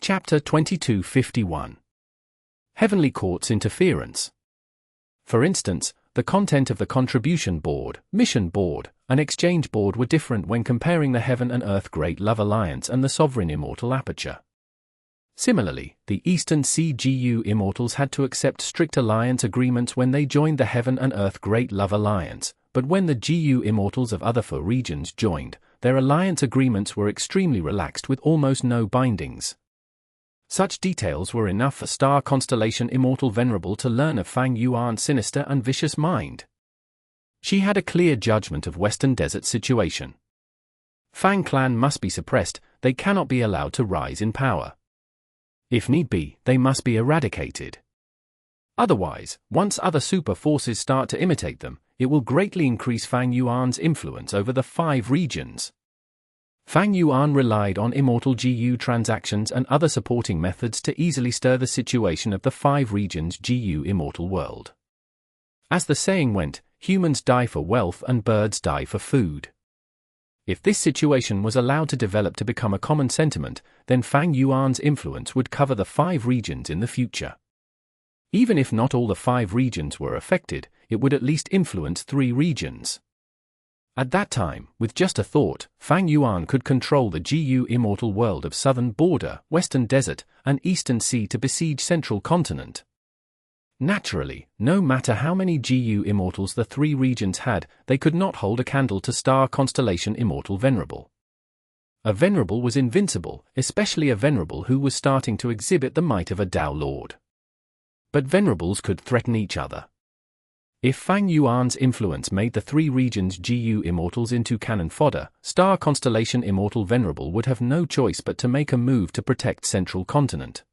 Chapter 2251. Heavenly Court's Interference. For instance, the content of the Contribution Board, Mission Board, and Exchange Board were different when comparing the Heaven and Earth Great Love Alliance and the Sovereign Immortal Aperture. Similarly, the Eastern Sea GU Immortals had to accept strict alliance agreements when they joined the Heaven and Earth Great Love Alliance, but when the GU Immortals of other 4 regions joined, their alliance agreements were extremely relaxed with almost no bindings. Such details were enough for Star Constellation Immortal Venerable to learn of Fang Yuan's sinister and vicious mind. She had a clear judgment of Western Desert's situation. Fang clan must be suppressed, they cannot be allowed to rise in power. If need be, they must be eradicated. Otherwise, once other super forces start to imitate them, it will greatly increase Fang Yuan's influence over the 5 regions. Fang Yuan relied on Immortal GU transactions and other supporting methods to easily stir the situation of the 5 regions GU Immortal world. As the saying went, humans die for wealth and birds die for food. If this situation was allowed to develop to become a common sentiment, then Fang Yuan's influence would cover the 5 regions in the future. Even if not all the 5 regions were affected, it would at least influence 3 regions. At that time, with just a thought, Fang Yuan could control the GU Immortal world of Southern Border, Western Desert, and Eastern Sea to besiege Central Continent. Naturally, no matter how many GU Immortals the 3 regions had, they could not hold a candle to Star Constellation Immortal Venerable. A Venerable was invincible, especially a Venerable who was starting to exhibit the might of a Tao Lord. But Venerables could threaten each other. If Fang Yuan's influence made the 3 regions GU Immortals into cannon fodder, Star Constellation Immortal Venerable would have no choice but to make a move to protect Central Continent.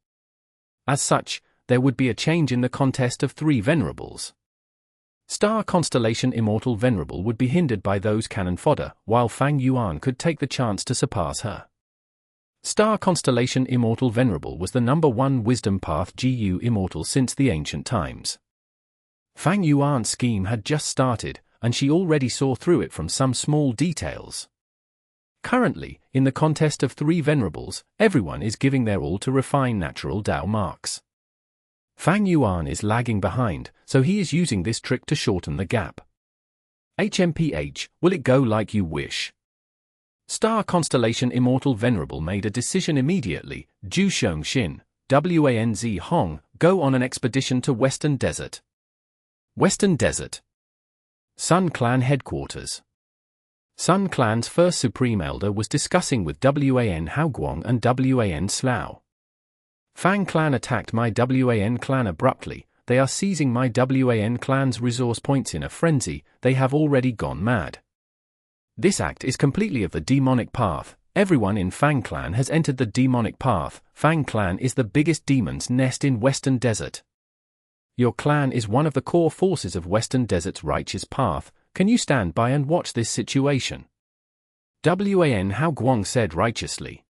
As such, there would be a change in the contest of 3 Venerables. Star Constellation Immortal Venerable would be hindered by those cannon fodder, while Fang Yuan could take the chance to surpass her. Star Constellation Immortal Venerable was the #1 wisdom path GU Immortal since the ancient times. Fang Yuan's scheme had just started, and she already saw through it from some small details. Currently, in the contest of 3 Venerables, everyone is giving their all to refine natural Tao marks. Fang Yuan is lagging behind, so he is using this trick to shorten the gap. HMPH, will it go like you wish? Star Constellation Immortal Venerable made a decision immediately. Zhu Xiongxin, Wanz Hong, go on an expedition to Western Desert. Western Desert. Sun Clan Headquarters. Sun Clan's first Supreme Elder was discussing with Wan Haoguang and Wan Slough. Fang Clan attacked my Wan Clan abruptly, they are seizing my Wan Clan's resource points in a frenzy, they have already gone mad. This act is completely of the demonic path, everyone in Fang Clan has entered the demonic path, Fang Clan is the biggest demon's nest in Western Desert. Your clan is one of the core forces of Western Desert's righteous path, can you stand by and watch this situation? Wan Haoguang said righteously.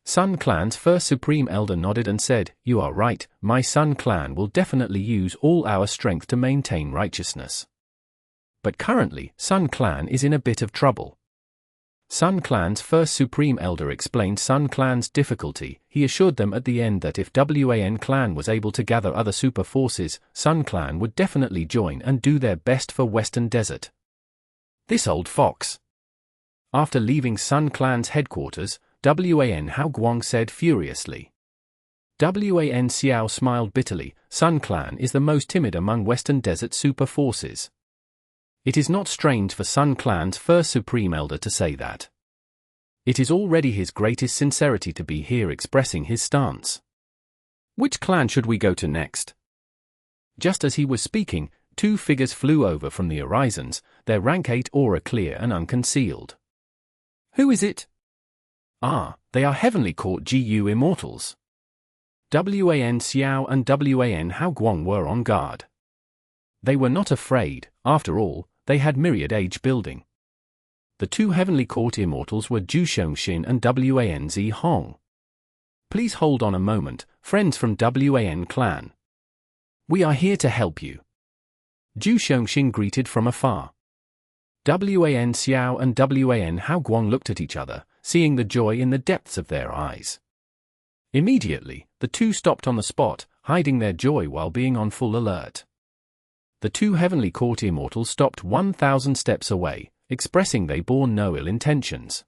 Sun Clan's first Supreme Elder nodded and said, you are right, my Sun Clan will definitely use all our strength to maintain righteousness. But currently, Sun Clan is in a bit of trouble. Sun Clan's first Supreme Elder explained Sun Clan's difficulty, he assured them at the end that if Wan Clan was able to gather other super forces, Sun Clan would definitely join and do their best for Western Desert. This old fox. After leaving Sun Clan's headquarters, Wan Haoguang said furiously. Wan Xiao smiled bitterly, Sun Clan is the most timid among Western Desert super forces. It is not strange for Sun Clan's first Supreme Elder to say that. It is already his greatest sincerity to be here expressing his stance. Which clan should we go to next? Just as he was speaking, 2 figures flew over from the horizons, their rank 8 aura clear and unconcealed. Who is it? Ah, they are Heavenly Court GU Immortals. Wan Xiao and Wan Haoguang were on guard. They were not afraid, after all, they had myriad age building. The 2 Heavenly Court Immortals were Zhu Xiongxin and Wanz Hong. Please hold on a moment, friends from Wan Clan. We are here to help you. Zhu Xiongxin greeted from afar. Wan Xiao and Wan Haoguang looked at each other, seeing the joy in the depths of their eyes. Immediately, the two stopped on the spot, hiding their joy while being on full alert. The two Heavenly Court Immortals stopped 1,000 steps away, expressing they bore no ill intentions.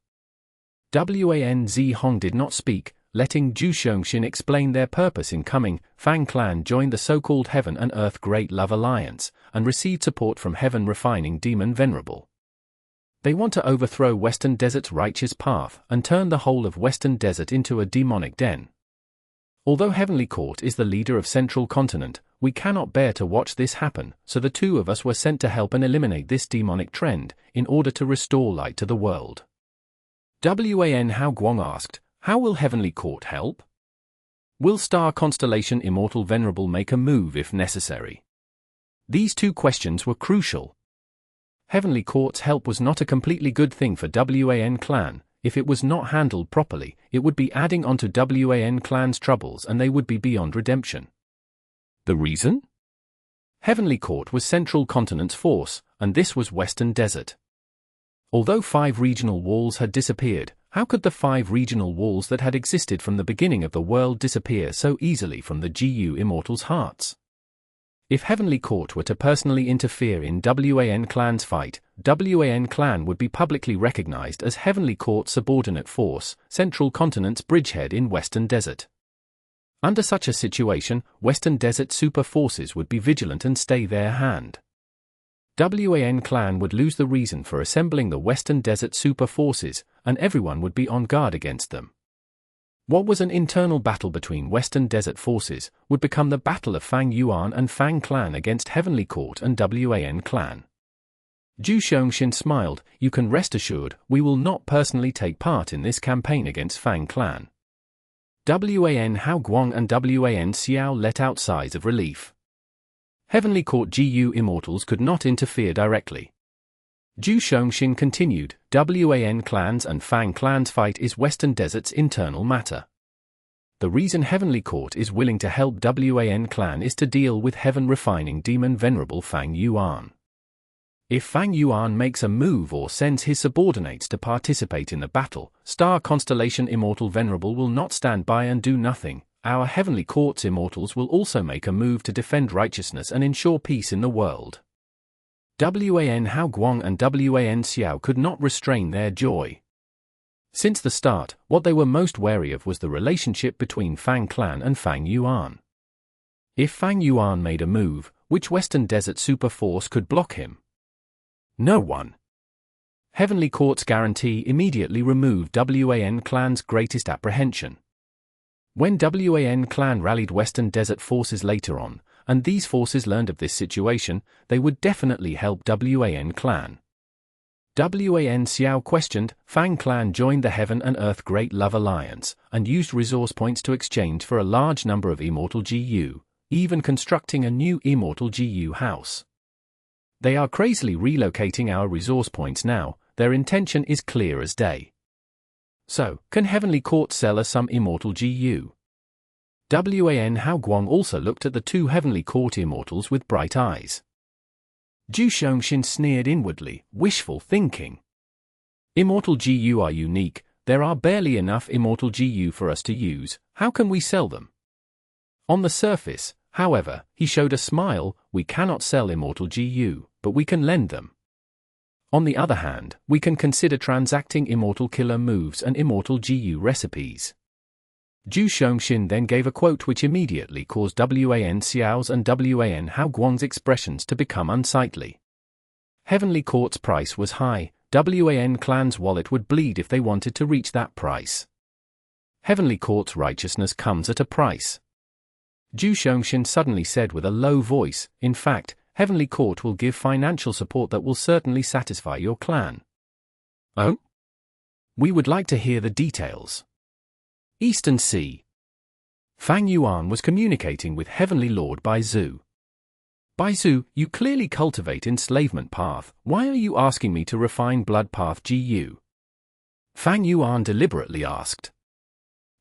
Wan Zhihong did not speak, letting Zhu Xiongxin explain their purpose in coming. Fang clan joined the so-called Heaven and Earth Great Love Alliance, and received support from Heaven Refining Demon Venerable. They want to overthrow Western Desert's righteous path, and turn the whole of Western Desert into a demonic den. Although Heavenly Court is the leader of Central Continent, we cannot bear to watch this happen, so the two of us were sent to help and eliminate this demonic trend, in order to restore light to the world. Wan Hao Guang asked, how will Heavenly Court help? Will Star Constellation Immortal Venerable make a move if necessary? These two questions were crucial. Heavenly Court's help was not a completely good thing for Wan clan. If it was not handled properly, it would be adding on to Wan clan's troubles and they would be beyond redemption. The reason? Heavenly Court was Central Continent's force, and this was Western Desert. Although 5 regional walls had disappeared, how could the 5 regional walls that had existed from the beginning of the world disappear so easily from the GU Immortals' hearts? If Heavenly Court were to personally interfere in Wan clan's fight, Wan clan would be publicly recognized as Heavenly Court's subordinate force, Central Continent's bridgehead in Western Desert. Under such a situation, Western Desert super forces would be vigilant and stay their hand. Wan clan would lose the reason for assembling the Western Desert super forces, and everyone would be on guard against them. What was an internal battle between Western Desert forces would become the battle of Fang Yuan and Fang clan against Heavenly Court and Wan clan. Zhu Xiongxin smiled, you can rest assured, we will not personally take part in this campaign against Fang clan. Wan Hao Guang and Wan Xiao let out sighs of relief. Heavenly Court GU Immortals could not interfere directly. Zhu Xiongxin continued, Wan clans and Fang clans fight is Western Desert's internal matter. The reason Heavenly Court is willing to help Wan clan is to deal with Heaven Refining Demon Venerable Fang Yuan. If Fang Yuan makes a move or sends his subordinates to participate in the battle, Star Constellation Immortal Venerable will not stand by and do nothing. Our Heavenly Court's Immortals will also make a move to defend righteousness and ensure peace in the world. Wan Hao Guang and Wan Xiao could not restrain their joy. Since the start, what they were most wary of was the relationship between Fang clan and Fang Yuan. If Fang Yuan made a move, which Western Desert super force could block him? No one. Heavenly Court's guarantee immediately removed Wan clan's greatest apprehension. When Wan clan rallied Western Desert forces later on, and these forces learned of this situation, they would definitely help Wan clan. Wan Xiao questioned, Fang clan joined the Heaven and Earth Great Love Alliance, and used resource points to exchange for a large number of Immortal GU, even constructing a new Immortal GU house. They are crazily relocating our resource points now, their intention is clear as day. So, can Heavenly Court sell us some Immortal GU? Wan Hao Guang also looked at the two Heavenly Court Immortals with bright eyes. Zhu Xiongxin sneered inwardly, wishful thinking. Immortal GU are unique, there are barely enough Immortal GU for us to use, how can we sell them? On the surface, however, he showed a smile, we cannot sell Immortal GU, but we can lend them. On the other hand, we can consider transacting Immortal killer moves and Immortal GU recipes. Zhu Xiongxin then gave a quote which immediately caused Wan Xiao's and Wan Hao Guang's expressions to become unsightly. Heavenly Court's price was high, Wan clan's wallet would bleed if they wanted to reach that price. Heavenly Court's righteousness comes at a price. Zhu Xiongxin suddenly said with a low voice, in fact, Heavenly Court will give financial support that will certainly satisfy your clan. Oh? We would like to hear the details. Eastern Sea. Fang Yuan was communicating with Heavenly Lord Baizu. Baizu, you clearly cultivate enslavement path, why are you asking me to refine blood path GU? Fang Yuan deliberately asked.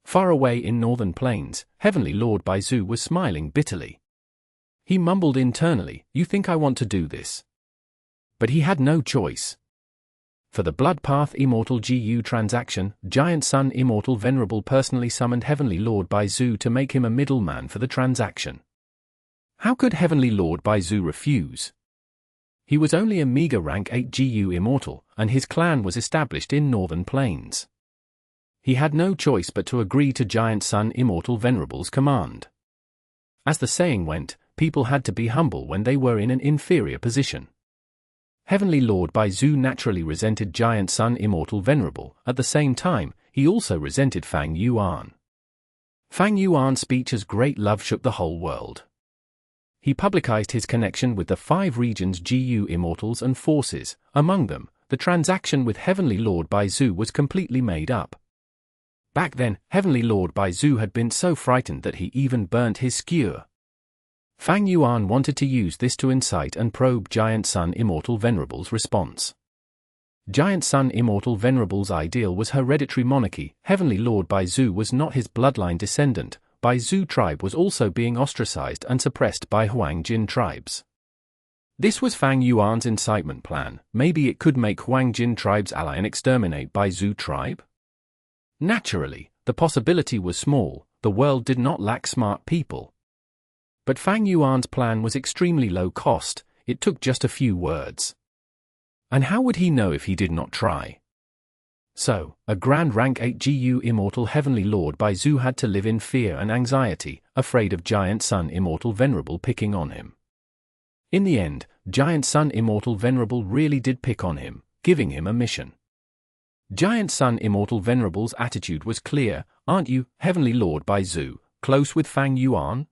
Far away in northern plains, Heavenly Lord Baizu was smiling bitterly. He mumbled internally, you think I want to do this? But he had no choice. For the Blood Path Immortal GU transaction, Giant Sun Immortal Venerable personally summoned Heavenly Lord Baizu to make him a middleman for the transaction. How could Heavenly Lord Baizu refuse? He was only a meager rank 8 GU Immortal, and his clan was established in Northern Plains. He had no choice but to agree to Giant Sun Immortal Venerable's command. As the saying went, people had to be humble when they were in an inferior position. Heavenly Lord Baizu naturally resented Giant Sun Immortal Venerable. At the same time, he also resented Fang Yuan. Fang Yuan's speech as great love shook the whole world. He publicized his connection with the 5 regions' GU Immortals and forces. Among them, the transaction with Heavenly Lord Baizu was completely made up. Back then, Heavenly Lord Baizu had been so frightened that he even burnt his skewer. Fang Yuan wanted to use this to incite and probe Giant Sun Immortal Venerable's response. Giant Sun Immortal Venerable's ideal was hereditary monarchy. Heavenly Lord Baizu was not his bloodline descendant. Baizu tribe was also being ostracized and suppressed by Huangjin tribes. This was Fang Yuan's incitement plan. Maybe it could make Huangjin tribe's ally and exterminate Baizu tribe? Naturally, the possibility was small. The world did not lack smart people. But Fang Yuan's plan was extremely low cost. It took just a few words. And how would he know if he did not try? So, a grand rank 8 GU Immortal Heavenly Lord Baizu had to live in fear and anxiety, afraid of Giant Sun Immortal Venerable picking on him. In the end, Giant Sun Immortal Venerable really did pick on him, giving him a mission. Giant Sun Immortal Venerable's attitude was clear. Aren't you, Heavenly Lord Baizu, close with Fang Yuan?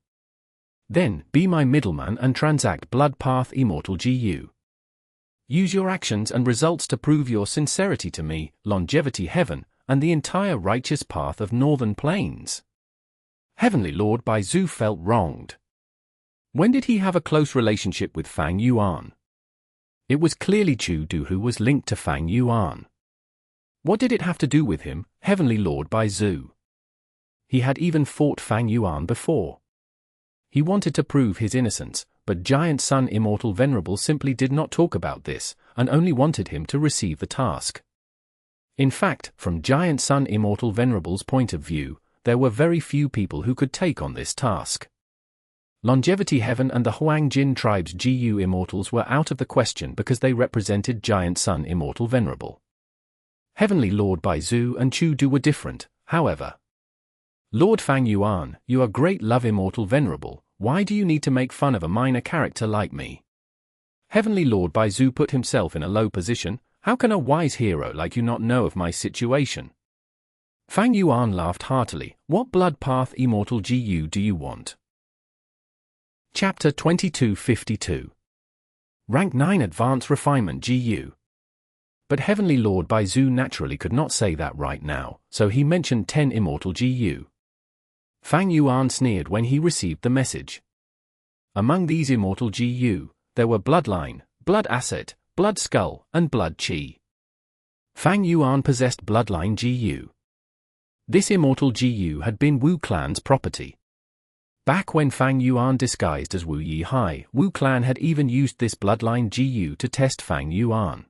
Then, be my middleman and transact Blood Path Immortal GU. Use your actions and results to prove your sincerity to me, Longevity Heaven, and the entire righteous path of Northern Plains. Heavenly Lord Baizu felt wronged. When did he have a close relationship with Fang Yuan? It was clearly Chu Du who was linked to Fang Yuan. What did it have to do with him, Heavenly Lord Baizu? He had even fought Fang Yuan before. He wanted to prove his innocence, but Giant Sun Immortal Venerable simply did not talk about this, and only wanted him to receive the task. In fact, from Giant Sun Immortal Venerable's point of view, there were very few people who could take on this task. Longevity Heaven and the Huangjin tribe's GU Immortals were out of the question because they represented Giant Sun Immortal Venerable. Heavenly Lord Baizu and Chu Du were different, however. Lord Fang Yuan, you are great love Immortal Venerable, why do you need to make fun of a minor character like me? Heavenly Lord Baizu put himself in a low position. How can a wise hero like you not know of my situation? Fang Yuan laughed heartily. What Blood Path Immortal GU do you want? Chapter 2252. Rank 9 Advanced Refinement GU. But Heavenly Lord Baizu naturally could not say that right now, so he mentioned 10 Immortal GU. Fang Yuan sneered when he received the message. Among these Immortal GU, there were Bloodline, Blood Asset, Blood Skull, and Blood Qi. Fang Yuan possessed Bloodline GU. This Immortal GU had been Wu Clan's property. Back when Fang Yuan disguised as Wu Yihai, Wu Clan had even used this Bloodline GU to test Fang Yuan.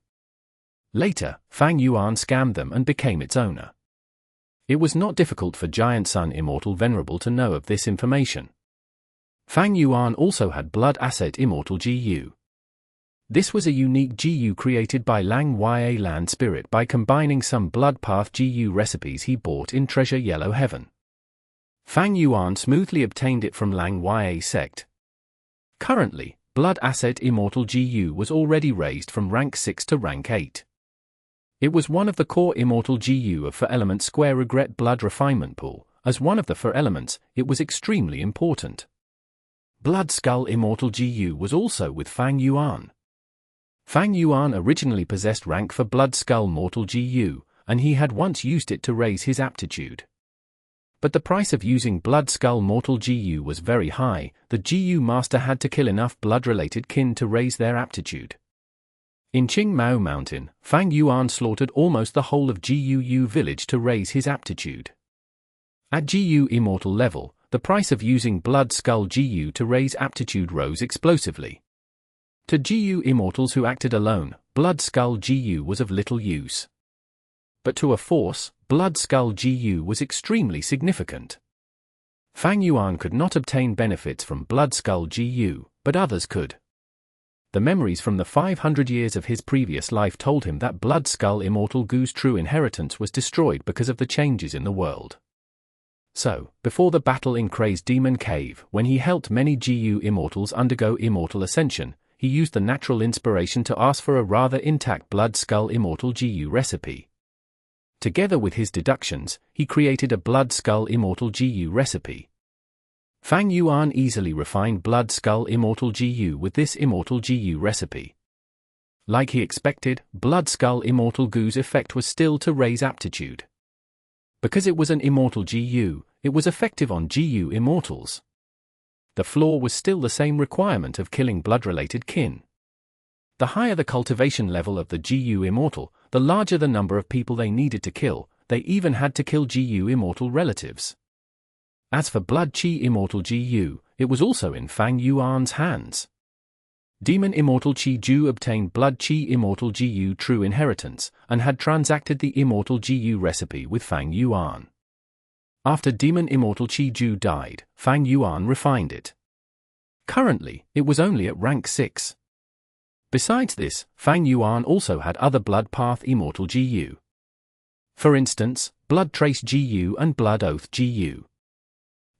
Later, Fang Yuan scammed them and became its owner. It was not difficult for Giant Sun Immortal Venerable to know of this information. Fang Yuan also had Blood Asset Immortal GU. This was a unique GU created by Lang Ya Land Spirit by combining some Blood Path GU recipes he bought in Treasure Yellow Heaven. Fang Yuan smoothly obtained it from Lang Ya sect. Currently, Blood Asset Immortal GU was already raised from rank 6 to rank 8. It was one of the core Immortal GU of 4 Element Square Regret Blood Refinement Pool. As one of the 4 elements, it was extremely important. Blood Skull Immortal GU was also with Fang Yuan. Fang Yuan originally possessed rank for Blood Skull Mortal GU, and he had once used it to raise his aptitude. But the price of using Blood Skull Mortal GU was very high. The GU master had to kill enough blood-related kin to raise their aptitude. In Qingmao Mountain, Fang Yuan slaughtered almost the whole of GUU village to raise his aptitude. At GU Immortal level, the price of using Blood Skull GU to raise aptitude rose explosively. To GU immortals who acted alone, Blood Skull GU was of little use. But to a force, Blood Skull GU was extremely significant. Fang Yuan could not obtain benefits from Blood Skull GU, but others could. The memories from the 500 years of his previous life told him that Blood Skull Immortal Gu's true inheritance was destroyed because of the changes in the world. So, before the battle in Kray's Demon Cave, when he helped many GU immortals undergo immortal ascension, he used the natural inspiration to ask for a rather intact Blood Skull Immortal GU recipe. Together with his deductions, he created a Blood Skull Immortal GU recipe. Fang Yuan easily refined Blood Skull Immortal GU with this Immortal GU recipe. Like he expected, Blood Skull Immortal GU's effect was still to raise aptitude. Because it was an Immortal GU, it was effective on GU immortals. The flaw was still the same requirement of killing blood-related kin. The higher the cultivation level of the GU immortal, the larger the number of people they needed to kill. They even had to kill GU immortal relatives. As for Blood Chi Immortal GU, it was also in Fang Yuan's hands. Demon Immortal Chi Ju obtained Blood Chi Immortal GU true inheritance, and had transacted the Immortal GU recipe with Fang Yuan. After Demon Immortal Chi Ju died, Fang Yuan refined it. Currently, it was only at rank 6. Besides this, Fang Yuan also had other Blood Path Immortal GU. For instance, Blood Trace GU and Blood Oath GU.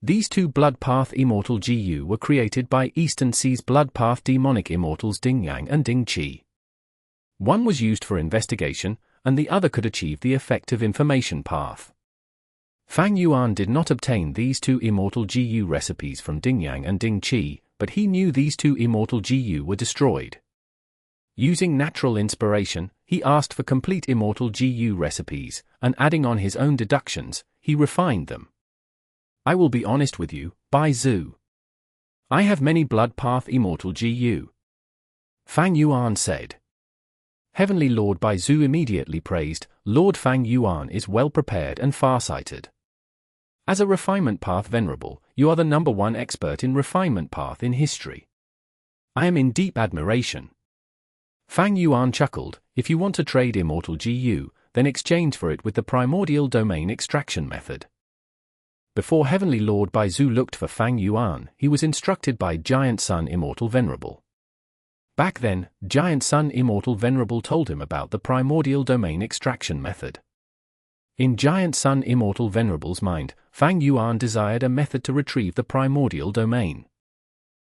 These two Blood Path Immortal GU were created by Eastern Sea's Blood Path Demonic Immortals Yin-Yang and Ding-Chi. One was used for investigation, and the other could achieve the effect of information path. Fang Yuan did not obtain these two Immortal GU recipes from Ding-Yang and Ding-Chi, but he knew these two Immortal GU were destroyed. Using natural inspiration, he asked for complete Immortal GU recipes, and adding on his own deductions, he refined them. I will be honest with you, Bai Zhu. I have many Blood Path Immortal GU. Fang Yuan said. Heavenly Lord Bai Zhu immediately praised, Lord Fang Yuan is well prepared and far-sighted. As a Refinement Path Venerable, you are the #1 expert in Refinement Path in history. I am in deep admiration. Fang Yuan chuckled, if you want to trade Immortal GU, then exchange for it with the Primordial Domain Extraction method. Before Heavenly Lord Bai Zhu looked for Fang Yuan, he was instructed by Giant Sun Immortal Venerable. Back then, Giant Sun Immortal Venerable told him about the Primordial Domain Extraction method. In Giant Sun Immortal Venerable's mind, Fang Yuan desired a method to retrieve the Primordial Domain.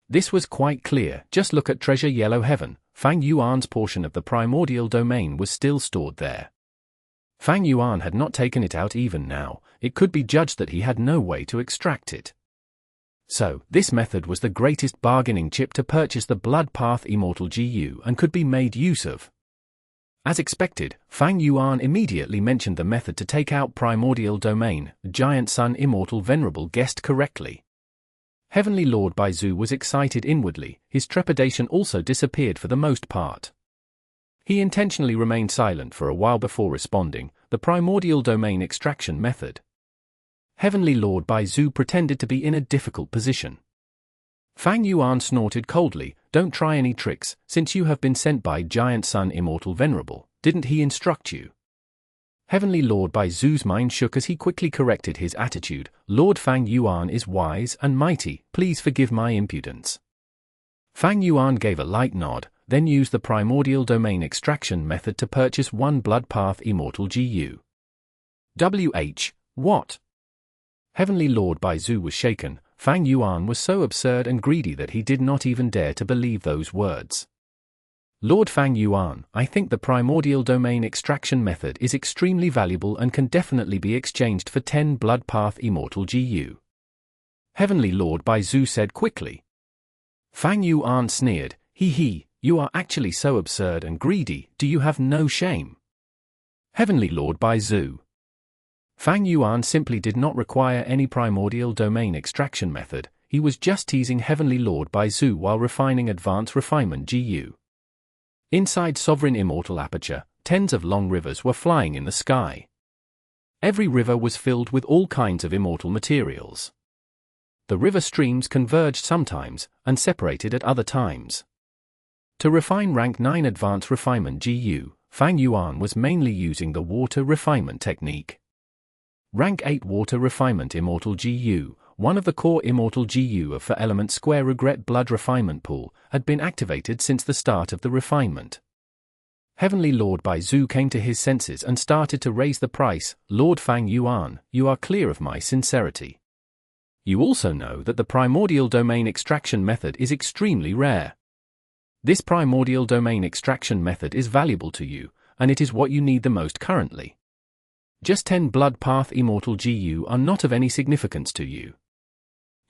This was quite clear, just look at Treasure Yellow Heaven, Fang Yuan's portion of the Primordial Domain was still stored there. Fang Yuan had not taken it out even now, it could be judged that he had no way to extract it. So, this method was the greatest bargaining chip to purchase the Blood Path Immortal GU and could be made use of. As expected, Fang Yuan immediately mentioned the method to take out Primordial Domain. Giant Sun Immortal Venerable guessed correctly. Heavenly Lord Bai Zhu was excited inwardly, his trepidation also disappeared for the most part. He intentionally remained silent for a while before responding, the Primordial Domain Extraction method. Heavenly Lord Bai Zhu pretended to be in a difficult position. Fang Yuan snorted coldly, don't try any tricks, since you have been sent by Giant Sun Immortal Venerable, didn't he instruct you? Heavenly Lord Bai Zhu's mind shook as he quickly corrected his attitude, Lord Fang Yuan is wise and mighty, please forgive my impudence. Fang Yuan gave a light nod, then used the Primordial Domain Extraction method to purchase one Blood Path Immortal GU. What? Heavenly Lord Bai Zhu was shaken. Fang Yuan was so absurd and greedy that he did not even dare to believe those words. Lord Fang Yuan, I think the Primordial Domain Extraction method is extremely valuable and can definitely be exchanged for 10 Blood Path Immortal GU. Heavenly Lord Bai Zhu said quickly. Fang Yuan sneered, you are actually so absurd and greedy, do you have no shame? Heavenly Lord Bai Zhu. Fang Yuan simply did not require any Primordial Domain Extraction method, he was just teasing Heavenly Lord Bai Zhu while refining Advanced Refinement GU. Inside Sovereign Immortal Aperture, tens of long rivers were flying in the sky. Every river was filled with all kinds of immortal materials. The river streams converged sometimes, and separated at other times. To refine Rank 9 Advanced Refinement GU, Fang Yuan was mainly using the Water Refinement technique. Rank 8 Water Refinement Immortal GU, one of the core Immortal GU of 4-element square regret blood refinement pool, had been activated since the start of the refinement. Heavenly Lord Bai Zhu came to his senses and started to raise the price. Lord Fang Yuan, you are clear of my sincerity. You also know that the primordial domain extraction method is extremely rare. This primordial domain extraction method is valuable to you, and it is what you need the most currently. Just 10 blood path Immortal GU are not of any significance to you.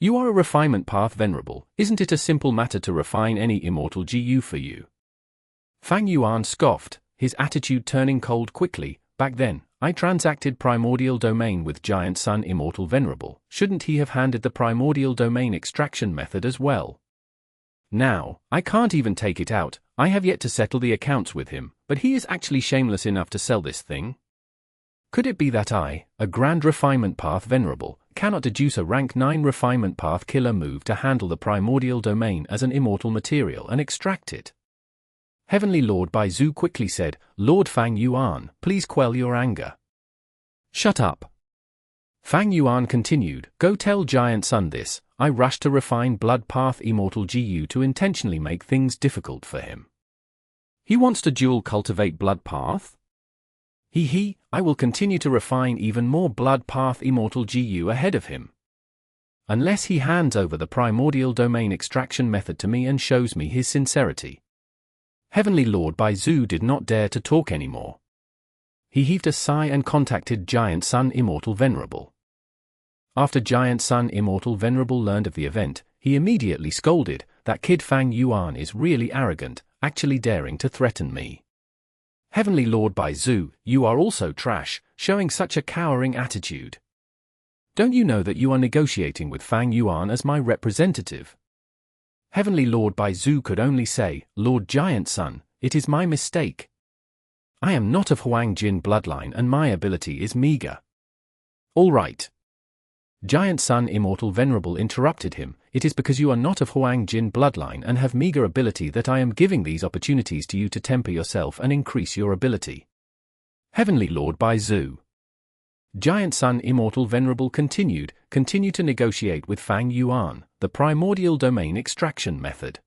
You are a refinement path venerable, isn't it a simple matter to refine any Immortal GU for you? Fang Yuan scoffed, his attitude turning cold quickly. Back then, I transacted primordial domain with Giant Sun Immortal Venerable. Shouldn't he have handed the primordial domain extraction method as well? Now, I can't even take it out. I have yet to settle the accounts with him, but he is actually shameless enough to sell this thing? Could it be that I, a Grand Refinement Path Venerable, cannot deduce a Rank 9 Refinement Path Killer move to handle the primordial domain as an immortal material and extract it? Heavenly Lord Bai Zhu quickly said, Lord Fang Yuan, please quell your anger. Shut up. Fang Yuan continued, go tell Giant Sun this. I rushed to refine Blood Path Immortal GU to intentionally make things difficult for him. He wants to dual cultivate Blood Path? I will continue to refine even more Blood Path Immortal GU ahead of him. Unless he hands over the primordial domain extraction method to me and shows me his sincerity. Heavenly Lord Bai Zhu did not dare to talk anymore. He heaved a sigh and contacted Giant Sun Immortal Venerable. After Giant Sun Immortal Venerable learned of the event, he immediately scolded, that kid Fang Yuan is really arrogant, actually daring to threaten me. Heavenly Lord Bai Zhu, you are also trash, showing such a cowering attitude. Don't you know that you are negotiating with Fang Yuan as my representative? Heavenly Lord Bai Zhu could only say, Lord Giant Sun, it is my mistake. I am not of Huang Jin bloodline and my ability is meager. All right. Giant Sun Immortal Venerable interrupted him, it is because you are not of Huang Jin bloodline and have meager ability that I am giving these opportunities to you to temper yourself and increase your ability. Heavenly Lord Bai Zhu. Giant Sun Immortal Venerable continue to negotiate with Fang Yuan, the primordial domain extraction method.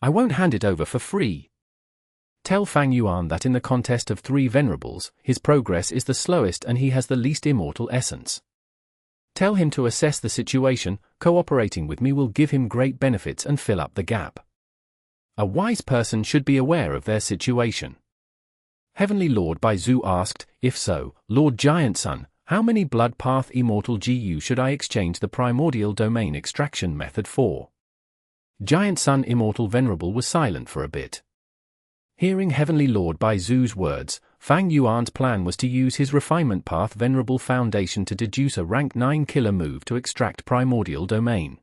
I won't hand it over for free. Tell Fang Yuan that in the contest of 3 venerables, his progress is the slowest and he has the least immortal essence. Tell him to assess the situation, cooperating with me will give him great benefits and fill up the gap. A wise person should be aware of their situation. Heavenly Lord Bai Zhu asked, if so, Lord Giant Sun, how many Blood Path Immortal GU should I exchange the primordial domain extraction method for? Giant Sun Immortal Venerable was silent for a bit. Hearing Heavenly Lord Bai Zhu's words, Fang Yuan's plan was to use his Refinement Path Venerable Foundation to deduce a Rank 9 killer move to extract primordial domain.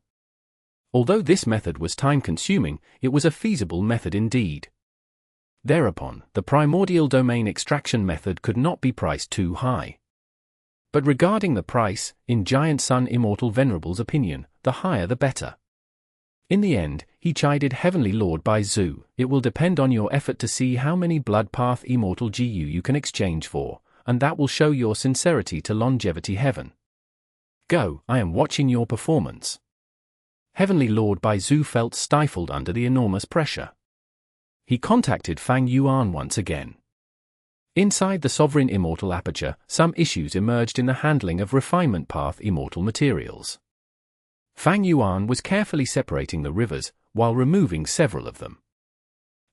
Although this method was time-consuming, it was a feasible method indeed. Thereupon, the primordial domain extraction method could not be priced too high. But regarding the price, in Giant Sun Immortal Venerable's opinion, the higher the better. In the end, he chided Heavenly Lord Bai Zhu, it will depend on your effort to see how many Blood Path Immortal GU you can exchange for, and that will show your sincerity to Longevity Heaven. Go, I am watching your performance. Heavenly Lord Bai Zhu felt stifled under the enormous pressure. He contacted Fang Yuan once again. Inside the Sovereign Immortal Aperture, some issues emerged in the handling of Refinement Path Immortal materials. Fang Yuan was carefully separating the rivers, while removing several of them.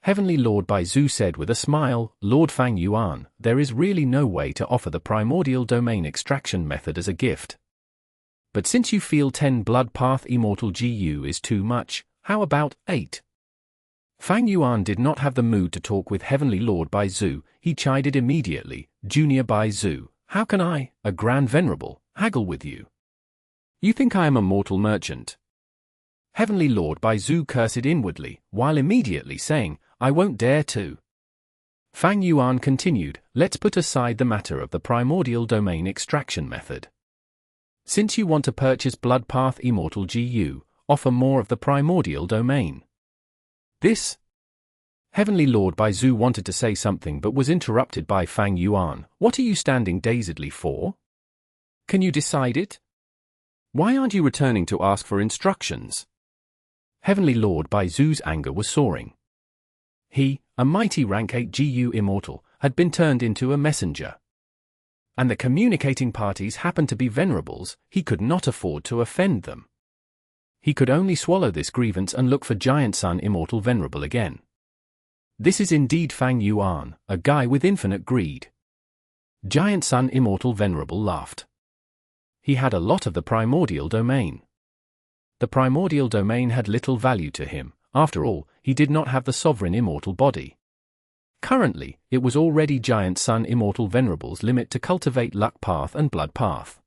Heavenly Lord Bai Zhu said with a smile, Lord Fang Yuan, there is really no way to offer the primordial domain extraction method as a gift. But since you feel 10 Blood Path Immortal GU is too much, how about 8? Fang Yuan did not have the mood to talk with Heavenly Lord Bai Zhu, he chided immediately, Junior Bai Zhu, how can I, a Grand Venerable, haggle with you? You think I am a mortal merchant? Heavenly Lord Bai Zhu cursed inwardly, while immediately saying, I won't dare to. Fang Yuan continued, let's put aside the matter of the primordial domain extraction method. Since you want to purchase Blood Path Immortal GU, offer more of the primordial domain. This? Heavenly Lord Baizu wanted to say something but was interrupted by Fang Yuan. What are you standing dazedly for? Can you decide it? Why aren't you returning to ask for instructions? Heavenly Lord Baizu's anger was soaring. He, a mighty rank 8 GU Immortal, had been turned into a messenger. And the communicating parties happened to be Venerables. He could not afford to offend them. He could only swallow this grievance and look for Giant Sun Immortal Venerable again. This is indeed Fang Yuan, a guy with infinite greed. Giant Sun Immortal Venerable laughed. He had a lot of the primordial domain. The primordial domain had little value to him. After all, he did not have the sovereign immortal body. Currently, it was already Giant Sun Immortal Venerable's limit to cultivate Luck Path and Blood Path.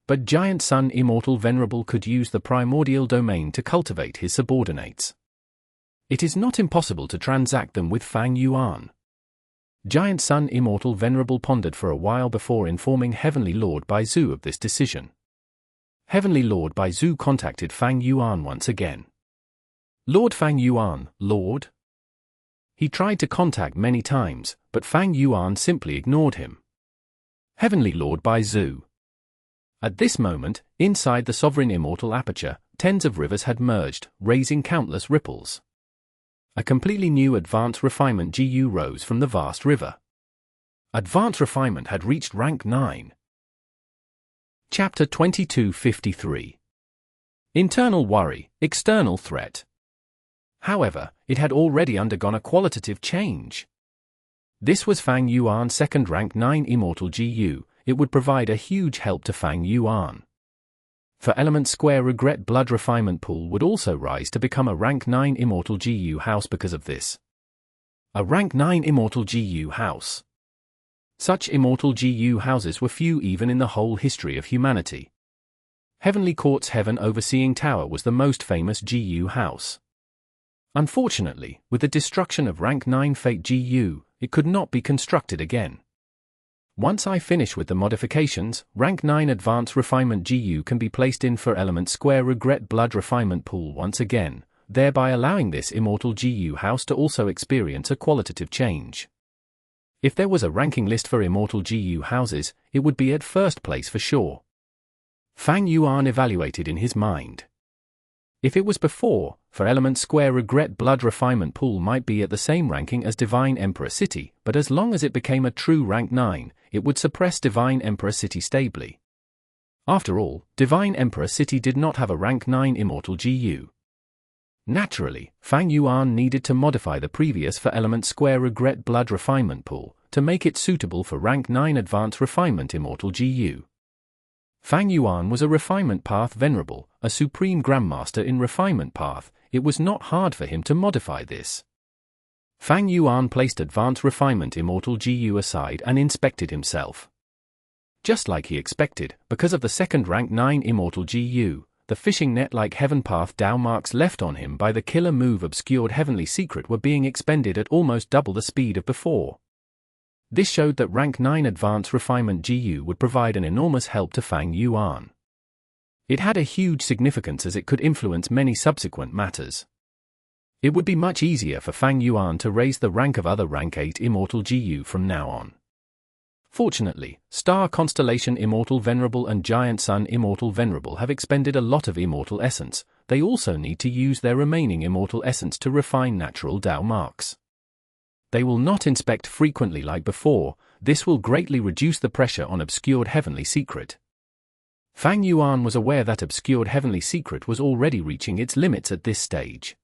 But Giant Sun Immortal Venerable could use the primordial domain to cultivate his subordinates. It is not impossible to transact them with Fang Yuan. Giant Sun Immortal Venerable pondered for a while before informing Heavenly Lord Baizu of this decision. Heavenly Lord Baizu contacted Fang Yuan once again. Lord Fang Yuan, Lord? He tried to contact many times, but Fang Yuan simply ignored him. Heavenly Lord Baizu. At this moment, inside the Sovereign Immortal Aperture, tens of rivers had merged, raising countless ripples. A completely new Advanced Refinement GU rose from the vast river. Advanced Refinement had reached rank 9. Chapter 2253. Internal worry, external threat. However, it had already undergone a qualitative change. This was Fang Yuan's second rank 9 Immortal GU. It would provide a huge help to Fang Yuan. For Element Square Regret Blood Refinement Pool would also rise to become a rank 9 Immortal GU house because of this. A rank 9 Immortal GU house. Such Immortal GU houses were few even in the whole history of humanity. Heavenly Court's Heaven Overseeing Tower was the most famous GU house. Unfortunately, with the destruction of rank 9 Fate GU, it could not be constructed again. Once I finish with the modifications, rank 9 Advanced Refinement GU can be placed in for Element Square Regret Blood Refinement Pool once again, thereby allowing this Immortal GU house to also experience a qualitative change. If there was a ranking list for Immortal GU houses, it would be at first place for sure. Fang Yuan evaluated in his mind. If it was before, for Element Square Regret Blood Refinement Pool might be at the same ranking as Divine Emperor City, but as long as it became a true rank 9, it would suppress Divine Emperor City stably. After all, Divine Emperor City did not have a rank 9 Immortal GU. Naturally, Fang Yuan needed to modify the previous for Element Square Regret Blood Refinement Pool to make it suitable for rank 9 Advanced Refinement Immortal GU. Fang Yuan was a Refinement Path Venerable, a Supreme Grandmaster in Refinement Path. It was not hard for him to modify this. Fang Yuan placed Advanced Refinement Immortal GU aside and inspected himself. Just like he expected, because of the second rank 9 Immortal GU, the fishing net-like Heaven Path Dao marks left on him by the killer move Obscured Heavenly Secret were being expended at almost double the speed of before. This showed that rank 9 Advanced Refinement GU would provide an enormous help to Fang Yuan. It had a huge significance as it could influence many subsequent matters. It would be much easier for Fang Yuan to raise the rank of other rank 8 Immortal GU from now on. Fortunately, Star Constellation Immortal Venerable and Giant Sun Immortal Venerable have expended a lot of Immortal Essence. They also need to use their remaining Immortal Essence to refine natural Dao marks. They will not inspect frequently like before. This will greatly reduce the pressure on Obscured Heavenly Secret. Fang Yuan was aware that Obscured Heavenly Secret was already reaching its limits at this stage.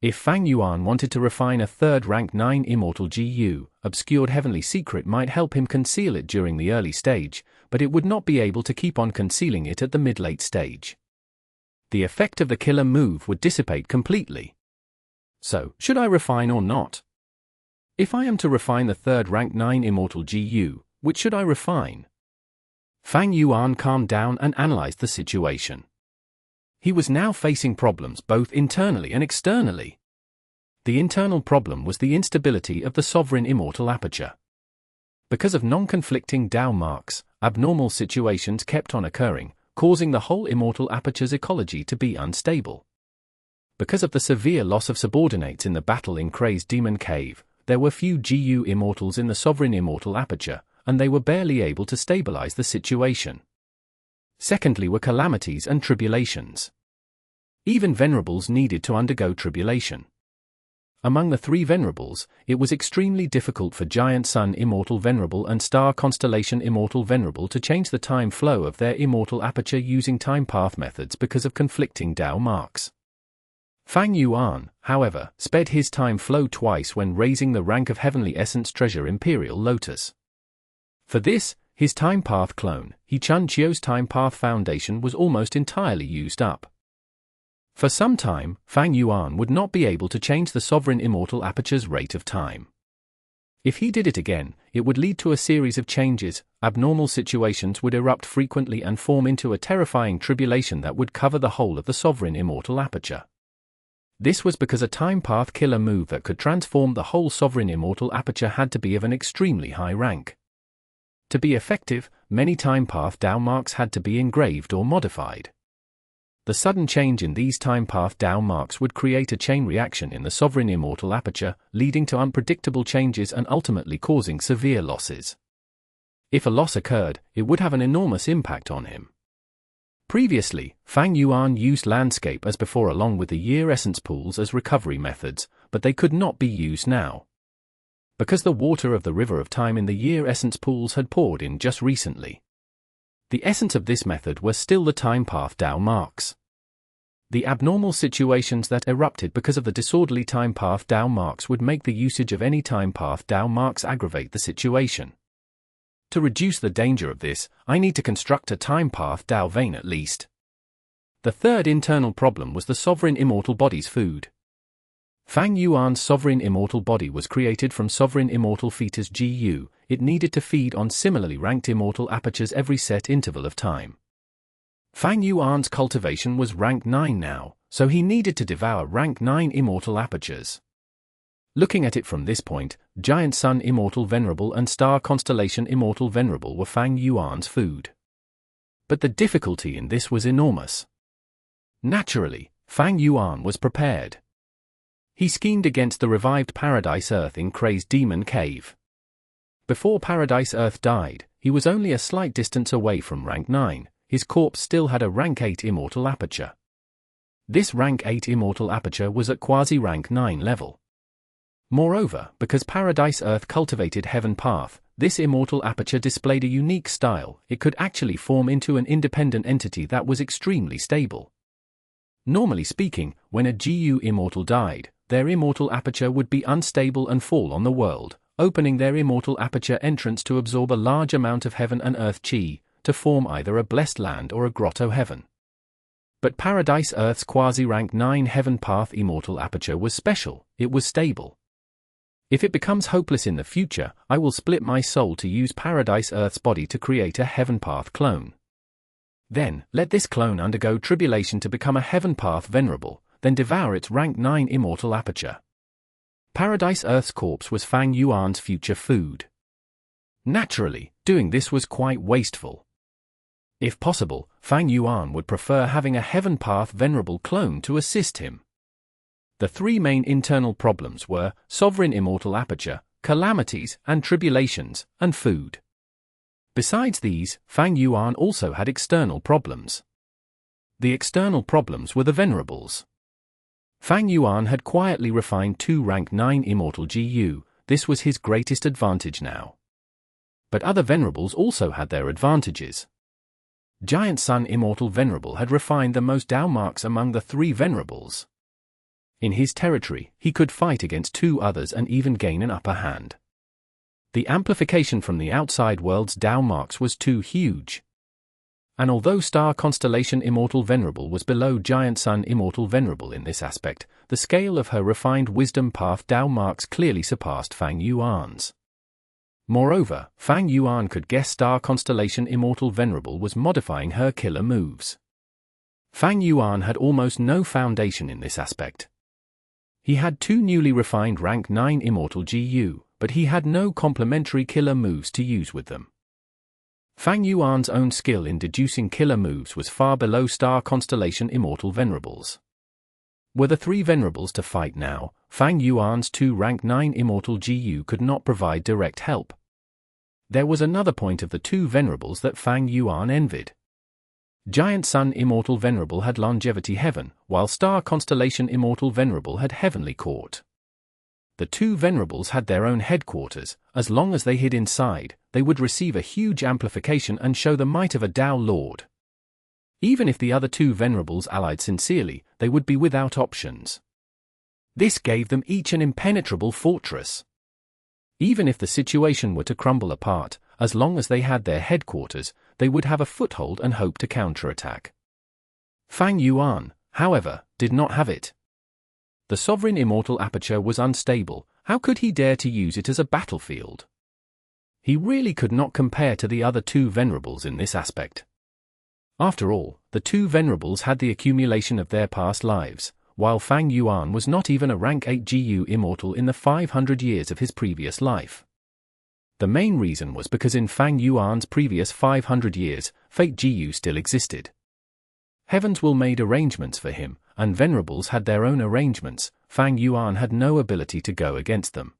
If Fang Yuan wanted to refine a third rank 9 Immortal GU, Obscured Heavenly Secret might help him conceal it during the early stage, but it would not be able to keep on concealing it at the mid-late stage. The effect of the killer move would dissipate completely. So, should I refine or not? If I am to refine the third rank 9 Immortal GU, which should I refine? Fang Yuan calmed down and analyzed the situation. He was now facing problems both internally and externally. The internal problem was the instability of the Sovereign Immortal Aperture. Because of non-conflicting Dao marks, abnormal situations kept on occurring, causing the whole Immortal Aperture's ecology to be unstable. Because of the severe loss of subordinates in the battle in Crazed Demon Cave, there were few GU Immortals in the Sovereign Immortal Aperture, and they were barely able to stabilize the situation. Secondly were calamities and tribulations. Even Venerables needed to undergo tribulation. Among the three Venerables, it was extremely difficult for Giant Sun Immortal Venerable and Star Constellation Immortal Venerable to change the time flow of their immortal aperture using time path methods because of conflicting Dao marks. Fang Yuan, however, sped his time flow twice when raising the rank of Heavenly Essence Treasure Imperial Lotus. For this, his time path clone, He Chun Chio's time path foundation was almost entirely used up. For some time, Fang Yuan would not be able to change the Sovereign Immortal Aperture's rate of time. If he did it again, it would lead to a series of changes, abnormal situations would erupt frequently and form into a terrifying tribulation that would cover the whole of the Sovereign Immortal Aperture. This was because a time path killer move that could transform the whole Sovereign Immortal Aperture had to be of an extremely high rank. To be effective, many time path Dao marks had to be engraved or modified. The sudden change in these time path Dao marks would create a chain reaction in the Sovereign Immortal Aperture, leading to unpredictable changes and ultimately causing severe losses. If a loss occurred, it would have an enormous impact on him. Previously, Fang Yuan used Landscape as before along with the Year Essence pools as recovery methods, but they could not be used now. Because the water of the River of Time in the Year Essence pools had poured in just recently. The essence of this method was still the time path Dao marks. The abnormal situations that erupted because of the disorderly time path Dao marks would make the usage of any time path Dao marks aggravate the situation. To reduce the danger of this, I need to construct a time path Dao vein at least. The third internal problem was the Sovereign Immortal Body's food. Fang Yuan's Sovereign Immortal Body was created from Sovereign Immortal Fetus GU, it needed to feed on similarly ranked immortal apertures every set interval of time. Fang Yuan's cultivation was rank 9 now, so he needed to devour rank 9 immortal apertures. Looking at it from this point, Giant Sun Immortal Venerable and Star Constellation Immortal Venerable were Fang Yuan's food. But the difficulty in this was enormous. Naturally, Fang Yuan was prepared. He schemed against the revived Paradise Earth in Crazed Demon Cave. Before Paradise Earth died, he was only a slight distance away from rank 9, his corpse still had a rank 8 immortal aperture. This rank 8 immortal aperture was at quasi-rank 9 level. Moreover, because Paradise Earth cultivated Heaven Path, this immortal aperture displayed a unique style, it could actually form into an independent entity that was extremely stable. Normally speaking, when a GU immortal died, their immortal aperture would be unstable and fall on the world, opening their immortal aperture entrance to absorb a large amount of heaven and earth chi, to form either a blessed land or a Grotto-Heaven. But Paradise Earth's quasi-rank 9 Heaven Path immortal aperture was special, it was stable. If it becomes hopeless in the future, I will split my soul to use Paradise Earth's body to create a Heaven Path clone. Then, let this clone undergo tribulation to become a Heaven Path Venerable, then devour its rank 9 immortal aperture. Paradise Earth's corpse was Fang Yuan's future food. Naturally, doing this was quite wasteful. If possible, Fang Yuan would prefer having a Heaven Path Venerable clone to assist him. The three main internal problems were Sovereign Immortal Aperture, calamities and tribulations, and food. Besides these, Fang Yuan also had external problems. The external problems were the Venerables. Fang Yuan had quietly refined 2 rank 9 immortal GU, this was his greatest advantage now. But other Venerables also had their advantages. Giant Sun Immortal Venerable had refined the most Dao marks among the 3 Venerables. In his territory, he could fight against 2 others and even gain an upper hand. The amplification from the outside world's Dao marks was too huge. And although Star Constellation Immortal Venerable was below Giant Sun Immortal Venerable in this aspect, the scale of her refined Wisdom Path Dao marks clearly surpassed Fang Yuan's. Moreover, Fang Yuan could guess Star Constellation Immortal Venerable was modifying her killer moves. Fang Yuan had almost no foundation in this aspect. He had 2 newly refined rank 9 immortal GU, but he had no complementary killer moves to use with them. Fang Yuan's own skill in deducing killer moves was far below Star Constellation Immortal Venerables. Were the three Venerables to fight now, Fang Yuan's two rank 9 Immortal GU could not provide direct help. There was another point of the two Venerables that Fang Yuan envied. Giant Sun Immortal Venerable had Longevity Heaven, while Star Constellation Immortal Venerable had Heavenly Court. The two Venerables had their own headquarters. As long as they hid inside, they would receive a huge amplification and show the might of a Tao Lord. Even if the other two Venerables allied sincerely, they would be without options. This gave them each an impenetrable fortress. Even if the situation were to crumble apart, as long as they had their headquarters, they would have a foothold and hope to counterattack. Fang Yuan, however, did not have it. The sovereign immortal aperture was unstable. How could he dare to use it as a battlefield? He really could not compare to the other two Venerables in this aspect. After all, the two Venerables had the accumulation of their past lives, while Fang Yuan was not even a rank 8 GU immortal in the 500 years of his previous life. The main reason was because in Fang Yuan's previous 500 years, Fate GU still existed. Heavens will made arrangements for him, and Venerables had their own arrangements. Fang Yuan had no ability to go against them.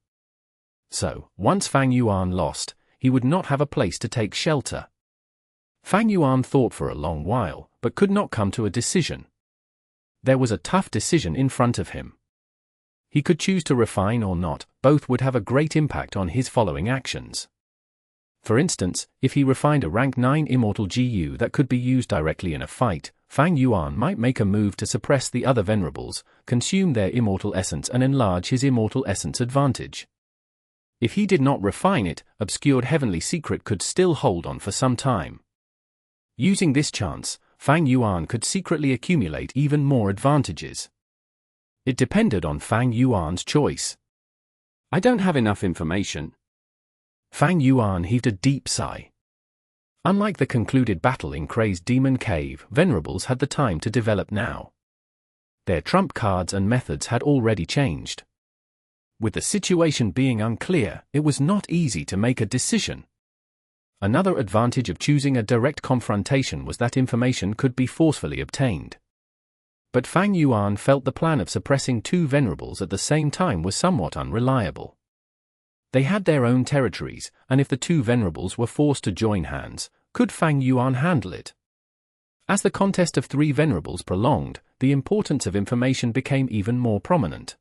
So, once Fang Yuan lost, he would not have a place to take shelter. Fang Yuan thought for a long while, but could not come to a decision. There was a tough decision in front of him. He could choose to refine or not. Both would have a great impact on his following actions. For instance, if he refined a rank 9 Immortal GU that could be used directly in a fight, Fang Yuan might make a move to suppress the other Venerables, consume their Immortal Essence and enlarge his Immortal Essence advantage. If he did not refine it, obscured Heavenly Secret could still hold on for some time. Using this chance, Fang Yuan could secretly accumulate even more advantages. It depended on Fang Yuan's choice. I don't have enough information. Fang Yuan heaved a deep sigh. Unlike the concluded battle in Kray's Demon Cave, Venerables had the time to develop now. Their trump cards and methods had already changed. With the situation being unclear, it was not easy to make a decision. Another advantage of choosing a direct confrontation was that information could be forcefully obtained. But Fang Yuan felt the plan of suppressing two Venerables at the same time was somewhat unreliable. They had their own territories, and if the two Venerables were forced to join hands, could Fang Yuan handle it? As the contest of three Venerables prolonged, the importance of information became even more prominent.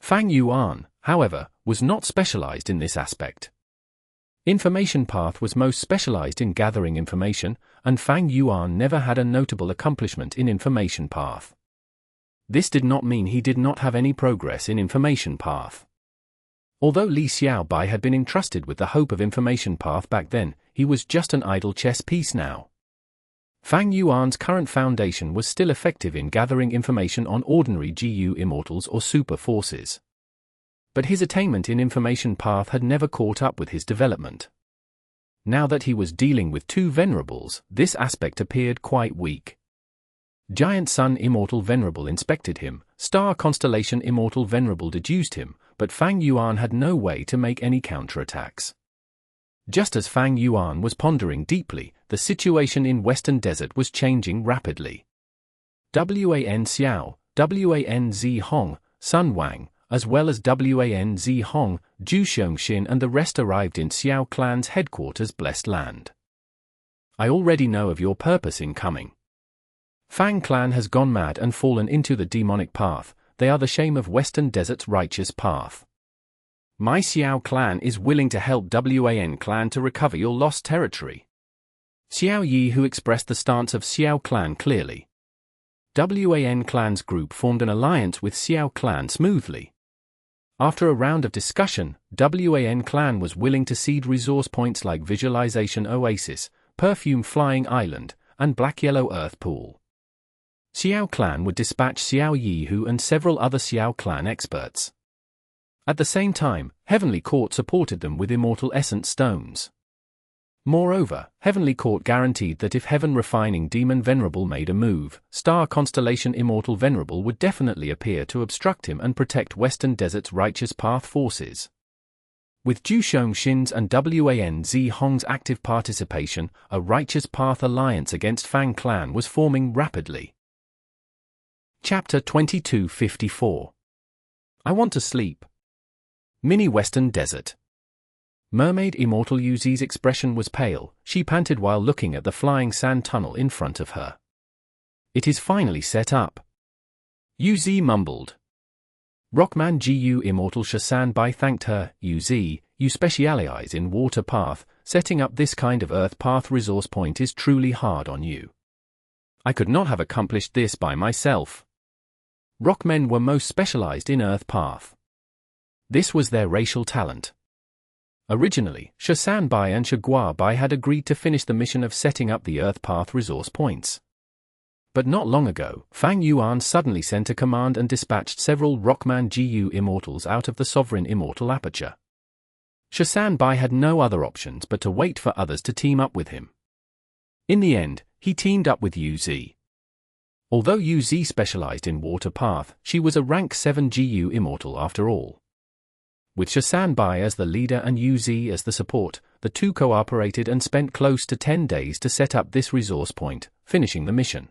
Fang Yuan, however, was not specialized in this aspect. Information Path was most specialized in gathering information, and Fang Yuan never had a notable accomplishment in Information Path. This did not mean he did not have any progress in Information Path. Although Li Xiaobai had been entrusted with the hope of Information Path back then, he was just an idle chess piece now. Fang Yuan's current foundation was still effective in gathering information on ordinary GU immortals or super forces. But his attainment in Information Path had never caught up with his development. Now that he was dealing with two Venerables, this aspect appeared quite weak. Giant Sun Immortal Venerable inspected him, Star Constellation Immortal Venerable deduced him, but Fang Yuan had no way to make any counterattacks. Just as Fang Yuan was pondering deeply, the situation in Western Desert was changing rapidly. Wan Xiao, Wan Zi Hong, Sun Wang, as well as Wan Zi Hong, Zhu Xiongxin and the rest arrived in Xiao Clan's headquarters Blessed Land. I already know of your purpose in coming. Fang Clan has gone mad and fallen into the demonic path. They are the shame of Western Desert's righteous path. My Xiao Clan is willing to help Wan Clan to recover your lost territory. Xiao Yi, who expressed the stance of Xiao Clan clearly. Wan Clan's group formed an alliance with Xiao Clan smoothly. After a round of discussion, Wan Clan was willing to cede resource points like Visualization Oasis, Perfume Flying Island, and Black Yellow Earth Pool. Xiao Clan would dispatch Xiao Yihu and several other Xiao Clan experts. At the same time, Heavenly Court supported them with Immortal Essence Stones. Moreover, Heavenly Court guaranteed that if Heaven Refining Demon Venerable made a move, Star Constellation Immortal Venerable would definitely appear to obstruct him and protect Western Desert's righteous path forces. With Zhu Xiongxin's and Wan Zi Hong's active participation, a righteous path alliance against Fang Clan was forming rapidly. Chapter 2254. I Want to Sleep. Mini Western Desert. Mermaid Immortal Yuzi's expression was pale. She panted while looking at the flying sand tunnel in front of her. It is finally set up. Yuzi mumbled. Rockman Gu Immortal Shasan Bai thanked her. Yuzi, you specialize in water path. Setting up this kind of earth path resource point is truly hard on you. I could not have accomplished this by myself. Rockmen were most specialized in earth path. This was their racial talent. Originally, Shasan Bai and Shagua Bai had agreed to finish the mission of setting up the earth path resource points. But not long ago, Fang Yuan suddenly sent a command and dispatched several Rockman Gu Immortals out of the Sovereign Immortal Aperture. Shasan Bai had no other options but to wait for others to team up with him. In the end, he teamed up with Yuzi. Although Yuzi specialized in water path, she was a rank 7 Gu Immortal after all. With Shasan Bai as the leader and Yuzi as the support, the two cooperated and spent close to 10 days to set up this resource point, finishing the mission.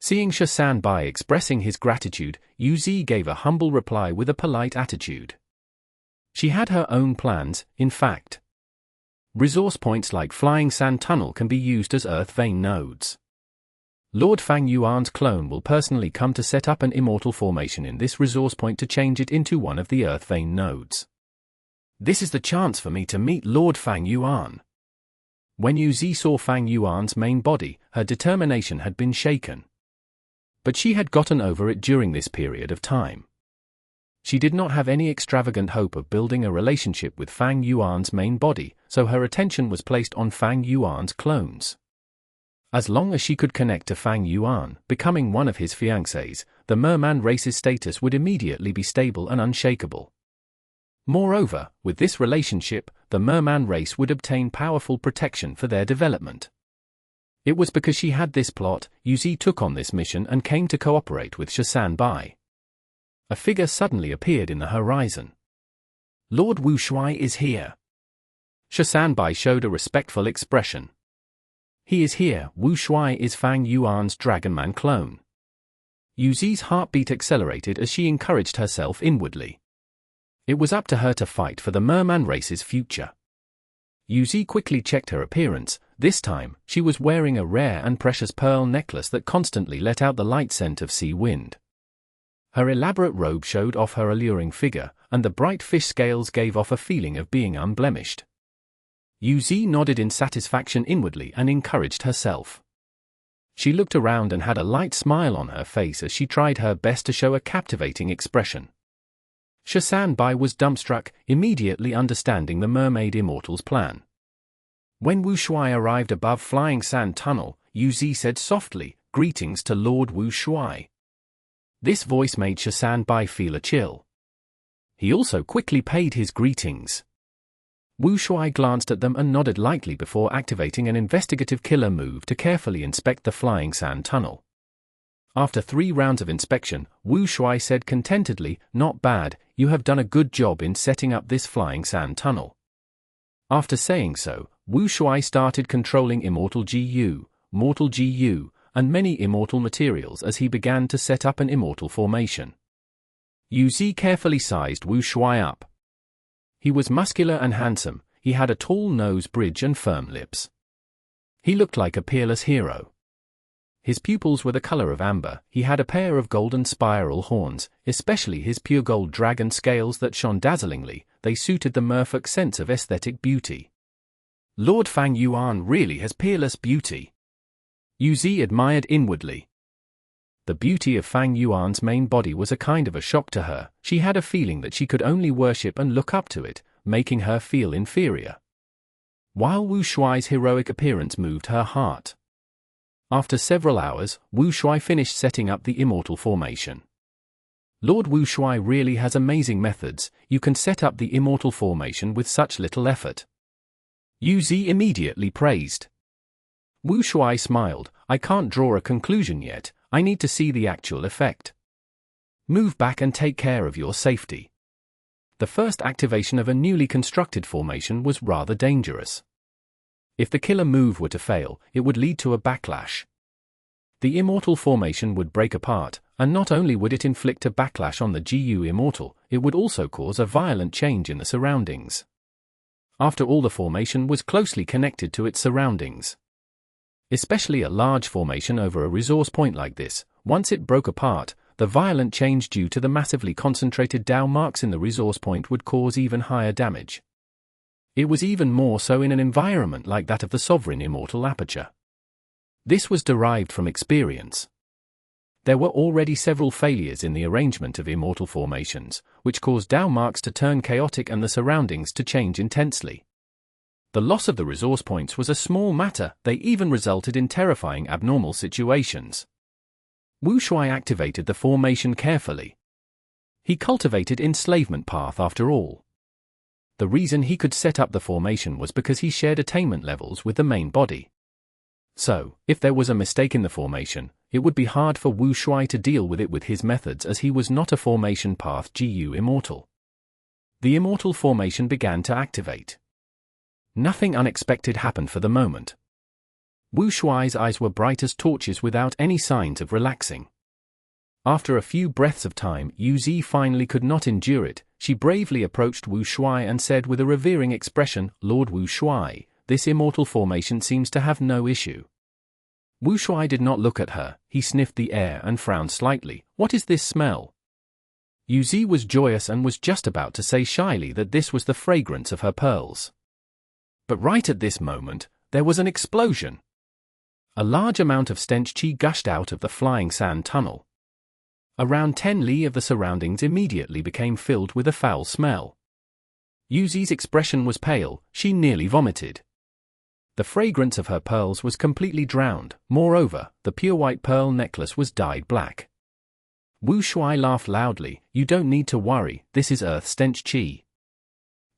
Seeing Shasan Bai expressing his gratitude, Yuzi gave a humble reply with a polite attitude. She had her own plans, in fact. Resource points like Flying Sand Tunnel can be used as earth vein nodes. Lord Fang Yuan's clone will personally come to set up an immortal formation in this resource point to change it into one of the earth vein nodes. This is the chance for me to meet Lord Fang Yuan. When Yuzi saw Fang Yuan's main body, her determination had been shaken. But she had gotten over it during this period of time. She did not have any extravagant hope of building a relationship with Fang Yuan's main body, so her attention was placed on Fang Yuan's clones. As long as she could connect to Fang Yuan, becoming one of his fiancés, the merman race's status would immediately be stable and unshakable. Moreover, with this relationship, the merman race would obtain powerful protection for their development. It was because she had this plot, Yuzi took on this mission and came to cooperate with Shasan Bai. A figure suddenly appeared in the horizon. Lord Wu Shuai is here. Shasan Bai showed a respectful expression. He is here. Wu Shuai is Fang Yuan's Dragonman clone. Yuzi's heartbeat accelerated as she encouraged herself inwardly. It was up to her to fight for the merman race's future. Yuzi quickly checked her appearance. This time, she was wearing a rare and precious pearl necklace that constantly let out the light scent of sea wind. Her elaborate robe showed off her alluring figure, and the bright fish scales gave off a feeling of being unblemished. Yuzi nodded in satisfaction inwardly and encouraged herself. She looked around and had a light smile on her face as she tried her best to show a captivating expression. Shasan Bai was dumbstruck, immediately understanding the Mermaid Immortal's plan. When Wu Shuai arrived above Flying Sand Tunnel, Yuzi said softly, "Greetings to Lord Wu Shuai." This voice made Shasan Bai feel a chill. He also quickly paid his greetings. Wu Shuai glanced at them and nodded lightly before activating an investigative killer move to carefully inspect the Flying Sand Tunnel. After 3 rounds of inspection, Wu Shuai said contentedly, "Not bad, you have done a good job in setting up this Flying Sand Tunnel." After saying so, Wu Shuai started controlling Immortal Gu, Mortal Gu, and many immortal materials as he began to set up an immortal formation. Yuzi carefully sized Wu Shuai up. He was muscular and handsome. He had a tall nose bridge and firm lips. He looked like a peerless hero. His pupils were the color of amber. He had a pair of golden spiral horns, especially his pure gold dragon scales that shone dazzlingly. They suited the merfolk sense of aesthetic beauty. Lord Fang Yuan really has peerless beauty. Yuzi admired inwardly. The beauty of Fang Yuan's main body was a kind of a shock to her. She had a feeling that she could only worship and look up to it, making her feel inferior. While Wu Shuai's heroic appearance moved her heart. After several hours, Wu Shuai finished setting up the immortal formation. Lord Wu Shuai really has amazing methods. You can set up the immortal formation with such little effort. Yuzi immediately praised. Wu Shuai smiled. I can't draw a conclusion yet. I need to see the actual effect. Move back and take care of your safety. The first activation of a newly constructed formation was rather dangerous. If the killer move were to fail, it would lead to a backlash. The immortal formation would break apart, and not only would it inflict a backlash on the GU Immortal, it would also cause a violent change in the surroundings. After all, the formation was closely connected to its surroundings. Especially a large formation over a resource point like this, once it broke apart, the violent change due to the massively concentrated Dao marks in the resource point would cause even higher damage. It was even more so in an environment like that of the Sovereign Immortal Aperture. This was derived from experience. There were already several failures in the arrangement of immortal formations, which caused Dao marks to turn chaotic and the surroundings to change intensely. The loss of the resource points was a small matter, they even resulted in terrifying abnormal situations. Wu Shuai activated the formation carefully. He cultivated enslavement path after all. The reason he could set up the formation was because he shared attainment levels with the main body. So, if there was a mistake in the formation, it would be hard for Wu Shuai to deal with it with his methods, as he was not a formation path GU Immortal. The Immortal formation began to activate. Nothing unexpected happened for the moment. Wu Shuai's eyes were bright as torches without any signs of relaxing. After a few breaths of time, Yu Zi finally could not endure it. She bravely approached Wu Shuai and said with a revering expression, "Lord Wu Shuai, this immortal formation seems to have no issue." Wu Shuai did not look at her, he sniffed the air and frowned slightly. "What is this smell?" Yu Zi was joyous and was just about to say shyly that this was the fragrance of her pearls. But right at this moment, there was an explosion. A large amount of stench qi gushed out of the flying sand tunnel. Around 10 li of the surroundings immediately became filled with a foul smell. Yu Zi's expression was pale, she nearly vomited. The fragrance of her pearls was completely drowned, moreover, the pure white pearl necklace was dyed black. Wu Shuai laughed loudly. "You don't need to worry, this is earth stench qi."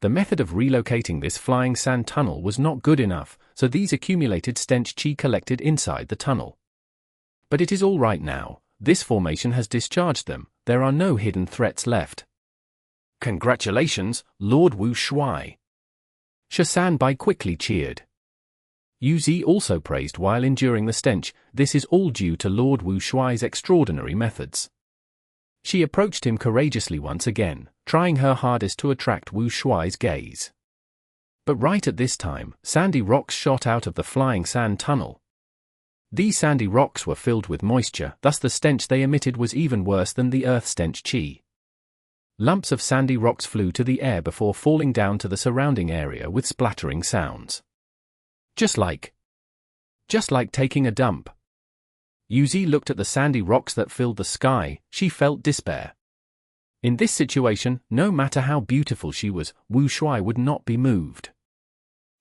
The method of relocating this flying sand tunnel was not good enough, so these accumulated stench qi collected inside the tunnel. But it is all right now, this formation has discharged them, there are no hidden threats left. "Congratulations, Lord Wu Shuai." Shasan Bai quickly cheered. Yu Zi also praised while enduring the stench. This is all due to Lord Wu Shuai's extraordinary methods. She approached him courageously once again, trying her hardest to attract Wu Shuai's gaze. But right at this time, sandy rocks shot out of the flying sand tunnel. These sandy rocks were filled with moisture, thus the stench they emitted was even worse than the earth stench qi. Lumps of sandy rocks flew to the air before falling down to the surrounding area with splattering sounds. Just like taking a dump. Yu Zi looked at the sandy rocks that filled the sky, she felt despair. In this situation, no matter how beautiful she was, Wu Shuai would not be moved.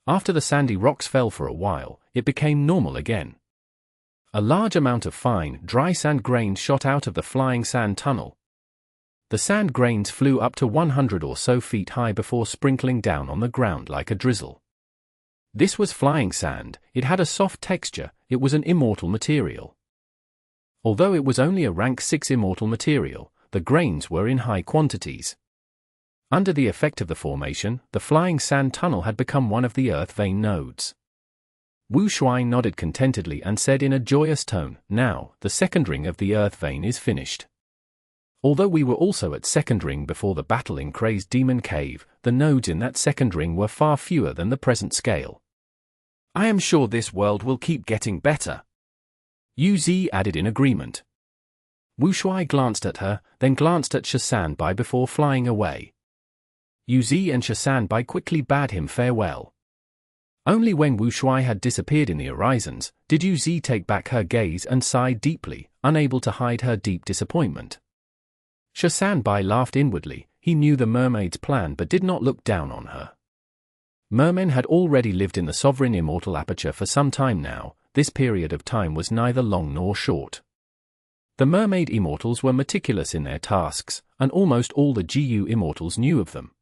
After the sandy rocks fell for a while, it became normal again. A large amount of fine, dry sand grains shot out of the flying sand tunnel. The sand grains flew up to 100 or so feet high before sprinkling down on the ground like a drizzle. This was flying sand, it had a soft texture, it was an immortal material. Although it was only a rank 6 immortal material, the grains were in high quantities. Under the effect of the formation, the flying sand tunnel had become one of the earth vein nodes. Wu Shuai nodded contentedly and said in a joyous tone, "Now, the second ring of the earth vein is finished." Although we were also at second ring before the battle in Crazed Demon Cave, the nodes in that second ring were far fewer than the present scale. "I am sure this world will keep getting better," Yu Zi added in agreement. Wu Shuai glanced at her, then glanced at Shasan Bai before flying away. Yu Zi and Shasan Bai quickly bade him farewell. Only when Wu Shuai had disappeared in the horizons, did Yu Zi take back her gaze and sigh deeply, unable to hide her deep disappointment. Shasan Bai laughed inwardly, he knew the mermaid's plan but did not look down on her. Mermen had already lived in the Sovereign Immortal Aperture for some time now, this period of time was neither long nor short. The mermaid immortals were meticulous in their tasks, and almost all the GU immortals knew of them.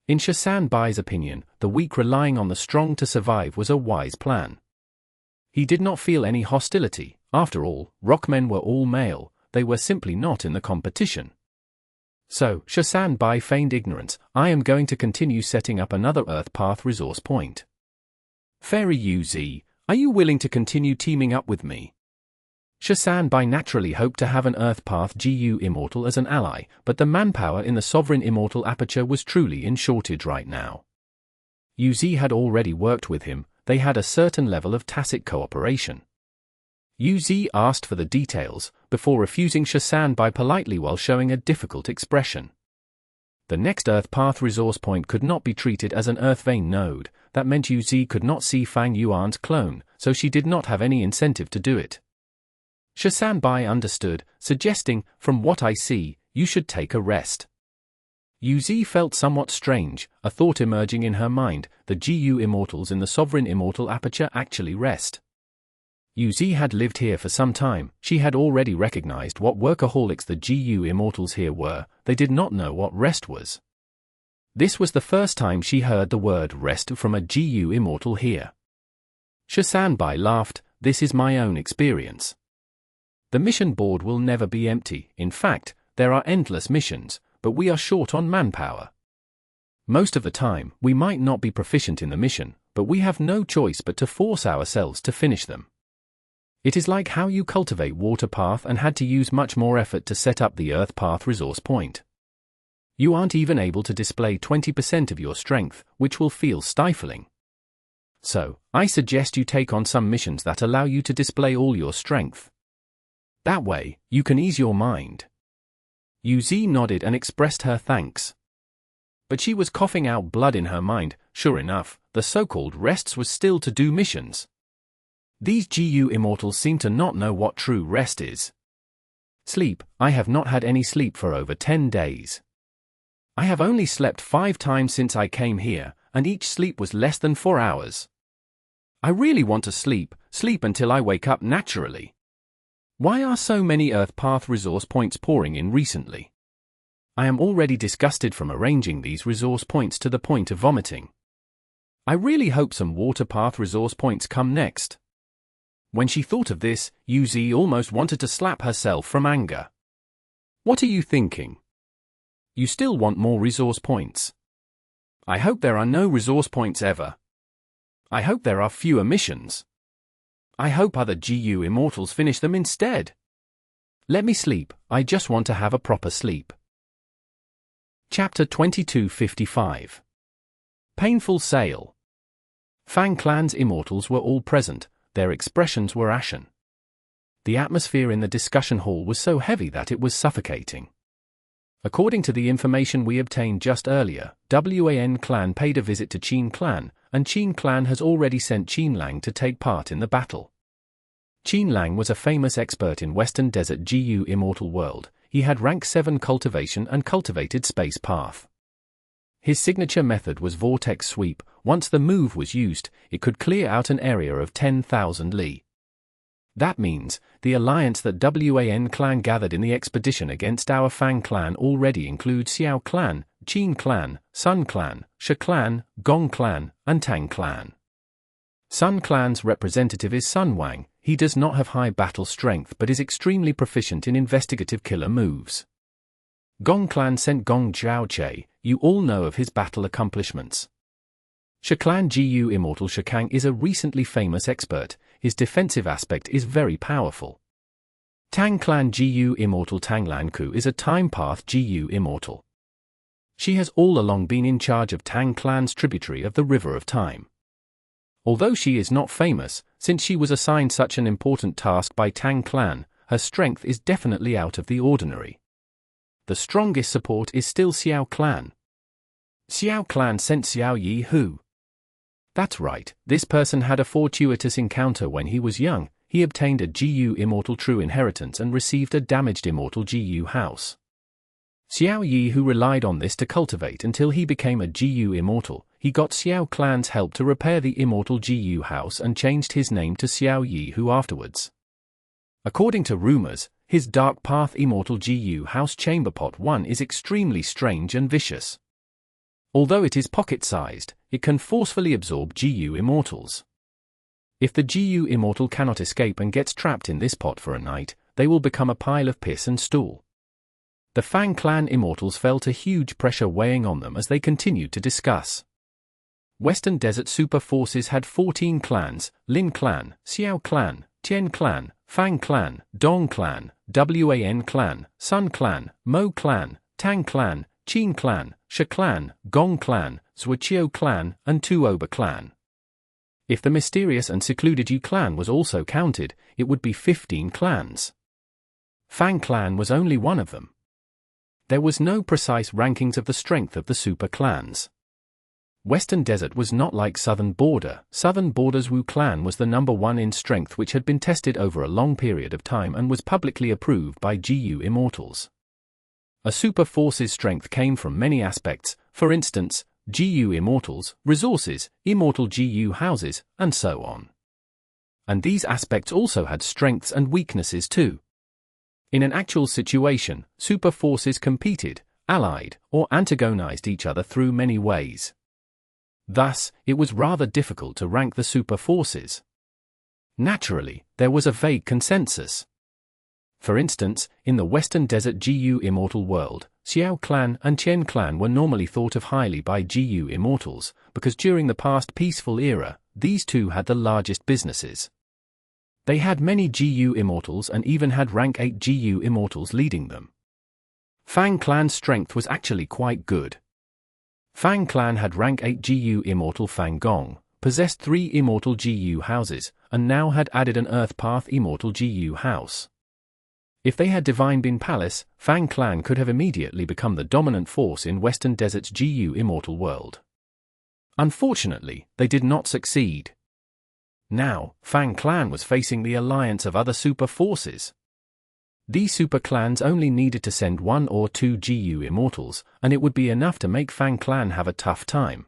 In Shasan Bai's opinion, the weak relying on the strong to survive was a wise plan. He did not feel any hostility, after all, rockmen were all male, they were simply not in the competition. So, Shasan Bai feigned ignorance, "I am going to continue setting up another Earth Path resource point. Fairy Yu Zi, are you willing to continue teaming up with me?" Shasan Bai naturally hoped to have an Earth Path GU Immortal as an ally, but the manpower in the Sovereign Immortal Aperture was truly in shortage right now. UZ had already worked with him, they had a certain level of tacit cooperation. UZ asked for the details, before refusing Shasan Bai politely while showing a difficult expression. The next Earth Path resource point could not be treated as an Earth Vein node, that meant UZ could not see Fang Yuan's clone, so she did not have any incentive to do it. Shasan Bai understood, suggesting, "From what I see, you should take a rest." UZ felt somewhat strange, a thought emerging in her mind, the GU Immortals in the Sovereign Immortal Aperture actually rest. UZ had lived here for some time, she had already recognized what workaholics the GU Immortals here were, they did not know what rest was. This was the first time she heard the word rest from a GU Immortal here. Shasan Bai laughed, "This is my own experience. The mission board will never be empty, in fact, there are endless missions, but we are short on manpower. Most of the time, we might not be proficient in the mission, but we have no choice but to force ourselves to finish them. It is like how you cultivate Water Path and had to use much more effort to set up the Earth Path resource point. You aren't even able to display 20% of your strength, which will feel stifling. So, I suggest you take on some missions that allow you to display all your strength. That way, you can ease your mind." UZ nodded and expressed her thanks. But she was coughing out blood in her mind, sure enough, the so-called rests was still to do missions. These GU Immortals seem to not know what true rest is. Sleep, I have not had any sleep for over 10 days. I have only slept 5 times since I came here, and each sleep was less than 4 hours. I really want to sleep until I wake up naturally. Why are so many Earth Path resource points pouring in recently? I am already disgusted from arranging these resource points to the point of vomiting. I really hope some Water Path resource points come next." When she thought of this, UZ almost wanted to slap herself from anger. What are you thinking? You still want more resource points? I hope there are no resource points ever. I hope there are fewer missions. I hope other GU Immortals finish them instead. Let me sleep, I just want to have a proper sleep. Chapter 2255. Painful Sale. Fang Clan's Immortals were all present, their expressions were ashen. The atmosphere in the discussion hall was so heavy that it was suffocating. According to the information we obtained just earlier, Wan Clan paid a visit to Qin Clan, and Qin Clan has already sent Qin-Lang to take part in the battle. Qin-Lang was a famous expert in Western Desert GU Immortal world, he had rank 7 cultivation and cultivated space path. His signature method was Vortex Sweep. Once the move was used, it could clear out an area of 10,000 li. That means, the alliance that Wan Clan gathered in the expedition against our Fang Clan already includes Xiao Clan, Qin Clan, Sun Clan, Shi Clan, Gong Clan, and Tang Clan. Sun Clan's representative is Sun Wang. He does not have high battle strength but is extremely proficient in investigative killer moves. Gong Clan sent Gong Zhaoche, you all know of his battle accomplishments. Shi Clan GU Immortal Shikang is a recently famous expert, his defensive aspect is very powerful. Tang Clan GU Immortal Tang Lanku is a time path GU Immortal. She has all along been in charge of Tang Clan's tributary of the River of Time. Although she is not famous, since she was assigned such an important task by Tang Clan, her strength is definitely out of the ordinary. The strongest support is still Xiao Clan. Xiao Clan sent Xiao Yi Hu. That's right, this person had a fortuitous encounter when he was young, he obtained a GU Immortal True Inheritance and received a damaged Immortal GU House. Xiao Yi Hu relied on this to cultivate until he became a GU Immortal. He got Xiao Clan's help to repair the Immortal GU House and changed his name to Xiao Yi Hu afterwards. According to rumors, his Dark Path Immortal GU House Chamber Pot 1 is extremely strange and vicious. Although it is pocket-sized, it can forcefully absorb GU Immortals. If the GU Immortal cannot escape and gets trapped in this pot for a night, they will become a pile of piss and stool. The Fang Clan Immortals felt a huge pressure weighing on them as they continued to discuss. Western Desert Super Forces had 14 clans, Lin Clan, Xiao Clan, Tian Clan, Fang Clan, Dong Clan, Wan Clan, Sun Clan, Mo Clan, Tang Clan, Qin Clan, Shi Clan, Gong Clan, Zhuqiu Clan, and Tuoba Clan. If the mysterious and secluded Yu clan was also counted, it would be 15 clans. Fang Clan was only one of them. There was no precise rankings of the strength of the super clans. Western Desert was not like Southern Border. Southern Border's Wu clan was the number one in strength, which had been tested over a long period of time and was publicly approved by GU Immortals. A super force's strength came from many aspects, for instance, GU Immortals, resources, Immortal GU houses, and so on. And these aspects also had strengths and weaknesses too. In an actual situation, super forces competed, allied, or antagonized each other through many ways. Thus, it was rather difficult to rank the super forces. Naturally, there was a vague consensus. For instance, in the Western Desert GU Immortal world, Xiao Clan and Qian Clan were normally thought of highly by GU Immortals, because during the past peaceful era, these two had the largest businesses. They had many GU Immortals and even had rank 8 GU Immortals leading them. Fang Clan's strength was actually quite good. Fang Clan had rank 8 GU Immortal Fang Gong, possessed 3 Immortal GU houses, and now had added an Earth Path Immortal GU house. If they had Divine Bin Palace, Fang Clan could have immediately become the dominant force in Western Desert's GU Immortal world. Unfortunately, they did not succeed. Now, Fang Clan was facing the alliance of other super forces. These super clans only needed to send 1 or 2 GU Immortals, and it would be enough to make Fang Clan have a tough time.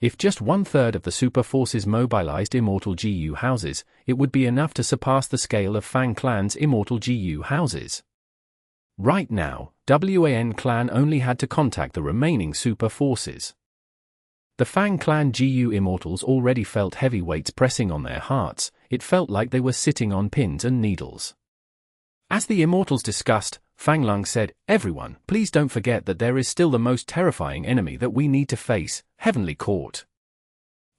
If just 1/3 of the super forces mobilized Immortal GU houses, it would be enough to surpass the scale of Fang Clan's Immortal GU houses. Right now, Wan Clan only had to contact the remaining super forces. The Fang Clan GU Immortals already felt heavyweights pressing on their hearts. It felt like they were sitting on pins and needles. As the Immortals discussed, Fang Lung said, "Everyone, please don't forget that there is still the most terrifying enemy that we need to face, Heavenly Court."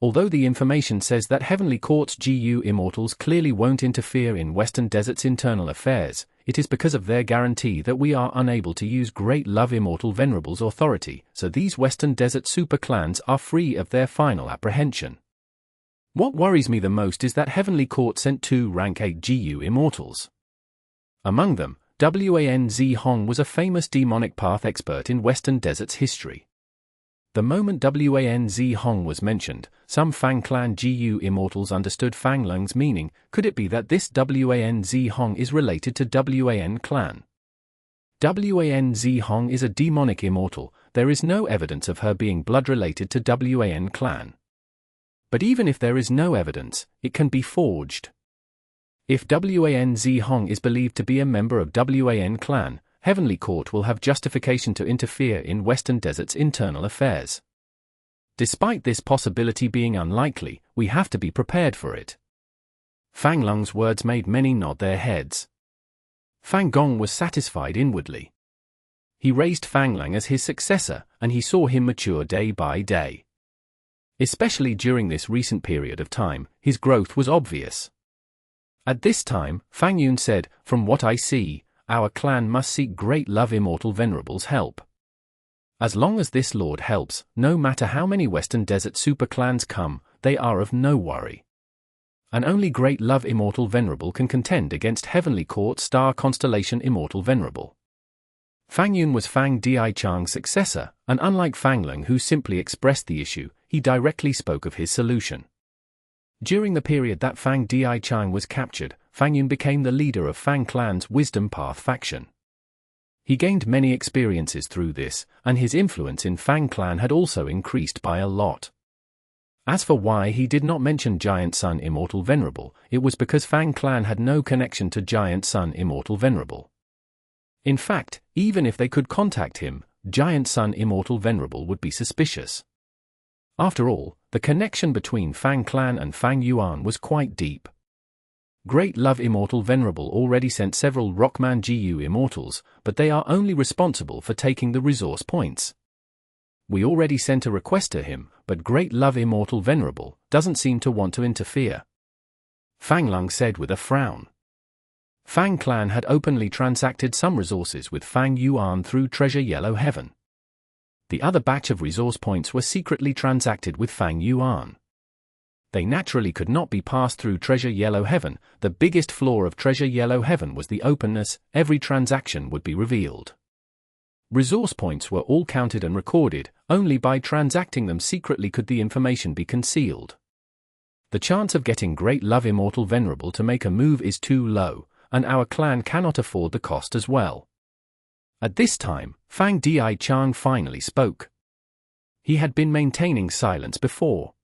Although the information says that Heavenly Court's GU Immortals clearly won't interfere in Western Desert's internal affairs, it is because of their guarantee that we are unable to use Great Love Immortal Venerables' authority, so these Western Desert super clans are free of their final apprehension. What worries me the most is that Heavenly Court sent 2 rank 8 GU Immortals. Among them, Wan Zhihong was a famous demonic path expert in Western Desert's history. The moment Wan Zhihong was mentioned, some Fang Clan GU Immortals understood Fang Lung's meaning. Could it be that this Wan Zhihong is related to Wan Clan? Wan Zhihong is a demonic immortal. There is no evidence of her being blood-related to Wan Clan. But even if there is no evidence, it can be forged. If Wan Zhihong is believed to be a member of Wan Clan, Heavenly Court will have justification to interfere in Western Desert's internal affairs. Despite this possibility being unlikely, we have to be prepared for it. Fang Lung's words made many nod their heads. Fang Gong was satisfied inwardly. He raised Fang Lung as his successor, and he saw him mature day by day. Especially during this recent period of time, his growth was obvious. At this time, Fang Yun said, "From what I see, our clan must seek Great Love Immortal Venerables' help. As long as this lord helps, no matter how many Western Desert super clans come, they are of no worry. And only Great Love Immortal Venerable can contend against Heavenly Court Star Constellation Immortal Venerable." Fang Yun was Fang Dichang's successor, and unlike Fang Lung, who simply expressed the issue, he directly spoke of his solution. During the period that Fang Dichang was captured, Fang Yun became the leader of Fang Clan's Wisdom Path faction. He gained many experiences through this, and his influence in Fang Clan had also increased by a lot. As for why he did not mention Giant Sun Immortal Venerable, it was because Fang Clan had no connection to Giant Sun Immortal Venerable. In fact, even if they could contact him, Giant Sun Immortal Venerable would be suspicious. After all, the connection between Fang Clan and Fang Yuan was quite deep. Great Love Immortal Venerable already sent several Rockman GU Immortals, but they are only responsible for taking the resource points. We already sent a request to him, but Great Love Immortal Venerable doesn't seem to want to interfere. Fang Lung said with a frown. Fang clan had openly transacted some resources with Fang Yuan through Treasure Yellow Heaven. The other batch of resource points were secretly transacted with Fang Yuan. They naturally could not be passed through Treasure Yellow Heaven. The biggest flaw of Treasure Yellow Heaven was the openness. Every transaction would be revealed. Resource points were all counted and recorded. Only by transacting them secretly could the information be concealed. The chance of getting Great Love Immortal Venerable to make a move is too low, and our clan cannot afford the cost as well. At this time, Fang Dichang finally spoke. He had been maintaining silence before.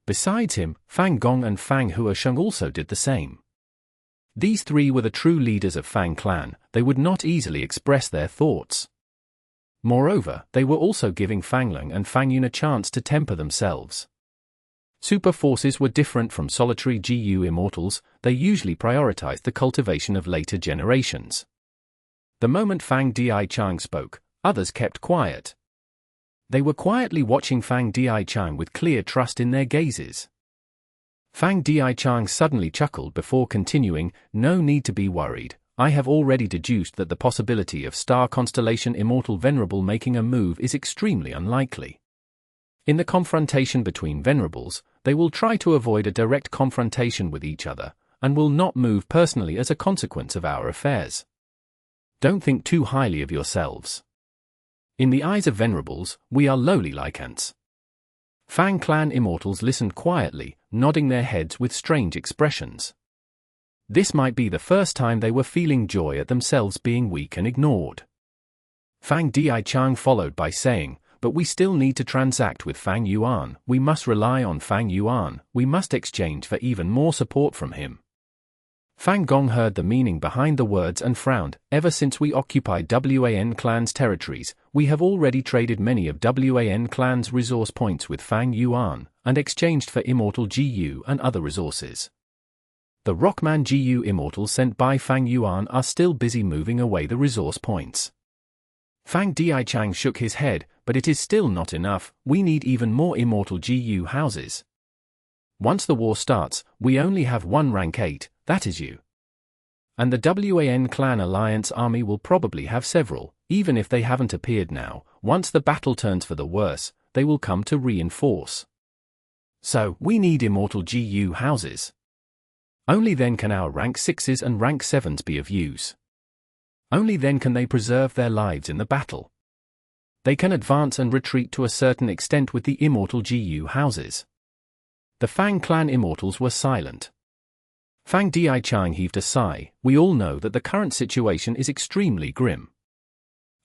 Besides him, Fang Gong and Fang Huasheng also did the same. These three were the true leaders of Fang clan. They would not easily express their thoughts. Moreover, they were also giving Fang Long and Fang Yun a chance to temper themselves. Super forces were different from solitary GU immortals. They usually prioritized the cultivation of later generations. The moment Fang Dichang spoke, others kept quiet. They were quietly watching Fang Dichang with clear trust in their gazes. Fang Dichang suddenly chuckled before continuing, "No need to be worried. I have already deduced that the possibility of Star Constellation Immortal Venerable making a move is extremely unlikely. In the confrontation between Venerables, they will try to avoid a direct confrontation with each other, and will not move personally as a consequence of our affairs. Don't think too highly of yourselves. In the eyes of Venerables, we are lowly like ants." Fang clan immortals listened quietly, nodding their heads with strange expressions. This might be the first time they were feeling joy at themselves being weak and ignored. Fang Dichang followed by saying, "But we still need to transact with Fang Yuan. We must rely on Fang Yuan. We must exchange for even more support from him." Fang Gong heard the meaning behind the words and frowned. "Ever since we occupied Wan clan's territories, we have already traded many of Wan clan's resource points with Fang Yuan, and exchanged for Immortal GU and other resources. The Rockman GU Immortals sent by Fang Yuan are still busy moving away the resource points." Fang Dichang shook his head, "But it is still not enough. We need even more Immortal GU houses. Once the war starts, we only have one rank 8, that is you. And the Wan clan alliance army will probably have several, even if they haven't appeared now. Once the battle turns for the worse, they will come to reinforce. So, we need Immortal GU houses. Only then can our rank 6s and rank 7s be of use. Only then can they preserve their lives in the battle. They can advance and retreat to a certain extent with the Immortal GU houses." The Fang clan immortals were silent. Fang Dichang heaved a sigh. "We all know that the current situation is extremely grim.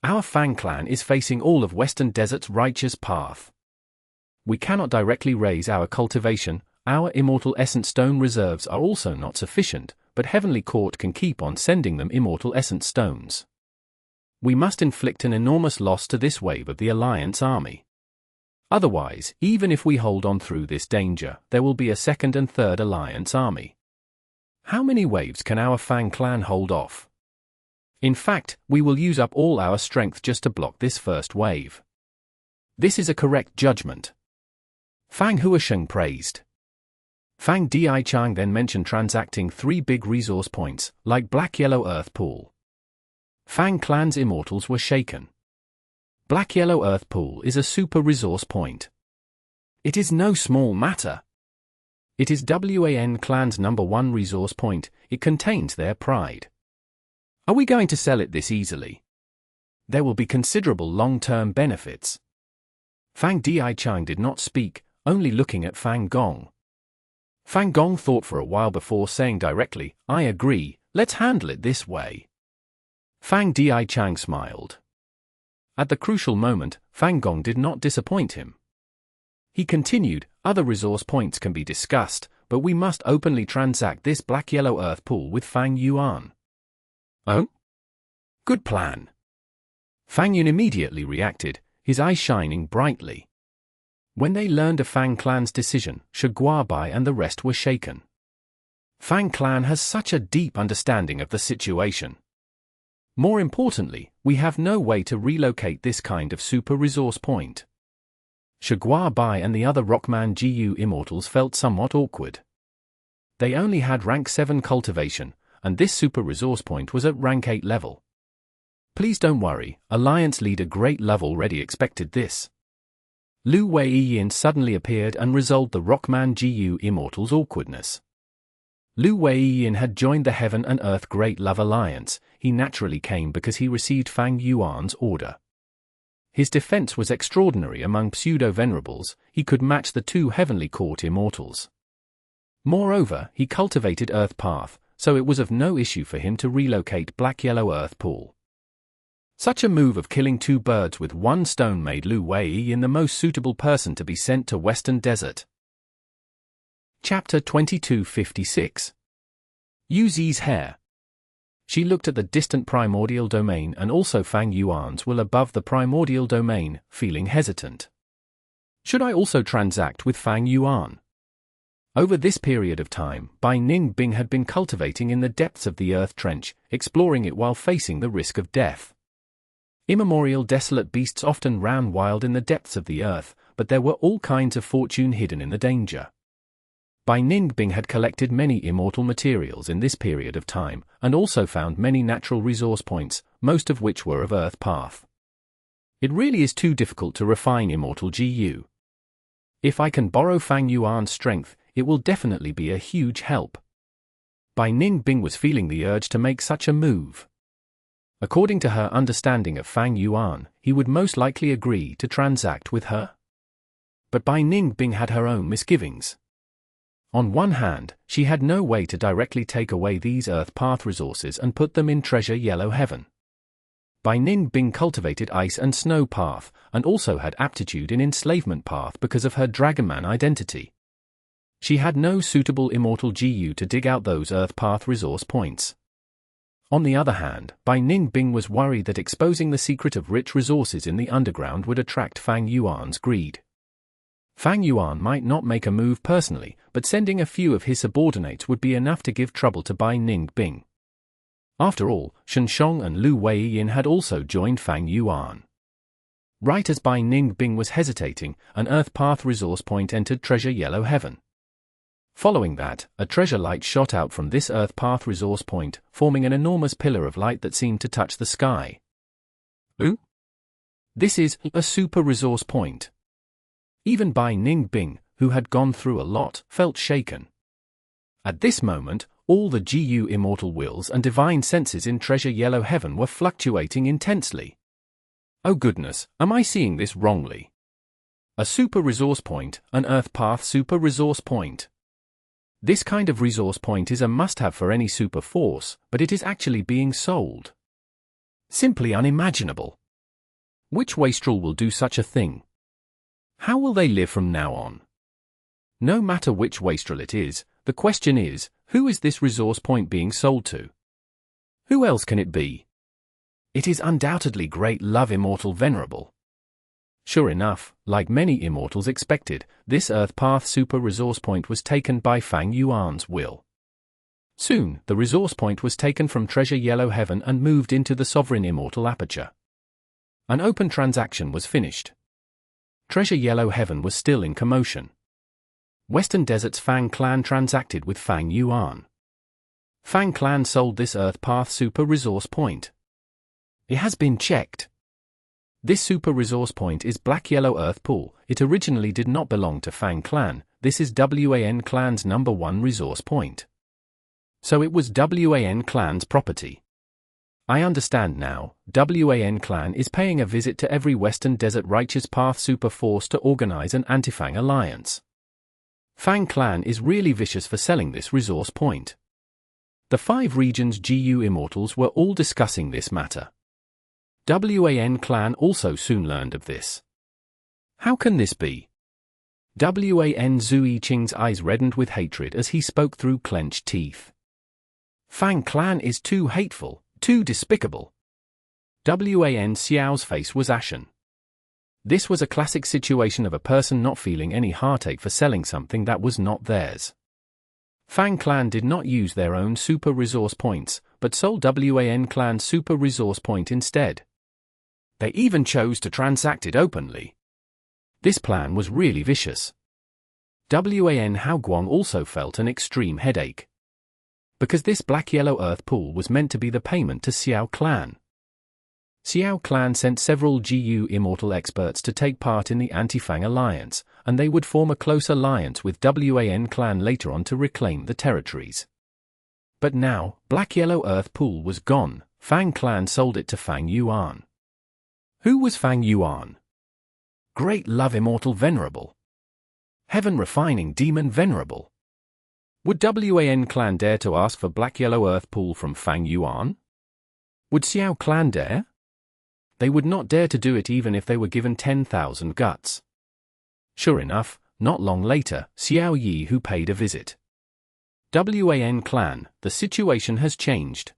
Our Fang clan is facing all of Western Desert's righteous path. We cannot directly raise our cultivation. Our Immortal Essence Stone reserves are also not sufficient, but Heavenly Court can keep on sending them Immortal Essence Stones. We must inflict an enormous loss to this wave of the Alliance army. Otherwise, even if we hold on through this danger, there will be a second and third Alliance army. How many waves can our Fang clan hold off? In fact, we will use up all our strength just to block this first wave. This is a correct judgment." Fang Huasheng praised. Fang Dichang then mentioned transacting 3 big resource points, like Black-Yellow Earth Pool. Fang clan's immortals were shaken. Black-Yellow Earth Pool is a super resource point. It is no small matter. It is Wan clan's #1 resource point. It contains their pride. Are we going to sell it this easily? There will be considerable long-term benefits. Fang Dichang did not speak, only looking at Fang Gong. Fang Gong thought for a while before saying directly, "I agree, let's handle it this way." Fang Dichang smiled. At the crucial moment, Fang Gong did not disappoint him. He continued, "Other resource points can be discussed, but we must openly transact this Black-Yellow Earth Pool with Fang Yuan." "Oh? Good plan." Fang Yun immediately reacted, his eyes shining brightly. When they learned of Fang clan's decision, Shagua Bai and the rest were shaken. Fang clan has such a deep understanding of the situation. More importantly, we have no way to relocate this kind of super resource point. Shagua Bai and the other Rockman GU immortals felt somewhat awkward. They only had rank 7 cultivation, and this super resource point was at rank 8 level. Please don't worry, Alliance leader Great Love already expected this. Lu Wei-Yin suddenly appeared and resolved the Rockman GU Immortal's awkwardness. Lu Wei-Yin had joined the Heaven and Earth Great Love Alliance. He naturally came because he received Fang Yuan's order. His defense was extraordinary among pseudo-venerables. He could match the 2 Heavenly Court Immortals. Moreover, he cultivated Earth Path, so it was of no issue for him to relocate Black-Yellow Earth Pool. Such a move of killing 2 birds with 1 stone made Lu Wei-Yin the most suitable person to be sent to Western Desert. Chapter 2256. Yu Zi's hair. She looked at the distant primordial domain, and also Fang Yuan's will above the primordial domain, feeling hesitant. Should I also transact with Fang Yuan? Over this period of time, Bai Ningbing had been cultivating in the depths of the earth trench, exploring it while facing the risk of death. Immemorial desolate beasts often ran wild in the depths of the earth, but there were all kinds of fortune hidden in the danger. Bai Ningbing had collected many immortal materials in this period of time, and also found many natural resource points, most of which were of Earth Path. It really is too difficult to refine Immortal GU. If I can borrow Fang Yuan's strength, it will definitely be a huge help. Bai Ningbing was feeling the urge to make such a move. According to her understanding of Fang Yuan, he would most likely agree to transact with her. But Bai Ningbing had her own misgivings. On one hand, she had no way to directly take away these Earth Path resources and put them in Treasure Yellow Heaven. Bai Ningbing cultivated Ice and Snow Path, and also had aptitude in Enslavement Path because of her Dragonman identity. She had no suitable Immortal GU to dig out those Earth Path resource points. On the other hand, Bai Ningbing was worried that exposing the secret of rich resources in the underground would attract Fang Yuan's greed. Fang Yuan might not make a move personally, but sending a few of his subordinates would be enough to give trouble to Bai Ningbing. After all, Shen Shong and Lu Wei-Yin had also joined Fang Yuan. Right as Bai Ningbing was hesitating, an Earth Path resource point entered Treasure Yellow Heaven. Following that, a treasure light shot out from this Earth Path resource point, forming an enormous pillar of light that seemed to touch the sky. Ooh? This is a super resource point. Even Bai Ningbing, who had gone through a lot, felt shaken. At this moment, all the GU immortal wills and divine senses in Treasure Yellow Heaven were fluctuating intensely. Oh goodness, am I seeing this wrongly? A super resource point, an Earth Path super resource point. This kind of resource point is a must-have for any super force, but it is actually being sold. Simply unimaginable. Which wastrel will do such a thing? How will they live from now on? No matter which wastrel it is, the question is, who is this resource point being sold to? Who else can it be? It is undoubtedly Great Love Immortal Venerable. Sure enough, like many immortals expected, this Earth Path super resource point was taken by Fang Yuan's will. Soon, the resource point was taken from Treasure Yellow Heaven and moved into the Sovereign Immortal Aperture. An open transaction was finished. Treasure Yellow Heaven was still in commotion. Western Desert's Fang clan transacted with Fang Yuan. Fang clan sold this Earth Path super resource point. It has been checked. This super resource point is Black-Yellow Earth Pool. It originally did not belong to Fang clan. This is Wan clan's #1 resource point. So it was Wan clan's property. I understand now, Wan clan is paying a visit to every Western Desert Righteous Path super force to organize an Anti-Fang alliance. Fang clan is really vicious for selling this resource point. The 5 regions GU Immortals were all discussing this matter. Wan clan also soon learned of this. How can this be? Wan Zui Qing's eyes reddened with hatred as he spoke through clenched teeth. Fang clan is too hateful, too despicable. Wan Xiao's face was ashen. This was a classic situation of a person not feeling any heartache for selling something that was not theirs. Fang clan did not use their own super resource points, but sold Wan clan's super resource point instead. They even chose to transact it openly. This plan was really vicious. Wan Haoguang also felt an extreme headache. because this black-yellow earth pool was meant to be the payment to Xiao Clan. Xiao Clan sent several GU Immortal experts to take part in the Anti-Fang alliance, and they would form a close alliance with Wan Clan later on to reclaim the territories. But now, black-yellow earth pool was gone. Fang Clan sold it to Fang Yuan. Who was Fang Yuan? Great Love Immortal Venerable. Heaven Refining Demon Venerable. Would Wan Clan dare to ask for black-yellow earth pool from Fang Yuan? Would Xiao Clan dare? They would not dare to do it even if they were given 10,000 guts. Sure enough, not long later, Xiao Yi who paid a visit. Wan Clan, the situation has changed.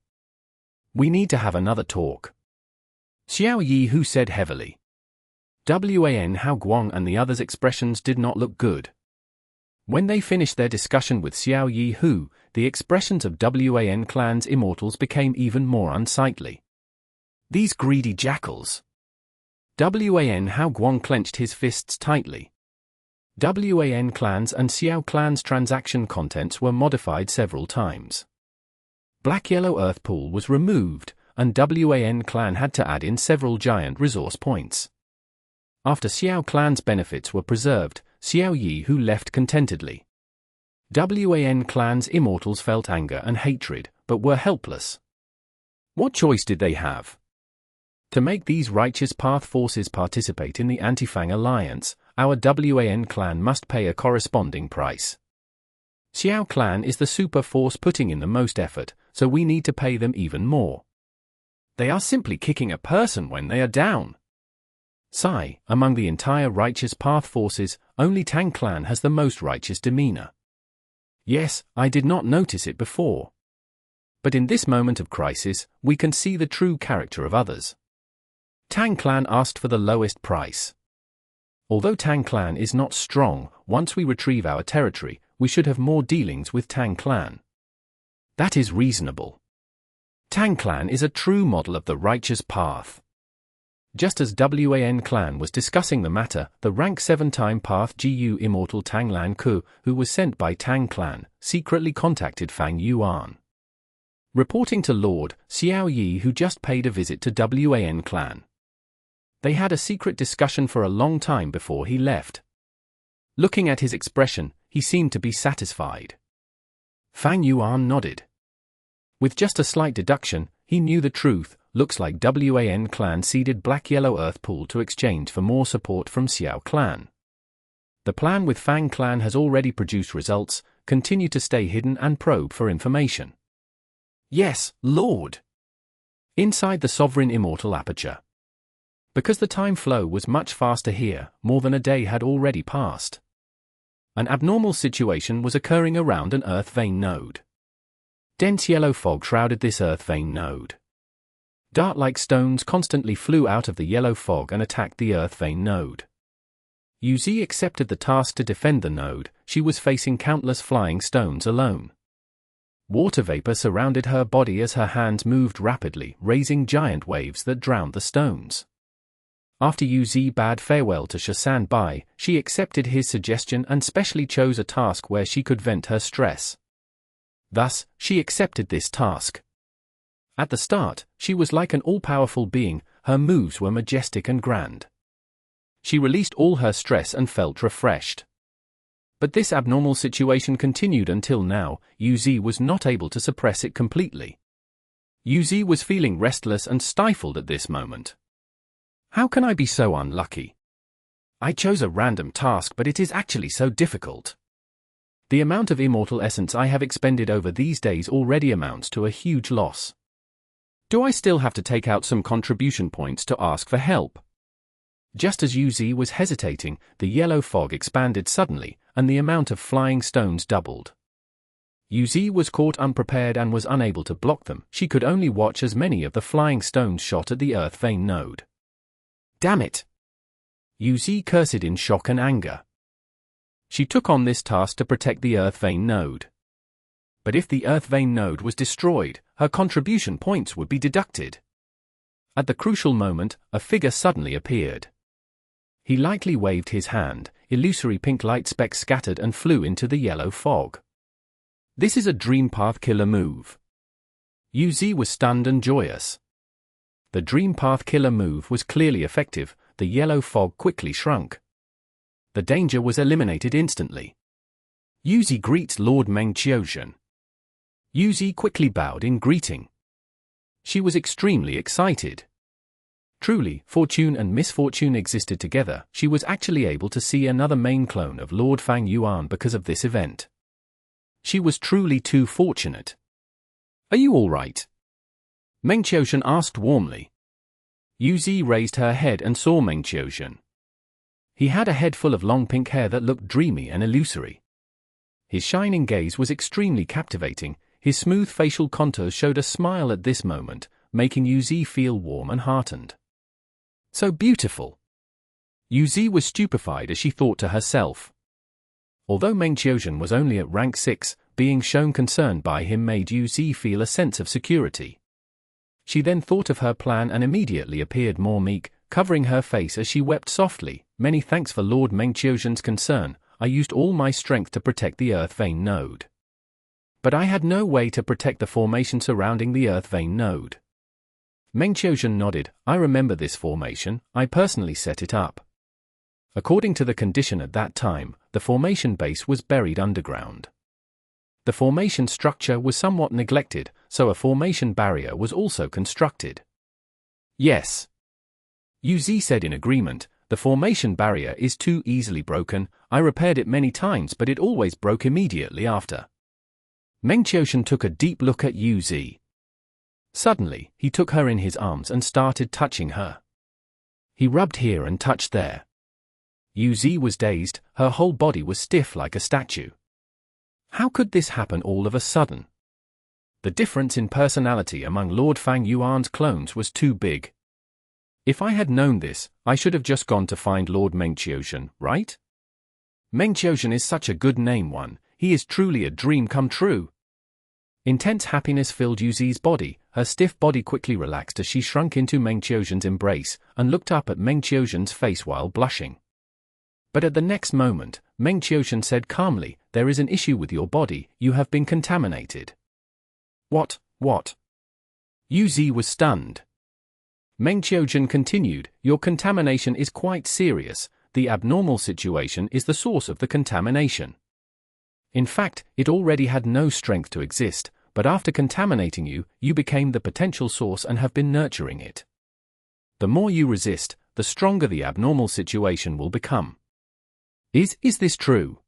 We need to have another talk. Xiao Yi who said heavily. Wan Hao Guang and the others' expressions did not look good. When they finished their discussion with Xiao Yi Hu, the expressions of Wan Clan's immortals became even more unsightly. These greedy jackals. Wan Hao Guang clenched his fists tightly. Wan Clan's and Xiao Clan's transaction contents were modified several times. Black-yellow earth pool was removed, and Wan Clan had to add in several giant resource points. After Xiao Clan's benefits were preserved, Xiao Yi Hu left contentedly. Wan Clan's immortals felt anger and hatred, but were helpless. What choice did they have? To make these righteous path forces participate in the Anti-Fang alliance, our Wan Clan must pay a corresponding price. Xiao Clan is the super force putting in the most effort, so we need to pay them even more. They are simply kicking a person when they are down. Sigh, among the entire righteous path forces, only Tang Clan has the most righteous demeanor. Yes, I did not notice it before. But in this moment of crisis, we can see the true character of others. Tang Clan asked for the lowest price. Although Tang Clan is not strong, once we retrieve our territory, we should have more dealings with Tang Clan. That is reasonable. Tang Clan is a true model of the righteous path. Just as Wan Clan was discussing the matter, the rank 7-time path GU Immortal Tang Lan Ku, who was sent by Tang Clan, secretly contacted Fang Yuan. Reporting to Lord Xiao Yi who just paid a visit to Wan Clan. They had a secret discussion for a long time before he left. Looking at his expression, he seemed to be satisfied. Fang Yuan nodded. With just a slight deduction, he knew the truth. Looks like Wan Clan ceded black-yellow earth pool to exchange for more support from Xiao Clan. The plan with Fang Clan has already produced results. Continue to stay hidden and probe for information. Yes, Lord. Inside the Sovereign Immortal Aperture. Because the time flow was much faster here, more than a day had already passed. An abnormal situation was occurring around an earth vein node. Dense yellow fog shrouded this earth vein node. Dart-like stones constantly flew out of the yellow fog and attacked the earth vein node. Yuzi accepted the task to defend the node. She was facing countless flying stones alone. Water vapor surrounded her body as her hands moved rapidly, raising giant waves that drowned the stones. After Yuzi bade farewell to Shasan Bai, she accepted his suggestion and specially chose a task where she could vent her stress. Thus, she accepted this task. At the start, she was like an all-powerful being. Her moves were majestic and grand. She released all her stress and felt refreshed. But this abnormal situation continued until now. Yuzi was not able to suppress it completely. Yuzi was feeling restless and stifled at this moment. How can I be so unlucky? I chose a random task, but it is actually so difficult. The amount of immortal essence I have expended over these days already amounts to a huge loss. Do I still have to take out some contribution points to ask for help? Just as Yuzi was hesitating, the yellow fog expanded suddenly, and the amount of flying stones doubled. Yuzi was caught unprepared and was unable to block them. She could only watch as many of the flying stones shot at the earth vein node. Damn it! Yuzi cursed in shock and anger. She took on this task to protect the earth vein node. But if the earth vein node was destroyed, her contribution points would be deducted. At the crucial moment, a figure suddenly appeared. He lightly waved his hand, illusory pink light specks scattered and flew into the yellow fog. This is a Dream Path killer move. Yuzi was stunned and joyous. The Dream Path killer move was clearly effective. The yellow fog quickly shrunk. The danger was eliminated instantly. Yuzi greets Lord Mengqiuzhen. Yuzi quickly bowed in greeting. She was extremely excited. Truly, fortune and misfortune existed together. She was actually able to see another main clone of Lord Fang Yuan because of this event. She was truly too fortunate. Are you all right? Mengqiuzhen asked warmly. Yuzi raised her head and saw Mengqiuzhen. He had a head full of long pink hair that looked dreamy and illusory. His shining gaze was extremely captivating. His smooth facial contours showed a smile at this moment, making Yuzi feel warm and heartened. So beautiful. Yuzi was stupefied as she thought to herself. Although Mengqiuzhen was only at rank 6, being shown concern by him made Yuzi feel a sense of security. She then thought of her plan and immediately appeared more meek, covering her face as she wept softly. Many thanks for Lord Mengqiuzhen's concern. I used all my strength to protect the Earth Vein node. But I had no way to protect the formation surrounding the Earth Vein node. Mengqiuzhen nodded. I remember this formation. I personally set it up. According to the condition at that time, the formation base was buried underground. The formation structure was somewhat neglected, so a formation barrier was also constructed. Yes. Yuzi said in agreement. The formation barrier is too easily broken. I repaired it many times but it always broke immediately after. Mengqiuzhen took a deep look at Yuzi. Suddenly, he took her in his arms and started touching her. He rubbed here and touched there. Yuzi was dazed, her whole body was stiff like a statue. How could this happen all of a sudden? The difference in personality among Lord Fang Yuan's clones was too big. If I had known this, I should have just gone to find Lord Mengqiuzhen, right? Mengqiuzhen is such a good name one, he is truly a dream come true. Intense happiness filled Yuzi's body, her stiff body quickly relaxed as she shrunk into Mengqiuzhen's embrace, and looked up at Mengqiuzhen's face while blushing. But at the next moment, Mengqiuzhen said calmly, there is an issue with your body, you have been contaminated. What? Yuzi was stunned. Mengqiuzhen continued, your contamination is quite serious, the abnormal situation is the source of the contamination. In fact, it already had no strength to exist, but after contaminating you, you became the potential source and have been nurturing it. The more you resist, the stronger the abnormal situation will become. Is this true?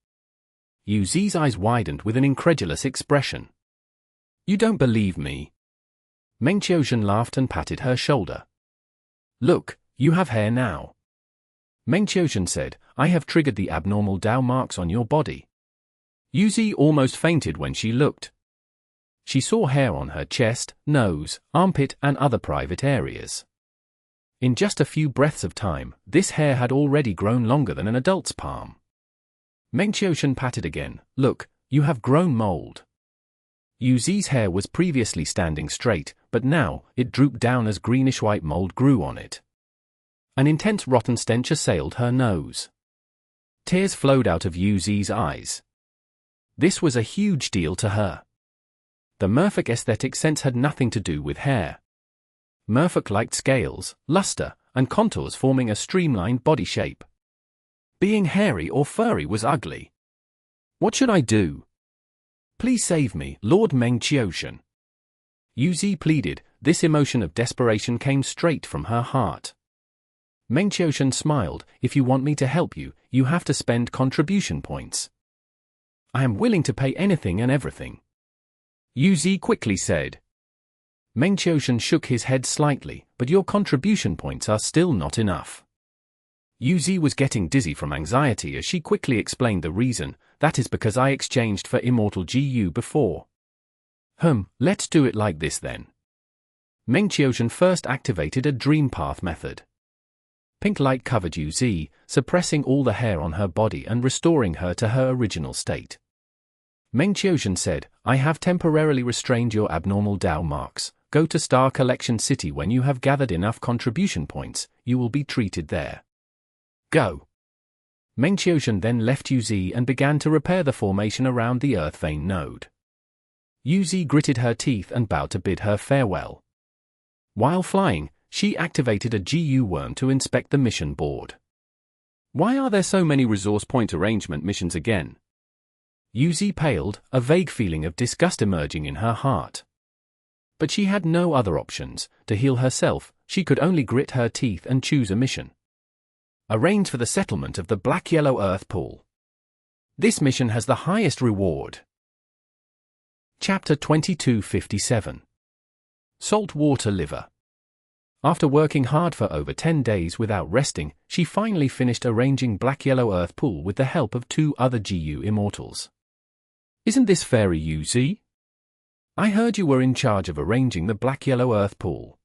Yuzi's eyes widened with an incredulous expression. You don't believe me? Mengqiuzhen laughed and patted her shoulder. Look, you have hair now. Mengqiuzhen said, I have triggered the abnormal Dao marks on your body. Yuzi almost fainted when she looked. She saw hair on her chest, nose, armpit and other private areas. In just a few breaths of time, this hair had already grown longer than an adult's palm. Mengqiuzhen patted again, look, you have grown mold. Yuzi's hair was previously standing straight, but now, it drooped down as greenish-white mold grew on it. An intense rotten stench assailed her nose. Tears flowed out of Yuzi's eyes. This was a huge deal to her. The merfolk aesthetic sense had nothing to do with hair. Merfolk liked scales, luster, and contours forming a streamlined body shape. Being hairy or furry was ugly. What should I do? Please save me, Lord Mengqiuzhen. Yuzi pleaded, this emotion of desperation came straight from her heart. Mengqiuzhen smiled, if you want me to help you, you have to spend contribution points. I am willing to pay anything and everything. Yuzi quickly said. Mengqiuzhen shook his head slightly, but your contribution points are still not enough. Yuzi was getting dizzy from anxiety as she quickly explained the reason, that is because I exchanged for Immortal GU before. Let's do it like this then. Mengqiuzhen first activated a Dream Path method. Pink light covered Yuzi, suppressing all the hair on her body and restoring her to her original state. Mengqiuzhen said, I have temporarily restrained your abnormal Dao marks. Go to Star Collection City when you have gathered enough contribution points, you will be treated there. Go. Mengqiuzhen then left Yuzi and began to repair the formation around the Earth Vein node. Yuzi gritted her teeth and bowed to bid her farewell. While flying, she activated a GU worm to inspect the mission board. Why are there so many resource point arrangement missions again? Yuzi paled, a vague feeling of disgust emerging in her heart. But she had no other options. To heal herself, she could only grit her teeth and choose a mission. Arrange for the settlement of the Black-Yellow Earth Pool. This mission has the highest reward. Chapter 2257. Saltwater Liver. After working hard for over 10 days without resting, she finally finished arranging Black-Yellow Earth Pool with the help of 2 other GU Immortals. Isn't this fair, Yuzi? I heard you were in charge of arranging the Black-Yellow Earth Pool.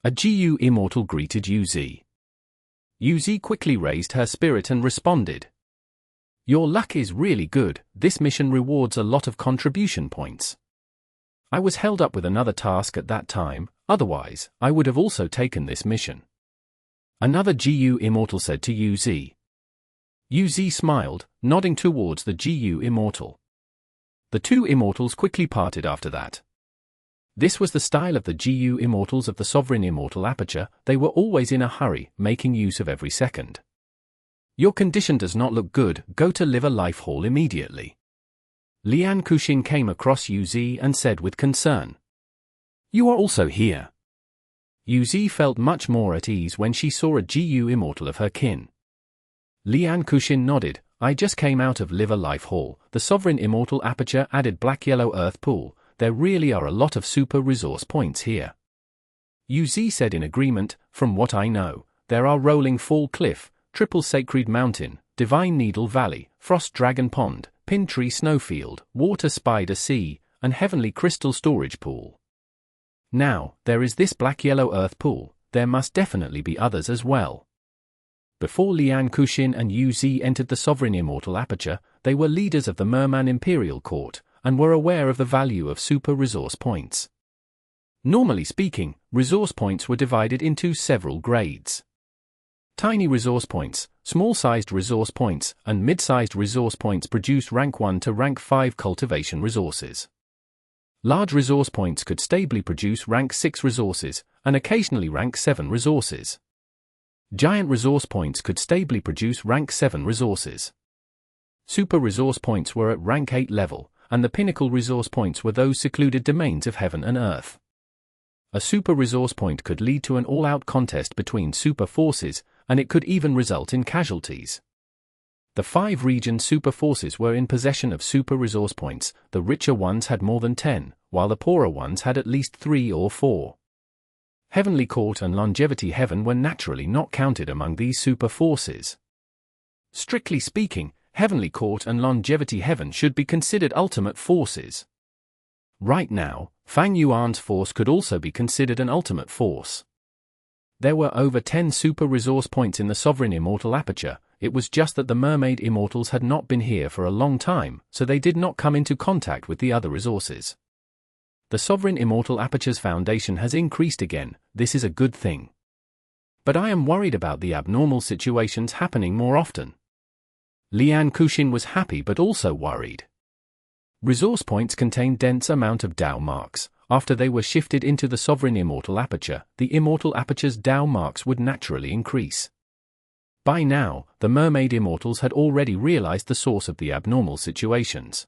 A GU Immortal greeted Yuzi. Yuzi quickly raised her spirit and responded. Your luck is really good. This mission rewards a lot of contribution points. I was held up with another task at that time, otherwise, I would have also taken this mission. Another GU Immortal said to Yuzi. Yuzi smiled, nodding towards the GU Immortal. The 2 Immortals quickly parted after that. This was the style of the GU Immortals of the Sovereign Immortal Aperture. They were always in a hurry, making use of every second. Your condition does not look good. Go to Liver Life Hall immediately. Lian Kuxin came across Yuzi and said with concern. You are also here. Yuzi felt much more at ease when she saw a GU Immortal of her kin. Lian Kuxin nodded. I just came out of Liver Life Hall. The Sovereign Immortal Aperture added Black-Yellow Earth Pool. There really are a lot of super resource points here. Yuzi said in agreement. From what I know, there are Rolling Fall Cliff, Triple Sacred Mountain, Divine Needle Valley, Frost Dragon Pond, Pin Tree Snowfield, Water Spider Sea, and Heavenly Crystal Storage Pool. Now, there is this Black-Yellow Earth Pool. There must definitely be others as well. Before Lian Kuxin and Yuzi entered the Sovereign Immortal Aperture, they were leaders of the Merman Imperial Court, and were aware of the value of super resource points. Normally speaking, resource points were divided into several grades. Tiny resource points, small-sized resource points, and mid-sized resource points produced rank 1 to rank 5 cultivation resources. Large resource points could stably produce rank 6 resources, and occasionally rank 7 resources. Giant resource points could stably produce rank 7 resources. Super resource points were at rank 8 level, and the pinnacle resource points were those secluded domains of heaven and earth. A super resource point could lead to an all-out contest between super forces, and it could even result in casualties. The 5 region super forces were in possession of super resource points. The richer ones had more than 10, while the poorer ones had at least 3 or 4. Heavenly Court and Longevity Heaven were naturally not counted among these super forces. Strictly speaking, Heavenly Court and Longevity Heaven should be considered ultimate forces. Right now, Fang Yuan's force could also be considered an ultimate force. There were over 10 super resource points in the Sovereign Immortal Aperture. It was just that the Mermaid Immortals had not been here for a long time, so they did not come into contact with the other resources. The Sovereign Immortal Aperture's foundation has increased again. This is a good thing. But I am worried about the abnormal situations happening more often. Lian Kuxin was happy but also worried. Resource points contain dense amount of Dao marks. After they were shifted into the Sovereign Immortal Aperture, the Immortal Aperture's Dao marks would naturally increase. By now, the Mermaid Immortals had already realized the source of the abnormal situations.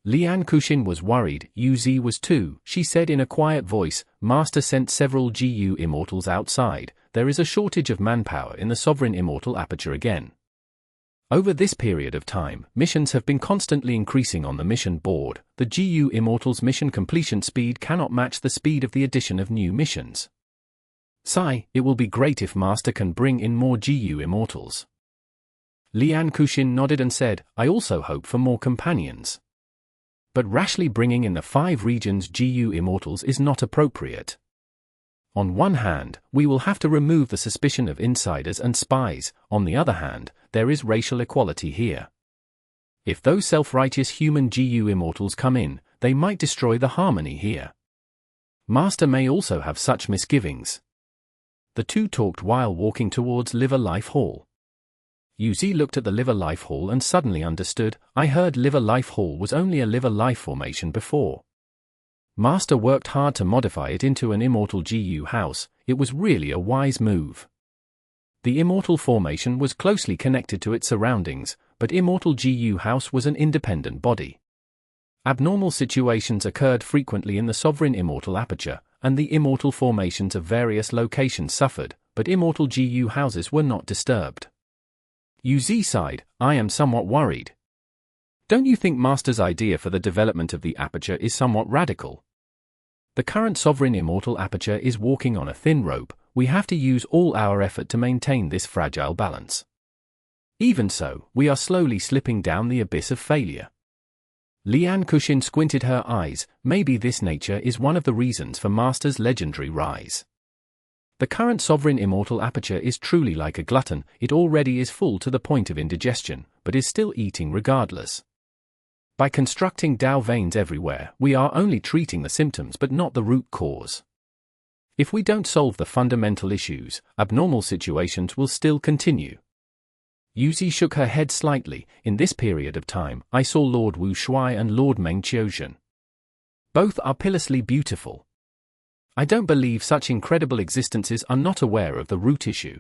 Lian Kuxin was worried. Yuzi was too. She said in a quiet voice, Master sent several GU Immortals outside. There is a shortage of manpower in the Sovereign Immortal Aperture again. Over this period of time, missions have been constantly increasing on the mission board. The GU Immortals' mission completion speed cannot match the speed of the addition of new missions. Sigh, it will be great if Master can bring in more GU Immortals. Lian Kuxin nodded and said, I also hope for more companions. But rashly bringing in the 5 regions GU Immortals is not appropriate. On one hand, we will have to remove the suspicion of insiders and spies. On the other hand, there is racial equality here. If those self-righteous human GU Immortals come in, they might destroy the harmony here. Master may also have such misgivings. The two talked while walking towards Liver Life Hall. Yuzi looked at the Liver Life Hall and suddenly understood. I heard Liver Life Hall was only a Liver Life formation before. Master worked hard to modify it into an Immortal GU house. It was really a wise move. The Immortal formation was closely connected to its surroundings, but Immortal GU house was an independent body. Abnormal situations occurred frequently in the Sovereign Immortal aperture, and the Immortal formations of various locations suffered, but Immortal GU houses were not disturbed. Yuzi sighed. I am somewhat worried. Don't you think Master's idea for the development of the aperture is somewhat radical? The current Sovereign Immortal aperture is walking on a thin rope. We have to use all our effort to maintain this fragile balance. Even so, we are slowly slipping down the abyss of failure. Lian Kuxin squinted her eyes. Maybe this nature is one of the reasons for Master's legendary rise. The current Sovereign Immortal aperture is truly like a glutton. It already is full to the point of indigestion, but is still eating regardless. By constructing Dao veins everywhere, we are only treating the symptoms but not the root cause. If we don't solve the fundamental issues, abnormal situations will still continue. Yuzi shook her head slightly. In this period of time, I saw Lord Wu Shuai and Lord Meng Qiuzhen. Both are pitilessly beautiful. I don't believe such incredible existences are not aware of the root issue.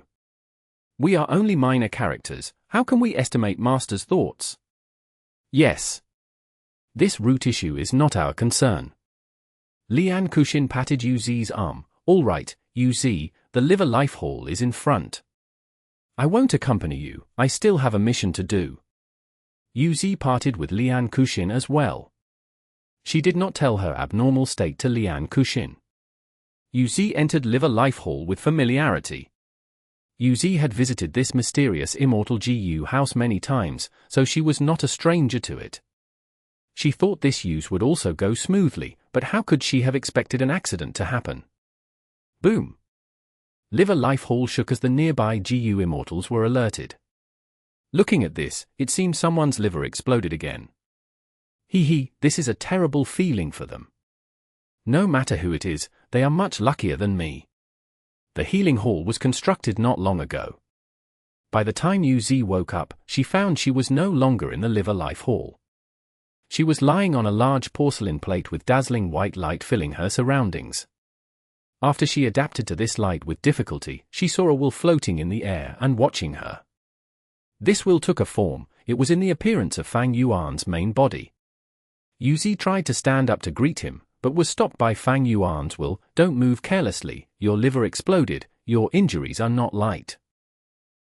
We are only minor characters. How can we estimate Master's thoughts? Yes. This root issue is not our concern. Lian Kuxin patted Yuzi's arm. All right, Yuzi, the Liver Life Hall is in front. I won't accompany you. I still have a mission to do. Yuzi parted with Lian Kuxin as well. She did not tell her abnormal state to Lian Kuxin. Yuzi entered Liver Life Hall with familiarity. Yuzi had visited this mysterious Immortal GU house many times, so she was not a stranger to it. She thought this use would also go smoothly, but how could she have expected an accident to happen? Boom! Liver Life Hall shook as the nearby GU Immortals were alerted. Looking at this, it seemed someone's liver exploded again. This is a terrible feeling for them. No matter who it is, they are much luckier than me. The healing hall was constructed not long ago. By the time Yuzi woke up, she found she was no longer in the Liver Life Hall. She was lying on a large porcelain plate with dazzling white light filling her surroundings. After she adapted to this light with difficulty, she saw a will floating in the air and watching her. This will took a form. It was in the appearance of Fang Yuan's main body. Yuzi tried to stand up to greet him, but was stopped by Fang Yuan's will. Don't move carelessly, your liver exploded, your injuries are not light.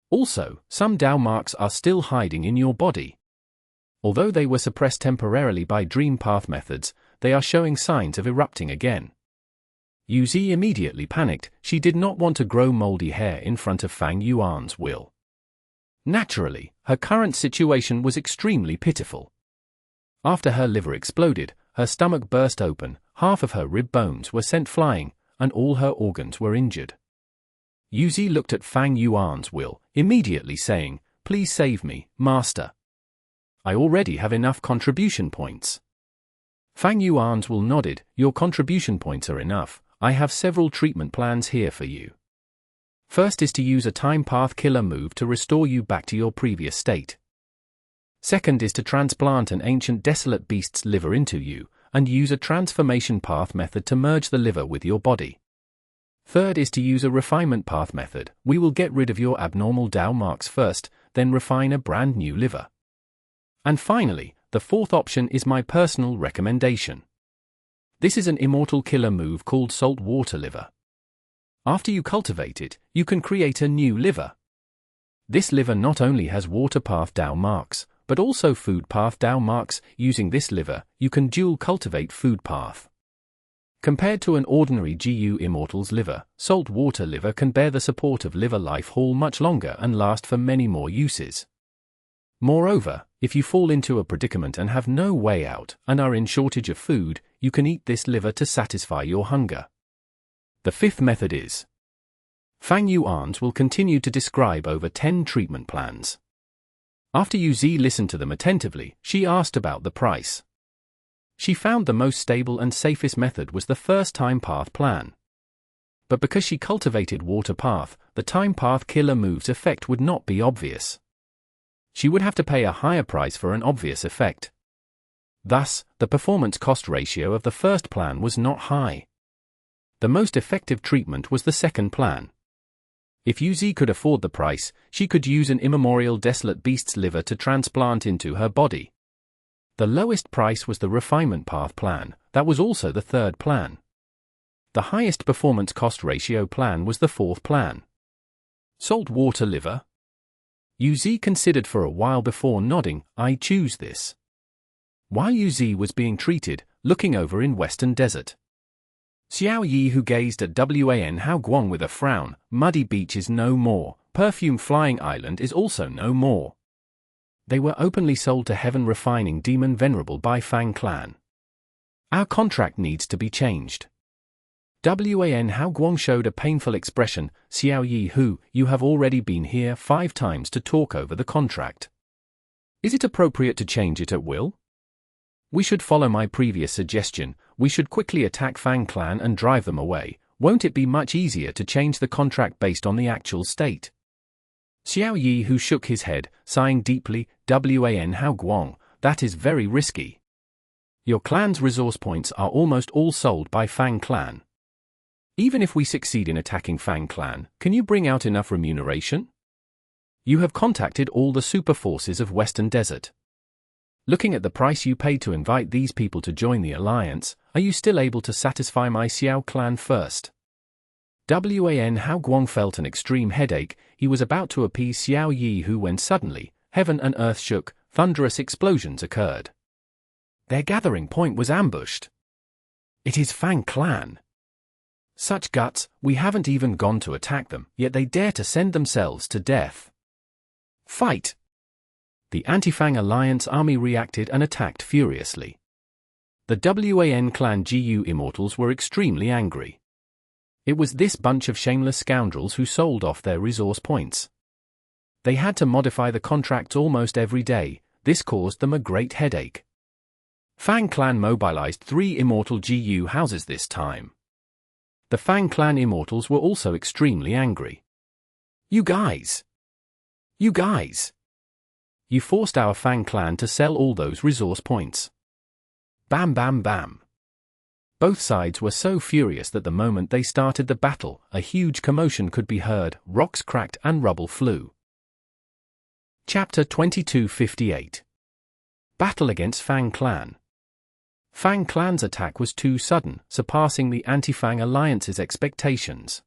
Also, some Dao marks are still hiding in your body. Although they were suppressed temporarily by dream path methods, they are showing signs of erupting again. Yuzi immediately panicked. She did not want to grow moldy hair in front of Fang Yuan's will. Naturally, her current situation was extremely pitiful. After her liver exploded, her stomach burst open, half of her rib bones were sent flying, and all her organs were injured. Yuzi looked at Fang Yuan's will, immediately saying, "Please save me, Master. I already have enough contribution points." Fang Yuan's will nodded. "Your contribution points are enough. I have several treatment plans here for you. First is to use a time path killer move to restore you back to your previous state. Second is to transplant an ancient desolate beast's liver into you, and use a transformation path method to merge the liver with your body. Third is to use a refinement path method. We will get rid of your abnormal Dao marks first, then refine a brand new liver. And finally, the fourth option is my personal recommendation. This is an immortal killer move called Salt Water Liver. After you cultivate it, you can create a new liver. This liver not only has water path Dao marks, but also food path Dao marks. Using this liver, you can dual cultivate food path. Compared to an ordinary GU Immortal's liver, Salt Water Liver can bear the support of Liver Life Hall much longer and last for many more uses. Moreover, if you fall into a predicament and have no way out, and are in shortage of food, you can eat this liver to satisfy your hunger. The fifth method is. Fang Yuan's will continue to describe over 10 treatment plans. After Yuzi listened to them attentively, she asked about the price. She found the most stable and safest method was the first time path plan. But because she cultivated water path, the time path killer move's effect would not be obvious. She would have to pay a higher price for an obvious effect. Thus, the performance cost ratio of the first plan was not high. The most effective treatment was the second plan. If Yuzi could afford the price, she could use an immemorial desolate beast's liver to transplant into her body. The lowest price was the refinement path plan, that was also the third plan. The highest performance cost ratio plan was the fourth plan. Salt water liver? Yuzi considered for a while before nodding, I choose this. While Yuzi was being treated, looking over in Western Desert, Xiao Yi, who gazed at Wan Guang with a frown, muddy beach is no more, perfume flying island is also no more. They were openly sold to Heaven refining demon Venerable by Fang clan. Our contract needs to be changed. Wan Guang showed a painful expression. Xiao Yi, who, you have already been here 5 times to talk over the contract. Is it appropriate to change it at will? We should follow my previous suggestion. We should quickly attack Fang clan and drive them away. Won't it be much easier to change the contract based on the actual state? Xiao Yi, who shook his head, sighing deeply, Wan Guang, that is very risky. Your clan's resource points are almost all sold by Fang clan. Even if we succeed in attacking Fang clan, can you bring out enough remuneration? You have contacted all the super forces of Western Desert. Looking at the price you paid to invite these people to join the alliance, are you still able to satisfy my Xiao clan first? Wan Guang felt an extreme headache. He was about to appease Xiao Yi, who when suddenly, heaven and earth shook, thunderous explosions occurred. Their gathering point was ambushed. It is Fang clan. Such guts, we haven't even gone to attack them, yet they dare to send themselves to death. Fight! The Anti-Fang alliance army reacted and attacked furiously. The Wan clan Gu Immortals were extremely angry. It was this bunch of shameless scoundrels who sold off their resource points. They had to modify the contracts almost every day. This caused them a great headache. Fang clan mobilized 3 Immortal Gu houses this time. The Fang clan Immortals were also extremely angry. You guys! You forced our Fang clan to sell all those resource points. Bam bam bam. Both sides were so furious that the moment they started the battle, a huge commotion could be heard, rocks cracked and rubble flew. Chapter 2258. Battle against Fang clan. Fang clan's attack was too sudden, surpassing the Anti-Fang alliance's expectations.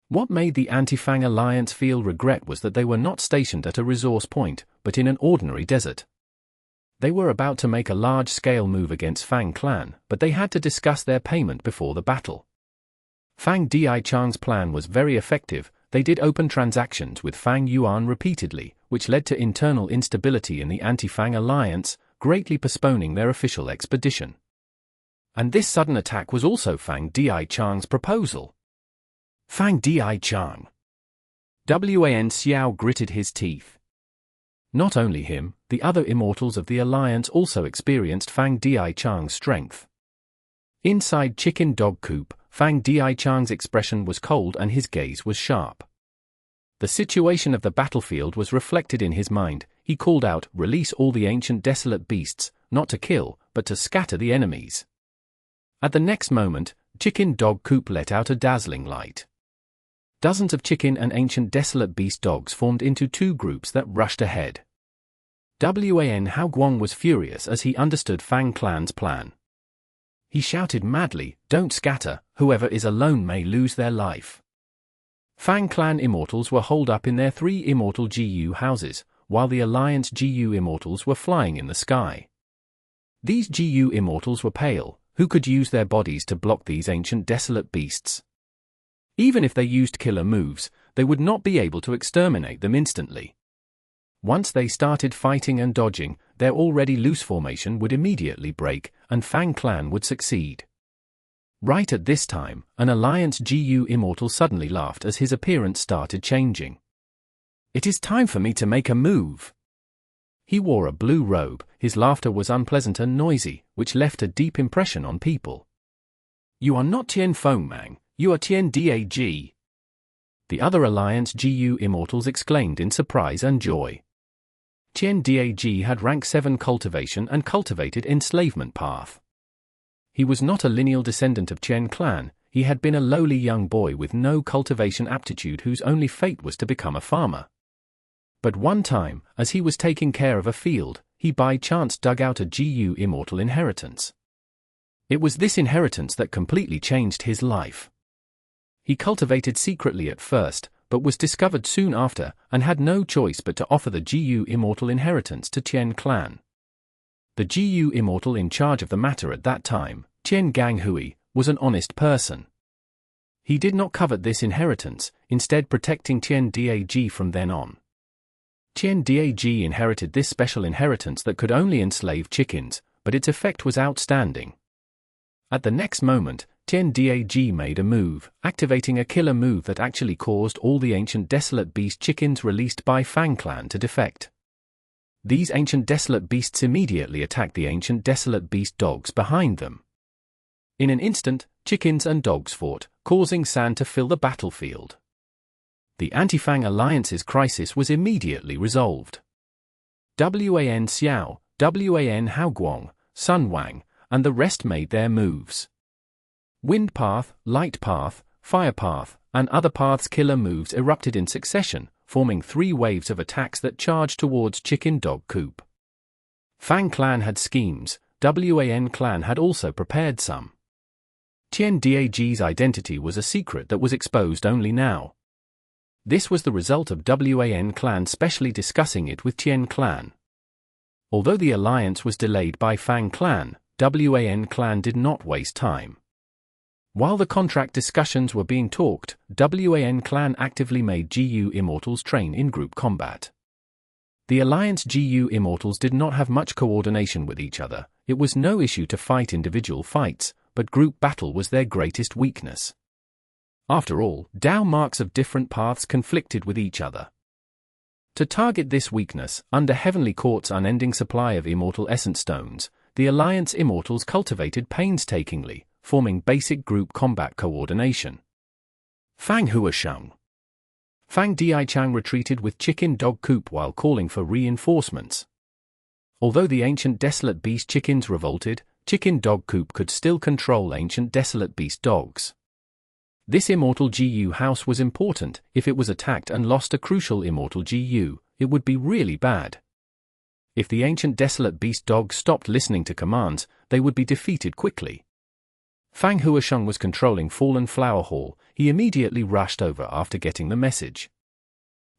What made the Anti-Fang alliance feel regret was that they were not stationed at a resource point, but in an ordinary desert. They were about to make a large-scale move against Fang clan, but they had to discuss their payment before the battle. Fang Dichang's plan was very effective. They did open transactions with Fang Yuan repeatedly, which led to internal instability in the Anti-Fang alliance, greatly postponing their official expedition. And this sudden attack was also Fang Dichang's proposal. Fang Dichang. Wan Xiao gritted his teeth. Not only him, the other immortals of the alliance also experienced Fang Dichang's strength. Inside Chicken Dog Coop, Fang Dichang's expression was cold and his gaze was sharp. The situation of the battlefield was reflected in his mind. He called out, release all the ancient desolate beasts, not to kill, but to scatter the enemies. At the next moment, Chicken Dog Coop let out a dazzling light. Dozens of chicken and ancient desolate beast dogs formed into 2 groups that rushed ahead. Wan Guang was furious as he understood Fang clan's plan. He shouted madly, don't scatter, whoever is alone may lose their life. Fang clan immortals were holed up in their 3 immortal Gu houses, while the alliance Gu immortals were flying in the sky. These Gu immortals were pale. Who could use their bodies to block these ancient desolate beasts? Even if they used killer moves, they would not be able to exterminate them instantly. Once they started fighting and dodging, their already loose formation would immediately break, and Fang clan would succeed. Right at this time, an alliance Gu immortal suddenly laughed as his appearance started changing. It is time for me to make a move. He wore a blue robe. His laughter was unpleasant and noisy, which left a deep impression on people. You are not Tian Fengmang, you are Tian Dag. The other alliance Gu immortals exclaimed in surprise and joy. Qian Dag had rank 7 cultivation and cultivated enslavement path. He was not a lineal descendant of Qian clan, he had been a lowly young boy with no cultivation aptitude whose only fate was to become a farmer. But one time, as he was taking care of a field, he by chance dug out a Gu Immortal inheritance. It was this inheritance that completely changed his life. He cultivated secretly at first, but was discovered soon after, and had no choice but to offer the Gu Immortal inheritance to Qian clan. The Gu Immortal in charge of the matter at that time, Qian Ganghui, was an honest person. He did not covet this inheritance, instead protecting Qian Dag from then on. Qian Dag inherited this special inheritance that could only enslave chickens, but its effect was outstanding. At the next moment, Qian Dag made a move, activating a killer move that actually caused all the ancient Desolate Beast chickens released by Fang clan to defect. These ancient Desolate Beasts immediately attacked the ancient Desolate Beast dogs behind them. In an instant, chickens and dogs fought, causing sand to fill the battlefield. The Anti-Fang Alliance's crisis was immediately resolved. Wan Xiao, Wan Haoguang, Sun Wang, and the rest made their moves. Wind Path, Light Path, Fire Path, and other paths' killer moves erupted in succession, forming 3 waves of attacks that charged towards Chicken Dog Coop. Fang clan had schemes, Wan clan had also prepared some. Qian Dag's identity was a secret that was exposed only now. This was the result of Wan clan specially discussing it with Qian clan. Although the alliance was delayed by Fang clan, Wan clan did not waste time. While the contract discussions were being talked, Wan clan actively made Gu Immortals train in group combat. The alliance Gu Immortals did not have much coordination with each other. It was no issue to fight individual fights, but group battle was their greatest weakness. After all, Dao marks of different paths conflicted with each other. To target this weakness, under Heavenly Court's unending supply of Immortal Essence Stones, the Alliance Immortals cultivated painstakingly, forming basic group combat coordination. Fang Huasheng. Fang Dichang retreated with Chicken Dog Coop while calling for reinforcements. Although the ancient Desolate Beast chickens revolted, Chicken Dog Coop could still control ancient Desolate Beast dogs. This Immortal Gu house was important. If it was attacked and lost a crucial Immortal Gu, it would be really bad. If the ancient Desolate Beast dogs stopped listening to commands, they would be defeated quickly. Fang Huasheng was controlling Fallen Flower Hall. He immediately rushed over after getting the message.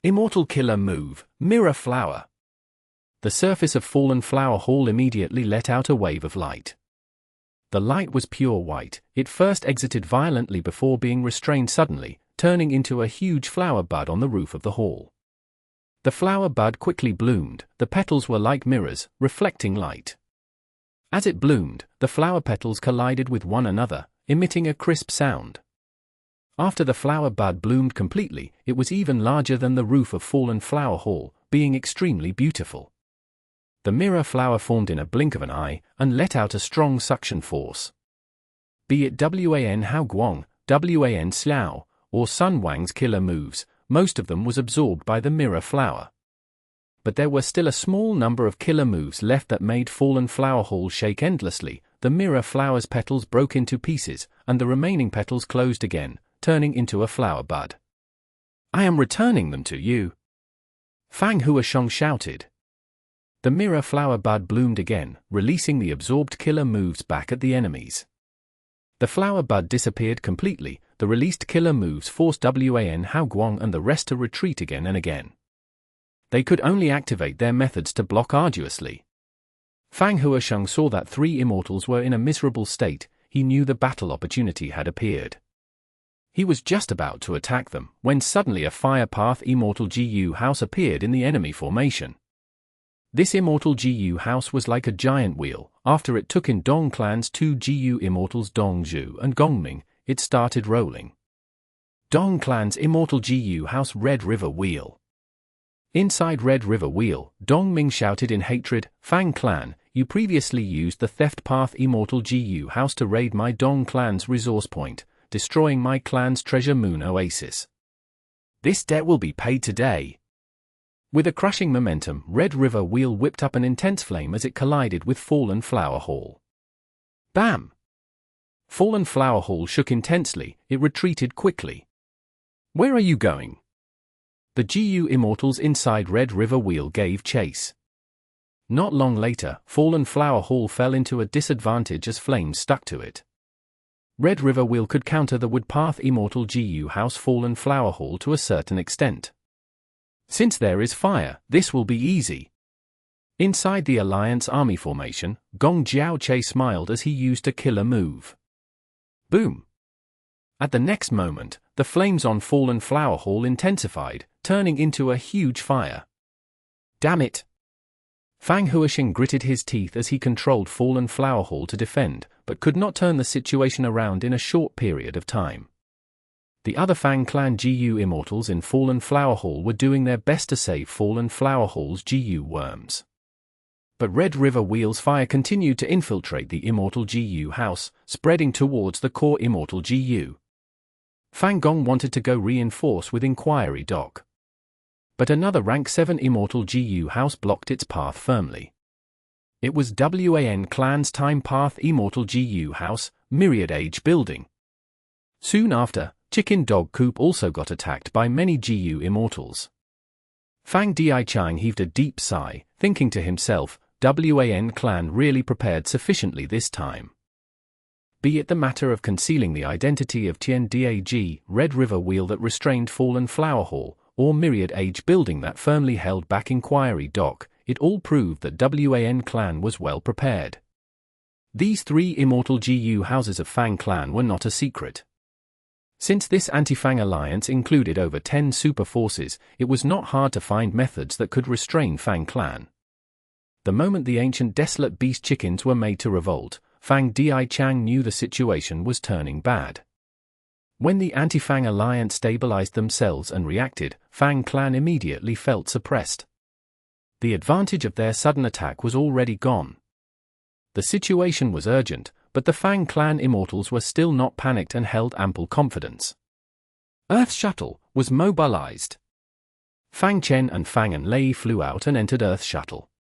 Immortal Killer Move, Mirror Flower. The surface of Fallen Flower Hall immediately let out a wave of light. The light was pure white. It first exited violently before being restrained suddenly, turning into a huge flower bud on the roof of the hall. The flower bud quickly bloomed. The petals were like mirrors, reflecting light. As it bloomed, the flower petals collided with one another, emitting a crisp sound. After the flower bud bloomed completely, it was even larger than the roof of Fallen Flower Hall, being extremely beautiful. The mirror flower formed in a blink of an eye, and let out a strong suction force. Be it Wan Haoguang, Wan Xiao, or Sun Wang's killer moves, most of them was absorbed by the mirror flower. But there were still a small number of killer moves left that made Fallen Flower Hall shake endlessly. The mirror flower's petals broke into pieces, and the remaining petals closed again, turning into a flower bud. I am returning them to you. Fang Huasheng shouted. The mirror flower bud bloomed again, releasing the absorbed killer moves back at the enemies. The flower bud disappeared completely. The released killer moves forced Wan Haoguang and the rest to retreat again and again. They could only activate their methods to block arduously. Fang Huasheng saw that 3 immortals were in a miserable state. He knew the battle opportunity had appeared. He was just about to attack them, when suddenly a Fire Path Immortal Gu house appeared in the enemy formation. This Immortal Gu house was like a giant wheel. After it took in Dong clan's 2 Gu immortals Dongzhu and Gongming, it started rolling. Dong clan's Immortal Gu house Red River Wheel. Inside Red River Wheel, Dongming shouted in hatred, Fang clan, you previously used the Theft Path Immortal Gu house to raid my Dong clan's resource point, destroying my clan's treasure moon oasis. This debt will be paid today. With a crushing momentum, Red River Wheel whipped up an intense flame as it collided with Fallen Flower Hall. Bam! Fallen Flower Hall shook intensely, it retreated quickly. Where are you going? The GU Immortals inside Red River Wheel gave chase. Not long later, Fallen Flower Hall fell into a disadvantage as flames stuck to it. Red River Wheel could counter the Woodpath Immortal GU House Fallen Flower Hall to a certain extent. Since there is fire, this will be easy. Inside the Alliance army formation, Gong Jiaoche smiled as he used a killer move. Boom! At the next moment, the flames on Fallen Flower Hall intensified, turning into a huge fire. Damn it! Fang Huisheng gritted his teeth as he controlled Fallen Flower Hall to defend, but could not turn the situation around in a short period of time. The other Fang Clan GU Immortals in Fallen Flower Hall were doing their best to save Fallen Flower Hall's GU worms. But Red River Wheel's fire continued to infiltrate the Immortal GU house, spreading towards the core Immortal GU. Fang Gong wanted to go reinforce with Inquiry Dock. But another Rank 7 Immortal GU house blocked its path firmly. It was Wan Clan's Time Path Immortal GU house, Myriad Age Building. Soon after, Chicken Dog Coop also got attacked by many GU Immortals. Fang Dichang heaved a deep sigh, thinking to himself, Wan Clan really prepared sufficiently this time. Be it the matter of concealing the identity of Tian Dag, Red River Wheel that restrained Fallen Flower Hall, or Myriad Age Building that firmly held back Inquiry Dock, it all proved that Wan Clan was well prepared. These three Immortal GU houses of Fang Clan were not a secret. Since this Anti-Fang alliance included over 10 super forces, it was not hard to find methods that could restrain Fang Clan. The moment the ancient desolate beast chickens were made to revolt, Fang Dichang knew the situation was turning bad. When the Anti-Fang alliance stabilized themselves and reacted, Fang Clan immediately felt suppressed. The advantage of their sudden attack was already gone. The situation was urgent, but the Fang Clan Immortals were still not panicked and held ample confidence. Earth Shuttle was mobilized. Fang Chen and Fang and Lei flew out and entered Earth Shuttle.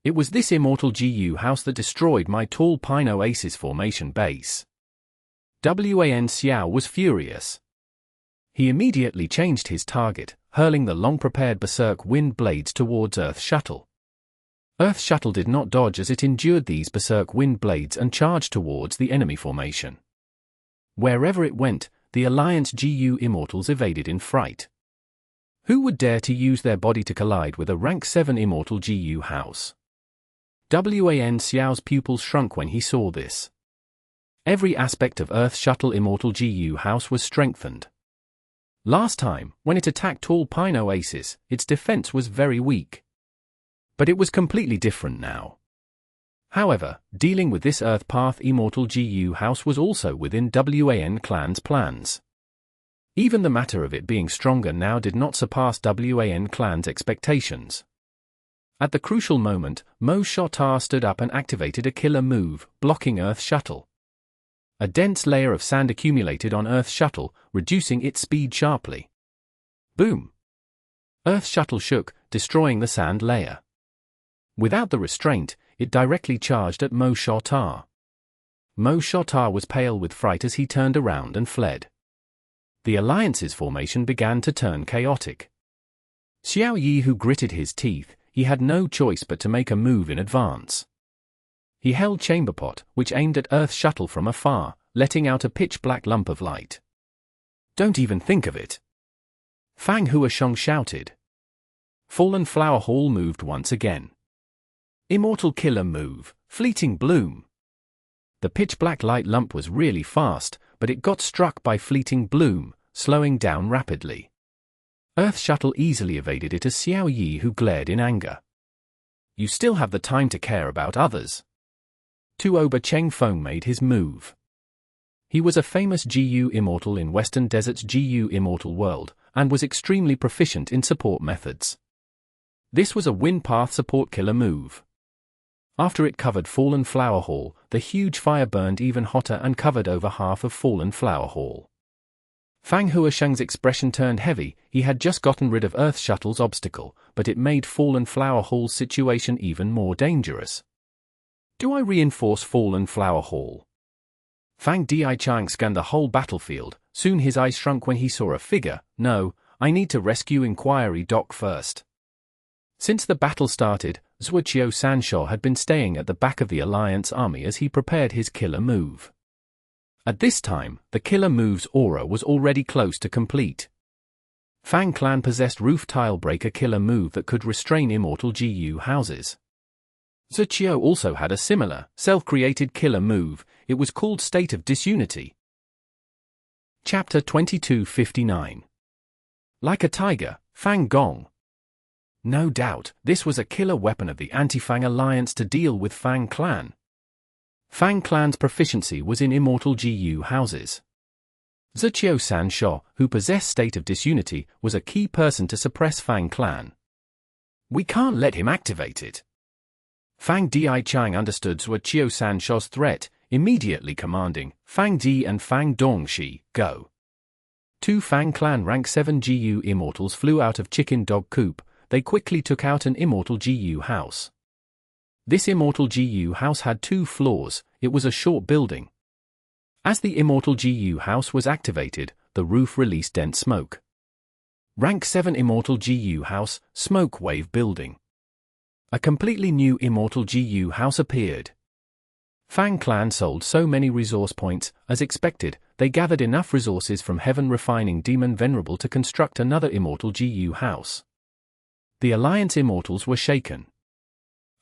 It was this Immortal GU house that destroyed my Tall Pine Oasis formation base. Wan Xiao was furious. He immediately changed his target, hurling the long-prepared Berserk Wind Blades towards Earth Shuttle. Earth Shuttle did not dodge as it endured these Berserk Wind Blades and charged towards the enemy formation. Wherever it went, the Alliance GU Immortals evaded in fright. Who would dare to use their body to collide with a Rank 7 Immortal GU house? Wan Xiao's pupils shrunk when he saw this. Every aspect of Earth Shuttle Immortal GU house was strengthened. Last time, when it attacked Tall Pine Oasis, its defense was very weak. But it was completely different now. However, dealing with this Earth Path Immortal GU house was also within Wan Clan's plans. Even the matter of it being stronger now did not surpass Wan Clan's expectations. At the crucial moment, Mo Shotar stood up and activated a killer move, blocking Earth Shuttle. A dense layer of sand accumulated on Earth Shuttle, reducing its speed sharply. Boom! Earth Shuttle shook, destroying the sand layer. Without the restraint, it directly charged at Mo Shotar. Mo Shotar was pale with fright as he turned around and fled. The Alliance's formation began to turn chaotic. Xiao Yi, who gritted his teeth, he had no choice but to make a move in advance. He held Chamberpot, which aimed at Earth Shuttle from afar, letting out a pitch-black lump of light. Don't even think of it! Fang Huisheng shouted. Fallen Flower Hall moved once again. Immortal Killer Move, Fleeting Bloom. The pitch-black light lump was really fast, but it got struck by Fleeting Bloom, slowing down rapidly. Earth Shuttle easily evaded it as Xiao Yi, who glared in anger. You still have the time to care about others. Tuoba Cheng Feng made his move. He was a famous GU Immortal in Western Desert's GU Immortal world, and was extremely proficient in support methods. This was a Wind Path support killer move. After it covered Fallen Flower Hall, the huge fire burned even hotter and covered over half of Fallen Flower Hall. Fang Huasheng's expression turned heavy. He had just gotten rid of Earth Shuttle's obstacle, but it made Fallen Flower Hall's situation even more dangerous. Do I reinforce Fallen Flower Hall? Fang Dichang scanned the whole battlefield. Soon his eyes shrunk when he saw a figure. No, I need to rescue Inquiry Doc first. Since the battle started, Zuoqiu Sanshaw had been staying at the back of the Alliance army as he prepared his killer move. At this time, the killer move's aura was already close to complete. Fang Clan possessed Roof Tile Breaker killer move that could restrain Immortal GU houses. Zuoqiu also had a similar, self-created killer move. It was called State of Disunity. Chapter 2259. Like a tiger, Fang Gong. No doubt, this was a killer weapon of the Anti-Fang Alliance to deal with Fang Clan. Fang Clan's proficiency was in Immortal GU houses. Zuoqiu Sanshaw, who possessed State of Disunity, was a key person to suppress Fang Clan. We can't let him activate it. Fang Dichang understood Zuoqiu Sanshaw's threat, immediately commanding, Fang Di and Fang Dongshi, go. Two Fang Clan rank 7 GU Immortals flew out of Chicken Dog Coop. They quickly took out an Immortal GU house. This Immortal GU house had 2 floors. It was a short building. As the Immortal GU house was activated, the roof released dense smoke. Rank 7 Immortal GU house, Smoke Wave Building. A completely new Immortal GU house appeared. Fang Clan sold so many resource points. As expected, they gathered enough resources from Heaven Refining Demon Venerable to construct another Immortal GU house. The Alliance Immortals were shaken.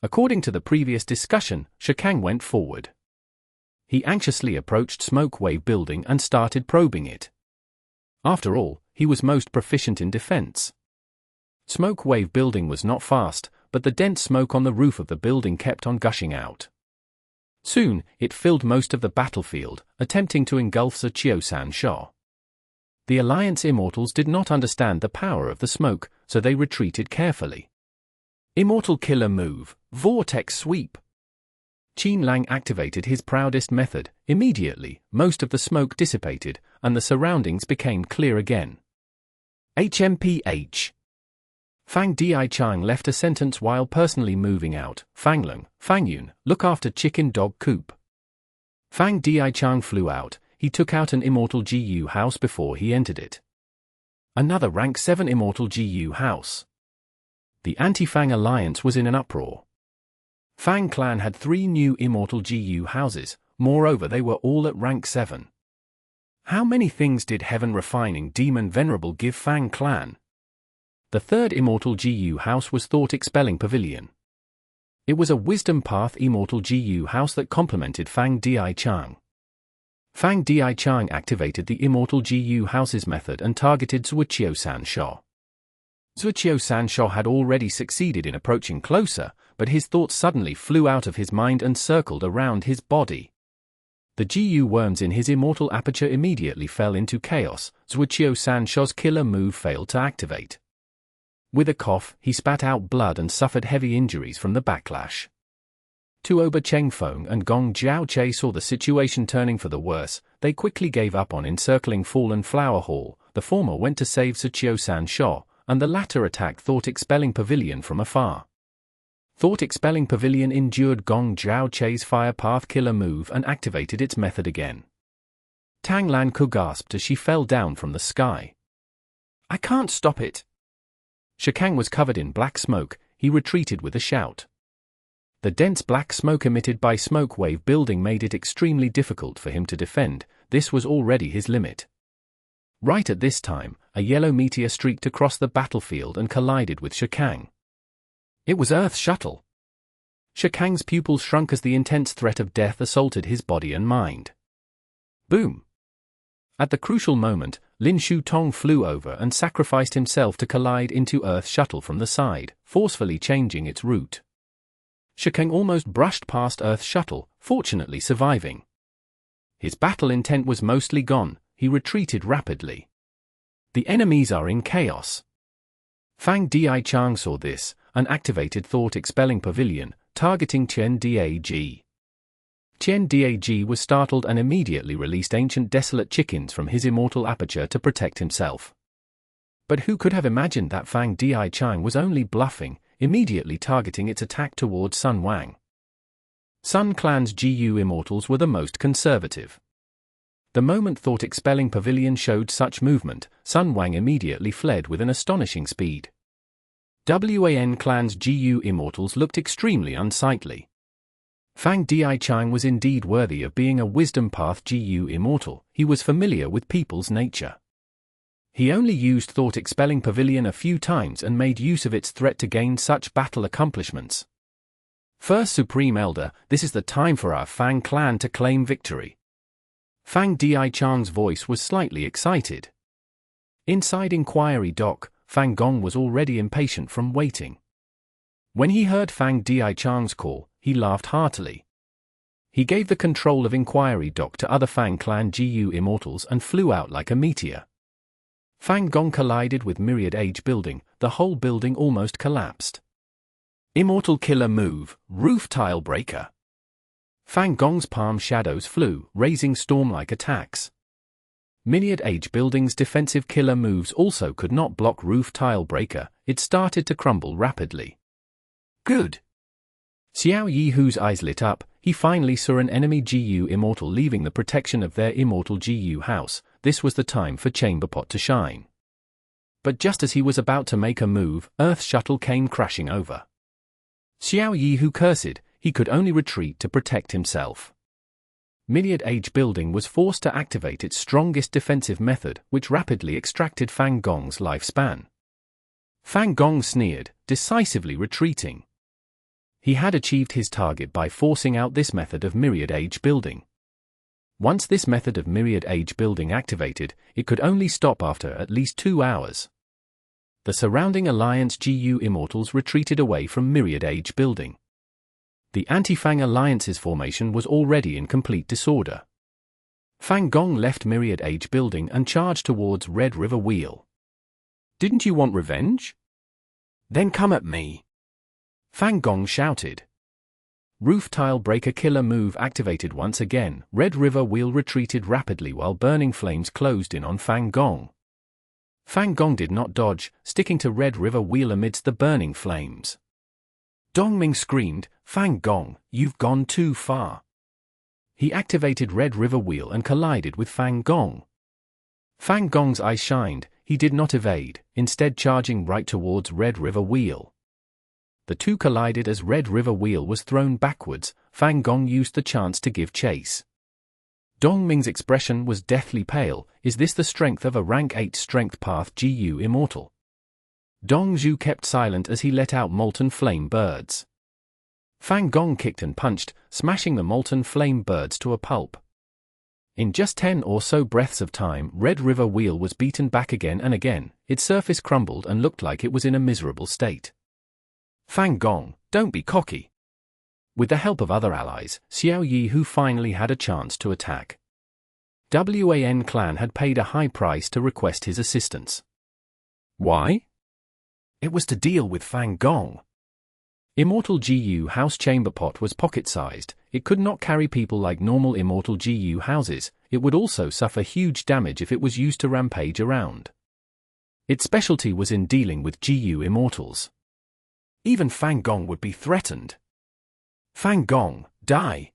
According to the previous discussion, Shikang went forward. He anxiously approached Smoke Wave Building and started probing it. After all, he was most proficient in defense. Smoke Wave Building was not fast, but the dense smoke on the roof of the building kept on gushing out. Soon, it filled most of the battlefield, attempting to engulf Zuoqiu Sanshaw. The Alliance Immortals did not understand the power of the smoke, so they retreated carefully. Immortal Killer Move, Vortex Sweep. Qin Lang activated his proudest method. Immediately, most of the smoke dissipated, and the surroundings became clear again. HMPH. Fang Dichang left a sentence while personally moving out. Fanglong, Fangyun, look after Chicken Dog Coop. Fang Dichang flew out. He took out an Immortal GU house before he entered it. Another rank 7 Immortal GU house. The Anti-Fang Alliance was in an uproar. Fang Clan had 3 new Immortal GU houses, moreover they were all at rank 7. How many things did Heaven Refining Demon Venerable give Fang Clan? The 3rd Immortal GU house was Thought Expelling Pavilion. It was a Wisdom Path Immortal GU house that complemented Fang Dichang. Fang Dichang activated the Immortal GU houses method and targeted Zuoqiu Sanshaw. Zuoqiu Sanshaw had already succeeded in approaching closer, but his thoughts suddenly flew out of his mind and circled around his body. The GU worms in his immortal aperture immediately fell into chaos. Zuoqiu Sanshaw's killer move failed to activate. With a cough, he spat out blood and suffered heavy injuries from the backlash. Tuoba Chengfeng and Gong Jiaoche saw the situation turning for the worse. They quickly gave up on encircling Fallen Flower Hall. The former went to save Zuoqiu Sanshaw, and the latter attacked Thought Expelling Pavilion from afar. Thought Expelling Pavilion endured Gong Jiaoche's Fire Path killer move and activated its method again. Tang Lanku gasped as she fell down from the sky. I can't stop it. Shikang was covered in black smoke. He retreated with a shout. The dense black smoke emitted by Smoke Wave Building made it extremely difficult for him to defend. This was already his limit. Right at this time, a yellow meteor streaked across the battlefield and collided with Shikang. It was Earth Shuttle. Shikang's pupils shrunk as the intense threat of death assaulted his body and mind. Boom! At the crucial moment, Lin Shu Tong flew over and sacrificed himself to collide into Earth Shuttle from the side, forcefully changing its route. Shikang almost brushed past Earth Shuttle, fortunately surviving. His battle intent was mostly gone. He retreated rapidly. The enemies are in chaos. Fang Dichang saw this, and activated Thought Expelling Pavilion, targeting Chen Dag. Qian Dag was startled and immediately released ancient desolate chickens from his immortal aperture to protect himself. But who could have imagined that Fang Dichang was only bluffing, immediately targeting its attack towards Sun Wang. Sun Clan's GU Immortals were the most conservative. The moment thought-expelling pavilion showed such movement, Sun Wang immediately fled with an astonishing speed. Wan Clan's GU Immortals looked extremely unsightly. Fang Dichang was indeed worthy of being a Wisdom Path GU Immortal. He was familiar with people's nature. He only used thought-expelling pavilion a few times and made use of its threat to gain such battle accomplishments. First Supreme Elder, this is the time for our Fang clan to claim victory. Fang Dichang's voice was slightly excited. Inside Inquiry Dock, Fang Gong was already impatient from waiting. When he heard Fang Dichang's call, he laughed heartily. He gave the control of Inquiry Dock to other Fang clan GU Immortals and flew out like a meteor. Fang Gong collided with Myriad Age Building, the whole building almost collapsed. Immortal Killer Move, Roof Tile Breaker. Fang Gong's palm shadows flew, raising storm-like attacks. Myriad Age Building's defensive killer moves also could not block Roof Tile Breaker. It started to crumble rapidly. Good. Xiao Yihu's eyes lit up. He finally saw an enemy GU Immortal leaving the protection of their Immortal GU house. This was the time for Chamberpot to shine. But just as he was about to make a move, Earth Shuttle came crashing over. Xiao Yihu cursed. He could only retreat to protect himself. Myriad Age Building was forced to activate its strongest defensive method, which rapidly extracted Fang Gong's lifespan. Fang Gong sneered, decisively retreating. He had achieved his target by forcing out this method of Myriad Age Building. Once this method of Myriad Age Building activated, it could only stop after at least 2 hours. The surrounding Alliance GU Immortals retreated away from Myriad Age Building. The Anti-Fang Alliance's formation was already in complete disorder. Fang Gong left Myriad Age Building and charged towards Red River Wheel. Didn't you want revenge? Then come at me. Fang Gong shouted. Roof Tile Breaker Killer Move activated once again. Red River Wheel retreated rapidly while burning flames closed in on Fang Gong. Fang Gong did not dodge, sticking to Red River Wheel amidst the burning flames. Dongming screamed, "Fang Gong, you've gone too far." He activated Red River Wheel and collided with Fang Gong. Fang Gong's eyes shined. He did not evade, instead charging right towards Red River Wheel. The two collided as Red River Wheel was thrown backwards. Fang Gong used the chance to give chase. Dongming's expression was deathly pale. Is this the strength of a rank 8 strength path GU Immortal? Dongzhu kept silent as he let out molten flame birds. Fang Gong kicked and punched, smashing the molten flame birds to a pulp. In just 10 or so breaths of time, Red River Wheel was beaten back again and again. Its surface crumbled and looked like it was in a miserable state. Fang Gong, don't be cocky. With the help of other allies, Xiao Yihu finally had a chance to attack. Wan Clan had paid a high price to request his assistance. Why? It was to deal with Fang Gong. Immortal GU House Chamberpot was pocket-sized. It could not carry people like normal Immortal GU houses. It would also suffer huge damage if it was used to rampage around. Its specialty was in dealing with GU Immortals. Even Fang Gong would be threatened. Fang Gong, die!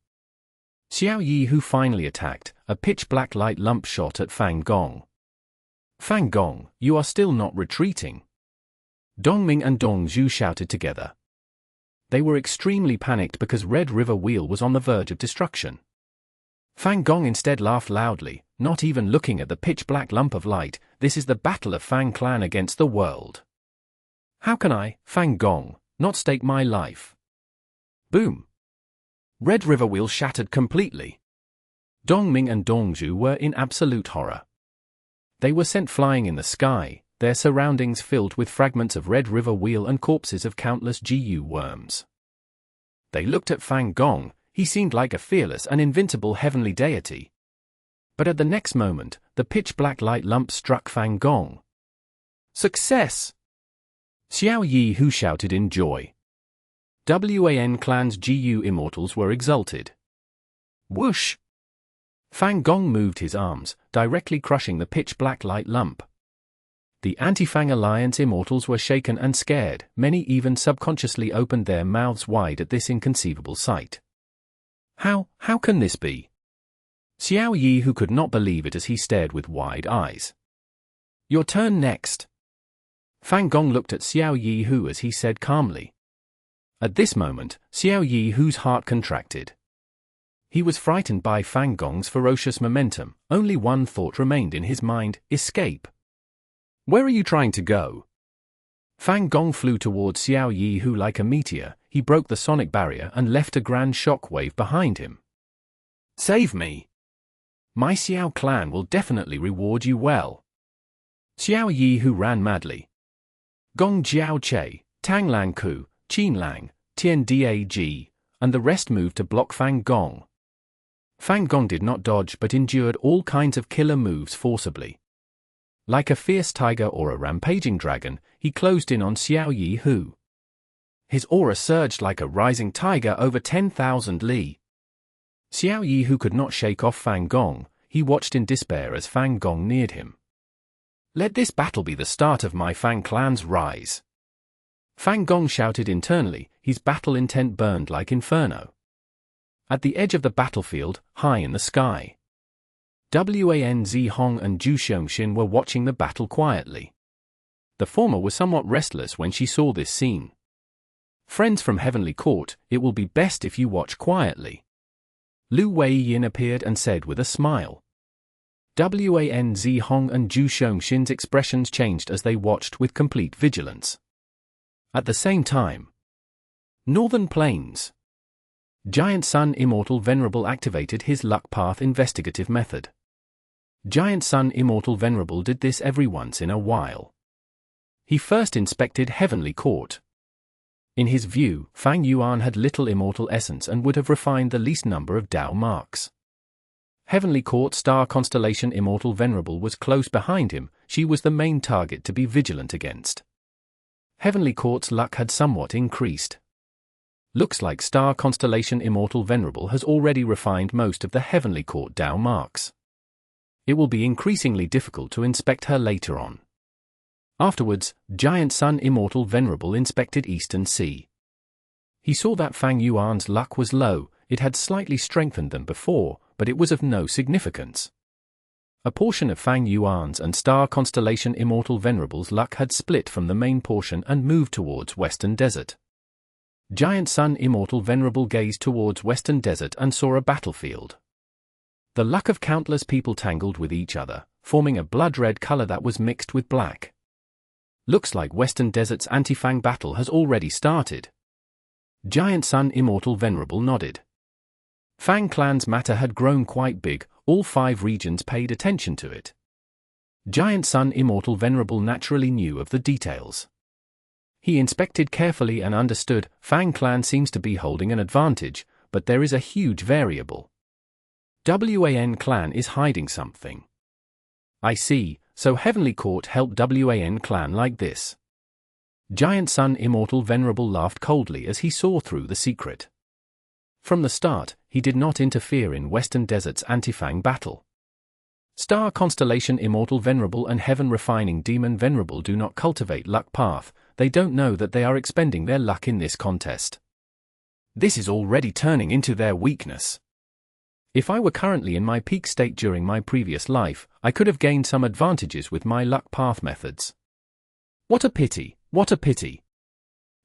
Xiao Yihu finally attacked, a pitch-black light lump shot at Fang Gong. Fang Gong, you are still not retreating. Dongming and Dongzhu shouted together. They were extremely panicked because Red River Wheel was on the verge of destruction. Fang Gong instead laughed loudly, not even looking at the pitch-black lump of light. This is the battle of Fang Clan against the world. How can I, Fang Gong, not stake my life? Boom! Red River Wheel shattered completely. Dongming and Dongzhu were in absolute horror. They were sent flying in the sky, their surroundings filled with fragments of Red River Wheel and corpses of countless GU worms. They looked at Fang Gong. He seemed like a fearless and invincible heavenly deity. But at the next moment, the pitch-black light lump struck Fang Gong. Success! Xiao Yihu shouted in joy. Wan Clan's GU Immortals were exalted. Whoosh! Fang Gong moved his arms, directly crushing the pitch-black light lump. The Anti-Fang Alliance Immortals were shaken and scared, many even subconsciously opened their mouths wide at this inconceivable sight. How can this be? Xiao Yi who could not believe it as he stared with wide eyes. Your turn next. Fang Gong looked at Xiao Yi who as he said calmly. At this moment, Xiao Yi who's heart contracted. He was frightened by Fang Gong's ferocious momentum, only one thought remained in his mind, escape. Where are you trying to go? Fang Gong flew towards Xiao Yi who like a meteor, he broke the sonic barrier and left a grand shock wave behind him. Save me! My Xiao clan will definitely reward you well. Xiao Yi who ran madly. Gong Jiao Che, Tang Lang Ku, Qin Lang, Tian Dag, and the rest moved to block Fang Gong. Fang Gong did not dodge but endured all kinds of killer moves forcibly. Like a fierce tiger or a rampaging dragon, he closed in on Xiao Yi who. His aura surged like a rising tiger over 10,000 li. Xiao Yi who could not shake off Fang Gong, he watched in despair as Fang Gong neared him. Let this battle be the start of my Fang clan's rise. Fang Gong shouted internally, his battle intent burned like inferno. At the edge of the battlefield, high in the sky, Wan Zhihong and Zhu Xiongxin were watching the battle quietly. The former was somewhat restless when she saw this scene. Friends from Heavenly Court, it will be best if you watch quietly. Lu Wei-yin appeared and said with a smile. Wan Zhihong and Zhu Xiongxin's expressions changed as they watched with complete vigilance. At the same time, Northern Plains. Giant Sun Immortal Venerable activated his Luck Path investigative method. Giant Sun Immortal Venerable did this every once in a while. He first inspected Heavenly Court. In his view, Fang Yuan had little immortal essence and would have refined the least number of Dao marks. Heavenly Court Star Constellation Immortal Venerable was close behind him, she was the main target to be vigilant against. Heavenly Court's luck had somewhat increased. Looks like Star Constellation Immortal Venerable has already refined most of the Heavenly Court Dao marks. It will be increasingly difficult to inspect her later on. Afterwards, Giant Sun Immortal Venerable inspected Eastern Sea. He saw that Fang Yuan's luck was low, it had slightly strengthened than before, but it was of no significance. A portion of Fang Yuan's and Star Constellation Immortal Venerable's luck had split from the main portion and moved towards Western Desert. Giant Sun Immortal Venerable gazed towards Western Desert and saw a battlefield. The luck of countless people tangled with each other, forming a blood-red color that was mixed with black. Looks like Western Desert's Anti-Fang battle has already started. Giant Sun Immortal Venerable nodded. Fang clan's matter had grown quite big, all 5 regions paid attention to it. Giant Sun Immortal Venerable naturally knew of the details. He inspected carefully and understood, Fang clan seems to be holding an advantage, but there is a huge variable. Wan clan is hiding something. I see, so Heavenly Court helped Wan clan like this. Giant Sun Immortal Venerable laughed coldly as he saw through the secret. From the start, he did not interfere in Western Desert's Anti-Fang battle. Star Constellation Immortal Venerable and Heaven Refining Demon Venerable do not cultivate luck path, they don't know that they are expending their luck in this contest. This is already turning into their weakness. If I were currently in my peak state during my previous life, I could have gained some advantages with my luck path methods. What a pity, what a pity.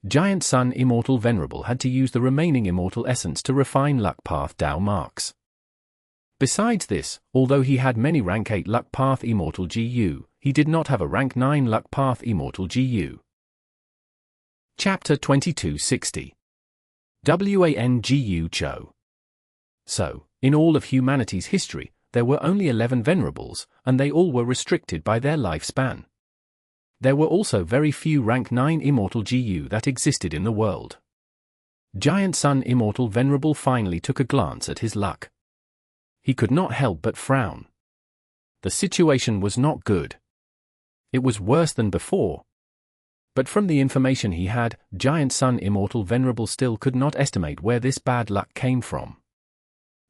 Giant Sun Immortal Venerable had to use the remaining immortal essence to refine luck path Dao marks. Besides this, although he had many rank 8 luck path immortal GU, he did not have a rank 9 luck path immortal GU. Chapter 2260. Wan Gu Chou. So, in all of humanity's history, there were only 11 Venerables, and they all were restricted by their lifespan. There were also very few rank 9 immortal GU that existed in the world. Giant Sun Immortal Venerable finally took a glance at his luck. He could not help but frown. The situation was not good. It was worse than before. But from the information he had, Giant Sun Immortal Venerable still could not estimate where this bad luck came from.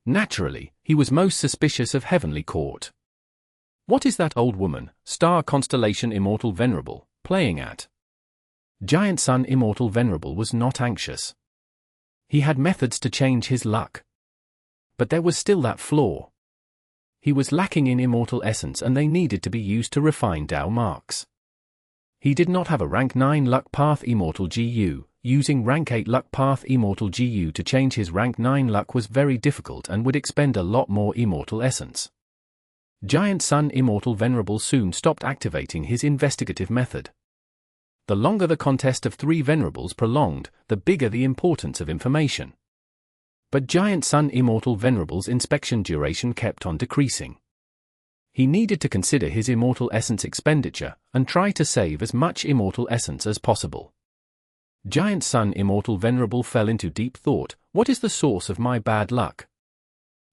Naturally, he was most suspicious of Heavenly Court. What is that old woman, Star Constellation Immortal Venerable, playing at? Giant Sun Immortal Venerable was not anxious. He had methods to change his luck. But there was still that flaw. He was lacking in immortal essence and they needed to be used to refine Dao marks. He did not have a rank 9 luck path Immortal GU. Using rank 8 luck path Immortal GU to change his rank 9 luck was very difficult and would expend a lot more immortal essence. Giant Sun Immortal Venerable soon stopped activating his investigative method. The longer the contest of 3 Venerables prolonged, the bigger the importance of information. But Giant Sun Immortal Venerable's inspection duration kept on decreasing. He needed to consider his immortal essence expenditure and try to save as much immortal essence as possible. Giant Sun Immortal Venerable fell into deep thought. What is the source of my bad luck?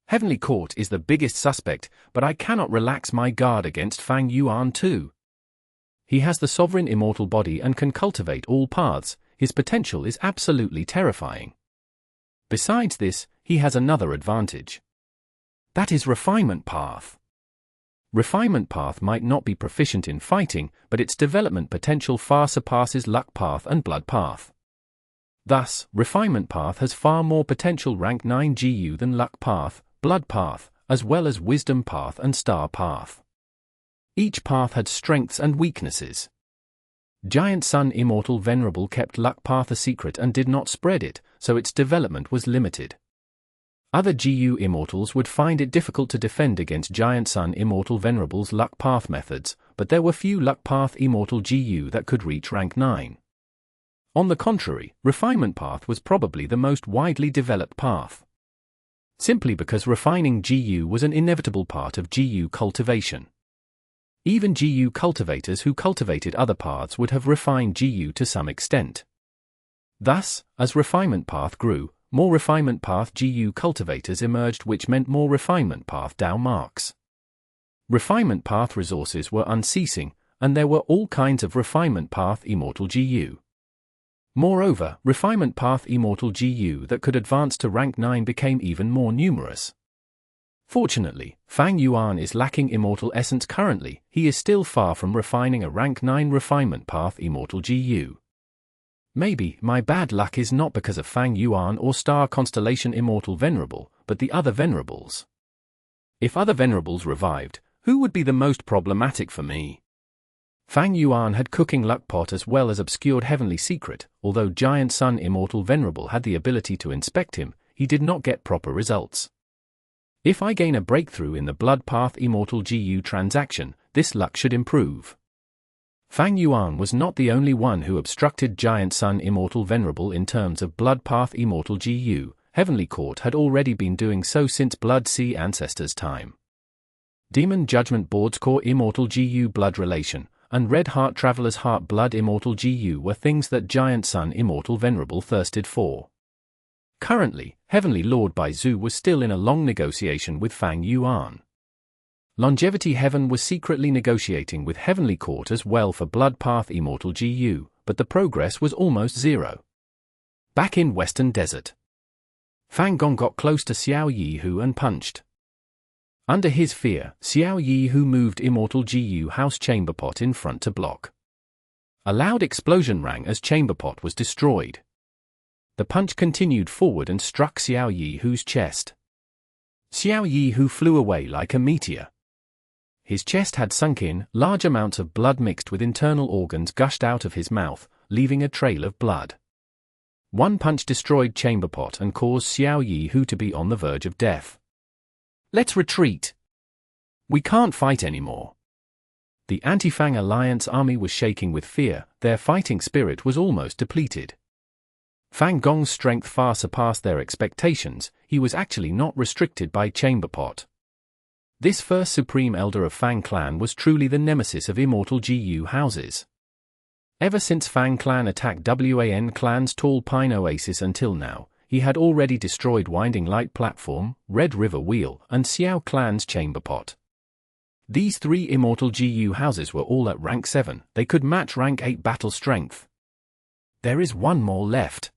Heavenly Court is the biggest suspect, but I cannot relax my guard against Fang Yuan too. He has the sovereign immortal body and can cultivate all paths. His potential is absolutely terrifying. Besides this, he has another advantage. That is Refinement Path. Refinement Path might not be proficient in fighting, but its development potential far surpasses Luck Path and Blood Path. Thus, Refinement Path has far more potential rank 9 GU than Luck Path, Blood Path, as well as Wisdom Path and Star Path. Each path had strengths and weaknesses. Giant Sun Immortal Venerable kept Luck Path a secret and did not spread it, so its development was limited. Other GU Immortals would find it difficult to defend against Giant Sun Immortal Venerable's Luck Path methods, but there were few Luck Path Immortal GU that could reach rank 9. On the contrary, Refinement Path was probably the most widely developed path. Simply because refining GU was an inevitable part of GU cultivation. Even GU cultivators who cultivated other paths would have refined GU to some extent. Thus, as Refinement Path grew, more Refinement Path GU cultivators emerged, which meant more Refinement Path Dao marks. Refinement Path resources were unceasing, and there were all kinds of Refinement Path Immortal GU. Moreover, Refinement Path Immortal GU that could advance to rank 9 became even more numerous. Fortunately, Fang Yuan is lacking immortal essence currently. He is still far from refining a rank 9 Refinement Path Immortal GU. Maybe my bad luck is not because of Fang Yuan or Star Constellation Immortal Venerable, but the other Venerables. If other Venerables revived, who would be the most problematic for me? Fang Yuan had Cooking Luck Pot as well as Obscured Heavenly Secret. Although Giant Sun Immortal Venerable had the ability to inspect him, he did not get proper results. If I gain a breakthrough in the Blood Path Immortal GU transaction, this luck should improve. Fang Yuan was not the only one who obstructed Giant Sun Immortal Venerable in terms of Blood Path Immortal GU. Heavenly Court had already been doing so since Blood Sea Ancestors' time. Demon Judgment Board's core Immortal GU Blood Relation, and Red Heart Traveler's Heart Blood Immortal GU were things that Giant Sun Immortal Venerable thirsted for. Currently, Heavenly Lord Bai Zhu was still in a long negotiation with Fang Yuan. Longevity Heaven was secretly negotiating with Heavenly Court as well for Blood Path Immortal GU, but the progress was almost zero. Back in Western Desert, Fang Gong got close to Xiao Yihu and punched. Under his fear, Xiao Yihu moved Immortal GU House Chamber Pot in front to block. A loud explosion rang as Chamber Pot was destroyed. The punch continued forward and struck Xiao Yihu's chest. Xiao Yihu flew away like a meteor. His chest had sunk in, large amounts of blood mixed with internal organs gushed out of his mouth, leaving a trail of blood. One punch destroyed Chamber Pot and caused Xiao Yihu to be on the verge of death. Let's retreat. We can't fight anymore. The Anti-Fang Alliance army was shaking with fear, their fighting spirit was almost depleted. Fang Gong's strength far surpassed their expectations. He was actually not restricted by Chamber Pot. This first Supreme Elder of Fang Clan was truly the nemesis of Immortal GU houses. Ever since Fang Clan attacked Wan Clan's Tall Pine Oasis until now, he had already destroyed Winding Light Platform, Red River Wheel, and Xiao Clan's Chamber Pot. These 3 Immortal GU houses were all at rank 7, they could match rank 8 battle strength. There is one more left.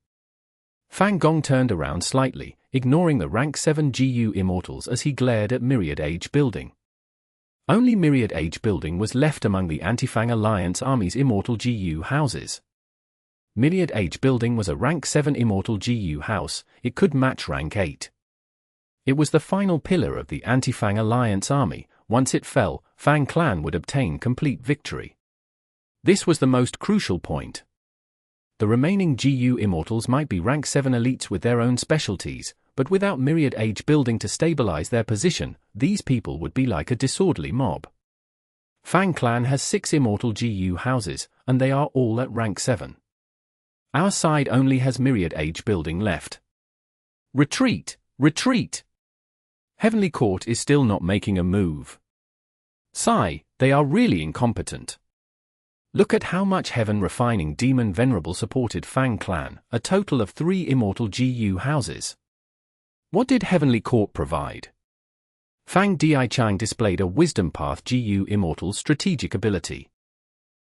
Fang Gong turned around slightly. ignoring the rank 7 GU Immortals as he glared at Myriad Age Building. Only Myriad Age Building was left among the Anti-Fang Alliance Army's Immortal GU houses. Myriad Age Building was a rank 7 Immortal GU house, it could match rank 8. It was the final pillar of the Anti-Fang Alliance Army. Once it fell, Fang Clan would obtain complete victory. This was the most crucial point. The remaining GU Immortals might be rank 7 elites with their own specialties, but without Myriad Age Building to stabilize their position, these people would be like a disorderly mob. Fang Clan has 6 Immortal GU houses, and they are all at rank 7. Our side only has Myriad Age Building left. Retreat! Retreat! Heavenly Court is still not making a move. Sigh, they are really incompetent. Look at how much Heaven Refining Demon Venerable supported Fang Clan, a total of 3 Immortal GU houses. What did Heavenly Court provide? Fang Dichang displayed a Wisdom Path GU Immortal's strategic ability.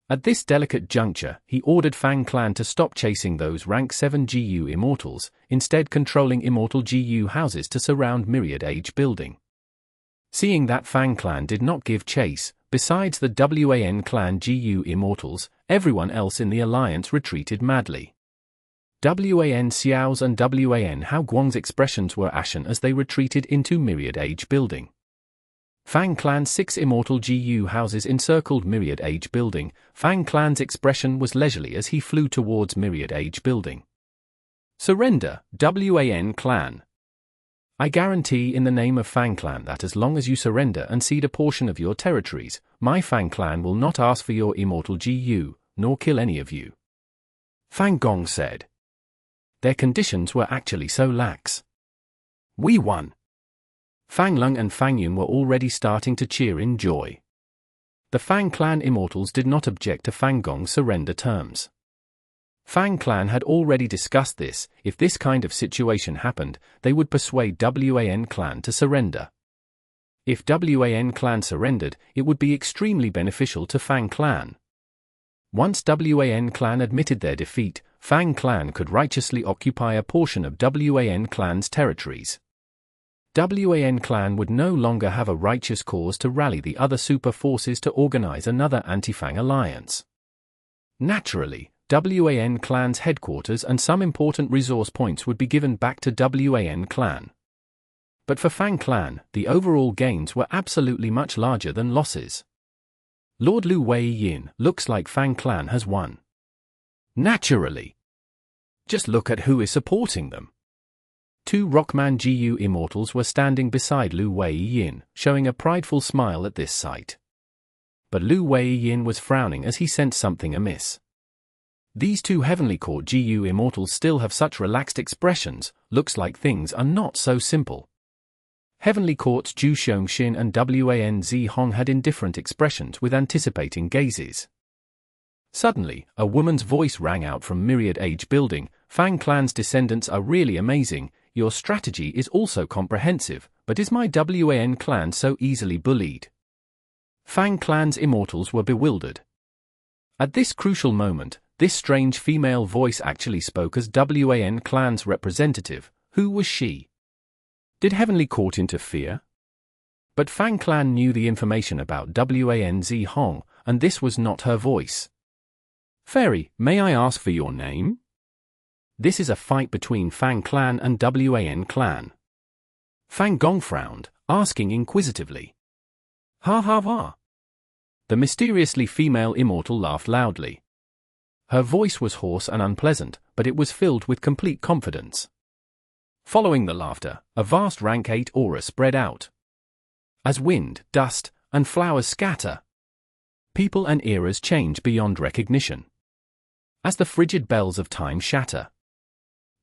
At this delicate juncture, he ordered Fang Clan to stop chasing those rank 7 GU Immortals, instead controlling Immortal GU houses to surround Myriad Age Building. Seeing that Fang Clan did not give chase, besides the Wan Clan GU Immortals, everyone else in the alliance retreated madly. Wan Xiao's and Wan Hao Guang's expressions were ashen as they retreated into Myriad Age Building. Fang Clan's 6 Immortal GU houses encircled Myriad Age Building. Fang Clan's expression was leisurely as he flew towards Myriad Age Building. Surrender, Wan Clan. I guarantee in the name of Fang Clan that as long as you surrender and cede a portion of your territories, my Fang Clan will not ask for your Immortal GU, nor kill any of you. Fang Gong said. Their conditions were actually so lax. We won. Fang Lung and Fang Yun were already starting to cheer in joy. The Fang Clan Immortals did not object to Fang Gong's surrender terms. Fang Clan had already discussed this. If this kind of situation happened, they would persuade Wan Clan to surrender. If Wan Clan surrendered, it would be extremely beneficial to Fang Clan. Once Wan Clan admitted their defeat, Fang Clan could righteously occupy a portion of Wan Clan's territories. Wan Clan would no longer have a righteous cause to rally the other super forces to organize another Anti-Fang alliance. Naturally, Wan Clan's headquarters and some important resource points would be given back to Wan Clan. But for Fang Clan, the overall gains were absolutely much larger than losses. Lord Lu Wei Yin, looks like Fang Clan has won. Naturally. Just look at who is supporting them. 2 Rockman GU Immortals were standing beside Lu Wei Yin, showing a prideful smile at this sight. But Lu Wei Yin was frowning as he sensed something amiss. These 2 Heavenly Court GU Immortals still have such relaxed expressions, looks like things are not so simple. Heavenly Court's Zhu Xiongxin and Wan Zi Hong had indifferent expressions with anticipating gazes. Suddenly, a woman's voice rang out from Myriad Age Building. Fang Clan's descendants are really amazing. Your strategy is also comprehensive, but is my Wan Clan so easily bullied? Fang Clan's Immortals were bewildered. At this crucial moment, this strange female voice actually spoke as Wan Clan's representative. Who was she? Did Heavenly Court interfere? But Fang Clan knew the information about Wan Zi Hong, and this was not her voice. Fairy, may I ask for your name? This is a fight between Fang Clan and Wan Clan. Fang Gong frowned, asking inquisitively. Ha ha ha. The mysteriously female immortal laughed loudly. Her voice was hoarse and unpleasant, but it was filled with complete confidence. Following the laughter, a vast rank 8 aura spread out. As wind, dust, and flowers scatter, people and eras change beyond recognition. As the frigid bells of time shatter,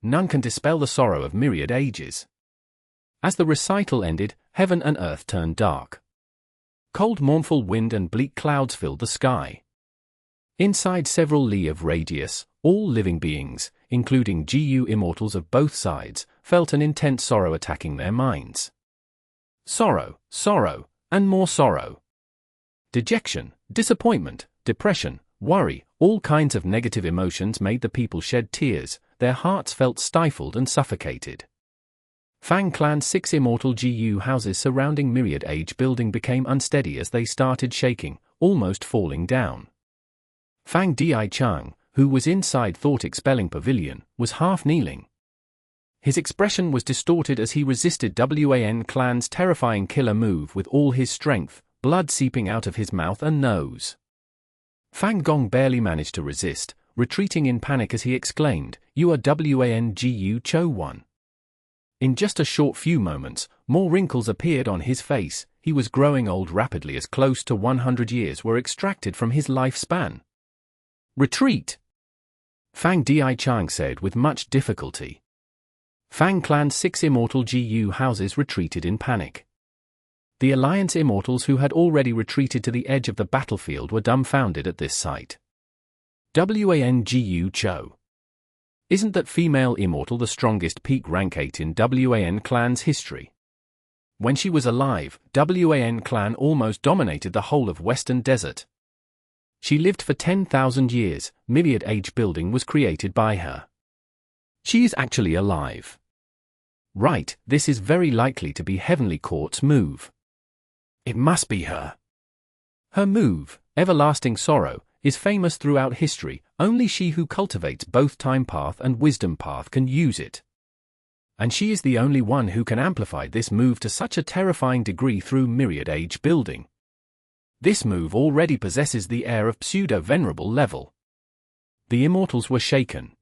none can dispel the sorrow of myriad ages. As the recital ended, heaven and earth turned dark. Cold mournful wind and bleak clouds filled the sky. Inside several li of radius, all living beings, including GU immortals of both sides, felt an intense sorrow attacking their minds. Sorrow, sorrow, and more sorrow. Dejection, disappointment, depression, worry, all kinds of negative emotions made the people shed tears, their hearts felt stifled and suffocated. Fang Clan's 6 immortal GU houses surrounding Myriad Age building became unsteady as they started shaking, almost falling down. Fang Di Chang, who was inside Thought Expelling Pavilion, was half kneeling. His expression was distorted as he resisted Wan Clan's terrifying killer move with all his strength, blood seeping out of his mouth and nose. Fang Gong barely managed to resist, retreating in panic as he exclaimed, "You are Wan Gu Chou 1. In just a short few moments, more wrinkles appeared on his face. He was growing old rapidly as close to 100 years were extracted from his lifespan. "Retreat!" Fang Di Chang said with much difficulty. Fang Clan's 6 immortal GU houses retreated in panic. The Alliance Immortals who had already retreated to the edge of the battlefield were dumbfounded at this sight. Wan Gu Chou. Isn't that female immortal the strongest peak rank 8 in Wan Clan's history? When she was alive, Wan Clan almost dominated the whole of Western Desert. She lived for 10,000 years, Myriad Age building was created by her. She is actually alive. Right, this is very likely to be Heavenly Court's move. It must be her. Her move, Everlasting Sorrow, is famous throughout history. Only she who cultivates both Time Path and Wisdom Path can use it. And she is the only one who can amplify this move to such a terrifying degree through Myriad Age building. This move already possesses the air of pseudo-venerable level. The Immortals were shaken.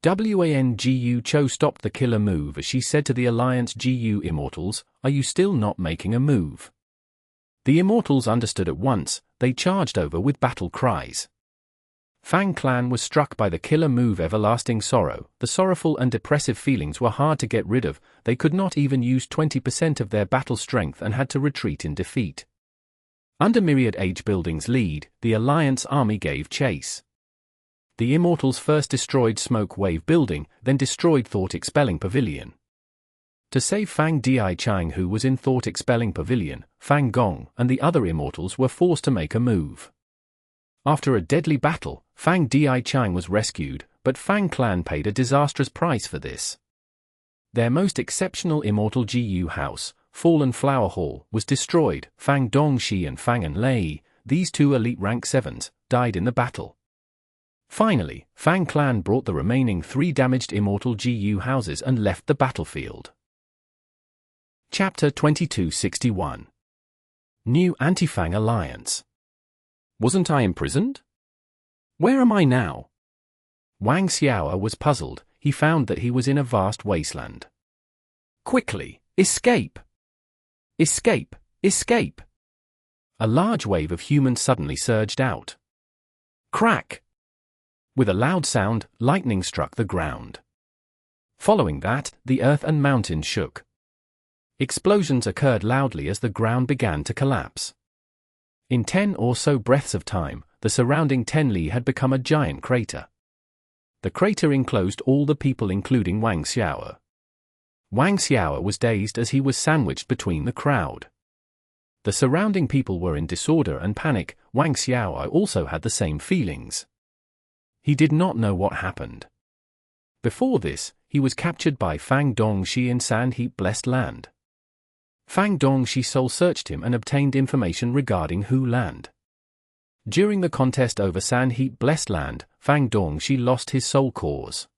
Wan Gu Chou stopped the killer move as she said to the Alliance GU Immortals, "Are you still not making a move?" The Immortals understood at once. They charged over with battle cries. Fang Clan was struck by the killer move Everlasting Sorrow. The sorrowful and depressive feelings were hard to get rid of. They could not even use 20% of their battle strength and had to retreat in defeat. Under Myriad Age building's lead, the Alliance army gave chase. The Immortals first destroyed Smoke Wave building, then destroyed Thought Expelling Pavilion. To save Fang Di Chang, who was in Thought Expelling Pavilion, Fang Gong and the other Immortals were forced to make a move. After a deadly battle, Fang Di Chang was rescued, but Fang Clan paid a disastrous price for this. Their most exceptional immortal GU house, Fallen Flower Hall, was destroyed. Fang Dongxi and Fang and Lei, these two elite rank 7s, died in the battle. Finally, Fang Clan brought the remaining 3 damaged immortal GU houses and left the battlefield. Chapter 2261. New Anti-Fang Alliance. Wasn't I imprisoned? Where am I now? Wang Xiao was puzzled. He found that he was in a vast wasteland. Quickly, escape! Escape! Escape! A large wave of humans suddenly surged out. Crack! With a loud sound, lightning struck the ground. Following that, the earth and mountains shook. Explosions occurred loudly as the ground began to collapse. In 10 or so breaths of time, the surrounding 10 li had become a giant crater. The crater enclosed all the people including Wang Xiao. Wang Xiao was dazed as he was sandwiched between the crowd. The surrounding people were in disorder and panic. Wang Xiao also had the same feelings. He did not know what happened. Before this, he was captured by Fang Dongxi in Sandheap Blessed Land. Fang Dongxi soul-searched him and obtained information regarding Hu Land. During the contest over Sandheap Blessed Land, Fang Dongxi lost his soul cores.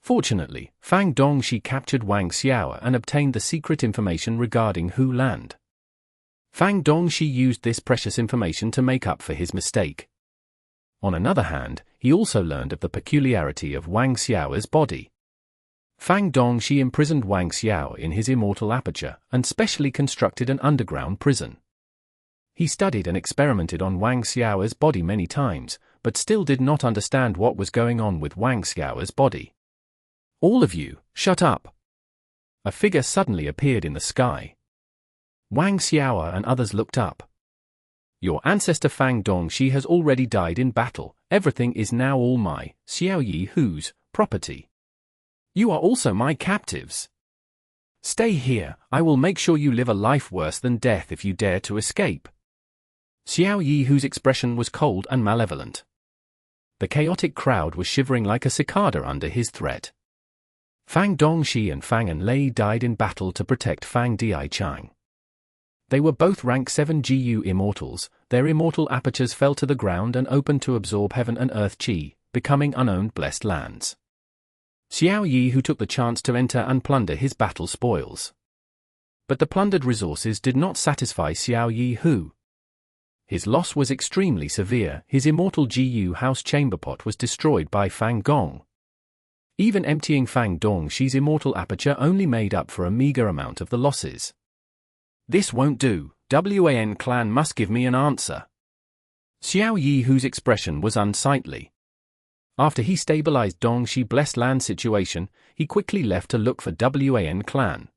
Fortunately, Fang Dongxi captured Wang Xiao and obtained the secret information regarding Hu Land. Fang Dongxi used this precious information to make up for his mistake. On another hand, he also learned of the peculiarity of Wang Xiao's body. Fang Dongxi imprisoned Wang Xiao in his immortal aperture and specially constructed an underground prison. He studied and experimented on Wang Xiao's body many times, but still did not understand what was going on with Wang Xiao's body. All of you, shut up! A figure suddenly appeared in the sky. Wang Xiao and others looked up. Your ancestor Fang Dongxi has already died in battle. Everything is now all my, Xiao Yi Hu's, property. You are also my captives. Stay here. I will make sure you live a life worse than death if you dare to escape. Xiao Yi Hu's expression was cold and malevolent. The chaotic crowd was shivering like a cicada under his threat. Fang Dongxi and Fang Enlei died in battle to protect Fang Dichang. They were both rank 7 GU immortals. Their immortal apertures fell to the ground and opened to absorb heaven and earth qi, becoming unowned blessed lands. Xiao Yi who took the chance to enter and plunder his battle spoils. But the plundered resources did not satisfy Xiao Yi who. His loss was extremely severe. His immortal GU house chamberpot was destroyed by Fang Gong. Even emptying Fang Dongxi's immortal aperture only made up for a meager amount of the losses. This won't do. Wan clan must give me an answer. Xiao Yi whose expression was unsightly. After he stabilized Dongxi blessed land situation, he quickly left to look for Wan clan.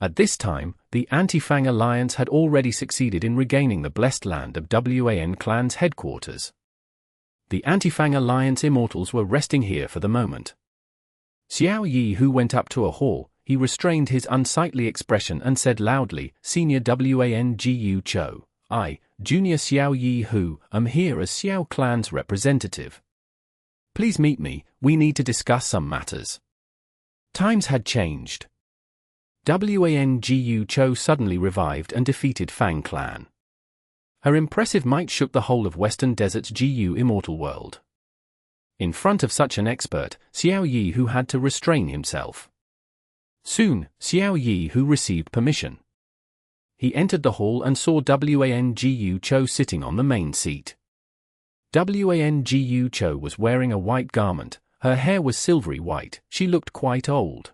At this time, the Anti-Fang alliance had already succeeded in regaining the blessed land of Wan clan's headquarters. The Anti-Fang alliance immortals were resting here for the moment. Xiao Yi who went up to a hall, he restrained his unsightly expression and said loudly, Senior Wan Gu Chou, I, Junior Xiao Yi who, am here as Xiao clan's representative. Please meet me, we need to discuss some matters. Times had changed. Wan Gu Chou suddenly revived and defeated Fang clan. Her impressive might shook the whole of Western Desert's GU immortal world. In front of such an expert, Xiao Yi who had to restrain himself. Soon, Xiao Yi who received permission. He entered the hall and saw Wan Gu Chou sitting on the main seat. Wan Gu Chou was wearing a white garment, her hair was silvery white, she looked quite old.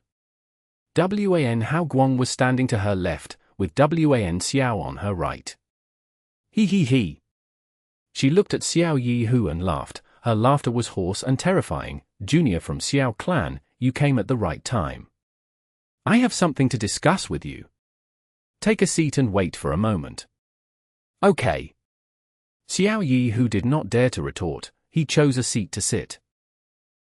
Wan Hao Guang was standing to her left, with Wan Xiao on her right. He. She looked at Xiao Yi who and laughed, her laughter was hoarse and terrifying. Junior from Xiao clan, you came at the right time. I have something to discuss with you. Take a seat and wait for a moment. Okay. Xiao Yi who did not dare to retort, he chose a seat to sit.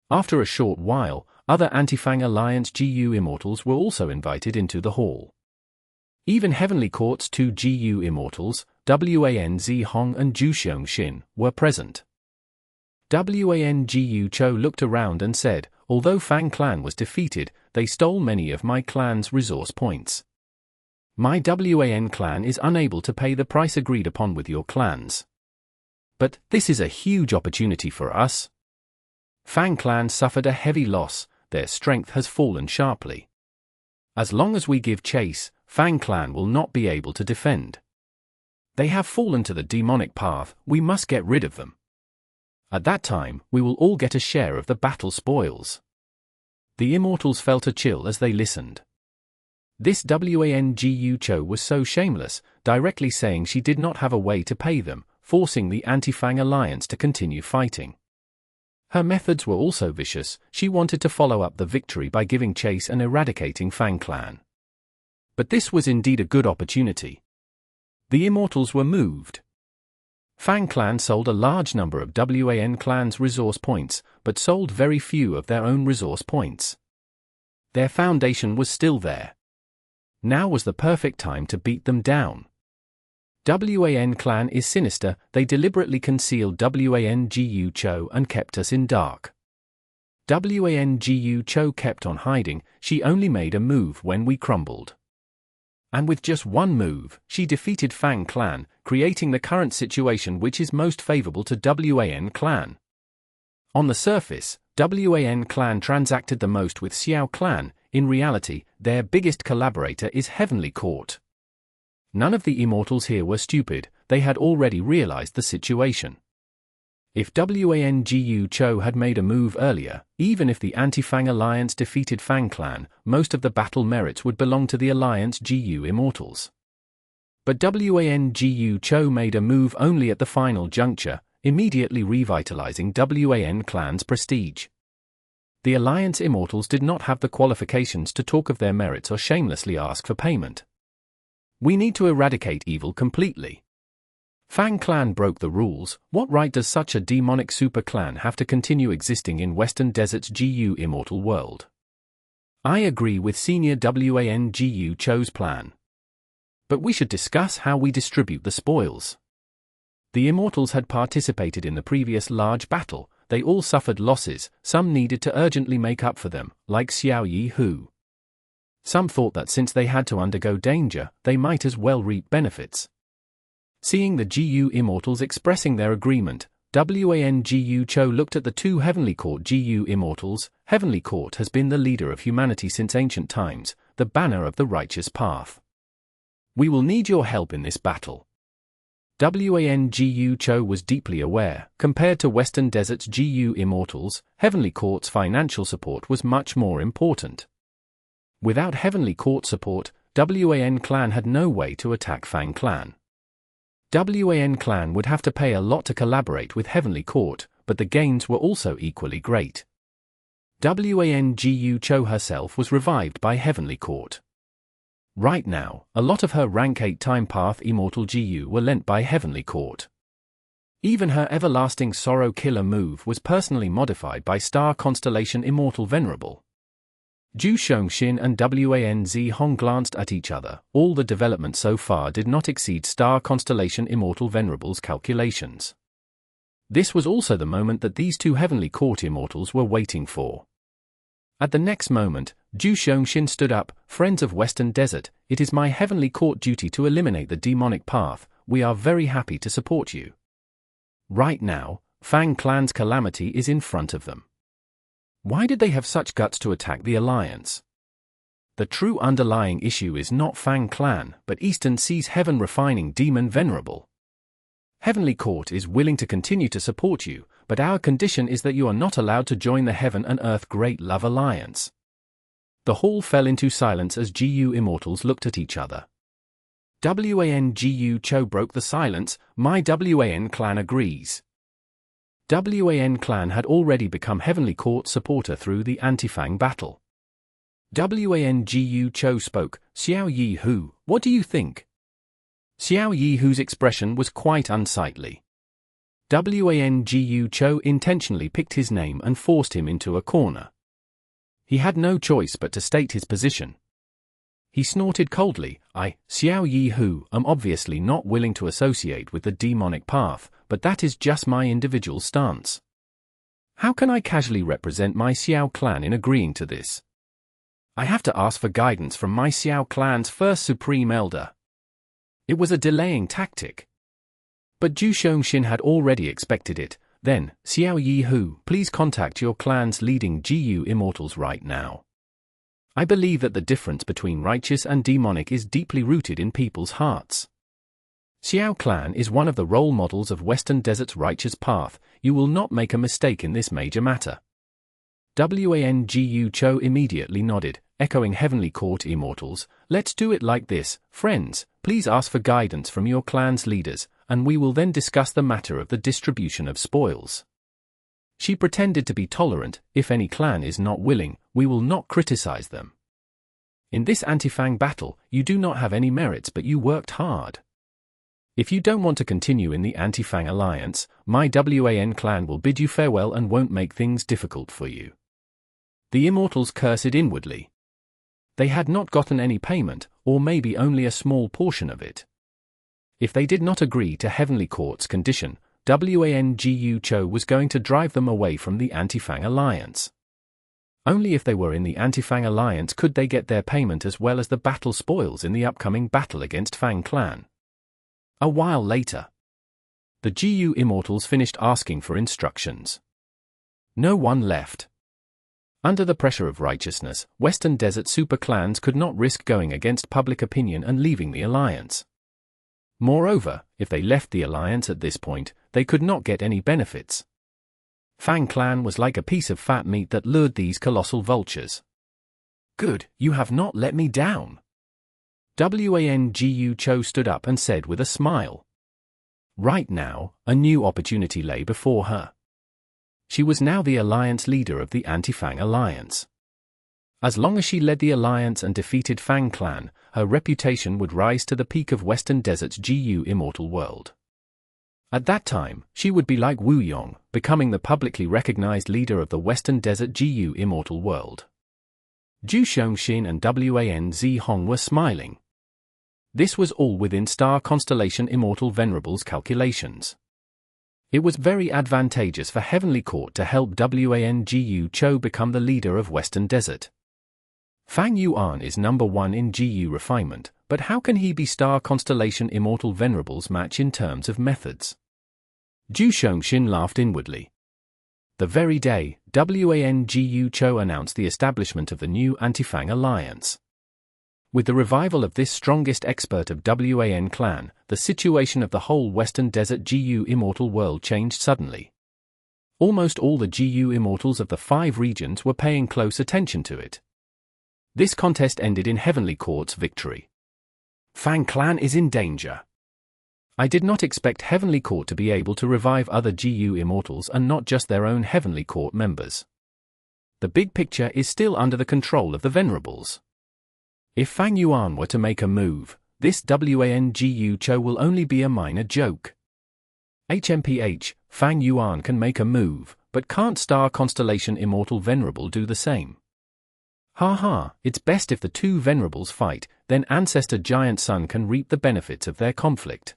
After a short while, other Anti-Fang Alliance GU immortals were also invited into the hall. Even Heavenly Court's 2 GU immortals, Wan Zi Hong and Zhu Xiongxin, were present. Wan Gu Chou looked around and said, although Fang clan was defeated, they stole many of my clan's resource points. My Wan clan is unable to pay the price agreed upon with your clans. But this is a huge opportunity for us. Fang clan suffered a heavy loss, their strength has fallen sharply. As long as we give chase, Fang clan will not be able to defend. They have fallen to the demonic path, we must get rid of them. At that time, we will all get a share of the battle spoils. The immortals felt a chill as they listened. This Wan Gu Chou was so shameless, directly saying she did not have a way to pay them, forcing the Anti-Fang alliance to continue fighting. Her methods were also vicious, she wanted to follow up the victory by giving chase and eradicating Fang clan. But this was indeed a good opportunity. The immortals were moved. Fang clan sold a large number of Wan clan's resource points, but sold very few of their own resource points. Their foundation was still there. Now was the perfect time to beat them down. Wan clan is sinister, they deliberately concealed Wan Gu Chou and kept us in dark. Wan Gu Chou kept on hiding, she only made a move when we crumbled. And with just one move, she defeated Fang clan, creating the current situation which is most favorable to Wan clan. On the surface, Wan clan transacted the most with Xiao clan, in reality, their biggest collaborator is Heavenly Court. None of the immortals here were stupid, they had already realized the situation. If Wan Gu Chou had made a move earlier, even if the Anti-Fang alliance defeated Fang clan, most of the battle merits would belong to the alliance GU immortals. But Wan Gu Chou made a move only at the final juncture, immediately revitalizing Wan clan's prestige. The alliance immortals did not have the qualifications to talk of their merits or shamelessly ask for payment. We need to eradicate evil completely. Fang clan broke the rules, what right does such a demonic super clan have to continue existing in Western Desert's GU immortal world? I agree with Senior Wan Gu Chou's plan. But we should discuss how we distribute the spoils. The immortals had participated in the previous large battle, they all suffered losses. Some needed to urgently make up for them, like Xiao Yi Hu. Some thought that since they had to undergo danger, they might as well reap benefits. Seeing the GU Immortals expressing their agreement, Wan Gu Chou looked at the two Heavenly Court GU Immortals. Heavenly Court has been the leader of humanity since ancient times, the banner of the righteous path. We will need your help in this battle. Wan Gu Chou was deeply aware, compared to Western Desert's GU Immortals, Heavenly Court's financial support was much more important. Without Heavenly Court support, Wan Clan had no way to attack Fang Clan. Wan Clan would have to pay a lot to collaborate with Heavenly Court, but the gains were also equally great. Wan Gu Chou herself was revived by Heavenly Court. Right now, a lot of her rank 8 Time Path Immortal GU were lent by Heavenly Court. Even her Everlasting Sorrow Killer move was personally modified by Star Constellation Immortal Venerable. Zhu Shongxin and Wan Zihong glanced at each other. All the development so far did not exceed Star Constellation Immortal Venerable's calculations. This was also the moment that these two Heavenly Court Immortals were waiting for. At the next moment, Zhu Shongxin stood up. Friends of Western Desert, it is my Heavenly Court duty to eliminate the demonic path. We are very happy to support you. Right now, Fang Clan's Calamity is in front of them. Why did they have such guts to attack the Alliance? The true underlying issue is not Fang Clan, but Eastern Sea's Heaven Refining Demon Venerable. Heavenly Court is willing to continue to support you, but our condition is that you are not allowed to join the Heaven and Earth Great Love Alliance. The hall fell into silence as GU Immortals looked at each other. Wan Gu Chou broke the silence. My Wan Clan agrees. Wan Clan had already become Heavenly Court supporter through the Anti-Fang battle. Wan Gu Chou spoke. Xiao Yi Hu, what do you think? Xiao Yi Hu's expression was quite unsightly. Wan Gu Chou intentionally picked his name and forced him into a corner. He had no choice but to state his position. He snorted coldly. I, Xiao Yi Hu, am obviously not willing to associate with the demonic path, but that is just my individual stance. How can I casually represent my Xiao clan in agreeing to this? I have to ask for guidance from my Xiao clan's first supreme elder. It was a delaying tactic. But Zhu Shongxin had already expected it. Then, Xiao Yi Hu, please contact your clan's leading GU Immortals right now. I believe that the difference between righteous and demonic is deeply rooted in people's hearts. Xiao Clan is one of the role models of Western Desert's righteous path. You will not make a mistake in this major matter. Wan Gu Chou immediately nodded, echoing Heavenly Court Immortals. Let's do it like this, friends. Please ask for guidance from your clan's leaders, and we will then discuss the matter of the distribution of spoils. She pretended to be tolerant. If any clan is not willing, we will not criticize them. In this Anti-Fang battle, you do not have any merits, but you worked hard. If you don't want to continue in the Anti-Fang alliance, my Wan clan will bid you farewell and won't make things difficult for you. The Immortals cursed inwardly. They had not gotten any payment, or maybe only a small portion of it. If they did not agree to Heavenly Court's condition, Wan Gu Chou was going to drive them away from the Anti-Fang alliance. Only if they were in the Anti-Fang alliance could they get their payment as well as the battle spoils in the upcoming battle against Fang Clan. A while later, the GU Immortals finished asking for instructions. No one left. Under the pressure of righteousness, Western Desert super clans could not risk going against public opinion and leaving the alliance. Moreover, if they left the alliance at this point, they could not get any benefits. Fang Clan was like a piece of fat meat that lured these colossal vultures. Good, you have not let me down. Wan Gu Chou stood up and said with a smile. Right now, a new opportunity lay before her. She was now the alliance leader of the Anti-Fang alliance. As long as she led the alliance and defeated Fang Clan, her reputation would rise to the peak of Western Desert's GU Immortal world. At that time, she would be like Wu Yong, becoming the publicly recognized leader of the Western Desert GU Immortal world. Zhu Shongxin and Wan Zihong were smiling. This was all within Star Constellation Immortal Venerables' calculations. It was very advantageous for Heavenly Court to help Wan Gu Chou become the leader of Western Desert. Fang Yuan is number 1 in Gu Refinement, but how can he be Star Constellation Immortal Venerables match in terms of methods? Zhu Shengxin laughed inwardly. The very day, Wan Gu Chou announced the establishment of the new Anti-Fang alliance. With the revival of this strongest expert of Wan clan, the situation of the whole Western Desert Gu Immortal world changed suddenly. Almost all the Gu Immortals of the 5 regions were paying close attention to it. This contest ended in Heavenly Court's victory. Fang clan is in danger. I did not expect Heavenly Court to be able to revive other Gu Immortals and not just their own Heavenly Court members. The big picture is still under the control of the Venerables. If Fang Yuan were to make a move, this Wan Gu Chou will only be a minor joke. HMPH, Fang Yuan can make a move, but can't Star Constellation Immortal Venerable do the same? Ha, it's best if the 2 Venerables fight, then Ancestor Giant Sun can reap the benefits of their conflict.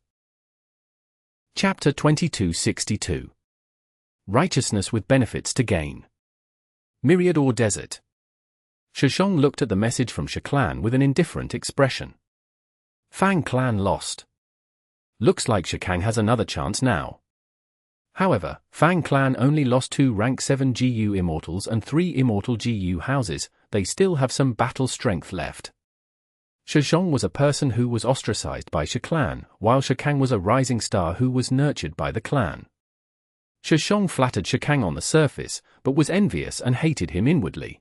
Chapter 2262. Righteousness with Benefits to Gain. Myriad or Desert. Shizhong looked at the message from Shi clan with an indifferent expression. Fang clan lost. Looks like Shi Kang has another chance now. However, Fang clan only lost 2 rank 7 Gu Immortals and 3 Immortal Gu houses. They still have some battle strength left. Shizhong was a person who was ostracized by Shi clan, while Shi Kang was a rising star who was nurtured by the clan. Shizhong flattered Shi Kang on the surface, but was envious and hated him inwardly.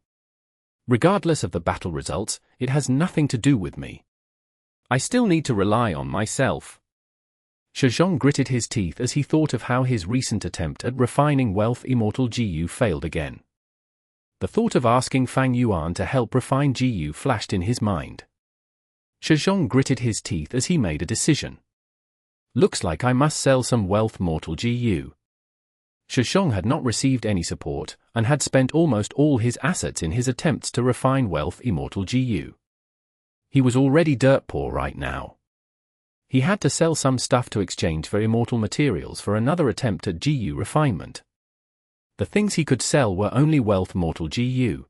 Regardless of the battle results, it has nothing to do with me. I still need to rely on myself. Shizhong gritted his teeth as he thought of how his recent attempt at refining Wealth Immortal Gu failed again. The thought of asking Fang Yuan to help refine Gu flashed in his mind. Shizhong gritted his teeth as he made a decision. Looks like I must sell some Wealth Mortal Gu. Shizhong had not received any support, and had spent almost all his assets in his attempts to refine Wealth Immortal Gu. He was already dirt poor right now. He had to sell some stuff to exchange for immortal materials for another attempt at Gu refinement. The things he could sell were only Wealth Mortal Gu.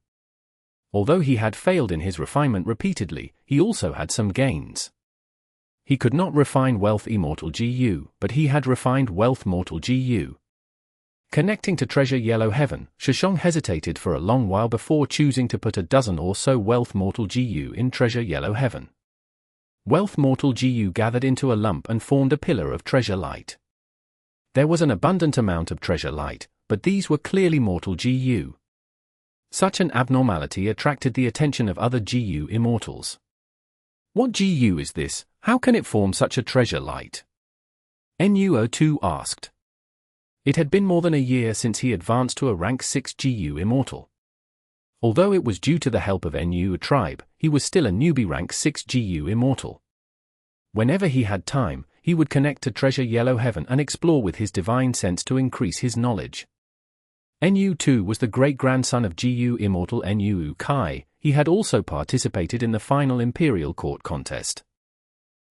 Although he had failed in his refinement repeatedly, he also had some gains. He could not refine Wealth Immortal Gu, but he had refined Wealth Mortal Gu. Connecting to Treasure Yellow Heaven, Shizhong hesitated for a long while before choosing to put a dozen or so Wealth Mortal Gu in Treasure Yellow Heaven. Wealth Mortal Gu gathered into a lump and formed a pillar of treasure light. There was an abundant amount of treasure light, but these were clearly Mortal Gu. Such an abnormality attracted the attention of other Gu Immortals. What Gu is this? How can it form such a treasure light? Nu02 asked. It had been more than a year since he advanced to a rank 6 Gu Immortal. Although it was due to the help of Nu tribe, he was still a newbie rank 6 Gu Immortal. Whenever he had time, he would connect to Treasure Yellow Heaven and explore with his divine sense to increase his knowledge. Nu2 was the great-grandson of Gu Immortal Nu Kai. He had also participated in the final Imperial Court contest.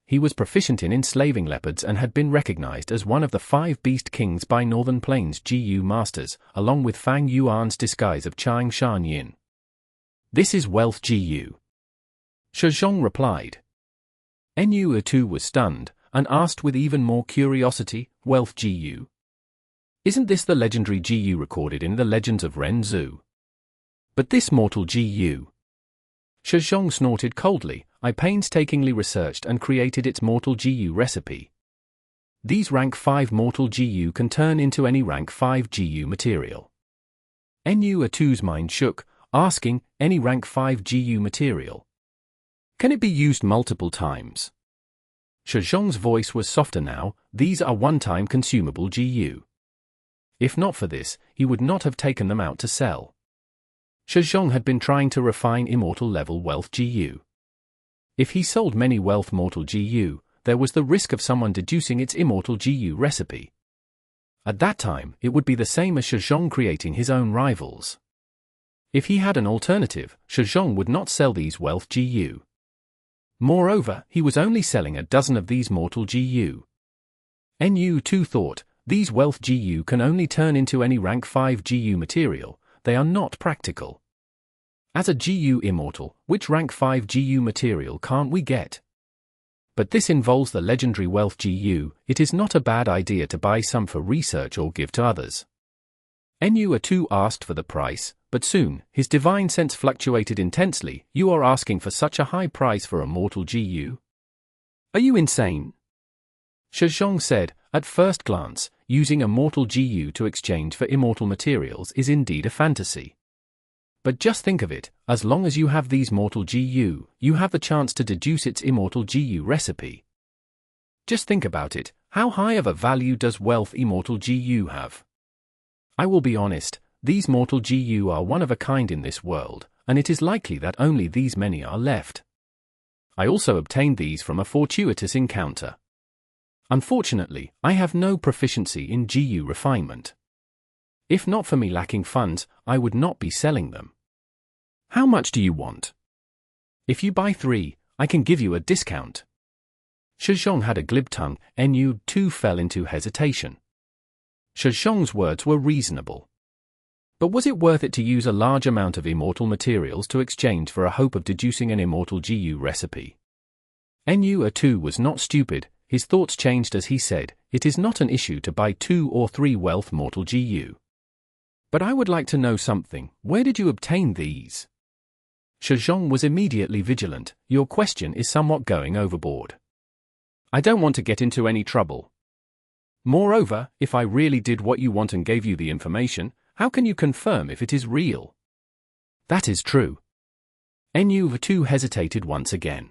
He was proficient in enslaving leopards and had been recognized as one of the 5 Beast Kings by Northern Plains Gu Masters, along with Fang Yuan's disguise of Chang Shan Yin. This is Wealth Gu. Shizhong replied. Nu2 was stunned, and asked with even more curiosity, Wealth Gu? Isn't this the legendary Gu recorded in the Legends of Ren Zhu? But this Mortal Gu? Shizhong snorted coldly. I painstakingly researched and created its Mortal Gu recipe. These rank 5 Mortal Gu can turn into any rank 5 Gu material. Nu2's mind shook, asking, any rank 5 Gu material? Can it be used multiple times? Shizhong's voice was softer now. These are one-time consumable Gu. If not for this, he would not have taken them out to sell. Shizhong had been trying to refine immortal level Wealth Gu. If he sold many Wealth Mortal Gu, there was the risk of someone deducing its Immortal Gu recipe. At that time, it would be the same as Shizhong creating his own rivals. If he had an alternative, Shizhong would not sell these Wealth Gu. Moreover, he was only selling a dozen of these Mortal Gu. Nu2 thought, these wealth GU can only turn into any rank 5 GU material, they are not practical. As a GU immortal, which rank 5 GU material can't we get? But this involves the legendary wealth GU, it is not a bad idea to buy some for research or give to others. Nu-2 asked for the price, but soon, his divine sense fluctuated intensely. You are asking for such a high price for a mortal GU? Are you insane? Shizhong said, at first glance, using a mortal GU to exchange for immortal materials is indeed a fantasy. But just think of it, as long as you have these mortal GU, you have the chance to deduce its immortal GU recipe. Just think about it, how high of a value does wealth immortal GU have? I will be honest, these mortal GU are one of a kind in this world, and it is likely that only these many are left. I also obtained these from a fortuitous encounter. Unfortunately, I have no proficiency in GU refinement. If not for me lacking funds, I would not be selling them. How much do you want? If you buy 3, I can give you a discount. Shizhong had a glib tongue, Nu-2 fell into hesitation. Shizhong's words were reasonable. But was it worth it to use a large amount of immortal materials to exchange for a hope of deducing an immortal GU recipe? Nu-2 was not stupid, his thoughts changed as he said, it is not an issue to buy 2 or 3 wealth mortal GU. But I would like to know something, where did you obtain these? Shizhong was immediately vigilant, your question is somewhat going overboard. I don't want to get into any trouble. Moreover, if I really did what you want and gave you the information, how can you confirm if it is real? That is true. Nu-2 hesitated once again.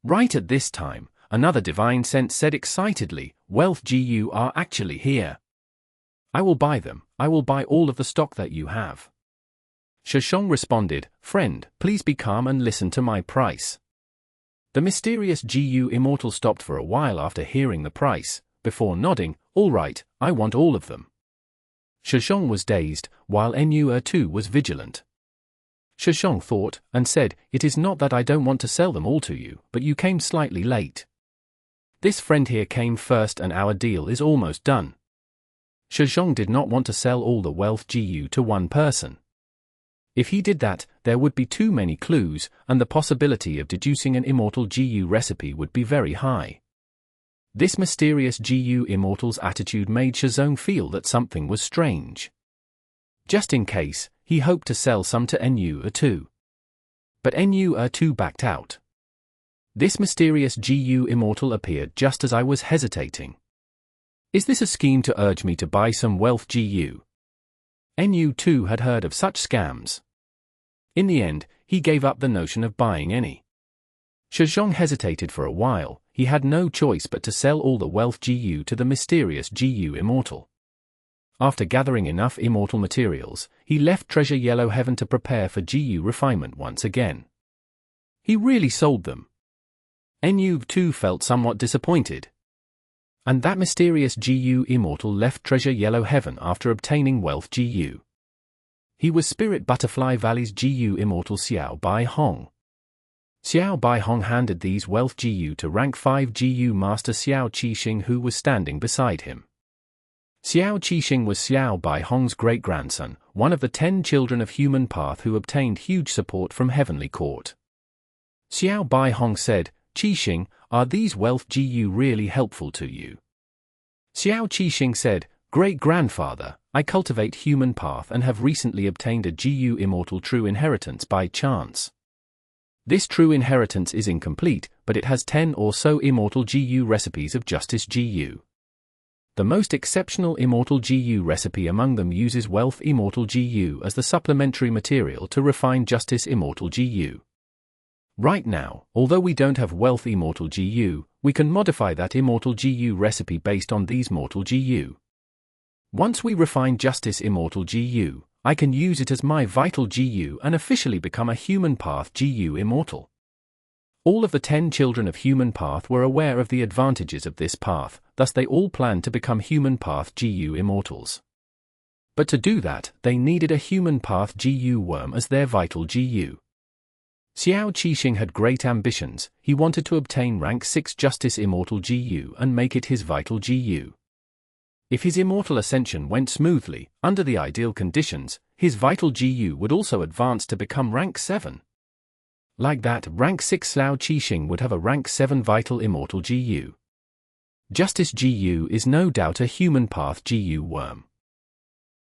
Right at this time, another divine sense said excitedly, wealth GU are actually here. I will buy them, I will buy all of the stock that you have. Shizhong responded, friend, please be calm and listen to my price. The mysterious GU immortal stopped for a while after hearing the price, before nodding, all right, I want all of them. Shizhong was dazed, while Nu-2 was vigilant. Shizhong thought, and said, it is not that I don't want to sell them all to you, but you came slightly late. This friend here came first and our deal is almost done. Shizhong did not want to sell all the wealth GU to one person. If he did that, there would be too many clues, and the possibility of deducing an immortal GU recipe would be very high. This mysterious GU immortal's attitude made Shizhong feel that something was strange. Just in case, he hoped to sell some to Nu-2. But Nu-2 backed out. This mysterious GU immortal appeared just as I was hesitating. Is this a scheme to urge me to buy some wealth GU? Nu-2 had heard of such scams. In the end, he gave up the notion of buying any. Shizhong hesitated for a while, he had no choice but to sell all the wealth GU to the mysterious GU immortal. After gathering enough immortal materials, he left Treasure Yellow Heaven to prepare for GU refinement once again. He really sold them. Nu-2 felt somewhat disappointed. And that mysterious GU immortal left Treasure Yellow Heaven after obtaining wealth GU. He was Spirit Butterfly Valley's GU immortal Xiao Bai Hong. Xiao Bai Hong handed these wealth GU to rank 5 GU master Xiao Qixing, who was standing beside him. Xiao Qixing was Xiao Bai Hong's great-grandson, one of the 10 children of human path who obtained huge support from Heavenly Court. Xiao Bai Hong said, Qixing, are these wealth GU really helpful to you? Xiao Qixing said, Great-grandfather, I cultivate human path and have recently obtained a GU immortal true inheritance by chance. This true inheritance is incomplete, but it has 10 or so immortal GU recipes of Justice GU. The most exceptional immortal GU recipe among them uses wealth immortal GU as the supplementary material to refine Justice immortal GU. Right now, although we don't have wealth immortal GU, we can modify that immortal GU recipe based on these mortal GU. Once we refine Justice immortal GU, I can use it as my vital GU and officially become a human path GU immortal. All of the 10 children of human path were aware of the advantages of this path, thus they all planned to become human path GU immortals. But to do that, they needed a human path GU worm as their vital GU. Xiao Qixing had great ambitions, he wanted to obtain rank 6 Justice Immortal GU and make it his vital GU. If his immortal ascension went smoothly, under the ideal conditions, his vital GU would also advance to become rank 7. Like that, rank 6 Lao Qixing would have a rank 7 vital immortal GU. Justice GU is no doubt a human path GU worm.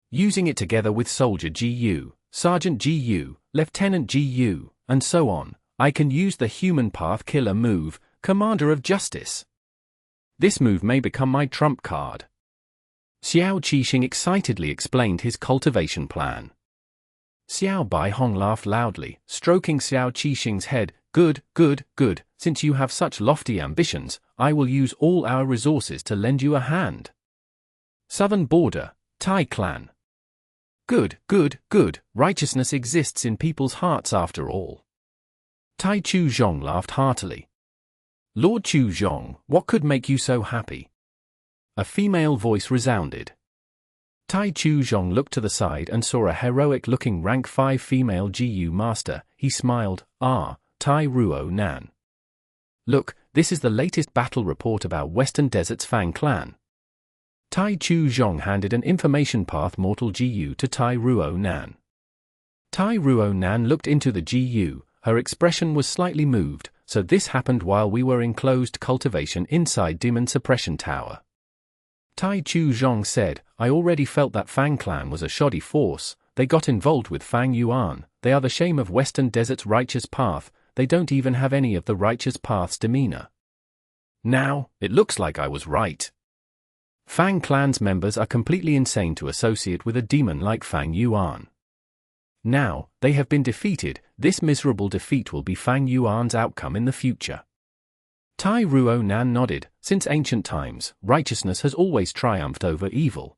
Using it together with Soldier GU, Sergeant GU, Lieutenant GU, and so on, I can use the human path killer move, Commander of Justice. This move may become my trump card. Xiao Qixing excitedly explained his cultivation plan. Xiao Baihong laughed loudly, stroking Xiao Qixing's head. Good, good, good, since you have such lofty ambitions, I will use all our resources to lend you a hand. Southern Border, Tai Clan. Good, good, good, righteousness exists in people's hearts after all. Tai Chu Zhong laughed heartily. Lord Chu Zhong, what could make you so happy? A female voice resounded. Tai Chu Zhong looked to the side and saw a heroic-looking rank 5 female GU master. He smiled. Ah, Tai Ruo Nan. Look, this is the latest battle report about Western Desert's Fang clan. Tai Chu Zhong handed an information path mortal GU to Tai Ruo Nan. Tai Ruo Nan looked into the GU, her expression was slightly moved. So this happened while we were in closed cultivation inside Demon Suppression Tower. Tai Chu Zhong said, I already felt that Fang clan was a shoddy force. They got involved with Fang Yuan. They are the shame of Western Desert's righteous path. They don't even have any of the righteous path's demeanor. Now, it looks like I was right. Fang clan's members are completely insane to associate with a demon like Fang Yuan. Now, they have been defeated. This miserable defeat will be Fang Yuan's outcome in the future. Tai Ruo Nan nodded. Since ancient times, righteousness has always triumphed over evil.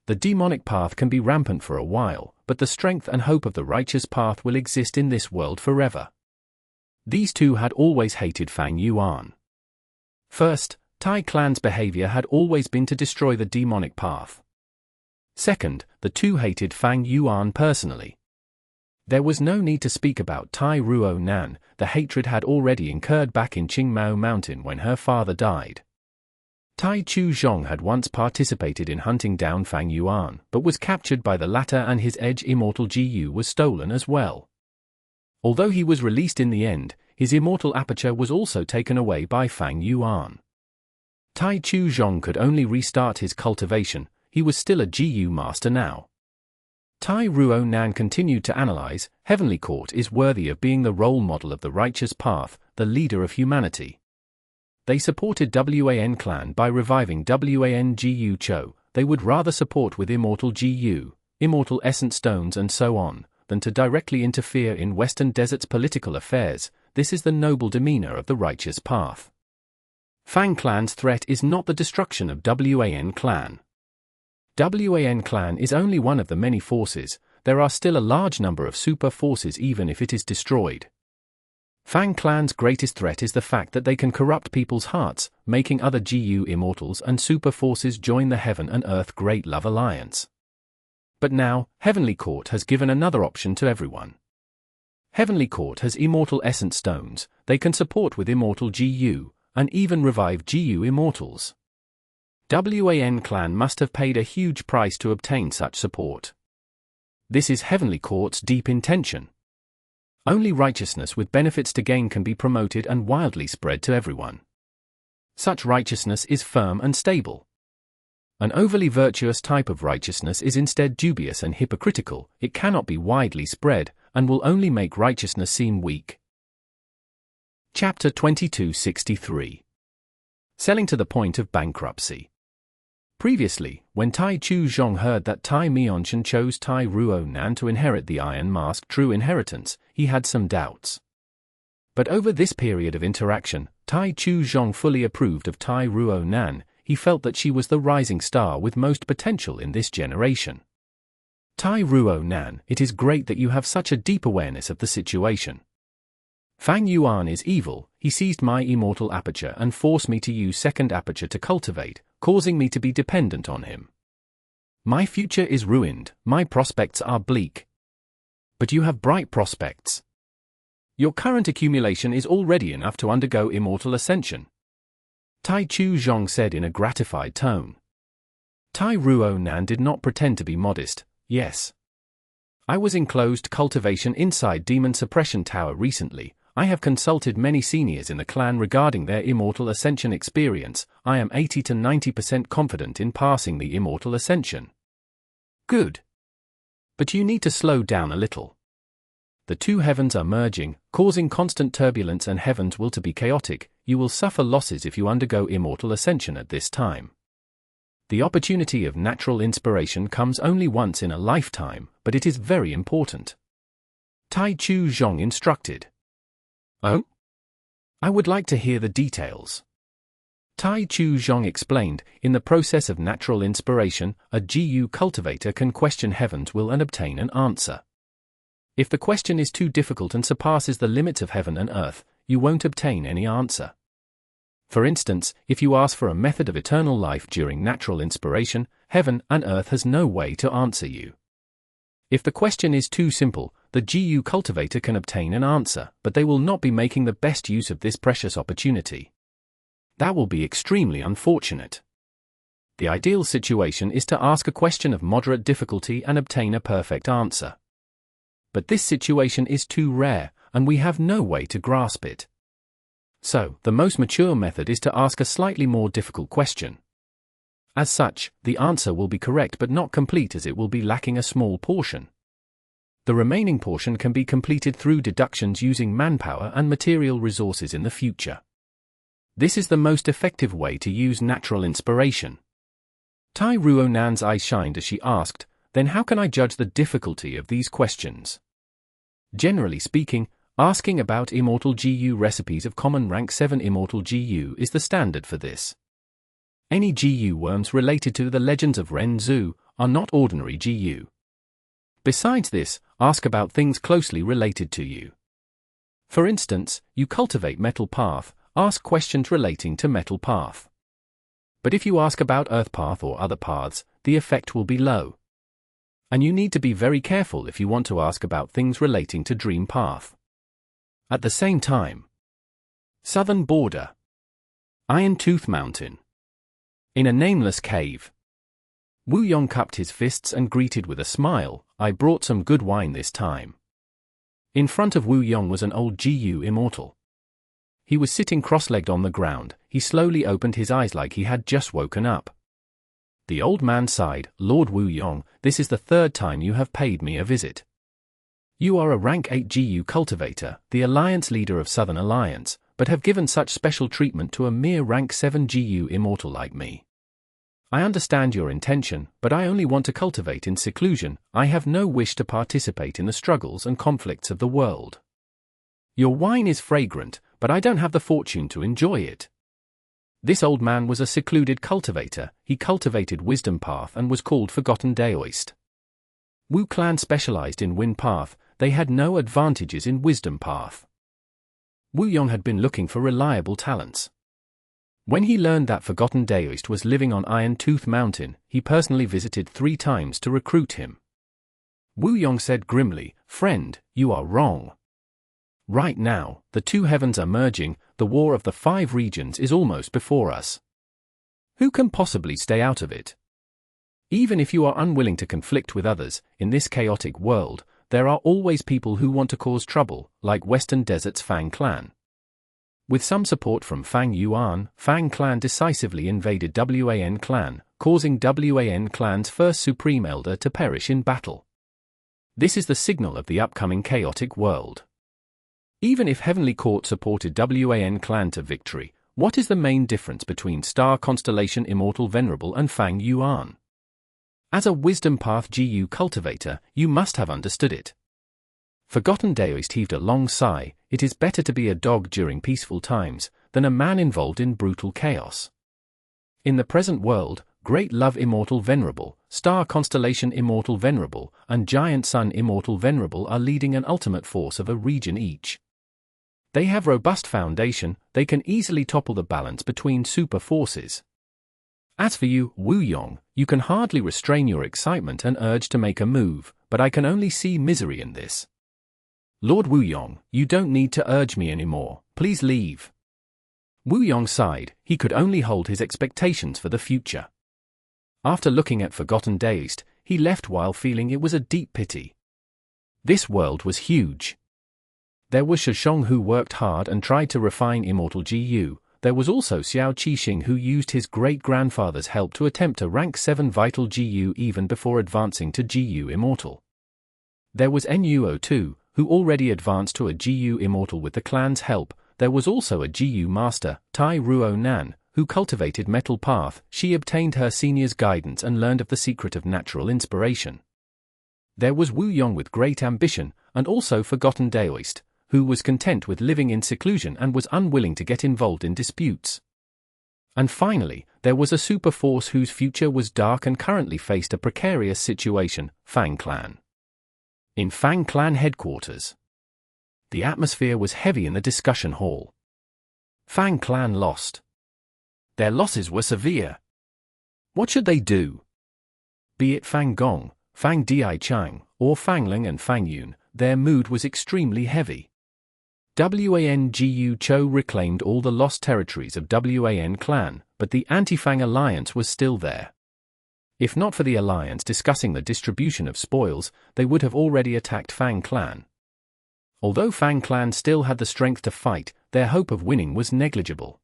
The demonic path can be rampant for a while, but the strength and hope of the righteous path will exist in this world forever. These two had always hated Fang Yuan. First, Tai clan's behavior had always been to destroy the demonic path. Second, the two hated Fang Yuan personally. There was no need to speak about Tai Ruo Nan, the hatred had already incurred back in Qingmao Mountain when her father died. Tai Chu Zhong had once participated in hunting down Fang Yuan, but was captured by the latter and his edge immortal GU was stolen as well. Although he was released in the end, his immortal aperture was also taken away by Fang Yuan. Tai Chu Zhong could only restart his cultivation. He was still a GU master now. Tai Ruo Nan continued to analyze. Heavenly Court is worthy of being the role model of the righteous path, the leader of humanity. They supported Wan clan by reviving Wan Gu Chou. They would rather support with immortal GU, immortal essence stones and so on, than to directly interfere in Western Desert's political affairs. This is the noble demeanor of the righteous path. Fang clan's threat is not the destruction of Wan clan. Wan clan is only one of the many forces. There are still a large number of super forces even if it is destroyed. Fang clan's greatest threat is the fact that they can corrupt people's hearts, making other GU immortals and super forces join the Heaven and Earth Great Love Alliance. But now, Heavenly Court has given another option to everyone. Heavenly Court has immortal essence stones. They can support with immortal GU, and even revive GU immortals. Wan clan must have paid a huge price to obtain such support. This is Heavenly Court's deep intention. Only righteousness with benefits to gain can be promoted and wildly spread to everyone. Such righteousness is firm and stable. An overly virtuous type of righteousness is instead dubious and hypocritical. It cannot be widely spread, and will only make righteousness seem weak. Chapter 2263. Selling to the point of bankruptcy. Previously, when Tai Chu Zhong heard that Tai Mianchen chose Tai Ruo Nan to inherit the Iron Mask true inheritance, he had some doubts. But over this period of interaction, Tai Chu Zhong fully approved of Tai Ruo Nan. He felt that she was the rising star with most potential in this generation. Tai Ruo Nan, it is great that you have such a deep awareness of the situation. Fang Yuan is evil. He seized my immortal aperture and forced me to use second aperture to cultivate, causing me to be dependent on him. My future is ruined, my prospects are bleak. But you have bright prospects. Your current accumulation is already enough to undergo immortal ascension. Tai Chu Zhong said in a gratified tone. Tai Ruo-nan did not pretend to be modest. Yes. I was in closed cultivation inside Demon Suppression Tower recently. I have consulted many seniors in the clan regarding their Immortal Ascension experience. I am 80 to 90% confident in passing the Immortal Ascension. Good. But you need to slow down a little. The two heavens are merging, causing constant turbulence, and heavens will to be chaotic. You will suffer losses if you undergo Immortal Ascension at this time. The opportunity of natural inspiration comes only once in a lifetime, but it is very important. Tai Chu Zhong instructed. Oh? I would like to hear the details. Tai Chu Zhong explained, in the process of natural inspiration, a GU cultivator can question heaven's will and obtain an answer. If the question is too difficult and surpasses the limits of heaven and earth, you won't obtain any answer. For instance, if you ask for a method of eternal life during natural inspiration, heaven and earth has no way to answer you. If the question is too simple, the GU cultivator can obtain an answer, but they will not be making the best use of this precious opportunity. That will be extremely unfortunate. The ideal situation is to ask a question of moderate difficulty and obtain a perfect answer. But this situation is too rare, and we have no way to grasp it. So, the most mature method is to ask a slightly more difficult question. As such, the answer will be correct but not complete, as it will be lacking a small portion. The remaining portion can be completed through deductions using manpower and material resources in the future. This is the most effective way to use natural inspiration. Tai Ruo-nan's eyes shined as she asked, then how can I judge the difficulty of these questions? Generally speaking, asking about Immortal GU recipes of common rank 7 Immortal GU is the standard for this. Any GU worms related to the legends of Ren Zhu are not ordinary GU. Besides this, ask about things closely related to you. For instance, you cultivate Metal Path, ask questions relating to Metal Path. But if you ask about Earth Path or other paths, the effect will be low. And you need to be very careful if you want to ask about things relating to Dream Path. At the same time, Southern Border, Iron Tooth Mountain. In a nameless cave, Wu Yong cupped his fists and greeted with a smile, I brought some good wine this time. In front of Wu Yong was an old GU Immortal. He was sitting cross-legged on the ground. He slowly opened his eyes like he had just woken up. The old man sighed, Lord Wu Yong, this is the third time you have paid me a visit. You are a rank 8 GU cultivator, the alliance leader of Southern Alliance, but have given such special treatment to a mere rank 7 GU Immortal like me. I understand your intention, but I only want to cultivate in seclusion. I have no wish to participate in the struggles and conflicts of the world. Your wine is fragrant, but I don't have the fortune to enjoy it. This old man was a secluded cultivator. He cultivated Wisdom Path and was called Forgotten Daoist. Wu clan specialized in Wind Path. They had no advantages in Wisdom Path. Wu Yong had been looking for reliable talents. When he learned that Forgotten Daoist was living on Iron Tooth Mountain, he personally visited 3 times to recruit him. Wu Yong said grimly, Friend, you are wrong. Right now, the two heavens are merging, the war of the 5 regions is almost before us. Who can possibly stay out of it? Even if you are unwilling to conflict with others, in this chaotic world, there are always people who want to cause trouble, like Western Desert's Fang clan. With some support from Fang Yuan, Fang clan decisively invaded Wan clan, causing Wan clan's first supreme elder to perish in battle. This is the signal of the upcoming chaotic world. Even if Heavenly Court supported Wan clan to victory, what is the main difference between Star Constellation Immortal Venerable and Fang Yuan? As a Wisdom Path GU cultivator, you must have understood it. Forgotten Daoist heaved a long sigh. It is better to be a dog during peaceful times, than a man involved in brutal chaos. In the present world, Great Love Immortal Venerable, Star Constellation Immortal Venerable, and Giant Sun Immortal Venerable are leading an ultimate force of a region each. They have robust foundation, they can easily topple the balance between super forces. As for you, Wu Yong, you can hardly restrain your excitement and urge to make a move, but I can only see misery in this. Lord Wu Yong, you don't need to urge me anymore, please leave. Wu Yong sighed, he could only hold his expectations for the future. After looking at Forgotten Dazed, he left while feeling it was a deep pity. This world was huge. There was Shishong who worked hard and tried to refine Immortal GU. There was also Xiao Qixing who used his great-grandfather's help to attempt a rank 7 Vital GU even before advancing to GU Immortal. There was Nuo too, who already advanced to a GU Immortal with the clan's help. There was also a GU Master, Tai Ruo Nan, who cultivated Metal Path. She obtained her senior's guidance and learned of the secret of natural inspiration. There was Wu Yong with great ambition, and also Forgotten Daoist, who was content with living in seclusion and was unwilling to get involved in disputes. And finally, there was a super force whose future was dark and currently faced a precarious situation, Fang Clan. In Fang Clan headquarters, the atmosphere was heavy in the discussion hall. Fang Clan lost. Their losses were severe. What should they do? Be it Fang Gong, Fang Dichang, or Fang Ling and Fang Yun, their mood was extremely heavy. Wan Gu Chou reclaimed all the lost territories of Wan Clan, but the Anti-Fang alliance was still there. If not for the alliance discussing the distribution of spoils, they would have already attacked Fang Clan. Although Fang Clan still had the strength to fight, their hope of winning was negligible.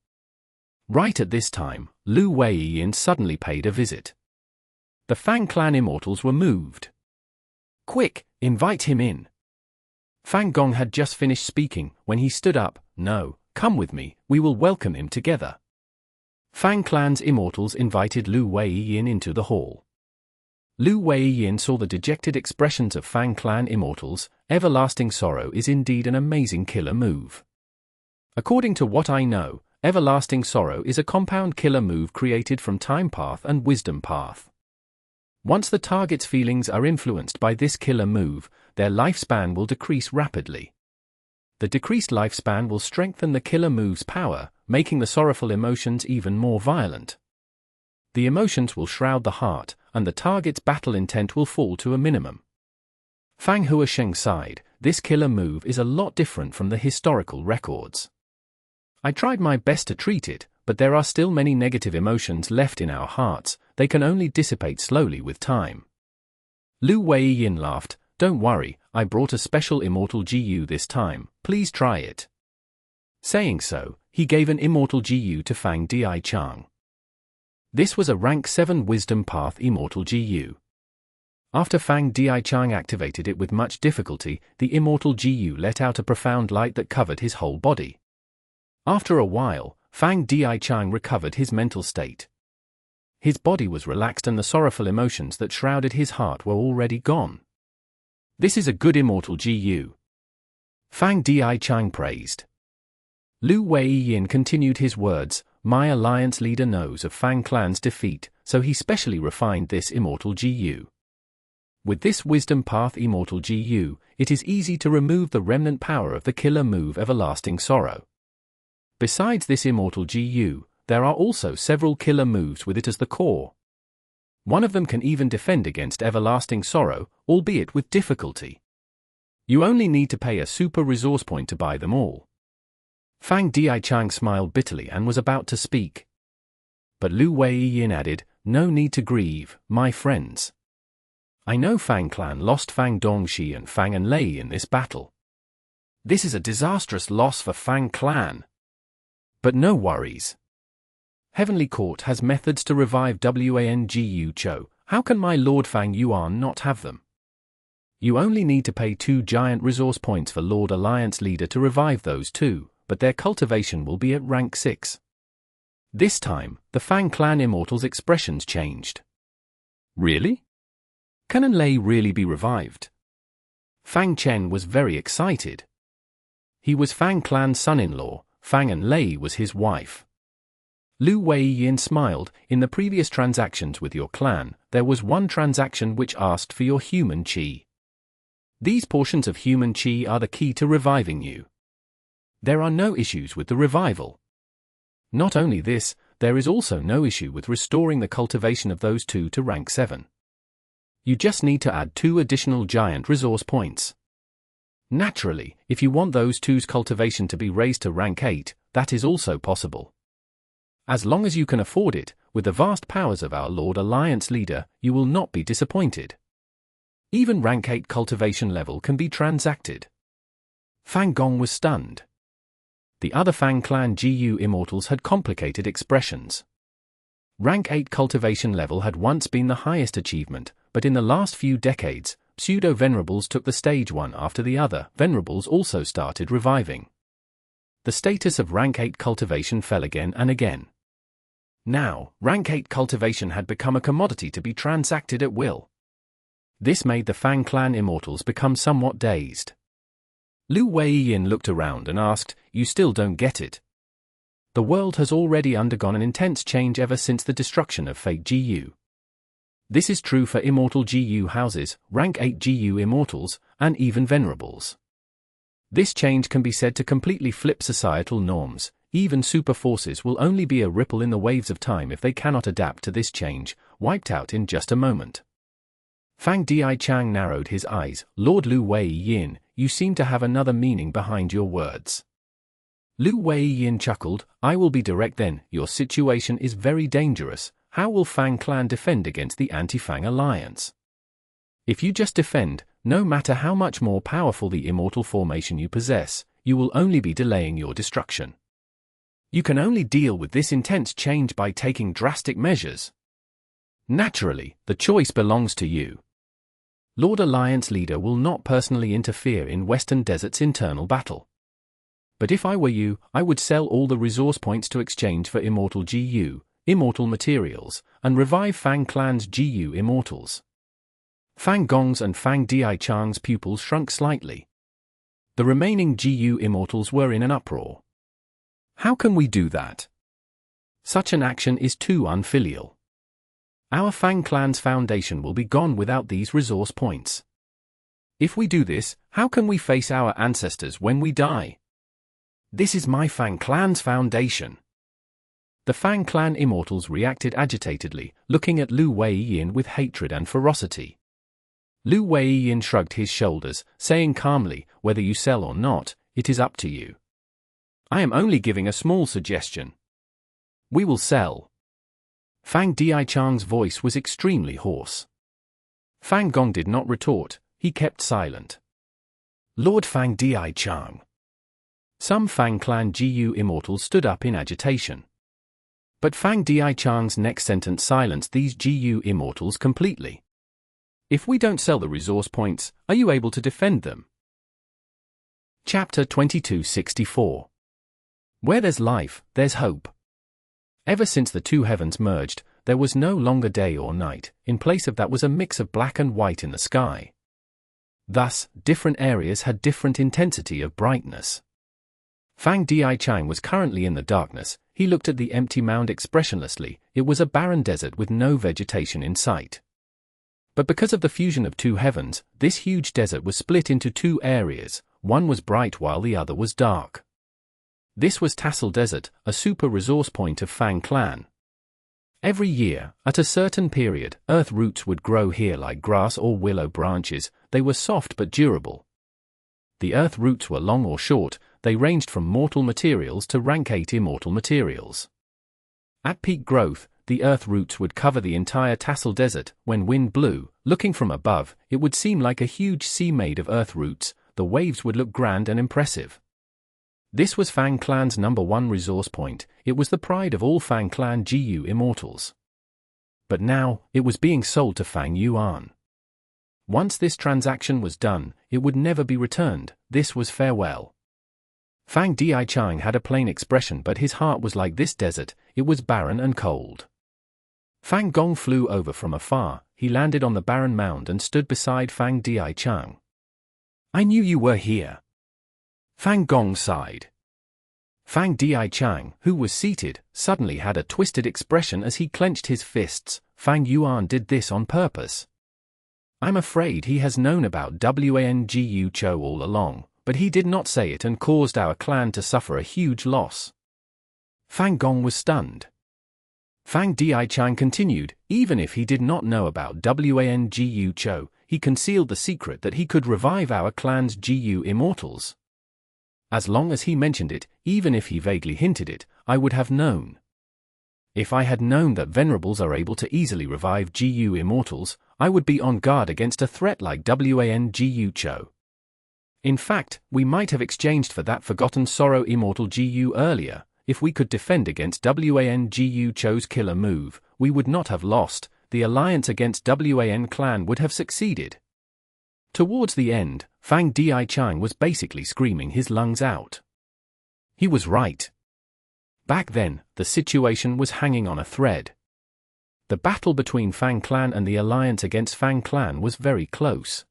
Right at this time, Lu Weiyin suddenly paid a visit. The Fang Clan Immortals were moved. "Quick, invite him in." Fang Gong had just finished speaking when he stood up. "No, come with me, we will welcome him together." Fang Clan's Immortals invited Lu Weiyin into the hall. Lu Weiyin saw the dejected expressions of Fang Clan Immortals. Everlasting Sorrow is indeed an amazing killer move. According to what I know, Everlasting Sorrow is a compound killer move created from Time Path and Wisdom Path. Once the target's feelings are influenced by this killer move, their lifespan will decrease rapidly. The decreased lifespan will strengthen the killer move's power, making the sorrowful emotions even more violent. The emotions will shroud the heart, and the target's battle intent will fall to a minimum. Fang Huasheng sighed. This killer move is a lot different from the historical records. I tried my best to treat it, but there are still many negative emotions left in our hearts. They can only dissipate slowly with time. Lu Weiyin laughed. "Don't worry, I brought a special Immortal GU this time, please try it." Saying so, he gave an Immortal GU to Fang Dichang. This was a rank 7 Wisdom Path Immortal GU. After Fang Dichang activated it with much difficulty, the Immortal GU let out a profound light that covered his whole body. After a while, Fang Dichang recovered his mental state. His body was relaxed and the sorrowful emotions that shrouded his heart were already gone. "This is a good Immortal GU." Fang Dichang praised. Lu Weiyin continued his words. "My alliance leader knows of Fang Clan's defeat, so he specially refined this Immortal GU. With this Wisdom Path Immortal GU, it is easy to remove the remnant power of the killer move Everlasting Sorrow. Besides this Immortal GU, there are also several killer moves with it as the core. One of them can even defend against Everlasting Sorrow, albeit with difficulty. You only need to pay a super resource point to buy them all." Fang Dichang smiled bitterly and was about to speak. But Lu Weiyin added, "No need to grieve, my friends. I know Fang Clan lost Fang Dongxi and Fang and Lei in this battle. This is a disastrous loss for Fang Clan. But no worries. Heavenly Court has methods to revive Wan Gu Chou. How can my Lord Fang Yuan not have them? You only need to pay 2 giant resource points for Lord Alliance Leader to revive those two, but their cultivation will be at rank 6. This time, the Fang Clan Immortals' expressions changed. Really? Can An Lei really be revived? Fang Chen was very excited. He was Fang Clan's son-in-law, Fang An Lei was his wife. Lu Weiyin smiled. "In the previous transactions with your clan, there was one transaction which asked for your human qi. These portions of human qi are the key to reviving you. There are no issues with the revival. Not only this, there is also no issue with restoring the cultivation of those two to rank 7. You just need to add 2 additional giant resource points. Naturally, if you want those two's cultivation to be raised to rank 8, that is also possible. As long as you can afford it, with the vast powers of our Lord Alliance leader, you will not be disappointed. Even rank 8 cultivation level can be transacted. Fang Gong was stunned. The other Fang clan GU immortals had complicated expressions. Rank 8 cultivation level had once been the highest achievement, but in the last few decades, pseudo-venerables took the stage one after the other. Venerables also started reviving. The status of rank 8 cultivation fell again and again. Now, rank 8 cultivation had become a commodity to be transacted at will. This made the Fang clan immortals become somewhat dazed. Lu Weiyin looked around and asked, "You still don't get it?" The world has already undergone an intense change ever since the destruction of fake GU. This is true for immortal GU houses, rank 8 GU immortals, and even venerables. This change can be said to completely flip societal norms. Even super forces will only be a ripple in the waves of time if they cannot adapt to this change, wiped out in just a moment. Fang Dichang narrowed his eyes. "Lord Lu Weiyin, you seem to have another meaning behind your words." Lu Weiyin chuckled. "I will be direct then, your situation is very dangerous. How will Fang clan defend against the Anti-Fang alliance? If you just defend, no matter how much more powerful the immortal formation you possess, you will only be delaying your destruction. You can only deal with this intense change by taking drastic measures. Naturally, the choice belongs to you. Lord Alliance leader will not personally interfere in Western Desert's internal battle. But if I were you, I would sell all the resource points to exchange for immortal GU, immortal materials, and revive Fang clan's GU immortals." Fang Gong's and Fang Dichang's pupils shrunk slightly. The remaining GU immortals were in an uproar. "How can we do that? Such an action is too unfilial. Our Fang clan's foundation will be gone without these resource points. If we do this, how can we face our ancestors when we die? This is my Fang clan's foundation." The Fang clan immortals reacted agitatedly, looking at Lu Weiyin with hatred and ferocity. Lu Weiyin shrugged his shoulders, saying calmly, "Whether you sell or not, it is up to you. I am only giving a small suggestion. We will sell." Fang Dichang's voice was extremely hoarse. Fang Gong did not retort, he kept silent. "Lord Fang Dichang." Some Fang clan GU immortals stood up in agitation. But Fang Dichang's next sentence silenced these GU immortals completely. "If we don't sell the resource points, are you able to defend them?" Chapter 2264. Where there's life, there's hope. Ever since the two heavens merged, there was no longer day or night. In place of that was a mix of black and white in the sky. Thus, different areas had different intensity of brightness. Fang Dichang was currently in the darkness. He looked at the empty mound expressionlessly. It was a barren desert with no vegetation in sight. But because of the fusion of two heavens, this huge desert was split into two areas. One was bright while the other was dark. This was Tassel Desert, a super resource point of Fang clan. Every year, at a certain period, earth roots would grow here like grass or willow branches. They were soft but durable. The earth roots were long or short. They ranged from mortal materials to rank 8 immortal materials. At peak growth, the earth roots would cover the entire Tassel Desert. When wind blew, looking from above, it would seem like a huge sea made of earth roots. The waves would look grand and impressive. This was Fang clan's #1 resource point. It was the pride of all Fang clan GU immortals. But now, it was being sold to Fang Yuan. Once this transaction was done, it would never be returned. This was farewell. Fang Dichang had a plain expression, but his heart was like this desert. It was barren and cold. Fang Gong flew over from afar. He landed on the barren mound and stood beside Fang Dichang. "I knew you were here." Fang Gong sighed. Fang Dichang, who was seated, suddenly had a twisted expression as he clenched his fists. Fang Yuan did this on purpose. I'm afraid he has known about Wan Gu Chou all along, but he did not say it and caused our clan to suffer a huge loss. Fang Gong was stunned. Fang Dichang continued, even if he did not know about Wan Gu Chou, he concealed the secret that he could revive our clan's GU immortals. As long as he mentioned it, even if he vaguely hinted it, I would have known. If I had known that Venerables are able to easily revive Gu Immortals, I would be on guard against a threat like Wan Gu Chou. In fact, we might have exchanged for that Forgotten Sorrow Immortal Gu earlier. If we could defend against Wan Gu Chou's killer move, we would not have lost. The alliance against Wan clan would have succeeded. Towards the end, Fang Dichang was basically screaming his lungs out. He was right. Back then, the situation was hanging on a thread. The battle between Fang clan and the alliance against Fang clan was very close.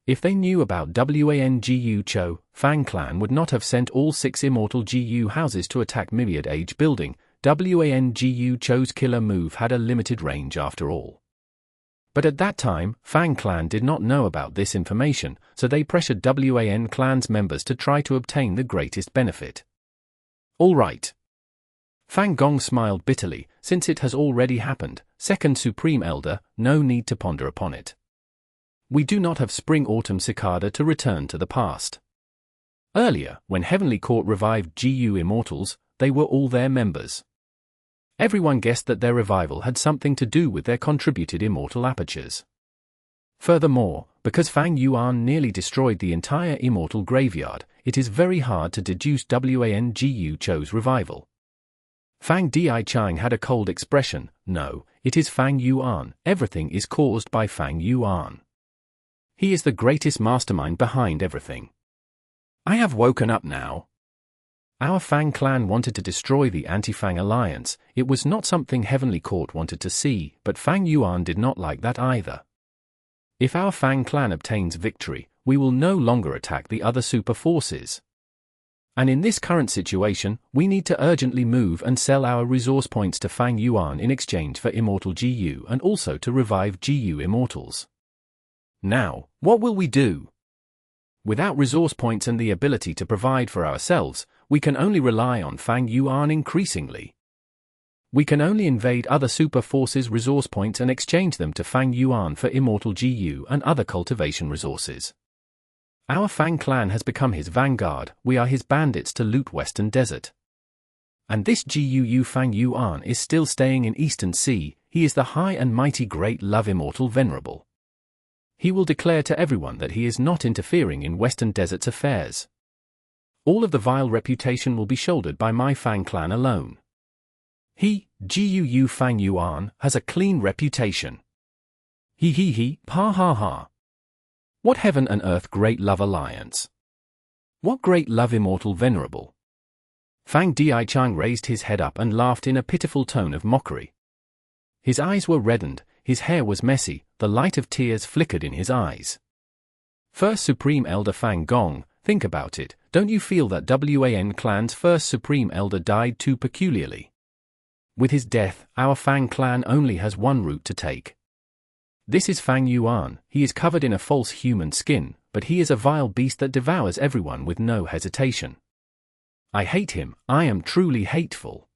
If they knew about Wan Gu Chou, Fang clan would not have sent all 6 immortal Gu houses to attack Myriad Age building. Wan Gu Chou's killer move had a limited range after all. But at that time, Fang clan did not know about this information, so they pressured Wan clan's members to try to obtain the greatest benefit. All right. Fang Gong smiled bitterly. Since it has already happened, Second Supreme Elder, no need to ponder upon it. We do not have Spring-Autumn Cicada to return to the past. Earlier, when Heavenly Court revived Gu Immortals, they were all their members. Everyone guessed that their revival had something to do with their contributed immortal apertures. Furthermore, because Fang Yuan nearly destroyed the entire immortal graveyard, it is very hard to deduce Wan Gu Chou's revival. Fang Dichang had a cold expression. No, it is Fang Yuan. Everything is caused by Fang Yuan. He is the greatest mastermind behind everything. I have woken up now. Our Fang clan wanted to destroy the Anti-Fang alliance. It was not something Heavenly Court wanted to see, but Fang Yuan did not like that either. If our Fang clan obtains victory, we will no longer attack the other super forces. And in this current situation, we need to urgently move and sell our resource points to Fang Yuan in exchange for Immortal Gu and also to revive Gu Immortals. Now, what will we do? Without resource points and the ability to provide for ourselves, we can only rely on Fang Yuan increasingly. We can only invade other super forces' resource points and exchange them to Fang Yuan for Immortal Gu and other cultivation resources. Our Fang clan has become his vanguard. We are his bandits to loot Western Desert. And this Gu Fang Yuan is still staying in Eastern Sea. He is the high and mighty great love immortal Venerable. He will declare to everyone that he is not interfering in Western Desert's affairs. All of the vile reputation will be shouldered by my Fang clan alone. He, Gu Fang Yuan, has a clean reputation. He, ha ha ha. What heaven and earth great love alliance? What great love immortal Venerable? Fang Dichang raised his head up and laughed in a pitiful tone of mockery. His eyes were reddened, his hair was messy, the light of tears flickered in his eyes. First Supreme Elder Fang Gong, think about it, don't you feel that Wan clan's first Supreme Elder died too peculiarly? With his death, our Fang clan only has one route to take. This is Fang Yuan. He is covered in a false human skin, but he is a vile beast that devours everyone with no hesitation. I hate him. I am truly hateful.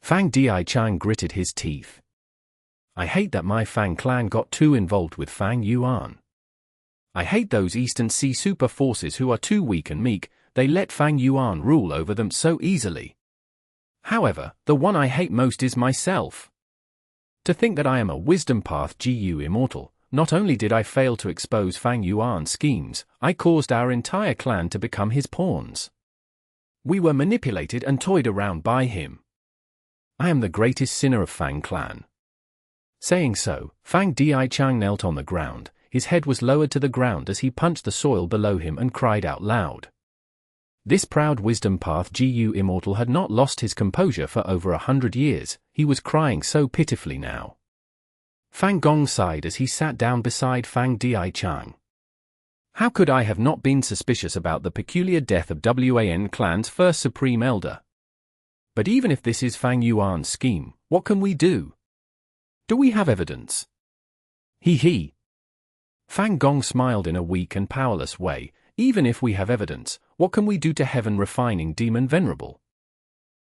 Fang Dichang gritted his teeth. I hate that my Fang clan got too involved with Fang Yuan. I hate those Eastern Sea super forces who are too weak and meek. They let Fang Yuan rule over them so easily. However, the one I hate most is myself. To think that I am a wisdom path Gu Immortal, not only did I fail to expose Fang Yuan's schemes, I caused our entire clan to become his pawns. We were manipulated and toyed around by him. I am the greatest sinner of Fang clan. Saying so, Fang Dichang knelt on the ground. His head was lowered to the ground as he punched the soil below him and cried out loud. This proud wisdom path Gu Immortal had not lost his composure for over 100 years, he was crying so pitifully now. Fang Gong sighed as he sat down beside Fang Dichang. How could I have not been suspicious about the peculiar death of Wan clan's first Supreme Elder? But even if this is Fang Yuan's scheme, what can we do? Do we have evidence? He. Fang Gong smiled in a weak and powerless way. Even if we have evidence, what can we do to heaven refining demon Venerable?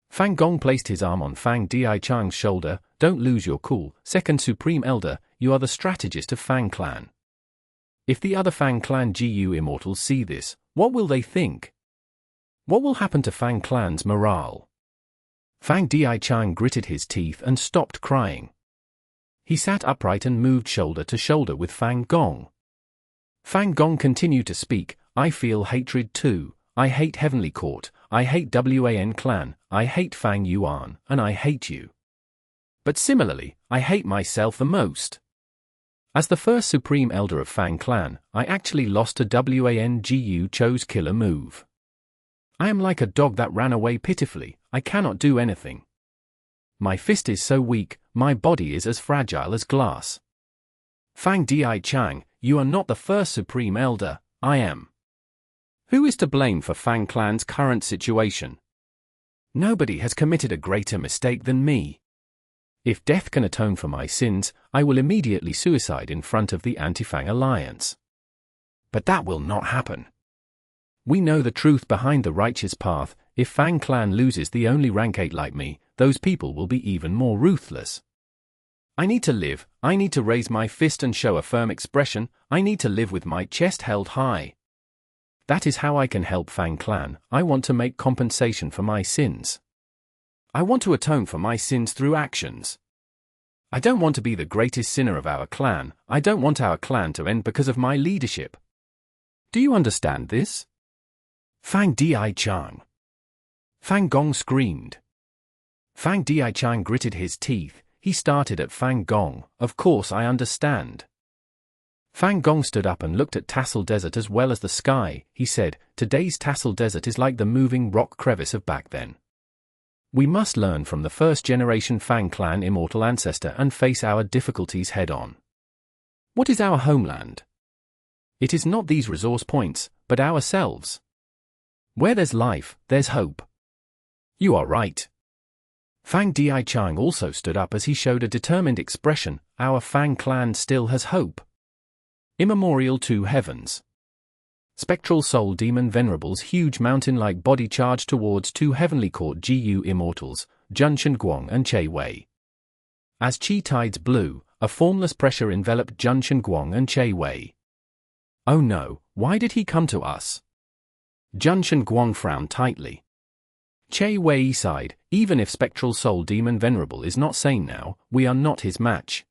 Fang Gong placed his arm on Fang Dichang's shoulder. Don't lose your cool, Second Supreme Elder, you are the strategist of Fang clan. If the other Fang clan Gu Immortals see this, what will they think? What will happen to Fang clan's morale? Fang Dichang gritted his teeth and stopped crying. He sat upright and moved shoulder to shoulder with Fang Gong. Fang Gong continued to speak. I feel hatred too. I hate Heavenly Court, I hate Wan Clan, I hate Fang Yuan, and I hate you. But similarly, I hate myself the most. As the first Supreme Elder of Fang Clan, I actually lost to Wan Gu Chou's killer move. I am like a dog that ran away pitifully, I cannot do anything. My fist is so weak, my body is as fragile as glass. Fang Dichang, you are not the first Supreme Elder, I am. Who is to blame for Fang Clan's current situation? Nobody has committed a greater mistake than me. If death can atone for my sins, I will immediately suicide in front of the Anti-Fang alliance. But that will not happen. We know the truth behind the righteous path. If Fang Clan loses the only rank 8 like me, those people will be even more ruthless. I need to live, I need to raise my fist and show a firm expression, I need to live with my chest held high. That is how I can help Fang Clan. I want to make compensation for my sins. I want to atone for my sins through actions. I don't want to be the greatest sinner of our clan, I don't want our clan to end because of my leadership. Do you understand this? Fang Dichang. Fang Gong screamed. Fang Dichang gritted his teeth. He started at Fang Gong. Of course I understand. Fang Gong stood up and looked at Tassel Desert as well as the sky. He said, today's Tassel Desert is like the moving rock crevice of back then. We must learn from the first generation Fang Clan immortal ancestor and face our difficulties head on. What is our homeland? It is not these resource points, but ourselves. Where there's life, there's hope. You are right. Fang Dichang also stood up as he showed a determined expression. Our Fang Clan still has hope. Immemorial 2 heavens. Spectral soul demon Venerables' huge mountain-like body charged towards 2 heavenly court GU immortals, Junshan Guang and Che Wei. As chi tides blew, a formless pressure enveloped Junshan Guang and Che Wei. Oh no, why did he come to us? Junshan Guang frowned tightly. Che Wei sighed, even if Spectral Soul Demon Venerable is not sane now, we are not his match.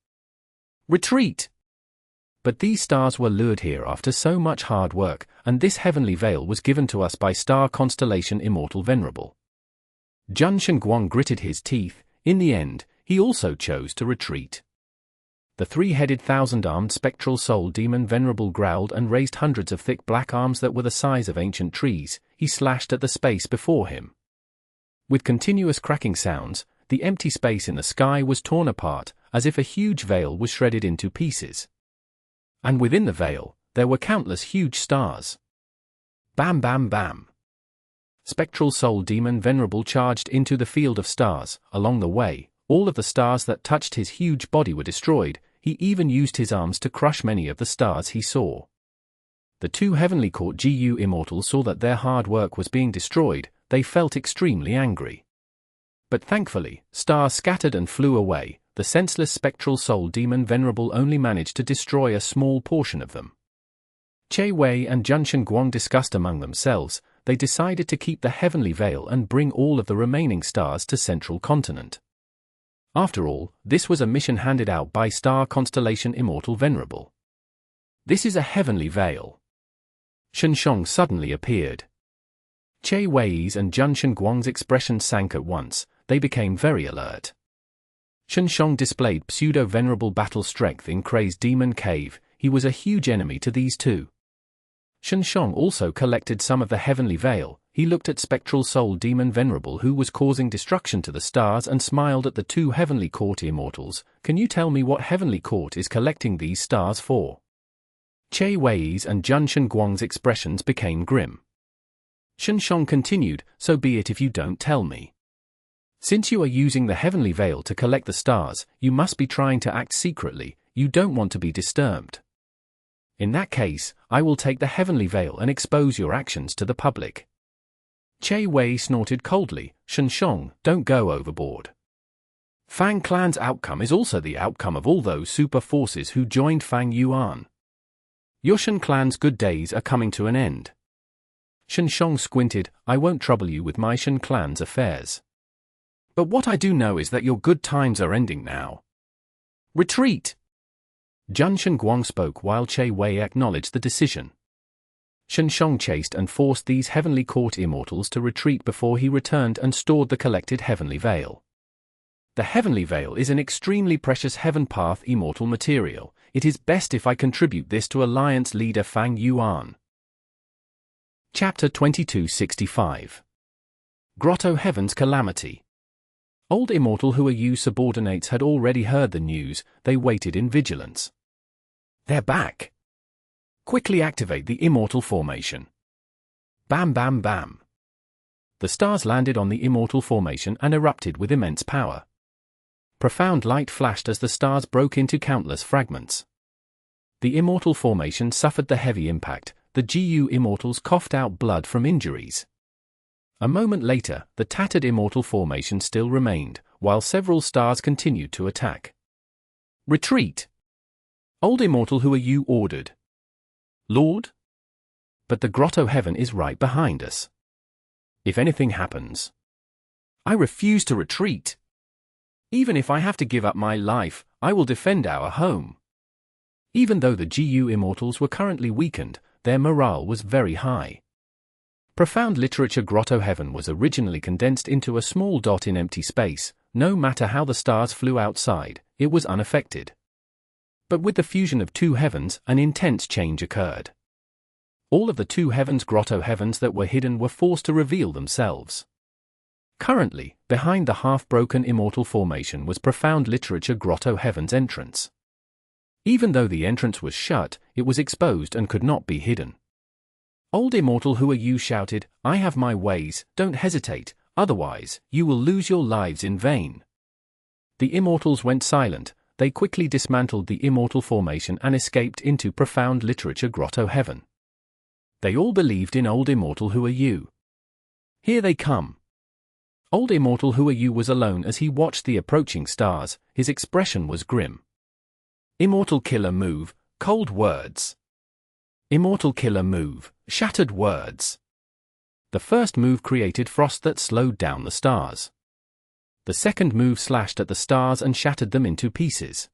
Retreat! But these stars were lured here after so much hard work, and this heavenly veil was given to us by star Constellation Immortal Venerable. Junshan Guang gritted his teeth. In the end, he also chose to retreat. The 3-headed 1,000-armed Spectral Soul Demon Venerable growled and raised hundreds of thick black arms that were the size of ancient trees. He slashed at the space before him. With continuous cracking sounds, the empty space in the sky was torn apart, as if a huge veil was shredded into pieces. And within the veil, there were countless huge stars. Bam bam bam. Spectral Soul Demon Venerable charged into the field of stars. Along the way, all of the stars that touched his huge body were destroyed. He even used his arms to crush many of the stars he saw. The 2 heavenly court GU immortals saw that their hard work was being destroyed. They felt extremely angry. But thankfully, stars scattered and flew away. The senseless Spectral Soul Demon Venerable only managed to destroy a small portion of them. Che Wei and Junshan Guang discussed among themselves. They decided to keep the heavenly veil and bring all of the remaining stars to Central Continent. After all, this was a mission handed out by Star Constellation Immortal Venerable. This is a heavenly veil. Shenshong suddenly appeared. Che Wei's and Junshan Guang's expressions sank at once. They became very alert. Shenshong displayed pseudo-venerable battle strength in Craze Demon Cave. He was a huge enemy to these two. Shenshong also collected some of the heavenly veil. He looked at Spectral Soul Demon Venerable who was causing destruction to the stars and smiled at the 2 heavenly court immortals. Can you tell me what heavenly court is collecting these stars for? Che Wei's and Junshan Guang's expressions became grim. Shenshong continued, so be it if you don't tell me. Since you are using the heavenly veil to collect the stars, you must be trying to act secretly. You don't want to be disturbed. In that case, I will take the heavenly veil and expose your actions to the public. Che Wei snorted coldly. Shenshong, don't go overboard. Fang Clan's outcome is also the outcome of all those super forces who joined Fang Yuan. Your Shen Clan's good days are coming to an end. Shenshong squinted. I won't trouble you with my Shen Clan's affairs. But what I do know is that your good times are ending now. Retreat! Jun Shenguang spoke while Che Wei acknowledged the decision. Shen Shong chased and forced these Heavenly Court immortals to retreat before he returned and stored the collected Heavenly Veil. The Heavenly Veil is an extremely precious Heaven Path immortal material. It is best if I contribute this to Alliance leader Fang Yuan. Chapter 2265. Grotto-Heaven's Calamity. Old Immortal Huayu subordinates had already heard the news. They waited in vigilance. They're back. Quickly activate the Immortal formation. Bam bam bam. The stars landed on the Immortal formation and erupted with immense power. Profound light flashed as the stars broke into countless fragments. The Immortal formation suffered the heavy impact. The GU Immortals coughed out blood from injuries. A moment later, the tattered Immortal formation still remained, while several stars continued to attack. Retreat! Old Immortal Huayu ordered. Lord? But the Grotto-Heaven is right behind us. If anything happens, I refuse to retreat. Even if I have to give up my life, I will defend our home. Even though the GU Immortals were currently weakened, their morale was very high. Profound literature Grotto-Heaven was originally condensed into a small dot in empty space. No matter how the stars flew outside, it was unaffected. But with the fusion of two heavens, an intense change occurred. All of the two heavens Grotto-Heavens that were hidden were forced to reveal themselves. Currently, behind the half-broken Immortal formation was Profound Literature Grotto-Heaven's entrance. Even though the entrance was shut, it was exposed and could not be hidden. Old Immortal Huayu shouted, I have my ways, don't hesitate, otherwise, you will lose your lives in vain. The Immortals went silent. They quickly dismantled the Immortal formation and escaped into Profound Literature Grotto-Heaven. They all believed in Old Immortal Huayu. Here they come. Old Immortal Huayu was alone as he watched the approaching stars. His expression was grim. Immortal Killer Move, Cold Words. Immortal Killer Move, Shattered Words. The first move created frost that slowed down the stars. The second move slashed at the stars and shattered them into pieces.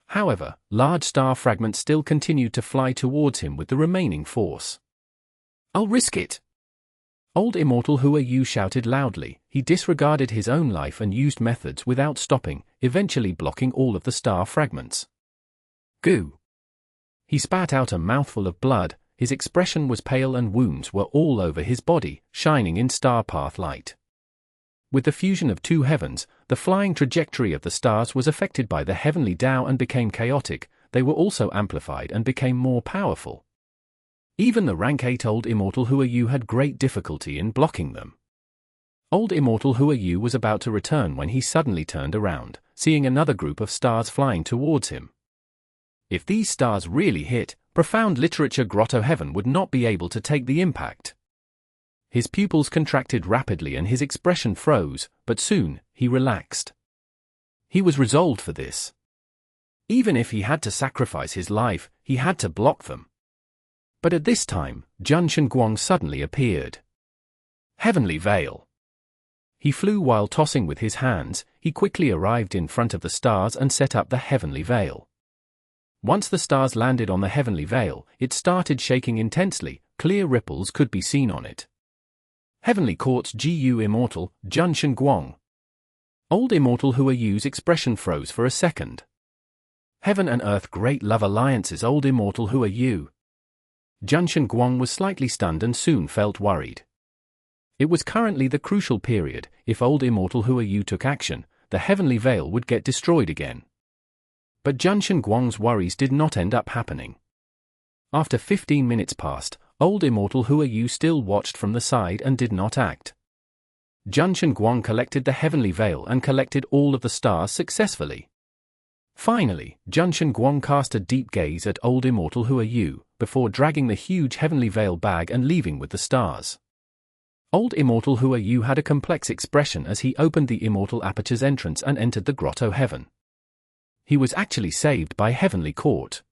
However, large star fragments still continued to fly towards him with the remaining force. I'll risk it! Old Immortal Huayu shouted loudly. He disregarded his own life and used methods without stopping, eventually blocking all of the star fragments. Goo! He spat out a mouthful of blood. His expression was pale and wounds were all over his body, shining in star path light. With the fusion of two heavens, the flying trajectory of the stars was affected by the heavenly Tao and became chaotic. They were also amplified and became more powerful. Even the rank 8 Old Immortal Huayu had great difficulty in blocking them. Old Immortal Huayu was about to return when he suddenly turned around, seeing another group of stars flying towards him. If these stars really hit, Profound Literature Grotto-Heaven would not be able to take the impact. His pupils contracted rapidly and his expression froze, but soon, he relaxed. He was resolved for this. Even if he had to sacrifice his life, he had to block them. But at this time, Jun Shenguang suddenly appeared. Heavenly Veil. He flew while tossing with his hands. He quickly arrived in front of the stars and set up the Heavenly Veil. Once the stars landed on the Heavenly Veil, it started shaking intensely. Clear ripples could be seen on it. Heavenly Court's GU Immortal, Jun Shenguang. Old Immortal Huayu's expression froze for a second. Heaven and Earth Great Love Alliance's Old Immortal Huayu. Jun Shenguang was slightly stunned and soon felt worried. It was currently the crucial period. If Old Immortal Huayu took action, the Heavenly Veil would get destroyed again. But Jun Shenguang's worries did not end up happening. After 15 minutes passed, Old Immortal Huayu still watched from the side and did not act. Jun Shenguang collected the Heavenly Veil and collected all of the stars successfully. Finally, Jun Shenguang cast a deep gaze at Old Immortal Huayu, before dragging the huge Heavenly Veil bag and leaving with the stars. Old Immortal Huayu had a complex expression as he opened the Immortal Aperture's entrance and entered the Grotto-Heaven. He was actually saved by Heavenly Court.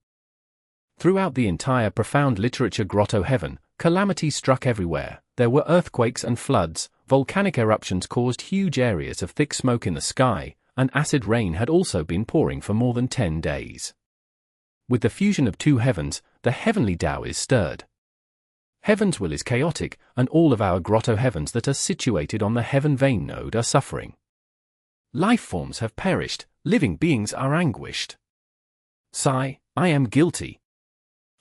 Throughout the entire Profound Literature Grotto-Heaven, calamity struck everywhere. There were earthquakes and floods, volcanic eruptions caused huge areas of thick smoke in the sky, and acid rain had also been pouring for more than 10 days. With the fusion of two heavens, the heavenly Tao is stirred. Heaven's will is chaotic, and all of our Grotto-Heavens that are situated on the Heaven Vein node are suffering. Life forms have perished, living beings are anguished. Sigh, I am guilty.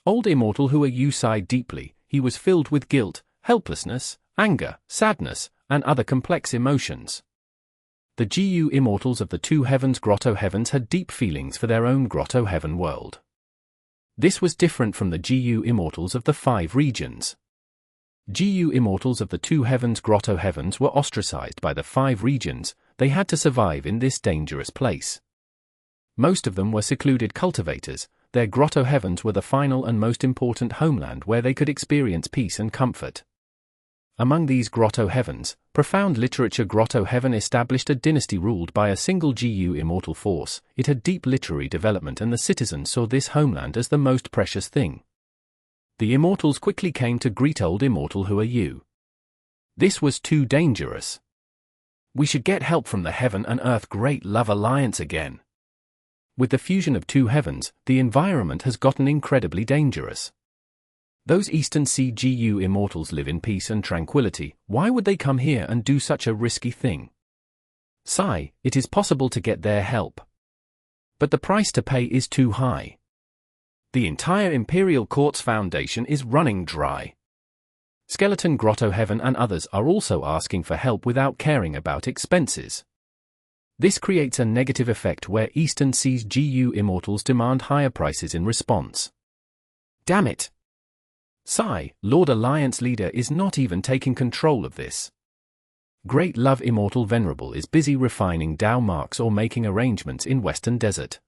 Old Immortal Hu sighed deeply. He was filled with guilt, helplessness, anger, sadness, and other complex emotions. The Gu Immortals of the two heavens Grotto-Heavens had deep feelings for their own Grotto-Heaven world. This was different from the Gu Immortals of the 5 regions. Gu Immortals of the two heavens Grotto-Heavens were ostracized by the 5 regions. They had to survive in this dangerous place. Most of them were secluded cultivators. Their Grotto-Heavens were the final and most important homeland where they could experience peace and comfort. Among these Grotto-Heavens, profound literature Grotto-Heaven established a dynasty ruled by a single Gu Immortal force. It had deep literary development and the citizens saw this homeland as the most precious thing. The Immortals quickly came to greet old Immortal Hu. This was too dangerous. We should get help from the Heaven and Earth Great Love Alliance again. With the fusion of two heavens, the environment has gotten incredibly dangerous. Those Eastern Sea Gu Immortals live in peace and tranquility. Why would they come here and do such a risky thing? Sigh, it is possible to get their help. But the price to pay is too high. The entire Imperial Court's foundation is running dry. Skeleton Grotto-Heaven and others are also asking for help without caring about expenses. This creates a negative effect where Eastern Sea's Gu Immortals demand higher prices in response. Damn it! Sigh, Lord Alliance leader is not even taking control of this. Great Love Immortal Venerable is busy refining Tao marks or making arrangements in Western Desert.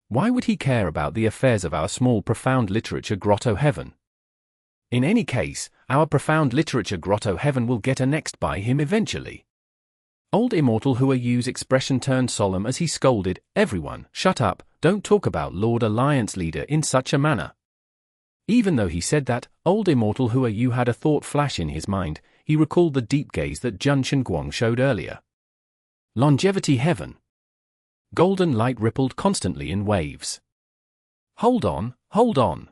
Why would he care about the affairs of our small profound literature Grotto-Heaven? In any case, our profound literature Grotto-Heaven will get annexed by him eventually. Old Immortal Hu's expression turned solemn as he scolded, "Everyone, shut up, don't talk about Lord Alliance leader in such a manner." Even though he said that, old Immortal Hu had a thought flash in his mind. He recalled the deep gaze that Jun Shenguang showed earlier. Longevity Heaven. Golden light rippled constantly in waves. Hold on, hold on.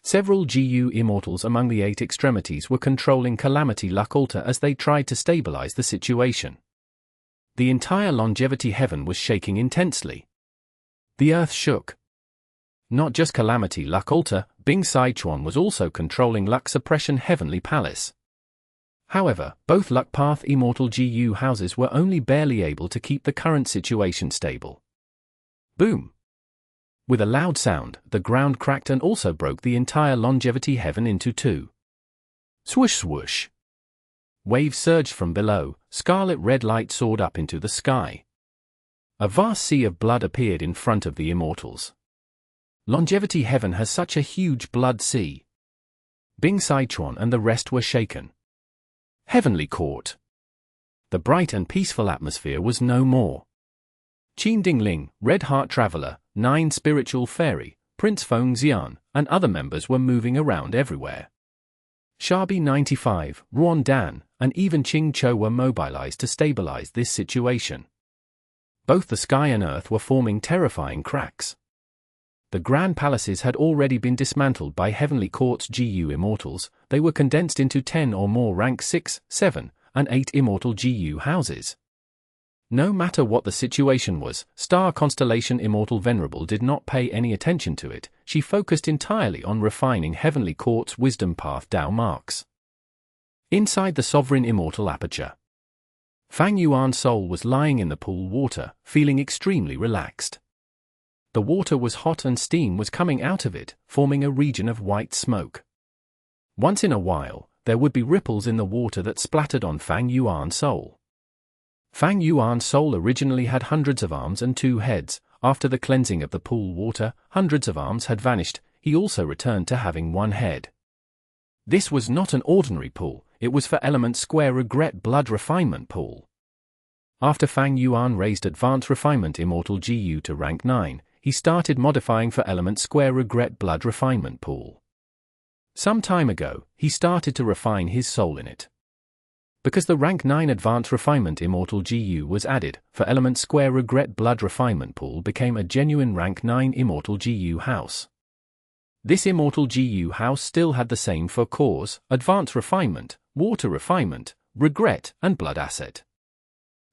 Several Gu Immortals among the 8 extremities were controlling Calamity Luck Altar as they tried to stabilize the situation. The entire Longevity Heaven was shaking intensely. The earth shook. Not just Calamity Luck Altar, Bing Sichuan was also controlling Luck Suppression Heavenly Palace. However, both Luck Path Immortal Gu houses were only barely able to keep the current situation stable. Boom! With a loud sound, the ground cracked and also broke the entire Longevity Heaven into 2. Swoosh swoosh! Waves surged from below, scarlet red light soared up into the sky. A vast sea of blood appeared in front of the Immortals. Longevity Heaven has such a huge blood sea. Bing Sichuan and the rest were shaken. Heavenly Court. The bright and peaceful atmosphere was no more. Qin Dingling, Red Heart Traveler, 9 Spiritual Fairy, Prince Feng Xian, and other members were moving around everywhere. Shabi 95, Ruan Dan, and even Qing Chou were mobilized to stabilize this situation. Both the sky and earth were forming terrifying cracks. The grand palaces had already been dismantled by Heavenly Court's Gu Immortals. They were condensed into 10 or more rank 6, 7, and 8 Immortal Gu houses. No matter what the situation was, Star Constellation Immortal Venerable did not pay any attention to it. She focused entirely on refining Heavenly Court's Wisdom Path Tao marks. Inside the Sovereign Immortal Aperture, Fang Yuan's soul was lying in the pool water, feeling extremely relaxed. The water was hot and steam was coming out of it, forming a region of white smoke. Once in a while, there would be ripples in the water that splattered on Fang Yuan's soul. Fang Yuan's soul originally had hundreds of arms and 2 heads. After the cleansing of the pool water, hundreds of arms had vanished. He also returned to having 1 head. This was not an ordinary pool, it was for Element Square Regret Blood Refinement pool. After Fang Yuan raised Advanced Refinement Immortal Gu to rank 9, he started modifying for Element Square Regret Blood Refinement pool. Some time ago, he started to refine his soul in it. Because the rank 9 Advanced Refinement Immortal GU was added, for element square Regret Blood Refinement pool became a genuine rank 9 Immortal GU house. This Immortal GU house still had the same for Cause, Advanced Refinement, Water Refinement, Regret, and Blood Asset.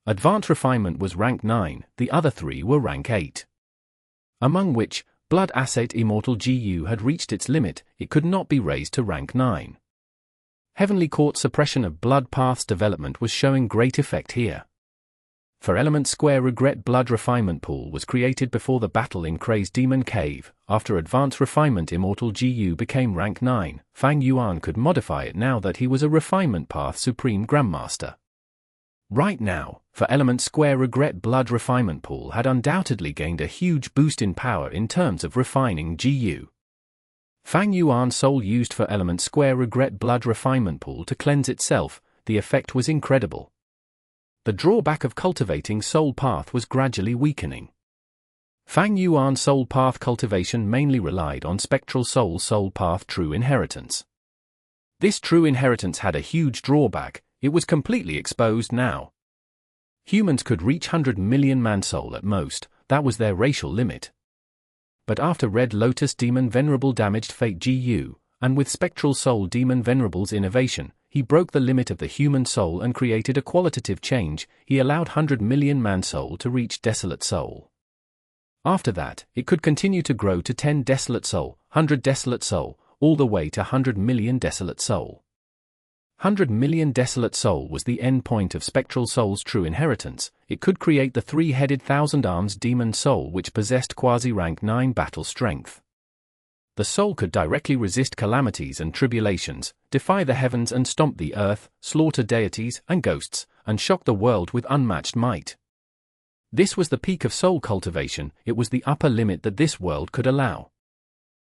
Advanced Refinement was rank 9, the other 3 were rank 8. Among which, Blood Asset Immortal GU had reached its limit, it could not be raised to rank 9. Heavenly Court suppression of Blood Path's development was showing great effect here. For element square Regret Blood Refinement pool was created before the battle in Craze Demon Cave. After Advanced Refinement Immortal GU became rank 9, Fang Yuan could modify it now that he was a Refinement Path Supreme Grandmaster. Right now, for element square Regret Blood Refinement pool had undoubtedly gained a huge boost in power in terms of refining GU. Fang Yuan's soul used for element square Regret Blood Refinement pool to cleanse itself, the effect was incredible. The drawback of cultivating soul path was gradually weakening. Fang Yuan's soul path cultivation mainly relied on Spectral soul path true inheritance. This true inheritance had a huge drawback, it was completely exposed now. Humans could reach 100 million man soul at most, that was their racial limit. But after Red Lotus Demon Venerable damaged Fate GU, and with Spectral Soul Demon Venerable's innovation, he broke the limit of the human soul and created a qualitative change. He allowed 100 million man soul to reach Desolate Soul. After that, it could continue to grow to 10 Desolate Soul, 100 Desolate Soul, all the way to 100 million Desolate Soul. 100 million Desolate Soul was the end point of Spectral Soul's true inheritance. It could create the 3-headed Thousand Arms Demon Soul which possessed quasi-rank 9 battle strength. The soul could directly resist calamities and tribulations, defy the heavens and stomp the earth, slaughter deities and ghosts, and shock the world with unmatched might. This was the peak of soul cultivation, it was the upper limit that this world could allow.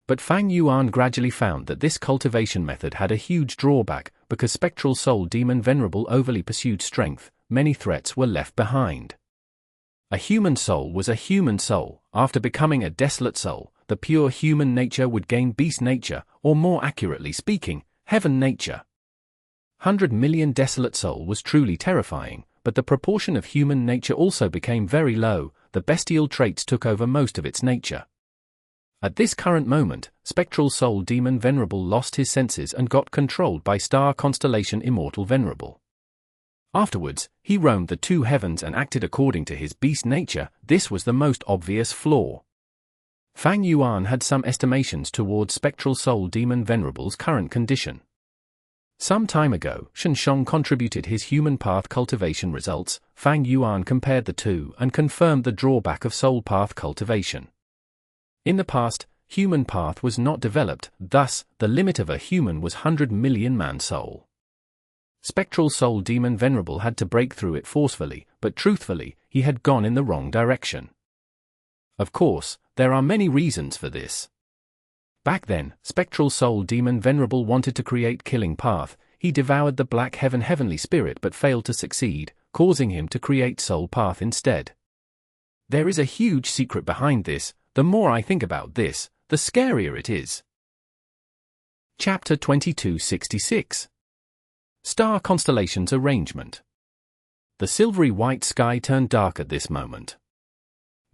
But Fang Yuan gradually found that this cultivation method had a huge drawback, because Spectral Soul Demon Venerable overly pursued strength, many threats were left behind. A human soul was a human soul. After becoming a Desolate Soul, the pure human nature would gain beast nature, or more accurately speaking, heaven nature. 100 million Desolate Soul was truly terrifying, but the proportion of human nature also became very low, the bestial traits took over most of its nature. At this current moment, Spectral Soul Demon Venerable lost his senses and got controlled by Star Constellation Immortal Venerable. Afterwards, he roamed the 2 heavens and acted according to his beast nature. This was the most obvious flaw. Fang Yuan had some estimations towards Spectral Soul Demon Venerable's current condition. Some time ago, Shen Shong contributed his human path cultivation results. Fang Yuan compared the two and confirmed the drawback of soul path cultivation. In the past, human path was not developed, thus, the limit of a human was 100 million man soul. Spectral Soul Demon Venerable had to break through it forcefully, but truthfully, he had gone in the wrong direction. Of course, there are many reasons for this. Back then, Spectral Soul Demon Venerable wanted to create Killing Path. He devoured the Black Heaven Heavenly Spirit but failed to succeed, causing him to create Soul Path instead. There is a huge secret behind this. The more I think about this, the scarier it is. Chapter 2266. Star Constellation's Arrangement. The silvery white sky turned dark at this moment.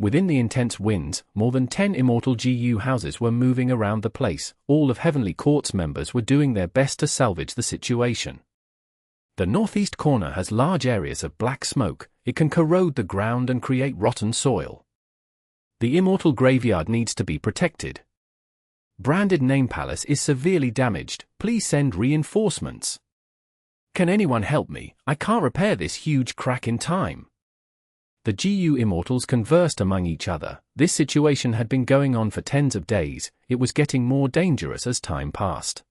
Within the intense winds, more than 10 Immortal GU houses were moving around the place. All of Heavenly Court's members were doing their best to salvage the situation. The northeast corner has large areas of black smoke. It can corrode the ground and create rotten soil. The Immortal Graveyard needs to be protected. Branded Name Palace is severely damaged. Please send reinforcements. Can anyone help me? I can't repair this huge crack in time. The GU Immortals conversed among each other. This situation had been going on for tens of days. It was getting more dangerous as time passed.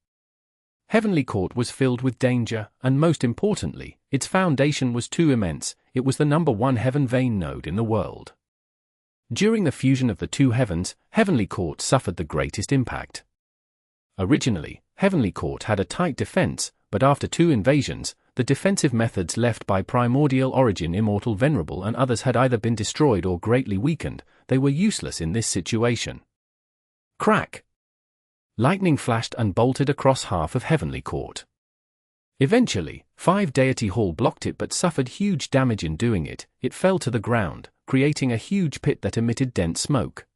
Heavenly Court was filled with danger, and most importantly, its foundation was too immense. It was the #1 heaven vein node in the world. During the fusion of the 2 heavens, Heavenly Court suffered the greatest impact. Originally, Heavenly Court had a tight defense, but after 2 invasions, the defensive methods left by Primordial Origin Immortal Venerable and others had either been destroyed or greatly weakened. They were useless in this situation. Crack! Lightning flashed and bolted across half of Heavenly Court. Eventually, 5 Deity Hall blocked it but suffered huge damage in doing it. It fell to the ground, creating a huge pit that emitted dense smoke.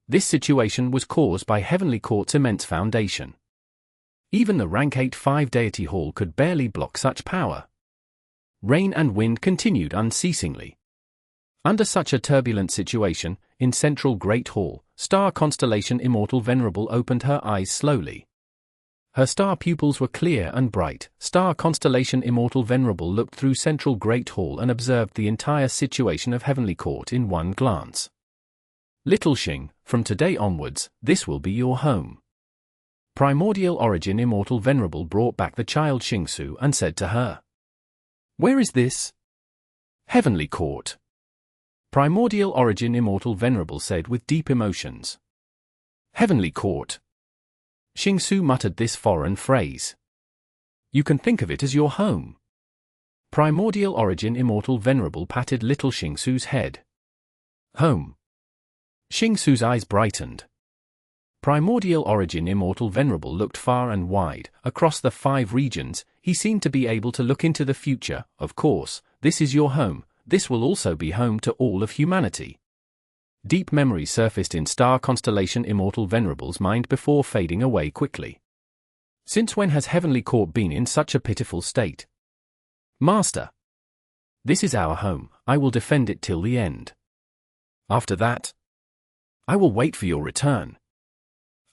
This situation was caused by Heavenly Court's immense foundation. Even the rank 8 5 Deity Hall could barely block such power. Rain and wind continued unceasingly. Under such a turbulent situation, in Central Great Hall, Star Constellation Immortal Venerable opened her eyes slowly. Her star pupils were clear and bright. Star Constellation Immortal Venerable looked through Central Great Hall and observed the entire situation of Heavenly Court in one glance. Little Xing, from today onwards, this will be your home. Primordial Origin Immortal Venerable brought back the child Xingsu and said to her, "Where is this?" "Heavenly Court." Primordial Origin Immortal Venerable said with deep emotions. "Heavenly Court." Xingsu muttered this foreign phrase. "You can think of it as your home." Primordial Origin Immortal Venerable patted little Xingsu's head. "Home." Xingsu's eyes brightened. Primordial Origin Immortal Venerable looked far and wide, across the 5 regions. He seemed to be able to look into the future. "Of course, this is your home. This will also be home to all of humanity." Deep memories surfaced in Star Constellation Immortal Venerable's mind before fading away quickly. Since when has Heavenly Court been in such a pitiful state? "Master, this is our home. I will defend it till the end. After that, I will wait for your return."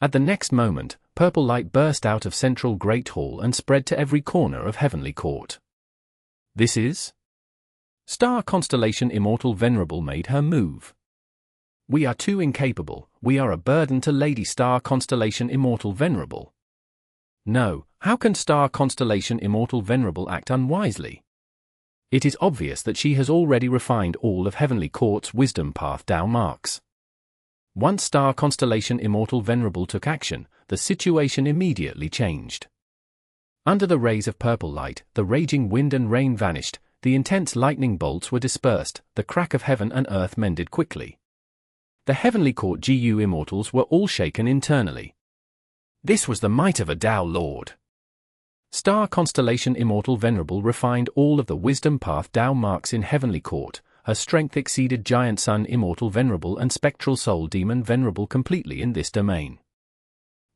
At the next moment, purple light burst out of Central Great Hall and spread to every corner of Heavenly Court. "This is?" Star Constellation Immortal Venerable made her move. "We are too incapable. We are a burden to Lady Star Constellation Immortal Venerable." "No, how can Star Constellation Immortal Venerable act unwisely? It is obvious that she has already refined all of Heavenly Court's wisdom path Dao marks." Once Star Constellation Immortal Venerable took action, the situation immediately changed. Under the rays of purple light, the raging wind and rain vanished, the intense lightning bolts were dispersed, the crack of heaven and earth mended quickly. The Heavenly Court GU Immortals were all shaken internally. This was the might of a Dao Lord. Star Constellation Immortal Venerable refined all of the wisdom path Dao marks in Heavenly Court. Her strength exceeded Giant Sun Immortal Venerable and Spectral Soul Demon Venerable completely in this domain.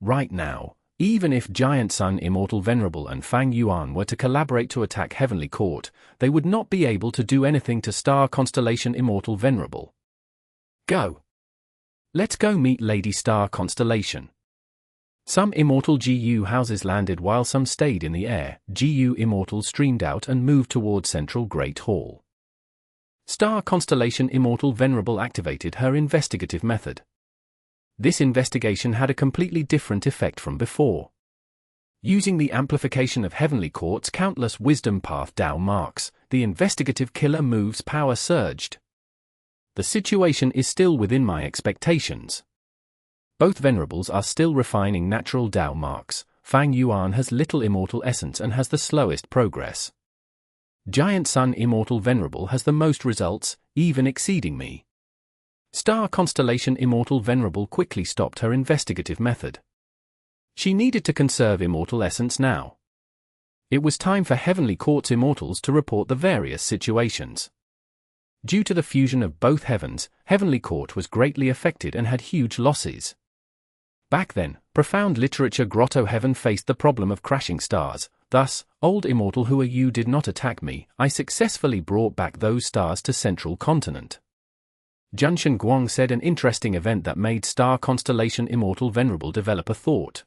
Right now, even if Giant Sun Immortal Venerable and Fang Yuan were to collaborate to attack Heavenly Court, they would not be able to do anything to Star Constellation Immortal Venerable. "Go. Let's go meet Lady Star Constellation." Some Immortal GU houses landed while some stayed in the air. GU Immortals streamed out and moved toward Central Great Hall. Star Constellation Immortal Venerable activated her investigative method. This investigation had a completely different effect from before. Using the amplification of Heavenly Court's countless wisdom path Dao marks, the investigative killer move's power surged. The situation is still within my expectations. Both Venerables are still refining natural Dao marks. Fang Yuan has little immortal essence and has the slowest progress. Giant Sun Immortal Venerable has the most results, even exceeding me. Star Constellation Immortal Venerable quickly stopped her investigative method. She needed to conserve immortal essence now. It was time for Heavenly Court's Immortals to report the various situations. Due to the fusion of both heavens, Heavenly Court was greatly affected and had huge losses. Back then, profound literature Grotto-Heaven faced the problem of crashing stars. Thus, old Immortal who are you did not attack me. I successfully brought back those stars to Central Continent. Junshan Guang said an interesting event that made Star Constellation Immortal Venerable develop a thought.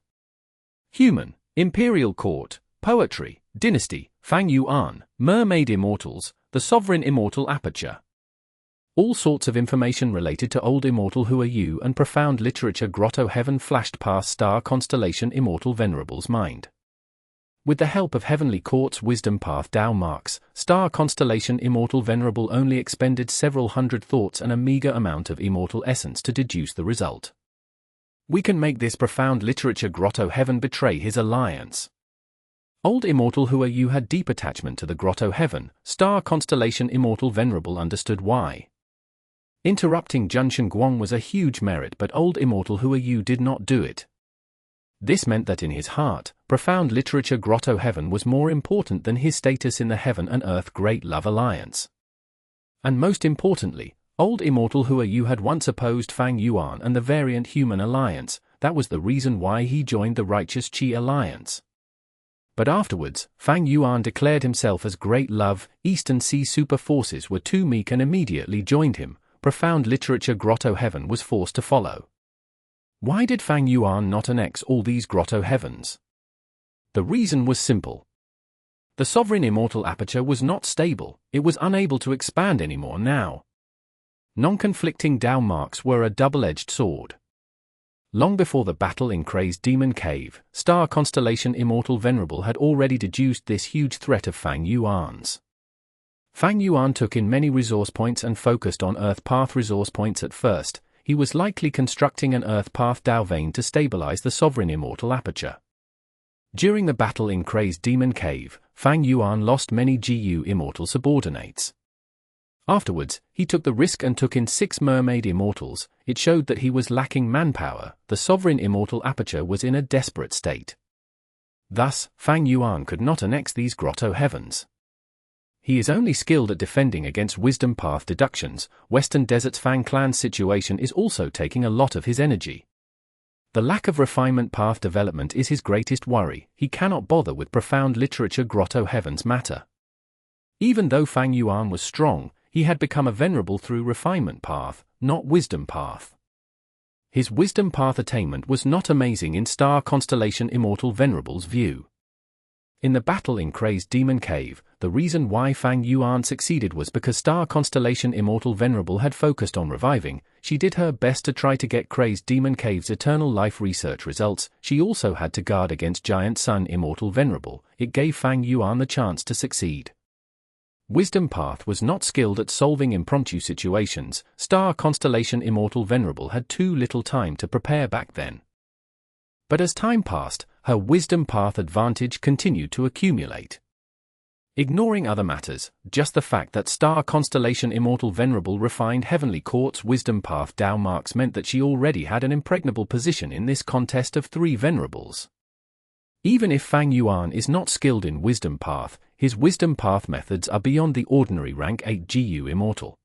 Human, Imperial Court, Poetry, Dynasty, Fang Yuan, Mermaid Immortals, the Sovereign Immortal Aperture. All sorts of information related to Old Immortal Who Are You and profound literature Grotto-Heaven flashed past Star Constellation Immortal Venerable's mind. With the help of Heavenly Court's wisdom path Dao marks, Star Constellation Immortal Venerable only expended several hundred thoughts and a meager amount of immortal essence to deduce the result. We can make this profound literature Grotto-Heaven betray his alliance. Old Immortal Who Are You had deep attachment to the Grotto-Heaven. Star Constellation Immortal Venerable understood why. Interrupting Junshan Guang was a huge merit, but Old Immortal Who Are You did not do it. This meant that in his heart, profound literature Grotto-Heaven was more important than his status in the Heaven and Earth Great Love Alliance. And most importantly, old Immortal Hua Yu had once opposed Fang Yuan and the Variant Human Alliance. That was the reason why he joined the Righteous Qi Alliance. But afterwards, Fang Yuan declared himself as Great Love. Eastern Sea super forces were too meek and immediately joined him. Profound literature Grotto-Heaven was forced to follow. Why did Fang Yuan not annex all these Grotto-Heavens? The reason was simple. The sovereign immortal aperture was not stable, it was unable to expand anymore now. Non-conflicting Dao marks were a double-edged sword. Long before the battle in Crazed Demon Cave, Star Constellation Immortal Venerable had already deduced this huge threat of Fang Yuan's. Fang Yuan took in many resource points and focused on Earth Path resource points at first. He was likely constructing an Earth Path Dao vein to stabilize the sovereign immortal aperture. During the battle in Crazed Demon Cave, Fang Yuan lost many GU immortal subordinates. Afterwards, he took the risk and took in 6 mermaid immortals. It showed that he was lacking manpower. The sovereign immortal aperture was in a desperate state. Thus, Fang Yuan could not annex these Grotto-Heavens. He is only skilled at defending against wisdom path deductions. Western Desert's Fang clan's situation is also taking a lot of his energy. The lack of refinement path development is his greatest worry. He cannot bother with profound literature Grotto-Heaven's matter. Even though Fang Yuan was strong, he had become a venerable through refinement path, not wisdom path. His wisdom path attainment was not amazing in Star Constellation Immortal Venerable's view. In the battle in Crazed Demon Cave, the reason why Fang Yuan succeeded was because Star Constellation Immortal Venerable had focused on reviving. She did her best to try to get Crazed Demon Cave's eternal life research results. She also had to guard against Giant Sun Immortal Venerable. It gave Fang Yuan the chance to succeed. Wisdom Path was not skilled at solving impromptu situations. Star Constellation Immortal Venerable had too little time to prepare back then. But as time passed, her Wisdom Path advantage continued to accumulate. Ignoring other matters, just the fact that Star Constellation Immortal Venerable refined Heavenly Court's Wisdom Path Dao marks meant that she already had an impregnable position in this contest of 3 Venerables. Even if Fang Yuan is not skilled in Wisdom Path, his Wisdom Path methods are beyond the ordinary rank 8 GU Immortal.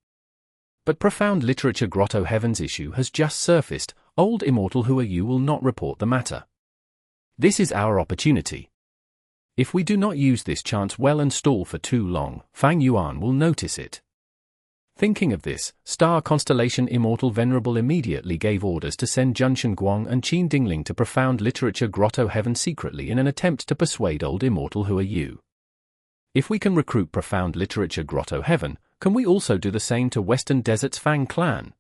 But profound literature Grotto-Heaven's issue has just surfaced. Old Immortal Hua Yu will not report the matter. This is our opportunity. If we do not use this chance well and stall for too long, Fang Yuan will notice it. Thinking of this, Star Constellation Immortal Venerable immediately gave orders to send Junshan Guang and Qin Dingling to profound literature Grotto-Heaven secretly in an attempt to persuade old Immortal Hua Yu. If we can recruit profound literature Grotto-Heaven, can we also do the same to Western Desert's Fang clan?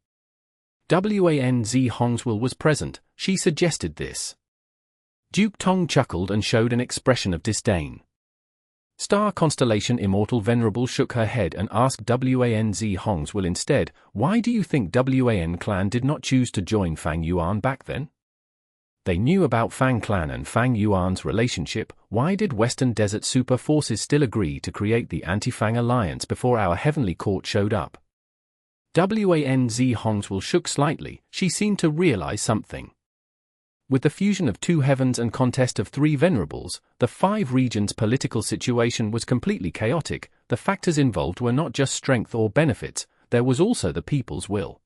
Wan Zi Hongswil was present. She suggested this. Duke Tong chuckled and showed an expression of disdain. Star Constellation Immortal Venerable shook her head and asked Wan Zi Hongswil instead, why do you think Wan clan did not choose to join Fang Yuan back then? They knew about Fang clan and Fang Yuan's relationship. Why did Western Desert super forces still agree to create the Anti-Fang alliance before our Heavenly Court showed up? Wan Zi Hongswil shook slightly. She seemed to realize something. With the fusion of 2 heavens and contest of 3 venerables, the 5 regions' political situation was completely chaotic. The factors involved were not just strength or benefits, there was also the people's will.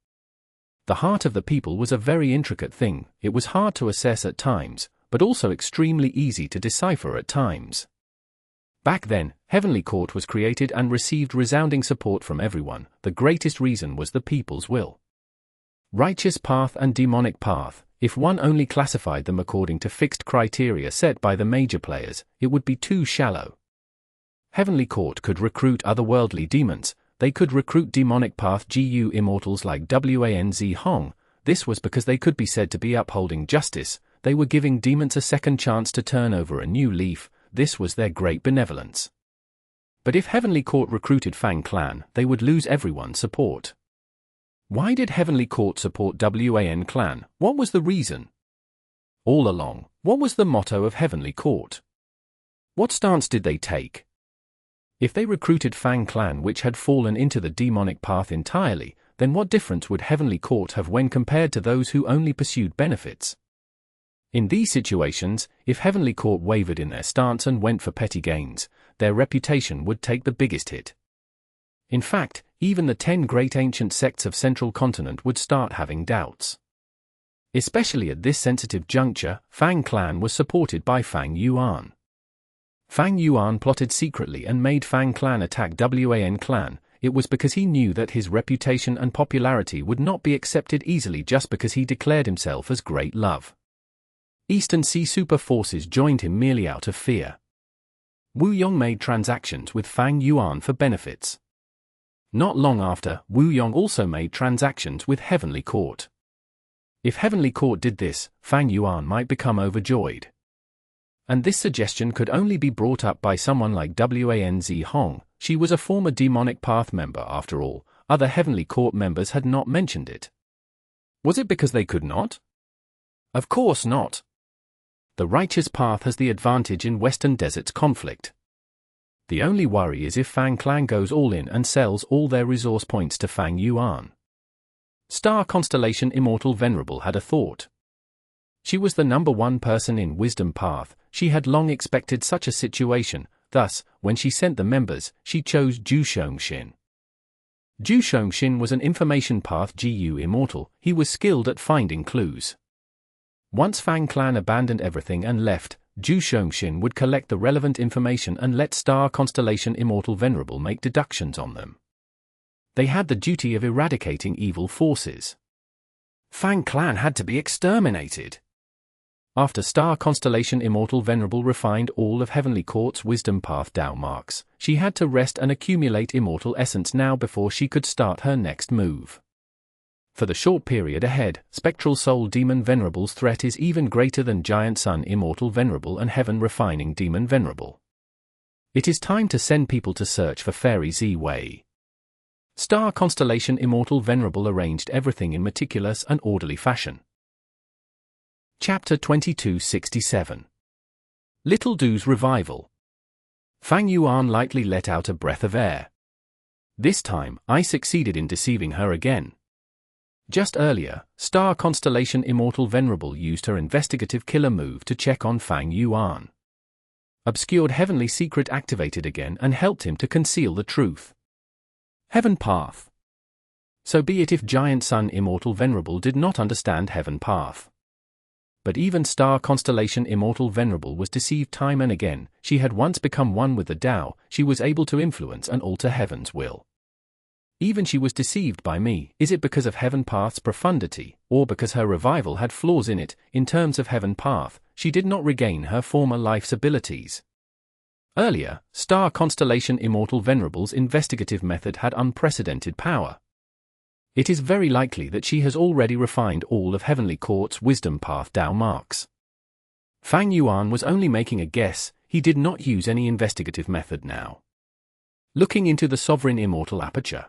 The heart of the people was a very intricate thing. It was hard to assess at times, but also extremely easy to decipher at times. Back then, Heavenly Court was created and received resounding support from everyone. The greatest reason was the people's will. Righteous path and demonic path. If one only classified them according to fixed criteria set by the major players, it would be too shallow. Heavenly Court could recruit otherworldly demons. They could recruit demonic path GU immortals like Wan Zi Hong. This was because they could be said to be upholding justice. They were giving demons a second chance to turn over a new leaf. This was their great benevolence. But if Heavenly Court recruited Fang clan, they would lose everyone's support. Why did Heavenly Court support Wan clan? What was the reason? All along, what was the motto of Heavenly Court? What stance did they take? If they recruited Fang clan which had fallen into the demonic path entirely, then what difference would Heavenly Court have when compared to those who only pursued benefits? In these situations, if Heavenly Court wavered in their stance and went for petty gains, their reputation would take the biggest hit. In fact, even the 10 great ancient sects of Central Continent would start having doubts. Especially at this sensitive juncture, Fang clan was supported by Fang Yuan. Fang Yuan plotted secretly and made Fang clan attack Wan clan. It was because he knew that his reputation and popularity would not be accepted easily just because he declared himself as Great Love. Eastern Sea super forces joined him merely out of fear. Wu Yong made transactions with Fang Yuan for benefits. Not long after, Wu Yong also made transactions with Heavenly Court. If Heavenly Court did this, Fang Yuan might become overjoyed. And this suggestion could only be brought up by someone like Wan Zi Hong. She was a former Demonic Path member after all. Other Heavenly Court members had not mentioned it. Was it because they could not? Of course not. The Righteous Path has the advantage in Western Desert's conflict. The only worry is if Fang clan goes all in and sells all their resource points to Fang Yuan. Star Constellation Immortal Venerable had a thought. She was the #1 person in Wisdom Path. She had long expected such a situation. Thus, when she sent the members, she chose Zhu Shongxin. Zhu Shongxin was an Information Path GU Immortal. He was skilled at finding clues. Once Fang clan abandoned everything and left, Zhu Shongxin would collect the relevant information and let Star Constellation Immortal Venerable make deductions on them. They had the duty of eradicating evil forces. Fang clan had to be exterminated. After Star Constellation Immortal Venerable refined all of Heavenly Court's Wisdom Path Dao marks, she had to rest and accumulate Immortal Essence now before she could start her next move. For the short period ahead, Spectral Soul Demon Venerable's threat is even greater than Giant Sun Immortal Venerable and Heaven Refining Demon Venerable. It is time to send people to search for Fairy Z Wei. Star Constellation Immortal Venerable arranged everything in meticulous and orderly fashion. Chapter 2267. Little Du's Revival. Fang Yuan lightly let out a breath of air. This time, I succeeded in deceiving her again. Just earlier, Star Constellation Immortal Venerable used her investigative killer move to check on Fang Yuan. Obscured Heavenly Secret activated again and helped him to conceal the truth. Heaven Path. So be it if Giant Sun Immortal Venerable did not understand Heaven Path. But even Star Constellation Immortal Venerable was deceived time and again. She had once become one with the Tao. She was able to influence and alter Heaven's will. Even she was deceived by me. Is it because of Heaven Path's profundity, or because her revival had flaws in it? In terms of Heaven Path, she did not regain her former life's abilities. Earlier, Star Constellation Immortal Venerable's investigative method had unprecedented power. It is very likely that she has already refined all of Heavenly Court's Wisdom Path Dao marks. Fang Yuan was only making a guess. He did not use any investigative method now. Looking into the Sovereign Immortal Aperture.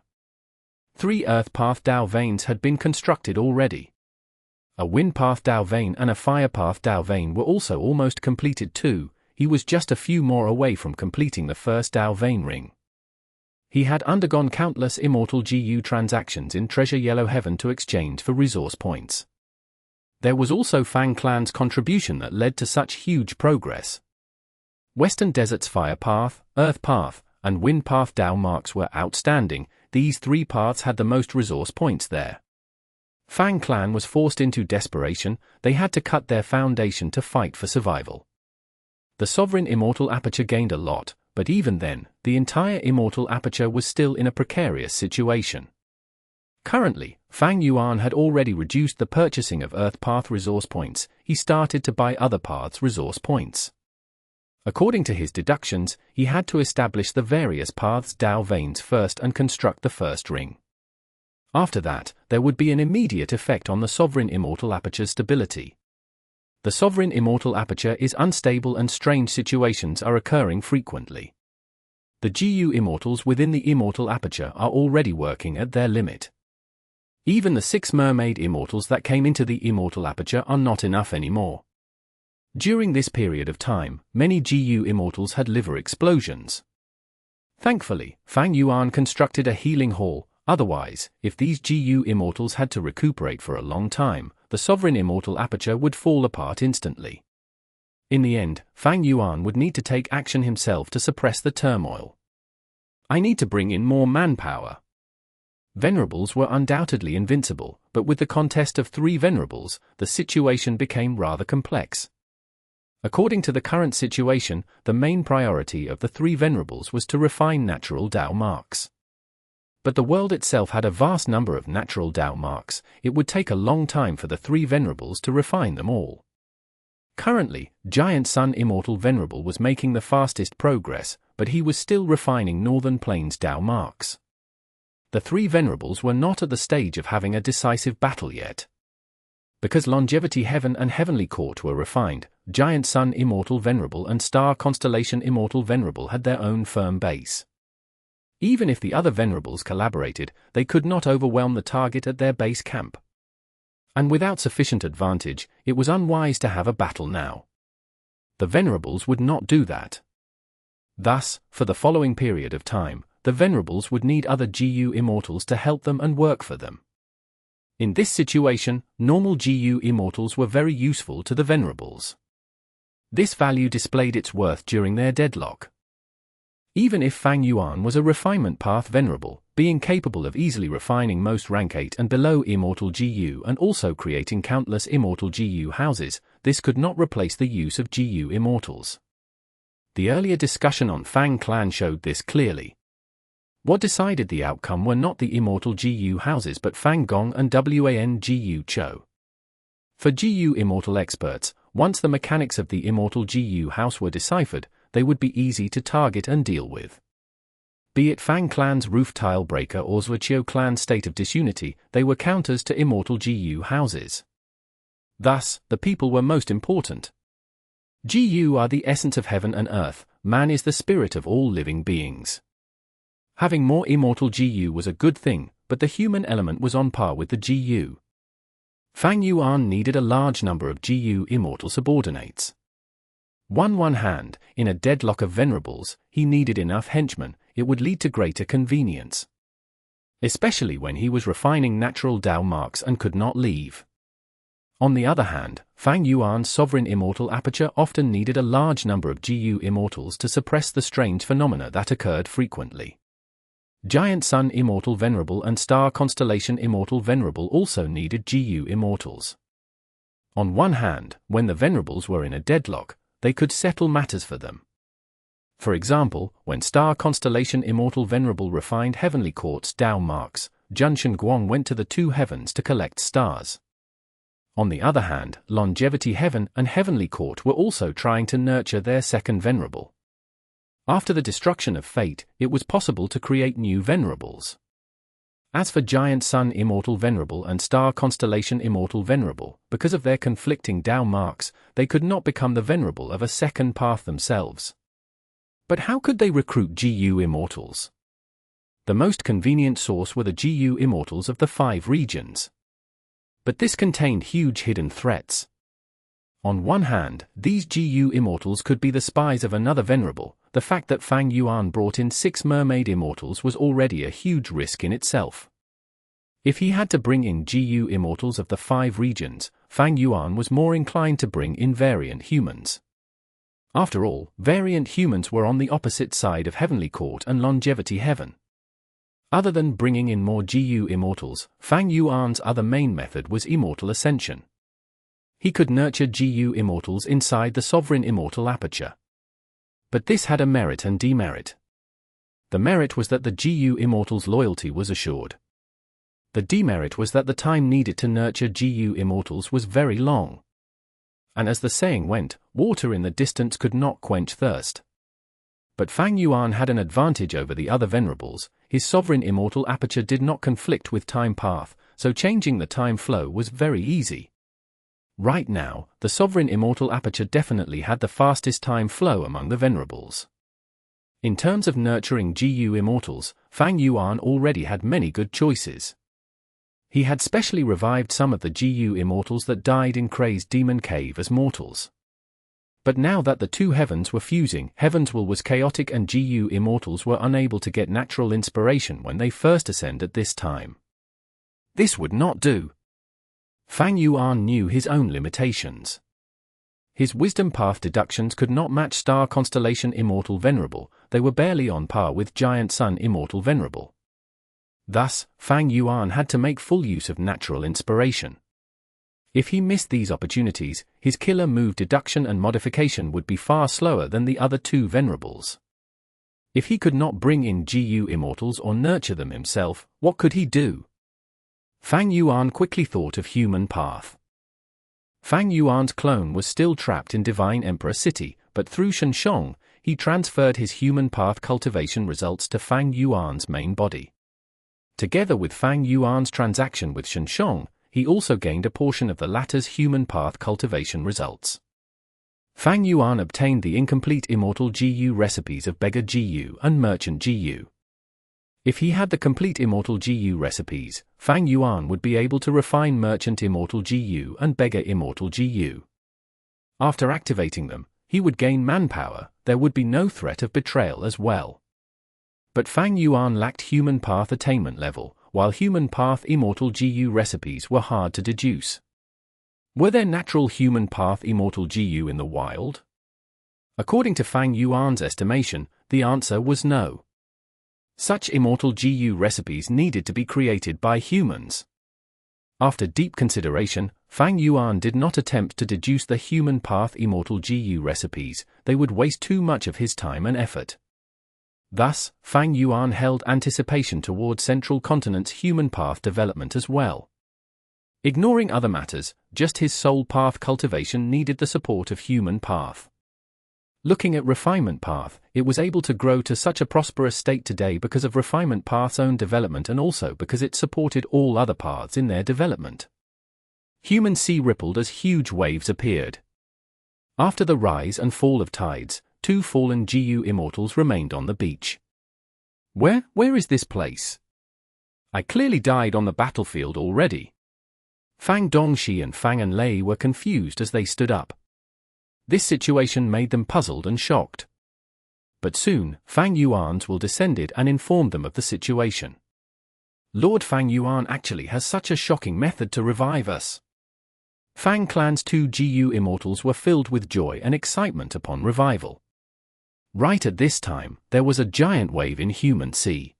3 Earth Path Dao veins had been constructed already. A Wind Path Dao vein and a Fire Path Dao vein were also almost completed too. He was just a few more away from completing the first Dao vein ring. He had undergone countless Immortal GU transactions in Treasure Yellow Heaven to exchange for resource points. There was also Fang clan's contribution that led to such huge progress. Western Desert's Fire Path, Earth Path, and Wind Path Dao marks were outstanding. These 3 paths had the most resource points there. Fang clan was forced into desperation. They had to cut their foundation to fight for survival. The Sovereign Immortal Aperture gained a lot, but even then, the entire Immortal Aperture was still in a precarious situation. Currently, Fang Yuan had already reduced the purchasing of Earth Path resource points. He started to buy other paths' resource points. According to his deductions, he had to establish the various paths' Dao veins first and construct the first ring. After that, there would be an immediate effect on the Sovereign Immortal Aperture's stability. The Sovereign Immortal Aperture is unstable and strange situations are occurring frequently. The GU Immortals within the Immortal Aperture are already working at their limit. Even the 6 Mermaid Immortals that came into the Immortal Aperture are not enough anymore. During this period of time, many GU Immortals had liver explosions. Thankfully, Fang Yuan constructed a healing hall. Otherwise, if these GU Immortals had to recuperate for a long time, the sovereign immortal aperture would fall apart instantly. In the end, Fang Yuan would need to take action himself to suppress the turmoil. I need to bring in more manpower. Venerables were undoubtedly invincible, but with the contest of 3 Venerables, the situation became rather complex. According to the current situation, the main priority of the 3 Venerables was to refine natural Dao marks. But the world itself had a vast number of natural Dao marks. It would take a long time for the 3 Venerables to refine them all. Currently, Giant Sun Immortal Venerable was making the fastest progress, but he was still refining Northern Plains Dao marks. The 3 Venerables were not at the stage of having a decisive battle yet. Because Longevity Heaven and Heavenly Court were refined, Giant Sun Immortal Venerable and Star Constellation Immortal Venerable had their own firm base. Even if the other Venerables collaborated, they could not overwhelm the target at their base camp. And without sufficient advantage, it was unwise to have a battle now. The Venerables would not do that. Thus, for the following period of time, the Venerables would need other GU Immortals to help them and work for them. In this situation, normal GU Immortals were very useful to the Venerables. This value displayed its worth during their deadlock. Even if Fang Yuan was a refinement path Venerable, being capable of easily refining most rank 8 and below Immortal GU and also creating countless Immortal GU houses, this could not replace the use of GU Immortals. The earlier discussion on Fang Clan showed this clearly. What decided the outcome were not the Immortal GU houses but Fang Gong and Wan Gu Chou. For GU Immortal experts, once the mechanics of the Immortal GU house were deciphered, they would be easy to target and deal with. Be it Fang Clan's Roof Tile Breaker or Zhuqiu Clan's State of Disunity, they were counters to Immortal GU houses. Thus, the people were most important. GU are the essence of heaven and earth, man is the spirit of all living beings. Having more Immortal GU was a good thing, but the human element was on par with the GU. Fang Yuan needed a large number of GU Immortal subordinates. On one hand, in a deadlock of Venerables, he needed enough henchmen. It would lead to greater convenience. Especially when he was refining natural Dao marks and could not leave. On the other hand, Fang Yuan's sovereign immortal aperture often needed a large number of GU Immortals to suppress the strange phenomena that occurred frequently. Giant Sun Immortal Venerable and Star Constellation Immortal Venerable also needed GU Immortals. On one hand, when the Venerables were in a deadlock, they could settle matters for them. For example, when Star Constellation Immortal Venerable refined Heavenly Court's Dao marks, Junshan Guang went to the 2 heavens to collect stars. On the other hand, Longevity Heaven and Heavenly Court were also trying to nurture their second Venerable. After the destruction of Fate, it was possible to create new Venerables. As for Giant Sun Immortal Venerable and Star Constellation Immortal Venerable, because of their conflicting Dao marks, they could not become the Venerable of a second path themselves. But how could they recruit GU Immortals? The most convenient source were the GU Immortals of the 5 regions. But this contained huge hidden threats. On one hand, these GU Immortals could be the spies of another Venerable. The fact that Fang Yuan brought in 6 Mermaid Immortals was already a huge risk in itself. If he had to bring in GU Immortals of the 5 regions, Fang Yuan was more inclined to bring in variant humans. After all, variant humans were on the opposite side of Heavenly Court and Longevity Heaven. Other than bringing in more GU Immortals, Fang Yuan's other main method was Immortal Ascension. He could nurture GU Immortals inside the Sovereign Immortal Aperture. But this had a merit and demerit. The merit was that the GU Immortals' loyalty was assured. The demerit was that the time needed to nurture GU Immortals was very long. And as the saying went, water in the distance could not quench thirst. But Fang Yuan had an advantage over the other Venerables. His Sovereign Immortal Aperture did not conflict with time path, so changing the time flow was very easy. Right now, the Sovereign Immortal Aperture definitely had the fastest time flow among the Venerables. In terms of nurturing GU Immortals, Fang Yuan already had many good choices. He had specially revived some of the GU Immortals that died in Crazed Demon Cave as mortals. But now that the 2 heavens were fusing, Heaven's will was chaotic and GU Immortals were unable to get natural inspiration when they first ascend at this time. This would not do. Fang Yuan knew his own limitations. His wisdom path deductions could not match Star Constellation Immortal Venerable, they were barely on par with Giant Sun Immortal Venerable. Thus, Fang Yuan had to make full use of natural inspiration. If he missed these opportunities, his killer move deduction and modification would be far slower than the other two Venerables. If he could not bring in GU Immortals or nurture them himself, what could he do? Fang Yuan quickly thought of human path. Fang Yuan's clone was still trapped in Divine Emperor City, but through Shenshong, he transferred his human path cultivation results to Fang Yuan's main body. Together with Fang Yuan's transaction with Shenshong, he also gained a portion of the latter's human path cultivation results. Fang Yuan obtained the incomplete Immortal GU recipes of Beggar GU and Merchant GU. If he had the complete Immortal GU recipes, Fang Yuan would be able to refine Merchant Immortal GU and Beggar Immortal GU. After activating them, he would gain manpower, there would be no threat of betrayal as well. But Fang Yuan lacked human path attainment level, while human path Immortal GU recipes were hard to deduce. Were there natural human path Immortal GU in the wild? According to Fang Yuan's estimation, the answer was no. Such Immortal GU recipes needed to be created by humans. After deep consideration, Fang Yuan did not attempt to deduce the human path Immortal GU recipes, they would waste too much of his time and effort. Thus, Fang Yuan held anticipation toward Central Continent's human path development as well. Ignoring other matters, just his soul path cultivation needed the support of human path. Looking at Refinement path, it was able to grow to such a prosperous state today because of Refinement path's own development and also because it supported all other paths in their development. Human sea rippled as huge waves appeared. After the rise and fall of tides, two fallen GU Immortals remained on the beach. Where is this place? I clearly died on the battlefield already. Fang Dongxi and Fang Enlei were confused as they stood up. This situation made them puzzled and shocked. But soon, Fang Yuan's will descended and informed them of the situation. Lord Fang Yuan actually has such a shocking method to revive us. Fang Clan's two GU Immortals were filled with joy and excitement upon revival. Right at this time, there was a giant wave in human sea.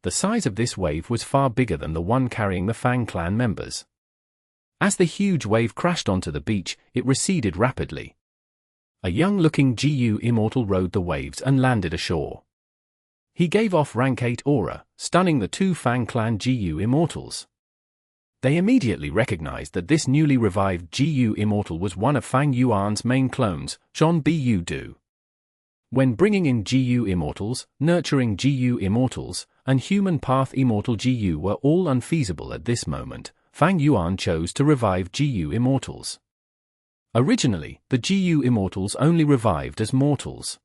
The size of this wave was far bigger than the one carrying the Fang Clan members. As the huge wave crashed onto the beach, it receded rapidly. A young-looking GU Immortal rode the waves and landed ashore. He gave off rank 8 aura, stunning the two Fang Clan GU Immortals. They immediately recognized that this newly revived GU Immortal was one of Fang Yuan's main clones, Zhon Bu Du. When bringing in GU Immortals, nurturing GU Immortals, and human path Immortal GU were all unfeasible at this moment, Fang Yuan chose to revive GU Immortals. Originally, the GU Immortals only revived as mortals.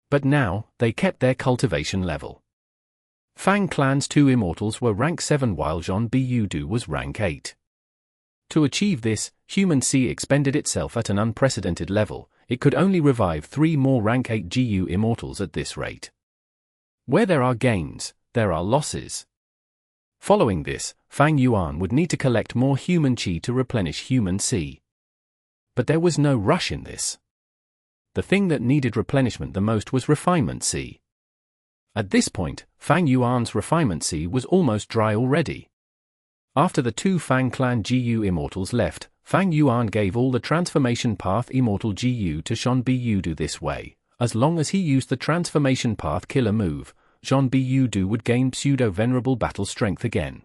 But now, they kept their cultivation level. Fang Clan's two Immortals were rank 7 while Zhon Bu Du was rank 8. To achieve this, Human Sea expended itself at an unprecedented level. It could only revive 3 more rank 8 GU Immortals at this rate. Where there are gains, there are losses. Following this, Fang Yuan would need to collect more human qi to replenish Human Sea. But there was no rush in this. The thing that needed replenishment the most was Refinement Sea. At this point, Fang Yuan's Refinement Sea was almost dry already. After the two Fang Clan GU Immortals left, Fang Yuan gave all the Transformation Path Immortal GU to Zhon Bu Du this way. As long as he used the Transformation Path killer move, Zhon Bu Du would gain pseudo-venerable battle strength again.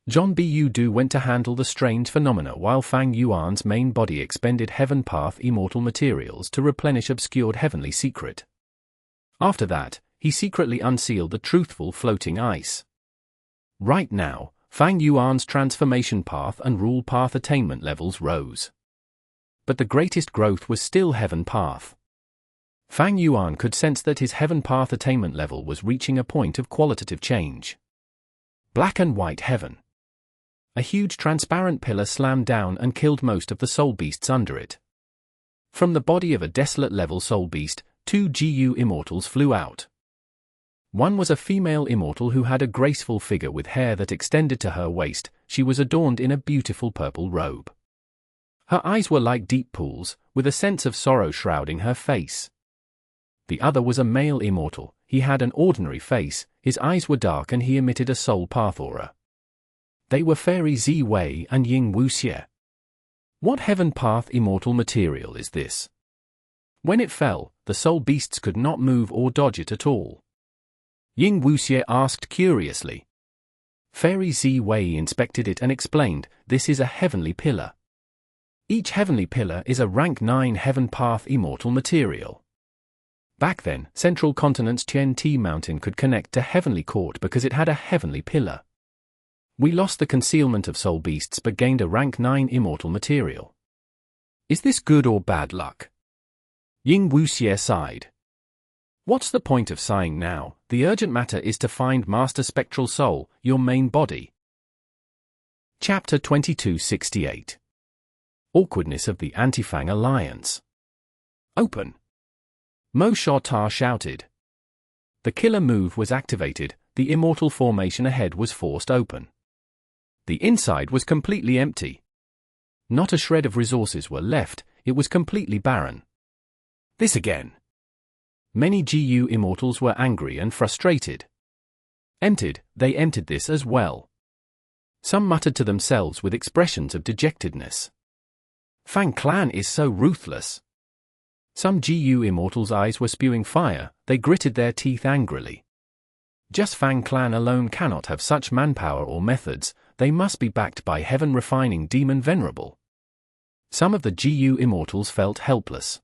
Zhon Bu Du went to handle the strange phenomena while Fang Yuan's main body expended Heaven Path Immortal materials to replenish obscured heavenly secret. After that, he secretly unsealed the truthful floating ice. Right now, Fang Yuan's Transformation Path and Rule Path attainment levels rose. But the greatest growth was still Heaven Path. Fang Yuan could sense that his Heaven Path attainment level was reaching a point of qualitative change. Black and White Heaven. A huge transparent pillar slammed down and killed most of the soul beasts under it. From the body of a desolate level soul beast, 2 GU Immortals flew out. One was a female immortal who had a graceful figure with hair that extended to her waist. She was adorned in a beautiful purple robe. Her eyes were like deep pools, with a sense of sorrow shrouding her face. The other was a male immortal. He had an ordinary face, his eyes were dark and he emitted a soul path aura. They were Fairy Zi Wei and Ying Wu Xie. What heaven path immortal material is this? When it fell, the soul beasts could not move or dodge it at all. Ying Wu Xie asked curiously. Fairy Zi Wei inspected it and explained, this is a heavenly pillar. Each heavenly pillar is a rank 9 heaven path immortal material. Back then, Central Continent's Tian-Ti mountain could connect to Heavenly Court because it had a heavenly pillar. We lost the concealment of soul beasts but gained a rank 9 immortal material. Is this good or bad luck? Ying Wu Xie sighed. What's the point of sighing now? The urgent matter is to find Master Spectral Soul, your main body. Chapter 2268. Awkwardness of the Anti-Fang Alliance. Open. Mo Shota shouted. The killer move was activated, the immortal formation ahead was forced open. The inside was completely empty. Not a shred of resources were left, it was completely barren. This again. Many GU immortals were angry and frustrated. They emptied this as well. Some muttered to themselves with expressions of dejectedness. Fang Clan is so ruthless. Some GU immortals' eyes were spewing fire, they gritted their teeth angrily. Just Fang Clan alone cannot have such manpower or methods, they must be backed by heaven-refining demon Venerable. Some of the GU immortals felt helpless.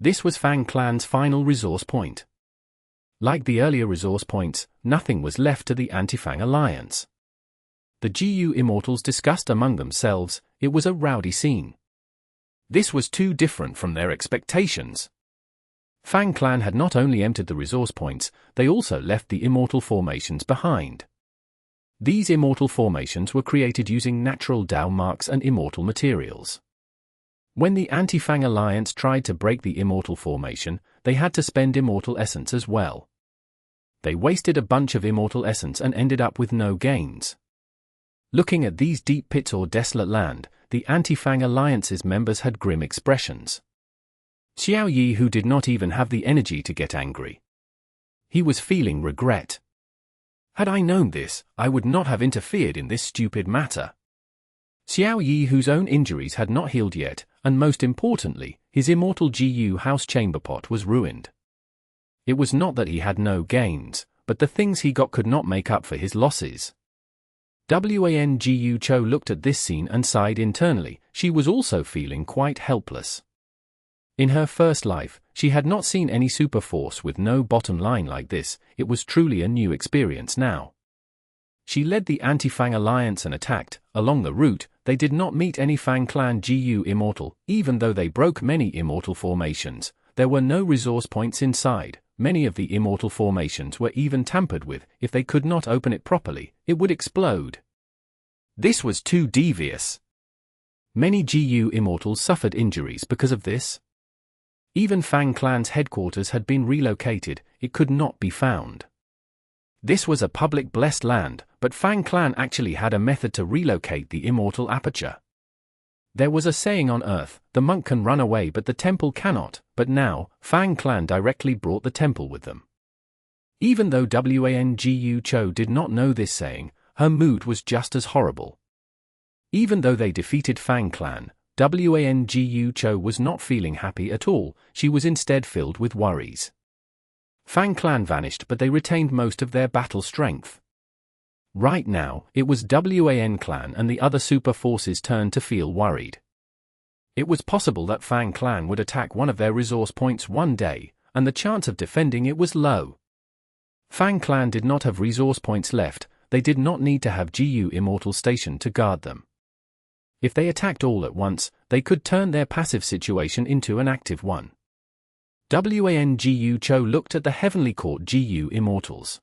This was Fang Clan's final resource point. Like the earlier resource points, nothing was left to the Anti-Fang Alliance. The GU immortals discussed among themselves, it was a rowdy scene. This was too different from their expectations. Fang Clan had not only emptied the resource points, they also left the immortal formations behind. These immortal formations were created using natural Dao marks and immortal materials. When the Anti-Fang Alliance tried to break the immortal formation, they had to spend immortal essence as well. They wasted a bunch of immortal essence and ended up with no gains. Looking at these deep pits or desolate land, the Anti-Fang Alliance's members had grim expressions. Xiao Yi, who did not even have the energy to get angry. He was feeling regret. Had I known this, I would not have interfered in this stupid matter. Xiao Yi, whose own injuries had not healed yet, and most importantly, his immortal GU house chamber pot was ruined. It was not that he had no gains, but the things he got could not make up for his losses. Wan Gu Chou looked at this scene and sighed internally. She was also feeling quite helpless. In her first life, she had not seen any super force with no bottom line like this. It was truly a new experience now. She led the Anti-Fang Alliance and attacked. Along the route, they did not meet any Fang Clan GU immortal. Even though they broke many immortal formations, there were no resource points inside. Many of the immortal formations were even tampered with. If they could not open it properly, it would explode. This was too devious. Many GU immortals suffered injuries because of this. Even Fang Clan's headquarters had been relocated, it could not be found. This was a public blessed land, but Fang Clan actually had a method to relocate the immortal aperture. There was a saying on Earth, the monk can run away but the temple cannot, but now, Fang Clan directly brought the temple with them. Even though Wan Gu Chou did not know this saying, her mood was just as horrible. Even though they defeated Fang Clan, Wan Gu Chou was not feeling happy at all, she was instead filled with worries. Fang Clan vanished but they retained most of their battle strength. Right now, it was Wan Clan and the other super forces' turn to feel worried. It was possible that Fang Clan would attack one of their resource points one day, and the chance of defending it was low. Fang Clan did not have resource points left, they did not need to have GU Immortal stationed to guard them. If they attacked all at once, they could turn their passive situation into an active one. Wan Gu Chou looked at the Heavenly Court GU Immortals.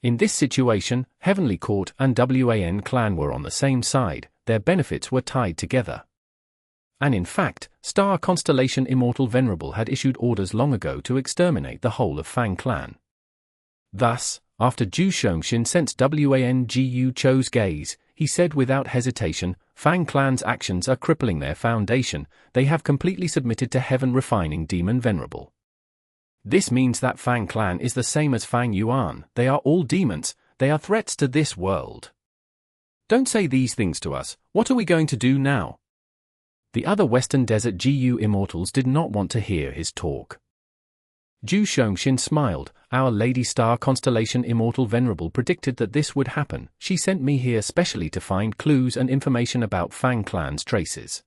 In this situation, Heavenly Court and Wan Clan were on the same side, their benefits were tied together. And in fact, Star Constellation Immortal Venerable had issued orders long ago to exterminate the whole of Fang Clan. Thus, after Zhu Shengxin sensed Wan Gu Chou's gaze, he said without hesitation, Fang Clan's actions are crippling their foundation, they have completely submitted to Heaven refining Demon Venerable. This means that Fang Clan is the same as Fang Yuan, they are all demons, they are threats to this world. Don't say these things to us, what are we going to do now? The other Western Desert GU Immortals did not want to hear his talk. Zhu Shengxin smiled, Our Lady Star Constellation Immortal Venerable predicted that this would happen, she sent me here specially to find clues and information about Fang Clan's traces.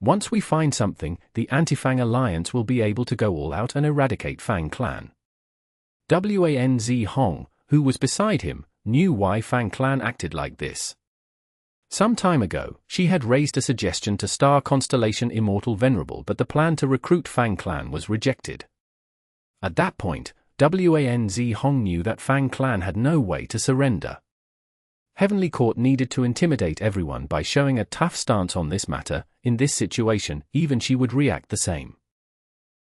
Once we find something, the Anti-Fang Alliance will be able to go all out and eradicate Fang Clan. Wan Zi Hong, who was beside him, knew why Fang Clan acted like this. Some time ago, she had raised a suggestion to Star Constellation Immortal Venerable, but the plan to recruit Fang Clan was rejected. At that point, Wan Zi Hong knew that Fang Clan had no way to surrender. Heavenly Court needed to intimidate everyone by showing a tough stance on this matter. In this situation, even she would react the same.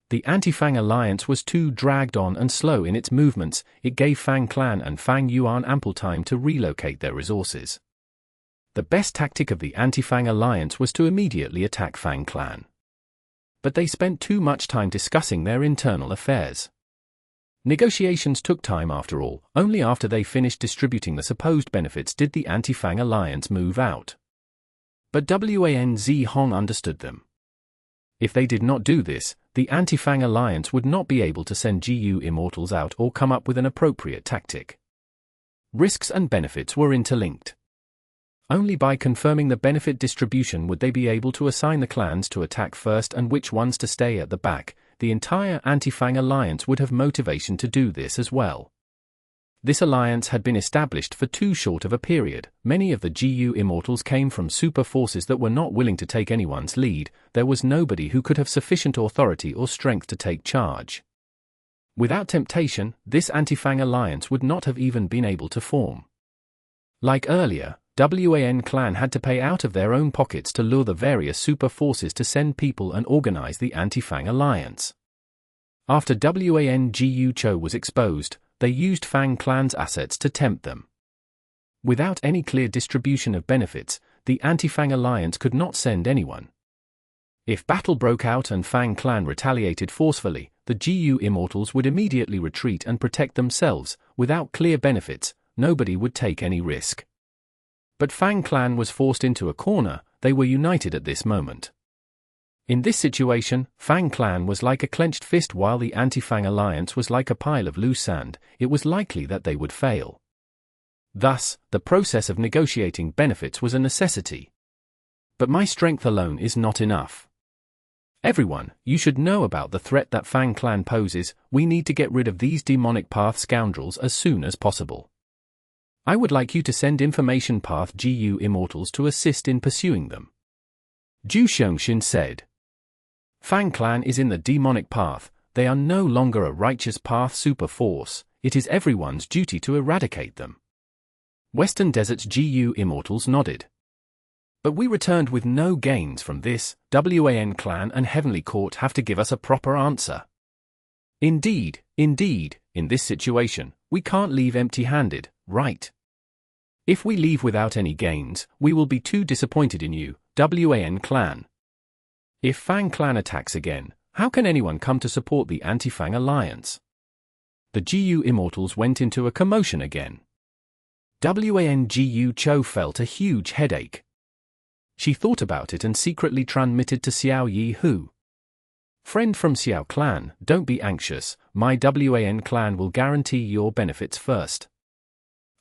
The Anti-Fang Alliance was too dragged on and slow in its movements, it gave Fang Clan and Fang Yuan ample time to relocate their resources. The best tactic of the Anti-Fang Alliance was to immediately attack Fang Clan. But they spent too much time discussing their internal affairs. Negotiations took time after all, only after they finished distributing the supposed benefits did the Anti-Fang Alliance move out. But Wan Zi Hong understood them. If they did not do this, the Anti-Fang Alliance would not be able to send GU Immortals out or come up with an appropriate tactic. Risks and benefits were interlinked. Only by confirming the benefit distribution would they be able to assign the clans to attack first and which ones to stay at the back. The entire Anti-Fang Alliance would have motivation to do this as well. This alliance had been established for too short of a period. Many of the GU Immortals came from super forces that were not willing to take anyone's lead. There was nobody who could have sufficient authority or strength to take charge. Without temptation, this Anti-Fang Alliance would not have even been able to form. Like earlier, Wan Clan had to pay out of their own pockets to lure the various super forces to send people and organize the Anti-Fang Alliance. After Wan Gu Chou was exposed, they used Fang Clan's assets to tempt them. Without any clear distribution of benefits, the Anti-Fang Alliance could not send anyone. If battle broke out and Fang Clan retaliated forcefully, the GU Immortals would immediately retreat and protect themselves. Without clear benefits, nobody would take any risk. But Fang Clan was forced into a corner, they were united at this moment. In this situation, Fang Clan was like a clenched fist while the Anti-Fang Alliance was like a pile of loose sand. It was likely that they would fail. Thus, the process of negotiating benefits was a necessity. But my strength alone is not enough. Everyone, you should know about the threat that Fang Clan poses. We need to get rid of these demonic path scoundrels as soon as possible. I would like you to send Information Path GU Immortals to assist in pursuing them. Zhu Shengxin said. Fang Clan is in the demonic path, they are no longer a righteous path super force, it is everyone's duty to eradicate them. Western Desert's GU Immortals nodded. But we returned with no gains from this. Wan Clan and Heavenly Court have to give us a proper answer. Indeed, in this situation, we can't leave empty-handed, right? If we leave without any gains, we will be too disappointed in you, Wan Clan. If Fang Clan attacks again, how can anyone come to support the Anti-Fang Alliance? The GU Immortals went into a commotion again. Wan Gu Chou felt a huge headache. She thought about it and secretly transmitted to Xiao Yi Hu. Friend from Xiao Clan, don't be anxious, my Wan Clan will guarantee your benefits first.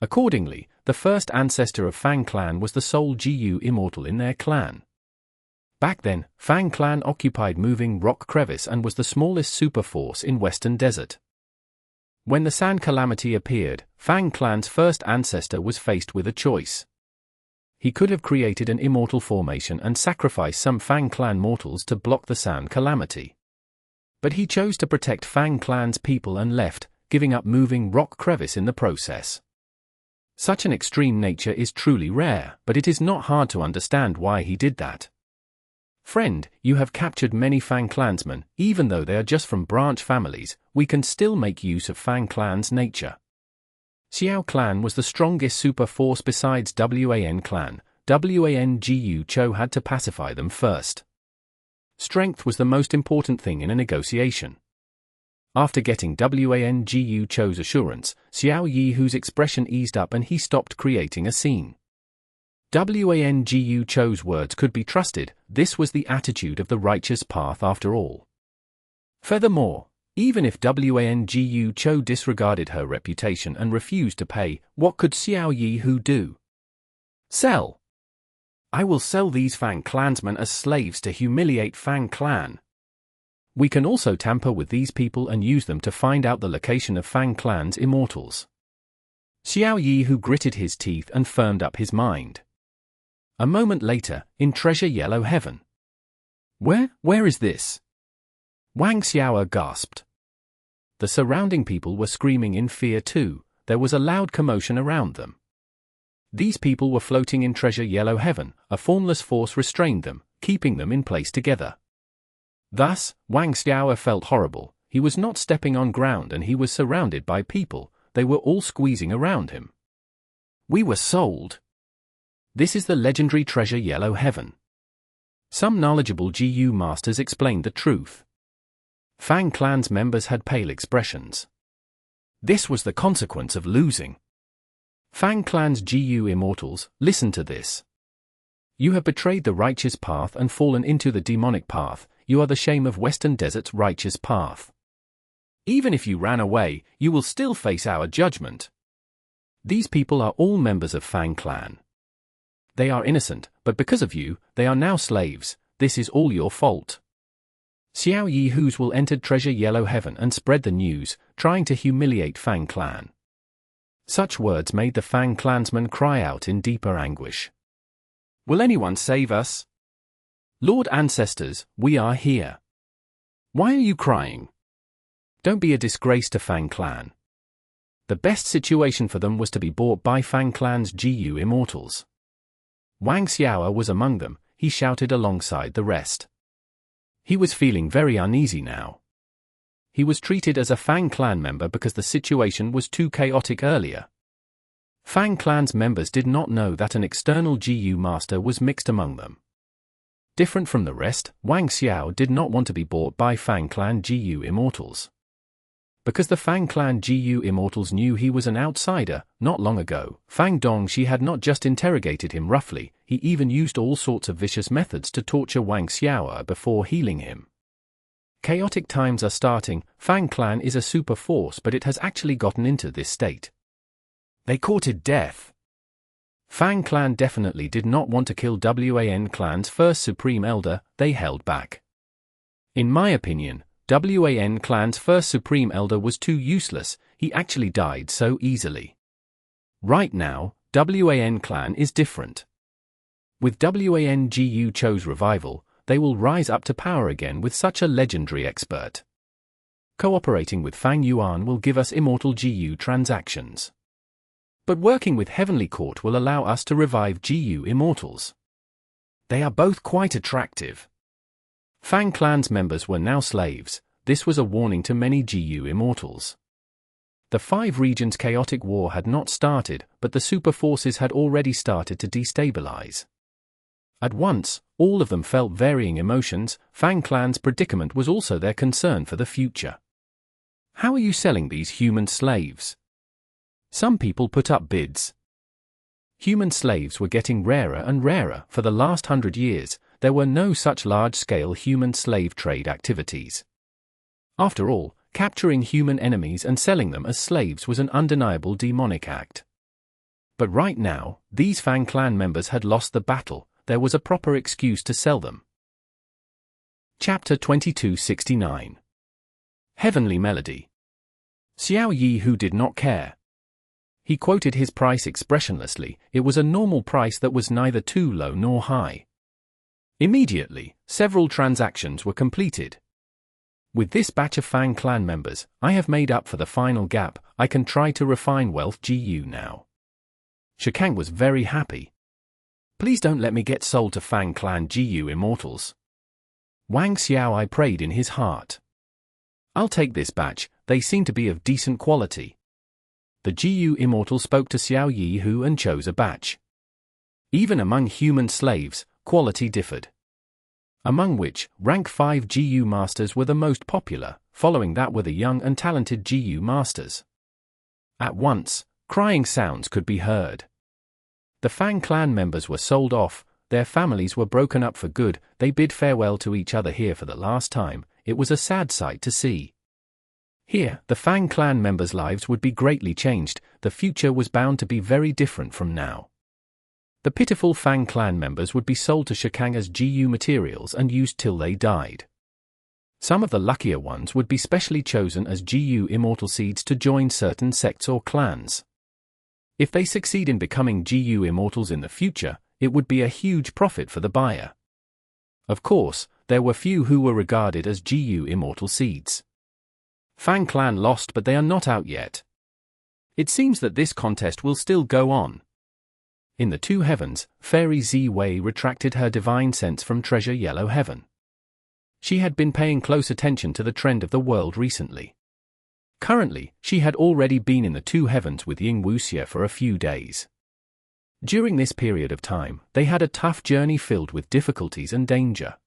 Accordingly, the first ancestor of Fang Clan was the sole GU Immortal in their clan. Back then, Fang Clan occupied Moving Rock Crevice and was the smallest super force in Western Desert. When the Sand Calamity appeared, Fang Clan's first ancestor was faced with a choice. He could have created an immortal formation and sacrificed some Fang Clan mortals to block the Sand Calamity. But he chose to protect Fang Clan's people and left, giving up Moving Rock Crevice in the process. Such an extreme nature is truly rare, but it is not hard to understand why he did that. Friend, you have captured many Fang clansmen. Even though they are just from branch families, we can still make use of Fang clan's nature. Xiao clan was the strongest super force besides Wan clan. Wan Gu Chou had to pacify them first. Strength was the most important thing in a negotiation. After getting Wan Gu Chou's assurance, Xiao Yihu's expression eased up and he stopped creating a scene. Wan Gu Chou's words could be trusted. This was the attitude of the righteous path after all. Furthermore, even if Wan Gu Chou disregarded her reputation and refused to pay, what could Xiao Yihu do? Sell. I will sell these Fang clansmen as slaves to humiliate Fang clan. We can also tamper with these people and use them to find out the location of Fang clan's immortals. Xiao Yihu gritted his teeth and firmed up his mind. A moment later, in Treasure Yellow Heaven. Where is this? Wang Xiao gasped. The surrounding people were screaming in fear too. There was a loud commotion around them. These people were floating in Treasure Yellow Heaven. A formless force restrained them, keeping them in place together. Thus, Wang Xiao felt horrible. He was not stepping on ground and he was surrounded by people. They were all squeezing around him. We were sold. This is the legendary Treasure Yellow Heaven. Some knowledgeable GU masters explained the truth. Fang clan's members had pale expressions. This was the consequence of losing. Fang clan's GU immortals, listen to this. You have betrayed the righteous path and fallen into the demonic path. You are the shame of Western Desert's righteous path. Even if you ran away, you will still face our judgment. These people are all members of Fang clan. They are innocent, but because of you, they are now slaves. This is all your fault. Xiao Yihu's will enter Treasure Yellow Heaven and spread the news, trying to humiliate Fang clan. Such words made the Fang clansmen cry out in deeper anguish. Will anyone save us? Lord Ancestors, we are here. Why are you crying? Don't be a disgrace to Fang clan. The best situation for them was to be bought by Fang clan's GU immortals. Wang Xiao was among them. He shouted alongside the rest. He was feeling very uneasy now. He was treated as a Fang clan member because the situation was too chaotic earlier. Fang clan's members did not know that an external GU master was mixed among them. Different from the rest, Wang Xiao did not want to be bought by Fang clan GU immortals. Because the Fang clan GU immortals knew he was an outsider, not long ago, Fang Dongxi had not just interrogated him roughly, he even used all sorts of vicious methods to torture Wang Xiao before healing him. Chaotic times are starting. Fang clan is a super force, but it has actually gotten into this state. They courted death. Fang clan definitely did not want to kill Wan clan's first supreme elder. They held back. In my opinion, Wan clan's first supreme elder was too useless. He actually died so easily. Right now, Wan clan is different. With Wan Gu Chou's revival, they will rise up to power again with such a legendary expert. Cooperating with Fang Yuan will give us immortal GU transactions. But working with Heavenly Court will allow us to revive GU immortals. They are both quite attractive. Fang clan's members were now slaves. This was a warning to many GU immortals. The 5 regions' chaotic war had not started, but the super forces had already started to destabilize. At once, all of them felt varying emotions. Fang clan's predicament was also their concern for the future. How are you selling these human slaves? Some people put up bids. Human slaves were getting rarer and rarer. For the last 100 years, there were no such large-scale human slave trade activities. After all, capturing human enemies and selling them as slaves was an undeniable demonic act. But right now, these Fang clan members had lost the battle. There was a proper excuse to sell them. Chapter 2269. Heavenly Melody. Xiao Yihu did not care. He quoted his price expressionlessly. It was a normal price that was neither too low nor high. Immediately, several transactions were completed. With this batch of Fang clan members, I have made up for the final gap. I can try to refine wealth GU now. Shikang was very happy. Please don't let me get sold to Fang clan GU immortals. Wang Xiaoi prayed in his heart. I'll take this batch, they seem to be of decent quality. The GU Immortal spoke to Xiao Yi Hu and chose a batch. Even among human slaves, quality differed. Among which, rank 5 GU Masters were the most popular, following that were the young and talented GU Masters. At once, crying sounds could be heard. The Fang clan members were sold off, their families were broken up for good, they bid farewell to each other here for the last time. It was a sad sight to see. Here, the Fang clan members' lives would be greatly changed, the future was bound to be very different from now. The pitiful Fang clan members would be sold to Shikang as GU materials and used till they died. Some of the luckier ones would be specially chosen as GU Immortal seeds to join certain sects or clans. If they succeed in becoming GU Immortals in the future, it would be a huge profit for the buyer. Of course, there were few who were regarded as GU Immortal seeds. Fang clan lost, but they are not out yet. It seems that this contest will still go on. In the two heavens, Fairy Zi Wei retracted her divine sense from Treasure Yellow Heaven. She had been paying close attention to the trend of the world recently. Currently, she had already been in the two heavens with Ying Wuxie for a few days. During this period of time, they had a tough journey filled with difficulties and danger.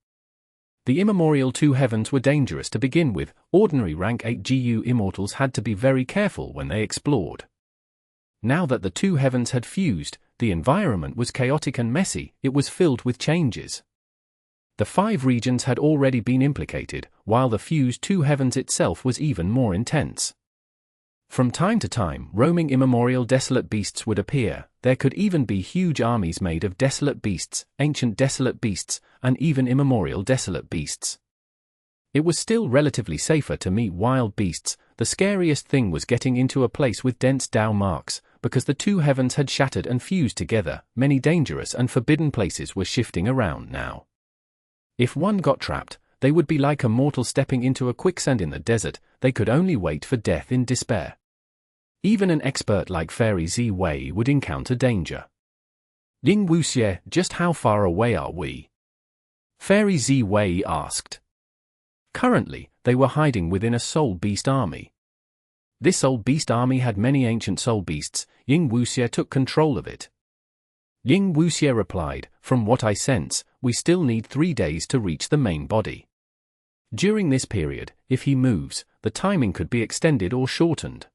The immemorial two heavens were dangerous to begin with. Ordinary rank 8 GU Immortals had to be very careful when they explored. Now that the two heavens had fused, the environment was chaotic and messy, it was filled with changes. The 5 regions had already been implicated, while the fused two heavens itself was even more intense. From time to time, roaming immemorial desolate beasts would appear. There could even be huge armies made of desolate beasts, ancient desolate beasts, and even immemorial desolate beasts. It was still relatively safer to meet wild beasts. The scariest thing was getting into a place with dense Dao marks, because the two heavens had shattered and fused together. Many dangerous and forbidden places were shifting around now. If one got trapped, they would be like a mortal stepping into a quicksand in the desert. They could only wait for death in despair. Even an expert like Fairy Zi Wei would encounter danger. Ying Wuxie, just how far away are we? Fairy Zi Wei asked. Currently, they were hiding within a soul beast army. This soul beast army had many ancient soul beasts. Ying Wuxie took control of it. Ying Wuxie replied, from what I sense, we still need 3 days to reach the main body. During this period, if he moves, the timing could be extended or shortened.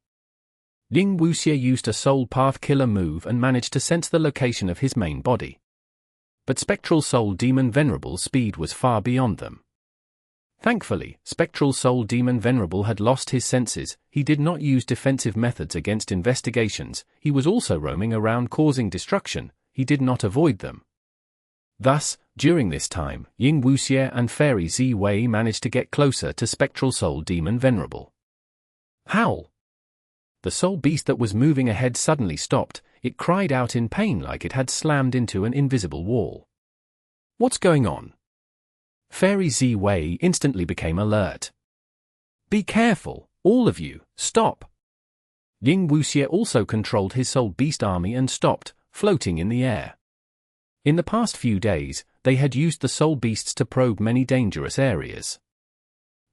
Ying Wuxie used a soul path killer move and managed to sense the location of his main body. But Spectral Soul Demon Venerable's speed was far beyond them. Thankfully, Spectral Soul Demon Venerable had lost his senses. He did not use defensive methods against investigations. He was also roaming around causing destruction. He did not avoid them. Thus, during this time, Ying Wuxie and Fairy Zi Wei managed to get closer to Spectral Soul Demon Venerable. Howl! The soul beast that was moving ahead suddenly stopped. It cried out in pain like it had slammed into an invisible wall. What's going on? Fairy Zi Wei instantly became alert. Be careful, all of you, stop! Ying Wuxie also controlled his soul beast army and stopped, floating in the air. In the past few days, they had used the soul beasts to probe many dangerous areas.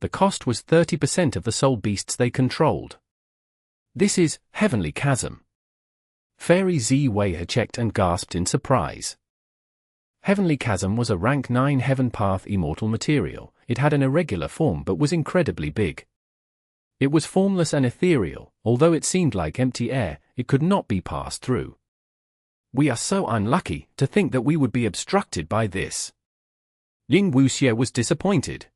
The cost was 30% of the soul beasts they controlled. This is Heavenly Chasm. Fairy Zi Wei had checked and gasped in surprise. Heavenly Chasm was a rank 9 Heaven Path immortal material. It had an irregular form but was incredibly big. It was formless and ethereal. Although it seemed like empty air, it could not be passed through. We are so unlucky to think that we would be obstructed by this. Ying Wuxie was disappointed.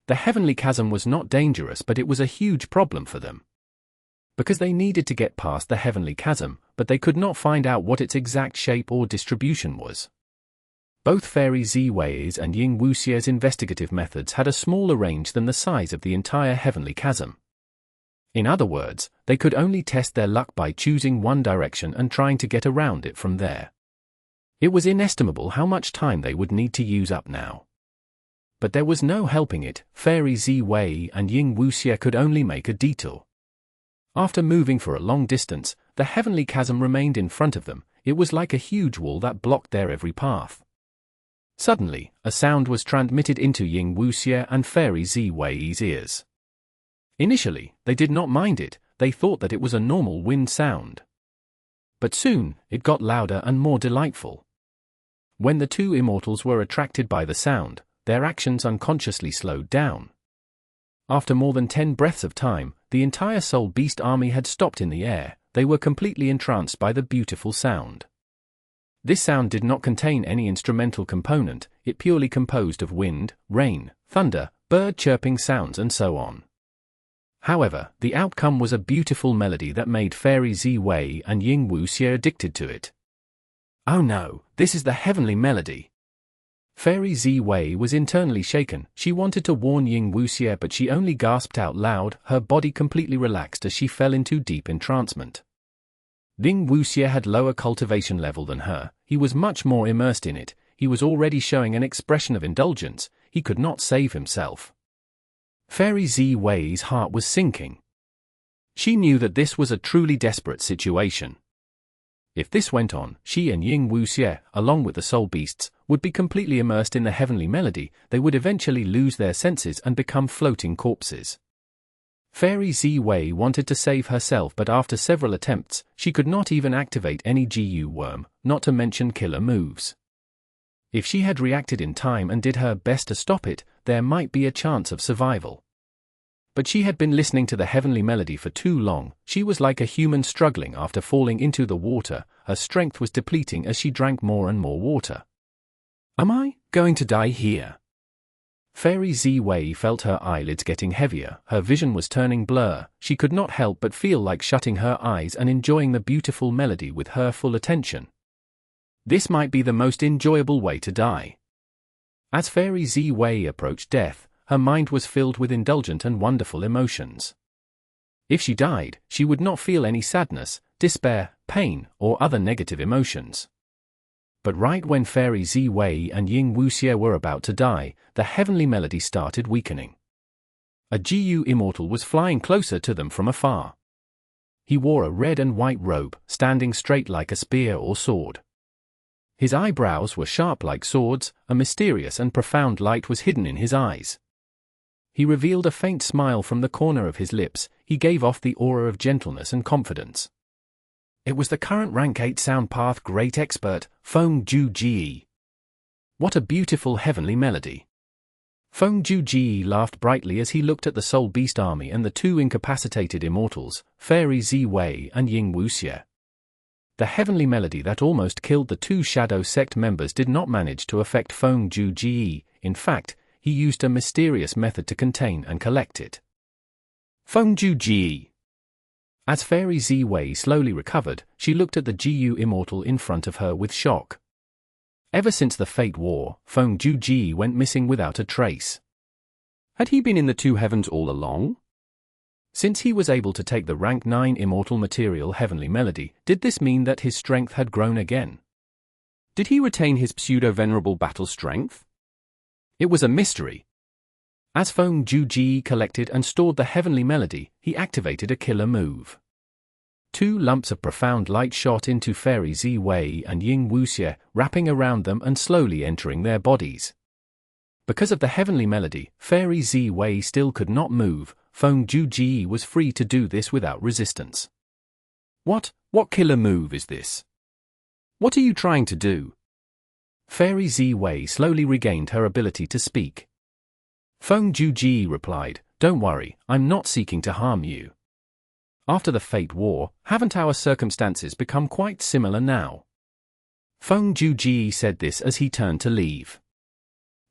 The Heavenly Chasm was not dangerous, but it was a huge problem for them. Because they needed to get past the Heavenly Chasm, but they could not find out what its exact shape or distribution was. Both Fairy Zi Wei's and Ying Wuxie's investigative methods had a smaller range than the size of the entire Heavenly Chasm. In other words, they could only test their luck by choosing one direction and trying to get around it from there. It was inestimable how much time they would need to use up now. But there was no helping it. Fairy Zi Wei and Ying Wuxie could only make a detour. After moving for a long distance, the Heavenly Chasm remained in front of them. It was like a huge wall that blocked their every path. Suddenly, a sound was transmitted into Ying Wuxie and Fairy Zi Wei's ears. Initially, they did not mind it, they thought that it was a normal wind sound. But soon, it got louder and more delightful. When the two immortals were attracted by the sound, their actions unconsciously slowed down. After more than 10 breaths of time, the entire Soul Beast army had stopped in the air. They were completely entranced by the beautiful sound. This sound did not contain any instrumental component, it purely composed of wind, rain, thunder, bird chirping sounds and so on. However, the outcome was a beautiful melody that made Fairy Zi Wei and Ying Wuxie addicted to it. Oh no, this is the heavenly melody. Fairy Zi Wei was internally shaken. She wanted to warn Ying Wuxie but she only gasped out loud, her body completely relaxed as she fell into deep entrancement. Ying Wuxie had lower cultivation level than her, he was much more immersed in it, he was already showing an expression of indulgence, he could not save himself. Fairy Zi Wei's heart was sinking. She knew that this was a truly desperate situation. If this went on, she and Ying Wuxie, along with the soul beasts, would be completely immersed in the heavenly melody, they would eventually lose their senses and become floating corpses. Fairy Zi Wei wanted to save herself but after several attempts, she could not even activate any GU worm, not to mention killer moves. If she had reacted in time and did her best to stop it, there might be a chance of survival. But she had been listening to the heavenly melody for too long, she was like a human struggling after falling into the water, her strength was depleting as she drank more and more water. Am I going to die here? Fairy Zi Wei felt her eyelids getting heavier, her vision was turning blur, she could not help but feel like shutting her eyes and enjoying the beautiful melody with her full attention. This might be the most enjoyable way to die. As Fairy Zi Wei approached death, her mind was filled with indulgent and wonderful emotions. If she died, she would not feel any sadness, despair, pain, or other negative emotions. But right when Fairy Zi Wei and Ying Wuxie were about to die, the heavenly melody started weakening. A GU immortal was flying closer to them from afar. He wore a red and white robe, standing straight like a spear or sword. His eyebrows were sharp like swords, a mysterious and profound light was hidden in his eyes. He revealed a faint smile from the corner of his lips, he gave off the aura of gentleness and confidence. It was the current rank 8 sound path great expert, Feng Ju Ji. What a beautiful heavenly melody. Feng Ju Ji laughed brightly as he looked at the Soul Beast army and the two incapacitated immortals, Fairy Zi Wei and Ying Wuxie. The heavenly melody that almost killed the two Shadow Sect members did not manage to affect Feng Ju Ji, in fact, he used a mysterious method to contain and collect it. Feng Ju Ji. As Fairy Zi Wei slowly recovered, she looked at the GU immortal in front of her with shock. Ever since the Fate War, Feng Ju Ji went missing without a trace. Had he been in the two heavens all along? Since he was able to take the rank 9 immortal material heavenly melody, did this mean that his strength had grown again? Did he retain his pseudo-venerable battle strength? It was a mystery. As Feng Ju Ji collected and stored the heavenly melody, he activated a killer move. 2 lumps of profound light shot into Fairy Zi Wei and Ying Wuxie, wrapping around them and slowly entering their bodies. Because of the heavenly melody, Fairy Zi Wei still could not move, Feng Ju Ji was free to do this without resistance. What killer move is this? What are you trying to do? Fairy Zi Wei slowly regained her ability to speak. Feng Ju Ji replied, "Don't worry, I'm not seeking to harm you. After the Fate War, haven't our circumstances become quite similar now?" Feng Ju Ji said this as he turned to leave.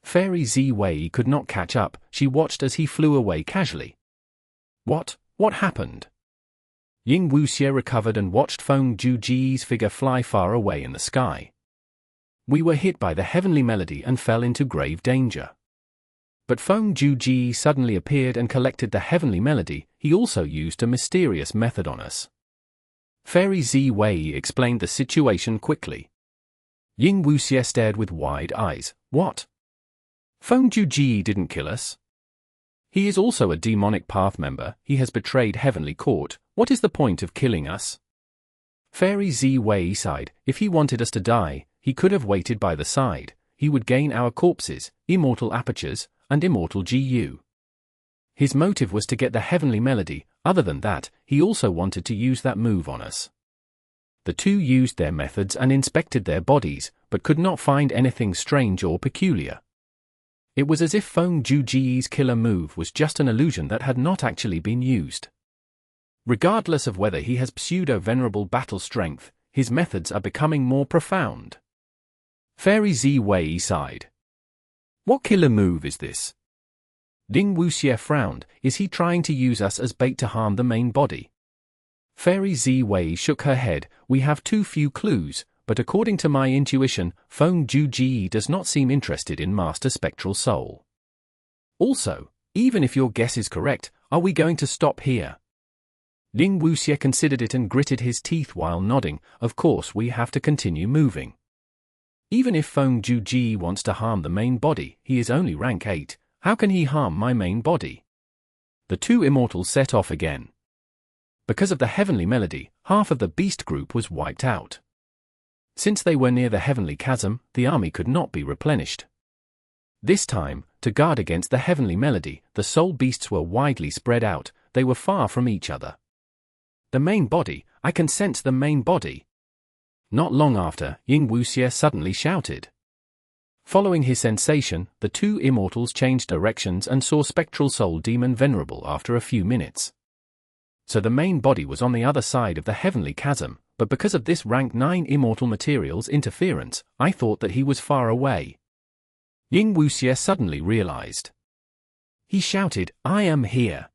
Fairy Zi Wei could not catch up, she watched as he flew away casually. What happened? Ying Wuxie recovered and watched Feng Ju Ji's figure fly far away in the sky. We were hit by the heavenly melody and fell into grave danger. But Feng Ju Ji suddenly appeared and collected the heavenly melody, he also used a mysterious method on us. Fairy Zi Wei explained the situation quickly. Ying Wuxie stared with wide eyes. What? Feng Ju Ji didn't kill us? He is also a demonic path member, he has betrayed Heavenly Court, what is the point of killing us? Fairy Zi Wei sighed, if he wanted us to die, he could have waited by the side, he would gain our corpses, immortal apertures, and immortal GU. His motive was to get the heavenly melody. Other than that, he also wanted to use that move on us. The two used their methods and inspected their bodies, but could not find anything strange or peculiar. It was as if Feng Juji's killer move was just an illusion that had not actually been used. Regardless of whether he has pseudo-venerable battle strength, his methods are becoming more profound. Fairy Zi Wei sighed. What killer move is this? Ling Wuxie frowned. Is he trying to use us as bait to harm the main body? Fairy Zi Wei shook her head. We have too few clues, but according to my intuition, Feng Juji does not seem interested in Master Spectral Soul. Also, even if your guess is correct, are we going to stop here? Ling Wuxie considered it and gritted his teeth while nodding. Of course we have to continue moving. Even if Feng Juji wants to harm the main body, he is only rank 8. How can he harm my main body? The two immortals set off again. Because of the heavenly melody, half of the beast group was wiped out. Since they were near the heavenly chasm, the army could not be replenished. This time, to guard against the heavenly melody, the soul beasts were widely spread out. They were far from each other. The main body, I can sense the main body. Not long after, Yin Wuxie suddenly shouted. Following his sensation, the two immortals changed directions and saw Spectral Soul Demon Venerable after a few minutes. So the main body was on the other side of the heavenly chasm, but because of this rank 9 immortal materials interference, I thought that he was far away. Yin Wuxie suddenly realized. He shouted, I am here.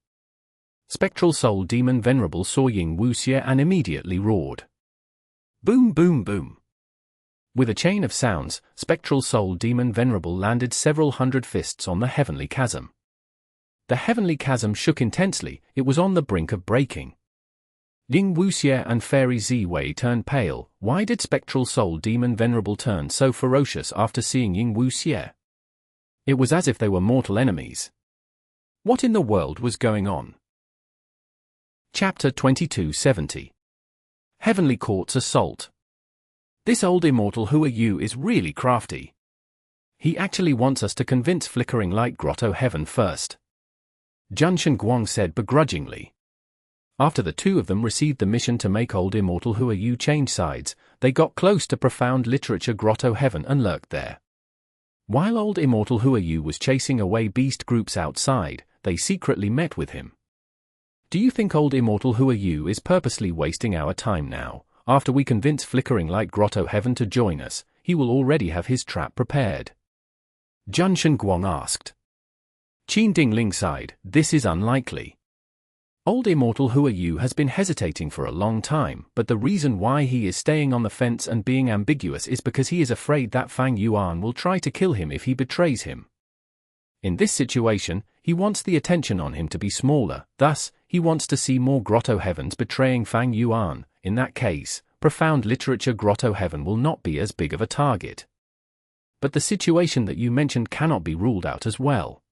Spectral Soul Demon Venerable saw Yin Wuxie and immediately roared. Boom boom boom. With a chain of sounds, Spectral Soul Demon Venerable landed several hundred fists on the heavenly chasm. The heavenly chasm shook intensely. It was on the brink of breaking. Yin Wuxie and Fairy Zi Wei turned pale. Why did Spectral Soul Demon Venerable turn so ferocious after seeing Yin Wuxie? It was as if they were mortal enemies. What in the world was going on? Chapter 2270. Heavenly Court's Assault. This old immortal Hua Yu is really crafty. He actually wants us to convince Flickering Light Grotto-Heaven first. Junshan Guang said begrudgingly. After the two of them received the mission to make old immortal Hua Yu change sides, they got close to profound literature Grotto-Heaven and lurked there. While old immortal Hua Yu was chasing away beast groups outside, they secretly met with him. Do you think old immortal Hua Yu is purposely wasting our time now? After we convince Flickering Light Grotto-Heaven to join us, he will already have his trap prepared. Junshan Guang asked. Qin Dingling sighed. This is unlikely. Old immortal Hua Yu has been hesitating for a long time, but the reason why he is staying on the fence and being ambiguous is because he is afraid that Fang Yuan will try to kill him if he betrays him. In this situation, he wants the attention on him to be smaller, thus, he wants to see more Grotto-Heavens betraying Fang Yuan. In that case, profound literature Grotto-Heaven will not be as big of a target. But the situation that you mentioned cannot be ruled out as well.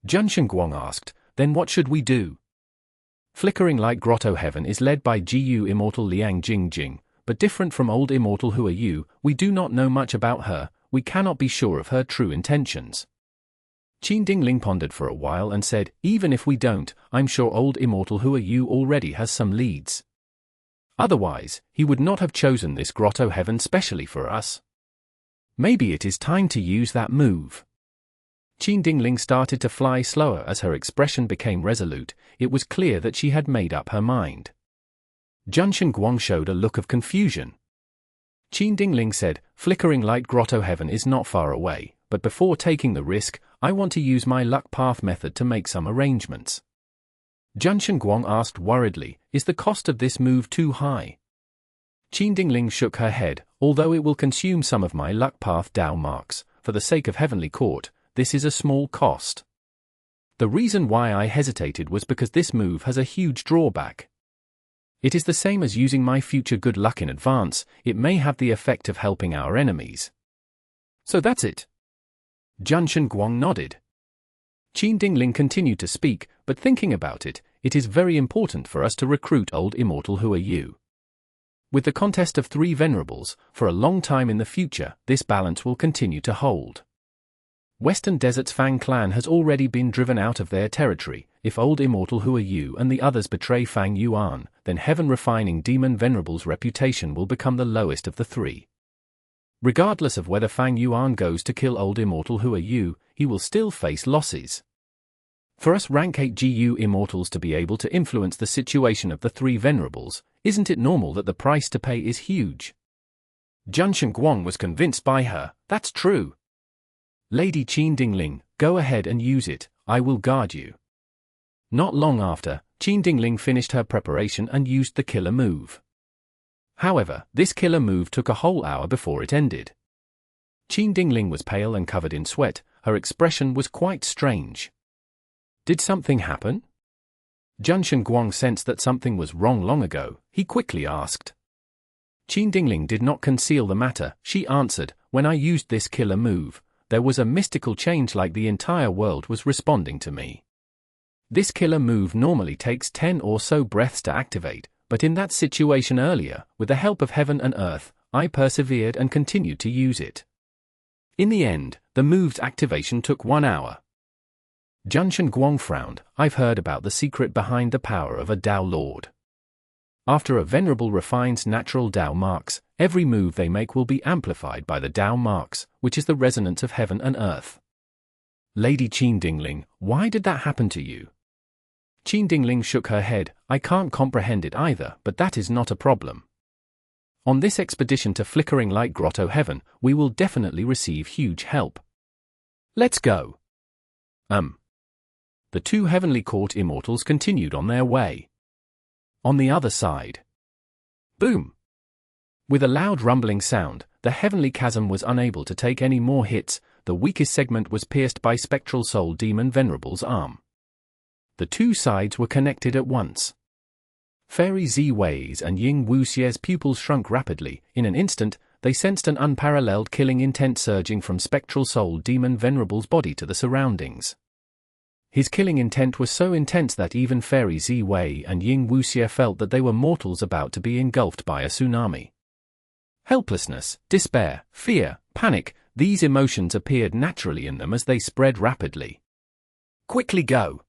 Junshan Guang asked, then what should we do? Flickering Light Grotto-Heaven is led by GU Immortal Liang Jingjing, but different from old immortal Hua Yu, we do not know much about her, we cannot be sure of her true intentions. Qin Dingling pondered for a while and said, even if we don't, I'm sure old immortal Hua Yu already has some leads. Otherwise, he would not have chosen this Grotto-Heaven specially for us. Maybe it is time to use that move. Qin Dingling started to fly slower as her expression became resolute. It was clear that she had made up her mind. Junshan Guang showed a look of confusion. Qin Dingling said, Flickering Light Grotto-Heaven is not far away, but before taking the risk, I want to use my luck path method to make some arrangements. Junshan Guang asked worriedly, is the cost of this move too high? Qin Dingling shook her head. Although it will consume some of my luck path Dao marks, for the sake of Heavenly Court, this is a small cost. The reason why I hesitated was because this move has a huge drawback. It is the same as using my future good luck in advance. It may have the effect of helping our enemies. So that's it. Junshan Guang nodded. Qin Dingling continued to speak, but thinking about it, it is very important for us to recruit old immortal Hua Yu. With the contest of 3 Venerables, for a long time in the future, this balance will continue to hold. Western Desert's Fang clan has already been driven out of their territory. If old Immortal Hua Yu and the others betray Fang Yuan, then Heaven refining Demon Venerable's reputation will become the lowest of the 3. Regardless of whether Fang Yuan goes to kill old Immortal Hua Yu, he will still face losses. For us rank 8 GU Immortals to be able to influence the situation of the 3 Venerables, isn't it normal that the price to pay is huge? Junshan Guang was convinced by her. That's true. Lady Qin Dingling, go ahead and use it, I will guard you. Not long after, Qin Dingling finished her preparation and used the killer move. However, this killer move took a whole hour before it ended. Qin Dingling was pale and covered in sweat, her expression was quite strange. Did something happen? Junshan Guang sensed that something was wrong long ago. He quickly asked. Qin Dingling did not conceal the matter. She answered, when I used this killer move, there was a mystical change, like the entire world was responding to me. This killer move normally takes 10 or so breaths to activate, but in that situation earlier, with the help of heaven and earth, I persevered and continued to use it. In the end, the move's activation took 1 hour. Junshan Guang frowned. I've heard about the secret behind the power of a Dao Lord. After a Venerable refines natural Dao marks, every move they make will be amplified by the Dao marks, which is the resonance of heaven and earth. Lady Qin Dingling, why did that happen to you? Qin Dingling shook her head. I can't comprehend it either, but that is not a problem. On this expedition to Flickering Light Grotto-Heaven, we will definitely receive huge help. Let's go. The 2 Heavenly Court Immortals continued on their way. On the other side. Boom! With a loud rumbling sound, the Heavenly Chasm was unable to take any more hits. The weakest segment was pierced by Spectral Soul Demon Venerable's arm. The 2 sides were connected at once. Fairy Ziwei's and Ying Wuxie's pupils shrunk rapidly. In an instant, they sensed an unparalleled killing intent surging from Spectral Soul Demon Venerable's body to the surroundings. His killing intent was so intense that even Fairy Ziwei and Ying Wuxie felt that they were mortals about to be engulfed by a tsunami. Helplessness, despair, fear, panic, these emotions appeared naturally in them as they spread rapidly. Quickly go!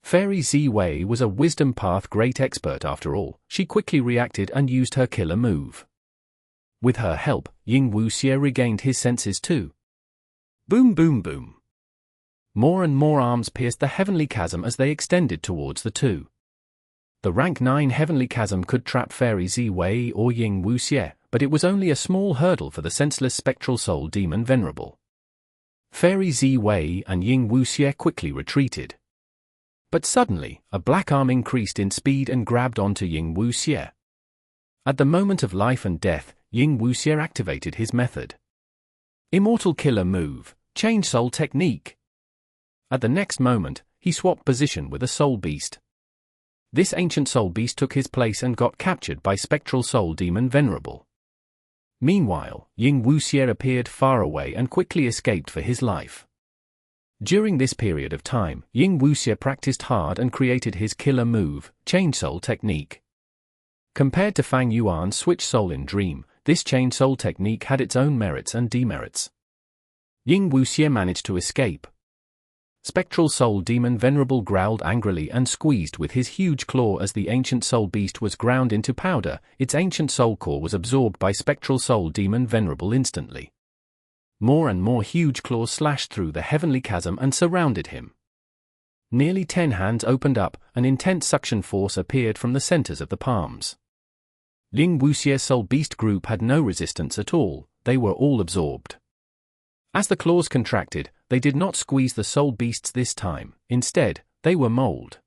Fairy Ziwei was a Wisdom Path great expert after all. She quickly reacted and used her killer move. With her help, Ying Wuxie regained his senses too. Boom boom boom. More and more arms pierced the Heavenly Chasm as they extended towards the 2. The rank 9 Heavenly Chasm could trap Fairy Ziwei or Ying Wuxie, but it was only a small hurdle for the senseless Spectral Soul Demon Venerable. Fairy Ziwei and Ying Wuxie quickly retreated. But suddenly, a black arm increased in speed and grabbed onto Ying Wuxie. At the moment of life and death, Ying Wuxie activated his method. Immortal Killer Move, Change Soul Technique. At the next moment, he swapped position with a soul beast. This ancient soul beast took his place and got captured by Spectral Soul Demon Venerable. Meanwhile, Ying Wuxie appeared far away and quickly escaped for his life. During this period of time, Ying Wuxie practiced hard and created his killer move, Change Soul Technique. Compared to Fang Yuan's Switch Soul in Dream, this Change Soul Technique had its own merits and demerits. Ying Wuxie managed to escape. Spectral Soul Demon Venerable growled angrily and squeezed with his huge claw as the ancient soul beast was ground into powder. Its ancient soul core was absorbed by Spectral Soul Demon Venerable instantly. More and more huge claws slashed through the Heavenly Chasm and surrounded him. Nearly 10 hands opened up, an intense suction force appeared from the centers of the palms. Ying Wuxie's soul beast group had no resistance at all, they were all absorbed. As the claws contracted, they did not squeeze the soul beasts this time, instead, they were mauled.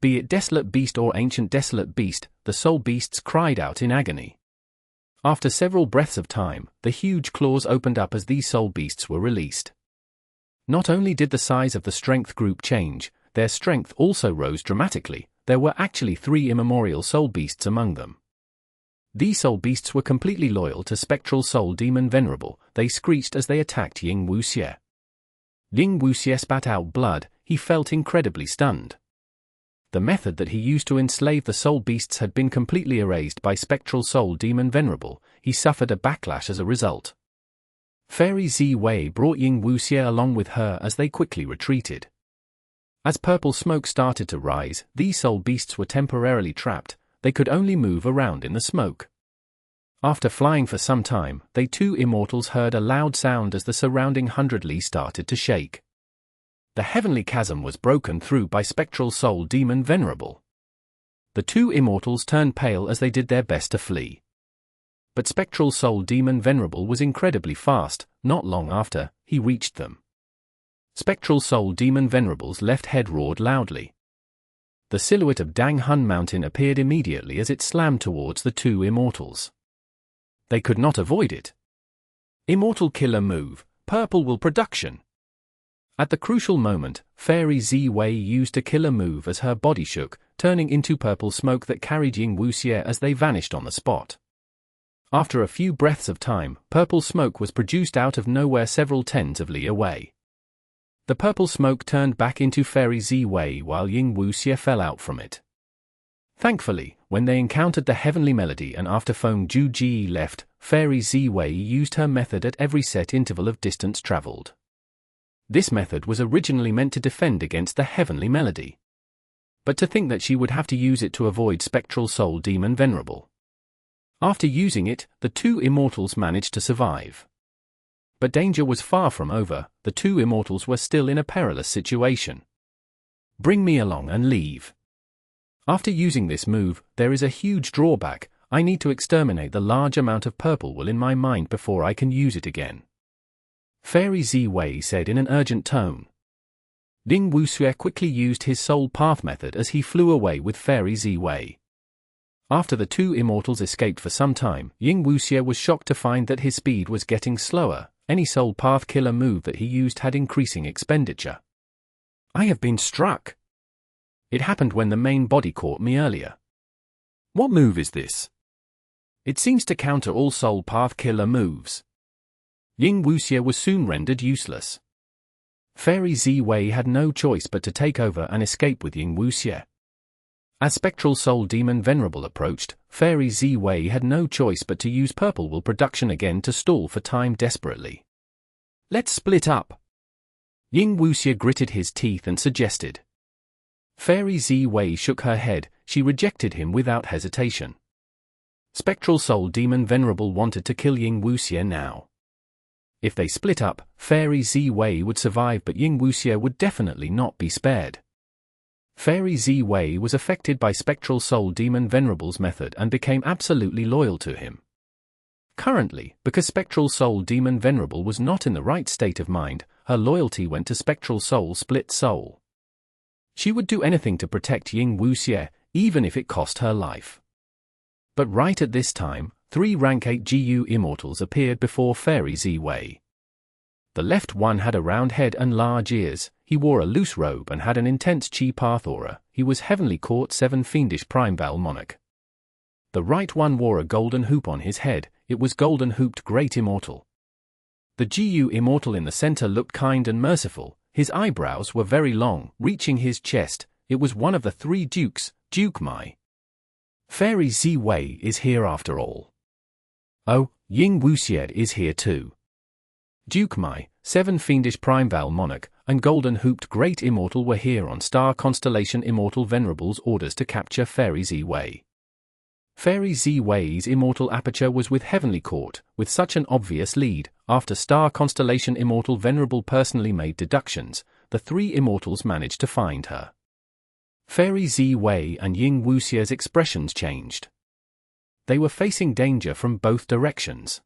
Be it Desolate Beast or Ancient Desolate Beast, the soul beasts cried out in agony. After several breaths of time, the huge claws opened up as these soul beasts were released. Not only did the size of the strength group change, their strength also rose dramatically. There were actually 3 immemorial soul beasts among them. These soul beasts were completely loyal to Spectral Soul Demon Venerable. They screeched as they attacked Ying Wuxie. Ying Wuxie spat out blood, he felt incredibly stunned. The method that he used to enslave the soul beasts had been completely erased by Spectral Soul Demon Venerable. He suffered a backlash as a result. Fairy Zi Wei brought Ying Wuxie along with her as they quickly retreated. As purple smoke started to rise, these soul beasts were temporarily trapped. They could only move around in the smoke. After flying for some time, they two immortals heard a loud sound as the surrounding 100 li started to shake. The heavenly chasm was broken through by Spectral Soul Demon Venerable. The two immortals turned pale as they did their best to flee. But Spectral Soul Demon Venerable was incredibly fast. Not long after, he reached them. Spectral Soul Demon Venerable's left head roared loudly. The silhouette of Dang Hun Mountain appeared immediately as it slammed towards the two immortals. They could not avoid it. Immortal Killer Move, Purple Will Production. At the crucial moment, Fairy Zi Wei used a killer move as her body shook, turning into purple smoke that carried Ying Wuxie as they vanished on the spot. After a few breaths of time, purple smoke was produced out of nowhere several tens of li away. The purple smoke turned back into Fairy Zi Wei while Ying Wuxie fell out from it. Thankfully, when they encountered the heavenly melody and after Feng Ju Ji left, Fairy Zi Wei used her method at every set interval of distance traveled. This method was originally meant to defend against the heavenly melody. But to think that she would have to use it to avoid Spectral Soul Demon Venerable. After using it, the two immortals managed to survive. But danger was far from over. The two immortals were still in a perilous situation. Bring me along and leave. After using this move, there is a huge drawback. I need to exterminate the large amount of purple will in my mind before I can use it again. Fairy Zi Wei said in an urgent tone. Ying Wuxie quickly used his soul path method as he flew away with Fairy Zi Wei. After the two immortals escaped for some time, Ying Wuxie was shocked to find that his speed was getting slower. Any soul path killer move that he used had increasing expenditure. I have been struck. It happened when the main body caught me earlier. What move is this? It seems to counter all soul path killer moves. Ying Wuxie was soon rendered useless. Fairy Zi Wei had no choice but to take over and escape with Ying Wuxie. As Spectral Soul Demon Venerable approached, Fairy Zi Wei had no choice but to use Purple Will Production again to stall for time desperately. Let's split up. Ying Wuxie gritted his teeth and suggested. Fairy Zi Wei shook her head. She rejected him without hesitation. Spectral Soul Demon Venerable wanted to kill Ying Wuxie now. If they split up, Fairy Zi Wei would survive but Ying Wuxie would definitely not be spared. Fairy Zi Wei was affected by Spectral Soul Demon Venerable's method and became absolutely loyal to him. Currently, because Spectral Soul Demon Venerable was not in the right state of mind, her loyalty went to Spectral Soul Split Soul. She would do anything to protect Ying Wuxie, even if it cost her life. But right at this time, 3 rank 8 GU immortals appeared before Fairy Zi Wei. The left one had a round head and large ears. He wore a loose robe and had an intense chi path aura. He was Heavenly Court 7 Fiendish Prime Val Monarch. The right one wore a golden hoop on his head. It was Golden Hooped Great Immortal. The GU Immortal in the center looked kind and merciful. His eyebrows were very long, reaching his chest. It was one of the 3 dukes, Duke Mai. Fairy Zi Wei is here after all. Oh, Ying Wuxie is here too. Duke Mai, 7 Fiendish Prime Val Monarch, and Golden Hooped Great Immortal were here on Star Constellation Immortal Venerables' orders to capture Fairy Zi Wei. Fairy Zi Wei's immortal aperture was with Heavenly Court. With such an obvious lead, after Star Constellation Immortal Venerable personally made deductions, the 3 immortals managed to find her. Fairy Zi Wei and Ying Wuxie's expressions changed. They were facing danger from both directions.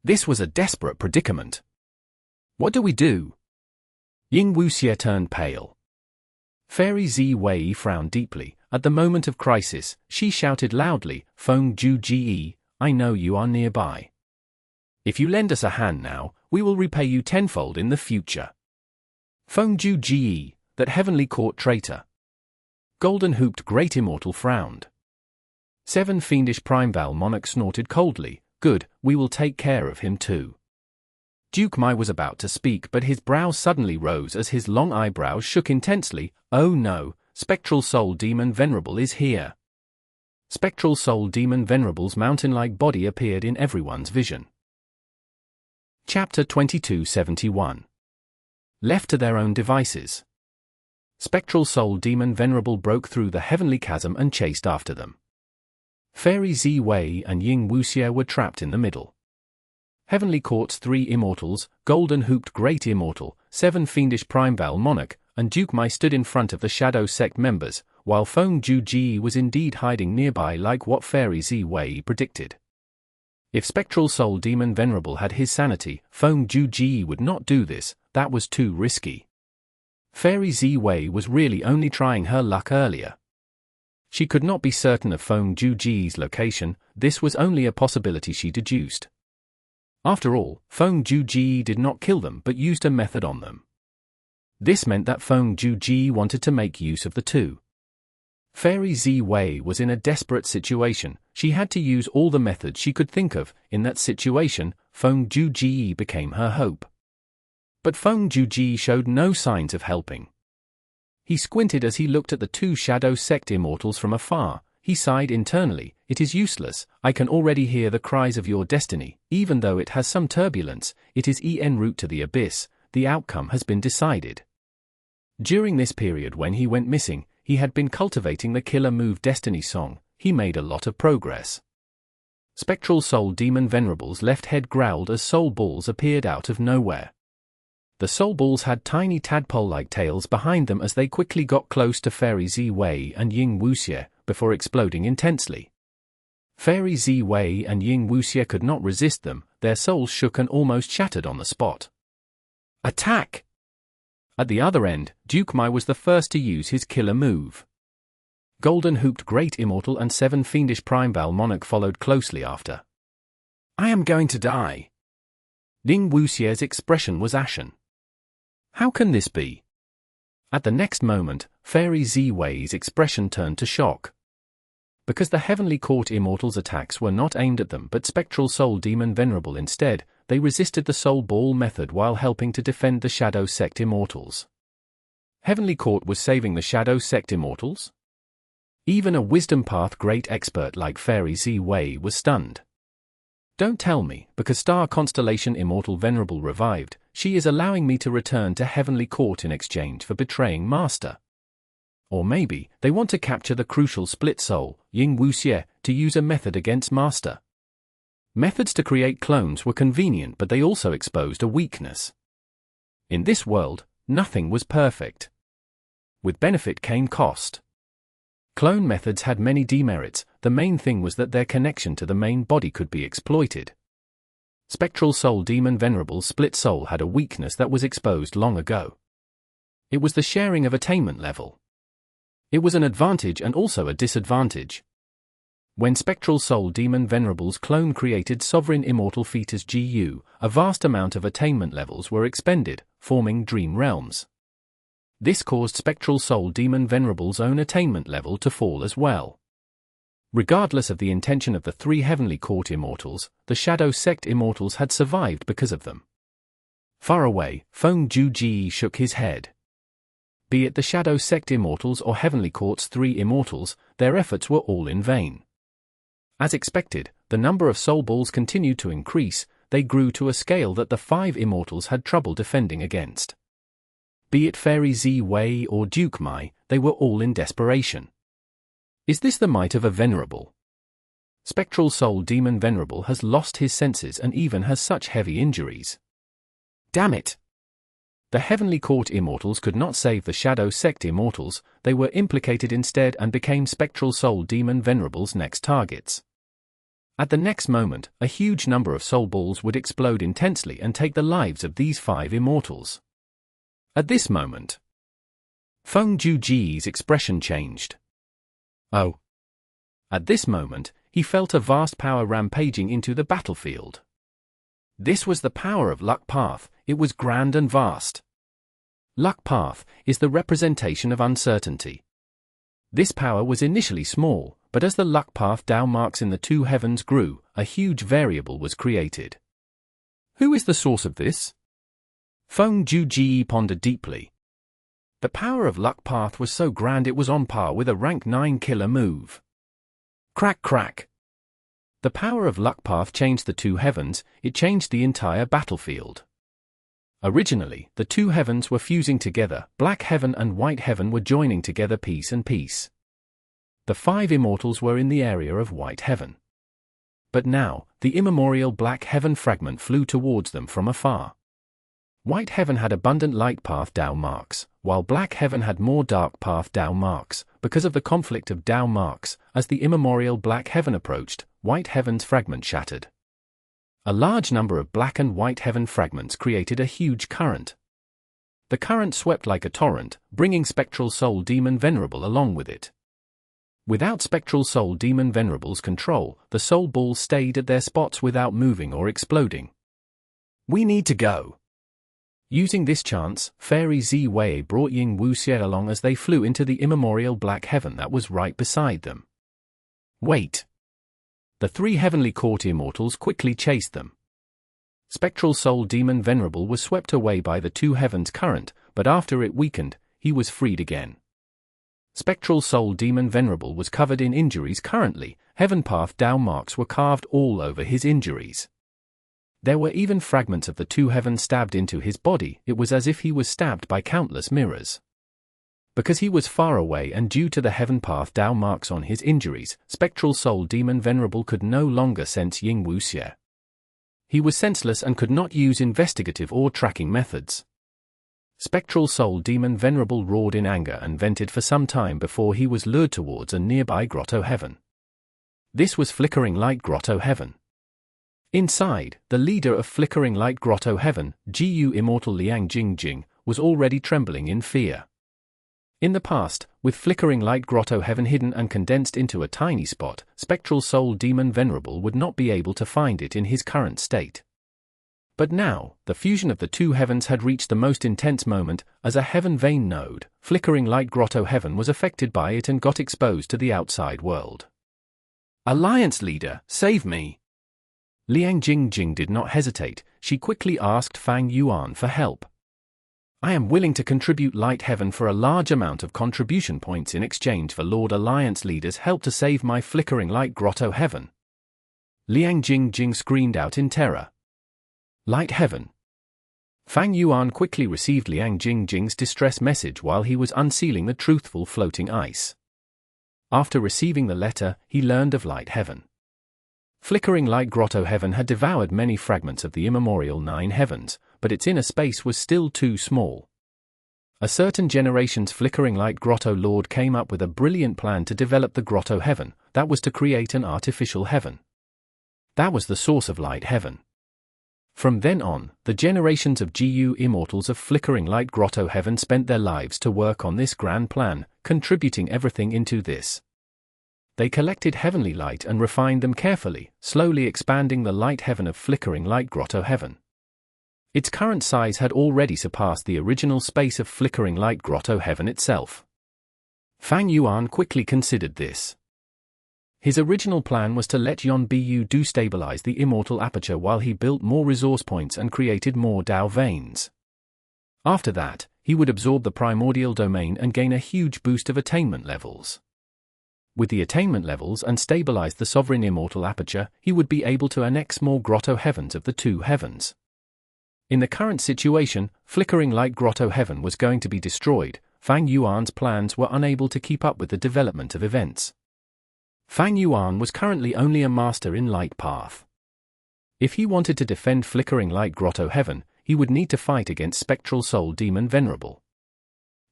This was a desperate predicament. What do we do? Ying Wuxie turned pale. Fairy Zi Wei frowned deeply. At the moment of crisis, she shouted loudly, Feng Ju Ji, I know you are nearby. If you lend us a hand now, we will repay you tenfold in the future. Feng Ju Ji, that Heavenly Court traitor. Golden Hooped Great Immortal frowned. 7 Fiendish Prime Val Monarch snorted coldly. Good, we will take care of him too. Duke Mai was about to speak but his brows suddenly rose as his long eyebrows shook intensely. Oh no, Spectral Soul Demon Venerable is here. Spectral Soul Demon Venerable's mountain-like body appeared in everyone's vision. Chapter 2271. Left to their own devices. Spectral Soul Demon Venerable broke through the heavenly chasm and chased after them. Fairy Zi-Wei and Ying Wuxie were trapped in the middle. Heavenly Court's 3 Immortals, Golden-Hooped Great Immortal, 7 Fiendish Primeval Monarch, and Duke Mai stood in front of the Shadow Sect members, while Feng Juji was indeed hiding nearby like what Fairy Zi-Wei predicted. If Spectral Soul Demon Venerable had his sanity, Feng Juji would not do this, that was too risky. Fairy Zi-Wei was really only trying her luck earlier. She could not be certain of Feng Juji's location, this was only a possibility she deduced. After all, Feng Juji did not kill them but used a method on them. This meant that Feng Juji wanted to make use of the two. Fairy Zi-Wei was in a desperate situation, she had to use all the methods she could think of. In that situation, Feng Juji became her hope. But Feng Juji showed no signs of helping. He squinted as he looked at the 2 Shadow Sect Immortals from afar. He sighed internally, it is useless, I can already hear the cries of your destiny, even though it has some turbulence, it is en route to the abyss, the outcome has been decided. During this period when he went missing, he had been cultivating the Killer Move Destiny song, he made a lot of progress. Spectral Soul Demon Venerable's left head growled as soul balls appeared out of nowhere. The soul balls had tiny tadpole-like tails behind them as they quickly got close to Fairy Zi-Wei and Ying Wuxie, before exploding intensely. Fairy Zi-Wei and Ying Wuxie could not resist them, their souls shook and almost shattered on the spot. Attack! At the other end, Duke Mai was the first to use his killer move. Golden-Hooped Great Immortal and 7 Fiendish Primeval Monarch followed closely after. I am going to die. Ying Wuxie's expression was ashen. How can this be? At the next moment, Fairy Zi-Wei's expression turned to shock. Because the Heavenly Court Immortals' attacks were not aimed at them but Spectral Soul Demon Venerable instead, they resisted the Soul Ball method while helping to defend the Shadow Sect Immortals. Heavenly Court was saving the Shadow Sect Immortals? Even a Wisdom Path great expert like Fairy Zi-Wei was stunned. Don't tell me, because Star Constellation Immortal Venerable revived, she is allowing me to return to Heavenly Court in exchange for betraying Master. Or maybe, they want to capture the crucial split soul, Ying Wuxie, to use a method against Master. Methods to create clones were convenient but they also exposed a weakness. In this world, nothing was perfect. With benefit came cost. Clone methods had many demerits, the main thing was that their connection to the main body could be exploited. Spectral Soul Demon Venerable's split soul had a weakness that was exposed long ago. It was the sharing of attainment level. It was an advantage and also a disadvantage. When Spectral Soul Demon Venerable's clone created Sovereign Immortal Fetus GU, a vast amount of attainment levels were expended, forming dream realms. This caused Spectral Soul Demon Venerable's own attainment level to fall as well. Regardless of the intention of the 3 Heavenly Court Immortals, the Shadow Sect Immortals had survived because of them. Far away, Feng Juji shook his head. Be it the Shadow Sect Immortals or Heavenly Court's 3 Immortals, their efforts were all in vain. As expected, the number of soul balls continued to increase, they grew to a scale that the 5 Immortals had trouble defending against. Be it Fairy Zi-Wei or Duke Mai, they were all in desperation. Is this the might of a Venerable? Spectral Soul Demon Venerable has lost his senses and even has such heavy injuries. Damn it! The Heavenly Court Immortals could not save the Shadow Sect Immortals, they were implicated instead and became Spectral Soul Demon Venerable's next targets. At the next moment, a huge number of soul balls would explode intensely and take the lives of these 5 Immortals. At this moment, Feng Juji's expression changed. Oh. At this moment, he felt a vast power rampaging into the battlefield. This was the power of Luck Path, it was grand and vast. Luck Path is the representation of uncertainty. This power was initially small, but as the Luck Path Dao marks in the 2 heavens grew, a huge variable was created. Who is the source of this? Feng Juji pondered deeply. The power of Luck Path was so grand it was on par with a rank 9 killer move. Crack crack. The power of Luck Path changed the two heavens, it changed the entire battlefield. Originally, the two heavens were fusing together, Black Heaven and White Heaven were joining together piece and piece. The 5 immortals were in the area of White Heaven. But now, the immemorial Black Heaven fragment flew towards them from afar. White Heaven had abundant light path Dao marks, while Black Heaven had more dark path Dao marks. Because of the conflict of Dao marks, as the immemorial Black Heaven approached, White Heaven's fragment shattered. A large number of Black and White Heaven fragments created a huge current. The current swept like a torrent, bringing Spectral Soul Demon Venerable along with it. Without Spectral Soul Demon Venerable's control, the soul balls stayed at their spots without moving or exploding. We need to go. Using this chance, Fairy Zi-Wei brought Ying Wuxie along as they flew into the immemorial Black Heaven that was right beside them. Wait. The 3 heavenly court immortals quickly chased them. Spectral Soul Demon Venerable was swept away by the two heavens' current, but after it weakened, he was freed again. Spectral Soul Demon Venerable was covered in injuries currently, Heaven Path Dao marks were carved all over his injuries. There were even fragments of the two heavens stabbed into his body, it was as if he was stabbed by countless mirrors. Because he was far away and due to the Heaven Path Dao marks on his injuries, Spectral Soul Demon Venerable could no longer sense Ying Wuxie. He was senseless and could not use investigative or tracking methods. Spectral Soul Demon Venerable roared in anger and vented for some time before he was lured towards a nearby Grotto-Heaven. This was Flickering Light Grotto-Heaven. Inside, the leader of Flickering Light Grotto-Heaven, Gu Immortal Liang Jingjing, was already trembling in fear. In the past, with Flickering Light Grotto-Heaven hidden and condensed into a tiny spot, Spectral Soul Demon Venerable would not be able to find it in his current state. But now, the fusion of the two heavens had reached the most intense moment, as a heaven vein node, Flickering Light Grotto-Heaven was affected by it and got exposed to the outside world. Alliance leader, save me! Liang Jingjing did not hesitate, she quickly asked Fang Yuan for help. I am willing to contribute Light Heaven for a large amount of contribution points in exchange for Lord Alliance leader's help to save my Flickering Light Grotto-Heaven. Liang Jingjing screamed out in terror. Light Heaven. Fang Yuan quickly received Liang Jingjing's distress message while he was unsealing the truthful floating ice. After receiving the letter, he learned of Light Heaven. Flickering Light Grotto-Heaven had devoured many fragments of the immemorial 9 heavens, but its inner space was still too small. A certain generation's Flickering Light Grotto Lord came up with a brilliant plan to develop the Grotto-Heaven, that was to create an artificial heaven. That was the source of Light Heaven. From then on, the generations of Gu Immortals of Flickering Light Grotto-Heaven spent their lives to work on this grand plan, contributing everything into this. They collected heavenly light and refined them carefully, slowly expanding the Light Heaven of Flickering Light Grotto-Heaven. Its current size had already surpassed the original space of Flickering Light Grotto-Heaven itself. Fang Yuan quickly considered this. His original plan was to let Yuan Bu destabilize the immortal aperture while he built more resource points and created more Dao veins. After that, he would absorb the primordial domain and gain a huge boost of attainment levels. With the attainment levels and stabilize the sovereign immortal aperture, he would be able to annex more Grotto-Heavens of the two heavens. In the current situation, Flickering Light Grotto-Heaven was going to be destroyed. Fang Yuan's plans were unable to keep up with the development of events. Fang Yuan was currently only a master in Light Path. If he wanted to defend Flickering Light Grotto-Heaven, he would need to fight against Spectral Soul Demon Venerable.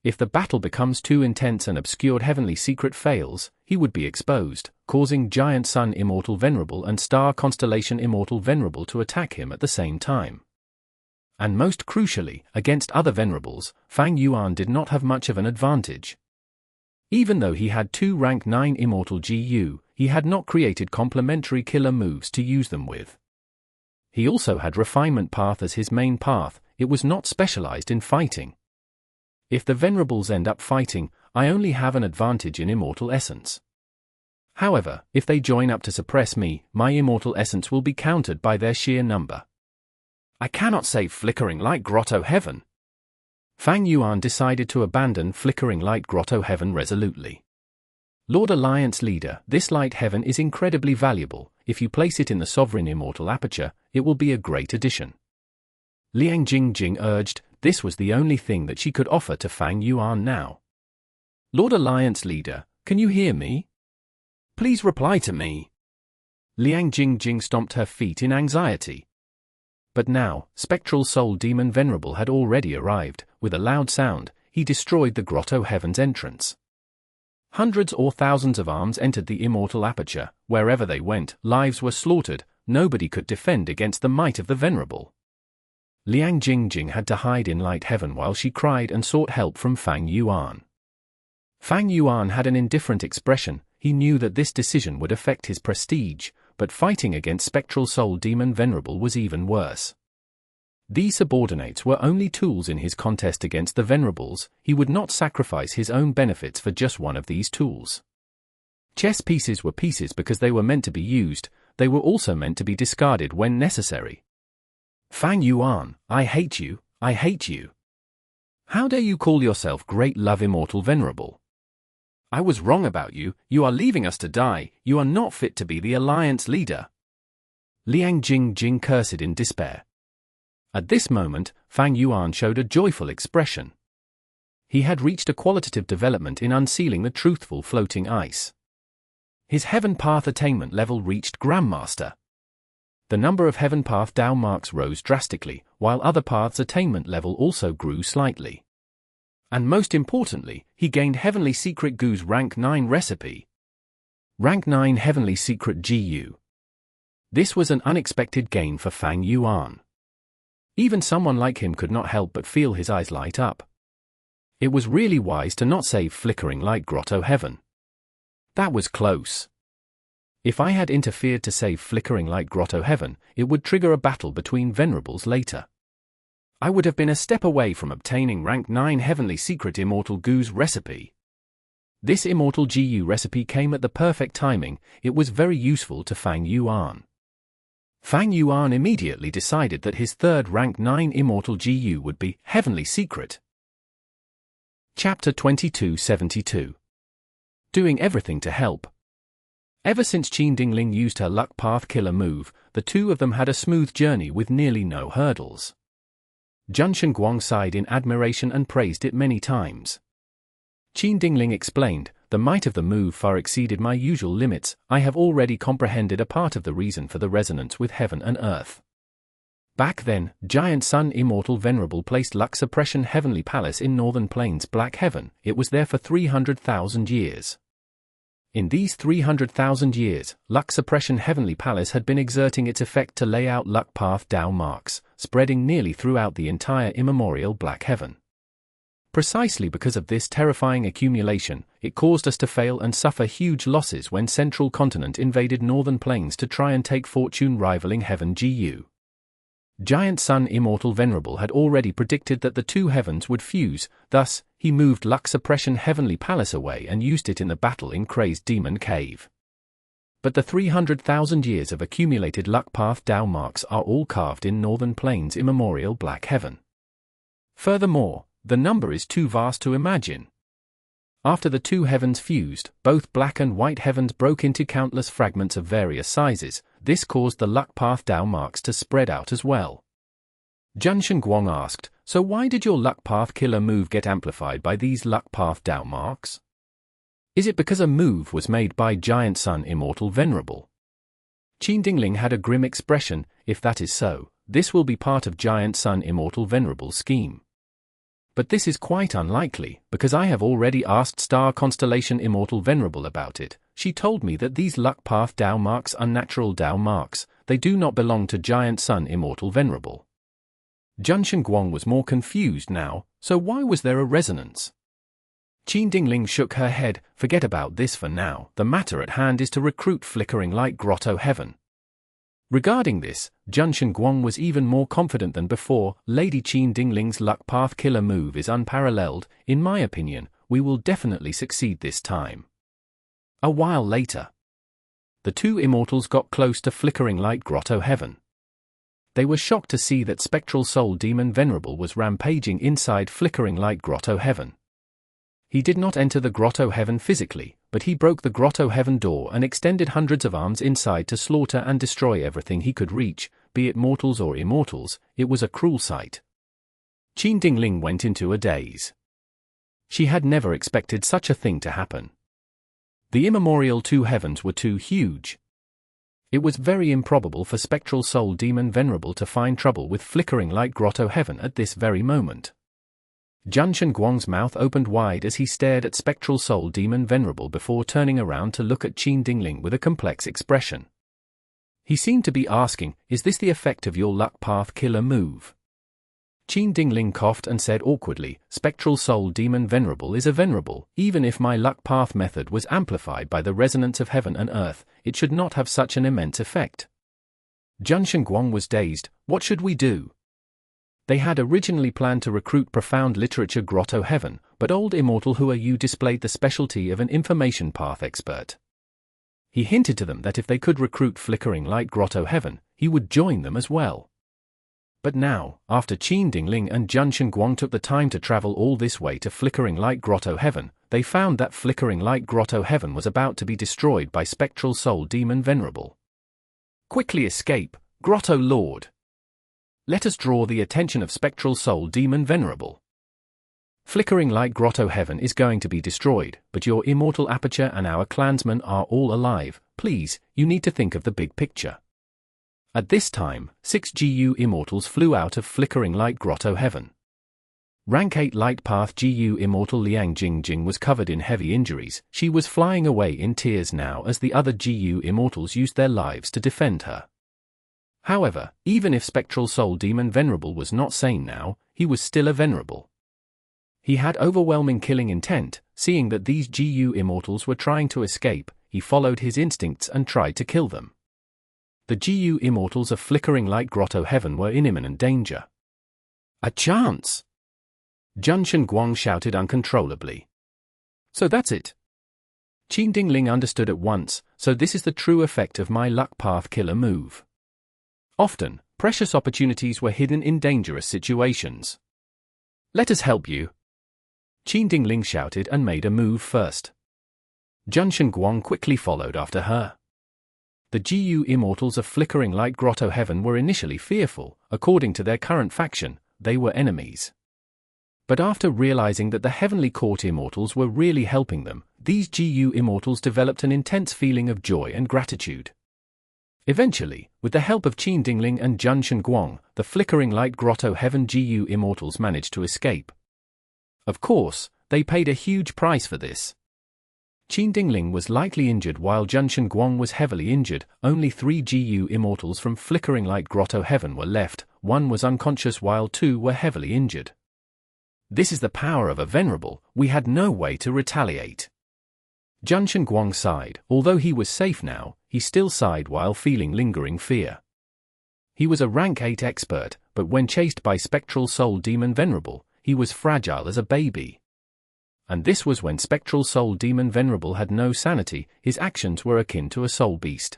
If the battle becomes too intense and obscured heavenly secret fails, he would be exposed, causing Giant Sun Immortal Venerable and Star Constellation Immortal Venerable to attack him at the same time. And most crucially, against other Venerables, Fang Yuan did not have much of an advantage. Even though he had 2 rank 9 Immortal GU, he had not created complementary killer moves to use them with. He also had Refinement Path as his main path, it was not specialized in fighting. If the Venerables end up fighting, I only have an advantage in Immortal Essence. However, if they join up to suppress me, my Immortal Essence will be countered by their sheer number. I cannot save Flickering Light Grotto-Heaven. Fang Yuan decided to abandon Flickering Light Grotto-Heaven resolutely. Lord Alliance Leader, this Light Heaven is incredibly valuable. If you place it in the Sovereign Immortal Aperture, it will be a great addition. Liang Jingjing urged. This was the only thing that she could offer to Fang Yuan now. Lord Alliance Leader, can you hear me? Please reply to me. Liang Jingjing stomped her feet in anxiety. But now, Spectral Soul Demon Venerable had already arrived. With a loud sound, he destroyed the Grotto-Heaven's entrance. Hundreds or thousands of arms entered the Immortal Aperture. Wherever they went, lives were slaughtered. Nobody could defend against the might of the Venerable. Liang Jingjing had to hide in Light Heaven while she cried and sought help from Fang Yuan. Fang Yuan had an indifferent expression. He knew that this decision would affect his prestige, but fighting against Spectral Soul Demon Venerable was even worse. These subordinates were only tools in his contest against the Venerables. He would not sacrifice his own benefits for just one of these tools. Chess pieces were pieces because they were meant to be used. They were also meant to be discarded when necessary. Fang Yuan, I hate you, I hate you. How dare you call yourself Great Love Immortal Venerable? I was wrong about you. You are leaving us to die. You are not fit to be the Alliance Leader. Liang Jingjing cursed in despair. At this moment, Fang Yuan showed a joyful expression. He had reached a qualitative development in unsealing the truthful floating ice. His Heaven Path attainment level reached Grandmaster. The number of Heaven Path Dao marks rose drastically, while other paths' attainment level also grew slightly. And most importantly, he gained Heavenly Secret Gu's Rank 9 recipe. Rank 9 Heavenly Secret GU. This was an unexpected gain for Fang Yuan. Even someone like him could not help but feel his eyes light up. It was really wise to not save Flickering Light Grotto-Heaven. That was close. If I had interfered to save Flickering Light Grotto-Heaven, it would trigger a battle between Venerables later. I would have been a step away from obtaining Rank 9 Heavenly Secret Immortal Gu's recipe. This Immortal GU recipe came at the perfect timing. It was very useful to Fang Yuan. Fang Yuan immediately decided that his third Rank 9 Immortal GU would be Heavenly Secret. Chapter 2272. Doing everything to help. Ever since Qin Dingling used her Luck Path Killer move, the two of them had a smooth journey with nearly no hurdles. Junshan Guang sighed in admiration and praised it many times. Qin Dingling explained, the might of the move far exceeded my usual limits. I have already comprehended a part of the reason for the resonance with heaven and earth. Back then, Giant Sun Immortal Venerable placed Luck Suppression Heavenly Palace in Northern Plains Black Heaven. It was there for 300,000 years. In these 300,000 years, Luck Suppression Heavenly Palace had been exerting its effect to lay out Luck Path Dao marks, spreading nearly throughout the entire immemorial Black Heaven. Precisely because of this terrifying accumulation, it caused us to fail and suffer huge losses when Central Continent invaded Northern Plains to try and take fortune rivaling Heaven GU. Giant Sun Immortal Venerable had already predicted that the two heavens would fuse, thus, he moved Luck Suppression Heavenly Palace away and used it in the battle in Crazed Demon Cave. But the 300,000 years of accumulated Luck Path Dao marks are all carved in Northern Plains immemorial Black Heaven. Furthermore, the number is too vast to imagine. After the two heavens fused, both black and white heavens broke into countless fragments of various sizes. This caused the Luck Path Dao marks to spread out as well. Junshan Guang asked, so why did your Luck Path Killer move get amplified by these Luck Path Dao marks? Is it because a move was made by Giant Sun Immortal Venerable? Qin Dingling had a grim expression. If that is so, this will be part of Giant Sun Immortal Venerable's scheme. But this is quite unlikely, because I have already asked Star Constellation Immortal Venerable about it. She told me that these Luck Path Dao marks are natural Dao marks. They do not belong to Giant Sun Immortal Venerable. Junshan Guang was more confused now, so why was there a resonance? Qin Dingling shook her head. Forget about this for now. The matter at hand is to recruit Flickering Light Grotto-Heaven. Regarding this, Junshan Guang was even more confident than before. Lady Qin Dingling's Luck Path Killer move is unparalleled. In my opinion, we will definitely succeed this time. A while later, the two immortals got close to Flickering Light Grotto-Heaven. They were shocked to see that Spectral Soul Demon Venerable was rampaging inside flickering light Grotto-Heaven. He did not enter the Grotto-Heaven physically, but he broke the Grotto-Heaven door and extended hundreds of arms inside to slaughter and destroy everything he could reach, be it mortals or immortals. It was a cruel sight. Qin Dingling went into a daze. She had never expected such a thing to happen. The immemorial two heavens were too huge. It was very improbable for Spectral Soul Demon Venerable to find trouble with flickering light Grotto-Heaven at this very moment. Junshan Guang's mouth opened wide as he stared at Spectral Soul Demon Venerable before turning around to look at Qin Dingling with a complex expression. He seemed to be asking, "Is this the effect of your luck path killer move?" Qin Dingling coughed and said awkwardly, "Spectral Soul Demon Venerable is a venerable. Even if my luck path method was amplified by the resonance of heaven and earth, it should not have such an immense effect." Junshan Guang was dazed. What should we do? They had originally planned to recruit Profound Literature Grotto-Heaven, but old Immortal Hua Yu displayed the specialty of an information path expert. He hinted to them that if they could recruit Flickering Light Grotto-Heaven, he would join them as well. But now, after Qin Dingling and Junshan Guang took the time to travel all this way to Flickering Light Grotto-Heaven, they found that Flickering Light Grotto-Heaven was about to be destroyed by Spectral Soul Demon Venerable. Quickly escape, Grotto Lord! Let us draw the attention of Spectral Soul Demon Venerable. Flickering Light Grotto-Heaven is going to be destroyed, but your immortal aperture and our clansmen are all alive. Please, you need to think of the big picture. At this time, 6 GU Immortals flew out of Flickering Light Grotto-Heaven. Rank 8 Light Path GU Immortal Liang Jingjing was covered in heavy injuries. She was flying away in tears now as the other GU Immortals used their lives to defend her. However, even if Spectral Soul Demon Venerable was not sane now, he was still a venerable. He had overwhelming killing intent. Seeing that these GU Immortals were trying to escape, he followed his instincts and tried to kill them. The GU Immortals of Flickering Light Grotto-Heaven were in imminent danger. A chance! Junshan Guang shouted uncontrollably. So that's it. Qin Dingling understood at once, so this is the true effect of my luck path killer move. Often, precious opportunities were hidden in dangerous situations. Let us help you. Qin Dingling shouted and made a move first. Junshan Guang quickly followed after her. The GU Immortals of Flickering Light Grotto-Heaven were initially fearful. According to their current faction, they were enemies. But after realizing that the Heavenly Court Immortals were really helping them, these GU Immortals developed an intense feeling of joy and gratitude. Eventually, with the help of Qin Dingling and Junshan Guang, the Flickering Light Grotto-Heaven GU Immortals managed to escape. Of course, they paid a huge price for this. Qin Dingling was lightly injured while Junshan Guang was heavily injured. Only 3 GU Immortals from Flickering Light Grotto-Heaven were left. 1 was unconscious while 2 were heavily injured. This is the power of a venerable. We had no way to retaliate. Junshan Guang sighed. Although he was safe now, he still sighed while feeling lingering fear. He was a rank 8 expert, but when chased by Spectral Soul Demon Venerable, he was fragile as a baby. And this was when Spectral Soul Demon Venerable had no sanity. His actions were akin to a soul beast.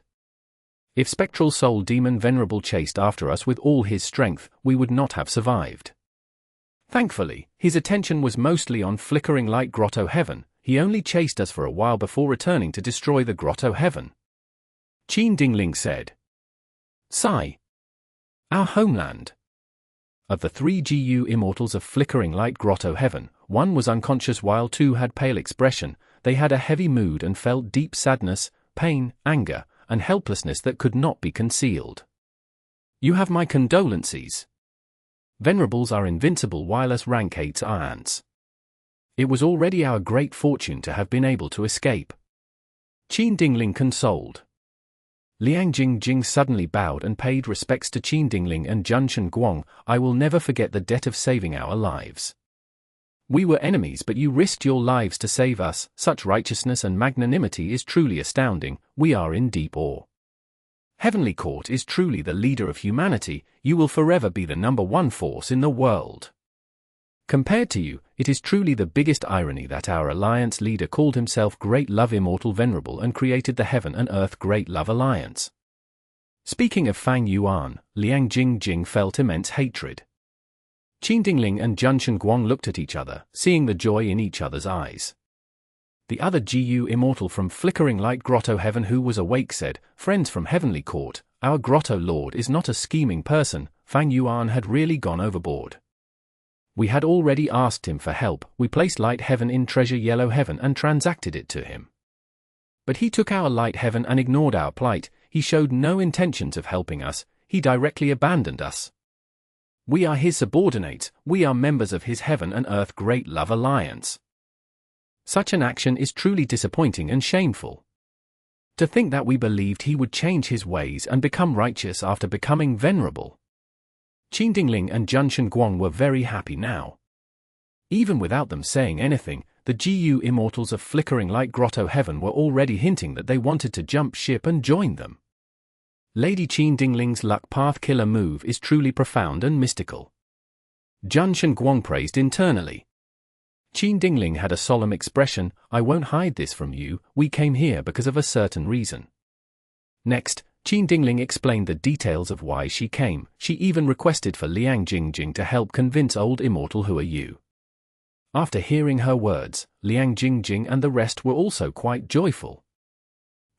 If Spectral Soul Demon Venerable chased after us with all his strength, we would not have survived. Thankfully, his attention was mostly on Flickering Light Grotto-Heaven. He only chased us for a while before returning to destroy the Grotto-Heaven. Qin Dingling said. Sigh. Our homeland. Of the 3 GU Immortals of Flickering Light Grotto-Heaven, 1 was unconscious while 2 had pale expression. They had a heavy mood and felt deep sadness, pain, anger, and helplessness that could not be concealed. You have my condolences. Venerables are invincible while us rank 8s are ants. It was already our great fortune to have been able to escape. Qin Dingling consoled. Liang Jingjing suddenly bowed and paid respects to Qin Dingling and Junshan Guang. I will never forget the debt of saving our lives. We were enemies, but you risked your lives to save us. Such righteousness and magnanimity is truly astounding. We are in deep awe. Heavenly Court is truly the leader of humanity. You will forever be the #1 force in the world. Compared to you, it is truly the biggest irony that our alliance leader called himself Great Love Immortal Venerable and created the Heaven and Earth Great Love Alliance. Speaking of Fang Yuan, Liang Jingjing felt immense hatred. Qin Dingling and Jun Shenguang looked at each other, seeing the joy in each other's eyes. The other GU Immortal from Flickering Light Grotto-Heaven who was awake said, "Friends from Heavenly Court, our Grotto Lord is not a scheming person. Fang Yuan had really gone overboard. We had already asked him for help. We placed Light Heaven in Treasure Yellow Heaven and transacted it to him. But he took our Light Heaven and ignored our plight. He showed no intentions of helping us. He directly abandoned us. We are his subordinates. We are members of his Heaven and Earth Great Love Alliance. Such an action is truly disappointing and shameful. To think that we believed he would change his ways and become righteous after becoming venerable." Qin Dingling and Jun Shenguang were very happy now. Even without them saying anything, the GU Immortals of Flickering Light Grotto-Heaven were already hinting that they wanted to jump ship and join them. Lady Qin Dingling's Luck Path Killer move is truly profound and mystical. Jun Shenguang praised internally. Qin Dingling had a solemn expression, "I won't hide this from you, we came here because of a certain reason." Next, Qin Dingling explained the details of why she came. She even requested for Liang Jingjing to help convince old Immortal who are you. After hearing her words, Liang Jingjing and the rest were also quite joyful.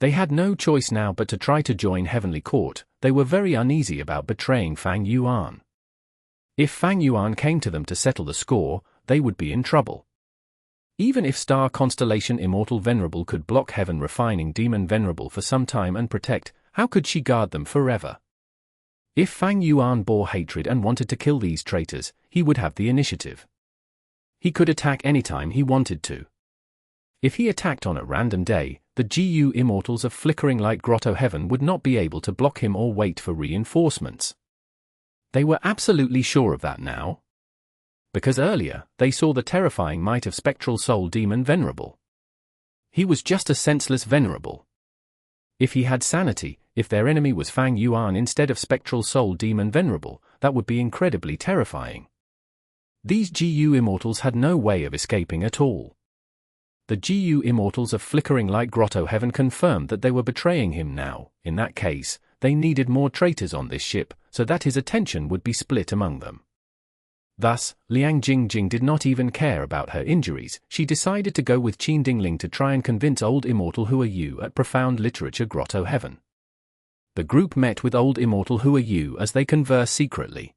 They had no choice now but to try to join Heavenly Court. They were very uneasy about betraying Fang Yuan. If Fang Yuan came to them to settle the score, they would be in trouble. Even if Star Constellation Immortal Venerable could block Heaven Refining Demon Venerable for some time and protect, how could she guard them forever? If Fang Yuan bore hatred and wanted to kill these traitors, he would have the initiative. He could attack anytime he wanted to. If he attacked on a random day, the GU Immortals of Flickering Light Grotto-Heaven would not be able to block him or wait for reinforcements. They were absolutely sure of that now. Because earlier, they saw the terrifying might of Spectral Soul Demon Venerable. He was just a senseless Venerable. If he had sanity, if their enemy was Fang Yuan instead of Spectral Soul Demon Venerable, that would be incredibly terrifying. These GU Immortals had no way of escaping at all. The GU Immortals of Flickering Light Grotto-Heaven confirmed that they were betraying him now. In that case, they needed more traitors on this ship, so that his attention would be split among them. Thus, Liang Jingjing did not even care about her injuries. She decided to go with Qin Dingling to try and convince old Immortal who are you at Profound Literature Grotto-Heaven. The group met with old Immortal who are you as they converse secretly.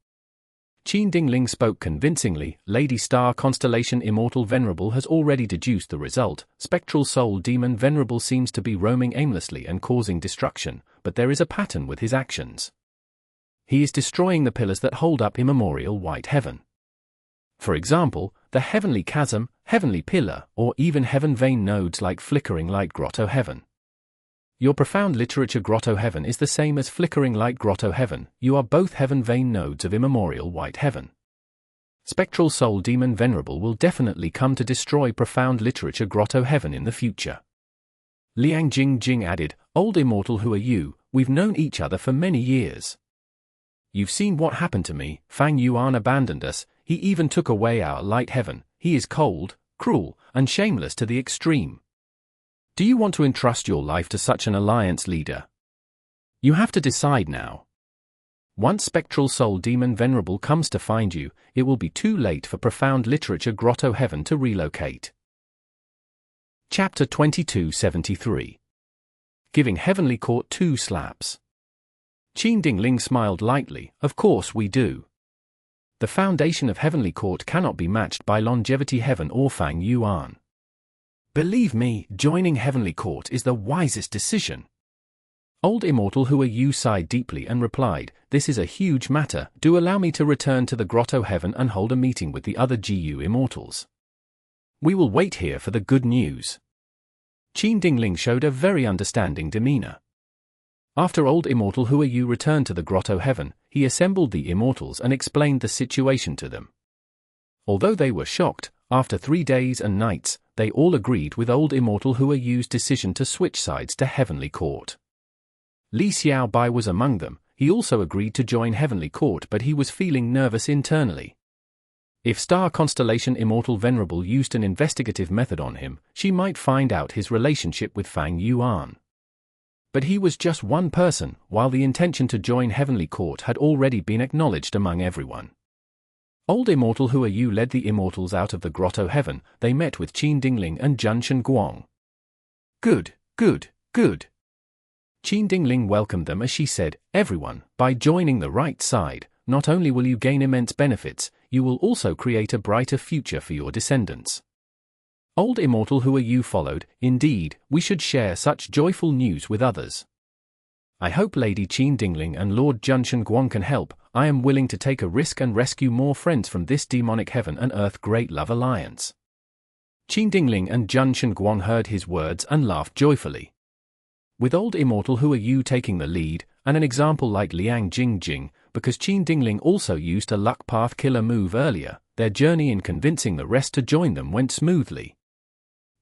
Qin Dingling spoke convincingly. Lady Star Constellation Immortal Venerable has already deduced the result. Spectral Soul Demon Venerable seems to be roaming aimlessly and causing destruction, but there is a pattern with his actions. He is destroying the pillars that hold up immemorial White Heaven. For example, the Heavenly Chasm, Heavenly Pillar, or even Heaven Vein nodes like Flickering Light Grotto-Heaven. Your Profound Literature Grotto-Heaven is the same as Flickering Light Grotto-Heaven. You are both Heaven Vein nodes of immemorial White Heaven. Spectral Soul Demon Venerable will definitely come to destroy Profound Literature Grotto-Heaven in the future. Liang Jingjing added, "Old Immortal who are you, we've known each other for many years. You've seen what happened to me. Fang Yuan abandoned us. He even took away our Light Heaven. He is cold, cruel, and shameless to the extreme. Do you want to entrust your life to such an alliance leader? You have to decide now. Once Spectral Soul Demon Venerable comes to find you, it will be too late for Profound Literature Grotto-Heaven to relocate." Chapter 2273. Giving Heavenly Court 2 slaps. Qin Dingling smiled lightly. "Of course we do. The foundation of Heavenly Court cannot be matched by Longevity Heaven or Fang Yuan. Believe me, joining Heavenly Court is the wisest decision." Old Immortal who are you sighed deeply and replied, "This is a huge matter. Do allow me to return to the Grotto-Heaven and hold a meeting with the other GU Immortals. We will wait here for the good news." Qin Dingling showed a very understanding demeanor. After old Immortal who are you returned to the Grotto-Heaven, he assembled the Immortals and explained the situation to them. Although they were shocked, after 3 days and nights, they all agreed with old Immortal who are you's decision to switch sides to Heavenly Court. Li Xiaobai was among them. He also agreed to join Heavenly Court, but he was feeling nervous internally. If Star Constellation Immortal Venerable used an investigative method on him, she might find out his relationship with Fang Yuan. But he was just one person, while the intention to join Heavenly Court had already been acknowledged among everyone. Old Immortal Hua Yu led the Immortals out of the Grotto-Heaven. They met with Qin Dingling and Junshan Guang. Good, good, good. Qin Dingling welcomed them as she said, "Everyone, by joining the right side, not only will you gain immense benefits, you will also create a brighter future for your descendants." Old Immortal Hua Yu followed. "Indeed, we should share such joyful news with others. I hope Lady Qin Dingling and Lord Junshan Guang can help. I am willing to take a risk and rescue more friends from this demonic heaven and earth Great Love Alliance." Qin Dingling and Junshan Guang heard his words and laughed joyfully. With Old Immortal Hua Yu taking the lead, and an example like Liang Jingjing, because Qin Dingling also used a luck path killer move earlier, their journey in convincing the rest to join them went smoothly.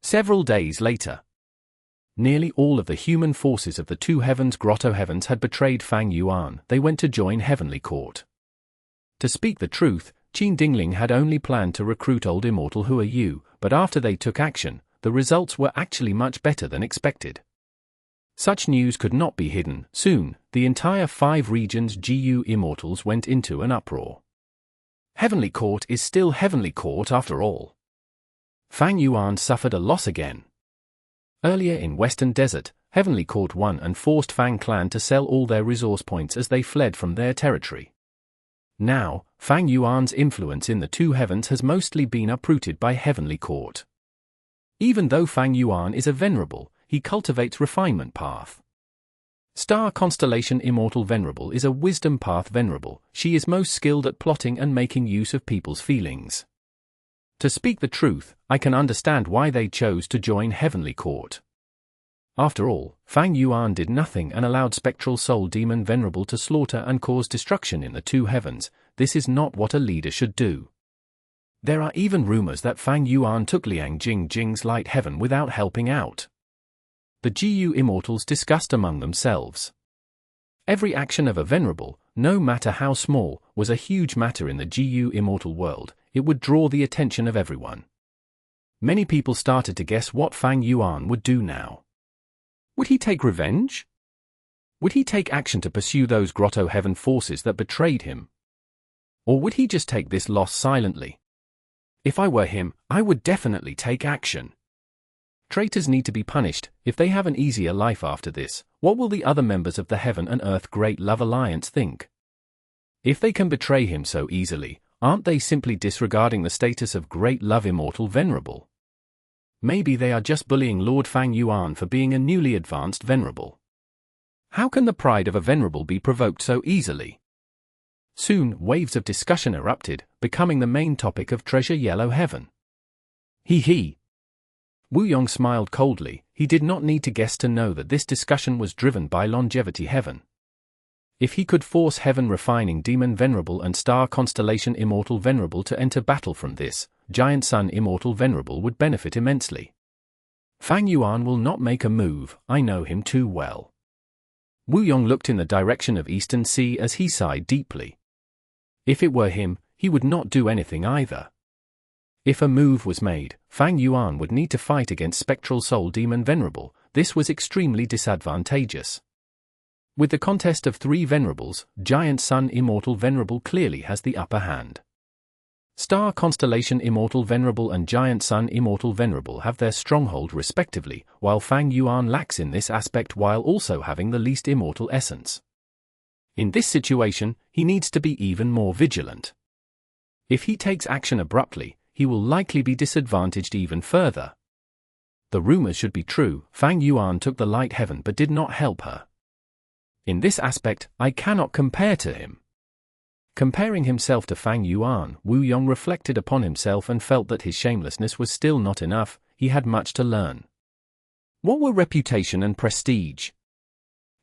Several days later, nearly all of the human forces of the two heavens Grotto-Heavens had betrayed Fang Yuan. They went to join Heavenly Court. To speak the truth, Qin Dingling had only planned to recruit Old Immortal Hua Yu, but after they took action, the results were actually much better than expected. Such news could not be hidden. Soon, the entire 5 regions GU Immortals went into an uproar. Heavenly Court is still Heavenly Court after all. Fang Yuan suffered a loss again. Earlier in Western Desert, Heavenly Court won and forced Fang Clan to sell all their resource points as they fled from their territory. Now, Fang Yuan's influence in the two heavens has mostly been uprooted by Heavenly Court. Even though Fang Yuan is a Venerable, he cultivates Refinement path. Star Constellation Immortal Venerable is a Wisdom path Venerable. She is most skilled at plotting and making use of people's feelings. To speak the truth, I can understand why they chose to join Heavenly Court. After all, Fang Yuan did nothing and allowed Spectral Soul Demon Venerable to slaughter and cause destruction in the two heavens. This is not what a leader should do. There are even rumors that Fang Yuan took Liang Jingjing's Light Heaven without helping out. The GU Immortals discussed among themselves. Every action of a Venerable, no matter how small, was a huge matter in the GU Immortal world. It would draw the attention of everyone. Many people started to guess what Fang Yuan would do now. Would he take revenge? Would he take action to pursue those Grotto-Heaven forces that betrayed him? Or would he just take this loss silently? If I were him, I would definitely take action. Traitors need to be punished. If they have an easier life after this, what will the other members of the Heaven and Earth Great Love Alliance think? If they can betray him so easily, aren't they simply disregarding the status of Great Love Immortal Venerable? Maybe they are just bullying Lord Fang Yuan for being a newly advanced Venerable. How can the pride of a Venerable be provoked so easily? Soon, waves of discussion erupted, becoming the main topic of Treasure Yellow Heaven. He. Wu Yong smiled coldly. He did not need to guess to know that this discussion was driven by Longevity Heaven. If he could force Heaven Refining Demon Venerable and Star Constellation Immortal Venerable to enter battle from this, Giant Sun Immortal Venerable would benefit immensely. Fang Yuan will not make a move, I know him too well. Wu Yong looked in the direction of Eastern Sea as he sighed deeply. If it were him, he would not do anything either. If a move was made, Fang Yuan would need to fight against Spectral Soul Demon Venerable. This was extremely disadvantageous. With the contest of 3 Venerables, Giant Sun Immortal Venerable clearly has the upper hand. Star Constellation Immortal Venerable and Giant Sun Immortal Venerable have their stronghold respectively, while Fang Yuan lacks in this aspect while also having the least immortal essence. In this situation, he needs to be even more vigilant. If he takes action abruptly, he will likely be disadvantaged even further. The rumors should be true. Fang Yuan took the Light Heaven but did not help her. In this aspect, I cannot compare to him. Comparing himself to Fang Yuan, Wu Yong reflected upon himself and felt that his shamelessness was still not enough. He had much to learn. What were reputation and prestige?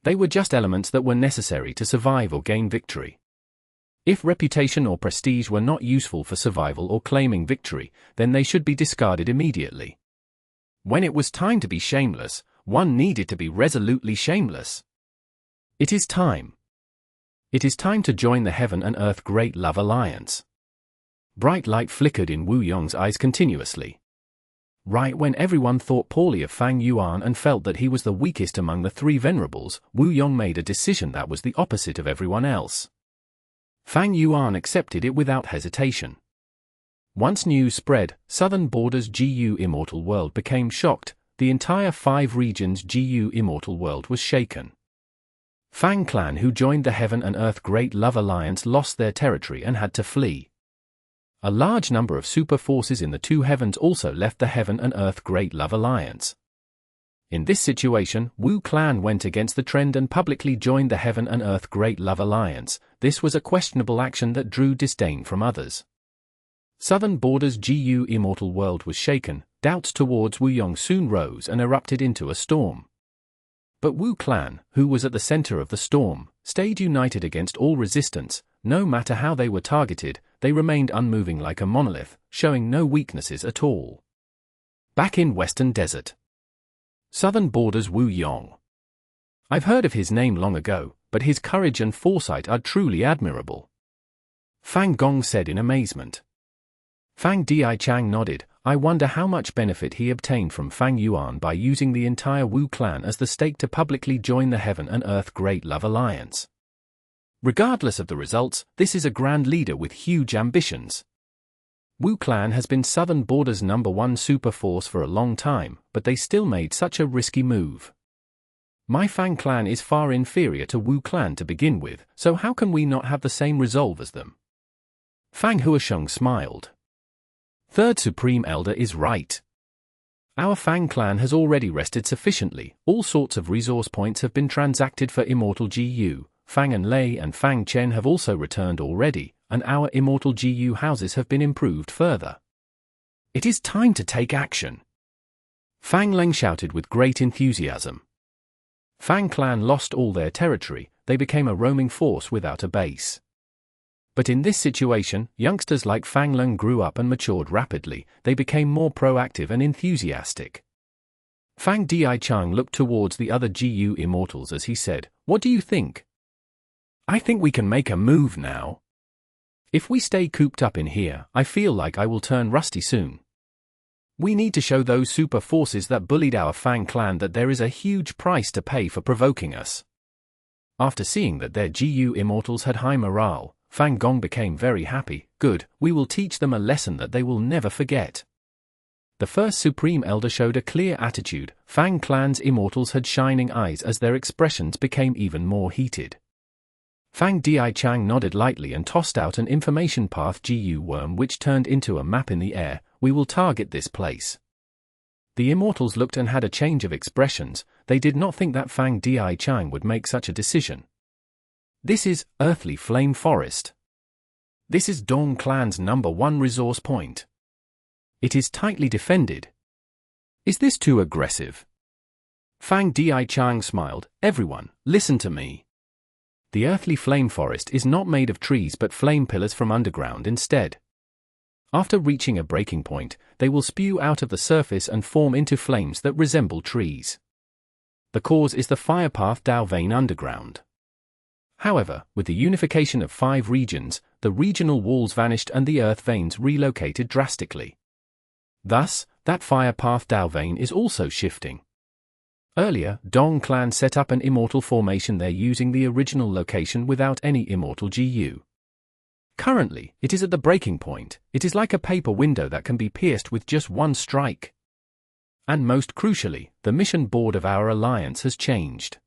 They were just elements that were necessary to survive or gain victory. If reputation or prestige were not useful for survival or claiming victory, then they should be discarded immediately. When it was time to be shameless, one needed to be resolutely shameless. It is time. It is time to join the Heaven and Earth Great Love Alliance. Bright light flickered in Wu Yong's eyes continuously. Right when everyone thought poorly of Fang Yuan and felt that he was the weakest among the three Venerables, Wu Yong made a decision that was the opposite of everyone else. Fang Yuan accepted it without hesitation. Once news spread, Southern Border's GU Immortal World became shocked. The entire 5 regions GU Immortal World was shaken. Fang clan who joined the Heaven and Earth Great Love Alliance lost their territory and had to flee. A large number of super forces in the 2 heavens also left the Heaven and Earth Great Love Alliance. In this situation, Wu clan went against the trend and publicly joined the Heaven and Earth Great Love Alliance. This was a questionable action that drew disdain from others. Southern Border's GU Immortal World was shaken. Doubts towards Wu Yong soon rose and erupted into a storm. But Wu clan, who was at the center of the storm, stayed united against all resistance. No matter how they were targeted, they remained unmoving like a monolith, showing no weaknesses at all. Back in Western Desert. Southern Border's Wu Yong. I've heard of his name long ago, but his courage and foresight are truly admirable. Fang Gong said in amazement. Fang Dichang nodded. I wonder how much benefit he obtained from Fang Yuan by using the entire Wu clan as the stake to publicly join the Heaven and Earth Great Love Alliance. Regardless of the results, this is a grand leader with huge ambitions. Wu clan has been Southern Border's #1 super force for a long time, but they still made such a risky move. My Fang clan is far inferior to Wu clan to begin with, so how can we not have the same resolve as them? Fang Huasheng smiled. Third Supreme Elder is right. Our Fang clan has already rested sufficiently. All sorts of resource points have been transacted for Immortal GU. Fang and Lei and Fang Chen have also returned already, and our Immortal GU houses have been improved further. It is time to take action. Fang Leng shouted with great enthusiasm. Fang clan lost all their territory. They became a roaming force without a base. But in this situation, youngsters like Fang Leng grew up and matured rapidly. They became more proactive and enthusiastic. Fang Dichang looked towards the other GU Immortals as he said, "What do you think?" "I think we can make a move now. If we stay cooped up in here, I feel like I will turn rusty soon. We need to show those super forces that bullied our Fang clan that there is a huge price to pay for provoking us." After seeing that their GU Immortals had high morale, Fang Gong became very happy. Good, we will teach them a lesson that they will never forget. The first Supreme Elder showed a clear attitude. Fang clan's Immortals had shining eyes as their expressions became even more heated. Fang Dichang nodded lightly and tossed out an information path GU worm which turned into a map in the air. We will target this place. The Immortals looked and had a change of expressions. They did not think that Fang Dichang would make such a decision. This is Earthly Flame Forest. This is Dong clan's #1 resource point. It is tightly defended. Is this too aggressive? Fang Dichang smiled. Everyone, listen to me. The Earthly Flame Forest is not made of trees but flame pillars from underground instead. After reaching a breaking point, they will spew out of the surface and form into flames that resemble trees. The cause is the fire path Dao vein underground. However, with the unification of 5 regions, the regional walls vanished and the earth veins relocated drastically. Thus, that fire path Dao vein is also shifting. Earlier, Dong clan set up an immortal formation there using the original location without any immortal GU. Currently, it is at the breaking point. It is like a paper window that can be pierced with just one strike. And most crucially, the mission board of our alliance has changed.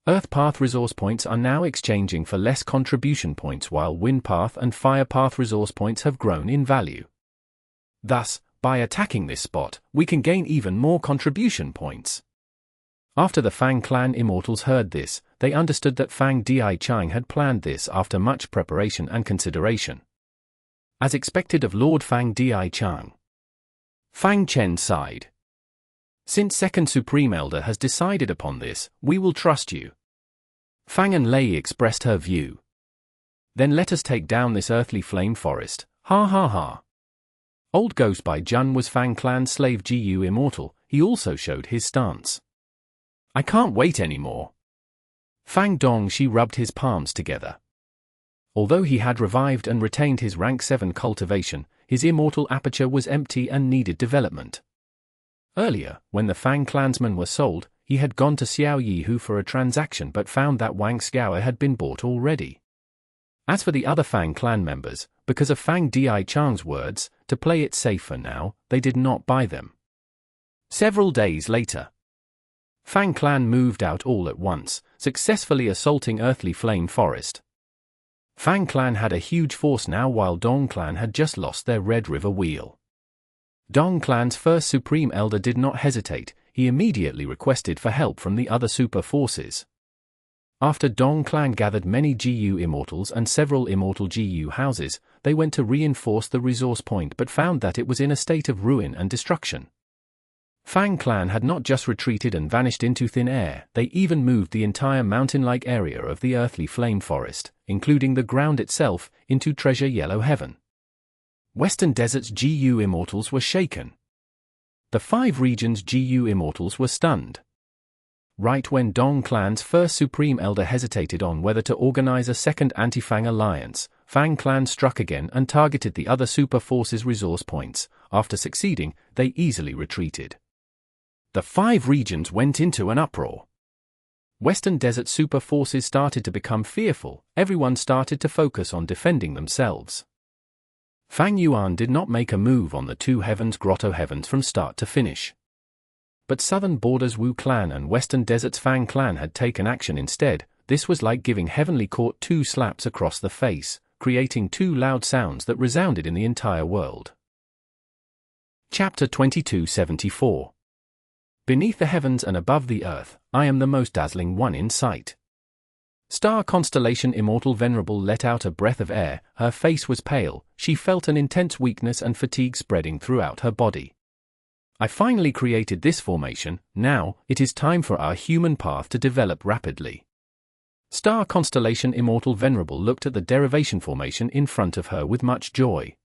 Earth Path resource points are now exchanging for less contribution points while Wind Path and Fire Path resource points have grown in value. Thus, by attacking this spot, we can gain even more contribution points. After the Fang clan Immortals heard this, they understood that Fang Dichang had planned this after much preparation and consideration. As expected of Lord Fang Dichang. Fang Chen sighed. Since Second Supreme Elder has decided upon this, we will trust you. Fang and Lei expressed her view. Then let us take down this Earthly Flame Forest. Ha ha ha. Old Ghost Bai Jun was Fang clan's slave GU Immortal. He also showed his stance. I can't wait anymore. Fang Dong Shi rubbed his palms together. Although he had revived and retained his rank 7 cultivation, his immortal aperture was empty and needed development. Earlier, when the Fang clansmen were sold, he had gone to Xiao Yihu for a transaction but found that Wang Xiao had been bought already. As for the other Fang clan members, because of Fang Di Chang's words, to play it safe for now, they did not buy them. Several days later, Fang clan moved out all at once, successfully assaulting Earthly Flame Forest. Fang clan had a huge force now while Dong clan had just lost their Red River Wheel. Dong clan's first Supreme Elder did not hesitate, he immediately requested for help from the other super forces. After Dong clan gathered many GU Immortals and several Immortal GU houses, they went to reinforce the resource point but found that it was in a state of ruin and destruction. Fang clan had not just retreated and vanished into thin air, they even moved the entire mountain-like area of the Earthly Flame Forest, including the ground itself, into Treasure Yellow Heaven. Western Desert's GU Immortals were shaken. The 5 regions' GU Immortals were stunned. Right when Dong clan's first Supreme Elder hesitated on whether to organize a second Anti-Fang alliance, Fang clan struck again and targeted the other super forces' resource points. After succeeding, they easily retreated. The 5 regions went into an uproar. Western Desert super forces started to become fearful, everyone started to focus on defending themselves. Fang Yuan did not make a move on the 2 heavens Grotto-Heavens from start to finish. But Southern Borders Wu clan and Western Desert's Fang clan had taken action instead. This was like giving Heavenly Court 2 slaps across the face, creating 2 loud sounds that resounded in the entire world. Chapter 2274. Beneath the heavens and above the earth, I am the most dazzling one in sight. Star Constellation Immortal Venerable let out a breath of air, her face was pale, she felt an intense weakness and fatigue spreading throughout her body. I finally created this formation, now, it is time for our human path to develop rapidly. Star Constellation Immortal Venerable looked at the Derivation formation in front of her with much joy.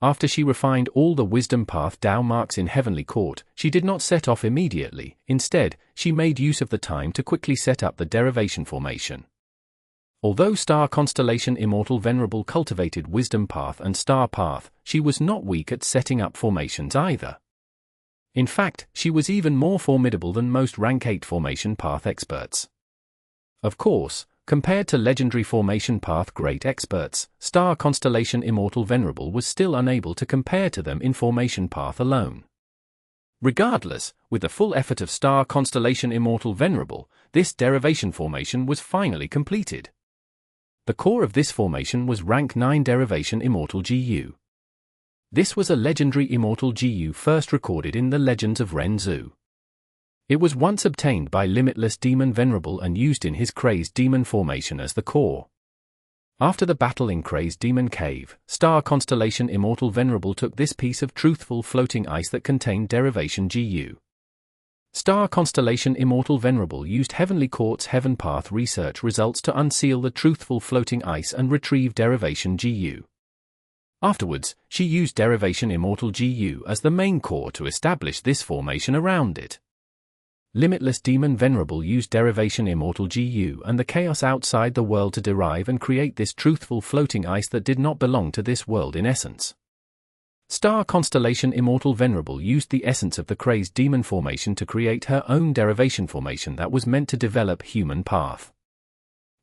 After she refined all the Wisdom Path Dao marks in Heavenly Court, she did not set off immediately, instead, she made use of the time to quickly set up the Derivation formation. Although Star Constellation Immortal Venerable cultivated Wisdom Path and Star Path, she was not weak at setting up formations either. In fact, she was even more formidable than most Rank 8 formation path experts. Of course, compared to legendary formation path great experts, Star Constellation Immortal Venerable was still unable to compare to them in formation path alone. Regardless, with the full effort of Star Constellation Immortal Venerable, this Derivation formation was finally completed. The core of this formation was Rank 9 Derivation Immortal GU. This was a legendary Immortal GU first recorded in the Legends of Renzu. It was once obtained by Limitless Demon Venerable and used in his Crazed Demon formation as the core. After the battle in Crazed Demon Cave, Star Constellation Immortal Venerable took this piece of truthful floating ice that contained Derivation GU. Star Constellation Immortal Venerable used Heavenly Court's Heaven Path research results to unseal the truthful floating ice and retrieve Derivation GU. Afterwards, she used Derivation Immortal GU as the main core to establish this formation around it. Limitless Demon Venerable used Derivation Immortal GU and the chaos outside the world to derive and create this truthful floating ice that did not belong to this world in essence. Star Constellation Immortal Venerable used the essence of the Crazed Demon formation to create her own Derivation formation that was meant to develop human path.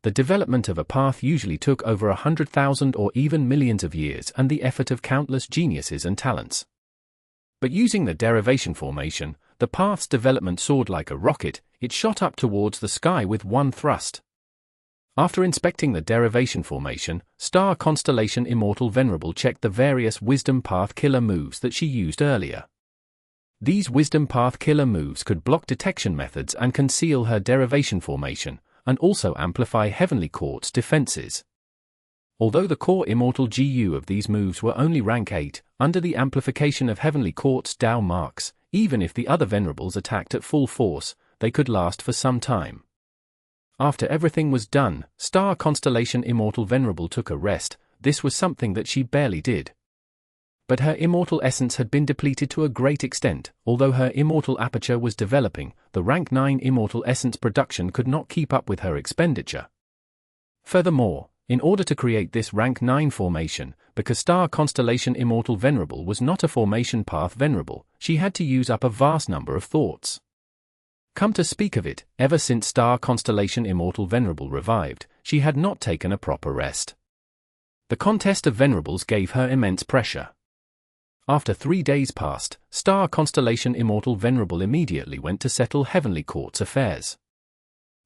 The development of a path usually took over 100,000 or even millions of years and the effort of countless geniuses and talents. But using the Derivation formation, the path's development soared like a rocket, it shot up towards the sky with one thrust. After inspecting the Derivation formation, Star Constellation Immortal Venerable checked the various Wisdom Path killer moves that she used earlier. These Wisdom Path killer moves could block detection methods and conceal her Derivation formation, and also amplify Heavenly Court's defenses. Although the core Immortal GU of these moves were only Rank 8, under the amplification of Heavenly Court's Dao marks, even if the other Venerables attacked at full force, they could last for some time. After everything was done, Star Constellation Immortal Venerable took a rest. This was something that she barely did. But her immortal essence had been depleted to a great extent. Although her immortal aperture was developing, the Rank 9 immortal essence production could not keep up with her expenditure. Furthermore, In order to create this rank 9 formation, because star constellation Immortal Venerable was not a formation path Venerable, she had to use up a vast number of thoughts. Come to speak of it, ever since star constellation Immortal Venerable revived, she had not taken a proper rest. The contest of Venerables gave her immense pressure. After 3 days passed, star constellation Immortal Venerable immediately went to settle Heavenly Court's affairs.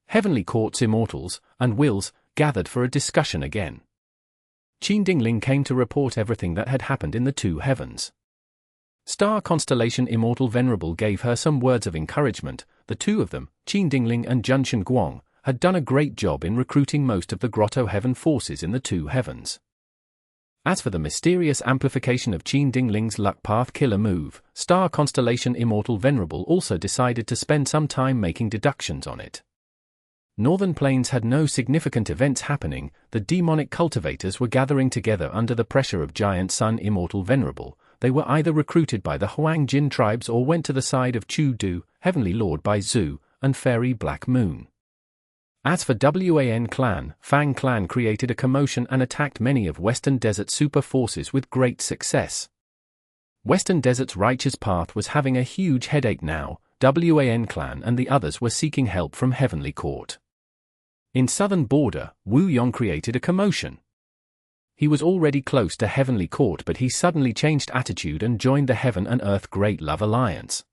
Heavenly Court's Immortals and Wills gathered for a discussion again. Qin Dingling came to report everything that had happened in the 2 heavens. Star constellation Immortal Venerable gave her some words of encouragement. The 2 of them, Qin Dingling and Junshan Guang, had done a great job in recruiting most of the Grotto-Heaven forces in the 2 heavens. As for the mysterious amplification of Qin Dingling's luck path killer move, star constellation Immortal Venerable also decided to spend some time making deductions on it. Northern Plains had no significant events happening. The demonic cultivators were gathering together under the pressure of Giant Sun Immortal Venerable. They were either recruited by the Huang Jin tribes or went to the side of Chu Du, Heavenly Lord by Zhu, and Fairy Black Moon. As for Wan clan, Fang clan created a commotion and attacked many of Western Desert super forces with great success. Western Desert's righteous path was having a huge headache now. Wan clan and the others were seeking help from Heavenly Court. In southern border, Wu Yong created a commotion. He was already close to Heavenly Court, but he suddenly changed attitude and joined the Heaven and Earth Great Love Alliance.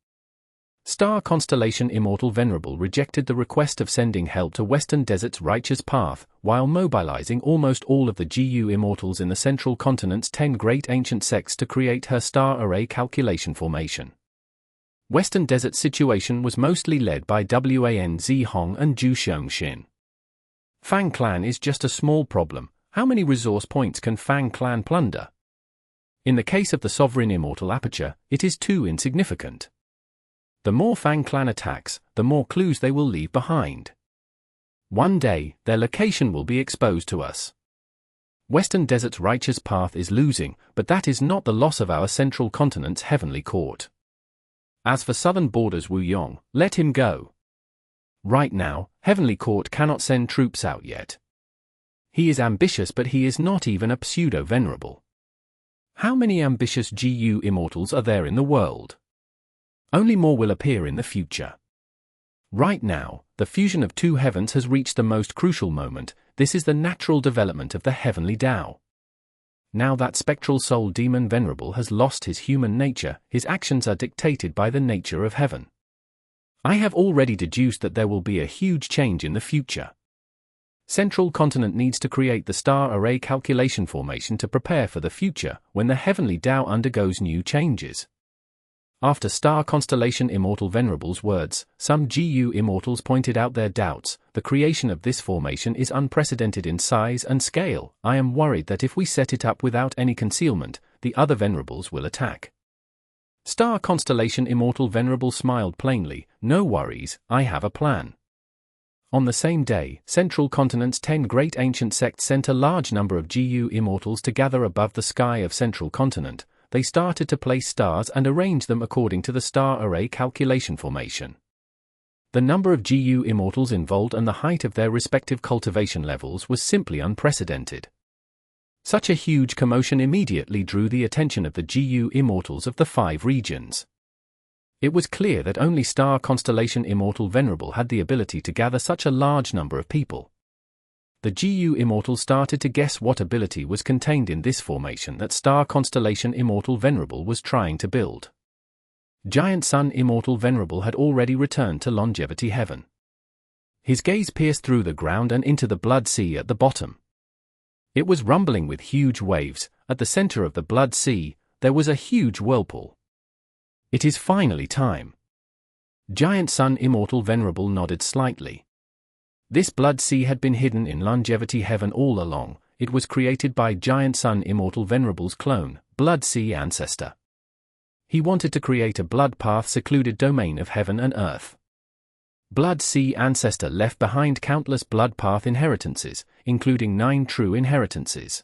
Star constellation Immortal Venerable rejected the request of sending help to Western Desert's righteous path, while mobilizing almost all of the GU Immortals in the central continent's 10 great ancient sects to create her star array calculation formation. Western Desert's situation was mostly led by Wan Zihong and Zhu Xiongxin. Fang clan is just a small problem. How many resource points can Fang clan plunder? In the case of the Sovereign Immortal Aperture, it is too insignificant. The more Fang clan attacks, the more clues they will leave behind. One day, their location will be exposed to us. Western Desert's righteous path is losing, but that is not the loss of our central continent's Heavenly Court. As for southern borders Wu Yong, let him go. Right now, Heavenly Court cannot send troops out yet. He is ambitious, but he is not even a pseudo-venerable. How many ambitious GU Immortals are there in the world? Only more will appear in the future. Right now, the fusion of 2 heavens has reached the most crucial moment. This is the natural development of the Heavenly Tao. Now that Spectral Soul Demon Venerable has lost his human nature, his actions are dictated by the nature of heaven. I have already deduced that there will be a huge change in the future. Central Continent needs to create the star array calculation formation to prepare for the future, when the Heavenly Tao undergoes new changes. After star constellation Immortal Venerable's words, some GU Immortals pointed out their doubts. The creation of this formation is unprecedented in size and scale. I am worried that if we set it up without any concealment, the other Venerables will attack. Star constellation Immortal Venerable smiled plainly. No worries, I have a plan. On the same day, Central Continent's 10 great ancient sects sent a large number of GU Immortals to gather above the sky of Central Continent. They started to place stars and arrange them according to the star array calculation formation. The number of GU Immortals involved and the height of their respective cultivation levels was simply unprecedented. Such a huge commotion immediately drew the attention of the GU Immortals of the 5 regions. It was clear that only star constellation Immortal Venerable had the ability to gather such a large number of people. The GU Immortal started to guess what ability was contained in this formation that star constellation Immortal Venerable was trying to build. Giant Sun Immortal Venerable had already returned to Longevity Heaven. His gaze pierced through the ground and into the blood sea at the bottom. It was rumbling with huge waves. At the center of the blood sea, there was a huge whirlpool. It is finally time. Giant Sun Immortal Venerable nodded slightly. This blood sea had been hidden in Longevity Heaven all along. It was created by Giant Sun Immortal Venerable's clone, Blood Sea Ancestor. He wanted to create a blood path secluded domain of heaven and earth. Blood Sea Ancestor left behind countless blood path inheritances, including 9 true inheritances.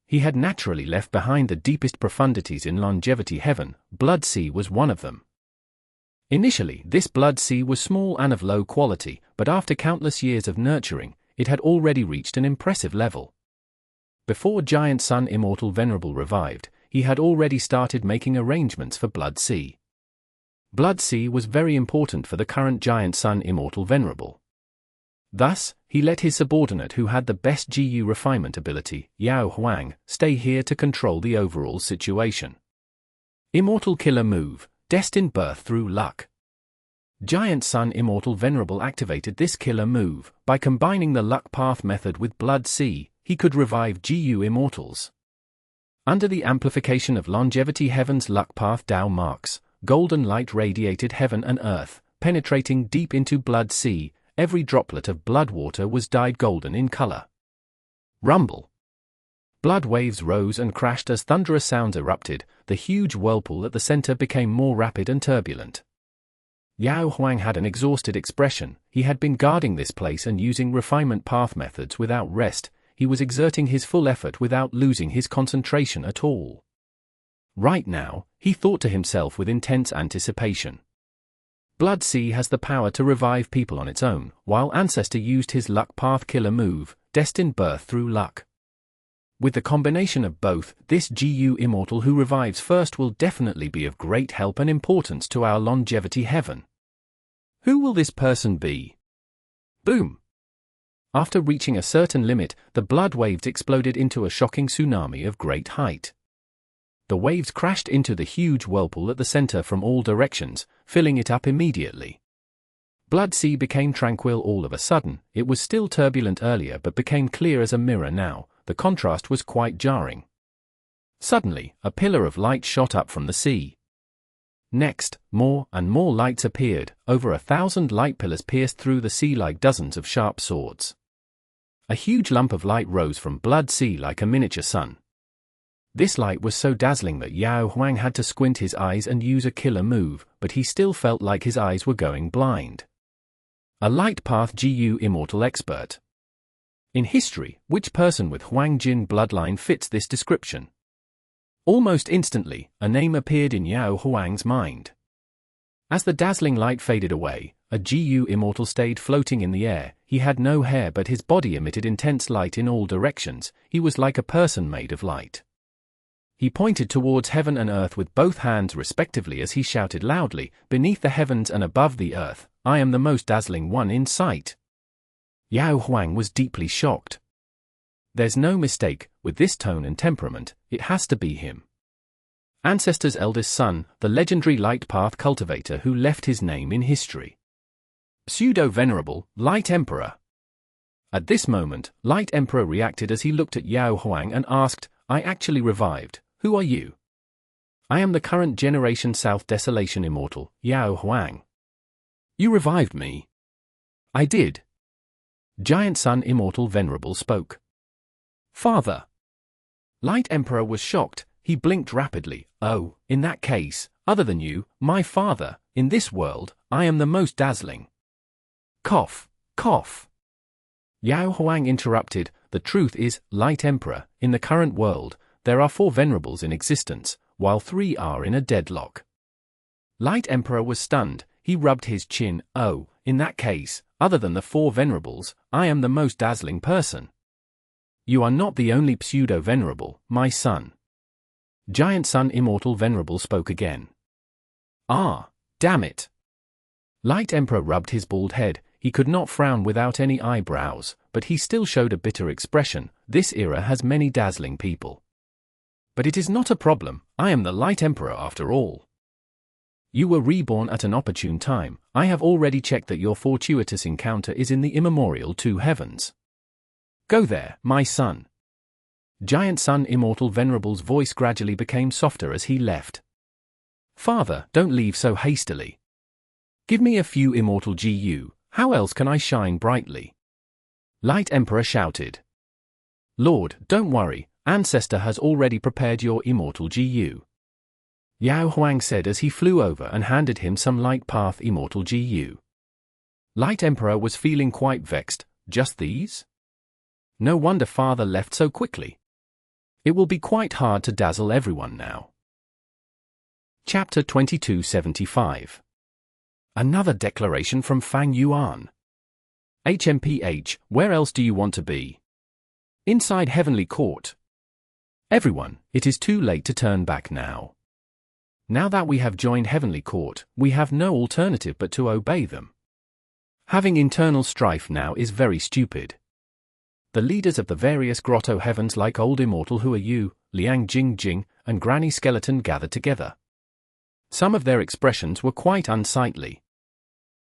He had naturally left behind the deepest profundities in Longevity Heaven. Blood Sea was one of them. Initially, this blood sea was small and of low quality, but after countless years of nurturing, it had already reached an impressive level. Before Giant Sun Immortal Venerable revived, he had already started making arrangements for Blood Sea. Blood Sea was very important for the current Giant Sun Immortal Venerable. Thus, he let his subordinate who had the best GU refinement ability, Yao Huang, stay here to control the overall situation. Immortal Killer Move, Destined Birth Through Luck. Giant Sun Immortal Venerable activated this killer move. By combining the Luck Path method with Blood Sea, he could revive GU Immortals. Under the amplification of Longevity Heaven's Luck Path Dao marks, golden light radiated heaven and earth, penetrating deep into Blood Sea. Every droplet of blood water was dyed golden in color. Rumble. Blood waves rose and crashed as thunderous sounds erupted. The huge whirlpool at the center became more rapid and turbulent. Yao Huang had an exhausted expression. He had been guarding this place and using refinement path methods without rest. He was exerting his full effort without losing his concentration at all. Right now, he thought to himself with intense anticipation. Blood Sea has the power to revive people on its own, while Ancestor used his Luck Path killer move, Destined Birth Through Luck. With the combination of both, this GU Immortal who revives first will definitely be of great help and importance to our Longevity Heaven. Who will this person be? Boom! After reaching a certain limit, the blood waves exploded into a shocking tsunami of great height. The waves crashed into the huge whirlpool at the center from all directions, filling it up immediately. Blood Sea became tranquil all of a sudden. It was still turbulent earlier but became clear as a mirror now. The contrast was quite jarring. Suddenly, a pillar of light shot up from the sea. Next, more and more lights appeared. Over 1,000 light pillars pierced through the sea like dozens of sharp swords. A huge lump of light rose from Blood Sea like a miniature sun. This light was so dazzling that Yao Huang had to squint his eyes and use a killer move, but he still felt like his eyes were going blind. A Light Path GU Immortal Expert. In history, which person with Huang Jin bloodline fits this description? Almost instantly, a name appeared in Yao Huang's mind. As the dazzling light faded away, a GU Immortal stayed floating in the air. He had no hair but his body emitted intense light in all directions. He was like a person made of light. He pointed towards heaven and earth with both hands respectively as he shouted loudly, "Beneath the heavens and above the earth, I am the most dazzling one in sight." Yao Huang was deeply shocked. There's no mistake, with this tone and temperament, it has to be him. Ancestor's eldest son, the legendary Light Path cultivator who left his name in history. Pseudo-Venerable, Light Emperor. At this moment, Light Emperor reacted as he looked at Yao Huang and asked, "I actually revived. Who are you?" "I am the current generation South Desolation Immortal, Yao Huang." "You revived me?" "I did." Giant Sun Immortal Venerable spoke. "Father." Light Emperor was shocked. He blinked rapidly. "Oh, in that case, other than you, my father, in this world, I am the most dazzling." Cough, cough. Yao Huang interrupted. "The truth is, Light Emperor, in the current world, there are 4 Venerables in existence, while 3 are in a deadlock." Light Emperor was stunned. He rubbed his chin. "Oh, in that case, other than the 4 Venerables, I am the most dazzling person." "You are not the only pseudo-venerable, my son." Giant Sun Immortal Venerable spoke again. "Ah, damn it." Light Emperor rubbed his bald head. He could not frown without any eyebrows, but he still showed a bitter expression. "This era has many dazzling people. But it is not a problem. I am the Light Emperor after all. You were reborn at an opportune time. I have already checked that your fortuitous encounter is in the immemorial 2 heavens. Go there, my son." Giant Sun Immortal Venerable's voice gradually became softer as he left. "Father, don't leave so hastily. Give me a few Immortal GU, how else can I shine brightly?" Light Emperor shouted. "Lord, don't worry, Ancestor has already prepared your Immortal GU." Yao Huang said as he flew over and handed him some Light Path Immortal GU. Light Emperor was feeling quite vexed. Just these? No wonder father left so quickly. It will be quite hard to dazzle everyone now. Chapter 2275. Another declaration from Fang Yuan. HMPH, where else do you want to be? Inside Heavenly Court. Everyone, it is too late to turn back now. Now that we have joined Heavenly Court, we have no alternative but to obey them. Having internal strife now is very stupid. The leaders of the various Grotto-Heavens like Old Immortal Who Are You, Liang Jing, and Granny Skeleton gathered together. Some of their expressions were quite unsightly.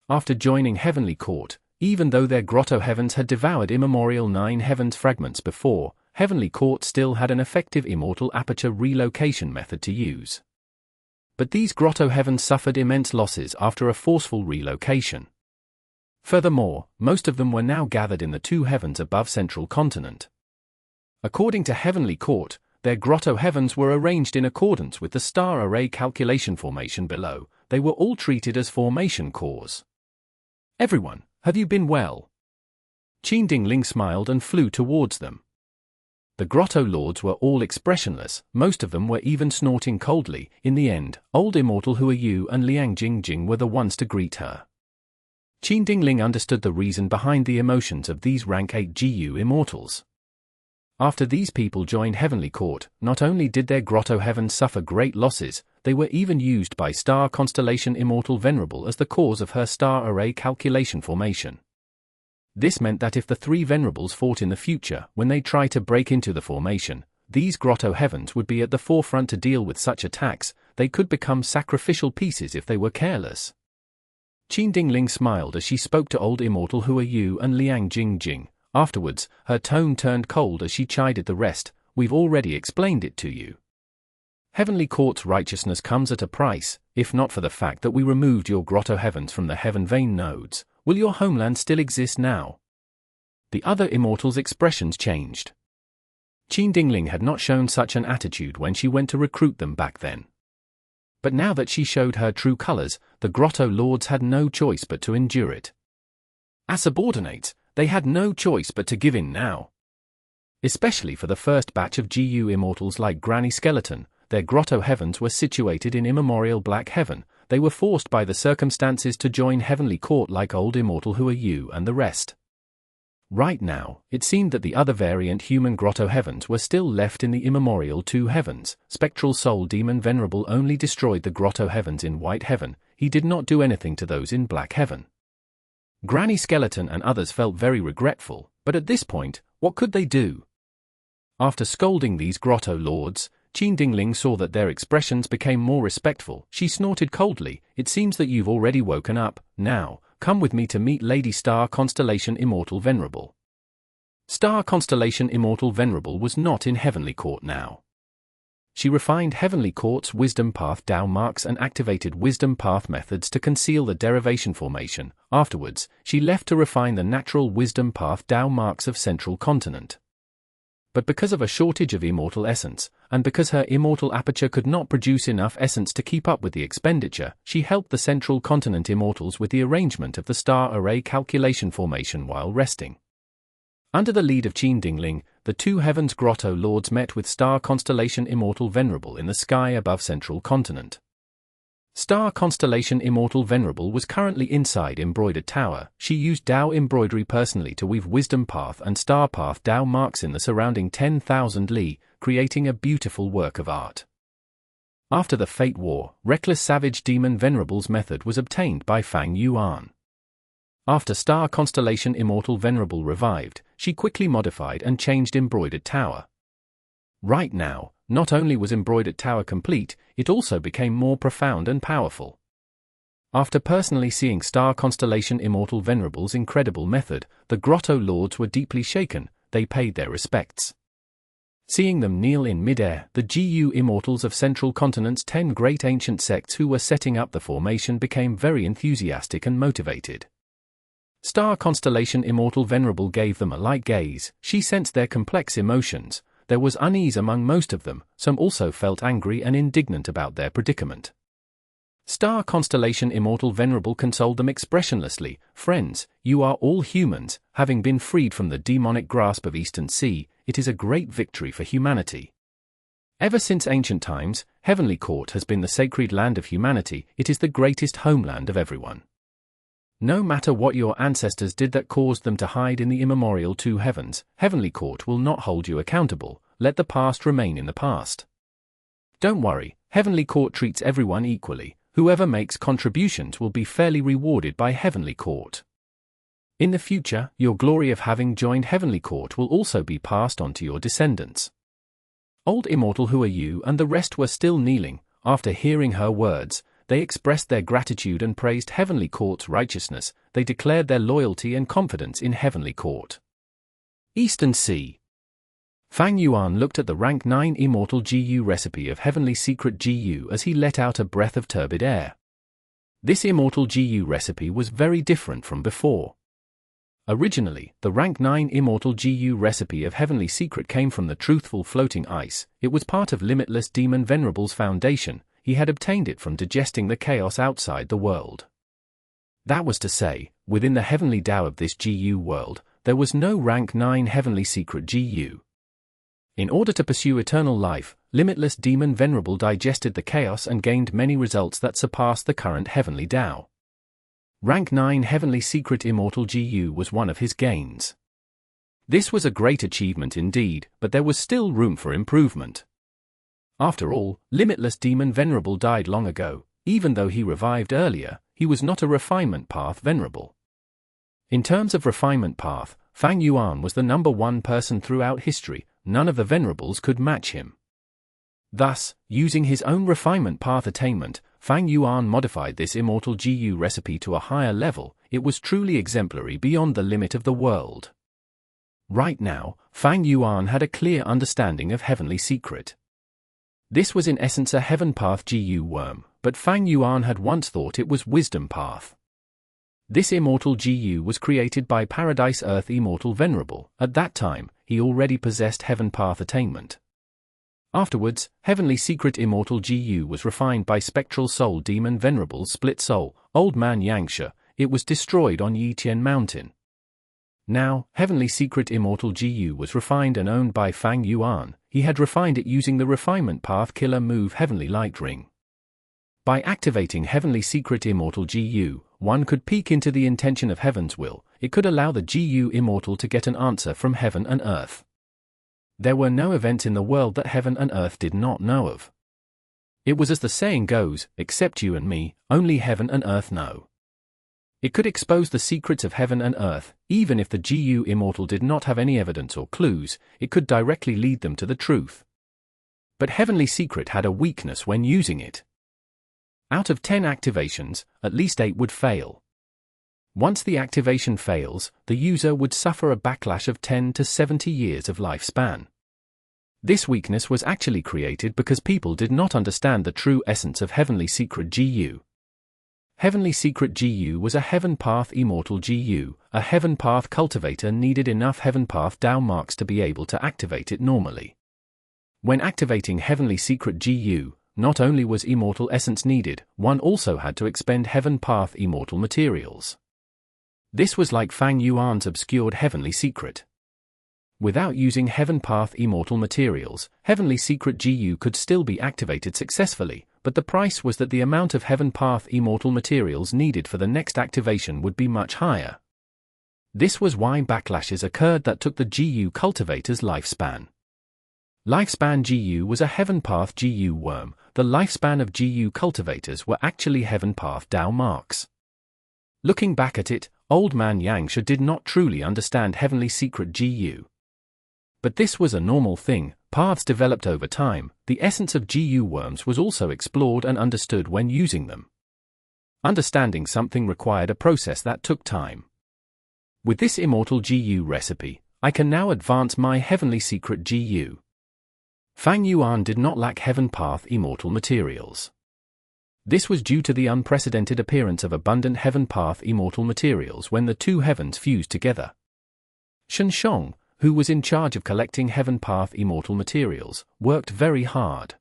After joining Heavenly Court, even though their Grotto-Heavens had devoured immemorial 9 heavens fragments before, Heavenly Court still had an effective immortal aperture relocation method to use. But these Grotto-Heavens suffered immense losses after a forceful relocation. Furthermore, most of them were now gathered in the 2 heavens above Central Continent. According to Heavenly Court, their Grotto-Heavens were arranged in accordance with the star array calculation formation below. They were all treated as formation cores. Everyone, have you been well? Qin Dingling smiled and flew towards them. The Grotto Lords were all expressionless, most of them were even snorting coldly. In the end, Old Immortal Who Are You and Liang Jing were the ones to greet her. Qin Dingling understood the reason behind the emotions of these rank 8 GU immortals. After these people joined Heavenly Court, not only did their Grotto-Heavens suffer great losses, they were even used by Star Constellation Immortal Venerable as the cause of her star array calculation formation. This meant that if the 3 Venerables fought in the future, when they try to break into the formation, these Grotto-Heavens would be at the forefront to deal with such attacks. They could become sacrificial pieces if they were careless. Qin Dingling smiled as she spoke to Old Immortal Who Are You and Liang Jing. Afterwards, her tone turned cold as she chided the rest. We've already explained it to you. Heavenly Court's righteousness comes at a price. If not for the fact that we removed your Grotto-Heavens from the Heaven Vein nodes, will your homeland still exist now? The other immortals' expressions changed. Qin Dingling had not shown such an attitude when she went to recruit them back then. But now that she showed her true colors, the Grotto Lords had no choice but to endure it. As subordinates, they had no choice but to give in now. Especially for the first batch of GU immortals like Granny Skeleton, their Grotto-Heavens were situated in immemorial Black Heaven. They were forced by the circumstances to join Heavenly Court like Old Immortal Who Are You and the rest. Right now, it seemed that the other variant human Grotto-Heavens were still left in the immemorial 2 heavens. Spectral Soul Demon Venerable only destroyed the Grotto-Heavens in White Heaven. He did not do anything to those in Black Heaven. Granny Skeleton and others felt very regretful, but at this point, what could they do? After scolding these Grotto Lords, Qin Dingling saw that their expressions became more respectful. She snorted coldly. It seems that you've already woken up. Now, come with me to meet Lady Star Constellation Immortal Venerable. Star Constellation Immortal Venerable was not in Heavenly Court now. She refined Heavenly Court's Wisdom Path Dao marks and activated Wisdom Path methods to conceal the Derivation formation. Afterwards, she left to refine the natural Wisdom Path Dao marks of Central Continent. But because of a shortage of immortal essence, and because her immortal aperture could not produce enough essence to keep up with the expenditure, she helped the Central Continent immortals with the arrangement of the star array calculation formation while resting. Under the lead of Qin Dingling, the 2 heavens Grotto Lords met with Star Constellation Immortal Venerable in the sky above Central Continent. Star Constellation Immortal Venerable was currently inside Embroidered Tower. She used Dao embroidery personally to weave Wisdom Path and Star Path Dao marks in the surrounding 10,000 li, creating a beautiful work of art. After the Fate War, Reckless Savage Demon Venerable's method was obtained by Fang Yuan. After Star Constellation Immortal Venerable revived, she quickly modified and changed Embroidered Tower. Right now, not only was Embroidered Tower complete, it also became more profound and powerful. After personally seeing Star Constellation Immortal Venerable's incredible method, the Grotto Lords were deeply shaken. They paid their respects. Seeing them kneel in midair, the GU immortals of Central Continent's 10 great ancient sects who were setting up the formation became very enthusiastic and motivated. Star Constellation Immortal Venerable gave them a light gaze. She sensed their complex emotions. There was unease among most of them. Some also felt angry and indignant about their predicament. Star Constellation Immortal Venerable consoled them expressionlessly. Friends, you are all humans. Having been freed from the demonic grasp of Eastern Sea, it is a great victory for humanity. Ever since ancient times, Heavenly Court has been the sacred land of humanity. It is the greatest homeland of everyone. No matter what your ancestors did that caused them to hide in the immemorial two heavens, Heavenly Court will not hold you accountable. Let the past remain in the past. Don't worry, Heavenly Court treats everyone equally. Whoever makes contributions will be fairly rewarded by Heavenly Court. In the future, your glory of having joined Heavenly Court will also be passed on to your descendants. Old Immortal, who are you? And the rest were still kneeling. After hearing her words, they expressed their gratitude and praised Heavenly Court's righteousness. They declared their loyalty and confidence in Heavenly Court. Eastern Sea. Fang Yuan looked at the rank 9 Immortal GU recipe of Heavenly Secret GU as he let out a breath of turbid air. This Immortal GU recipe was very different from before. Originally, the rank 9 Immortal GU recipe of Heavenly Secret came from the truthful floating ice. It was part of Limitless Demon Venerables' foundation. He had obtained it from digesting the chaos outside the world. That was to say, within the heavenly Tao of this GU world, there was no rank 9 Heavenly Secret GU. In order to pursue eternal life, Limitless Demon Venerable digested the chaos and gained many results that surpassed the current heavenly Tao. Rank 9 Heavenly Secret Immortal GU was one of his gains. This was a great achievement indeed, but there was still room for improvement. After all, Limitless Demon Venerable died long ago. Even though he revived earlier, he was not a Refinement Path Venerable. In terms of Refinement Path, Fang Yuan was the #1 person throughout history. None of the Venerables could match him. Thus, using his own Refinement Path attainment, Fang Yuan modified this Immortal GU recipe to a higher level. It was truly exemplary beyond the limit of the world. Right now, Fang Yuan had a clear understanding of Heavenly Secret. This was in essence a Heaven Path GU worm, but Fang Yuan had once thought it was Wisdom Path. This Immortal GU was created by Paradise Earth Immortal Venerable. At that time, he already possessed Heaven Path attainment. Afterwards, Heavenly Secret Immortal GU was refined by Spectral Soul Demon Venerable's split soul, Old Man Yangsha. It was destroyed on Yitian Mountain. Now, Heavenly Secret Immortal GU was refined and owned by Fang Yuan. He had refined it using the Refinement Path killer move Heavenly Light Ring. By activating Heavenly Secret Immortal GU, one could peek into the intention of Heaven's will. It could allow the GU Immortal to get an answer from Heaven and Earth. There were no events in the world that Heaven and Earth did not know of. It was as the saying goes, except you and me, only Heaven and Earth know. It could expose the secrets of Heaven and Earth. Even if the GU Immortal did not have any evidence or clues, it could directly lead them to the truth. But Heavenly Secret had a weakness when using it. Out of 10 activations, at least 8 would fail. Once the activation fails, the user would suffer a backlash of 10 to 70 years of lifespan. This weakness was actually created because people did not understand the true essence of Heavenly Secret GU. Heavenly Secret GU was a Heaven Path Immortal GU. A Heaven Path cultivator needed enough Heaven Path Tao marks to be able to activate it normally. When activating Heavenly Secret GU, not only was Immortal Essence needed, one also had to expend Heaven Path Immortal materials. This was like Fang Yuan's obscured Heavenly Secret. Without using Heaven Path Immortal materials, Heavenly Secret GU could still be activated successfully, but the price was that the amount of Heaven Path Immortal materials needed for the next activation would be much higher. This was why backlashes occurred that took the GU cultivator's lifespan. Lifespan GU was a Heaven Path GU worm. The lifespan of GU cultivators were actually Heaven Path Tao marks. Looking back at it, Old Man Yangsha did not truly understand Heavenly Secret GU. But this was a normal thing. Paths developed over time. The essence of GU worms was also explored and understood when using them. Understanding something required a process that took time. With this Immortal GU recipe, I can now advance my Heavenly Secret GU. Fang Yuan did not lack Heaven Path Immortal materials. This was due to the unprecedented appearance of abundant Heaven Path Immortal materials when the two heavens fused together. Shen Shong, who was in charge of collecting Heaven Path Immortal materials, worked very hard.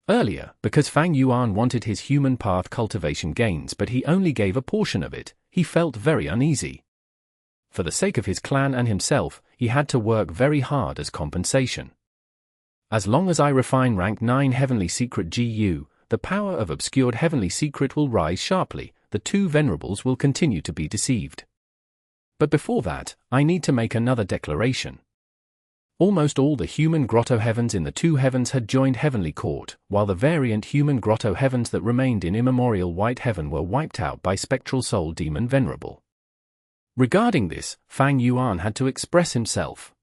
Earlier, because Fang Yuan wanted his human path cultivation gains but he only gave a portion of it, he felt very uneasy. For the sake of his clan and himself, he had to work very hard as compensation. As long as I refine rank 9 Heavenly Secret GU, the power of obscured Heavenly Secret will rise sharply. the two Venerables will continue to be deceived. But before that, I need to make another declaration. Almost all the human Grotto-Heavens in the two heavens had joined Heavenly Court, while the variant human Grotto-Heavens that remained in immemorial White Heaven were wiped out by Spectral Soul Demon Venerable. Regarding this, Fang Yuan had to express himself.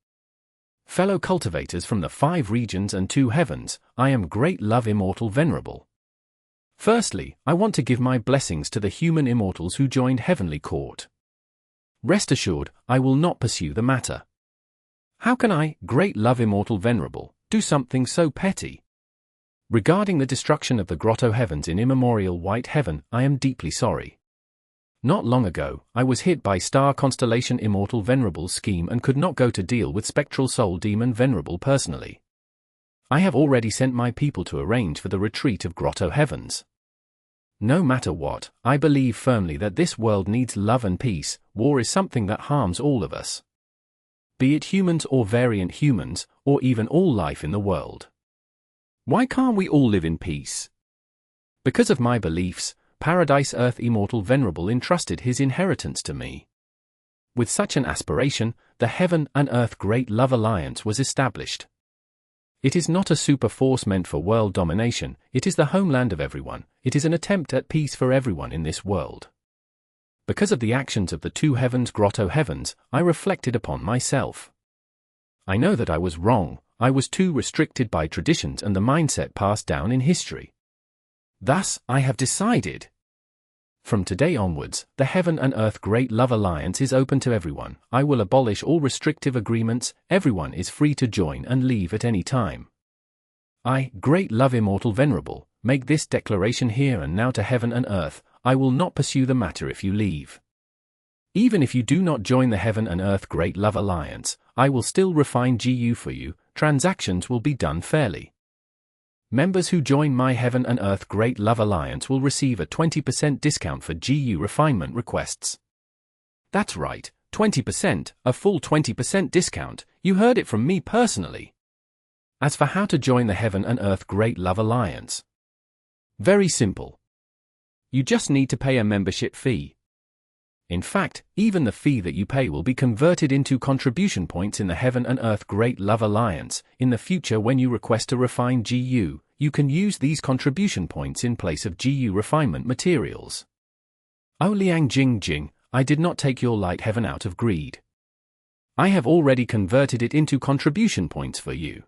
Fellow cultivators from the 5 regions and 2 heavens, I am Great Love Immortal Venerable. Firstly, I want to give my blessings to the human immortals who joined Heavenly Court. Rest assured, I will not pursue the matter. How can I, Great Love Immortal Venerable, do something so petty? Regarding the destruction of the Grotto-Heavens in immemorial White Heaven, I am deeply sorry. Not long ago, I was hit by Star Constellation Immortal Venerable's scheme and could not go to deal with Spectral Soul Demon Venerable personally. I have already sent my people to arrange for the retreat of Grotto-Heavens. No matter what, I believe firmly that this world needs love and peace. War is something that harms all of us. Be it humans or variant humans, or even all life in the world. Why can't we all live in peace? Because of my beliefs, Paradise Earth Immortal Venerable entrusted his inheritance to me. With such an aspiration, the Heaven and Earth Great Love Alliance was established. It is not a super force meant for world domination, it is the homeland of everyone, it is an attempt at peace for everyone in this world. Because of the actions of the two heavens Grotto-Heavens, I reflected upon myself. I know that I was wrong, I was too restricted by traditions and the mindset passed down in history. Thus, I have decided. From today onwards, the Heaven and Earth Great Love Alliance is open to everyone. I will abolish all restrictive agreements, everyone is free to join and leave at any time. I, Great Love Immortal Venerable, make this declaration here and now to Heaven and Earth. I will not pursue the matter if you leave. Even if you do not join the Heaven and Earth Great Love Alliance, I will still refine GU for you, transactions will be done fairly. Members who join my Heaven and Earth Great Love Alliance will receive a 20% discount for GU refinement requests. That's right, 20%, a full 20% discount, you heard it from me personally. As for how to join the Heaven and Earth Great Love Alliance. Very simple. You just need to pay a membership fee. In fact, even the fee that you pay will be converted into contribution points in the Heaven and Earth Great Love Alliance. In the future, when you request to refine GU, you can use these contribution points in place of GU refinement materials. Oh Liang Jing Jing, I did not take your light heaven out of greed. I have already converted it into contribution points for you.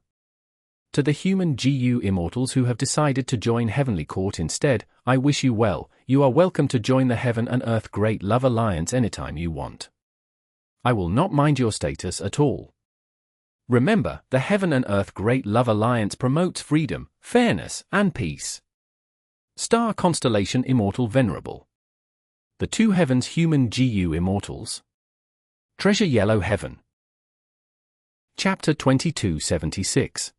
To the human GU immortals who have decided to join Heavenly Court instead, I wish you well. You are welcome to join the Heaven and Earth Great Love Alliance anytime you want. I will not mind your status at all. Remember, the Heaven and Earth Great Love Alliance promotes freedom, fairness, and peace. Star Constellation Immortal Venerable. The two heavens human GU immortals. Treasure Yellow Heaven. Chapter 2276.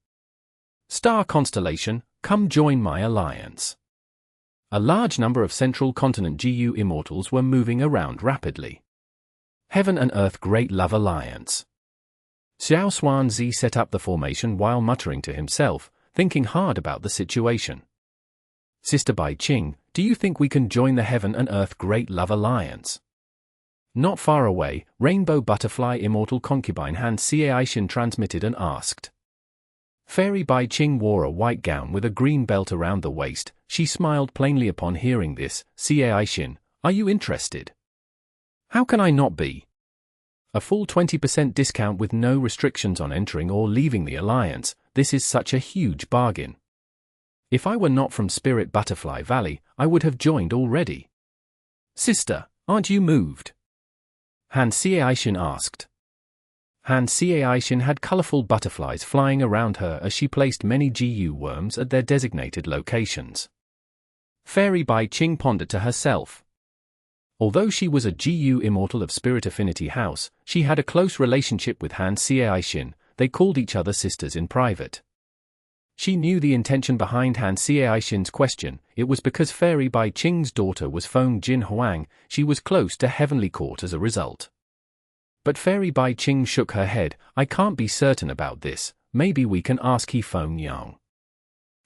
Star Constellation, come join my alliance. A large number of Central Continent GU immortals were moving around rapidly. Heaven and Earth Great Love Alliance. Xiao Xuanzi set up the formation while muttering to himself, thinking hard about the situation. Sister Bai Qing, do you think we can join the Heaven and Earth Great Love Alliance? Not far away, Rainbow Butterfly Immortal Concubine Han Caixin transmitted and asked. Fairy Bai Qing wore a white gown with a green belt around the waist. She smiled plainly upon hearing this. Caixin, are you interested? How can I not be? A full 20% discount with no restrictions on entering or leaving the alliance. This is such a huge bargain. If I were not from Spirit Butterfly Valley, I would have joined already. Sister, aren't you moved? Han Caixin asked. Han Caixin had colorful butterflies flying around her as she placed many GU worms at their designated locations. Fairy Bai Qing pondered to herself. Although she was a GU immortal of Spirit Affinity House, she had a close relationship with Han Caixin. They called each other sisters in private. She knew the intention behind Han Caixin's question. It was because Fairy Bai Qing's daughter was Feng Jin Huang. She was close to Heavenly Court as a result. But Fairy Bai Qing shook her head. I can't be certain about this. Maybe we can ask He Feng Yang.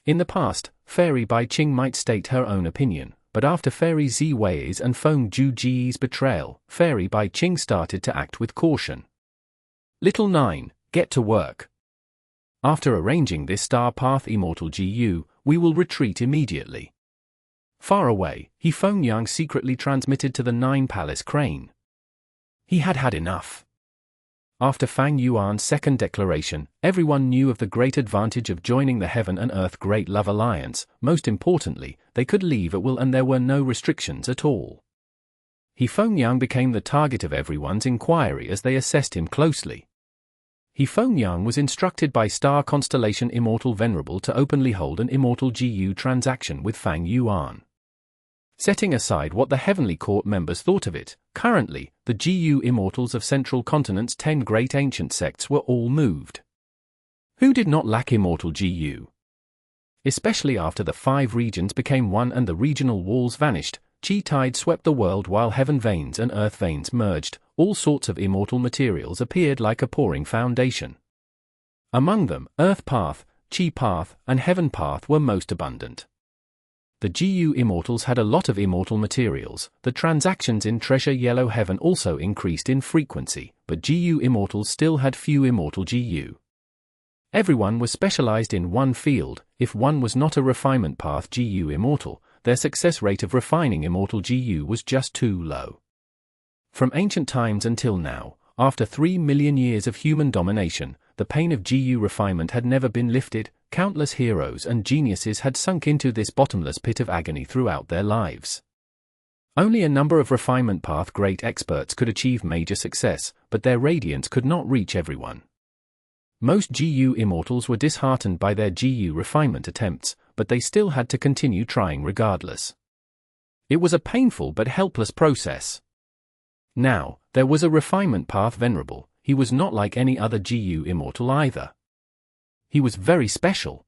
In the past, Fairy Bai Qing might state her own opinion, but after Fairy Ziwei's and Feng Juji's betrayal, Fairy Bai Qing started to act with caution. Little 9, get to work. After arranging this star path Immortal GU, we will retreat immediately. Far away, He Fengyang secretly transmitted to the 9 Palace Crane. He had had enough. After Fang Yuan's second declaration, everyone knew of the great advantage of joining the Heaven and Earth Great Love Alliance. Most importantly, they could leave at will and there were no restrictions at all. He Fengyang became the target of everyone's inquiry as they assessed him closely. He Fengyang was instructed by Star Constellation Immortal Venerable to openly hold an Immortal GU transaction with Fang Yuan. Setting aside what the Heavenly Court members thought of it, currently, the GU Immortals of Central Continent's 10 great ancient sects were all moved. Who did not lack Immortal GU? Especially after the 5 regions became one and the regional walls vanished, Chi Tide swept the world while Heaven Veins and Earth Veins merged, all sorts of immortal materials appeared like a pouring foundation. Among them, Earth Path, Chi Path, and Heaven Path were most abundant. The GU Immortals had a lot of immortal materials. The transactions in Treasure Yellow Heaven also increased in frequency, but GU Immortals still had few Immortal GU. Everyone was specialized in one field. If one was not a Refinement Path GU Immortal, their success rate of refining Immortal GU was just too low. From ancient times until now, after 3 million years of human domination, the pain of GU refinement had never been lifted. Countless heroes and geniuses had sunk into this bottomless pit of agony throughout their lives. Only a number of Refinement Path great experts could achieve major success, but their radiance could not reach everyone. Most GU Immortals were disheartened by their GU refinement attempts, but they still had to continue trying regardless. It was a painful but helpless process. Now, there was a Refinement Path Venerable. He was not like any other GU Immortal either. He was very special.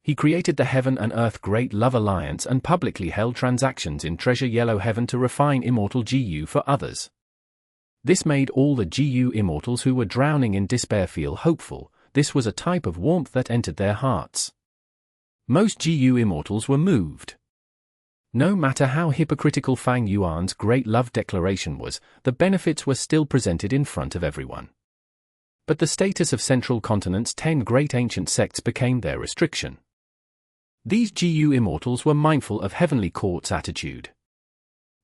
He created the Heaven and Earth Great Love Alliance and publicly held transactions in Treasure Yellow Heaven to refine Immortal GU for others. This made all the GU Immortals who were drowning in despair feel hopeful. This was a type of warmth that entered their hearts. Most GU Immortals were moved. No matter how hypocritical Fang Yuan's great love declaration was, the benefits were still presented in front of everyone. But the status of Central Continent's 10 great ancient sects became their restriction. These GU Immortals were mindful of Heavenly Court's attitude.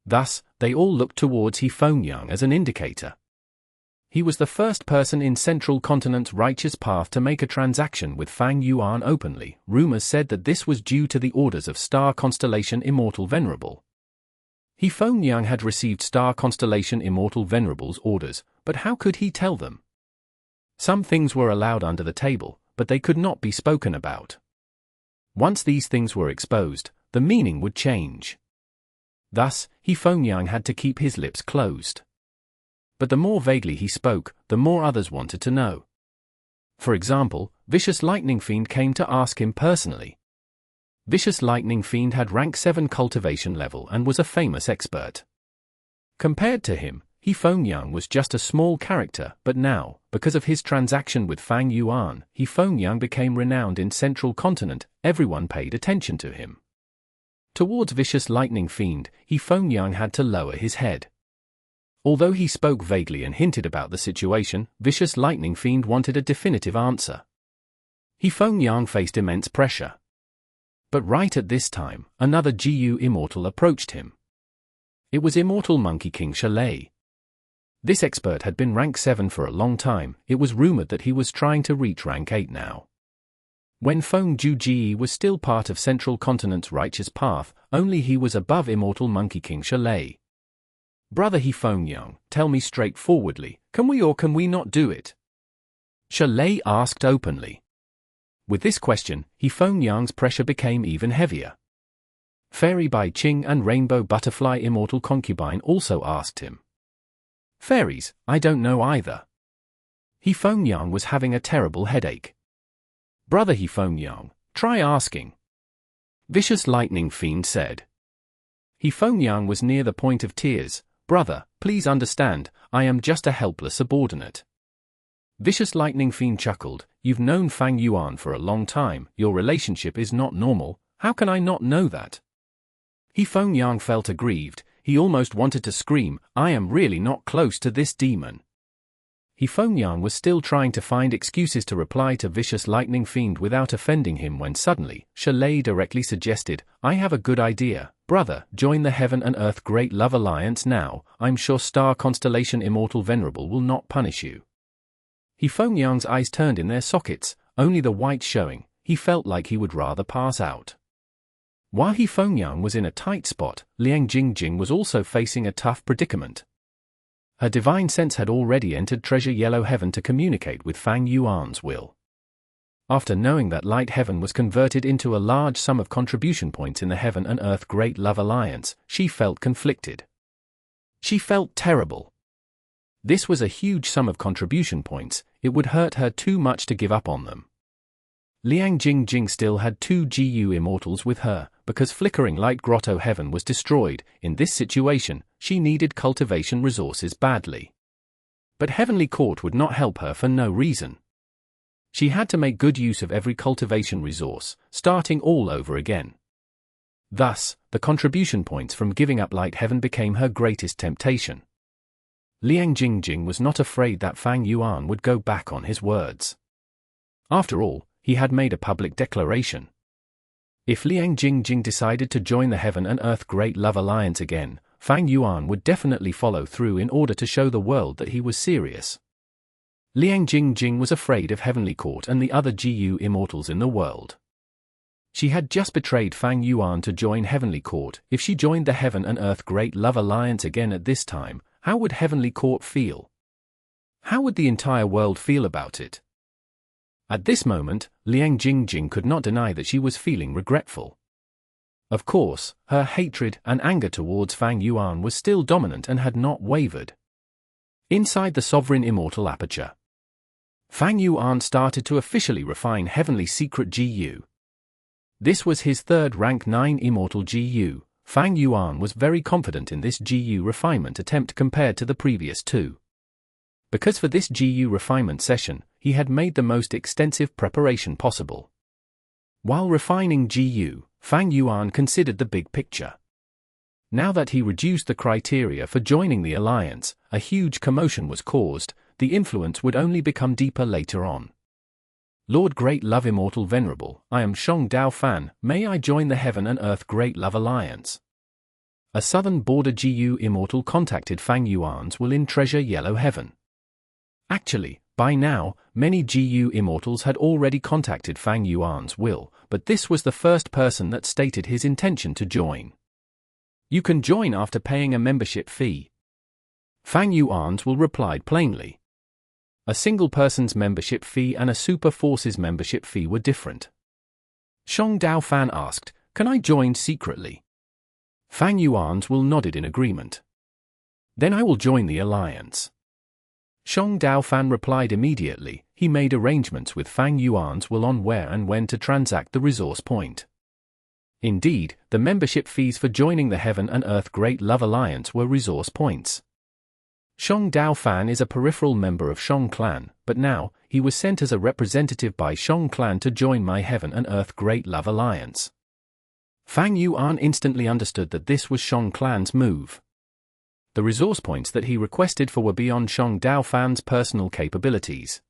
Thus, they all looked towards He Fengyang as an indicator. He was the first person in Central Continent's righteous path to make a transaction with Fang Yuan openly. Rumors said that this was due to the orders of Star Constellation Immortal Venerable. He Fengyang had received Star Constellation Immortal Venerable's orders, but how could he tell them? Some things were allowed under the table, but they could not be spoken about. Once these things were exposed, the meaning would change. Thus, He Fengyang had to keep his lips closed. But the more vaguely he spoke, the more others wanted to know. For example, Vicious Lightning Fiend came to ask him personally. Vicious Lightning Fiend had rank 7 cultivation level and was a famous expert. Compared to him, He Fengyang was just a small character, but now, because of his transaction with Fang Yuan, He Fengyang became renowned in Central Continent. Everyone paid attention to him. Towards Vicious Lightning Fiend, He Fengyang had to lower his head. Although he spoke vaguely and hinted about the situation, Vicious Lightning Fiend wanted a definitive answer. He Fengyang faced immense pressure. But right at this time, another GU Immortal approached him. It was Immortal Monkey King Chalet. This expert had been rank 7 for a long time. It was rumored that he was trying to reach rank 8 now. When Feng Juji was still part of Central Continent's righteous path, only he was above Immortal Monkey King Chalet. Brother He Fengyang, tell me straightforwardly, can we or can we not do it? Chalet asked openly. With this question, He Fengyang's pressure became even heavier. Fairy Bai Qing and Rainbow Butterfly Immortal Concubine also asked him. Fairies, I don't know either. He Fengyang was having a terrible headache. Brother He Fengyang, try asking. Vicious Lightning Fiend said. He Fengyang was near the point of tears. Brother, please understand, I am just a helpless subordinate. Vicious Lightning Fiend chuckled. You've known Fang Yuan for a long time. Your relationship is not normal. How can I not know that? Yin-Yang felt aggrieved. He almost wanted to scream, "I am really not close to this demon." Yin-Yang was still trying to find excuses to reply to vicious lightning fiend without offending him when suddenly, Shalay directly suggested, "I have a good idea, brother, join the Heaven and Earth Great Love Alliance now. I'm sure Star Constellation Immortal Venerable will not punish you." Yin-Yang's eyes turned in their sockets, only the white showing. He felt like he would rather pass out. While Yin-Yang was in a tight spot, Liang Jingjing was also facing a tough predicament. Her divine sense had already entered Treasure Yellow Heaven to communicate with Fang Yuan's will. After knowing that Light Heaven was converted into a large sum of contribution points in the Heaven and Earth Great Love Alliance, she felt conflicted. She felt terrible. This was a huge sum of contribution points, it would hurt her too much to give up on them. Liang Jingjing still had 2 GU Immortals with her, because Flickering Light Grotto-Heaven was destroyed. In this situation, she needed cultivation resources badly. But Heavenly Court would not help her for no reason. She had to make good use of every cultivation resource, starting all over again. Thus, the contribution points from giving up Light Heaven became her greatest temptation. Liang Jingjing was not afraid that Fang Yuan would go back on his words. After all, he had made a public declaration. If Liang Jingjing decided to join the Heaven and Earth Great Love Alliance again, Fang Yuan would definitely follow through in order to show the world that he was serious. Liang Jingjing was afraid of Heavenly Court and the other GU Immortals in the world. She had just betrayed Fang Yuan to join Heavenly Court. If she joined the Heaven and Earth Great Love Alliance again at this time, how would Heavenly Court feel? How would the entire world feel about it? At this moment, Liang Jingjing could not deny that she was feeling regretful. Of course, her hatred and anger towards Fang Yuan was still dominant and had not wavered. Inside the Sovereign Immortal Aperture, Fang Yuan started to officially refine Heavenly Secret GU. This was his third rank 9 Immortal GU. Fang Yuan was very confident in this GU refinement attempt compared to the previous 2. Because for this GU refinement session, he had made the most extensive preparation possible. While refining GU, Fang Yuan considered the big picture. Now that he reduced the criteria for joining the alliance, a huge commotion was caused. The influence would only become deeper later on. Lord Great Love Immortal Venerable, I am Shong Dao Fan, may I join the Heaven and Earth Great Love Alliance? A southern border GU Immortal contacted Fang Yuan's will in Treasure Yellow Heaven. Actually, by now, many GU Immortals had already contacted Fang Yuan's will, but this was the first person that stated his intention to join. You can join after paying a membership fee. Fang Yuan's will replied plainly. A single person's membership fee and a super force's membership fee were different. Shong Dao Fan asked, can I join secretly? Fang Yuan's will nodded in agreement. Then I will join the alliance. Shong Dao Fan replied immediately. He made arrangements with Fang Yuan's will on where and when to transact the resource point. Indeed, the membership fees for joining the Heaven and Earth Great Love Alliance were resource points. Shong Dao Fan is a peripheral member of Shong Clan, but now, he was sent as a representative by Shong Clan to join my Heaven and Earth Great Love Alliance. Fang Yuan instantly understood that this was Shong Clan's move. The resource points that he requested for were beyond Shong Dao Fan's personal capabilities.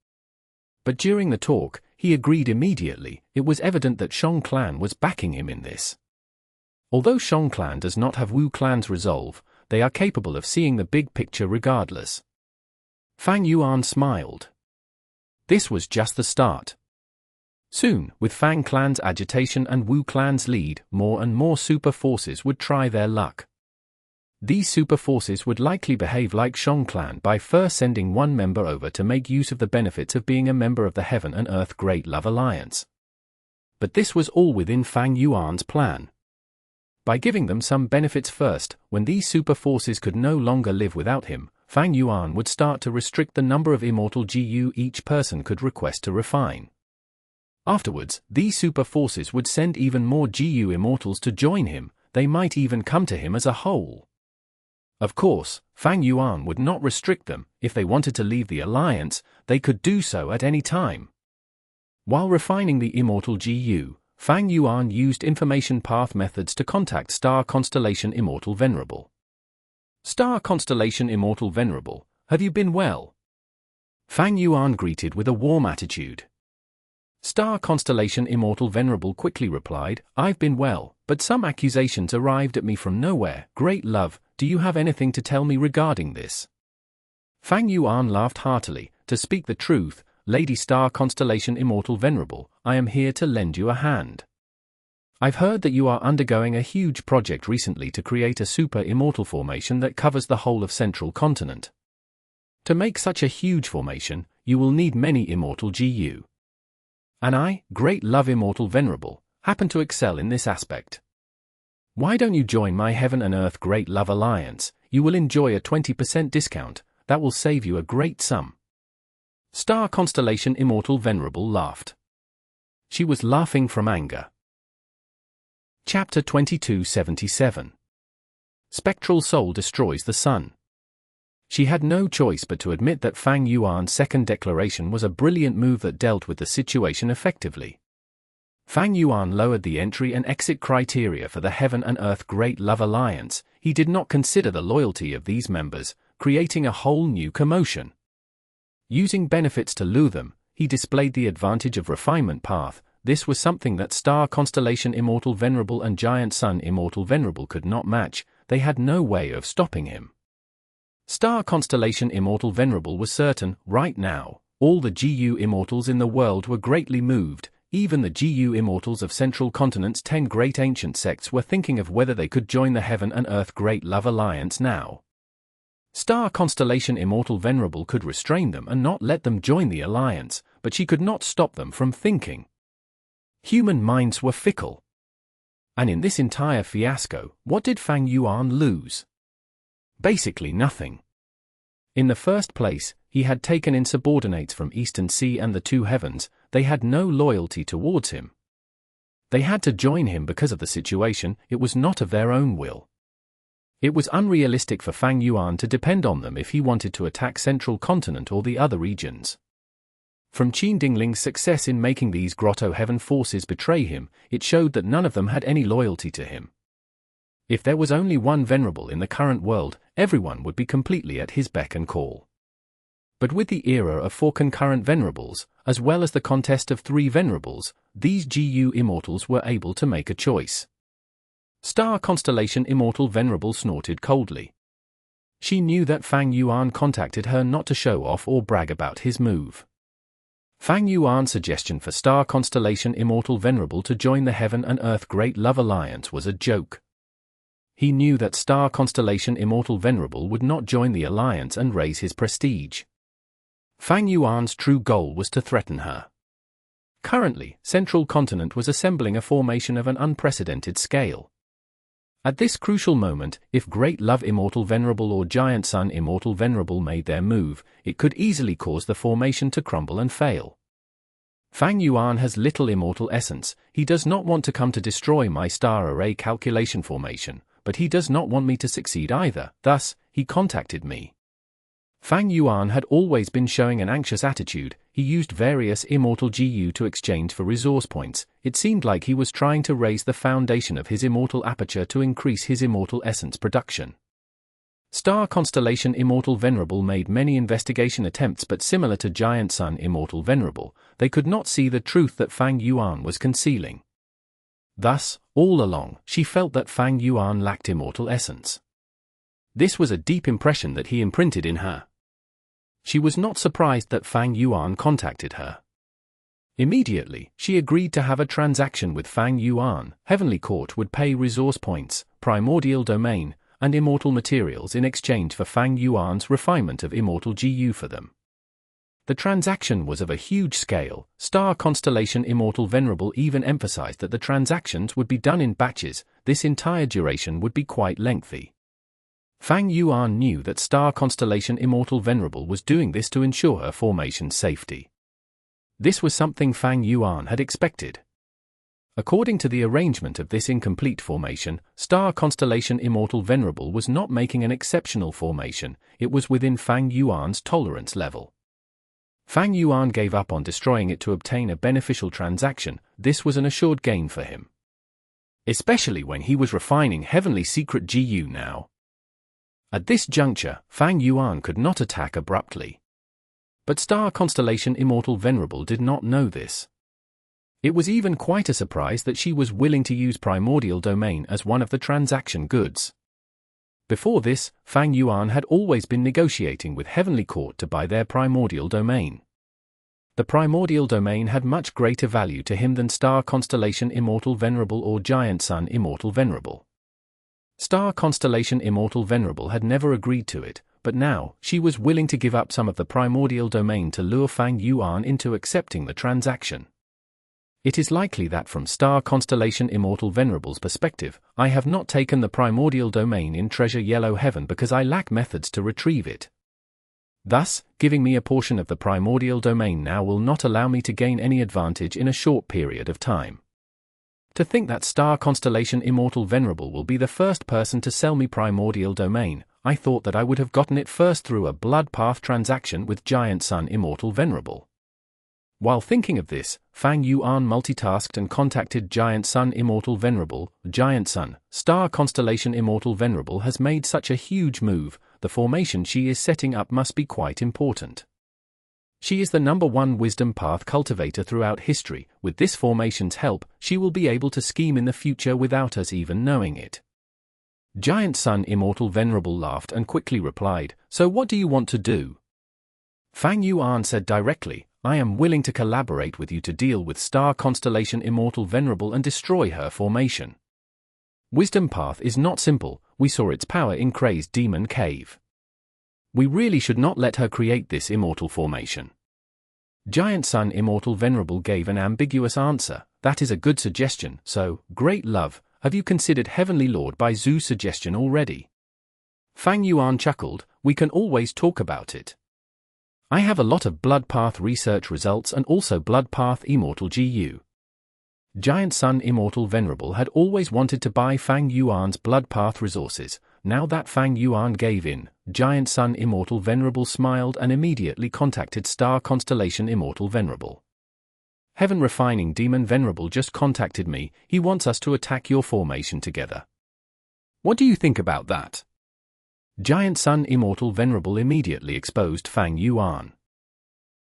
But during the talk, he agreed immediately. It was evident that Shong Clan was backing him in this. Although Shong Clan does not have Wu Clan's resolve, they are capable of seeing the big picture regardless. Fang Yuan smiled. This was just the start. Soon, with Fang Clan's agitation and Wu Clan's lead, more and more super forces would try their luck. These super forces would likely behave like Shong Clan by first sending one member over to make use of the benefits of being a member of the Heaven and Earth Great Love Alliance. But this was all within Fang Yuan's plan. By giving them some benefits first, when these super forces could no longer live without him, Fang Yuan would start to restrict the number of immortal GU each person could request to refine. Afterwards, these super forces would send even more GU immortals to join him. They might even come to him as a whole. Of course, Fang Yuan would not restrict them. If they wanted to leave the alliance, they could do so at any time. While refining the immortal GU, Fang Yuan used information path methods to contact Star Constellation Immortal Venerable. Star Constellation Immortal Venerable, have you been well? Fang Yuan greeted with a warm attitude. Star Constellation Immortal Venerable quickly replied, I've been well, but some accusations arrived at me from nowhere. Great love, do you have anything to tell me regarding this? Fang Yuan laughed heartily. To speak the truth, Lady Star Constellation Immortal Venerable, I am here to lend you a hand. I've heard that you are undergoing a huge project recently to create a super immortal formation that covers the whole of Central Continent. To make such a huge formation, you will need many immortal GU. And I, Great Love Immortal Venerable, happen to excel in this aspect. Why don't you join my Heaven and Earth Great Love Alliance? You will enjoy a 20% discount, that will save you a great sum. Star Constellation Immortal Venerable laughed. She was laughing from anger. Chapter 2277. Spectral Soul Destroys the Sun. She had no choice but to admit that Fang Yuan's second declaration was a brilliant move that dealt with the situation effectively. Fang Yuan lowered the entry and exit criteria for the Heaven and Earth Great Love Alliance. He did not consider the loyalty of these members, creating a whole new commotion. Using benefits to lure them, he displayed the advantage of Refinement path. This was something that Star Constellation Immortal Venerable and Giant Sun Immortal Venerable could not match. They had no way of stopping him. Star Constellation Immortal Venerable was certain, right now, all the GU Immortals in the world were greatly moved. Even the GU Immortals of Central Continent's 10 great ancient sects were thinking of whether they could join the Heaven and Earth Great Love Alliance now. Star Constellation Immortal Venerable could restrain them and not let them join the alliance, but she could not stop them from thinking. Human minds were fickle. And in this entire fiasco, what did Fang Yuan lose? Basically nothing. In the first place, he had taken in subordinates from Eastern Sea and the Two Heavens. They had no loyalty towards him. They had to join him because of the situation. It was not of their own will. It was unrealistic for Fang Yuan to depend on them if he wanted to attack Central Continent or the other regions. From Qin Dingling's success in making these Grotto-Heaven forces betray him, it showed that none of them had any loyalty to him. If there was only one Venerable in the current world, everyone would be completely at his beck and call. But with the era of 4 concurrent Venerables, as well as the contest of 3 Venerables, these GU Immortals were able to make a choice. Star Constellation Immortal Venerable snorted coldly. She knew that Fang Yuan contacted her not to show off or brag about his move. Fang Yuan's suggestion for Star Constellation Immortal Venerable to join the Heaven and Earth Great Love Alliance was a joke. He knew that Star Constellation Immortal Venerable would not join the alliance and raise his prestige. Fang Yuan's true goal was to threaten her. Currently, Central Continent was assembling a formation of an unprecedented scale. At this crucial moment, if Great Love Immortal Venerable or Giant Sun Immortal Venerable made their move, it could easily cause the formation to crumble and fail. Fang Yuan has little immortal essence. He does not want to come to destroy my star array calculation formation, but he does not want me to succeed either. Thus, he contacted me. Fang Yuan had always been showing an anxious attitude. He used various immortal GU to exchange for resource points. It seemed like he was trying to raise the foundation of his immortal aperture to increase his immortal essence production. Star Constellation Immortal Venerable made many investigation attempts, but similar to Giant Sun Immortal Venerable, they could not see the truth that Fang Yuan was concealing. Thus, all along, she felt that Fang Yuan lacked immortal essence. This was a deep impression that he imprinted in her. She was not surprised that Fang Yuan contacted her. Immediately, she agreed to have a transaction with Fang Yuan. Heavenly Court would pay resource points, primordial domain, and immortal materials in exchange for Fang Yuan's refinement of immortal GU for them. The transaction was of a huge scale. Star Constellation Immortal Venerable even emphasized that the transactions would be done in batches. This entire duration would be quite lengthy. Fang Yuan knew that Star Constellation Immortal Venerable was doing this to ensure her formation's safety. This was something Fang Yuan had expected. According to the arrangement of this incomplete formation, Star Constellation Immortal Venerable was not making an exceptional formation. It was within Fang Yuan's tolerance level. Fang Yuan gave up on destroying it to obtain a beneficial transaction. This was an assured gain for him. Especially when he was refining Heavenly Secret GU now. At this juncture, Fang Yuan could not attack abruptly. But Star Constellation Immortal Venerable did not know this. It was even quite a surprise that she was willing to use Primordial Domain as one of the transaction goods. Before this, Fang Yuan had always been negotiating with Heavenly Court to buy their Primordial Domain. The Primordial Domain had much greater value to him than Star Constellation Immortal Venerable or Giant Sun Immortal Venerable. Star Constellation Immortal Venerable had never agreed to it, but now, she was willing to give up some of the Primordial Domain to lure Fang Yuan into accepting the transaction. It is likely that from Star Constellation Immortal Venerable's perspective, I have not taken the Primordial Domain in Treasure Yellow Heaven because I lack methods to retrieve it. Thus, giving me a portion of the Primordial Domain now will not allow me to gain any advantage in a short period of time. To think that Star Constellation Immortal Venerable will be the first person to sell me Primordial Domain, I thought that I would have gotten it first through a Blood Path transaction with Giant Sun Immortal Venerable. While thinking of this, Fang Yuan multitasked and contacted Giant Sun Immortal Venerable. Giant Sun, Star Constellation Immortal Venerable has made such a huge move, the formation she is setting up must be quite important. She is the #1 wisdom path cultivator throughout history. With this formation's help, she will be able to scheme in the future without us even knowing it. Giant Sun Immortal Venerable laughed and quickly replied, "So what do you want to do?" Fang Yuan said directly, "I am willing to collaborate with you to deal with Star Constellation Immortal Venerable and destroy her formation. Wisdom Path is not simple, we saw its power in Crazed Demon Cave. We really should not let her create this immortal formation." Giant Sun Immortal Venerable gave an ambiguous answer. "That is a good suggestion, so, great love, have you considered Heavenly Lord Bai Zu's suggestion already?" Fang Yuan chuckled, "We can always talk about it. I have a lot of Blood Path research results and also Blood Path Immortal GU. Giant Sun Immortal Venerable had always wanted to buy Fang Yuan's Blood Path resources. Now that Fang Yuan gave in, Giant Sun Immortal Venerable smiled and immediately contacted Star Constellation Immortal Venerable. "Heaven Refining Demon Venerable just contacted me, he wants us to attack your formation together. What do you think about that?" Giant Sun Immortal Venerable immediately exposed Fang Yuan.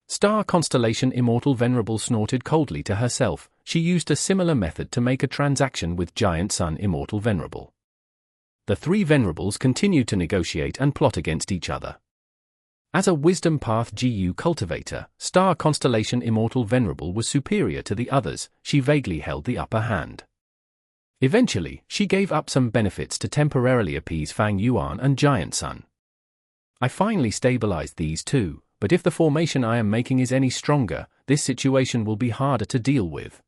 Star Constellation Immortal Venerable snorted coldly to herself. She used a similar method to make a transaction with Giant Sun Immortal Venerable. The three Venerables continued to negotiate and plot against each other. As a Wisdom Path GU cultivator, Star Constellation Immortal Venerable was superior to the others. She vaguely held the upper hand. Eventually, she gave up some benefits to temporarily appease Fang Yuan and Giant Sun. "I finally stabilized these two, but if the formation I am making is any stronger, this situation will be harder to deal with."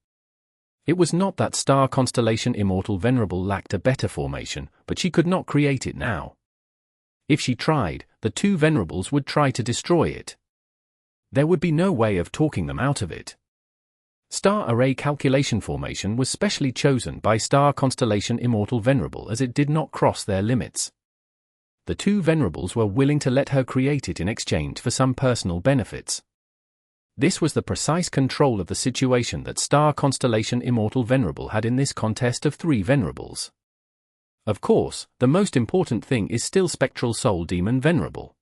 It was not that Star Constellation Immortal Venerable lacked a better formation, but she could not create it now. If she tried, the two Venerables would try to destroy it. There would be no way of talking them out of it. Star Array Calculation Formation was specially chosen by Star Constellation Immortal Venerable as it did not cross their limits. The two Venerables were willing to let her create it in exchange for some personal benefits. This was the precise control of the situation that Star Constellation Immortal Venerable had in this contest of three Venerables. Of course, the most important thing is still Spectral Soul Demon Venerable.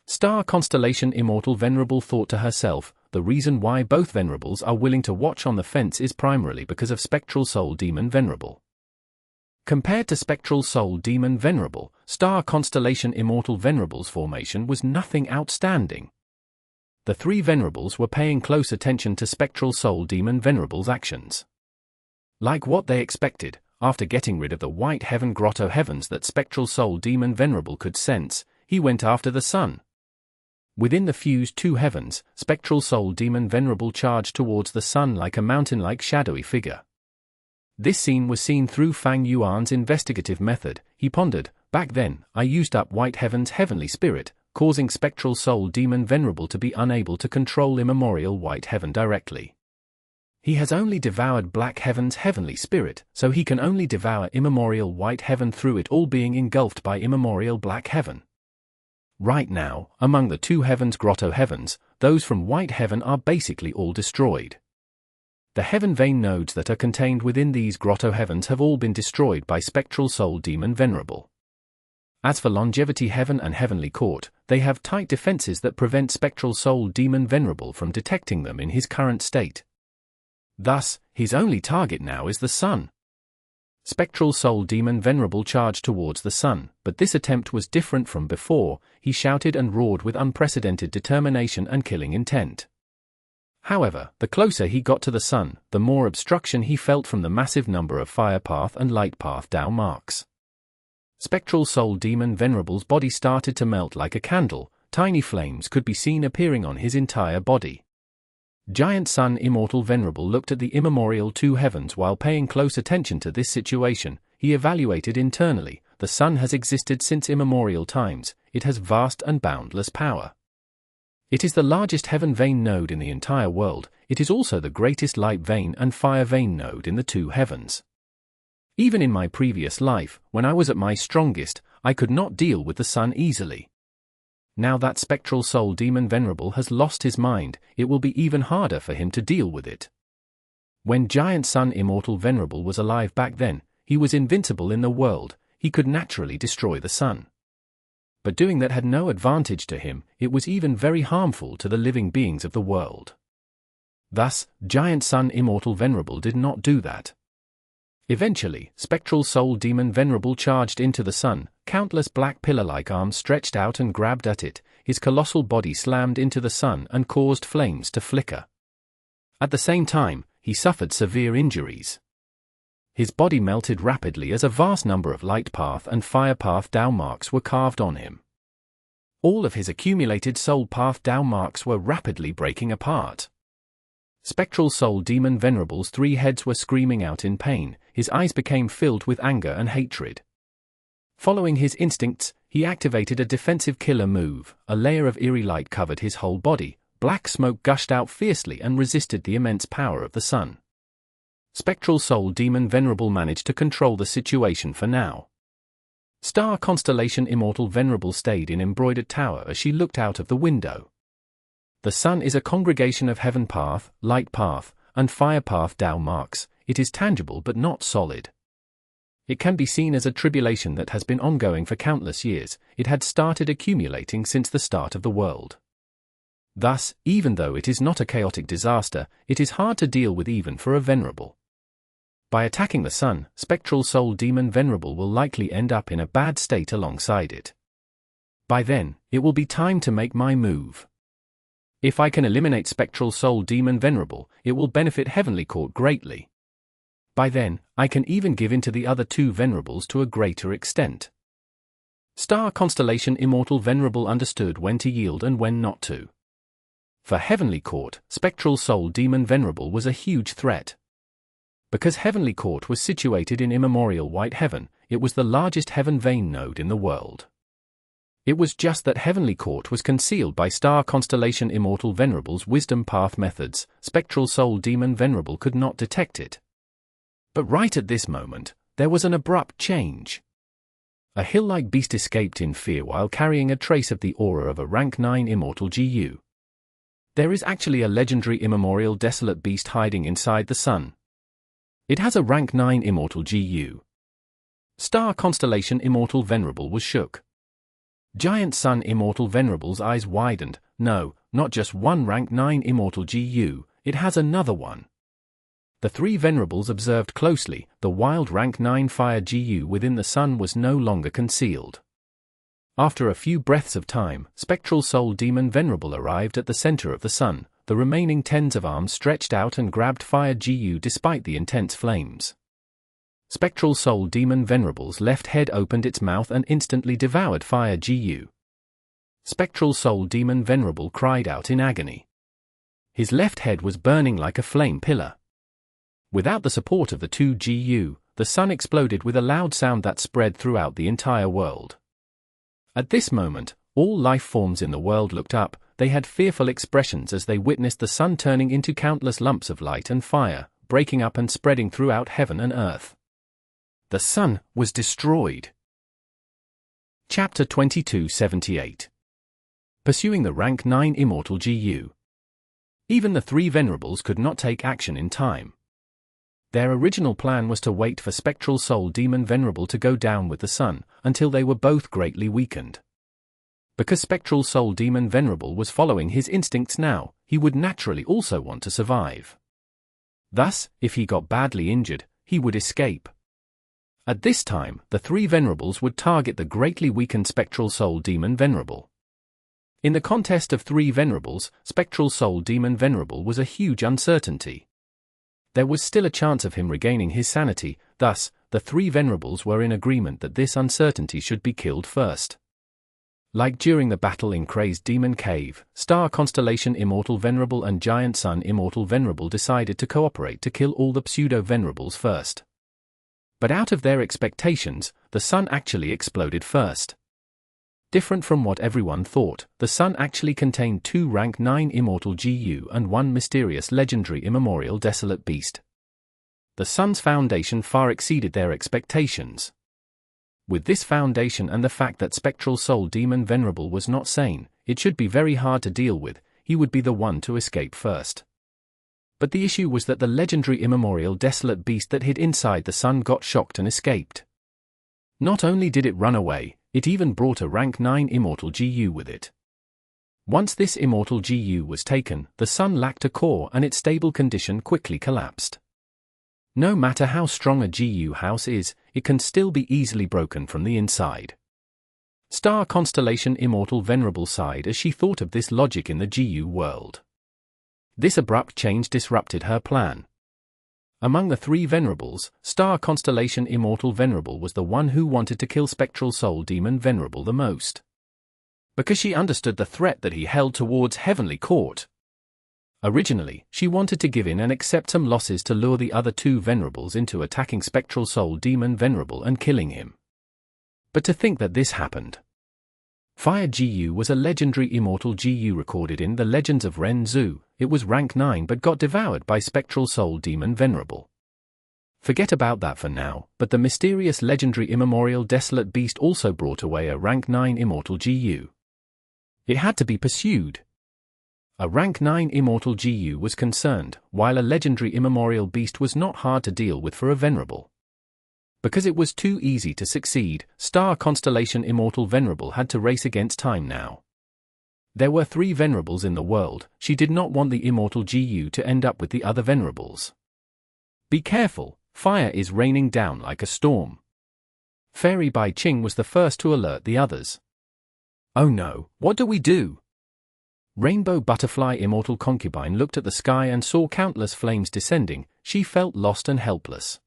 Star Constellation Immortal Venerable thought to herself, the reason why both Venerables are willing to watch on the fence is primarily because of Spectral Soul Demon Venerable. Compared to Spectral Soul Demon Venerable, Star Constellation Immortal Venerable's formation was nothing outstanding. The three Venerables were paying close attention to Spectral Soul Demon Venerable's actions. Like what they expected, after getting rid of the White Heaven Grotto-Heavens that Spectral Soul Demon Venerable could sense, he went after the sun. Within the fused two heavens, Spectral Soul Demon Venerable charged towards the sun like a mountain-like shadowy figure. This scene was seen through Fang Yuan's investigative method. He pondered, "Back then, I used up White Heaven's heavenly spirit, causing Spectral Soul Demon Venerable to be unable to control Immemorial White Heaven directly. He has only devoured Black Heaven's heavenly spirit, so he can only devour Immemorial White Heaven through it all being engulfed by Immemorial Black Heaven. Right now, among the two heavens Grotto-Heavens, those from White Heaven are basically all destroyed. The Heaven Vein nodes that are contained within these Grotto-Heavens have all been destroyed by Spectral Soul Demon Venerable. As for Longevity Heaven and Heavenly Court, they have tight defenses that prevent Spectral Soul Demon Venerable from detecting them in his current state. Thus, his only target now is the sun. Spectral Soul Demon Venerable charged towards the sun, but this attempt was different from before. He shouted and roared with unprecedented determination and killing intent. However, the closer he got to the sun, the more obstruction he felt from the massive number of Fire Path and Light Path Dao marks. Spectral Soul Demon Venerable's body started to melt like a candle. Tiny flames could be seen appearing on his entire body. Giant Sun Immortal Venerable looked at the immemorial two heavens while paying close attention to this situation. He evaluated internally. The sun has existed since immemorial times. It has vast and boundless power. It is the largest heaven vein node in the entire world. It is also the greatest light vein and fire vein node in the two heavens. Even in my previous life, when I was at my strongest, I could not deal with the sun easily. Now that Spectral Soul Demon Venerable has lost his mind, it will be even harder for him to deal with it. When Giant Sun Immortal Venerable was alive back then, he was invincible in the world. He could naturally destroy the sun. But doing that had no advantage to him. It was even very harmful to the living beings of the world. Thus, Giant Sun Immortal Venerable did not do that. Eventually, Spectral Soul Demon Venerable charged into the sun. Countless black pillar-like arms stretched out and grabbed at it. His colossal body slammed into the sun and caused flames to flicker. At the same time, he suffered severe injuries. His body melted rapidly as a vast number of Light Path and Fire Path Dao marks were carved on him. All of his accumulated Soul Path Dao marks were rapidly breaking apart. Spectral Soul Demon Venerable's three heads were screaming out in pain. His eyes became filled with anger and hatred. Following his instincts, he activated a defensive killer move. A layer of eerie light covered his whole body. Black smoke gushed out fiercely and resisted the immense power of the sun. Spectral Soul Demon Venerable managed to control the situation for now. Star Constellation Immortal Venerable stayed in Embroidered Tower as she looked out of the window. The sun is a congregation of Heaven Path, Light Path, and Fire Path Dao marks. It is tangible but not solid. It can be seen as a tribulation that has been ongoing for countless years. It had started accumulating since the start of the world. Thus, even though it is not a chaotic disaster, it is hard to deal with even for a Venerable. By attacking the sun, Spectral Soul Demon Venerable will likely end up in a bad state alongside it. By then, it will be time to make my move. If I can eliminate Spectral Soul Demon Venerable, it will benefit Heavenly Court greatly. By then, I can even give in to the other two Venerables to a greater extent. Star Constellation Immortal Venerable understood when to yield and when not to. For Heavenly Court, Spectral Soul Demon Venerable was a huge threat. Because Heavenly Court was situated in immemorial White Heaven, it was the largest heaven vein node in the world. It was just that Heavenly Court was concealed by Star Constellation Immortal Venerable's wisdom path methods. Spectral Soul Demon Venerable could not detect it. But right at this moment, there was an abrupt change. A hill-like beast escaped in fear while carrying a trace of the aura of a rank 9 Immortal GU. There is actually a legendary immemorial desolate beast hiding inside the sun. It has a rank 9 Immortal GU. Star Constellation Immortal Venerable was shook. Giant Sun Immortal Venerable's eyes widened. No, not just one rank 9 Immortal GU, it has another one. The three Venerables observed closely. The wild rank 9 Fire GU within the sun was no longer concealed. After a few breaths of time, Spectral Soul Demon Venerable arrived at the center of the sun. The remaining tens of arms stretched out and grabbed Fire GU despite the intense flames. Spectral Soul Demon Venerable's left head opened its mouth and instantly devoured Fire GU. Spectral Soul Demon Venerable cried out in agony. His left head was burning like a flame pillar. Without the support of the two GU, the sun exploded with a loud sound that spread throughout the entire world. At this moment, all life forms in the world looked up. They had fearful expressions as they witnessed the sun turning into countless lumps of light and fire, breaking up and spreading throughout heaven and earth. The sun was destroyed. Chapter 2278. pursuing the rank 9 Immortal GU. Even the 3 Venerables could not take action in time. Their original plan was to wait for Spectral Soul Demon Venerable to go down with the sun, until they were both greatly weakened. Because Spectral Soul Demon Venerable was following his instincts now, he would naturally also want to survive. Thus, if he got badly injured, he would escape. At this time, the 3 Venerables would target the greatly weakened Spectral Soul Demon Venerable. In the contest of 3 Venerables, Spectral Soul Demon Venerable was a huge uncertainty. There was still a chance of him regaining his sanity, thus, the 3 Venerables were in agreement that this uncertainty should be killed first. Like during the battle in Crazed Demon Cave, Star Constellation Immortal Venerable and Giant Sun Immortal Venerable decided to cooperate to kill all the pseudo-Venerables first. But out of their expectations, the sun actually exploded first. Different from what everyone thought, the sun actually contained 2 rank 9 Immortal GU and 1 mysterious legendary immemorial desolate beast. The sun's foundation far exceeded their expectations. With this foundation and the fact that Spectral Soul Demon Venerable was not sane, it should be very hard to deal with. He would be the one to escape first. But the issue was that the legendary immemorial desolate beast that hid inside the sun got shocked and escaped. Not only did it run away, it even brought a rank 9 Immortal GU with it. Once this Immortal GU was taken, the sun lacked a core and its stable condition quickly collapsed. No matter how strong a GU house is, it can still be easily broken from the inside. Star Constellation Immortal Venerable sighed as she thought of this logic in the GU world. This abrupt change disrupted her plan. Among the 3 Venerables, Star Constellation Immortal Venerable was the one who wanted to kill Spectral Soul Demon Venerable the most. Because she understood the threat that he held towards Heavenly Court. Originally, she wanted to give in and accept some losses to lure the other 2 Venerables into attacking Spectral Soul Demon Venerable and killing him. But to think that this happened. Fire GU was a legendary Immortal GU recorded in the Legends of Ren Zhu. It was rank 9 but got devoured by Spectral Soul Demon Venerable. Forget about that for now, but the mysterious legendary immemorial desolate beast also brought away a rank 9 Immortal GU. It had to be pursued. A rank 9 Immortal GU was concerned, while a legendary immemorial beast was not hard to deal with for a Venerable. Because it was too easy to succeed, Star Constellation Immortal Venerable had to race against time now. There were 3 Venerables in the world, she did not want the Immortal GU to end up with the other Venerables. Be careful, fire is raining down like a storm. Fairy Bai Qing was the first to alert the others. Oh no, what do we do? Rainbow Butterfly Immortal Concubine looked at the sky and saw countless flames descending. She felt lost and helpless.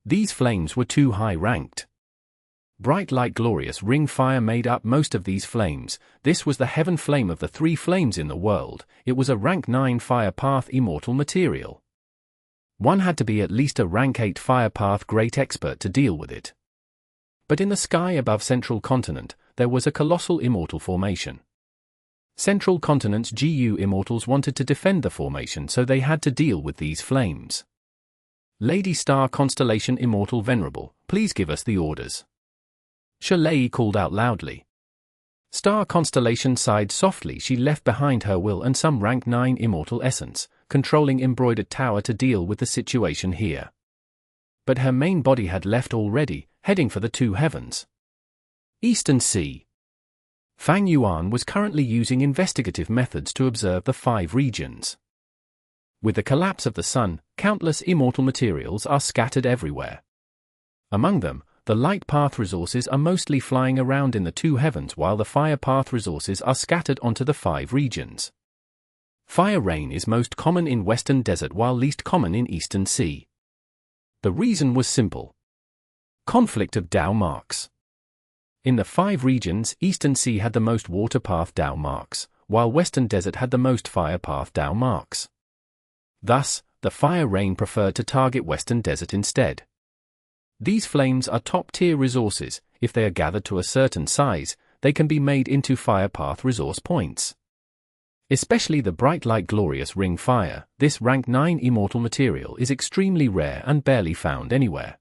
These flames were too high-ranked. Bright light glorious ring fire made up most of these flames. This was the heaven flame of the 3 flames in the world. It was a rank 9 fire path immortal material. One had to be at least a rank 8 fire path great expert to deal with it. But in the sky above Central Continent, there was a colossal immortal formation. Central Continent's GU Immortals wanted to defend the formation, so they had to deal with these flames. Lady Star Constellation Immortal Venerable, please give us the orders. Shalei called out loudly. Star Constellation sighed softly. She left behind her will and some rank 9 immortal essence, controlling embroidered tower to deal with the situation here. But her main body had left already, heading for the 2 heavens. Eastern Sea. Fang Yuan was currently using investigative methods to observe the 5 regions. With the collapse of the sun, countless immortal materials are scattered everywhere. Among them, the light path resources are mostly flying around in the 2 heavens while the fire path resources are scattered onto the 5 regions. Fire rain is most common in Western Desert while least common in Eastern Sea. The reason was simple. Conflict of Dao marks. In the 5 regions, Eastern Sea had the most water path Dao marks, while Western Desert had the most fire path Dao marks. Thus, the fire rain preferred to target Western Desert instead. These flames are top-tier resources. If they are gathered to a certain size, they can be made into fire path resource points. Especially the bright light glorious ring fire, this rank 9 immortal material is extremely rare and barely found anywhere.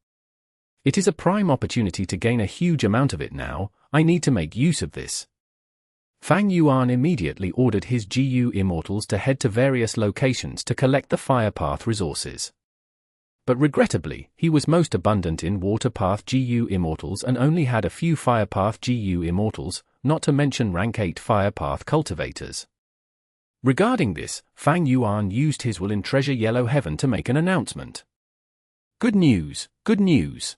It is a prime opportunity to gain a huge amount of it now. I need to make use of this. Fang Yuan immediately ordered his GU Immortals to head to various locations to collect the Fire Path resources. But regrettably, he was most abundant in Water Path GU Immortals and only had a few Fire Path GU Immortals, not to mention rank 8 Fire Path Cultivators. Regarding this, Fang Yuan used his will in Treasure Yellow Heaven to make an announcement. Good news, good news!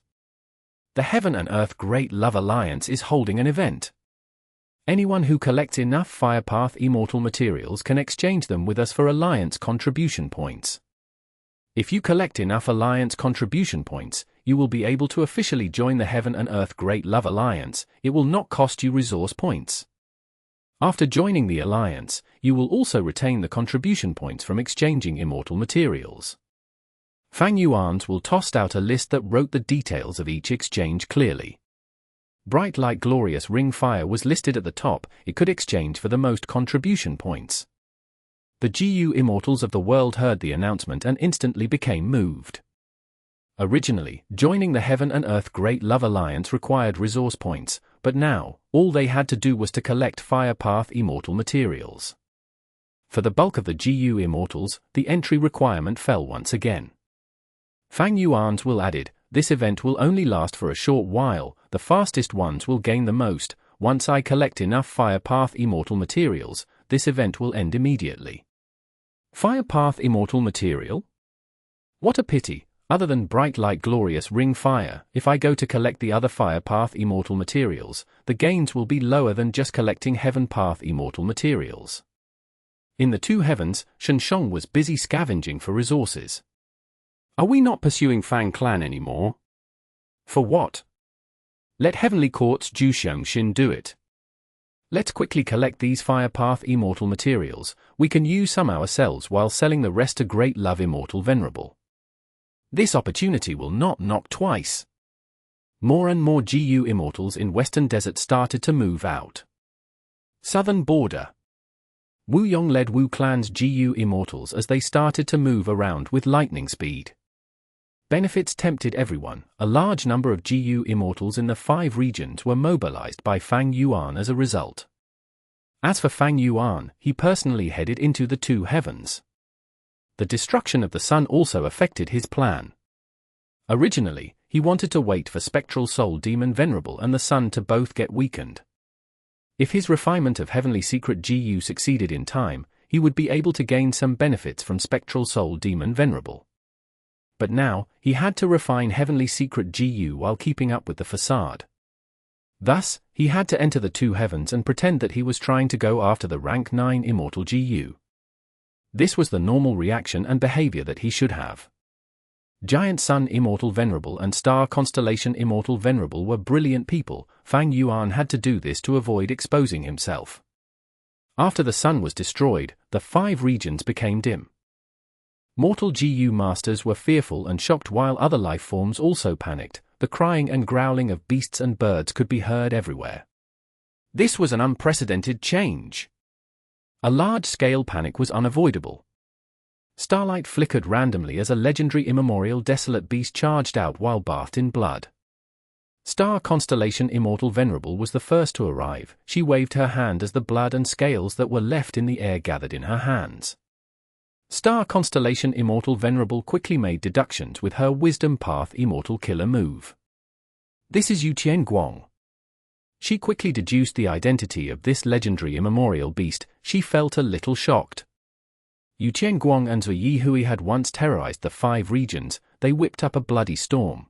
The Heaven and Earth Great Love Alliance is holding an event. Anyone who collects enough Fire Path Immortal materials can exchange them with us for Alliance contribution points. If you collect enough Alliance contribution points, you will be able to officially join the Heaven and Earth Great Love Alliance. It will not cost you resource points. After joining the Alliance, you will also retain the contribution points from exchanging immortal materials. Fang Yuan's will tossed out a list that wrote the details of each exchange clearly. Bright Light Glorious Ring Fire was listed at the top. It could exchange for the most contribution points. The GU Immortals of the world heard the announcement and instantly became moved. Originally, joining the Heaven and Earth Great Love Alliance required resource points, but now, all they had to do was to collect Fire Path Immortal materials. For the bulk of the GU Immortals, the entry requirement fell once again. Fang Yuan's will added, this event will only last for a short while, the fastest ones will gain the most. Once I collect enough Fire Path Immortal materials, this event will end immediately. Fire Path Immortal material? What a pity, other than Bright Light Glorious Ring Fire, if I go to collect the other Fire Path Immortal materials, the gains will be lower than just collecting Heaven Path Immortal materials. In the two heavens, Shenshong was busy scavenging for resources. Are we not pursuing Fang Clan anymore? For what? Let Heavenly Court's Zhu Xiongxin do it. Let's quickly collect these Fire Path Immortal materials. We can use some ourselves while selling the rest to Great Love Immortal Venerable. This opportunity will not knock twice. More and more GU Immortals in Western Desert started to move out. Southern Border. Wu Yong led Wu Clan's GU Immortals as they started to move around with lightning speed. Benefits tempted everyone. A large number of GU Immortals in the 5 regions were mobilized by Fang Yuan as a result. As for Fang Yuan, he personally headed into the two heavens. The destruction of the sun also affected his plan. Originally, he wanted to wait for Spectral Soul Demon Venerable and the sun to both get weakened. If his refinement of Heavenly Secret GU succeeded in time, he would be able to gain some benefits from Spectral Soul Demon Venerable. But now, he had to refine Heavenly Secret GU while keeping up with the facade. Thus, he had to enter the two heavens and pretend that he was trying to go after the rank 9 Immortal GU. This was the normal reaction and behavior that he should have. Giant Sun Immortal Venerable and Star Constellation Immortal Venerable were brilliant people. Fang Yuan had to do this to avoid exposing himself. After the sun was destroyed, the 5 regions became dim. Mortal GU masters were fearful and shocked while other life forms also panicked. The crying and growling of beasts and birds could be heard everywhere. This was an unprecedented change. A large-scale panic was unavoidable. Starlight flickered randomly as a legendary immemorial desolate beast charged out while bathed in blood. Star Constellation Immortal Venerable was the first to arrive. She waved her hand as the blood and scales that were left in the air gathered in her hands. Star Constellation Immortal Venerable quickly made deductions with her Wisdom Path Immortal Killer move. This is Yuqian Guang. She quickly deduced the identity of this legendary immemorial beast. She felt a little shocked. Yuqian Guang and Zui Hui had once terrorized the 5 regions. They whipped up a bloody storm.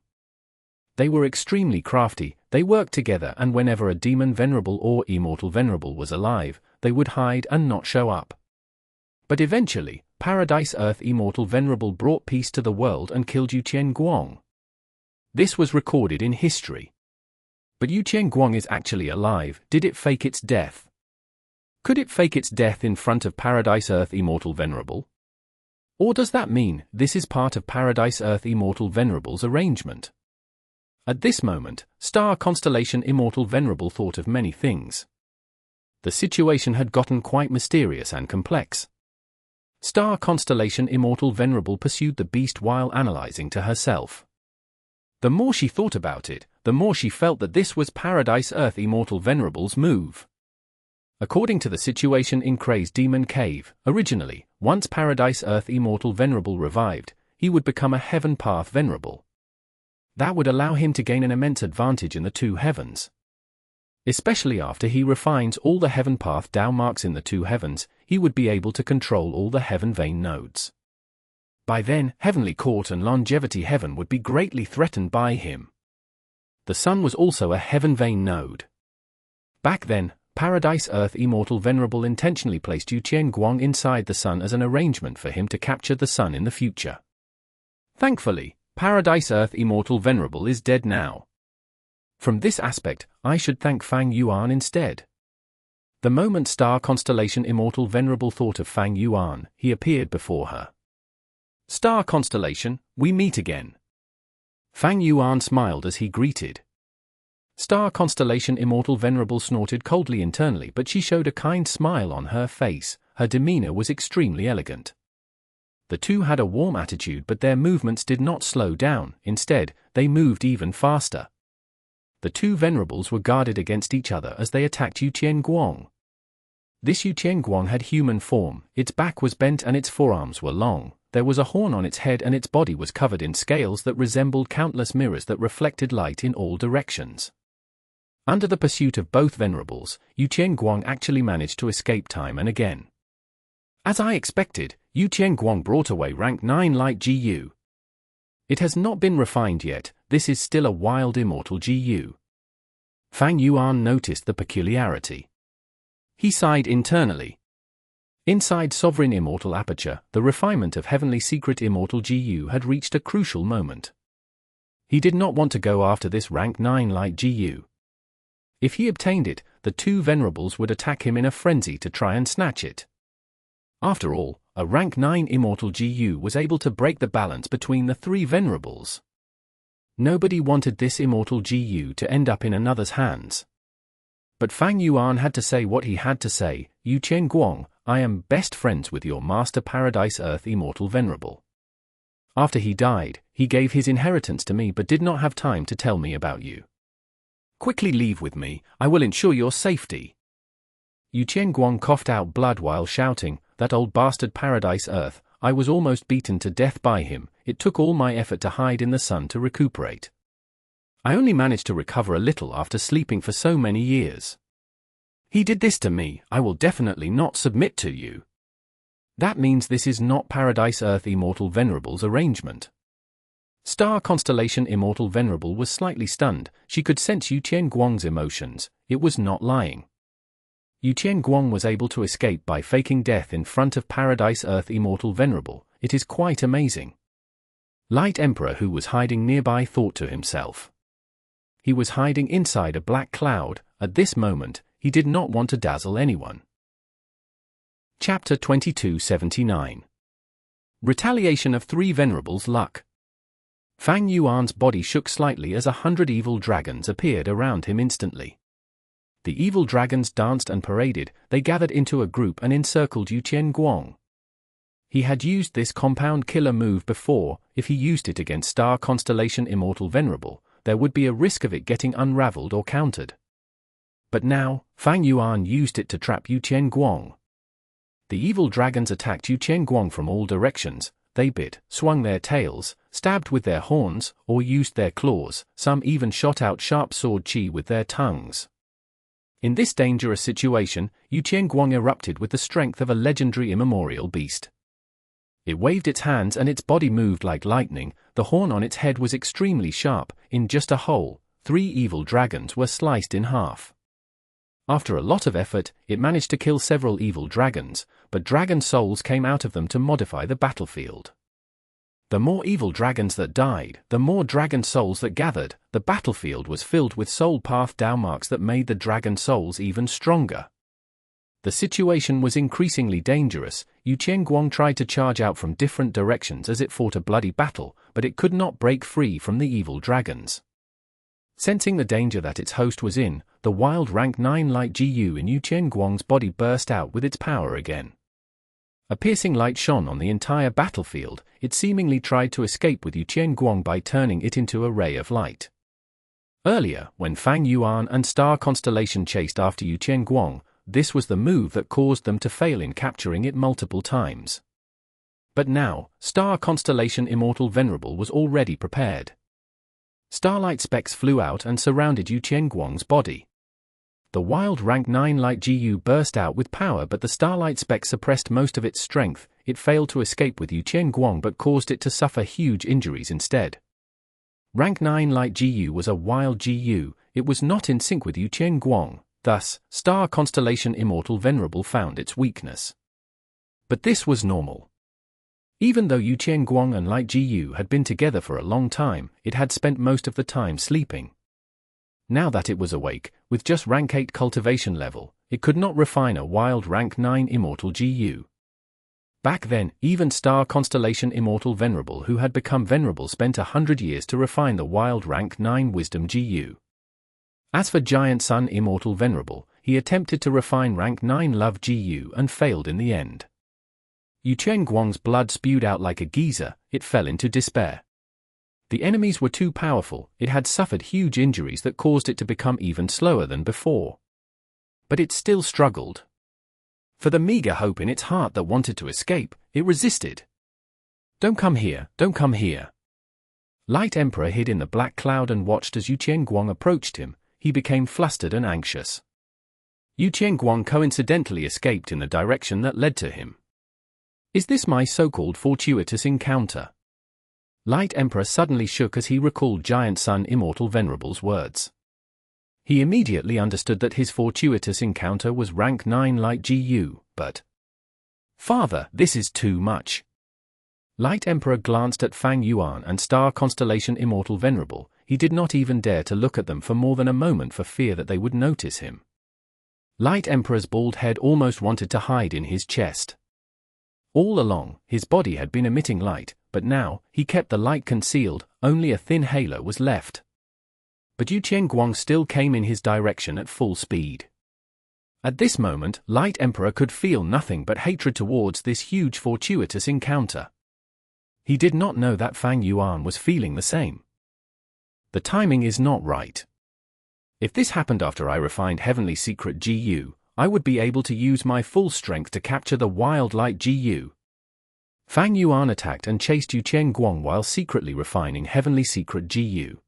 They were extremely crafty. They worked together, and whenever a Demon Venerable or Immortal Venerable was alive, they would hide and not show up. But eventually, Paradise Earth Immortal Venerable brought peace to the world and killed Yuqian Guang. This was recorded in history. But Yuqian Guang is actually alive. Did it fake its death? Could it fake its death in front of Paradise Earth Immortal Venerable? Or does that mean this is part of Paradise Earth Immortal Venerable's arrangement? At this moment, Star Constellation Immortal Venerable thought of many things. The situation had gotten quite mysterious and complex. Star Constellation Immortal Venerable pursued the beast while analyzing to herself. The more she thought about it, the more she felt that this was Paradise Earth Immortal Venerable's move. According to the situation in Kray's Demon Cave, originally, once Paradise Earth Immortal Venerable revived, he would become a Heaven Path Venerable. That would allow him to gain an immense advantage in the two heavens. Especially after he refines all the Heaven Path Dao marks in the two heavens, he would be able to control all the Heaven Vein nodes. By then, Heavenly Court and Longevity Heaven would be greatly threatened by him. The Sun was also a Heaven Vein node. Back then, Paradise Earth Immortal Venerable intentionally placed Yu Qianguang inside the Sun as an arrangement for him to capture the Sun in the future. Thankfully, Paradise Earth Immortal Venerable is dead now. From this aspect, I should thank Fang Yuan instead. The moment Star Constellation Immortal Venerable thought of Fang Yuan, he appeared before her. Star Constellation, we meet again. Fang Yuan smiled as he greeted. Star Constellation Immortal Venerable snorted coldly internally, but she showed a kind smile on her face. Her demeanor was extremely elegant. The two had a warm attitude, but their movements did not slow down. Instead, they moved even faster. The two Venerables were guarded against each other as they attacked Yu Qianguang. This Yu Qianguang had human form, its back was bent and its forearms were long. There was a horn on its head and its body was covered in scales that resembled countless mirrors that reflected light in all directions. Under the pursuit of both Venerables, Yu Qianguang actually managed to escape time and again. As I expected, Yu Qianguang brought away rank 9 light GU. It has not been refined yet, this is still a wild immortal GU. Fang Yuan noticed the peculiarity. He sighed internally. Inside Sovereign Immortal Aperture, the refinement of Heavenly Secret Immortal GU had reached a crucial moment. He did not want to go after this rank 9 light GU. If he obtained it, the two Venerables would attack him in a frenzy to try and snatch it. After all, a rank 9 Immortal GU was able to break the balance between the three Venerables. Nobody wanted this Immortal GU to end up in another's hands. But Fang Yuan had to say what he had to say. Yu Qianguang, I am best friends with your Master Paradise Earth Immortal Venerable. After he died, he gave his inheritance to me but did not have time to tell me about you. Quickly leave with me, I will ensure your safety. Yu Qianguang coughed out blood while shouting, that old bastard Paradise Earth, I was almost beaten to death by him, it took all my effort to hide in the sun to recuperate. I only managed to recover a little after sleeping for so many years. He did this to me, I will definitely not submit to you. That means this is not Paradise Earth Immortal Venerable's arrangement. Star Constellation Immortal Venerable was slightly stunned, she could sense Yu Qianguang's emotions, it was not lying. Yu Qianguang was able to escape by faking death in front of Paradise Earth Immortal Venerable, it is quite amazing. Light Emperor, who was hiding nearby, thought to himself. He was hiding inside a black cloud. At this moment, he did not want to dazzle anyone. Chapter 2279. Retaliation of Three Venerables' Luck. Fang Yuan's body shook slightly as 100 evil dragons appeared around him instantly. The evil dragons danced and paraded, they gathered into a group and encircled Yu Qianguang. He had used this compound killer move before. If he used it against Star Constellation Immortal Venerable, there would be a risk of it getting unraveled or countered. But now, Fang Yuan used it to trap Yu Qianguang. The evil dragons attacked Yu Qianguang from all directions. They bit, swung their tails, stabbed with their horns, or used their claws. Some even shot out sharp sword chi with their tongues. In this dangerous situation, Yu Qianguang erupted with the strength of a legendary immemorial beast. It waved its hands and its body moved like lightning. The horn on its head was extremely sharp. In just a hole, 3 evil dragons were sliced in half. After a lot of effort, it managed to kill several evil dragons, but dragon souls came out of them to modify the battlefield. The more evil dragons that died, the more dragon souls that gathered. The battlefield was filled with soul path Dao marks that made the dragon souls even stronger. The situation was increasingly dangerous. Yu Qianguang tried to charge out from different directions as it fought a bloody battle, but it could not break free from the evil dragons. Sensing the danger that its host was in, the wild rank 9 light GU in Yu Qianguang's body burst out with its power again. A piercing light shone on the entire battlefield. It seemingly tried to escape with Yu Qianguang by turning it into a ray of light. Earlier, when Fang Yuan and Star Constellation chased after Yu Qianguang, this was the move that caused them to fail in capturing it multiple times. But now, Star Constellation Immortal Venerable was already prepared. Starlight specks flew out and surrounded Yu Qianguang's body. The wild rank 9 Light GU burst out with power, but the Starlight spec suppressed most of its strength. It failed to escape with Yu Qianguang but caused it to suffer huge injuries instead. Rank 9 Light GU was a wild GU, it was not in sync with Yu Qianguang, thus, Star Constellation Immortal Venerable found its weakness. But this was normal. Even though Yu Qianguang and Light GU had been together for a long time, it had spent most of the time sleeping. Now that it was awake, with just rank 8 cultivation level, it could not refine a wild rank 9 Immortal GU. Back then, even Star Constellation Immortal Venerable who had become Venerable spent 100 years to refine the wild rank 9 Wisdom GU. As for Giant Sun Immortal Venerable, he attempted to refine rank 9 Love GU and failed in the end. Yu Qianguang's blood spewed out like a geyser, it fell into despair. The enemies were too powerful, it had suffered huge injuries that caused it to become even slower than before. But it still struggled. For the meager hope in its heart that wanted to escape, it resisted. "Don't come here, don't come here." Light Emperor hid in the black cloud and watched as Yu Qianguang approached him. He became flustered and anxious. Yu Qianguang coincidentally escaped in the direction that led to him. "Is this my so-called fortuitous encounter?" Light Emperor suddenly shook as he recalled Giant Sun Immortal Venerable's words. He immediately understood that his fortuitous encounter was rank 9 Light GU, but... "Father, this is too much." Light Emperor glanced at Fang Yuan and Star Constellation Immortal Venerable. He did not even dare to look at them for more than a moment for fear that they would notice him. Light Emperor's bald head almost wanted to hide in his chest. All along, his body had been emitting light, but now, he kept the light concealed, only a thin halo was left. But Yu Qianguang still came in his direction at full speed. At this moment, Light Emperor could feel nothing but hatred towards this huge fortuitous encounter. He did not know that Fang Yuan was feeling the same. The timing is not right. If this happened after I refined Heavenly Secret GU, I would be able to use my full strength to capture the wild light GU. Fang Yuan attacked and chased Yu Qianguang while secretly refining Heavenly Secret GU.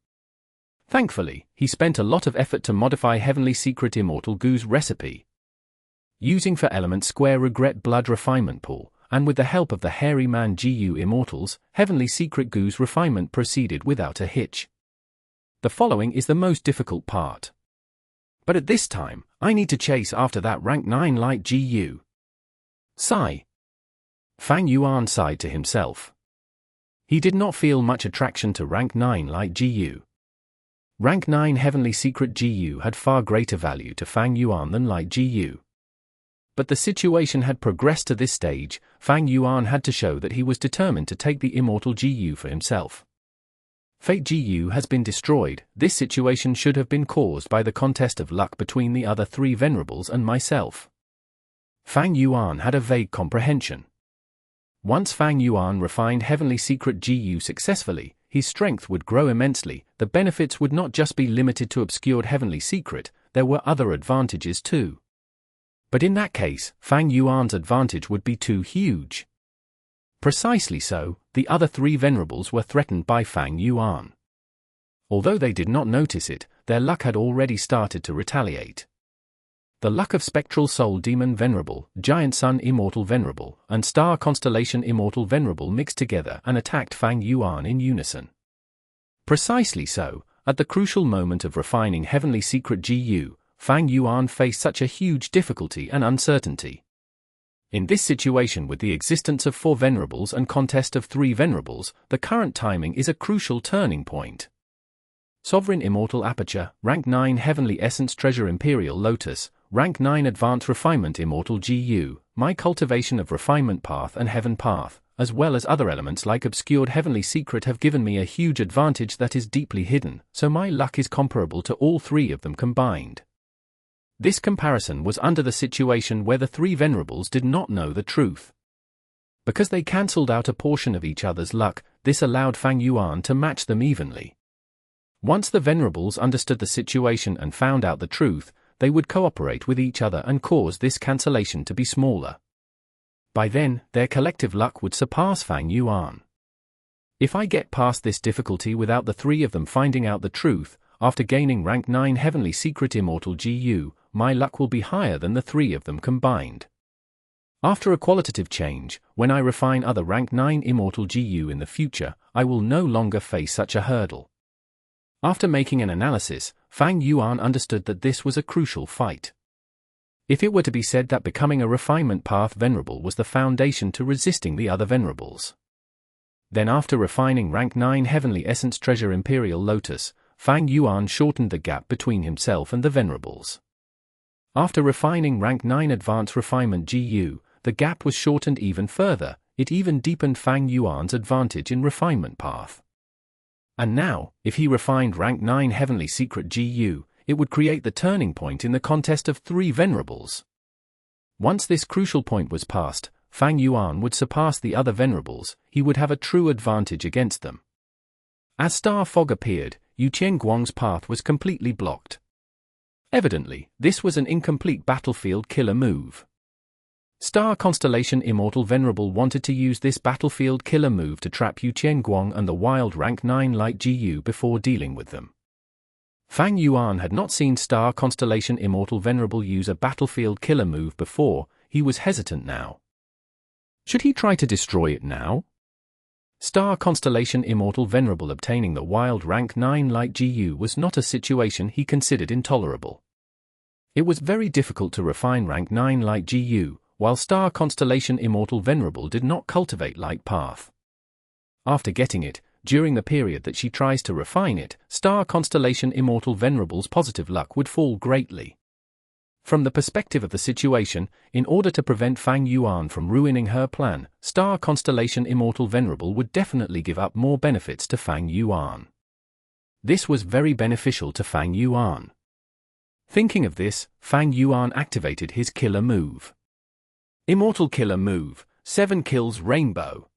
Thankfully, he spent a lot of effort to modify Heavenly Secret Immortal GU's recipe. Using for element square regret blood refinement pool, and with the help of the Hairy Man GU Immortals, Heavenly Secret GU's refinement proceeded without a hitch. The following is the most difficult part. But at this time, I need to chase after that rank 9 light GU. Sigh. Fang Yuan sighed to himself. He did not feel much attraction to rank 9 light GU. Rank 9 Heavenly Secret GU had far greater value to Fang Yuan than light GU. But the situation had progressed to this stage. Fang Yuan had to show that he was determined to take the Immortal GU for himself. Fate GU has been destroyed. This situation should have been caused by the contest of luck between the other 3 Venerables and myself. Fang Yuan had a vague comprehension. Once Fang Yuan refined Heavenly Secret GU successfully, his strength would grow immensely. The benefits would not just be limited to obscured Heavenly Secret, there were other advantages too. But in that case, Fang Yuan's advantage would be too huge. Precisely so, the other 3 Venerables were threatened by Fang Yuan. Although they did not notice it, their luck had already started to retaliate. The luck of Spectral Soul Demon Venerable, Giant Sun Immortal Venerable, and Star Constellation Immortal Venerable mixed together and attacked Fang Yuan in unison. Precisely so, at the crucial moment of refining Heavenly Secret GU, Fang Yuan faced such a huge difficulty and uncertainty. In this situation with the existence of 4 Venerables and contest of 3 Venerables, the current timing is a crucial turning point. Sovereign Immortal Aperture, Rank 9 Heavenly Essence Treasure Imperial Lotus, Rank 9 Advanced Refinement Immortal GU, my cultivation of Refinement Path and Heaven Path, as well as other elements like Obscured Heavenly Secret have given me a huge advantage that is deeply hidden, so my luck is comparable to all 3 of them combined. This comparison was under the situation where the 3 Venerables did not know the truth. Because they cancelled out a portion of each other's luck, this allowed Fang Yuan to match them evenly. Once the Venerables understood the situation and found out the truth, they would cooperate with each other and cause this cancellation to be smaller. By then, their collective luck would surpass Fang Yuan. If I get past this difficulty without the three of them finding out the truth, after gaining rank 9 Heavenly Secret Immortal GU, my luck will be higher than the three of them combined. After a qualitative change, when I refine other rank 9 Immortal GU in the future, I will no longer face such a hurdle. After making an analysis, Fang Yuan understood that this was a crucial fight. If it were to be said that becoming a refinement path venerable was the foundation to resisting the other venerables, then after refining rank 9 Heavenly Essence Treasure Imperial Lotus, Fang Yuan shortened the gap between himself and the venerables. After refining rank 9 Advanced Refinement GU, the gap was shortened even further. It even deepened Fang Yuan's advantage in refinement path. And now, if he refined rank 9 Heavenly Secret GU, it would create the turning point in the contest of three venerables. Once this crucial point was passed, Fang Yuan would surpass the other venerables. He would have a true advantage against them. As star fog appeared, Yuan Guang's path was completely blocked. Evidently, this was an incomplete battlefield killer move. Star Constellation Immortal Venerable wanted to use this battlefield killer move to trap Yuan Guang and the wild rank 9 Light GU before dealing with them. Fang Yuan had not seen Star Constellation Immortal Venerable use a battlefield killer move before. He was hesitant now. Should he try to destroy it now? Star Constellation Immortal Venerable obtaining the wild rank 9 Light GU was not a situation he considered intolerable. It was very difficult to refine rank 9 Light GU, while Star Constellation Immortal Venerable did not cultivate Light Path. After getting it, during the period that she tries to refine it, Star Constellation Immortal Venerable's positive luck would fall greatly. From the perspective of the situation, in order to prevent Fang Yuan from ruining her plan, Star Constellation Immortal Venerable would definitely give up more benefits to Fang Yuan. This was very beneficial to Fang Yuan. Thinking of this, Fang Yuan activated his killer move. Immortal Killer Move, 7 kills Rainbow.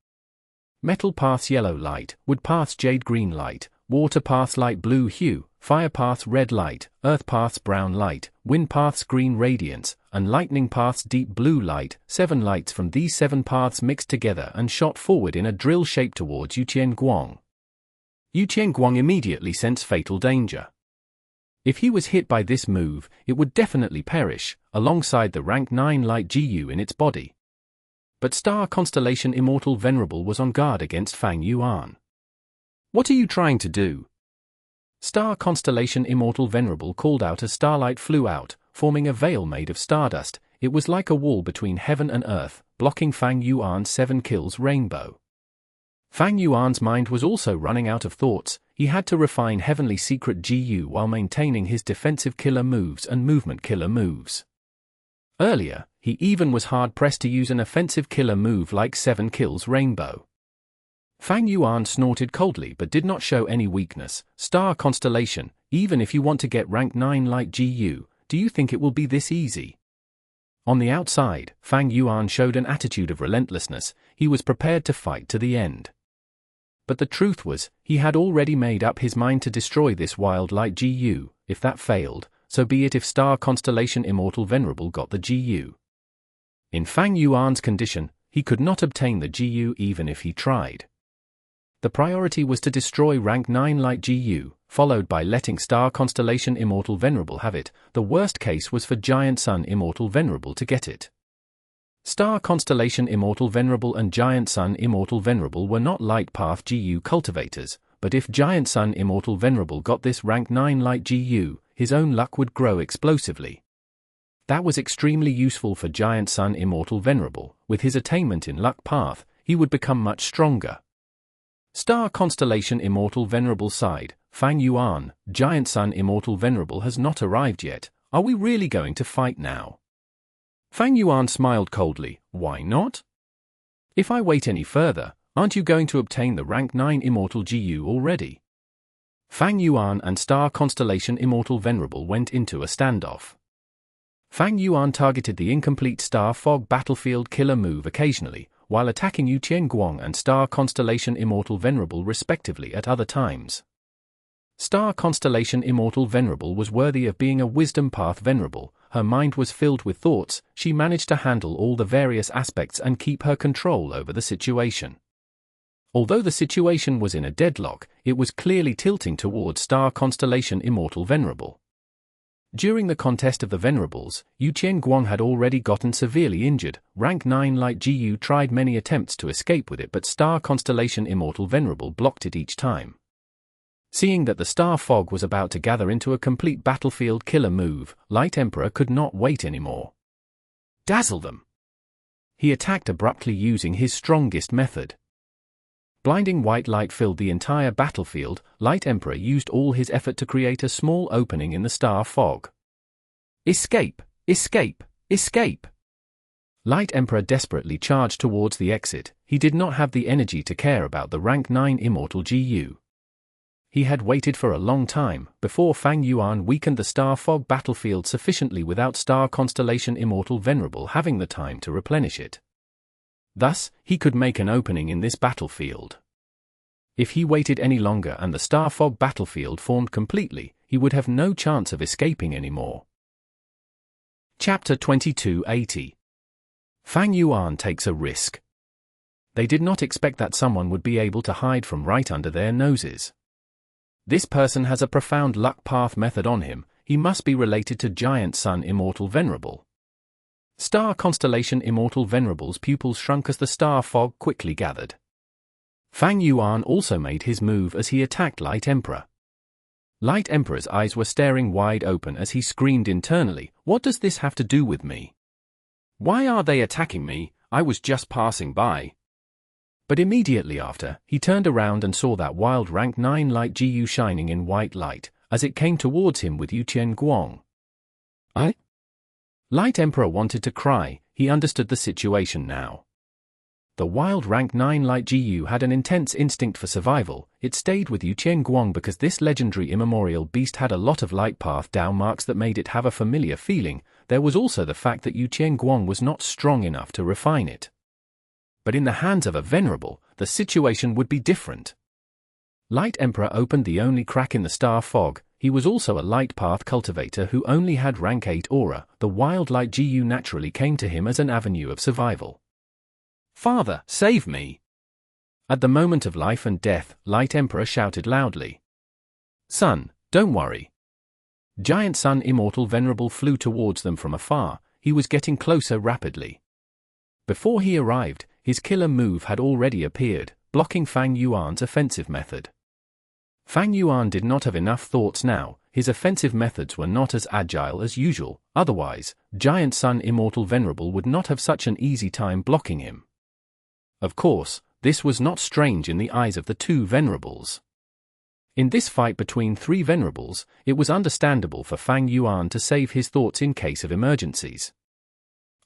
Metal Paths Yellow Light, Wood Paths Jade Green Light, Water Paths Light Blue Hue, Fire Paths Red Light, Earth Paths Brown Light, Wind Paths Green Radiance, and Lightning Paths Deep Blue Light. 7 lights from these 7 paths mixed together and shot forward in a drill shape towards Yuan Guang. Yuan Guang immediately sensed fatal danger. If he was hit by this move, it would definitely perish, alongside the rank 9 Light GU in its body. But Star Constellation Immortal Venerable was on guard against Fang Yuan. What are you trying to do? Star Constellation Immortal Venerable called out as starlight flew out, forming a veil made of stardust. It was like a wall between heaven and earth, blocking Fang Yuan's 7 kills rainbow. Fang Yuan's mind was also running out of thoughts. He had to refine Heavenly Secret GU while maintaining his defensive killer moves and movement killer moves. Earlier, he even was hard-pressed to use an offensive killer move like 7 kills rainbow. Fang Yuan snorted coldly but did not show any weakness. Star Constellation, even if you want to get rank 9 Light GU, do you think it will be this easy? On the outside, Fang Yuan showed an attitude of relentlessness. He was prepared to fight to the end. But the truth was, he had already made up his mind to destroy this wild Light GU. If that failed, so be it. If Star Constellation Immortal Venerable got the GU. In Fang Yuan's condition, he could not obtain the GU even if he tried. The priority was to destroy rank 9 Light GU, followed by letting Star Constellation Immortal Venerable have it. The worst case was for Giant Sun Immortal Venerable to get it. Star Constellation Immortal Venerable and Giant Sun Immortal Venerable were not Light Path GU cultivators, but if Giant Sun Immortal Venerable got this rank 9 Light GU, his own luck would grow explosively. That was extremely useful for Giant Sun Immortal Venerable. With his attainment in Luck Path, he would become much stronger. Star Constellation Immortal Venerable sighed. Fang Yuan, Giant Sun Immortal Venerable has not arrived yet. Are we really going to fight now? Fang Yuan smiled coldly. Why not? If I wait any further, aren't you going to obtain the rank 9 Immortal GU already? Fang Yuan and Star Constellation Immortal Venerable went into a standoff. Fang Yuan targeted the incomplete Star Fog Battlefield Killer move occasionally, while attacking Yuan Guang and Star Constellation Immortal Venerable respectively at other times. Star Constellation Immortal Venerable was worthy of being a Wisdom Path Venerable. Her mind was filled with thoughts. She managed to handle all the various aspects and keep her control over the situation. Although the situation was in a deadlock, it was clearly tilting towards Star Constellation Immortal Venerable. During the contest of the Venerables, Yuan Guang had already gotten severely injured. Rank 9 Light Gu tried many attempts to escape with it, but Star Constellation Immortal Venerable blocked it each time. Seeing that the star fog was about to gather into a complete battlefield killer move, Light Emperor could not wait anymore. Dazzle them! He attacked abruptly using his strongest method. Blinding white light filled the entire battlefield. Light Emperor used all his effort to create a small opening in the star fog. Escape! Escape! Escape! Light Emperor desperately charged towards the exit. He did not have the energy to care about the rank 9 Immortal Gu. He had waited for a long time before Fang Yuan weakened the star fog battlefield sufficiently without Star Constellation Immortal Venerable having the time to replenish it. Thus, he could make an opening in this battlefield. If he waited any longer and the star fog battlefield formed completely, he would have no chance of escaping anymore. Chapter 2280. Fang Yuan takes a risk. They did not expect that someone would be able to hide from right under their noses. This person has a profound luck path method on him. He must be related to Giant Sun Immortal Venerable. Star Constellation Immortal Venerable's pupils shrunk as the star fog quickly gathered. Fang Yuan also made his move as he attacked Light Emperor. Light Emperor's eyes were staring wide open as he screamed internally, "What does this have to do with me? Why are they attacking me? I was just passing by." But immediately after, he turned around and saw that wild rank 9 Light Gu shining in white light, as it came towards him with Yuan Guang. Light Emperor wanted to cry. He understood the situation now. The wild rank 9 Light Gu had an intense instinct for survival. It stayed with Yuan Guang because this legendary immemorial beast had a lot of light path down marks that made it have a familiar feeling. There was also the fact that Yuan Guang was not strong enough to refine it. But in the hands of a venerable, the situation would be different. Light Emperor opened the only crack in the star fog. He was also a light path cultivator who only had rank 8 aura. The wild light Gu naturally came to him as an avenue of survival. "Father, save me!" At the moment of life and death, Light Emperor shouted loudly. "Son, don't worry." Giant Sun Immortal Venerable flew towards them from afar. He was getting closer rapidly. Before he arrived, his killer move had already appeared, blocking Fang Yuan's offensive method. Fang Yuan did not have enough thoughts now. His offensive methods were not as agile as usual. Otherwise, Giant Sun Immortal Venerable would not have such an easy time blocking him. Of course, this was not strange in the eyes of the two Venerables. In this fight between three Venerables, it was understandable for Fang Yuan to save his thoughts in case of emergencies.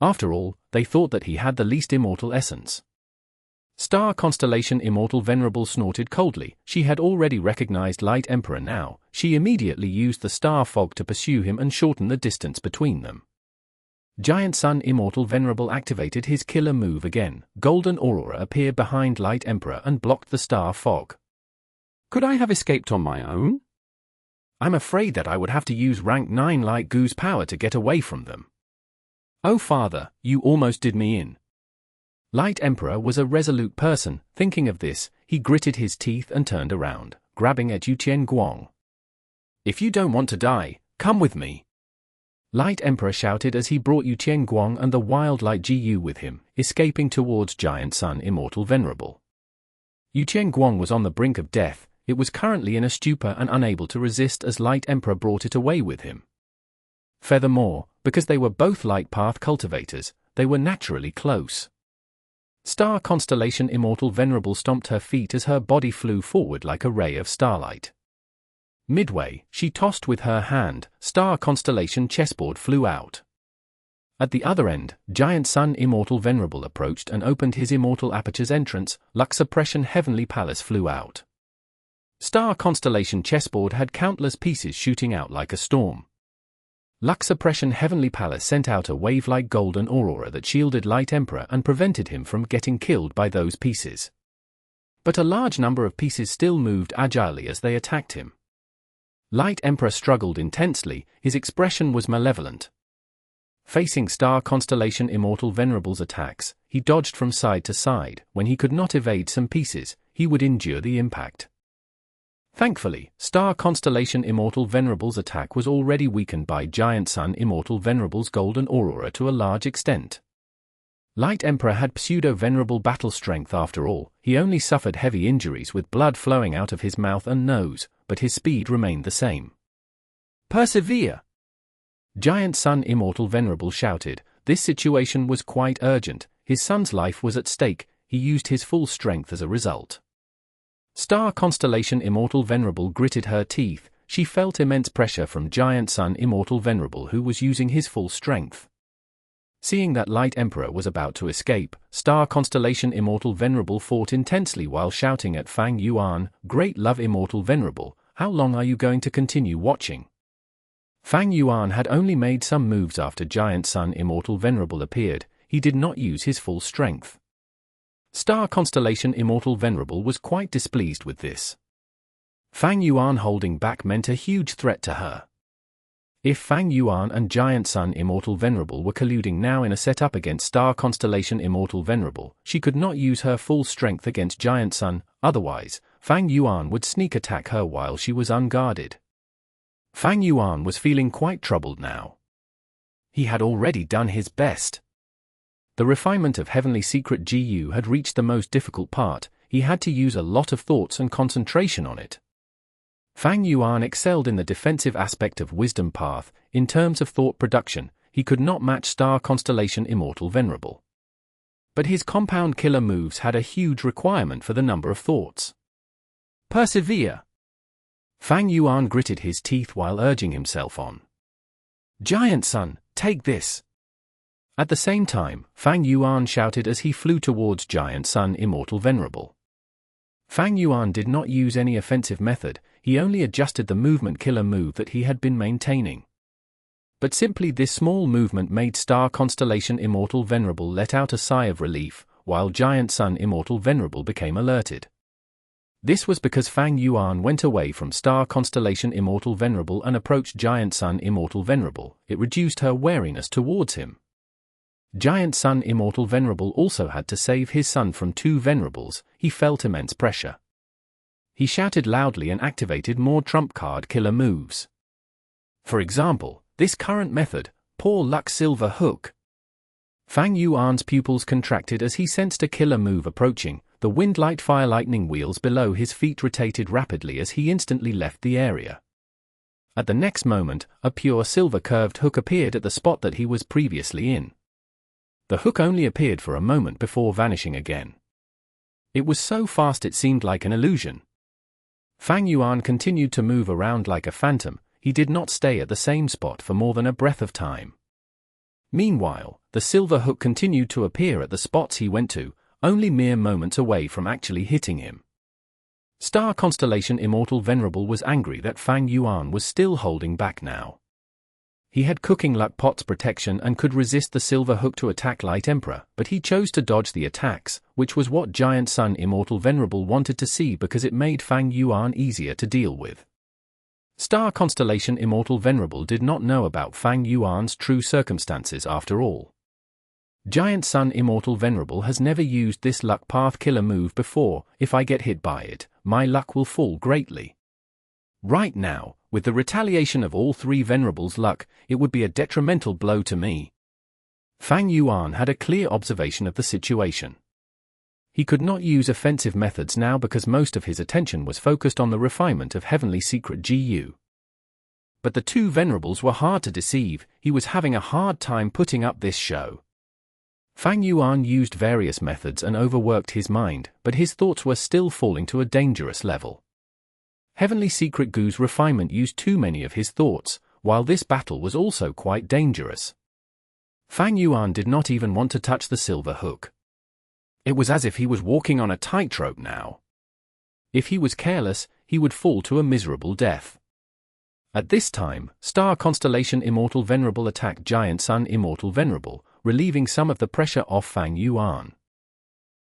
After all, they thought that he had the least immortal essence. Star Constellation Immortal Venerable snorted coldly. She had already recognized Light Emperor now. She immediately used the star fog to pursue him and shorten the distance between them. Giant Sun Immortal Venerable activated his killer move again. Golden aurora appeared behind Light Emperor and blocked the star fog. "Could I have escaped on my own? I'm afraid that I would have to use rank 9 Light Gu's power to get away from them." "Oh father, you almost did me in." Light Emperor was a resolute person. Thinking of this, he gritted his teeth and turned around, grabbing at Yuan Guang. "If you don't want to die, come with me." Light Emperor shouted as he brought Yuan Guang and the wild Light Gu with him, escaping towards Giant Sun Immortal Venerable. Yuan Guang was on the brink of death. It was currently in a stupor and unable to resist as Light Emperor brought it away with him. Furthermore, because they were both light path cultivators, they were naturally close. Star Constellation Immortal Venerable stomped her feet as her body flew forward like a ray of starlight. Midway, she tossed with her hand. Star Constellation chessboard flew out. At the other end, Giant Sun Immortal Venerable approached and opened his Immortal Aperture's entrance. Luck Suppression Heavenly Palace flew out. Star Constellation chessboard had countless pieces shooting out like a storm. Luck Suppression Heavenly Palace sent out a wave-like golden aurora that shielded Light Emperor and prevented him from getting killed by those pieces. But a large number of pieces still moved agilely as they attacked him. Light Emperor struggled intensely, his expression was malevolent. Facing Star Constellation Immortal Venerable's attacks, he dodged from side to side. When he could not evade some pieces, he would endure the impact. Thankfully, Star Constellation Immortal Venerable's attack was already weakened by Giant Sun Immortal Venerable's golden aurora to a large extent. Light Emperor had pseudo-venerable battle strength after all. He only suffered heavy injuries with blood flowing out of his mouth and nose, but his speed remained the same. Persevere! Giant Sun Immortal Venerable shouted. This situation was quite urgent. His son's life was at stake. He used his full strength as a result. Star Constellation Immortal Venerable gritted her teeth. She felt immense pressure from Giant Sun Immortal Venerable, who was using his full strength. Seeing that Light Emperor was about to escape, Star Constellation Immortal Venerable fought intensely while shouting at Fang Yuan, "Great Love Immortal Venerable, how long are you going to continue watching?" Fang Yuan had only made some moves after Giant Sun Immortal Venerable appeared. He did not use his full strength. Star Constellation Immortal Venerable was quite displeased with this. Fang Yuan holding back meant a huge threat to her. If Fang Yuan and Giant Sun Immortal Venerable were colluding now in a setup against Star Constellation Immortal Venerable, she could not use her full strength against Giant Sun, otherwise, Fang Yuan would sneak attack her while she was unguarded. Fang Yuan was feeling quite troubled now. He had already done his best. The refinement of Heavenly Secret GU had reached the most difficult part. He had to use a lot of thoughts and concentration on it. Fang Yuan excelled in the defensive aspect of Wisdom Path. In terms of thought production, he could not match Star Constellation Immortal Venerable. But his compound killer moves had a huge requirement for the number of thoughts. Persevere! Fang Yuan gritted his teeth while urging himself on. Giant Sun, take this! At the same time, Fang Yuan shouted as he flew towards Giant Sun Immortal Venerable. Fang Yuan did not use any offensive method, he only adjusted the movement killer move that he had been maintaining. But simply this small movement made Star Constellation Immortal Venerable let out a sigh of relief, while Giant Sun Immortal Venerable became alerted. This was because Fang Yuan went away from Star Constellation Immortal Venerable and approached Giant Sun Immortal Venerable. It reduced her wariness towards him. Giant Sun Immortal Venerable also had to save his son from two Venerables. He felt immense pressure. He shouted loudly and activated more trump card killer moves. For example, this current method, Poor Luck Silver Hook. Fang Yuan's pupils contracted as he sensed a killer move approaching. The wind light fire lightning wheels below his feet rotated rapidly as he instantly left the area. At the next moment, a pure silver curved hook appeared at the spot that he was previously in. The hook only appeared for a moment before vanishing again. It was so fast it seemed like an illusion. Fang Yuan continued to move around like a phantom. He did not stay at the same spot for more than a breath of time. Meanwhile, the silver hook continued to appear at the spots he went to, only mere moments away from actually hitting him. Star Constellation Immortal Venerable was angry that Fang Yuan was still holding back now. He had Cooking Luck Pot's protection and could resist the silver hook to attack Light Emperor, but he chose to dodge the attacks, which was what Giant Sun Immortal Venerable wanted to see because it made Fang Yuan easier to deal with. Star Constellation Immortal Venerable did not know about Fang Yuan's true circumstances after all. Giant Sun Immortal Venerable has never used this luck path killer move before. If I get hit by it, my luck will fall greatly. Right now, with the retaliation of all three Venerables' luck, it would be a detrimental blow to me. Fang Yuan had a clear observation of the situation. He could not use offensive methods now because most of his attention was focused on the refinement of Heavenly Secret GU. But the two Venerables were hard to deceive. He was having a hard time putting up this show. Fang Yuan used various methods and overworked his mind, but his thoughts were still falling to a dangerous level. Heavenly Secret GU's refinement used too many of his thoughts, while this battle was also quite dangerous. Fang Yuan did not even want to touch the silver hook. It was as if he was walking on a tightrope now. If he was careless, he would fall to a miserable death. At this time, Star Constellation Immortal Venerable attacked Giant Sun Immortal Venerable, relieving some of the pressure off Fang Yuan.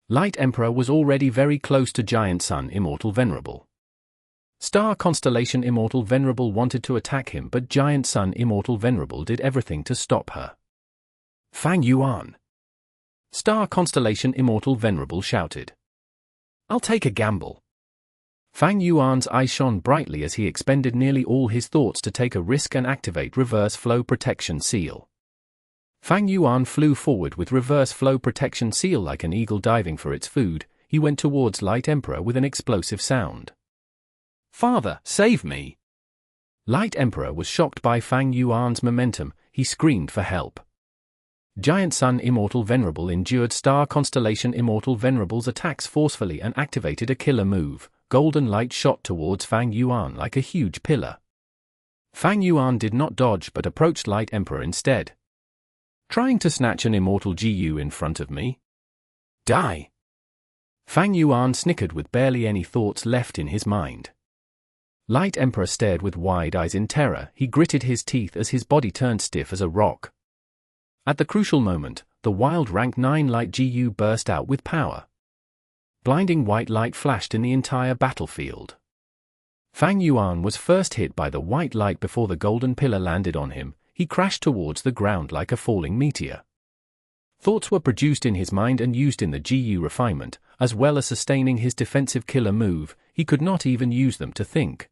Light Emperor was already very close to Giant Sun Immortal Venerable. Star Constellation Immortal Venerable wanted to attack him, but Giant Sun Immortal Venerable did everything to stop her. Fang Yuan! Star Constellation Immortal Venerable shouted. I'll take a gamble. Fang Yuan's eyes shone brightly as he expended nearly all his thoughts to take a risk and activate Reverse Flow Protection Seal. Fang Yuan flew forward with Reverse Flow Protection Seal like an eagle diving for its food. He went towards Light Emperor with an explosive sound. Father, save me! Light Emperor was shocked by Fang Yuan's momentum. He screamed for help. Giant Sun Immortal Venerable endured Star Constellation Immortal Venerable's attacks forcefully and activated a killer move. Golden light shot towards Fang Yuan like a huge pillar. Fang Yuan did not dodge but approached Light Emperor instead. Trying to snatch an Immortal GU in front of me? Die! Fang Yuan snickered with barely any thoughts left in his mind. Light Emperor stared with wide eyes in terror. He gritted his teeth as his body turned stiff as a rock. At the crucial moment, the wild rank 9 light GU burst out with power. Blinding white light flashed in the entire battlefield. Fang Yuan was first hit by the white light before the golden pillar landed on him. He crashed towards the ground like a falling meteor. Thoughts were produced in his mind and used in the GU refinement, as well as sustaining his defensive killer move. He could not even use them to think.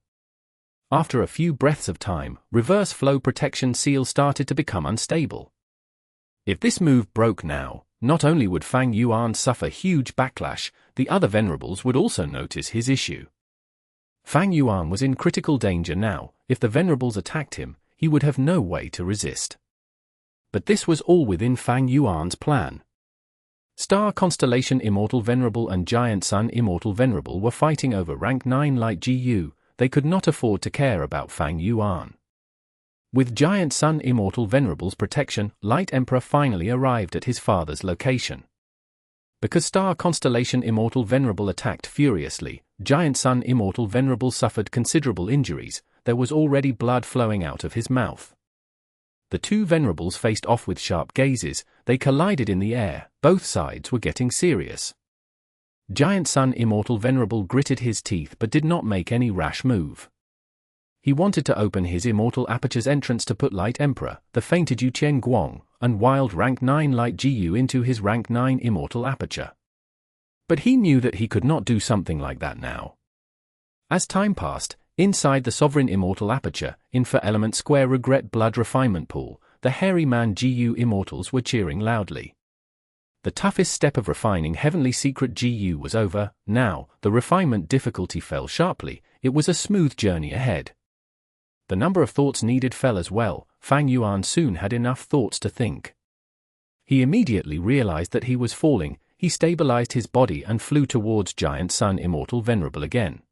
After a few breaths of time, Reverse Flow Protection Seal started to become unstable. If this move broke now, not only would Fang Yuan suffer huge backlash, the other Venerables would also notice his issue. Fang Yuan was in critical danger now. If the Venerables attacked him, he would have no way to resist. But this was all within Fang Yuan's plan. Star Constellation Immortal Venerable and Giant Sun Immortal Venerable were fighting over rank 9 light GU. They could not afford to care about Fang Yuan. With Giant Sun Immortal Venerable's protection, Light Emperor finally arrived at his father's location. Because Star Constellation Immortal Venerable attacked furiously, Giant Sun Immortal Venerable suffered considerable injuries. There was already blood flowing out of his mouth. The two Venerables faced off with sharp gazes. They collided in the air. Both sides were getting serious. Giant Sun Immortal Venerable gritted his teeth but did not make any rash move. He wanted to open his Immortal Aperture's entrance to put Light Emperor, the fainted Yuqian Gong, and wild rank 9 light GU into his rank 9 Immortal Aperture. But he knew that he could not do something like that now. As time passed, inside the Sovereign Immortal Aperture, in For Element Square Regret Blood Refinement Pool, the Hairy Man GU Immortals were cheering loudly. The toughest step of refining Heavenly Secret GU was over. Now, the refinement difficulty fell sharply. It was a smooth journey ahead. The number of thoughts needed fell as well. Fang Yuan soon had enough thoughts to think. He immediately realized that he was falling. He stabilized his body and flew towards Giant Sun Immortal Venerable again.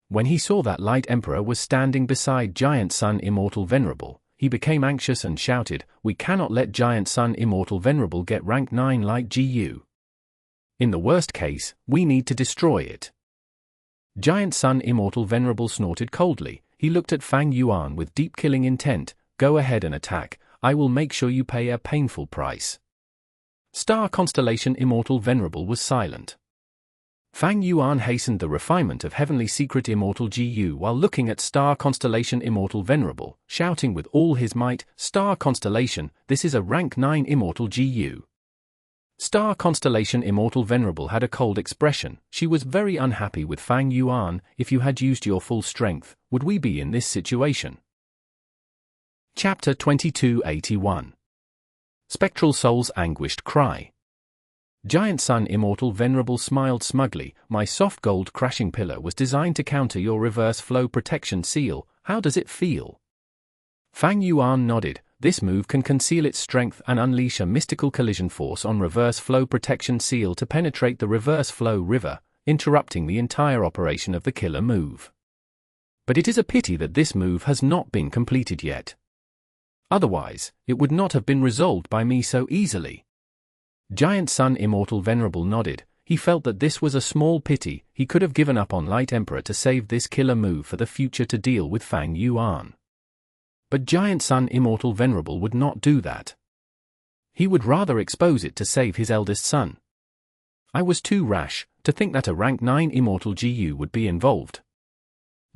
When he saw that Light Emperor was standing beside Giant Sun Immortal Venerable, he became anxious and shouted, "We cannot let Giant Sun Immortal Venerable get rank 9 light GU. In the worst case, we need to destroy it." Giant Sun Immortal Venerable snorted coldly. He looked at Fang Yuan with deep killing intent. "Go ahead and attack. I will make sure you pay a painful price." Star Constellation Immortal Venerable was silent. Fang Yuan hastened the refinement of Heavenly Secret Immortal GU while looking at Star Constellation Immortal Venerable, shouting with all his might, "Star Constellation, this is a rank 9 Immortal GU." Star Constellation Immortal Venerable had a cold expression. She was very unhappy with Fang Yuan. "If you had used your full strength, would we be in this situation?" Chapter 2281. Spectral Soul's Anguished Cry. Giant Sun Immortal Venerable smiled smugly. "My soft gold crashing pillar was designed to counter your reverse flow protection seal. How does it feel?" Fang Yuan nodded. "This move can conceal its strength and unleash a mystical collision force on reverse flow protection seal to penetrate the reverse flow river, interrupting the entire operation of the killer move. But it is a pity that this move has not been completed yet. Otherwise, it would not have been resolved by me so easily." Giant Sun Immortal Venerable nodded. He felt that this was a small pity. He could have given up on Light Emperor to save this killer move for the future to deal with Fang Yuan. But Giant Sun Immortal Venerable would not do that. He would rather expose it to save his eldest son. "I was too rash to think that a rank 9 Immortal GU would be involved."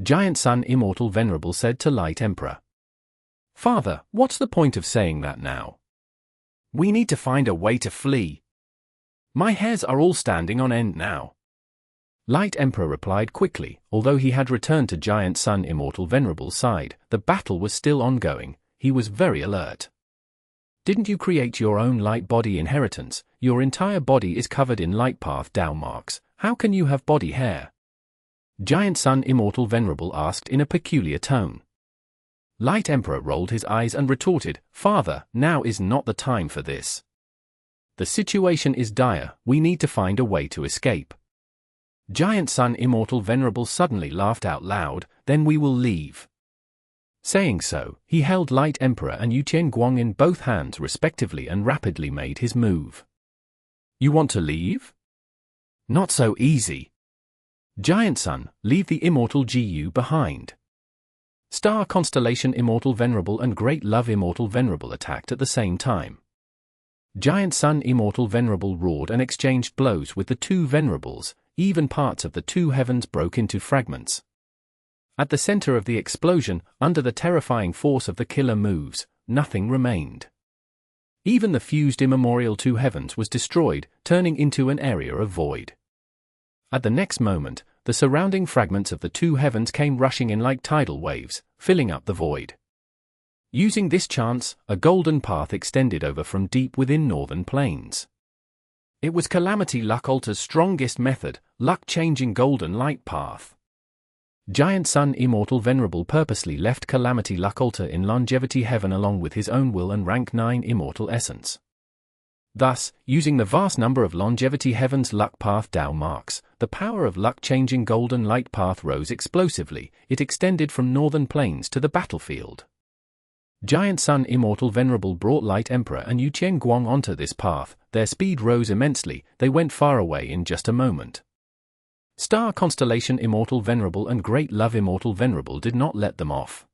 Giant Sun Immortal Venerable said to Light Emperor. Father, what's the point of saying that now? We need to find a way to flee. My hairs are all standing on end now. Light Emperor replied quickly. Although he had returned to Giant Sun Immortal Venerable's side, the battle was still ongoing. He was very alert. Didn't you create your own light body inheritance? Your entire body is covered in light path Dao marks. How can you have body hair? Giant Sun Immortal Venerable asked in a peculiar tone. Light Emperor rolled his eyes and retorted, Father, now is not the time for this. The situation is dire. We need to find a way to escape. Giant Sun Immortal Venerable suddenly laughed out loud. Then we will leave. Saying so, he held Light Emperor and Yuan Gong in both hands respectively and rapidly made his move. You want to leave? Not so easy. Giant Sun, leave the Immortal Gu behind. Star Constellation Immortal Venerable and Great Love Immortal Venerable attacked at the same time. Giant Sun Immortal Venerable roared and exchanged blows with the two Venerables. Even parts of the two heavens broke into fragments. At the center of the explosion, under the terrifying force of the killer moves, nothing remained. Even the fused immemorial two heavens was destroyed, turning into an area of void. At the next moment, the surrounding fragments of the two heavens came rushing in like tidal waves, filling up the void. Using this chance, a golden path extended over from deep within northern plains. It was Calamity Luck Alter's strongest method, luck-changing golden light path. Giant Sun Immortal Venerable purposely left Calamity Luck Alter in Longevity Heaven along with his own will and rank 9 Immortal Essence. Thus, using the vast number of Longevity Heaven's luck path Dao marks, the power of luck-changing golden light path rose explosively. It extended from northern plains to the battlefield. Giant Sun Immortal Venerable brought Light Emperor and Yuan Gong onto this path. Their speed rose immensely. They went far away in just a moment. Star Constellation Immortal Venerable and Great Love Immortal Venerable did not let them off.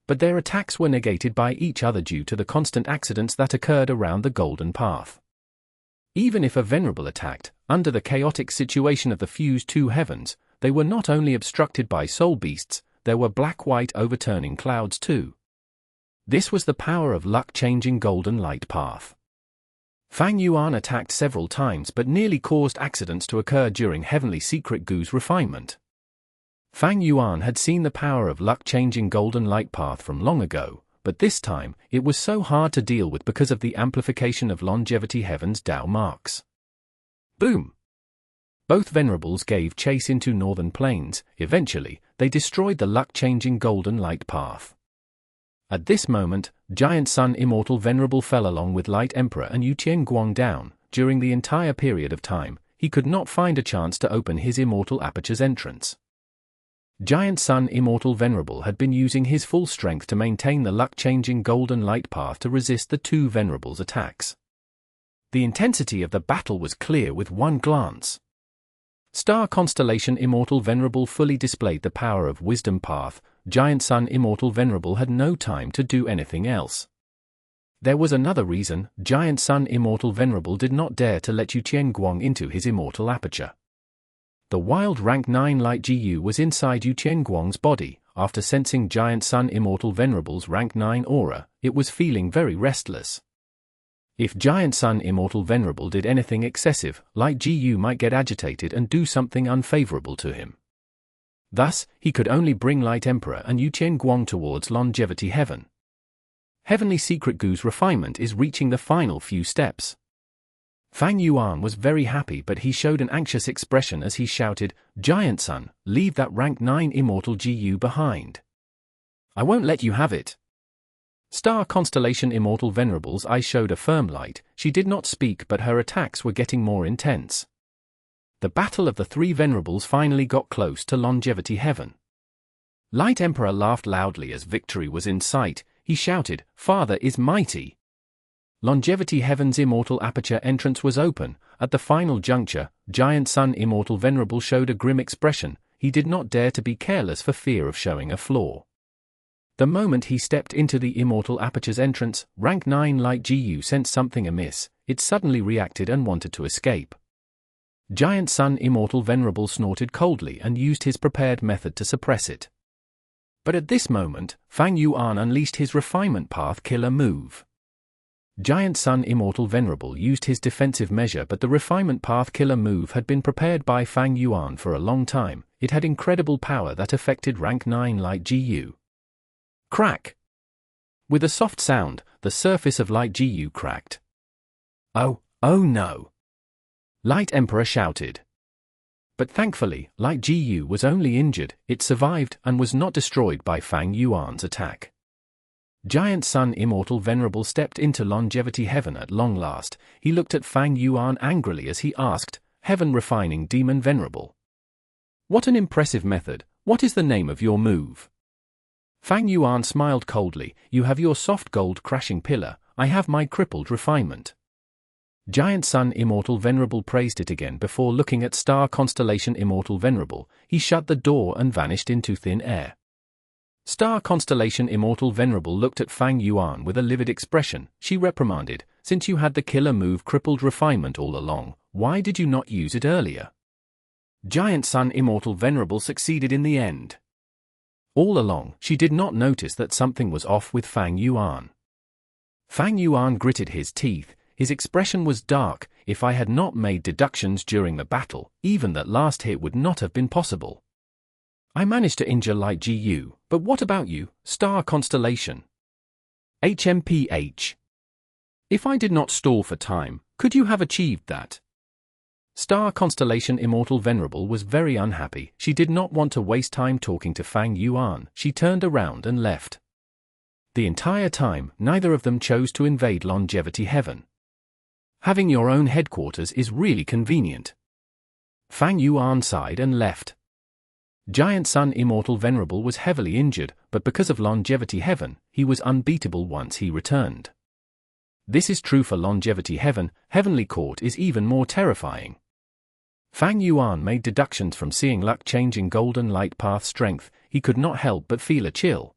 But their attacks were negated by each other due to the constant accidents that occurred around the golden path. Even if a Venerable attacked, under the chaotic situation of the fused two heavens, they were not only obstructed by soul beasts, there were black-white overturning clouds too. This was the power of luck-changing golden light path. Fang Yuan attacked several times but nearly caused accidents to occur during Heavenly Secret Gu's refinement. Fang Yuan had seen the power of luck-changing golden light path from long ago, but this time, it was so hard to deal with because of the amplification of Longevity Heaven's Dao marks. Boom! Both Venerables gave chase into northern plains. Eventually, they destroyed the luck-changing golden light path. At this moment, Giant Sun Immortal Venerable fell along with Light Emperor and Yuan Gong down. During the entire period of time, he could not find a chance to open his Immortal Aperture's entrance. Giant Sun Immortal Venerable had been using his full strength to maintain the luck-changing golden light path to resist the two Venerables' attacks. The intensity of the battle was clear with one glance. Star Constellation Immortal Venerable fully displayed the power of Wisdom Path. Giant Sun Immortal Venerable had no time to do anything else. There was another reason. Giant Sun Immortal Venerable did not dare to let Yuan Gong into his Immortal Aperture. The wild rank 9 light Gu was inside Yuan Gong's body. After sensing Giant Sun Immortal Venerable's rank 9 aura, it was feeling very restless. If Giant Sun Immortal Venerable did anything excessive, light Gu might get agitated and do something unfavorable to him. Thus, he could only bring Light Emperor and Yuan Gong towards Longevity Heaven. Heavenly Secret Gu's refinement is reaching the final few steps. Fang Yuan was very happy, but he showed an anxious expression as he shouted, Giant Sun, leave that rank 9 Immortal Gu behind. I won't let you have it. Star Constellation Immortal Venerable's eyes showed a firm light. She did not speak, but her attacks were getting more intense. The battle of the three Venerables finally got close to Longevity Heaven. Light Emperor laughed loudly as victory was in sight. He shouted, Father is mighty. Longevity Heaven's Immortal Aperture entrance was open. At the final juncture, Giant Sun Immortal Venerable showed a grim expression. He did not dare to be careless for fear of showing a flaw. The moment he stepped into the Immortal Aperture's entrance, rank 9 light Gu sensed something amiss. It suddenly reacted and wanted to escape. Giant Sun Immortal Venerable snorted coldly and used his prepared method to suppress it. But at this moment, Fang Yuan unleashed his Refinement Path Killer move. Giant Sun Immortal Venerable used his defensive measure, but the Refinement Path Killer move had been prepared by Fang Yuan for a long time. It had incredible power that affected rank 9 Light GU. Crack! With a soft sound, the surface of Light GU cracked. Oh no! Light Emperor shouted. But thankfully, Light GU was only injured, it survived and was not destroyed by Fang Yuan's attack. Giant Sun Immortal Venerable stepped into Longevity Heaven at long last. He looked at Fang Yuan angrily as he asked, Heaven Refining Demon Venerable. What an impressive method, what is the name of your move? Fang Yuan smiled coldly, you have your soft gold crashing pillar, I have my crippled refinement. Giant Sun Immortal Venerable praised it again before looking at Star Constellation Immortal Venerable. He shut the door and vanished into thin air. Star Constellation Immortal Venerable looked at Fang Yuan with a livid expression. She reprimanded, since you had the killer move crippled refinement all along, why did you not use it earlier? Giant Sun Immortal Venerable succeeded in the end. All along, she did not notice that something was off with Fang Yuan. Fang Yuan gritted his teeth. His expression was dark. If I had not made deductions during the battle, even that last hit would not have been possible. I managed to injure Light GU, but what about you, Star Constellation? HMPH. If I did not stall for time, could you have achieved that? Star Constellation Immortal Venerable was very unhappy. She did not want to waste time talking to Fang Yuan. She turned around and left. The entire time, neither of them chose to invade Longevity Heaven. Having your own headquarters is really convenient. Fang Yuan sighed and left. Giant Sun Immortal Venerable was heavily injured, but because of Longevity Heaven, he was unbeatable once he returned. This is true for Longevity Heaven. Heavenly Court is even more terrifying. Fang Yuan made deductions from seeing luck changing golden light path strength. He could not help but feel a chill.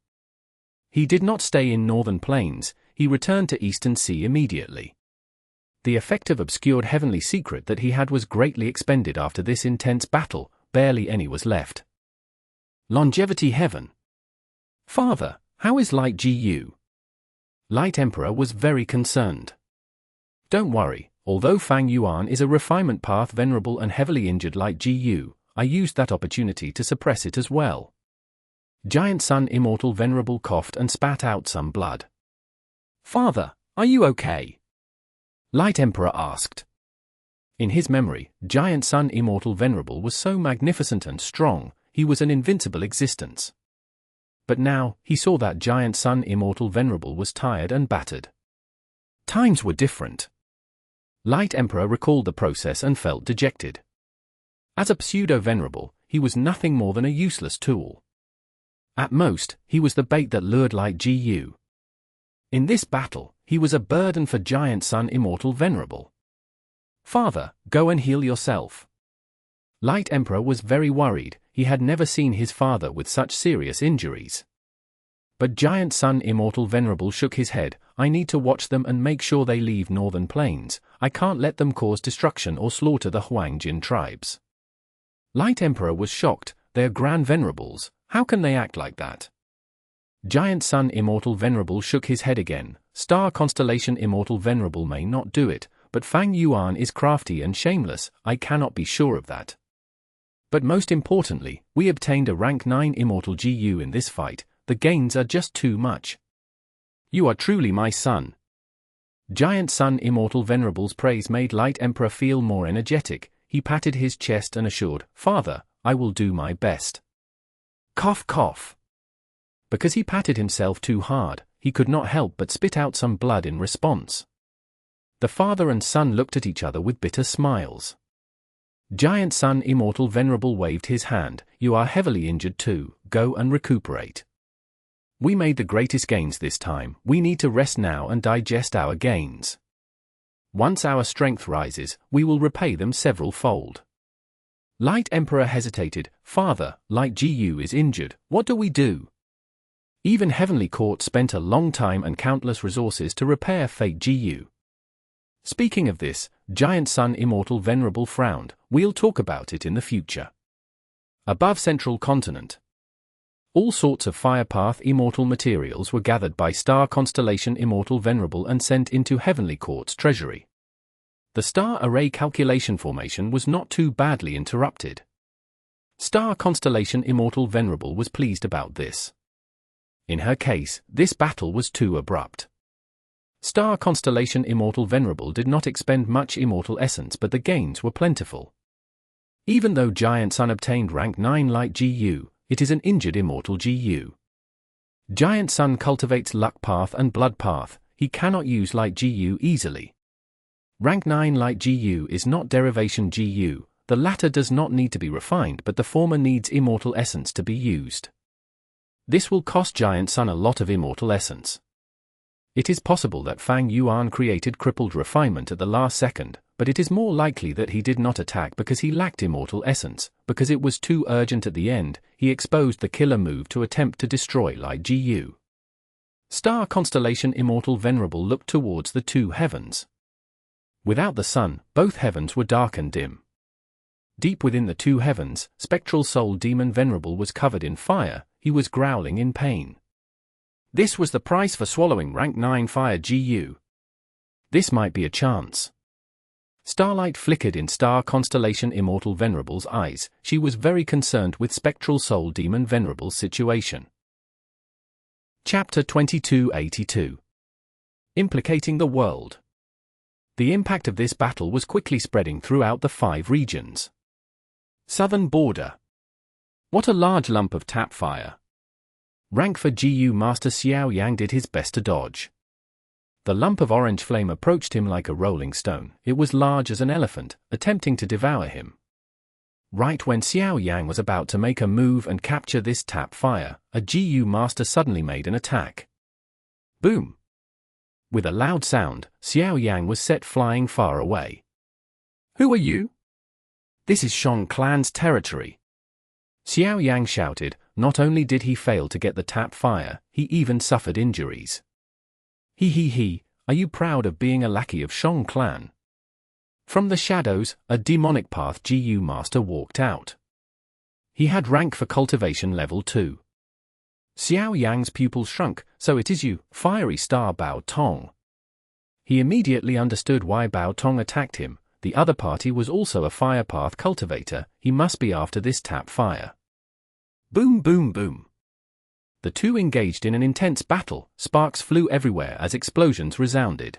He did not stay in Northern Plains. He returned to Eastern Sea immediately. The effect of obscured heavenly secret that he had was greatly expended after this intense battle. Barely any was left. Longevity Heaven. Father, how is Light GU? Light Emperor was very concerned. Don't worry, although Fang Yuan is a Refinement Path Venerable and heavily injured Light GU, I used that opportunity to suppress it as well. Giant Sun Immortal Venerable coughed and spat out some blood. Father, are you okay? Light Emperor asked. In his memory, Giant Sun Immortal Venerable was so magnificent and strong, he was an invincible existence. But now, he saw that Giant Sun Immortal Venerable was tired and battered. Times were different. Light Emperor recalled the process and felt dejected. As a pseudo-venerable, he was nothing more than a useless tool. At most, he was the bait that lured Light GU. In this battle, he was a burden for Giant Sun Immortal Venerable. Father, go and heal yourself. Light Emperor was very worried. He had never seen his father with such serious injuries. But Giant Sun Immortal Venerable shook his head. I need to watch them and make sure they leave Northern Plains. I can't let them cause destruction or slaughter the Huangjin tribes. Light Emperor was shocked. They're Grand Venerables. How can they act like that? Giant Sun Immortal Venerable shook his head again. Star Constellation Immortal Venerable may not do it, but Fang Yuan is crafty and shameless. I cannot be sure of that. But most importantly, we obtained a rank 9 Immortal GU in this fight. The gains are just too much. You are truly my son. Giant Sun Immortal Venerable's praise made Light Emperor feel more energetic. He patted his chest and assured, Father, I will do my best. Cough cough. Because he patted himself too hard, he could not help but spit out some blood in response. The father and son looked at each other with bitter smiles. Giant Sun Immortal Venerable waved his hand. You are heavily injured too. Go and recuperate. We made the greatest gains this time. We need to rest now and digest our gains. Once our strength rises, we will repay them several-fold. Light Emperor hesitated. Father, Light GU is injured. What do we do? Even Heavenly Court spent a long time and countless resources to repair Fate GU. Speaking of this, Giant Sun Immortal Venerable frowned. We'll talk about it in the future. Above Central Continent. All sorts of Firepath Immortal materials were gathered by Star Constellation Immortal Venerable and sent into Heavenly Court's treasury. The star array calculation formation was not too badly interrupted. Star Constellation Immortal Venerable was pleased about this. In her case, this battle was too abrupt. Star Constellation Immortal Venerable did not expend much immortal essence, but the gains were plentiful. Even though Giant Sun obtained rank 9 Light GU, it is an injured immortal GU. Giant Sun cultivates Luck Path and Blood Path, he cannot use Light GU easily. Rank 9 Light GU is not Derivation GU, the latter does not need to be refined but the former needs immortal essence to be used. This will cost Giant Sun a lot of immortal essence. It is possible that Fang Yuan created crippled refinement at the last second, but it is more likely that he did not attack because he lacked immortal essence, because it was too urgent at the end. He exposed the killer move to attempt to destroy Light GU. Star Constellation Immortal Venerable looked towards the two heavens. Without the sun, both heavens were dark and dim. Deep within the two heavens, Spectral Soul Demon Venerable was covered in fire, he was growling in pain. This was the price for swallowing rank 9 Fire GU. This might be a chance. Starlight flickered in Star Constellation Immortal Venerable's eyes. She was very concerned with Spectral Soul Demon Venerable's situation. Chapter 2282. Implicating the World. The impact of this battle was quickly spreading throughout the 5 regions. Southern Border. What a large lump of tap fire. Rank for GU Master Xiao Yang did his best to dodge. The lump of orange flame approached him like a rolling stone. It was large as an elephant, attempting to devour him. Right when Xiao Yang was about to make a move and capture this tap fire, a GU Master suddenly made an attack. Boom! With a loud sound, Xiao Yang was set flying far away. Who are you? This is Shang Clan's territory. Xiao Yang shouted. Not only did he fail to get the tap fire, he even suffered injuries. He, are you proud of being a lackey of Shang Clan? From the shadows, a demonic path GU Master walked out. He had rank for cultivation level 2. Xiao Yang's pupils shrunk. So it is you, Fiery Star Bao Tong. He immediately understood why Bao Tong attacked him. The other party was also a fire path cultivator, he must be after this tap fire. Boom boom boom. The two engaged in an intense battle, sparks flew everywhere as explosions resounded.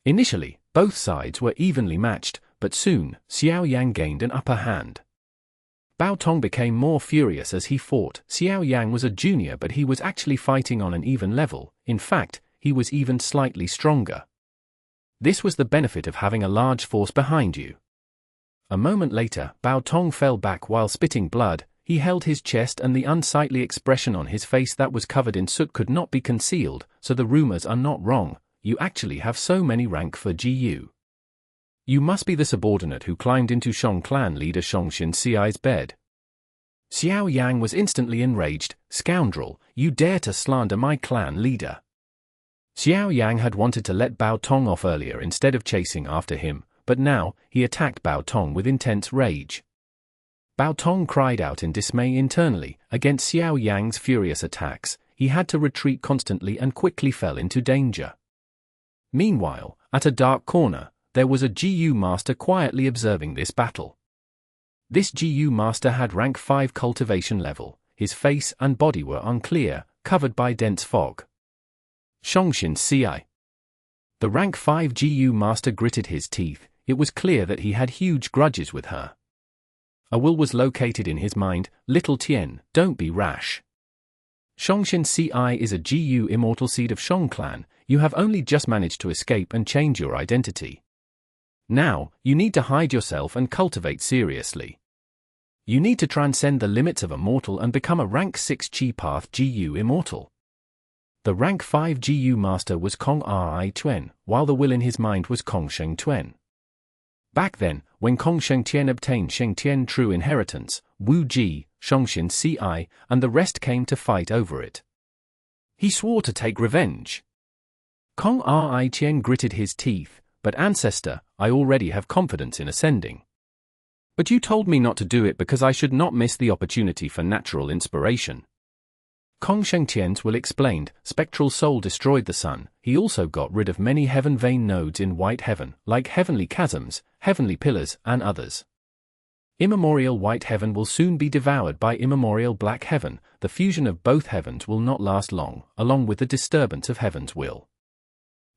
Initially, both sides were evenly matched, but soon, Xiao Yang gained an upper hand. Bao Tong became more furious as he fought. Xiao Yang was a junior but he was actually fighting on an even level, in fact, he was even slightly stronger. This was the benefit of having a large force behind you. A moment later, Bao Tong fell back while spitting blood. He held his chest and the unsightly expression on his face that was covered in soot could not be concealed, so the rumors are not wrong, you actually have so many rank for GU. You must be the subordinate who climbed into Shang Clan leader Shongshin Ci's bed. Xiao Yang was instantly enraged. Scoundrel, you dare to slander my clan leader. Xiao Yang had wanted to let Bao Tong off earlier instead of chasing after him, but now, he attacked Bao Tong with intense rage. Bao Tong cried out in dismay internally. Against Xiao Yang's furious attacks, he had to retreat constantly and quickly fell into danger. Meanwhile, at a dark corner, there was a GU Master quietly observing this battle. This GU Master had rank 5 cultivation level, his face and body were unclear, covered by dense fog. Shongshin Ci. The rank 5 GU Master gritted his teeth. It was clear that he had huge grudges with her. A will was located in his mind. Little Tien, don't be rash. Shongshin Ci is a GU immortal seed of Shang Clan. You have only just managed to escape and change your identity. Now, you need to hide yourself and cultivate seriously. You need to transcend the limits of immortal and become a rank 6 Chi Path GU immortal. The rank 5 GU Master was Kong Ri Tuen, while the will in his mind was Kong Sheng Tuen. Back then, when Kong Sheng Tien obtained Sheng Tien true inheritance, Wu Ji, Shongshin Ci, and the rest came to fight over it. He swore to take revenge. Kong Ri Tien gritted his teeth. but Ancestor, I already have confidence in ascending. But you told me not to do it because I should not miss the opportunity for natural inspiration. Kong Shengtian's will explained, Spectral Soul destroyed the sun. He also got rid of many heaven vein nodes in White Heaven, like Heavenly Chasms, Heavenly Pillars, and others. Immemorial White Heaven will soon be devoured by Immemorial Black Heaven. The fusion of both heavens will not last long, along with the disturbance of Heaven's will.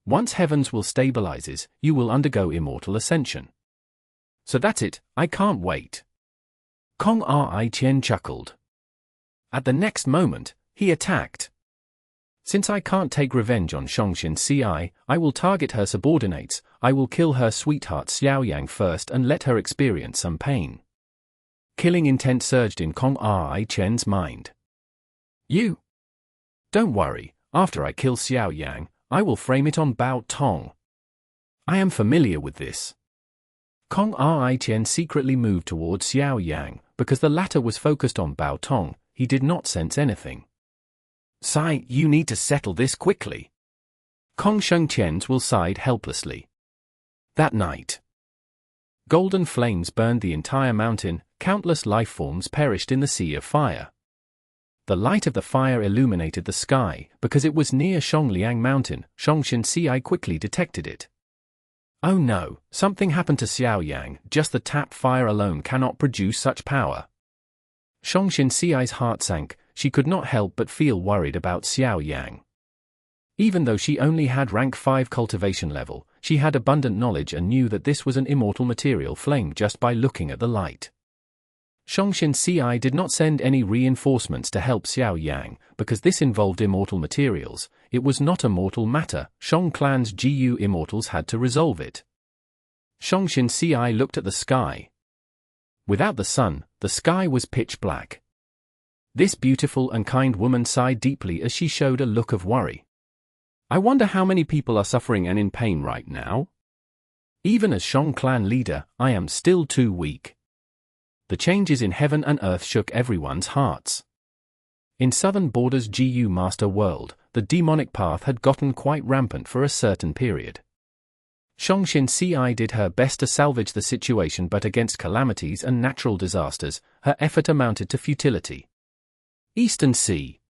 Once Heaven's will stabilizes, you will undergo immortal ascension. So that's it, I can't wait. Kong Ri Qian chuckled. At the next moment, he attacked. Since I can't take revenge on Shongshin Ci, I will target her subordinates. I will kill her sweetheart Xiao Yang first and let her experience some pain. Killing intent surged in Kong Ri Qian's mind. You? Don't worry, after I kill Xiao Yang, I will frame it on Bao Tong. I am familiar with this. Kong Ri Qian secretly moved towards Xiao Yang, because the latter was focused on Bao Tong. He did not sense anything. Sai, you need to settle this quickly. Kong Shengtian's will sighed helplessly. That night, golden flames burned the entire mountain. Countless life forms perished in the sea of fire. The light of the fire illuminated the sky. Because it was near Shongliang Mountain, Shongshin Ci quickly detected it. Oh no, something happened to Xiao Yang. Just the tap fire alone cannot produce such power. Shongshin Ci's heart sank. She could not help but feel worried about Xiao Yang. Even though she only had rank 5 cultivation level, she had abundant knowledge and knew that this was an immortal material flame just by looking at the light. Shongshin Ci did not send any reinforcements to help Xiao Yang, because this involved immortal materials. It was not a mortal matter. Shong Clan's GU immortals had to resolve it. Shongshin Ci looked at the sky. Without the sun, the sky was pitch black. This beautiful and kind woman sighed deeply as she showed a look of worry. I wonder how many people are suffering and in pain right now? Even as Shong Clan leader, I am still too weak. The changes in heaven and earth shook everyone's hearts. In southern borders GU Master World, the demonic path had gotten quite rampant for a certain period. Shongshin Ci did her best to salvage the situation, but against calamities and natural disasters, her effort amounted to futility. Eastern Sea.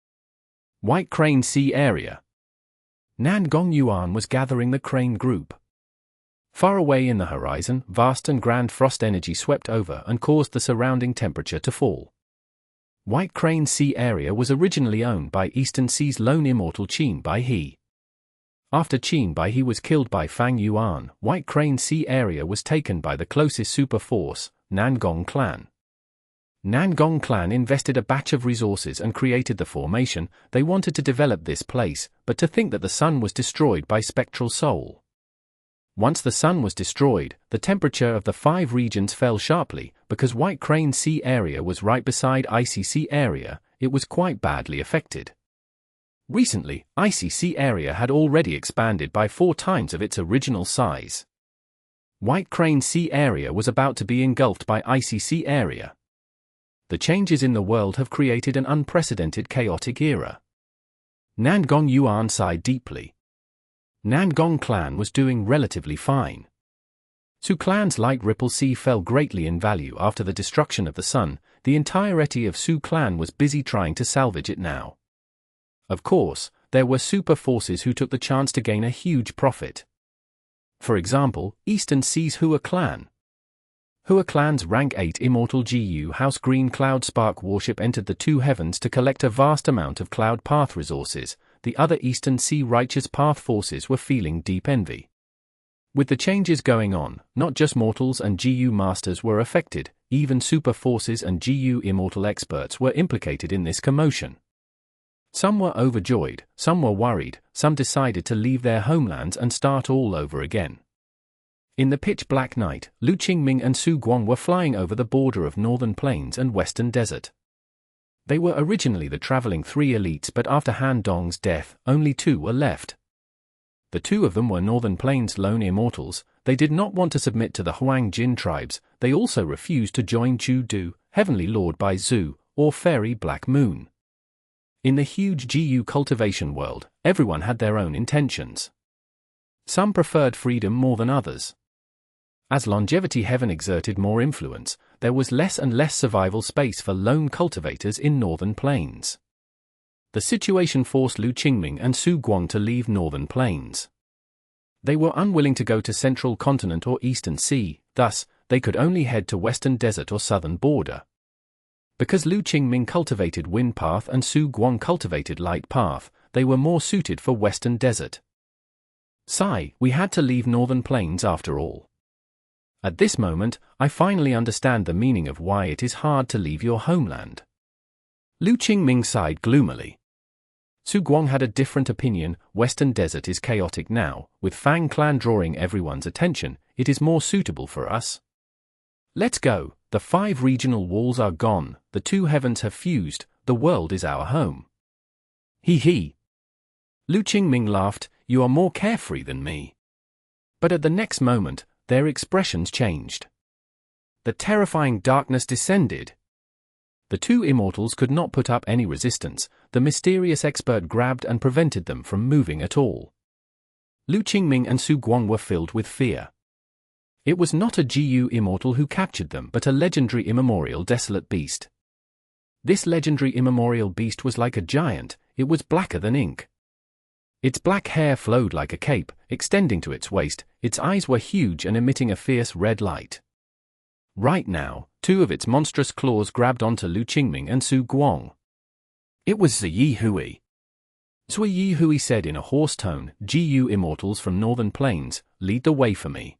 White Crane Sea area. Nangong Yuan was gathering the Crane group. Far away in the horizon, vast and grand frost energy swept over and caused the surrounding temperature to fall. White Crane Sea area was originally owned by Eastern Sea's lone immortal Qin Bai He. After Qin Bai He was killed by Fang Yuan, White Crane Sea area was taken by the closest super force, Nangong Clan. Nangong Clan invested a batch of resources and created the formation. They wanted to develop this place, but to think that the sun was destroyed by Spectral Soul. Once the sun was destroyed, the temperature of the 5 regions fell sharply. Because White Crane Sea area was right beside ICC area, it was quite badly affected. Recently, ICC area had already expanded by 4 times of its original size. White Crane Sea area was about to be engulfed by ICC area. The changes in the world have created an unprecedented chaotic era. Nangong Yuan sighed deeply. Nangong Clan was doing relatively fine. Su Clan's light ripple sea fell greatly in value after the destruction of the sun. The entirety of Su Clan was busy trying to salvage it now. Of course, there were super forces who took the chance to gain a huge profit. For example, Eastern Sea's Hua Clan. Hua Clan's rank 8 immortal GU House Green Cloud Spark warship entered the 2 heavens to collect a vast amount of cloud path resources. The other Eastern Sea righteous path forces were feeling deep envy. With the changes going on, not just mortals and GU masters were affected, even super forces and GU immortal experts were implicated in this commotion. Some were overjoyed, some were worried, some decided to leave their homelands and start all over again. In the pitch-black night, Lu Qingming and Su Guang were flying over the border of northern plains and western desert. They were originally the traveling 3 elites, but after Han Dong's death, only 2 were left. The 2 of them were northern plains lone immortals. They did not want to submit to the Huang Jin tribes. They also refused to join Chu Du, Heavenly Lord by Zhu, or Fairy Black Moon. In the huge GU cultivation world, everyone had their own intentions. Some preferred freedom more than others. As Longevity Heaven exerted more influence, there was less and less survival space for lone cultivators in Northern Plains. The situation forced Lu Qingming and Su Guang to leave Northern Plains. They were unwilling to go to Central Continent or Eastern Sea, thus, they could only head to Western Desert or Southern Border. Because Lu Qingming cultivated Wind Path and Su Guang cultivated Light Path, they were more suited for Western Desert. Sigh, we had to leave Northern Plains after all. At this moment, I finally understand the meaning of why it is hard to leave your homeland. Lu Qingming sighed gloomily. Su Guang had a different opinion. Western Desert is chaotic now, with Fang clan drawing everyone's attention. It is more suitable for us. Let's go. The 5 regional walls are gone, the 2 heavens have fused, the world is our home. He. Lu Qingming laughed, you are more carefree than me. But at the next moment, their expressions changed. The terrifying darkness descended. The 2 immortals could not put up any resistance. The mysterious expert grabbed and prevented them from moving at all. Lu Qingming and Su Guang were filled with fear. It was not a GU immortal who captured them but a legendary immemorial desolate beast. This legendary immemorial beast was like a giant. It was blacker than ink. Its black hair flowed like a cape, extending to its waist. Its eyes were huge and emitting a fierce red light. Right now, 2 of its monstrous claws grabbed onto Lu Qingming and Su Guang. It was Ziyi Hui. Ziyi Hui said in a hoarse tone, GU immortals from Northern Plains, lead the way for me.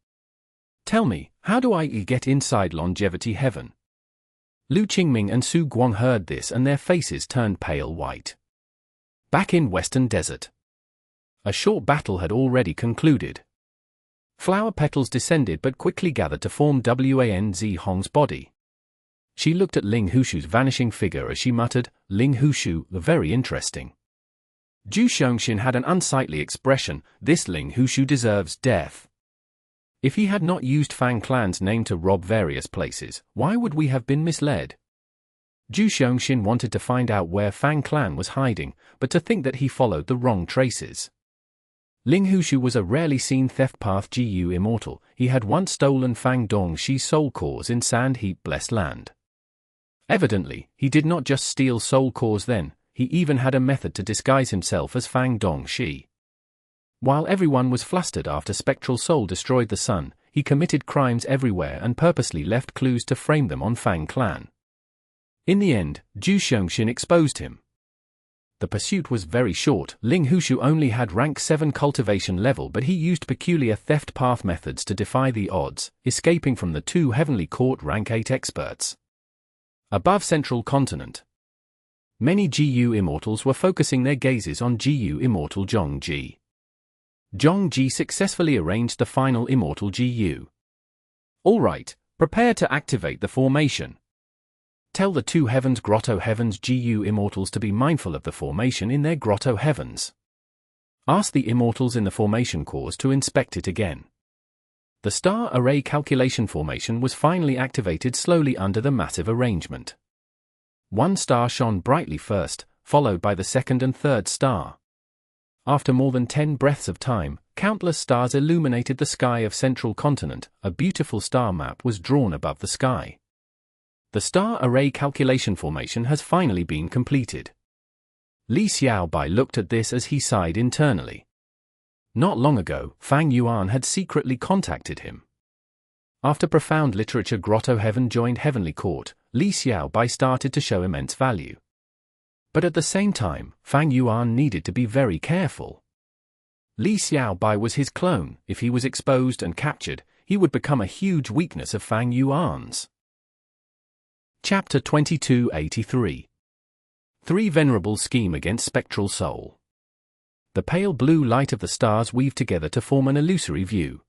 Tell me, how do I get inside Longevity Heaven? Lu Qingming and Su Guang heard this and their faces turned pale white. Back in Western Desert. A short battle had already concluded. Flower petals descended but quickly gathered to form Wan Zi Hong's body. She looked at Ling Hushu's vanishing figure as she muttered, Ling Hushu, very interesting. Zhu Xiongxin had an unsightly expression, this Ling Hushu deserves death. If he had not used Fang Clan's name to rob various places, why would we have been misled? Zhu Xiongxin wanted to find out where Fang Clan was hiding, but to think that he followed the wrong traces. Ling Hushu was a rarely seen theft path GU immortal. He had once stolen Fang Dongxi's soul cores in Sand Heap Blessed Land. Evidently, he did not just steal soul cores then, he even had a method to disguise himself as Fang Dongxi. While everyone was flustered after Spectral Soul destroyed the sun, he committed crimes everywhere and purposely left clues to frame them on Fang Clan. In the end, Zhu Xiongxin exposed him. The pursuit was very short. Ling Hushu only had rank 7 cultivation level, but he used peculiar theft path methods to defy the odds, escaping from the 2 Heavenly Court rank 8 experts. Above Central Continent, many GU immortals were focusing their gazes on GU immortal Zhongji. Zhongji successfully arranged the final immortal GU. All right, prepare to activate the formation. Tell the 2 heavens Grotto-Heaven's GU immortals to be mindful of the formation in their Grotto-Heavens. Ask the immortals in the formation cores to inspect it again. The star array calculation formation was finally activated slowly under the massive arrangement. 1 star shone brightly first, followed by the 2nd and 3rd star. After more than 10 breaths of time, countless stars illuminated the sky of Central Continent. A beautiful star map was drawn above the sky. The star array calculation formation has finally been completed. Li Xiaobai looked at this as he sighed internally. Not long ago, Fang Yuan had secretly contacted him. After profound literature Grotto-Heaven joined Heavenly Court, Li Xiaobai started to show immense value. But at the same time, Fang Yuan needed to be very careful. Li Xiaobai was his clone. If he was exposed and captured, he would become a huge weakness of Fang Yuan's. Chapter 2283. 3 Venerables scheme against Spectral Soul. The pale blue light of the stars weave together to form an illusory view.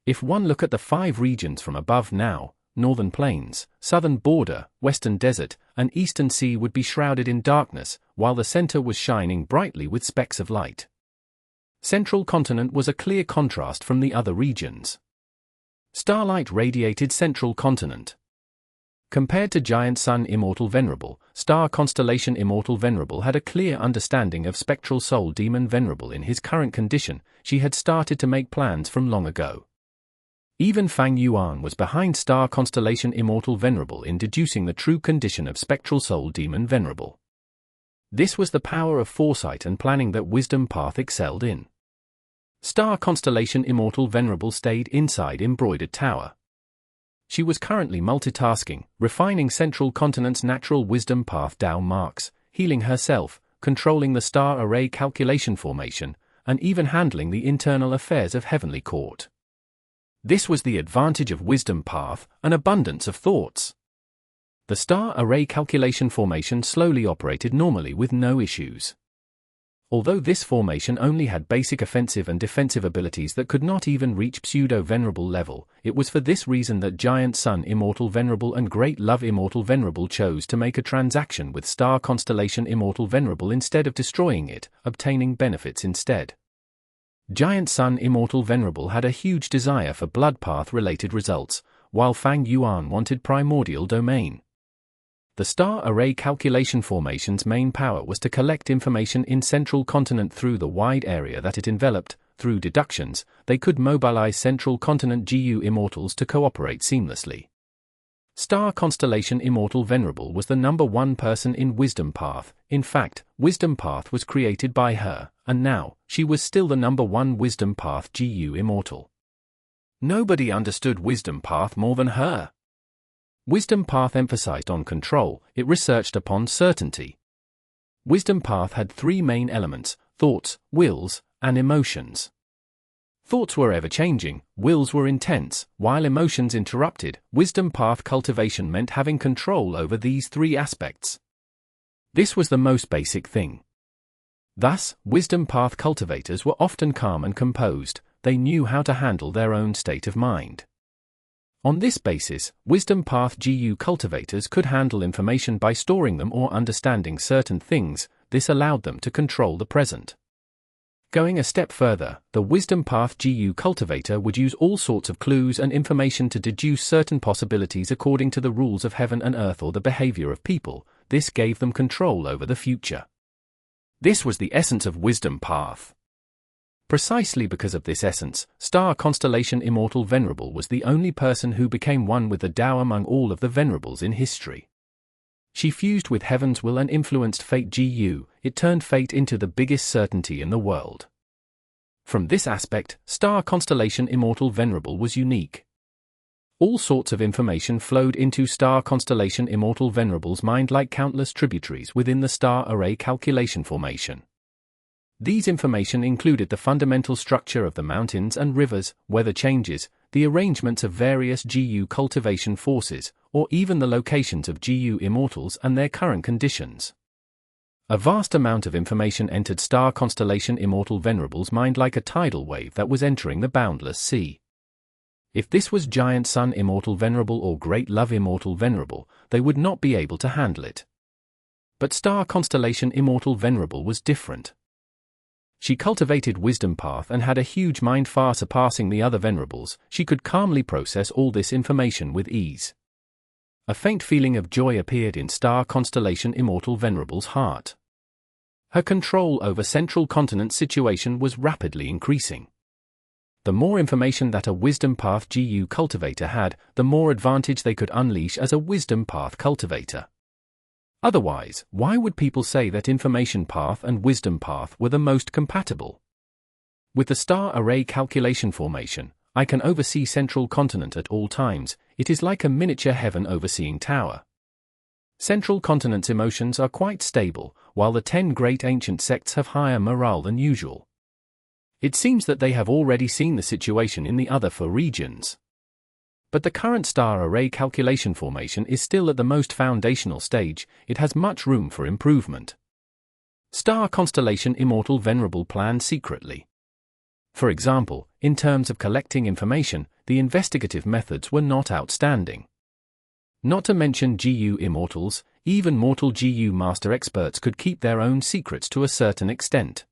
If one look at the 5 regions from above now, Northern Plains, Southern Border, Western Desert, and Eastern Sea would be shrouded in darkness, while the center was shining brightly with specks of light. Central Continent was a clear contrast from the other regions. Starlight radiated Central Continent. Compared to Giant Sun Immortal Venerable, Star Constellation Immortal Venerable had a clear understanding of Spectral Soul Demon Venerable in his current condition. She had started to make plans from long ago. Even Fang Yuan was behind Star Constellation Immortal Venerable in deducing the true condition of Spectral Soul Demon Venerable. This was the power of foresight and planning that Wisdom Path excelled in. Star Constellation Immortal Venerable stayed inside Embroidered Tower. She was currently multitasking, refining Central Continent's natural wisdom path Dao marks, healing herself, controlling the star array calculation formation, and even handling the internal affairs of Heavenly Court. This was the advantage of wisdom path, an abundance of thoughts. The star array calculation formation slowly operated normally with no issues. Although this formation only had basic offensive and defensive abilities that could not even reach pseudo-venerable level, it was for this reason that Giant Sun Immortal Venerable and Great Love Immortal Venerable chose to make a transaction with Star Constellation Immortal Venerable instead of destroying it, obtaining benefits instead. Giant Sun Immortal Venerable had a huge desire for blood path-related results, while Fang Yuan wanted primordial domain. The star array calculation formation's main power was to collect information in Central Continent through the wide area that it enveloped. Through deductions, they could mobilize Central Continent GU Immortals to cooperate seamlessly. Star Constellation Immortal Venerable was the #1 person in Wisdom Path. In fact, Wisdom Path was created by her, and now, she was still the #1 Wisdom Path GU Immortal. Nobody understood Wisdom Path more than her. Wisdom Path emphasized on control, it researched upon certainty. Wisdom Path had 3 main elements: thoughts, wills, and emotions. Thoughts were ever-changing, wills were intense, while emotions interrupted. Wisdom Path cultivation meant having control over these 3 aspects. This was the most basic thing. Thus, Wisdom Path cultivators were often calm and composed. They knew how to handle their own state of mind. On this basis, Wisdom Path GU cultivators could handle information by storing them or understanding certain things. This allowed them to control the present. Going a step further, the Wisdom Path GU cultivator would use all sorts of clues and information to deduce certain possibilities according to the rules of heaven and earth or the behavior of people. This gave them control over the future. This was the essence of Wisdom Path. Precisely because of this essence, Star Constellation Immortal Venerable was the only person who became one with the Tao among all of the Venerables in history. She fused with Heaven's will and influenced Fate GU. It turned Fate into the biggest certainty in the world. From this aspect, Star Constellation Immortal Venerable was unique. All sorts of information flowed into Star Constellation Immortal Venerable's mind like countless tributaries within the star array calculation formation. These information included the fundamental structure of the mountains and rivers, weather changes, the arrangements of various GU cultivation forces, or even the locations of GU immortals and their current conditions. A vast amount of information entered Star Constellation Immortal Venerable's mind like a tidal wave that was entering the boundless sea. If this was Giant Sun Immortal Venerable or Great Love Immortal Venerable, they would not be able to handle it. But Star Constellation Immortal Venerable was different. She cultivated Wisdom Path and had a huge mind far surpassing the other Venerables. She could calmly process all this information with ease. A faint feeling of joy appeared in Star Constellation Immortal Venerable's heart. Her control over Central Continent's situation was rapidly increasing. The more information that a Wisdom Path GU cultivator had, the more advantage they could unleash as a Wisdom Path cultivator. Otherwise, why would people say that Information Path and Wisdom Path were the most compatible? With the star array calculation formation, I can oversee Central Continent at all times. It is like a miniature heaven overseeing tower. Central Continent's emotions are quite stable, while the 10 great ancient sects have higher morale than usual. It seems that they have already seen the situation in the other 4 regions. But the current star array calculation formation is still at the most foundational stage. It has much room for improvement. Star Constellation Immortal Venerable planned secretly. For example, in terms of collecting information, the investigative methods were not outstanding. Not to mention GU Immortals, even mortal GU Master Experts could keep their own secrets to a certain extent.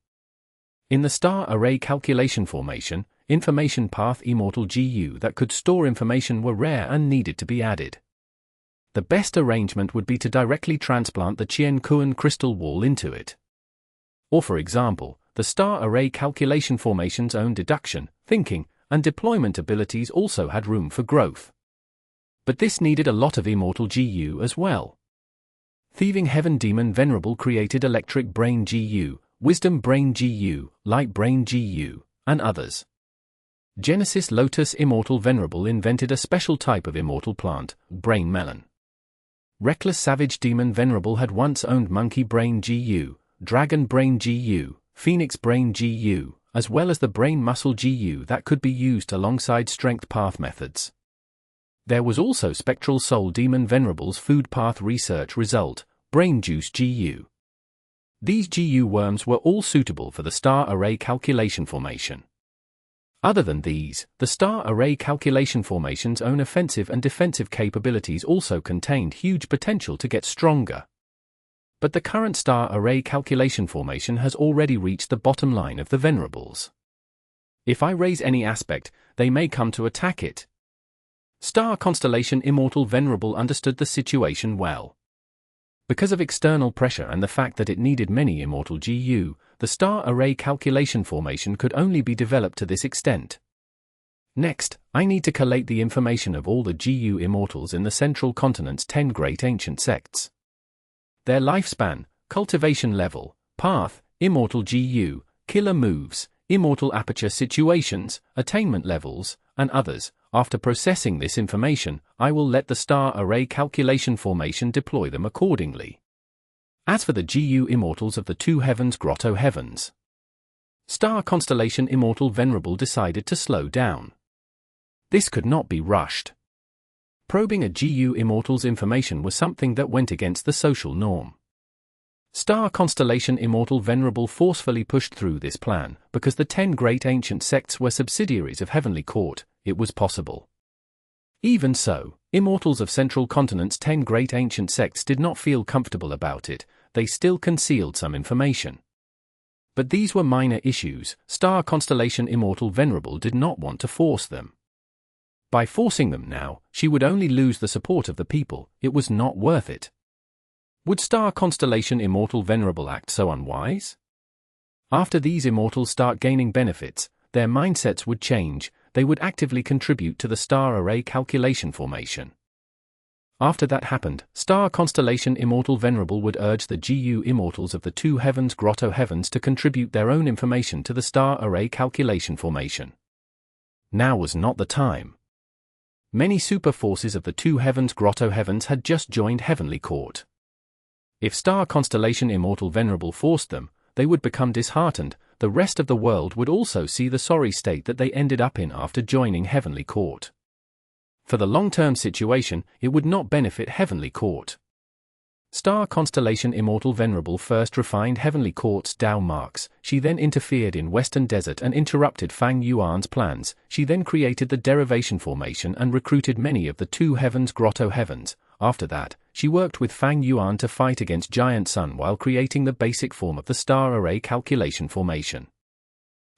In the star array calculation formation, Information Path Immortal GU that could store information were rare and needed to be added. The best arrangement would be to directly transplant the Qian Kuan crystal wall into it. Or for example, the star array calculation formation's own deduction, thinking, and deployment abilities also had room for growth. But this needed a lot of Immortal GU as well. Thieving Heaven Demon Venerable created Electric Brain GU, Wisdom Brain GU, Light Brain GU, and others. Genesis Lotus Immortal Venerable invented a special type of immortal plant, Brain Melon. Reckless Savage Demon Venerable had once owned Monkey Brain GU, Dragon Brain GU, Phoenix Brain GU, as well as the Brain Muscle GU that could be used alongside Strength Path methods. There was also Spectral Soul Demon Venerable's Food Path research result, Brain Juice GU. These GU worms were all suitable for the star array calculation formation. Other than these, the star array calculation formation's own offensive and defensive capabilities also contained huge potential to get stronger. But the current star array calculation formation has already reached the bottom line of the Venerables. If I raise any aspect, they may come to attack it. Star Constellation Immortal Venerable understood the situation well. Because of external pressure and the fact that it needed many Immortal GU, the star array calculation formation could only be developed to this extent. Next, I need to collate the information of all the GU Immortals in the Central Continent's 10 great ancient sects. Their lifespan, cultivation level, path, Immortal GU, killer moves, Immortal aperture situations, attainment levels, and others. After processing this information, I will let the star array calculation formation deploy them accordingly. As for the GU Immortals of the two heavens Grotto-Heavens, Star Constellation Immortal Venerable decided to slow down. This could not be rushed. Probing a GU Immortal's information was something that went against the social norm. Star Constellation Immortal Venerable forcefully pushed through this plan, because the 10 great ancient sects were subsidiaries of Heavenly Court, it was possible. Even so, Immortals of Central Continent's 10 great ancient sects did not feel comfortable about it, they still concealed some information. But these were minor issues, Star Constellation Immortal Venerable did not want to force them. By forcing them now, she would only lose the support of the people, it was not worth it. Would Star Constellation Immortal Venerable act so unwise? After these Immortals start gaining benefits, their mindsets would change, they would actively contribute to the star array calculation formation. After that happened, Star Constellation Immortal Venerable would urge the GU Immortals of the two heavens Grotto-Heavens to contribute their own information to the star array calculation formation. Now was not the time. Many super forces of the two heavens Grotto-Heavens had just joined Heavenly Court. If Star Constellation Immortal Venerable forced them, they would become disheartened, the rest of the world would also see the sorry state that they ended up in after joining Heavenly Court. For the long-term situation, it would not benefit Heavenly Court. Star Constellation Immortal Venerable first refined Heavenly Court's Dao marks, she then interfered in Western Desert and interrupted Fang Yuan's plans, she then created the Derivation formation and recruited many of the two heavens Grotto-Heavens. After that, she worked with Fang Yuan to fight against Giant Sun while creating the basic form of the star array calculation formation.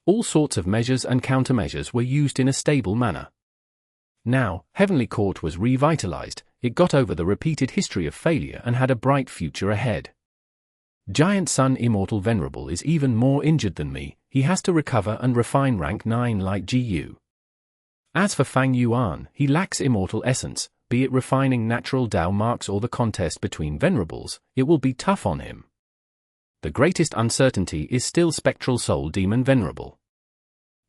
All sorts of measures and countermeasures were used in a stable manner. Now, Heavenly Court was revitalized, it got over the repeated history of failure and had a bright future ahead. Giant Sun Immortal Venerable is even more injured than me, he has to recover and refine rank 9 Light GU. As for Fang Yuan, he lacks immortal essence, be it refining natural Dao marks or the contest between Venerables, it will be tough on him. The greatest uncertainty is still Spectral Soul Demon Venerable.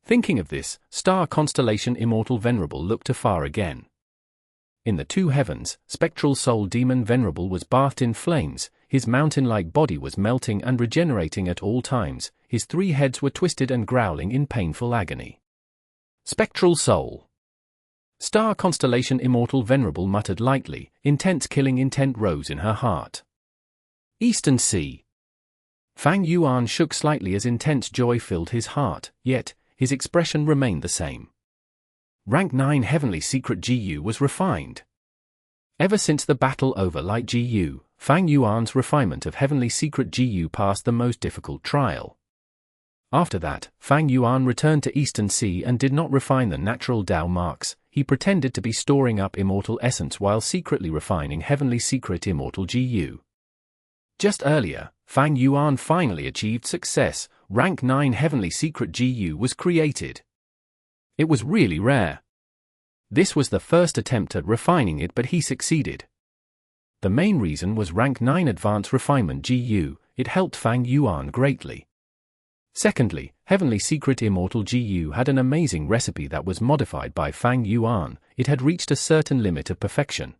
Thinking of this, Star Constellation Immortal Venerable looked afar again. In the two heavens, Spectral Soul Demon Venerable was bathed in flames, his mountain-like body was melting and regenerating at all times, his 3 heads were twisted and growling in painful agony. Spectral Soul. Star Constellation Immortal Venerable muttered lightly, intense killing intent rose in her heart. Eastern Sea. Fang Yuan shook slightly as intense joy filled his heart, yet, his expression remained the same. Rank 9 Heavenly Secret GU was refined. Ever since the battle over Light GU, Fang Yuan's refinement of Heavenly Secret GU passed the most difficult trial. After that, Fang Yuan returned to Eastern Sea and did not refine the natural Dao marks, he pretended to be storing up Immortal Essence while secretly refining Heavenly Secret Immortal GU. Just earlier, Fang Yuan finally achieved success. Rank 9 Heavenly Secret GU was created. It was really rare. This was the first attempt at refining it, but he succeeded. The main reason was Rank 9 Advanced Refinement GU, it helped Fang Yuan greatly. Secondly, Heavenly Secret Immortal GU had an amazing recipe that was modified by Fang Yuan, it had reached a certain limit of perfection.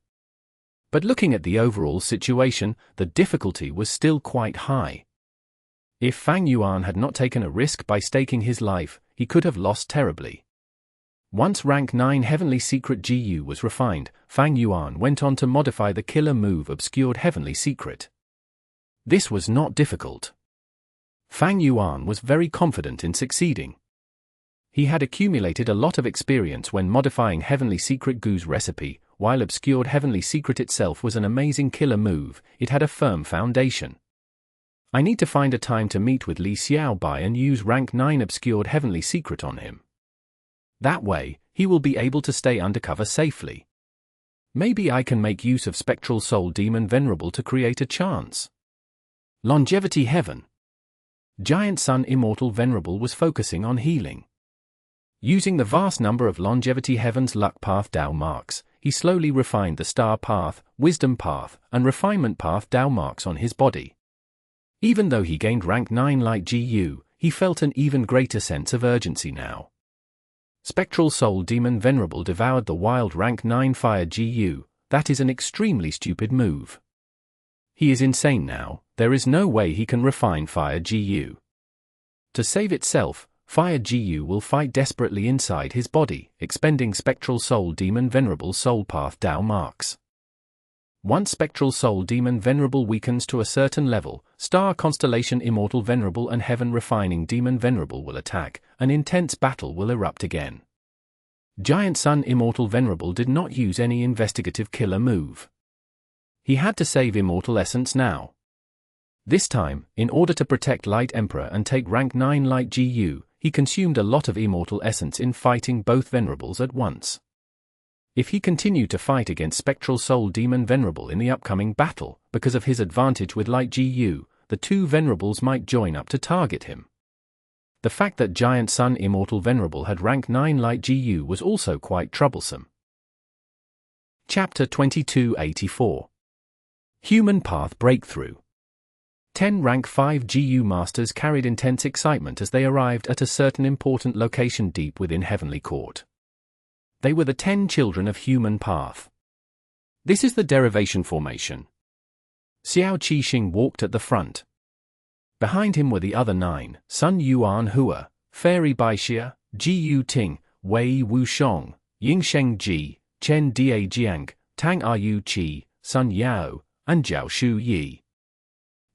But looking at the overall situation, the difficulty was still quite high. If Fang Yuan had not taken a risk by staking his life, he could have lost terribly. Once Rank 9 Heavenly Secret GU was refined, Fang Yuan went on to modify the killer move Obscured Heavenly Secret. This was not difficult. Fang Yuan was very confident in succeeding. He had accumulated a lot of experience when modifying Heavenly Secret GU's recipe. While Obscured Heavenly Secret itself was an amazing killer move, it had a firm foundation. I need to find a time to meet with Li Xiaobai and use Rank 9 Obscured Heavenly Secret on him. That way, he will be able to stay undercover safely. Maybe I can make use of Spectral Soul Demon Venerable to create a chance. Longevity Heaven. Giant Sun Immortal Venerable was focusing on healing. Using the vast number of Longevity Heaven's luck path Dao marks, he slowly refined the Star Path, Wisdom Path, and Refinement Path Dao marks on his body. Even though he gained Rank 9 Light GU, he felt an even greater sense of urgency now. Spectral Soul Demon Venerable devoured the wild Rank 9 Fire GU, that is an extremely stupid move. He is insane now, there is no way he can refine Fire GU. To save itself, Fire GU will fight desperately inside his body, expending Spectral Soul Demon Venerable Soul Path Dao marks. Once Spectral Soul Demon Venerable weakens to a certain level, Star Constellation Immortal Venerable and Heaven Refining Demon Venerable will attack, an intense battle will erupt again. Giant Sun Immortal Venerable did not use any investigative killer move. He had to save Immortal Essence now. This time, in order to protect Light Emperor and take Rank 9 Light GU, he consumed a lot of Immortal Essence in fighting both Venerables at once. If he continued to fight against Spectral Soul Demon Venerable in the upcoming battle, because of his advantage with Light GU, the two Venerables might join up to target him. The fact that Giant Sun Immortal Venerable had Rank 9 Light GU was also quite troublesome. Chapter 2284. Human Path Breakthrough. 10 Rank 5 GU Masters carried intense excitement as they arrived at a certain important location deep within Heavenly Court. They were the 10 children of Human Path. This is the Derivation formation. Xiao Qixing walked at the front. Behind him were the other 9, Sun Yuan Hua, Fairy Baixia, Ji Yu Ting, Wei Wu Shong, Ying Sheng Ji, Chen Da Jiang, Tang Yu Qi, Sun Yao, and Jiao Shu Yi.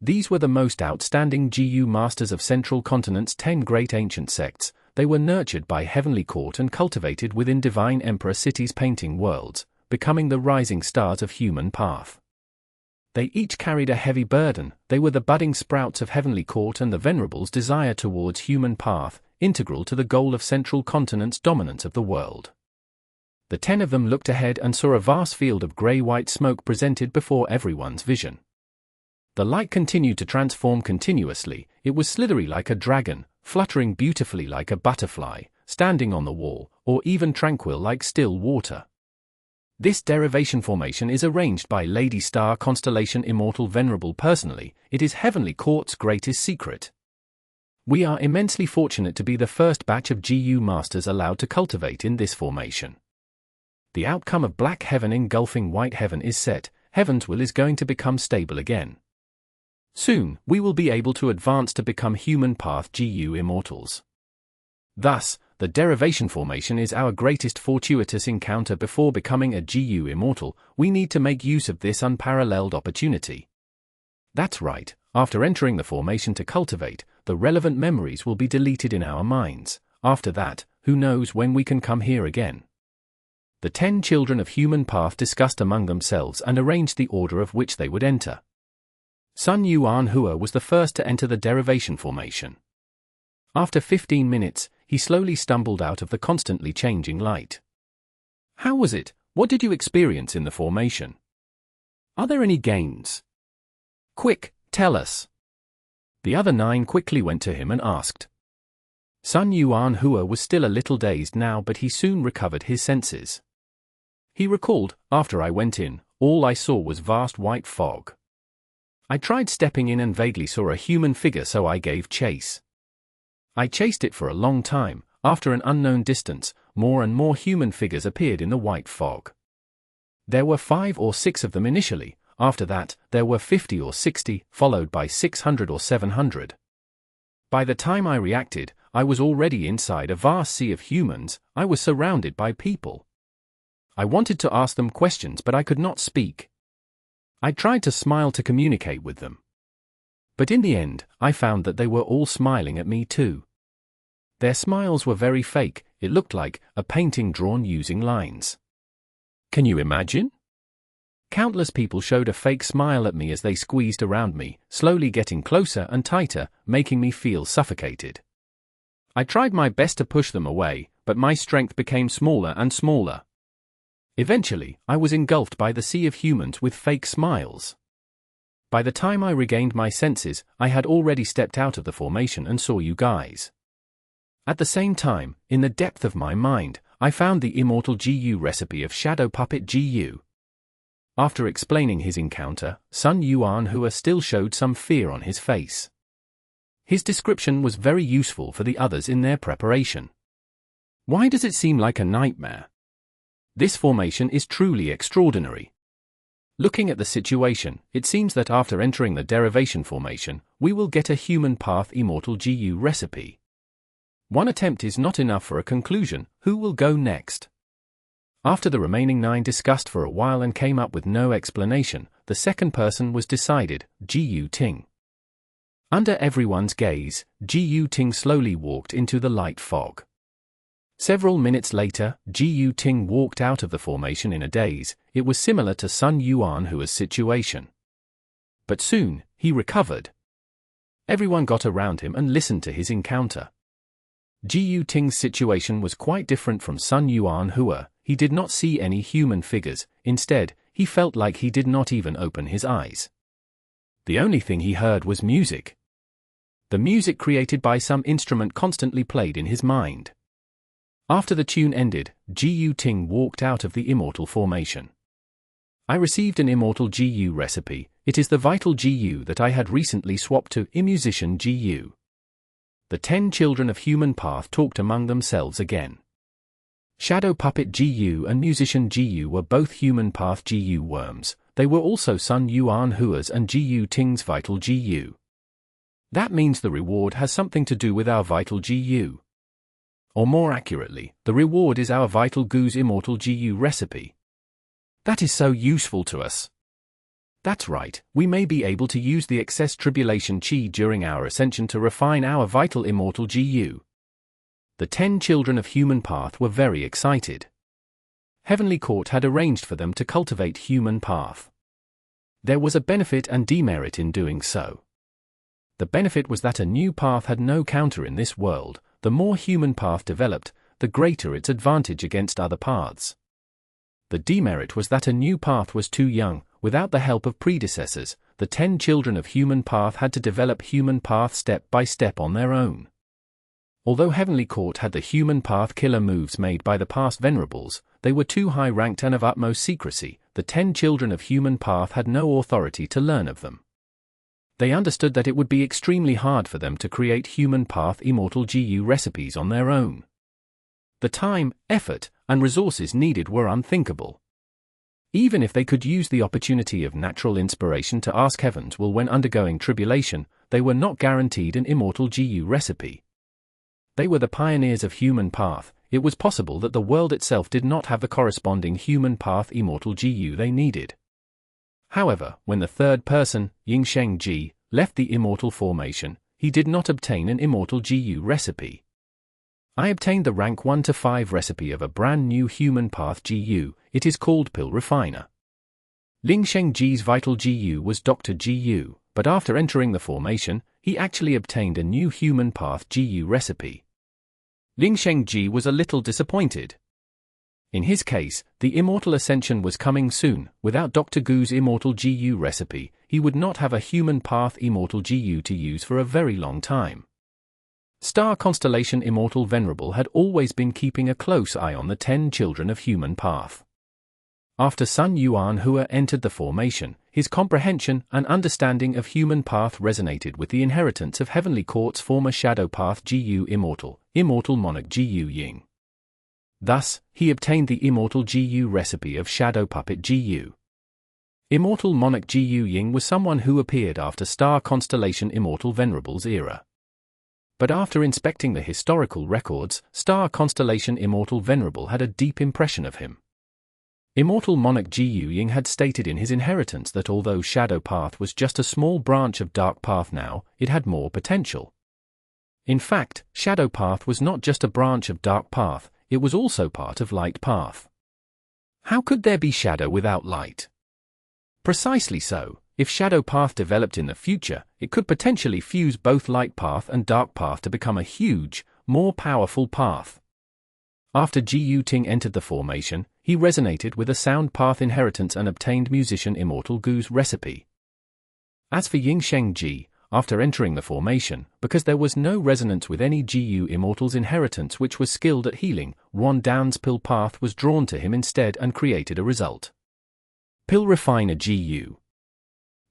These were the most outstanding GU masters of Central Continent's 10 great ancient sects. They were nurtured by Heavenly Court and cultivated within Divine Emperor cities painting worlds, becoming the rising stars of Human Path. They each carried a heavy burden. They were the budding sprouts of Heavenly Court and the Venerables' desire towards Human Path, integral to the goal of Central Continent's dominance of the world. The 10 of them looked ahead and saw a vast field of grey-white smoke presented before everyone's vision. The light continued to transform continuously. It was slithery like a dragon, fluttering beautifully like a butterfly, standing on the wall, or even tranquil like still water. This derivation formation is arranged by Lady Star Constellation Immortal Venerable personally. It is Heavenly Court's greatest secret. We are immensely fortunate to be the first batch of GU Masters allowed to cultivate in this formation. The outcome of Black Heaven engulfing White Heaven is set. Heaven's will is going to become stable again. Soon, we will be able to advance to become Human Path GU Immortals. Thus, the Derivation formation is our greatest fortuitous encounter before becoming a GU Immortal. We need to make use of this unparalleled opportunity. That's right, after entering the formation to cultivate, the relevant memories will be deleted in our minds. After that, who knows when we can come here again. The 10 children of Human Path discussed among themselves and arranged the order of which they would enter. Sun Yuan Hua was the first to enter the Derivation formation. After 15 minutes, he slowly stumbled out of the constantly changing light. How was it? What did you experience in the formation? Are there any gains? Quick, tell us. The other 9 quickly went to him and asked. Sun Yuan Hua was still a little dazed now, but he soon recovered his senses. He recalled, after I went in, all I saw was vast white fog. I tried stepping in and vaguely saw a human figure, so I gave chase. I chased it for a long time. After an unknown distance, more and more human figures appeared in the white fog. There were 5 or 6 of them initially. After that, there were 50 or 60, followed by 600 or 700. By the time I reacted, I was already inside a vast sea of humans. I was surrounded by people. I wanted to ask them questions, but I could not speak. I tried to smile to communicate with them. But in the end, I found that they were all smiling at me too. Their smiles were very fake. It looked like a painting drawn using lines. Can you imagine? Countless people showed a fake smile at me as they squeezed around me, slowly getting closer and tighter, making me feel suffocated. I tried my best to push them away, but my strength became smaller and smaller. Eventually, I was engulfed by the sea of humans with fake smiles. By the time I regained my senses, I had already stepped out of the formation and saw you guys. At the same time, in the depth of my mind, I found the Immortal GU recipe of Shadow Puppet GU. After explaining his encounter, Sun Yuan Hua still showed some fear on his face. His description was very useful for the others in their preparation. Why does it seem like a nightmare? This formation is truly extraordinary. Looking at the situation, it seems that after entering the Derivation formation, we will get a human path Immortal GU recipe. One attempt is not enough for a conclusion. Who will go next? After the remaining 9 discussed for a while and came up with no explanation, the second person was decided, Gu Ting. Under everyone's gaze, Gu Ting slowly walked into the light fog. Several minutes later, Gu Ting walked out of the formation in a daze. It was similar to Sun Yuan Hua's situation. But soon, he recovered. Everyone got around him and listened to his encounter. Gu Ting's situation was quite different from Sun Yuan Hua. He did not see any human figures. Instead, he felt like he did not even open his eyes. The only thing he heard was music. The music created by some instrument constantly played in his mind. After the tune ended, Gu Ting walked out of the Immortal formation. I received an Immortal GU recipe. It is the Vital GU that I had recently swapped to Musician GU. The 10 children of Human Path talked among themselves again. Shadow Puppet GU and Musician GU were both Human Path GU worms. They were also Sun Yuan Hua's and Gu Ting's Vital GU. That means the reward has something to do with our Vital GU. Or more accurately, the reward is our Vital GU's Immortal GU recipe. That is so useful to us. That's right, we may be able to use the excess tribulation chi during our ascension to refine our vital Immortal GU. The 10 children of Human Path were very excited. Heavenly Court had arranged for them to cultivate Human Path. There was a benefit and demerit in doing so. The benefit was that a new path had no counter in this world. The more Human Path developed, the greater its advantage against other paths. The demerit was that a new path was too young. Without the help of predecessors, the 10 children of Human Path had to develop Human Path step by step on their own. Although Heavenly Court had the Human Path killer moves made by the past Venerables, they were too high-ranked and of utmost secrecy. The 10 children of Human Path had no authority to learn of them. They understood that it would be extremely hard for them to create Human Path Immortal GU recipes on their own. The time, effort, and resources needed were unthinkable. Even if they could use the opportunity of natural inspiration to ask Heaven's will when undergoing tribulation, they were not guaranteed an Immortal GU recipe. They were the pioneers of Human Path. It was possible that the world itself did not have the corresponding Human Path Immortal GU they needed. However, when the third person, Yin-Yang Ji, left the Immortal formation, he did not obtain an Immortal GU recipe. I obtained the rank 1 to 5 recipe of a brand new Human Path GU. It is called Pill Refiner. Ling-Sheng Ji's Vital GU was Dr. GU, but after entering the formation, he actually obtained a new Human Path GU recipe. Ling-Sheng Ji was a little disappointed. In his case, the Immortal Ascension was coming soon. Without Dr. Gu's Immortal GU recipe, he would not have a human path Immortal GU to use for a very long time. Star Constellation Immortal Venerable had always been keeping a close eye on the 10 children of human path. After Sun Yuan Hua entered the formation, his comprehension and understanding of human path resonated with the inheritance of Heavenly Court's former Shadow Path GU Immortal Monarch GU Ying. Thus, he obtained the Immortal GU recipe of Shadow Puppet GU. Immortal Monarch GU Ying was someone who appeared after Star Constellation Immortal Venerables era. But after inspecting the historical records, Star Constellation Immortal Venerable had a deep impression of him. Immortal Monarch GU Ying had stated in his inheritance that although Shadow Path was just a small branch of Dark Path now, it had more potential. In fact, Shadow Path was not just a branch of Dark Path, it was also part of Light Path. How could there be shadow without light? Precisely so, if Shadow Path developed in the future, it could potentially fuse both Light Path and Dark Path to become a huge, more powerful path. After Gu Ting entered the formation, he resonated with a sound path inheritance and obtained Musician Immortal Gu's recipe. As for Ying Sheng Ji, after entering the formation, because there was no resonance with any GU Immortal's inheritance which was skilled at healing, Ron Dan's Pill Path was drawn to him instead and created a result. Pill Refiner GU.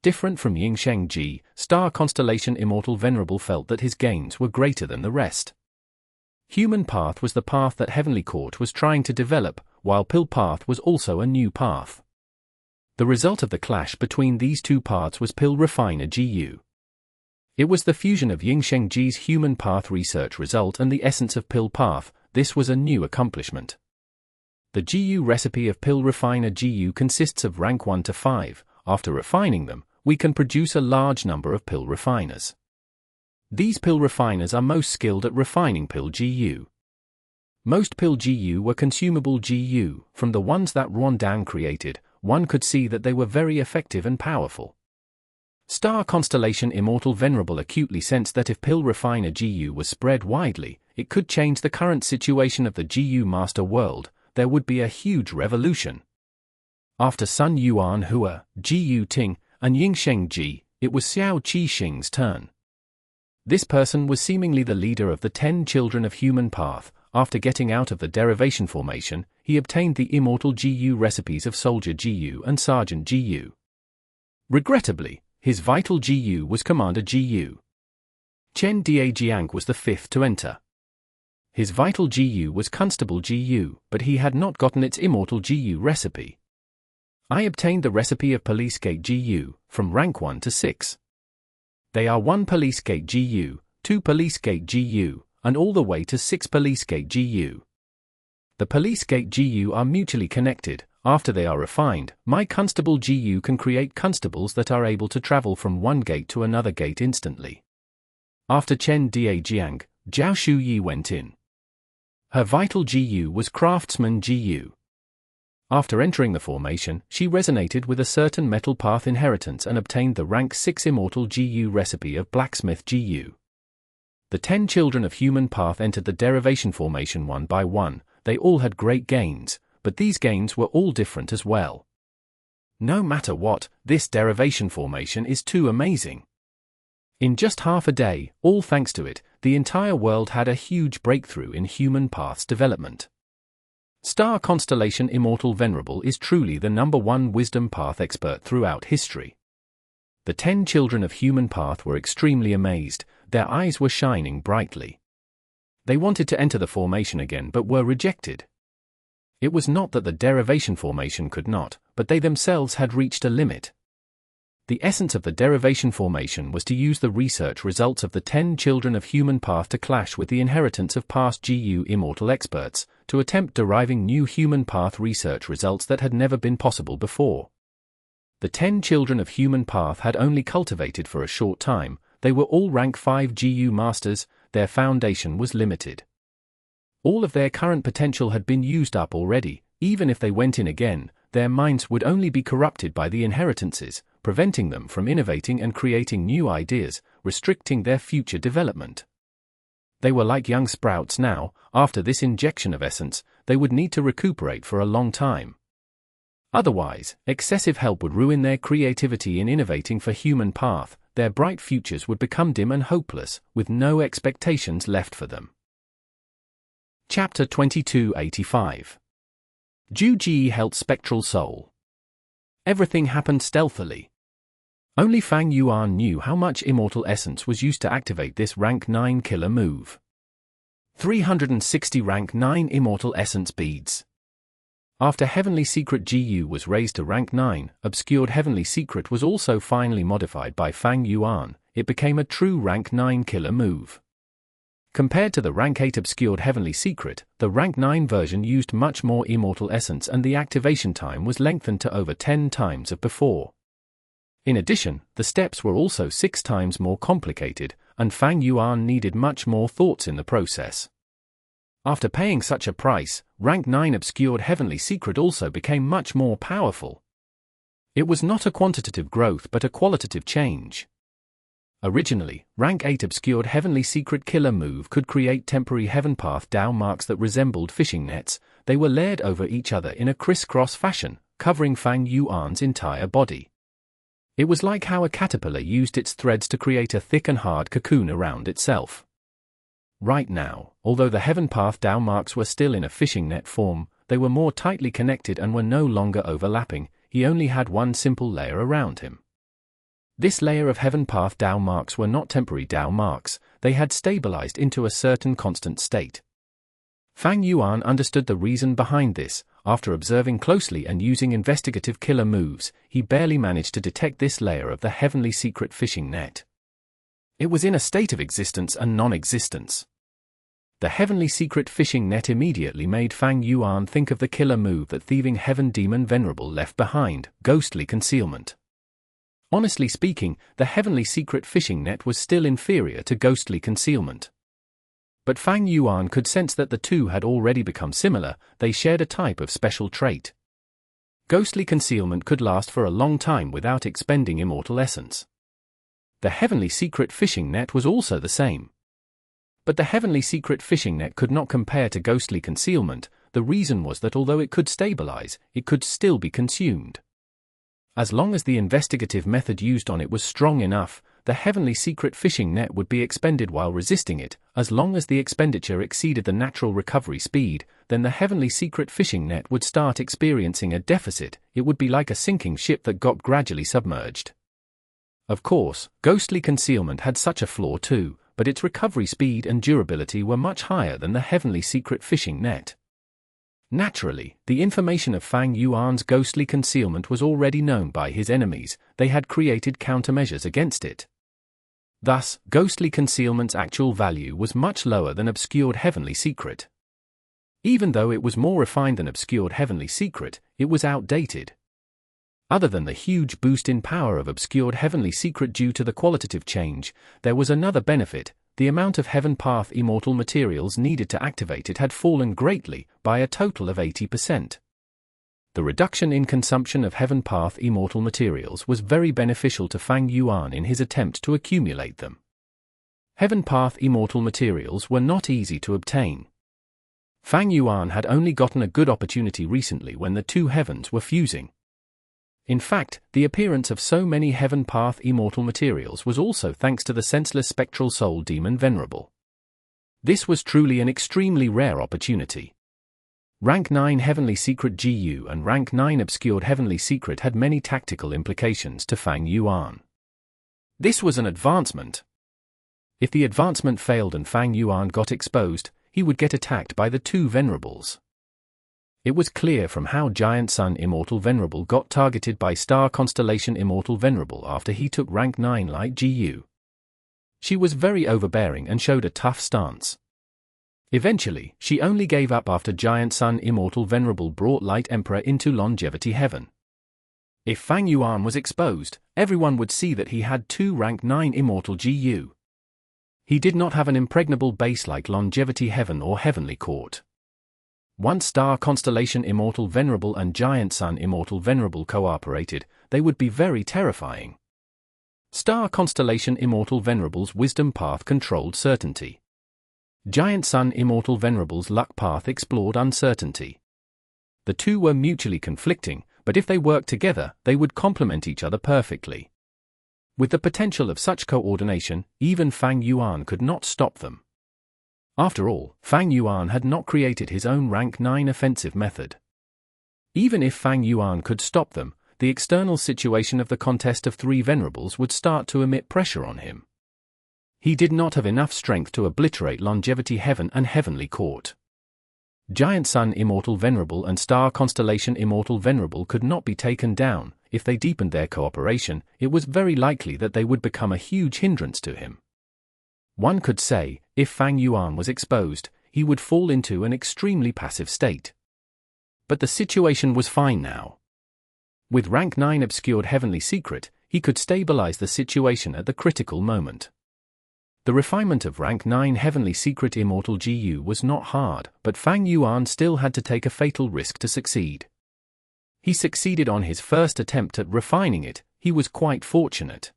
Different from Ying Sheng Ji, Star Constellation Immortal Venerable felt that his gains were greater than the rest. Human Path was the path that Heavenly Court was trying to develop, while Pill Path was also a new path. The result of the clash between these two paths was Pill Refiner GU. It was the fusion of Ying Sheng Ji's Human Path research result and the essence of Pill Path. This was a new accomplishment. The GU recipe of Pill Refiner GU consists of rank 1 to 5. After refining them, we can produce a large number of pill refiners. These pill refiners are most skilled at refining pill GU. Most pill GU were consumable GU. From the ones that Ron Dan created, one could see that they were very effective and powerful. Star Constellation Immortal Venerable acutely sensed that if Pill Refiner GU was spread widely, it could change the current situation of the GU Master World. There would be a huge revolution. After Sun Yuan Hua, Gu Ting, and Ying Sheng Ji, it was Xiao Qi Xing's turn. This person was seemingly the leader of the 10 children of human path. After getting out of the derivation formation, he obtained the Immortal GU recipes of Soldier GU and Sergeant GU. Regrettably, his vital GU was Commander GU. Chen Dajiang was the 5th to enter. His vital GU was Constable GU, but he had not gotten its Immortal GU recipe. I obtained the recipe of Police Gate GU, from rank 1 to 6. They are 1 Police Gate GU, 2 Police Gate GU, and all the way to 6 Police Gate GU. The Police Gate GU are mutually connected. After they are refined, my Constable GU can create constables that are able to travel from one gate to another gate instantly. After Chen Dajiang, Zhao Shuyi went in. Her vital GU was Craftsman GU. After entering the formation, she resonated with a certain metal path inheritance and obtained the rank 6 Immortal GU recipe of Blacksmith GU. The 10 children of human path entered the derivation formation one by one. They all had great gains, but these gains were all different as well. No matter what, this derivation formation is too amazing. In just half a day, all thanks to it, the entire world had a huge breakthrough in human path's development. Star Constellation Immortal Venerable is truly the #1 wisdom path expert throughout history. The 10 children of human path were extremely amazed. Their eyes were shining brightly. They wanted to enter the formation again but were rejected. It was not that the derivation formation could not, but they themselves had reached a limit. The essence of the derivation formation was to use the research results of the 10 children of human path to clash with the inheritance of past GU Immortal experts, to attempt deriving new human path research results that had never been possible before. The 10 children of human path had only cultivated for a short time. They were all rank 5 GU masters. Their foundation was limited. All of their current potential had been used up already. Even if they went in again, their minds would only be corrupted by the inheritances, preventing them from innovating and creating new ideas, restricting their future development. They were like young sprouts now. After this injection of essence, they would need to recuperate for a long time. Otherwise, excessive help would ruin their creativity in innovating for human path. Their bright futures would become dim and hopeless, with no expectations left for them. Chapter 2285. Zhu Ji held Spectral Soul. Everything happened stealthily. Only Fang Yuan knew how much Immortal Essence was used to activate this rank 9 killer move. 360 rank 9 Immortal Essence beads. After Heavenly Secret GU was raised to rank 9, Obscured Heavenly Secret was also finally modified by Fang Yuan. It became a true rank 9 killer move. Compared to the rank 8 Obscured Heavenly Secret, the rank 9 version used much more Immortal Essence and the activation time was lengthened to over 10 times of before. In addition, the steps were also 6 times more complicated, and Fang Yuan needed much more thoughts in the process. After paying such a price, rank 9 Obscured Heavenly Secret also became much more powerful. It was not a quantitative growth but a qualitative change. Originally, rank 8 Obscured Heavenly Secret killer move could create temporary heaven path Dao marks that resembled fishing nets. They were layered over each other in a crisscross fashion, covering Fang Yuan's entire body. It was like how a caterpillar used its threads to create a thick and hard cocoon around itself. Right now, although the heaven path Dao marks were still in a fishing net form, they were more tightly connected and were no longer overlapping. He only had one simple layer around him. This layer of heaven path Dao marks were not temporary Dao marks, they had stabilized into a certain constant state. Fang Yuan understood the reason behind this. After observing closely and using investigative killer moves, he barely managed to detect this layer of the Heavenly Secret fishing net. It was in a state of existence and non-existence. The Heavenly Secret fishing net immediately made Fang Yuan think of the killer move that thieving Heaven Demon Venerable left behind, Ghostly Concealment. Honestly speaking, the Heavenly Secret fishing net was still inferior to Ghostly Concealment. But Fang Yuan could sense that the two had already become similar. They shared a type of special trait. Ghostly Concealment could last for a long time without expending Immortal Essence. The Heavenly Secret fishing net was also the same. But the Heavenly Secret fishing net could not compare to Ghostly Concealment. The reason was that although it could stabilize, it could still be consumed. As long as the investigative method used on it was strong enough, the Heavenly Secret fishing net would be expended while resisting it. As long as the expenditure exceeded the natural recovery speed, then the Heavenly Secret fishing net would start experiencing a deficit. It would be like a sinking ship that got gradually submerged. Of course, Ghostly Concealment had such a flaw too, but its recovery speed and durability were much higher than the Heavenly Secret fishing net. Naturally, the information of Fang Yuan's Ghostly Concealment was already known by his enemies. They had created countermeasures against it. Thus, Ghostly Concealment's actual value was much lower than Obscured Heavenly Secret. Even though it was more refined than Obscured Heavenly Secret, it was outdated. Other than the huge boost in power of Obscured Heavenly Secret due to the qualitative change, there was another benefit. The amount of Heaven Path Immortal materials needed to activate it had fallen greatly, by a total of 80%. The reduction in consumption of Heaven Path Immortal materials was very beneficial to Fang Yuan in his attempt to accumulate them. Heaven Path Immortal materials were not easy to obtain. Fang Yuan had only gotten a good opportunity recently when the two heavens were fusing. In fact, the appearance of so many Heaven Path Immortal materials was also thanks to the senseless Spectral Soul Demon Venerable. This was truly an extremely rare opportunity. Rank 9 Heavenly Secret GU and Rank 9 Obscured Heavenly Secret had many tactical implications to Fang Yuan. This was an advancement. If the advancement failed and Fang Yuan got exposed, he would get attacked by the two Venerables. It was clear from how Giant Sun Immortal Venerable got targeted by Star Constellation Immortal Venerable after he took rank 9 Light GU. She was very overbearing and showed a tough stance. Eventually, she only gave up after Giant Sun Immortal Venerable brought Light Emperor into Longevity Heaven. If Fang Yuan was exposed, everyone would see that he had two rank 9 Immortal GU. He did not have an impregnable base like Longevity Heaven or Heavenly Court. Once Star Constellation Immortal Venerable and Giant Sun Immortal Venerable cooperated, they would be very terrifying. Star Constellation Immortal Venerable's wisdom path controlled certainty. Giant Sun Immortal Venerable's luck path explored uncertainty. The two were mutually conflicting, but if they worked together, they would complement each other perfectly. With the potential of such coordination, even Fang Yuan could not stop them. After all, Fang Yuan had not created his own rank 9 offensive method. Even if Fang Yuan could stop them, the external situation of the contest of 3 Venerables would start to emit pressure on him. He did not have enough strength to obliterate Longevity Heaven and Heavenly Court. Giant Sun Immortal Venerable and Star Constellation Immortal Venerable could not be taken down. If they deepened their cooperation, it was very likely that they would become a huge hindrance to him. One could say, if Fang Yuan was exposed, he would fall into an extremely passive state. But the situation was fine now. With rank 9 obscured Heavenly Secret, he could stabilize the situation at the critical moment. The refinement of rank 9 Heavenly Secret Immortal GU was not hard, but Fang Yuan still had to take a fatal risk to succeed. He succeeded on his first attempt at refining it. He was quite fortunate.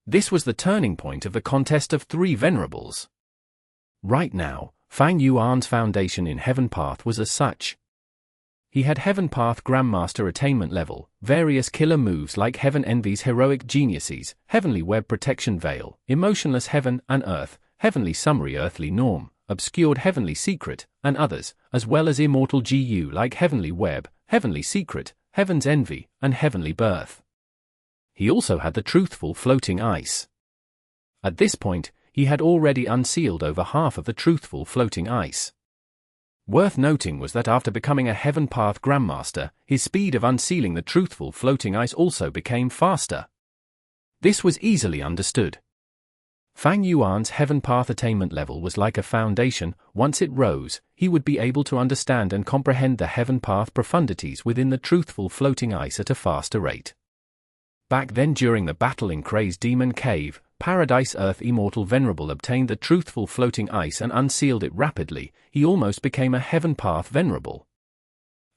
This was the turning point of the contest of 3 Venerables. Right now, Fang Yuan's foundation in Heaven Path was as such. He had Heaven Path Grandmaster attainment level, various killer moves like Heaven Envy's Heroic Geniuses, Heavenly Web Protection Veil, Emotionless Heaven and Earth, Heavenly Summary Earthly Norm, Obscured Heavenly Secret, and others, as well as Immortal GU like Heavenly Web, Heavenly Secret, Heaven's Envy, and Heavenly Birth. He also had the Truthful Floating Ice. At this point, he had already unsealed over half of the Truthful Floating Ice. Worth noting was that after becoming a Heaven Path Grandmaster, his speed of unsealing the Truthful Floating Ice also became faster. This was easily understood. Fang Yuan's Heaven Path attainment level was like a foundation. Once it rose, he would be able to understand and comprehend the Heaven Path profundities within the Truthful Floating Ice at a faster rate. Back then during the battle in Kray's Demon Cave, Paradise Earth Immortal Venerable obtained the Truthful Floating Ice and unsealed it rapidly. He almost became a Heaven Path Venerable.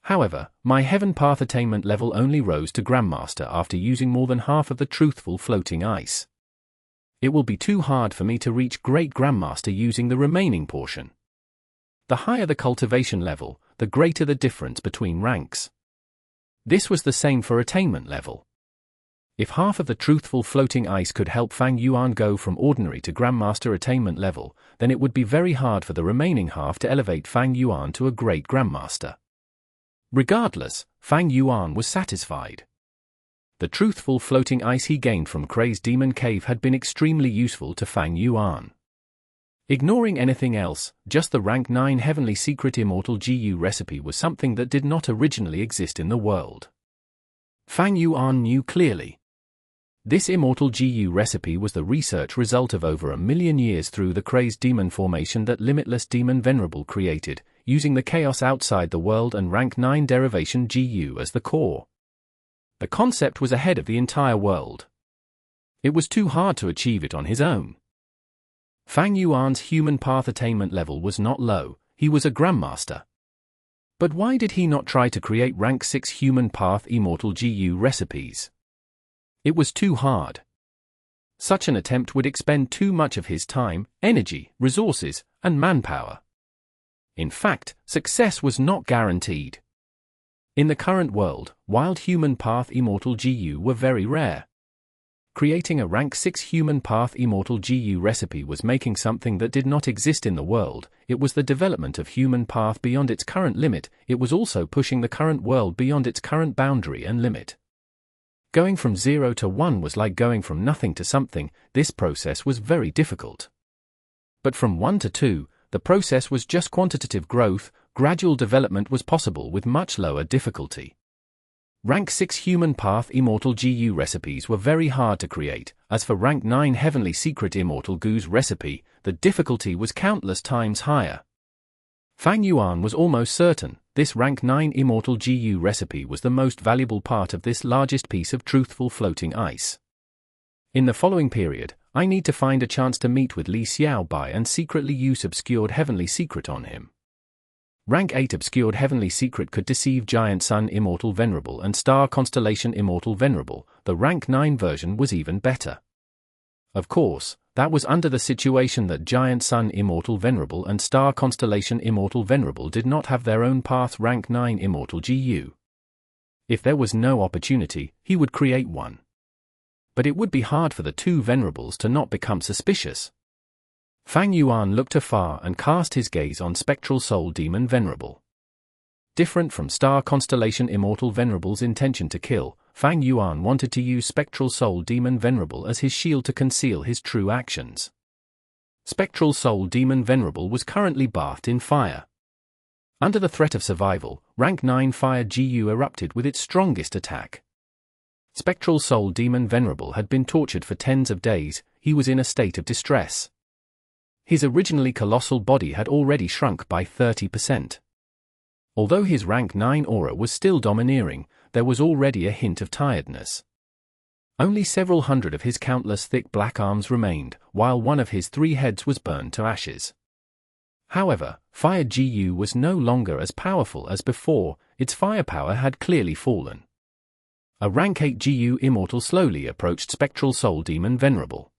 However, my Heaven Path attainment level only rose to Grandmaster after using more than half of the Truthful Floating Ice. It will be too hard for me to reach Great Grandmaster using the remaining portion. The higher the cultivation level, the greater the difference between ranks. This was the same for attainment level. If half of the Truthful Floating Ice could help Fang Yuan go from ordinary to Grandmaster attainment level, then it would be very hard for the remaining half to elevate Fang Yuan to a Great Grandmaster. Regardless, Fang Yuan was satisfied. The Truthful Floating Ice he gained from Kray's Demon Cave had been extremely useful to Fang Yuan. Ignoring anything else, just the rank 9 Heavenly Secret Immortal GU recipe was something that did not originally exist in the world. Fang Yuan knew clearly. This Immortal GU recipe was the research result of over 1 million years through the Kray's demon formation that Limitless Demon Venerable created, using the chaos outside the world and rank 9 Derivation GU as the core. The concept was ahead of the entire world. It was too hard to achieve it on his own. Fang Yuan's human path attainment level was not low. He was a Grandmaster. But why did he not try to create rank 6 human path Immortal GU recipes? It was too hard. Such an attempt would expend too much of his time, energy, resources, and manpower. In fact, success was not guaranteed. In the current world, wild human path Immortal GU were very rare. Creating a rank 6 human path Immortal GU recipe was making something that did not exist in the world. It was the development of human path beyond its current limit. It was also pushing the current world beyond its current boundary and limit. Going from 0 to 1 was like going from nothing to something. This process was very difficult. But from 1 to 2, the process was just quantitative growth. Gradual development was possible with much lower difficulty. Rank 6 human path Immortal GU recipes were very hard to create. As for rank 9 Heavenly Secret Immortal GU's recipe, the difficulty was countless times higher. Fang Yuan was almost certain this rank 9 Immortal GU recipe was the most valuable part of this largest piece of Truthful Floating Ice. In the following period, I need to find a chance to meet with Li Xiaobai and secretly use Obscured Heavenly Secret on him. Rank 8 Obscured Heavenly Secret could deceive Giant Sun Immortal Venerable and Star Constellation Immortal Venerable. The rank 9 version was even better. Of course, that was under the situation that Giant Sun Immortal Venerable and Star Constellation Immortal Venerable did not have their own path rank 9 Immortal GU. If there was no opportunity, he would create one. But it would be hard for the two Venerables to not become suspicious. Fang Yuan looked afar and cast his gaze on Spectral Soul Demon Venerable. Different from Star Constellation Immortal Venerable's intention to kill, Fang Yuan wanted to use Spectral Soul Demon Venerable as his shield to conceal his true actions. Spectral Soul Demon Venerable was currently bathed in fire. Under the threat of survival, rank 9 Fire GU erupted with its strongest attack. Spectral Soul Demon Venerable had been tortured for tens of days. He was in a state of distress. His originally colossal body had already shrunk by 30%. Although his rank 9 aura was still domineering, there was already a hint of tiredness. Only several hundred of his countless thick black arms remained, while one of his 3 heads was burned to ashes. However, Fire GU was no longer as powerful as before. Its firepower had clearly fallen. A rank 8 GU Immortal slowly approached Spectral Soul Demon Venerable.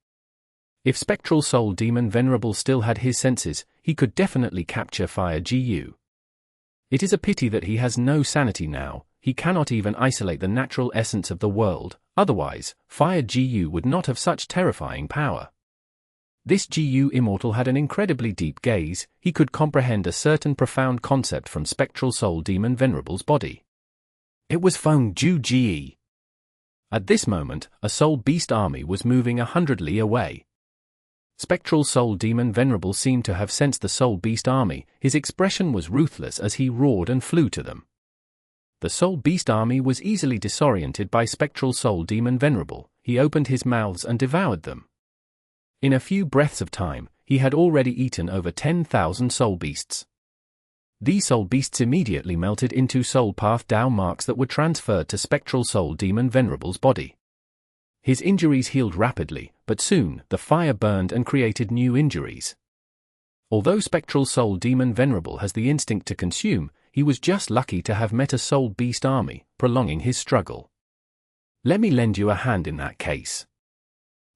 If Spectral Soul Demon Venerable still had his senses, he could definitely capture Fire GU. It is a pity that he has no sanity now. He cannot even isolate the natural essence of the world, otherwise, Fire GU would not have such terrifying power. This GU Immortal had an incredibly deep gaze. He could comprehend a certain profound concept from Spectral Soul Demon Venerable's body. It was Feng Ju Ge. At this moment, a Soul Beast army was moving 100 li away. Spectral Soul Demon Venerable seemed to have sensed the Soul Beast army. His expression was ruthless as he roared and flew to them. The Soul Beast army was easily disoriented by Spectral Soul Demon Venerable. He opened his mouths and devoured them. In a few breaths of time, he had already eaten over 10,000 Soul Beasts. These Soul Beasts immediately melted into Soul Path Dao marks that were transferred to Spectral Soul Demon Venerable's body. His injuries healed rapidly, but soon, the fire burned and created new injuries. Although Spectral Soul Demon Venerable has the instinct to consume, he was just lucky to have met a Soul Beast army, prolonging his struggle. Let me lend you a hand in that case.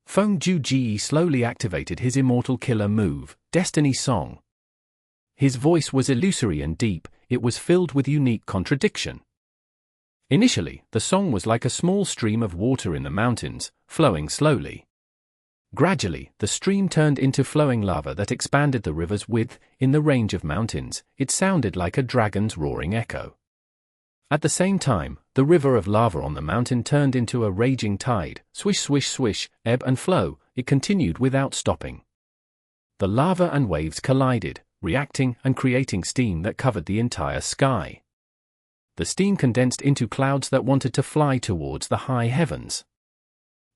Feng Ju Ge slowly activated his immortal killer move, Destiny Song. His voice was illusory and deep. It was filled with unique contradiction. Initially, the song was like a small stream of water in the mountains, flowing slowly. Gradually, the stream turned into flowing lava that expanded the river's width. In the range of mountains, it sounded like a dragon's roaring echo. At the same time, the river of lava on the mountain turned into a raging tide. Swish, swish, swish, ebb and flow. It continued without stopping. The lava and waves collided, reacting and creating steam that covered the entire sky. The steam condensed into clouds that wanted to fly towards the high heavens.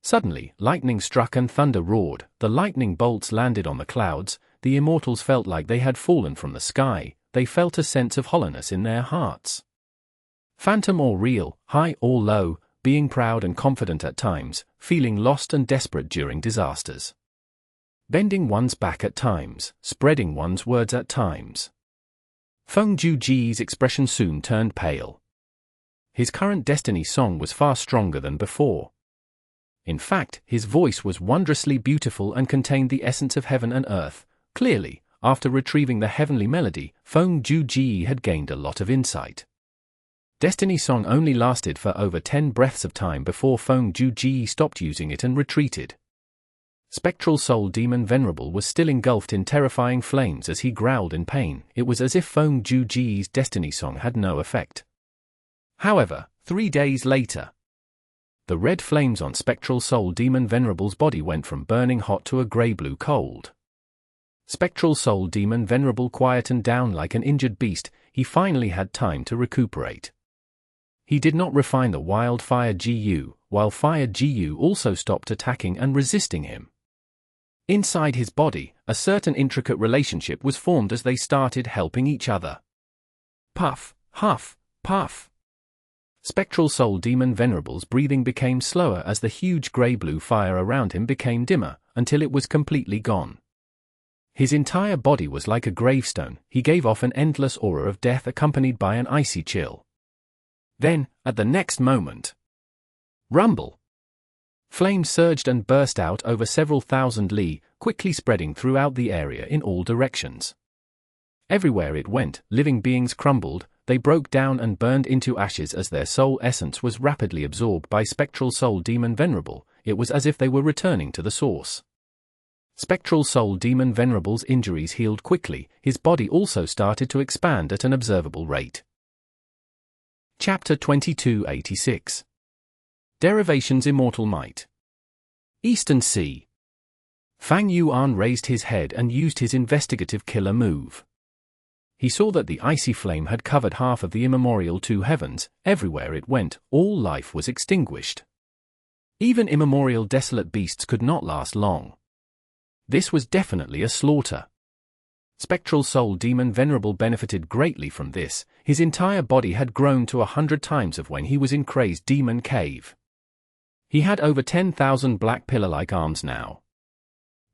Suddenly, lightning struck and thunder roared. The lightning bolts landed on the clouds. The immortals felt like they had fallen from the sky. They felt a sense of hollowness in their hearts. Phantom or real, high or low, being proud and confident at times, feeling lost and desperate during disasters. Bending one's back at times, spreading one's words at times. Feng Ju Ge's expression soon turned pale. His current Destiny Song was far stronger than before. In fact, his voice was wondrously beautiful and contained the essence of heaven and earth. Clearly, after retrieving the heavenly melody, Feng Ju Ge had gained a lot of insight. Destiny Song only lasted for over 10 breaths of time before Feng Ju Ge stopped using it and retreated. Spectral Soul Demon Venerable was still engulfed in terrifying flames as he growled in pain. It was as if Feng Ju Ge's Destiny Song had no effect. However, 3 days later, the red flames on Spectral Soul Demon Venerable's body went from burning hot to a grey-blue cold. Spectral Soul Demon Venerable quietened down like an injured beast. He finally had time to recuperate. He did not refine the wild Fire GU, while Fire GU also stopped attacking and resisting him. Inside his body, a certain intricate relationship was formed as they started helping each other. Puff, huff, puff. Spectral Soul Demon Venerable's breathing became slower as the huge grey-blue fire around him became dimmer, until it was completely gone. His entire body was like a gravestone. He gave off an endless aura of death accompanied by an icy chill. Then, at the next moment, rumble! Flames surged and burst out over several thousand li, quickly spreading throughout the area in all directions. Everywhere it went, living beings crumbled, they broke down and burned into ashes as their soul essence was rapidly absorbed by Spectral Soul Demon Venerable. It was as if they were returning to the source. Spectral Soul Demon Venerable's injuries healed quickly, his body also started to expand at an observable rate. Chapter 2286. Derivation's Immortal Might. Eastern Sea. Fang Yuan raised his head and used his investigative killer move. He saw that the icy flame had covered half of the immemorial two heavens. Everywhere it went, all life was extinguished. Even immemorial desolate beasts could not last long. This was definitely a slaughter. Spectral Soul Demon Venerable benefited greatly from this. His entire body had grown to 100 times of when he was in Crazed Demon Cave. He had over 10,000 black pillar-like arms now.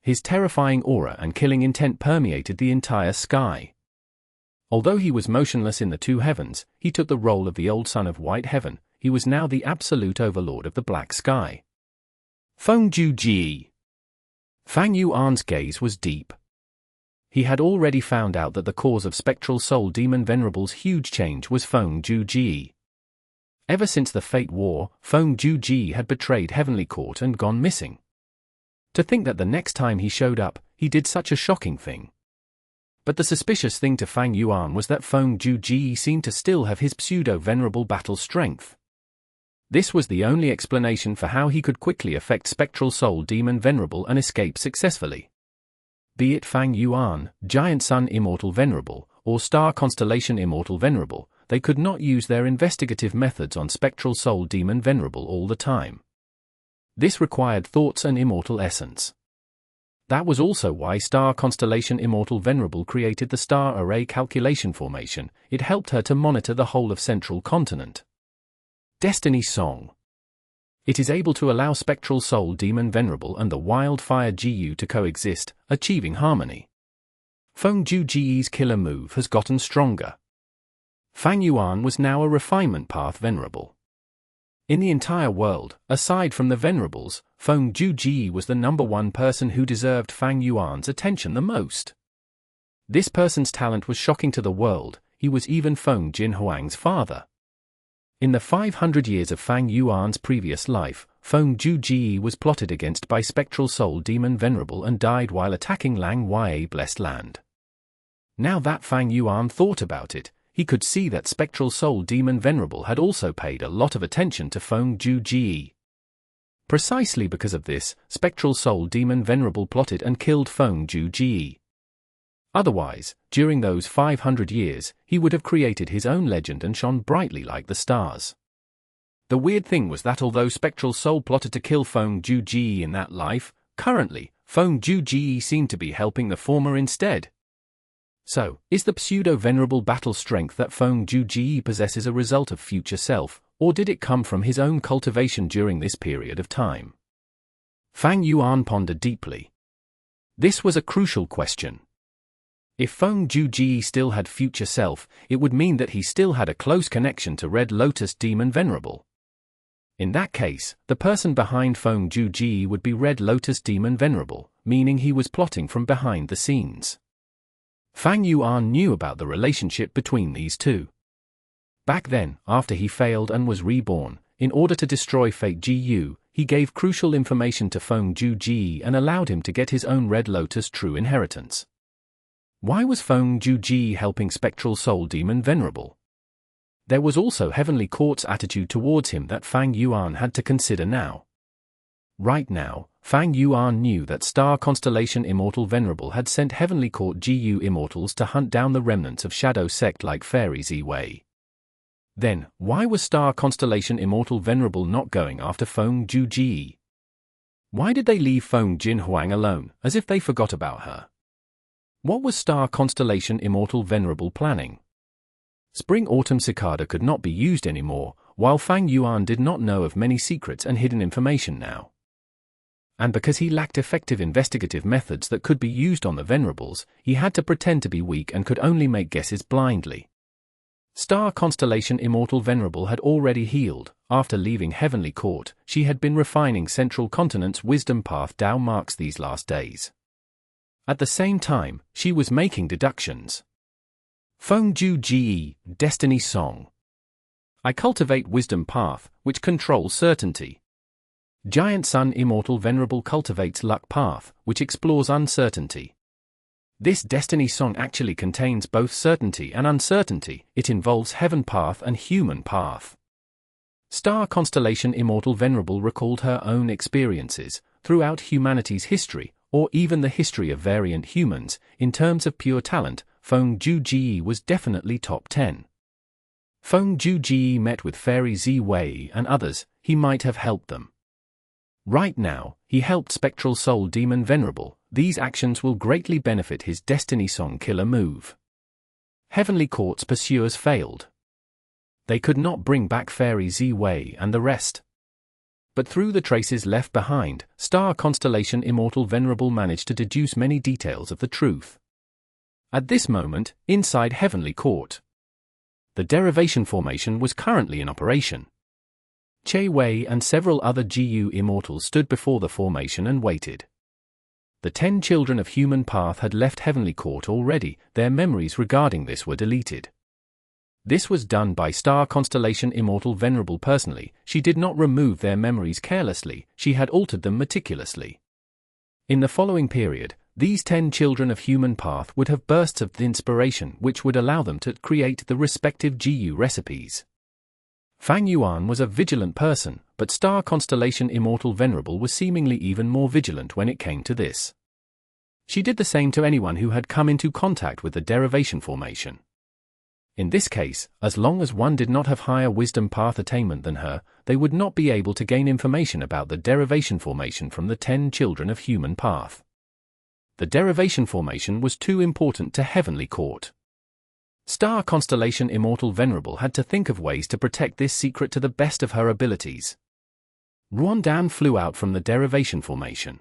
His terrifying aura and killing intent permeated the entire sky. Although he was motionless in the two heavens, he took the role of the old son of White Heaven. He was now the absolute overlord of the black sky. Feng Ju Ji. Fang Yuan's gaze was deep. He had already found out that the cause of Spectral Soul Demon Venerable's huge change was Feng Ju Ji. Ever since the Fate War, Feng Ju Ji had betrayed Heavenly Court and gone missing. To think that the next time he showed up, he did such a shocking thing. But the suspicious thing to Fang Yuan was that Feng Ju Ji seemed to still have his pseudo-venerable battle strength. This was the only explanation for how he could quickly affect Spectral Soul Demon Venerable and escape successfully. Be it Fang Yuan, Giant Sun Immortal Venerable, or Star Constellation Immortal Venerable, they could not use their investigative methods on Spectral Soul Demon Venerable all the time. This required thoughts and immortal essence. That was also why Star Constellation Immortal Venerable created the Star Array Calculation Formation. It helped her to monitor the whole of Central Continent. Destiny Song. It is able to allow Spectral Soul Demon Venerable and the Wildfire GU to coexist, achieving harmony. Feng Ju Ji's killer move has gotten stronger. Fang Yuan was now a Refinement Path Venerable. In the entire world, aside from the Venerables, Feng Ju Ji was the #1 person who deserved Fang Yuan's attention the most. This person's talent was shocking to the world. He was even Feng Jin Huang's father. In the 500 years of Fang Yuan's previous life, Feng Ju Ji was plotted against by Spectral Soul Demon Venerable and died while attacking Lang Yue Blessed Land. Now that Fang Yuan thought about it, he could see that Spectral Soul Demon Venerable had also paid a lot of attention to Feng Ju Ji. Precisely because of this, Spectral Soul Demon Venerable plotted and killed Feng Ju Ji. Otherwise, during those 500 years, he would have created his own legend and shone brightly like the stars. The weird thing was that although Spectral Soul plotted to kill Feng Ju Ji in that life, currently, Feng Ju Ji seemed to be helping the former instead. So, is the pseudo-venerable battle strength that Feng Ju Ji possesses a result of future self, or did it come from his own cultivation during this period of time? Fang Yuan pondered deeply. This was a crucial question. If Feng Ju Ji still had future self, it would mean that he still had a close connection to Red Lotus Demon Venerable. In that case, the person behind Feng Ju Ji would be Red Lotus Demon Venerable, meaning he was plotting from behind the scenes. Fang Yuan knew about the relationship between these two. Back then, after he failed and was reborn, in order to destroy Fate GU, he gave crucial information to Feng Ju Ji and allowed him to get his own Red Lotus true inheritance. Why was Feng Ju Ji helping Spectral Soul Demon Venerable? There was also Heavenly Court's attitude towards him that Fang Yuan had to consider now. Right now, Fang Yuan knew that Star Constellation Immortal Venerable had sent Heavenly Court GU Immortals to hunt down the remnants of Shadow Sect like Fairies Wei. Then, why was Star Constellation Immortal Venerable not going after Feng Ju Ji? Why did they leave Feng Jin Huang alone, as if they forgot about her? What was Star Constellation Immortal Venerable planning? Spring-Autumn Cicada could not be used anymore, while Fang Yuan did not know of many secrets and hidden information now. And because he lacked effective investigative methods that could be used on the Venerables, he had to pretend to be weak and could only make guesses blindly. Star Constellation Immortal Venerable had already healed. After leaving Heavenly Court, she had been refining Central Continent's wisdom path Dao marks these last days. At the same time, she was making deductions. Feng Ju Ji, Destiny Song. I cultivate Wisdom Path, which controls certainty. Giant Sun Immortal Venerable cultivates Luck Path, which explores uncertainty. This Destiny Song actually contains both certainty and uncertainty. It involves Heaven Path and Human Path. Star Constellation Immortal Venerable recalled her own experiences throughout humanity's history, or even the history of variant humans. In terms of pure talent, Feng Ju Ji was definitely top 10. Feng Ju Ji met with Fairy Zi Wei and others. He might have helped them. Right now, he helped Spectral Soul Demon Venerable. These actions will greatly benefit his Destiny Song killer move. Heavenly Court's pursuers failed. They could not bring back Fairy Zi Wei and the rest. But through the traces left behind, Star Constellation Immortal Venerable managed to deduce many details of the truth. At this moment, inside Heavenly Court, the Derivation formation was currently in operation. Che Wei and several other GU Immortals stood before the formation and waited. The 10 children of Human Path had left Heavenly Court already. Their memories regarding this were deleted. This was done by Star Constellation Immortal Venerable personally. She did not remove their memories carelessly, she had altered them meticulously. In the following period, these 10 children of Human Path would have bursts of inspiration which would allow them to create the respective GU recipes. Fang Yuan was a vigilant person, but Star Constellation Immortal Venerable was seemingly even more vigilant when it came to this. She did the same to anyone who had come into contact with the Derivation formation. In this case, as long as one did not have higher Wisdom Path attainment than her, they would not be able to gain information about the Derivation formation from the 10 children of Human Path. The Derivation formation was too important to Heavenly Court. Star Constellation Immortal Venerable had to think of ways to protect this secret to the best of her abilities. Ruan Dan flew out from the Derivation formation.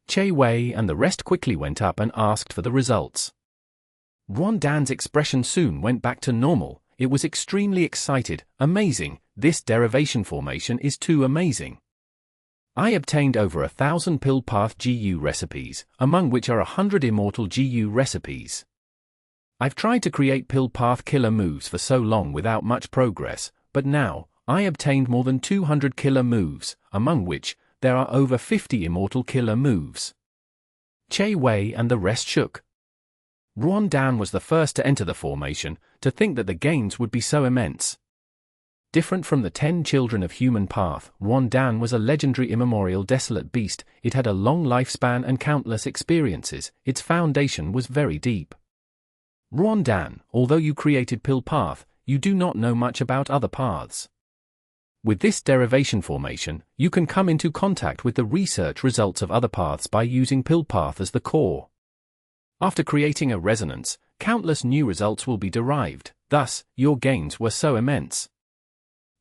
Che Wei and the rest quickly went up and asked for the results. Ruan Dan's expression soon went back to normal. It was extremely excited. Amazing, this Derivation formation is too amazing. I obtained over 1,000 Pill Path GU recipes, among which are 100 Immortal GU recipes. I've tried to create Pill Path killer moves for so long without much progress, but now, I obtained more than 200 killer moves, among which, there are over 50 Immortal killer moves. Che Wei and the rest shook. Ruan Dan was the first to enter the formation. To think that the gains would be so immense. Different from the 10 children of Human Path, Ruan Dan was a legendary immemorial desolate beast. It had a long lifespan and countless experiences. Its foundation was very deep. Ruan Dan, although you created Pill Path, you do not know much about other paths. With this Derivation formation, you can come into contact with the research results of other paths by using Pill Path as the core. After creating a resonance, countless new results will be derived, thus, your gains were so immense.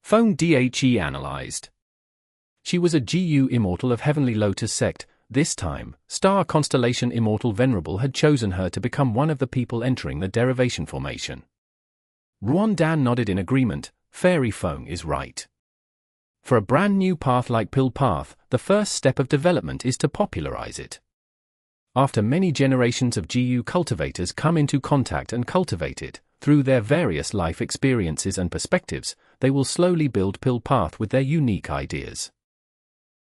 Feng Dhe analyzed. She was a GU Immortal of Heavenly Lotus sect. This time, Star Constellation Immortal Venerable had chosen her to become one of the people entering the Derivation formation. Ruan Dan nodded in agreement. Fairy Feng is right. For a brand new path like Pill Path, the first step of development is to popularize it. After many generations of GU cultivators come into contact and cultivate it, through their various life experiences and perspectives, they will slowly build Pill Path with their unique ideas.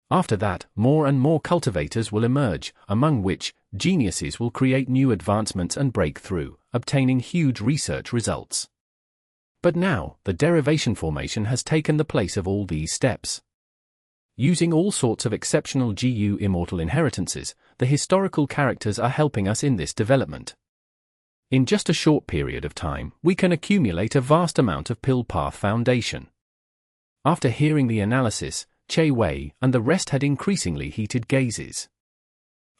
After that, more and more cultivators will emerge, among which, geniuses will create new advancements and break through, obtaining huge research results. But now, the Derivation formation has taken the place of all these steps. Using all sorts of exceptional GU Immortal inheritances, the historical characters are helping us in this development. In just a short period of time, we can accumulate a vast amount of Pill Path foundation. After hearing the analysis, Che Wei and the rest had increasingly heated gazes.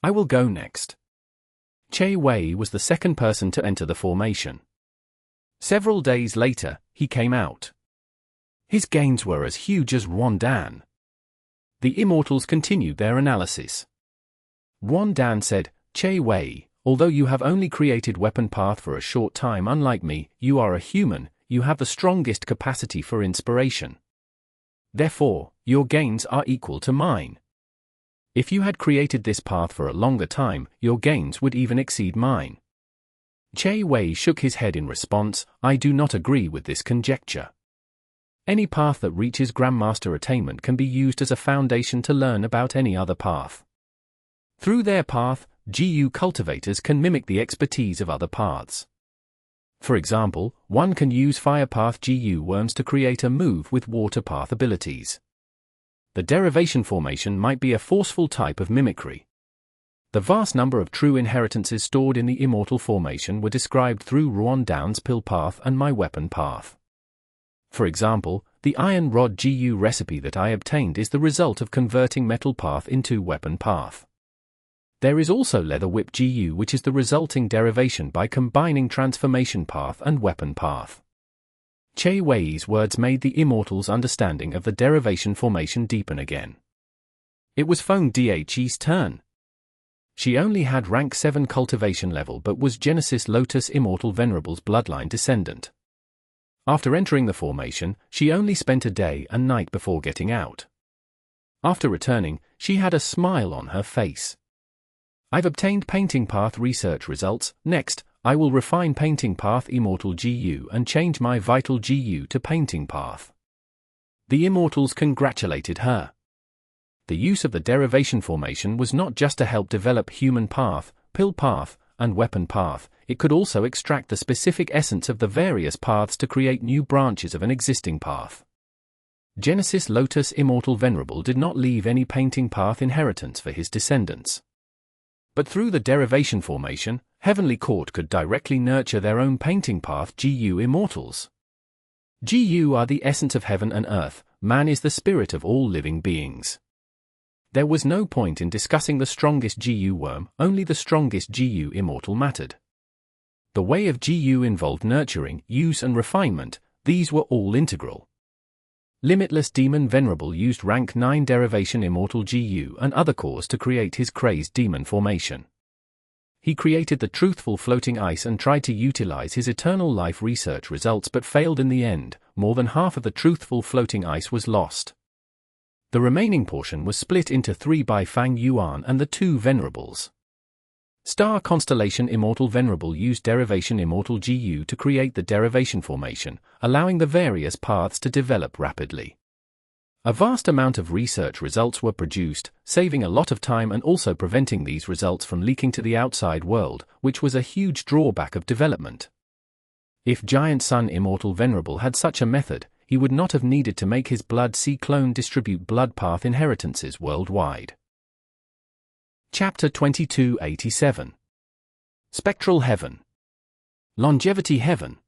I will go next. Che Wei was the second person to enter the formation. Several days later, he came out. His gains were as huge as Ruan Dan. The Immortals continued their analysis. Ruan Dan said, Che Wei, although you have only created Weapon Path for a short time, unlike me, you are a human, you have the strongest capacity for inspiration. Therefore, your gains are equal to mine. If you had created this path for a longer time, your gains would even exceed mine. Che Wei shook his head in response. I do not agree with this conjecture. Any path that reaches Grandmaster attainment can be used as a foundation to learn about any other path. Through their path, GU cultivators can mimic the expertise of other paths. For example, one can use Fire Path GU worms to create a move with Water Path abilities. The Derivation formation might be a forceful type of mimicry. The vast number of true inheritances stored in the Immortal formation were described through Ruan Down's Pill Path and My Weapon Path. For example, the Iron Rod GU recipe that I obtained is the result of converting Metal Path into Weapon Path. There is also Leather Whip GU, which is the resulting derivation by combining Transformation Path and Weapon Path. Che Wei's words made the Immortal's understanding of the Derivation formation deepen again. It was Feng Dhe's turn. She only had rank 7 cultivation level but was Genesis Lotus Immortal Venerables bloodline descendant. After entering the formation, she only spent a day and night before getting out. After returning, she had a smile on her face. I've obtained Painting Path research results. Next, I will refine Painting Path Immortal GU and change my Vital GU to Painting Path. The Immortals congratulated her. The use of the Derivation formation was not just to help develop Human Path, Pill Path, and Weapon Path, it could also extract the specific essence of the various paths to create new branches of an existing path. Genesis Lotus Immortal Venerable did not leave any Painting Path inheritance for his descendants. But through the Derivation formation, Heavenly Court could directly nurture their own Painting Path GU Immortals. GU are the essence of heaven and earth, man is the spirit of all living beings. There was no point in discussing the strongest GU worm, only the strongest GU Immortal mattered. The way of GU involved nurturing, use and refinement, these were all integral. Limitless Demon Venerable used rank 9 Derivation Immortal GU and other cores to create his crazed demon formation. He created the truthful floating ice and tried to utilize his eternal life research results but failed in the end. More than half of the truthful floating ice was lost. The remaining portion was split into 3 by Fang Yuan and the 2 Venerables. Star Constellation Immortal Venerable used Derivation Immortal GU to create the Derivation formation, allowing the various paths to develop rapidly. A vast amount of research results were produced, saving a lot of time and also preventing these results from leaking to the outside world, which was a huge drawback of development. If Giant Sun Immortal Venerable had such a method, he would not have needed to make his Blood Sea clone distribute blood path inheritances worldwide. Chapter 2287. Spectral Heaven. Longevity Heaven.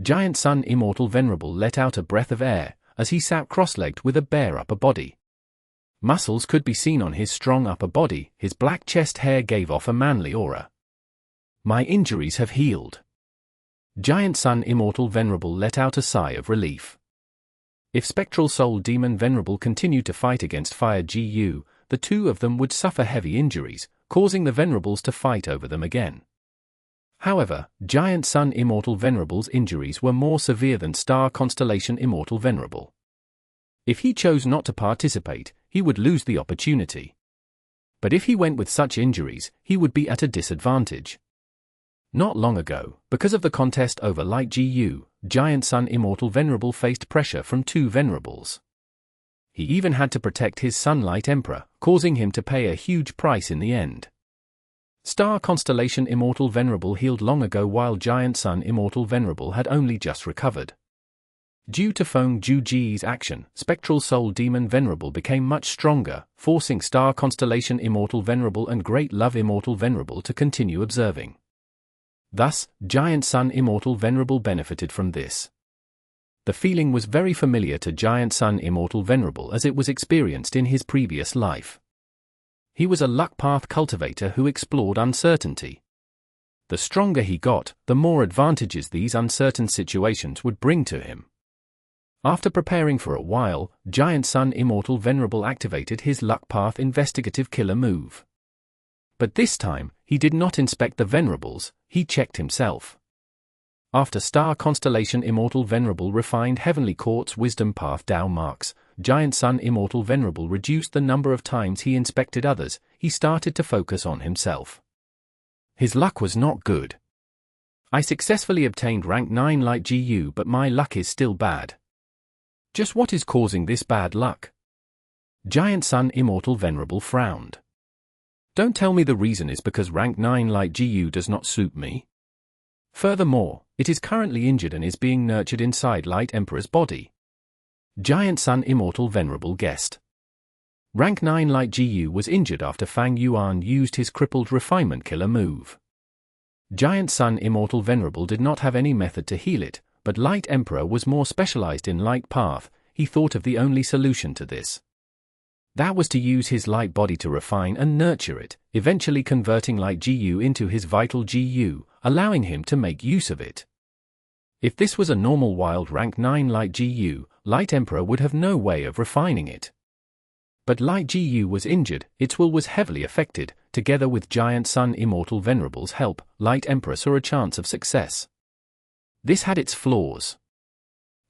Giant Sun Immortal Venerable let out a breath of air, as he sat cross-legged with a bare upper body. Muscles could be seen on his strong upper body, his black chest hair gave off a manly aura. My injuries have healed. Giant Sun Immortal Venerable let out a sigh of relief. If Spectral Soul Demon Venerable continued to fight against Fire GU, the two of them would suffer heavy injuries, causing the Venerables to fight over them again. However, Giant Sun Immortal Venerable's injuries were more severe than Star Constellation Immortal Venerable. If he chose not to participate, he would lose the opportunity. But if he went with such injuries, he would be at a disadvantage. Not long ago, because of the contest over Light GU, Giant Sun Immortal Venerable faced pressure from 2 Venerables. He even had to protect his Sunlight Emperor, causing him to pay a huge price in the end. Star Constellation Immortal Venerable healed long ago while Giant Sun Immortal Venerable had only just recovered. Due to Feng Juji's action, Spectral Soul Demon Venerable became much stronger, forcing Star Constellation Immortal Venerable and Great Love Immortal Venerable to continue observing. Thus, Giant Sun Immortal Venerable benefited from this. The feeling was very familiar to Giant Sun Immortal Venerable as it was experienced in his previous life. He was a luck path cultivator who explored uncertainty. The stronger he got, the more advantages these uncertain situations would bring to him. After preparing for a while, Giant Sun Immortal Venerable activated his luck path investigative killer move. But this time, he did not inspect the Venerables, he checked himself. After Star Constellation Immortal Venerable refined Heavenly Court's Wisdom Path Dao marks, Giant Sun Immortal Venerable reduced the number of times he inspected others. He started to focus on himself. His luck was not good. I successfully obtained rank 9 Light GU, but my luck is still bad. Just what is causing this bad luck? Giant Sun Immortal Venerable frowned. Don't tell me the reason is because rank 9 Light GU does not suit me. Furthermore, it is currently injured and is being nurtured inside Light Emperor's body. Giant Sun Immortal Venerable guessed. Rank 9 Light GU was injured after Fang Yuan used his crippled Refinement killer move. Giant Sun Immortal Venerable did not have any method to heal it, but Light Emperor was more specialized in Light Path. He thought of the only solution to this. That was to use his light body to refine and nurture it, eventually converting Light GU into his vital GU, allowing him to make use of it. If this was a normal wild rank 9 Light GU, Light Emperor would have no way of refining it. But Light GU was injured, its will was heavily affected. Together with Giant Sun Immortal Venerable's help, Light Emperor saw a chance of success. This had its flaws.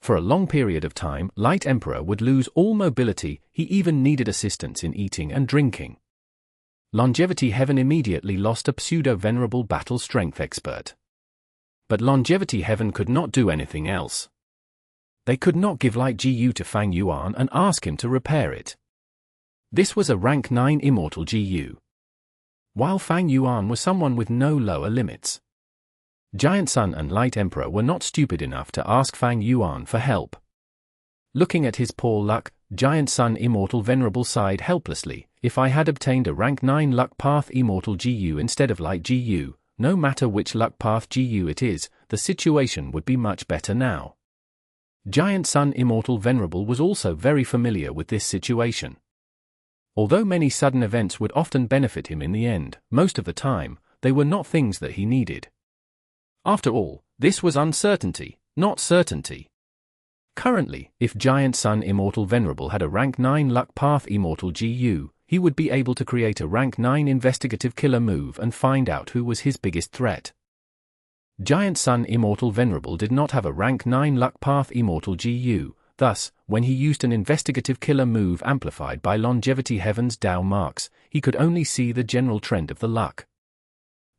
For a long period of time, Light Emperor would lose all mobility. He even needed assistance in eating and drinking. Longevity Heaven immediately lost a pseudo-venerable battle strength expert. But Longevity Heaven could not do anything else. They could not give Light GU to Fang Yuan and ask him to repair it. This was a rank 9 Immortal GU. While Fang Yuan was someone with no lower limits. Giant Sun and Light Emperor were not stupid enough to ask Fang Yuan for help. Looking at his poor luck, Giant Sun Immortal Venerable sighed helplessly. If I had obtained a rank 9 Luck Path Immortal GU instead of Light GU, no matter which Luck Path GU it is, the situation would be much better now. Giant Sun Immortal Venerable was also very familiar with this situation. Although many sudden events would often benefit him in the end, most of the time, they were not things that he needed. After all, this was uncertainty, not certainty. Currently, if Giant Sun Immortal Venerable had a rank 9 Luck Path Immortal GU, he would be able to create a rank 9 investigative killer move and find out who was his biggest threat. Giant Sun Immortal Venerable did not have a rank 9 Luck Path Immortal GU, thus, when he used an investigative killer move amplified by Longevity Heaven's Dao marks, he could only see the general trend of the luck.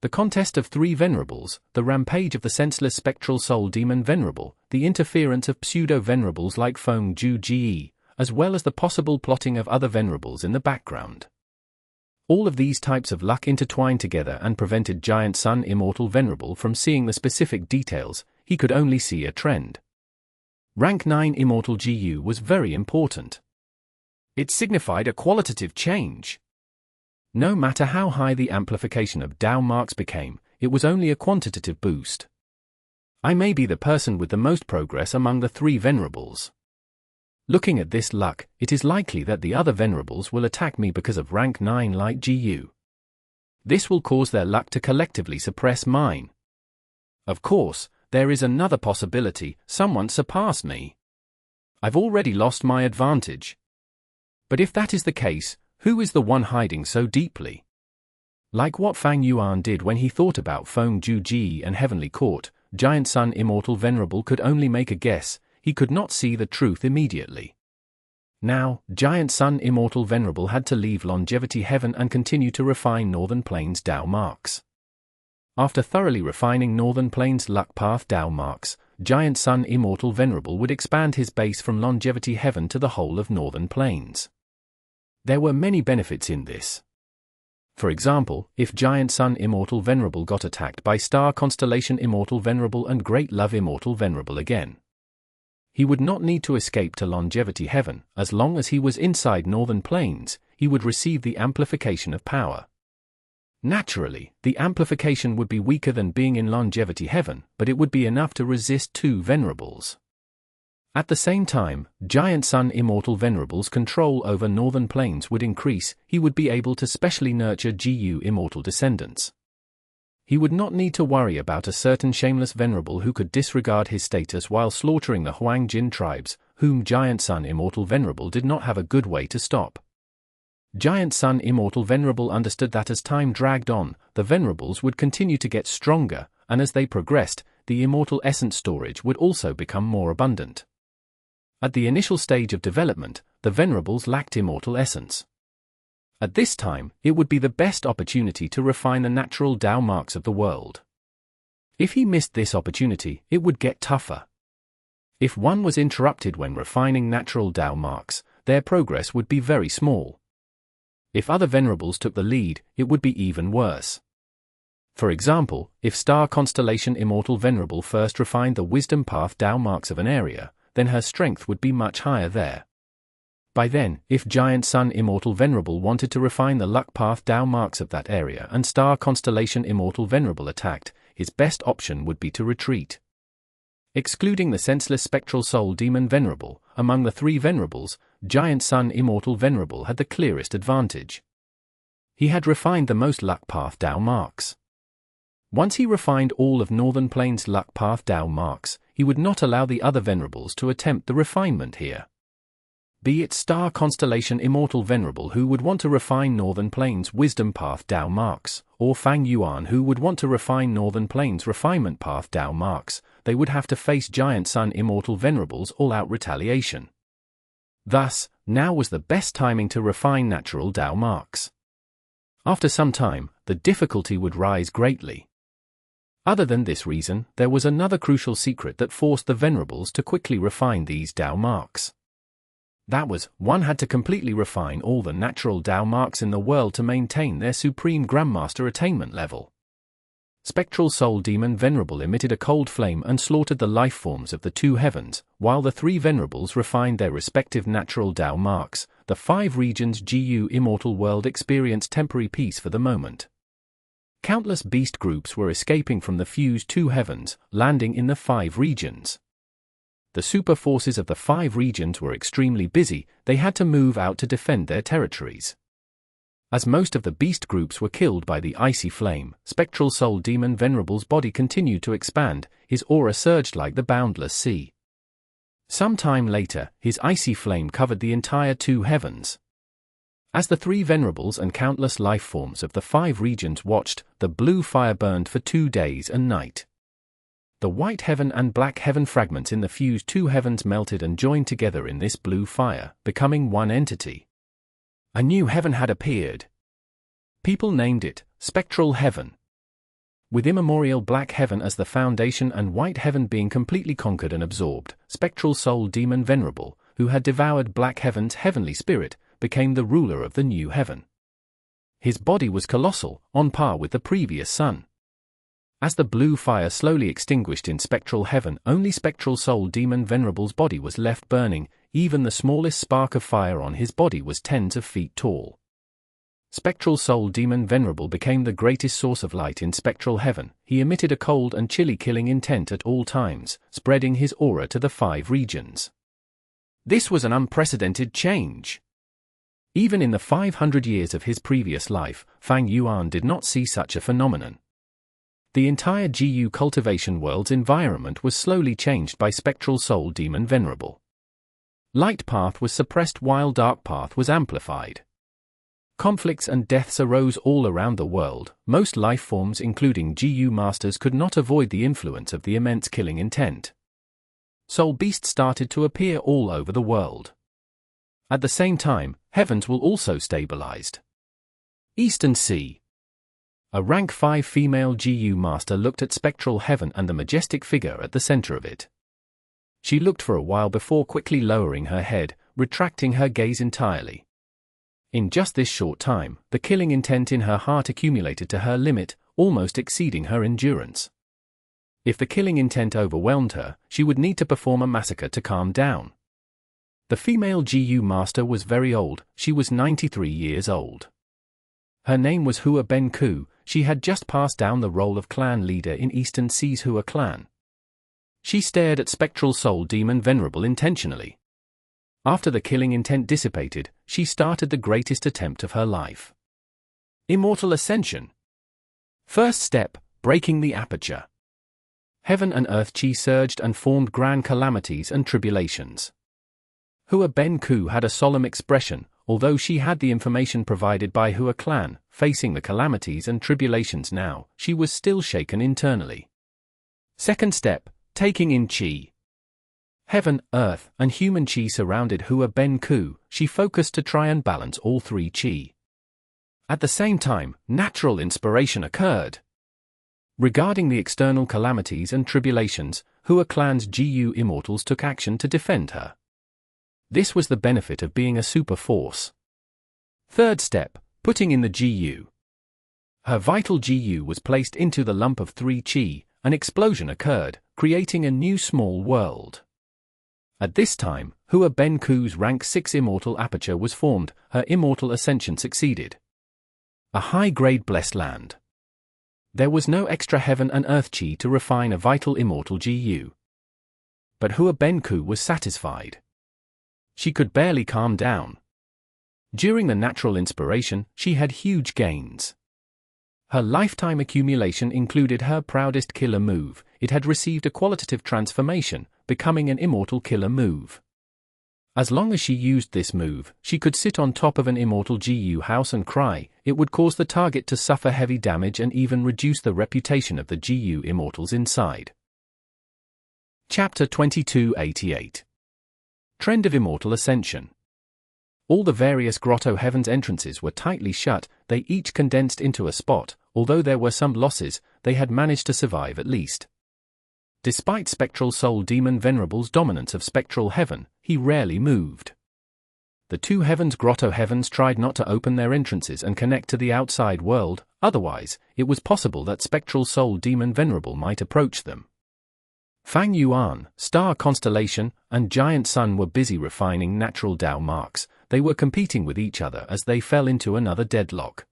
The contest of 3 Venerables, the rampage of the senseless Spectral Soul Demon Venerable, the interference of pseudo-Venerables like Wan Gu Chou, as well as the possible plotting of other Venerables in the background. All of these types of luck intertwined together and prevented Giant Sun Immortal Venerable from seeing the specific details. He could only see a trend. Rank 9 Immortal GU was very important. It signified a qualitative change. No matter how high the amplification of Dao marks became, it was only a quantitative boost. I may be the person with the most progress among the 3 Venerables. Looking at this luck, it is likely that the other Venerables will attack me because of rank 9 Light GU. This will cause their luck to collectively suppress mine. Of course, there is another possibility: someone surpassed me. I've already lost my advantage. But if that is the case, who is the one hiding so deeply? Like what Fang Yuan did when he thought about Wan Gu Chou and Heavenly Court, Giant Sun Immortal Venerable could only make a guess. He could not see the truth immediately. Now, Giant Sun Immortal Venerable had to leave Longevity Heaven and continue to refine Northern Plains Dao marks. After thoroughly refining Northern Plains Luck Path Dao marks, Giant Sun Immortal Venerable would expand his base from Longevity Heaven to the whole of Northern Plains. There were many benefits in this. For example, if Giant Sun Immortal Venerable got attacked by Star Constellation Immortal Venerable and Great Love Immortal Venerable again, he would not need to escape to Longevity Heaven. As long as he was inside Northern Plains, he would receive the amplification of power. Naturally, the amplification would be weaker than being in Longevity Heaven, but it would be enough to resist 2 Venerables. At the same time, Giant Sun Immortal Venerable's control over Northern Plains would increase. He would be able to specially nurture GU Immortal descendants. He would not need to worry about a certain shameless Venerable who could disregard his status while slaughtering the Huangjin tribes, whom Giant Sun Immortal Venerable did not have a good way to stop. Giant Sun Immortal Venerable understood that as time dragged on, the Venerables would continue to get stronger, and as they progressed, the Immortal Essence storage would also become more abundant. At the initial stage of development, the Venerables lacked immortal essence. At this time, it would be the best opportunity to refine the natural Tao marks of the world. If he missed this opportunity, it would get tougher. If one was interrupted when refining natural Tao marks, their progress would be very small. If other Venerables took the lead, it would be even worse. For example, if Star Constellation Immortal Venerable first refined the Wisdom Path Tao marks of an area, then her strength would be much higher there. By then, if Giant Sun Immortal Venerable wanted to refine the Luck Path Tao marks of that area and Star Constellation Immortal Venerable attacked, his best option would be to retreat. Excluding the senseless Spectral Soul Demon Venerable, among the three Venerables, Giant Sun Immortal Venerable had the clearest advantage. He had refined the most Luck Path Tao marks. Once he refined all of Northern Plains' Luck Path Tao marks, he would not allow the other Venerables to attempt the refinement here. Be it Star Constellation Immortal Venerable who would want to refine Northern Plains' Wisdom Path Tao marks, or Fang Yuan who would want to refine Northern Plains' Refinement Path Tao marks, they would have to face Giant Sun Immortal Venerable's all-out retaliation. Thus, now was the best timing to refine natural Tao marks. After some time, the difficulty would rise greatly. Other than this reason, there was another crucial secret that forced the Venerables to quickly refine these Tao marks. That was, one had to completely refine all the natural Tao marks in the world to maintain their supreme Grandmaster attainment level. Spectral Soul Demon Venerable emitted a cold flame and slaughtered the life forms of the two heavens, while the three Venerables refined their respective natural Tao marks. The five regions GU Immortal World experienced temporary peace for the moment. Countless beast groups were escaping from the fused two heavens, landing in the five regions. The super forces of the five regions were extremely busy, they had to move out to defend their territories. As most of the beast groups were killed by the icy flame, Spectral Soul Demon Venerable's body continued to expand, his aura surged like the boundless sea. Some time later, his icy flame covered the entire two heavens. As the three Venerables and countless life forms of the five regions watched, the blue fire burned for 2 days and night. The white heaven and black heaven fragments in the fused two heavens melted and joined together in this blue fire, becoming one entity. A new heaven had appeared. People named it Spectral Heaven. With immemorial black heaven as the foundation and white heaven being completely conquered and absorbed, Spectral Soul Demon Venerable, who had devoured black heaven's heavenly spirit, became the ruler of the new heaven. His body was colossal, on par with the previous sun. As the blue fire slowly extinguished in Spectral Heaven, only Spectral Soul Demon Venerable's body was left burning, even the smallest spark of fire on his body was tens of feet tall. Spectral Soul Demon Venerable became the greatest source of light in Spectral Heaven. He emitted a cold and chilly killing intent at all times, spreading his aura to the five regions. This was an unprecedented change. Even in the 500 years of his previous life, Fang Yuan did not see such a phenomenon. The entire GU cultivation world's environment was slowly changed by Spectral Soul Demon Venerable. Light path was suppressed while dark path was amplified. Conflicts and deaths arose all around the world. Most life forms including GU masters could not avoid the influence of the immense killing intent. Soul beasts started to appear all over the world. At the same time, heavens will also stabilized. Eastern Sea. A rank 5 female GU master looked at Spectral Heaven and the majestic figure at the center of it. She looked for a while before quickly lowering her head, retracting her gaze entirely. In just this short time, the killing intent in her heart accumulated to her limit, almost exceeding her endurance. If the killing intent overwhelmed her, she would need to perform a massacre to calm down. The female GU master was very old, she was 93 years old. Her name was Hua Ben Ku. She had just passed down the role of clan leader in Eastern Sea's Hua clan. She stared at Spectral Soul Demon Venerable intentionally. After the killing intent dissipated, she started the greatest attempt of her life. Immortal Ascension. First step, breaking the aperture. Heaven and earth chi surged and formed grand calamities and tribulations. Hua Ben Ku had a solemn expression, although she had the information provided by Hua clan, facing the calamities and tribulations now, she was still shaken internally. Second step, taking in chi. Heaven, earth, and human qi surrounded Hua Ben Ku. She focused to try and balance all three qi. At the same time, natural inspiration occurred. Regarding the external calamities and tribulations, Hua clan's Gu immortals took action to defend her. This was the benefit of being a super force. Third step, putting in the Gu. Her vital Gu was placed into the lump of 3 qi, an explosion occurred, creating a new small world. At this time, Hua Ben Ku's rank 6 immortal aperture was formed, her immortal ascension succeeded. A high-grade blessed land. There was no extra heaven and earth qi to refine a vital immortal Gu. But Hua Ben Ku was satisfied. She could barely calm down. During the natural inspiration, she had huge gains. Her lifetime accumulation included her proudest killer move. It had received a qualitative transformation, becoming an immortal killer move. As long as she used this move, she could sit on top of an immortal Gu house and cry. It would cause the target to suffer heavy damage and even reduce the reputation of the Gu immortals inside. Chapter 2288. Trend of Immortal Ascension. All the various Grotto-Heaven's entrances were tightly shut, they each condensed into a spot. Although there were some losses, they had managed to survive at least. Despite Spectral Soul Demon Venerable's dominance of Spectral Heaven, he rarely moved. The 2 Heavens Grotto-Heavens tried not to open their entrances and connect to the outside world, otherwise, it was possible that Spectral Soul Demon Venerable might approach them. Fang Yuan, Star Constellation, and Giant Sun were busy refining natural Tao marks. They were competing with each other as they fell into another deadlock.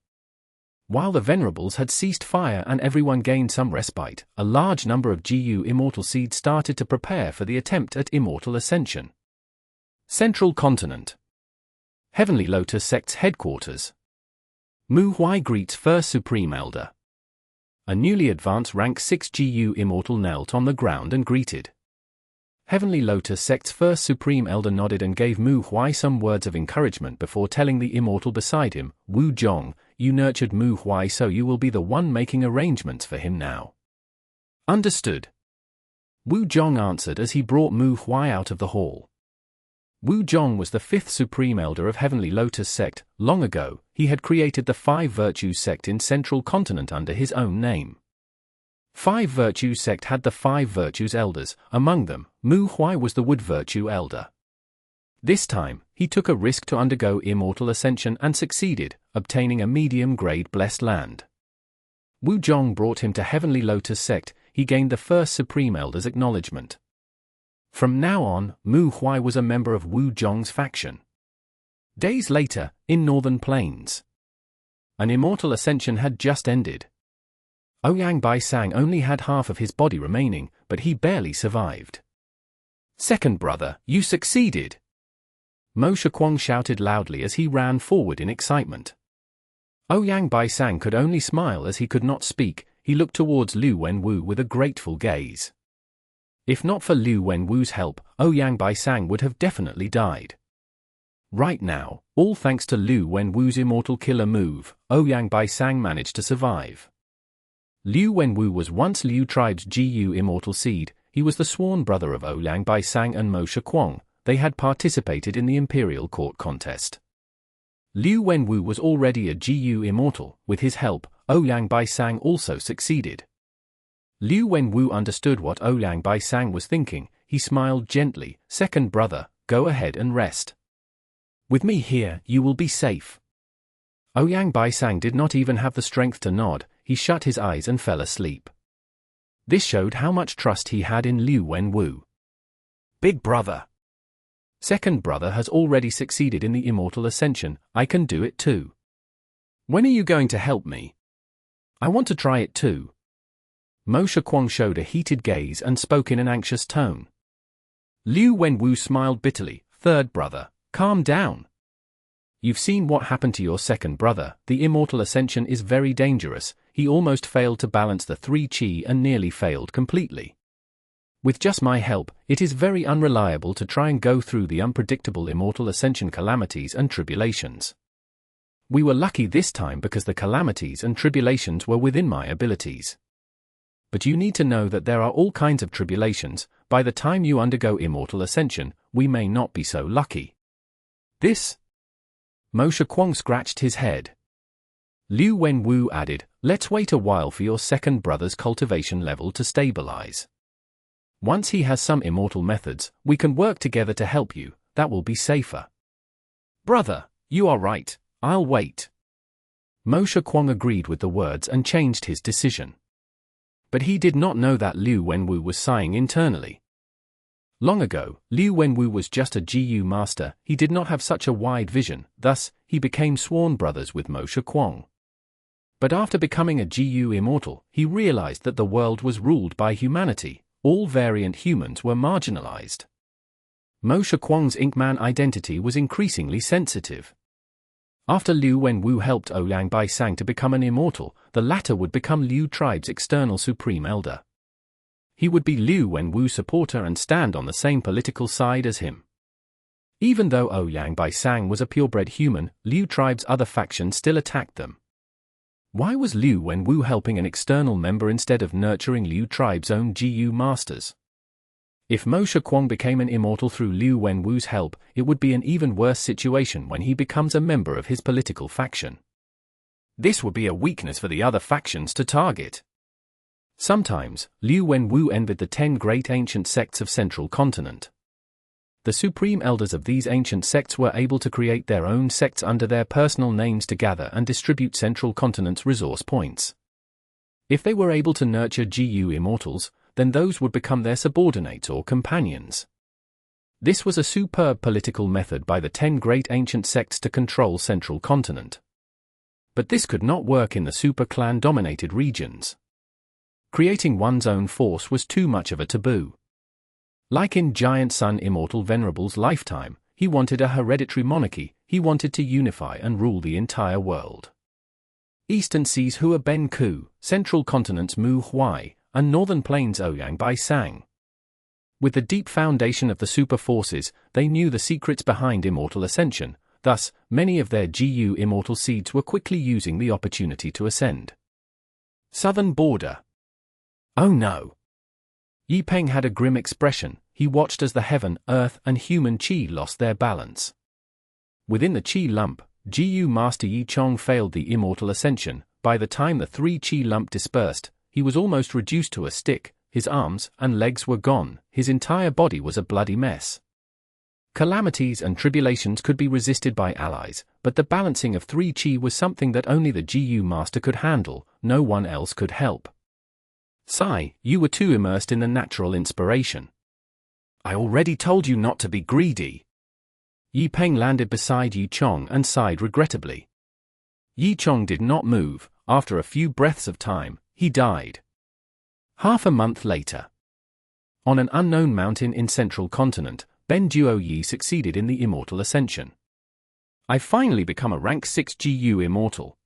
While the Venerables had ceased fire and everyone gained some respite, a large number of Gu immortal seeds started to prepare for the attempt at immortal ascension. Central Continent. Heavenly Lotus Sect's headquarters. Mu Huai greets First Supreme Elder. A newly advanced rank 6 Gu immortal knelt on the ground and greeted. Heavenly Lotus Sect's First Supreme Elder nodded and gave Mu Huai some words of encouragement before telling the immortal beside him, Wu Zhong, you nurtured Mu Huai, so you will be the one making arrangements for him now. Understood. Wu Zhong answered as he brought Mu Huai out of the hall. Wu Zhong was the 5th Supreme Elder of Heavenly Lotus Sect. Long ago, he had created the 5 Virtues Sect in Central Continent under his own name. 5 Virtues Sect had the 5 Virtues Elders. Among them, Mu Huai was the Wood Virtue Elder. This time, he took a risk to undergo immortal ascension and succeeded, obtaining a medium-grade blessed land. Wu Zhong brought him to Heavenly Lotus Sect. He gained the First Supreme Elder's acknowledgement. From now on, Mu Huai was a member of Wu Zhong's faction. Days later, in Northern Plains. An immortal ascension had just ended. Ouyang Bai Sang only had half of his body remaining, but he barely survived. Second brother, you succeeded! Mo Shakwang shouted loudly as he ran forward in excitement. Ouyang Bai Sang could only smile as he could not speak. He looked towards Liu Wenwu with a grateful gaze. If not for Liu Wenwu's help, Ouyang Bai Sang would have definitely died. Right now, all thanks to Liu Wenwu's immortal killer move, Ouyang Bai Sang managed to survive. Liu Wenwu was once Liu tribe's Gu immortal seed. He was the sworn brother of Ouyang Bai Sang and Mo Shakwang. They had participated in the Imperial Court contest. Liu Wenwu was already a Gu immortal. With his help, Ouyang Bai Sang also succeeded. Liu Wenwu understood what Ouyang Bai Sang was thinking. He smiled gently. Second brother, go ahead and rest. With me here, you will be safe. Ouyang Bai Sang did not even have the strength to nod. He shut his eyes and fell asleep. This showed how much trust he had in Liu Wenwu. Big brother. Second brother has already succeeded in the immortal ascension. I can do it too. When are you going to help me? I want to try it too. Mo Shakwang showed a heated gaze and spoke in an anxious tone. Liu Wenwu smiled bitterly. Third brother, calm down. You've seen what happened to your second brother. The immortal ascension is very dangerous. He almost failed to balance the 3 qi and nearly failed completely. With just my help, it is very unreliable to try and go through the unpredictable immortal ascension calamities and tribulations. We were lucky this time because the calamities and tribulations were within my abilities. but you need to know that there are all kinds of tribulations. By the time you undergo Immortal Ascension, we may not be so lucky. This? Mo Shakwang scratched his head. Liu Wenwu added, let's wait a while for your second brother's cultivation level to stabilize. Once he has some immortal methods, we can work together to help you. That will be safer. Brother, you are right. I'll wait. Mo Shakwang agreed with the words and changed his decision. But he did not know that Liu Wenwu was sighing internally. Long ago, Liu Wenwu was just a GU master. He did not have such a wide vision, thus, he became sworn brothers with Mo Shakwang. But after becoming a GU immortal, he realized that the world was ruled by humanity. All variant humans were marginalized. Mo Shakwang's Inkman identity was increasingly sensitive. After Liu Wenwu helped Ouyang Baisang to become an immortal, the latter would become Liu tribe's external supreme elder. He would be Liu Wenwu's supporter and stand on the same political side as him. Even though Ouyang Baisang was a purebred human, Liu tribe's other faction still attacked them. Why was Liu Wenwu helping an external member instead of nurturing Liu tribe's own GU masters? If Mo Shakwang became an immortal through Liu Wenwu's help, it would be an even worse situation when he becomes a member of his political faction. This would be a weakness for the other factions to target. Sometimes, Liu Wenwu envied the 10 great ancient sects of Central Continent. The supreme elders of these ancient sects were able to create their own sects under their personal names to gather and distribute Central Continent's resource points. If they were able to nurture GU immortals, then those would become their subordinates or companions. This was a superb political method by the 10 great ancient sects to control Central Continent. But this could not work in the super-clan-dominated regions. Creating one's own force was too much of a taboo. Like in Giant Sun Immortal Venerable's lifetime, he wanted a hereditary monarchy. He wanted to unify and rule the entire world. Eastern Seas Hua Ben Ku, Central Continent's Mu Huai, and Northern Plains Ouyang Baisang. With the deep foundation of the super forces, they knew the secrets behind Immortal Ascension. Thus, many of their GU immortal seeds were quickly using the opportunity to ascend. Southern border. Oh no! Yi Peng had a grim expression. He watched as the heaven, earth, and human qi lost their balance. Within the qi lump, GU Master Yi Chong failed the Immortal Ascension. By the time the 3 qi lump dispersed, he was almost reduced to a stick. His arms and legs were gone. His entire body was a bloody mess. Calamities and tribulations could be resisted by allies, but the balancing of 3 qi was something that only the GU Master could handle. No one else could help. Sai, you were too immersed in the natural inspiration. I already told you not to be greedy. Yi Peng landed beside Yi Chong and sighed regrettably. Yi Chong did not move. After a few breaths of time, he died. Half a month later. On an unknown mountain in Central Continent, Ben Duo Yi succeeded in the Immortal Ascension. I've finally become a rank 6 GU immortal.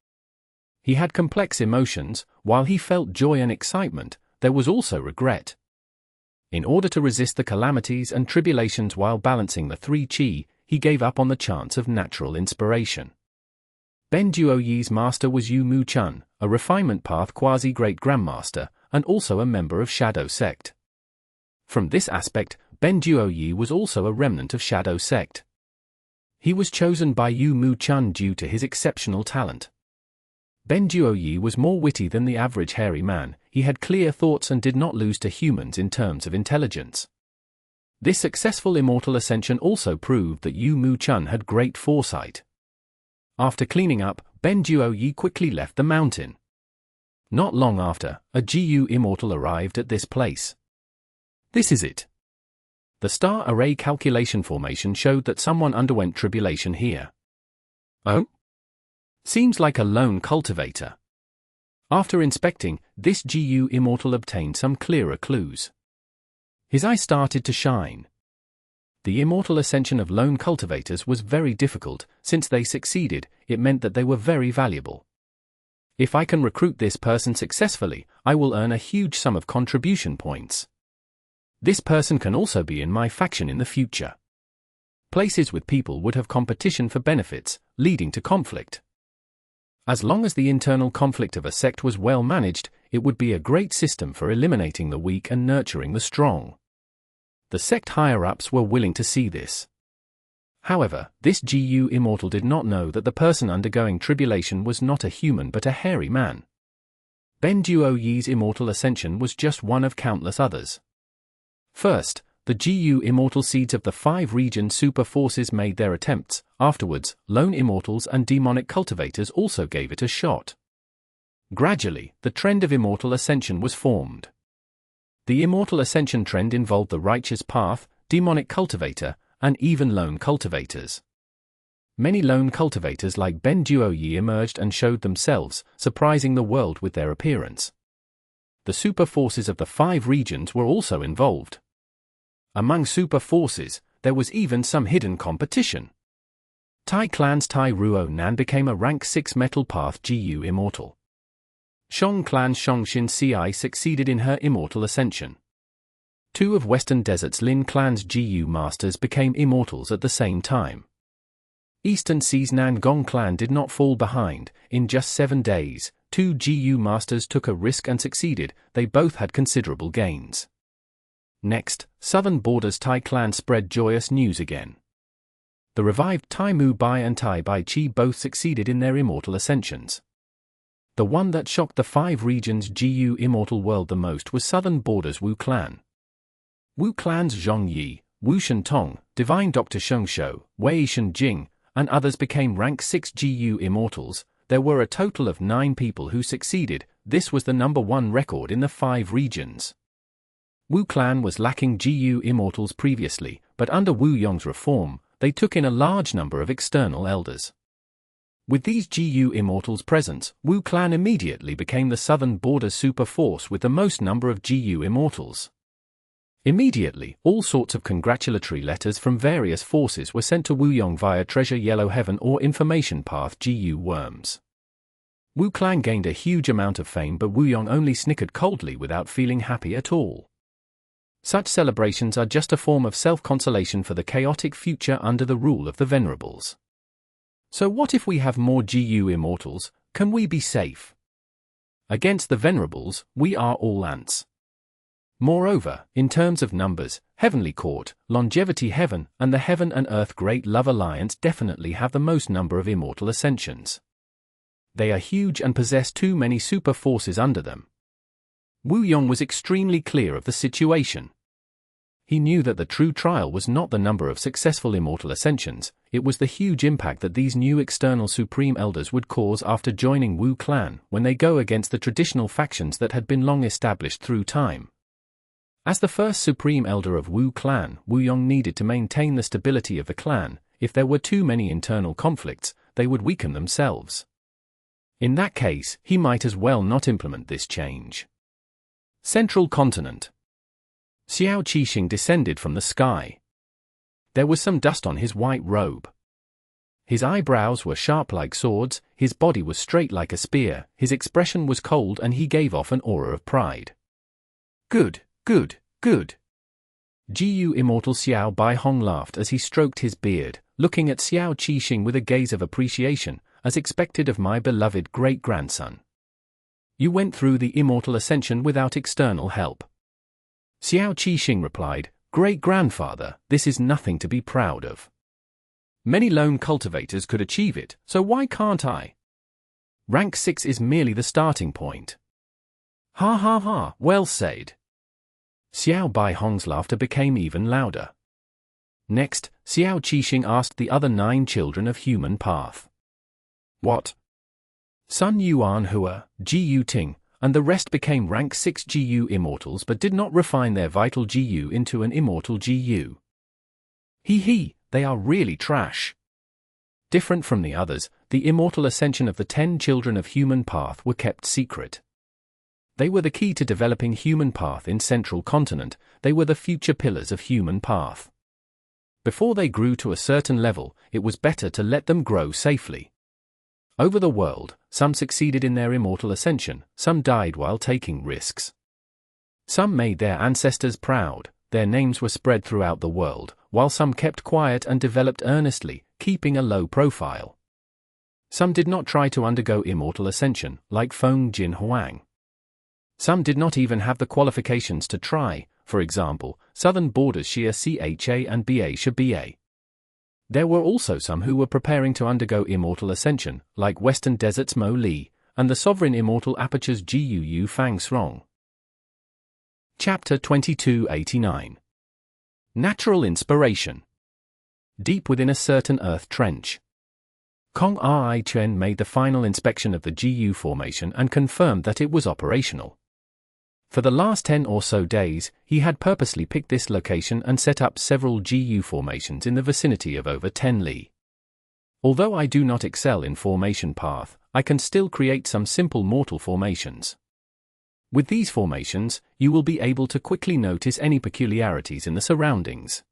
He had complex emotions. While he felt joy and excitement, there was also regret. In order to resist the calamities and tribulations while balancing the 3 qi, he gave up on the chance of natural inspiration. Ben Duo Yi's master was Yu Mu Chun, a refinement path quasi-great grandmaster, and also a member of Shadow Sect. From this aspect, Ben Duo Yi was also a remnant of Shadow Sect. He was chosen by Yu Mu Chun due to his exceptional talent. Ben Duo Yi was more witty than the average hairy man. He had clear thoughts and did not lose to humans in terms of intelligence. This successful Immortal Ascension also proved that Yu Mu Chun had great foresight. After cleaning up, Ben Duo Yi quickly left the mountain. Not long after, a GU Immortal arrived at this place. This is it. The star array calculation formation showed that someone underwent tribulation here. Oh? Seems like a lone cultivator. After inspecting, this GU Immortal obtained some clearer clues. His eye started to shine. The Immortal Ascension of lone cultivators was very difficult. Since they succeeded, it meant that they were very valuable. If I can recruit this person successfully, I will earn a huge sum of contribution points. This person can also be in my faction in the future. Places with people would have competition for benefits, leading to conflict. As long as the internal conflict of a sect was well managed, it would be a great system for eliminating the weak and nurturing the strong. The sect higher-ups were willing to see this. However, this Gu Immortal did not know that the person undergoing tribulation was not a human but a hairy man. Ben Duo Yi's Immortal Ascension was just one of countless others. First, the Gu Immortal seeds of the 5-region super forces made their attempts. Afterwards, lone immortals and demonic cultivators also gave it a shot. Gradually, the trend of Immortal Ascension was formed. The Immortal Ascension trend involved the Righteous Path, Demonic Cultivator, and even lone cultivators. Many lone cultivators like Ben Duo Yi emerged and showed themselves, surprising the world with their appearance. The super forces of the 5 regions were also involved. Among super forces, there was even some hidden competition. Tai Clan's Tai Ruo Nan became a rank 6 Metal Path Gu Immortal. Shong Clan's Shongshin Ci succeeded in her Immortal Ascension. 2 of Western Desert's Lin Clan's Gu Masters became immortals at the same time. Eastern Sea's Nan Gong Clan did not fall behind. In just 7 days, 2 Gu Masters took a risk and succeeded. They both had considerable gains. Next, Southern Border's Tai Clan spread joyous news again. The revived Tai Mu Bai and Tai Bai Chi both succeeded in their Immortal Ascensions. The one that shocked the 5 regions Gu Immortal world the most was Southern Border's Wu Clan. Wu Clan's Zhong Yi, Wu Shen Tong, Divine Dr. Sheng Shou, Wei Shen Jing, and others became rank 6 Gu Immortals. There were a total of 9 people who succeeded. This was the #1 record in the 5 regions. Wu Clan was lacking Gu Immortals previously, but under Wu Yong's reform, they took in a large number of external elders. With these Gu Immortals present, Wu Clan immediately became the Southern Border super force with the most number of Gu Immortals. Immediately, all sorts of congratulatory letters from various forces were sent to Wu Yong via Treasure Yellow Heaven or Information Path Gu Worms. Wu Clan gained a huge amount of fame, but Wu Yong only snickered coldly without feeling happy at all. Such celebrations are just a form of self-consolation for the chaotic future under the rule of the Venerables. So what if we have more Gu Immortals? Can we be safe? Against the Venerables, we are all ants. Moreover, in terms of numbers, Heavenly Court, Longevity Heaven, and the Heaven and Earth Great Love Alliance definitely have the most number of Immortal Ascensions. They are huge and possess too many super forces under them. Wu Yong was extremely clear of the situation. He knew that the true trial was not the number of successful Immortal Ascensions, it was the huge impact that these new external Supreme Elders would cause after joining Wu Clan when they go against the traditional factions that had been long established through time. As the first Supreme Elder of Wu Clan, Wu Yong needed to maintain the stability of the clan. If there were too many internal conflicts, they would weaken themselves. In that case, he might as well not implement this change. Central Continent. Xiao Qixing descended from the sky. There was some dust on his white robe. His eyebrows were sharp like swords, his body was straight like a spear, his expression was cold and he gave off an aura of pride. Good, good, good. Gu Immortal Xiao Bai Hong laughed as he stroked his beard, looking at Xiao Qixing with a gaze of appreciation, as expected of my beloved great-grandson. You went through the Immortal Ascension without external help. Xiao Qixing replied, Great-grandfather, this is nothing to be proud of. Many lone cultivators could achieve it, so why can't I? Rank 6 is merely the starting point. Ha ha ha, well said. Xiao Bai Hong's laughter became even louder. Next, Xiao Qixing asked the other 9 children of Human Path. What? Sun Yuan Hua, Gu Ting, and the rest became rank 6 Gu Immortals but did not refine their vital Gu into an Immortal Gu. He, they are really trash. Different from the others, the Immortal Ascension of the 10 children of Human Path were kept secret. They were the key to developing Human Path in Central Continent, they were the future pillars of Human Path. Before they grew to a certain level, it was better to let them grow safely. Over the world, some succeeded in their Immortal Ascension, some died while taking risks. Some made their ancestors proud, their names were spread throughout the world, while some kept quiet and developed earnestly, keeping a low profile. Some did not try to undergo Immortal Ascension, like Feng Jin Huang. Some did not even have the qualifications to try, for example, Southern Borders Shia CHA and BA Sha BA. There were also some who were preparing to undergo Immortal Ascension, like Western Desert's Mo Li, and the Sovereign Immortal Aperture's Gu Fang Srong. Chapter 2289. Natural Inspiration. Deep within a certain earth trench. Kong Ri Chen made the final inspection of the Gu formation and confirmed that it was operational. For the last 10 or so days, he had purposely picked this location and set up several Gu formations in the vicinity of over 10 li. Although I do not excel in formation path, I can still create some simple mortal formations. With these formations, you will be able to quickly notice any peculiarities in the surroundings.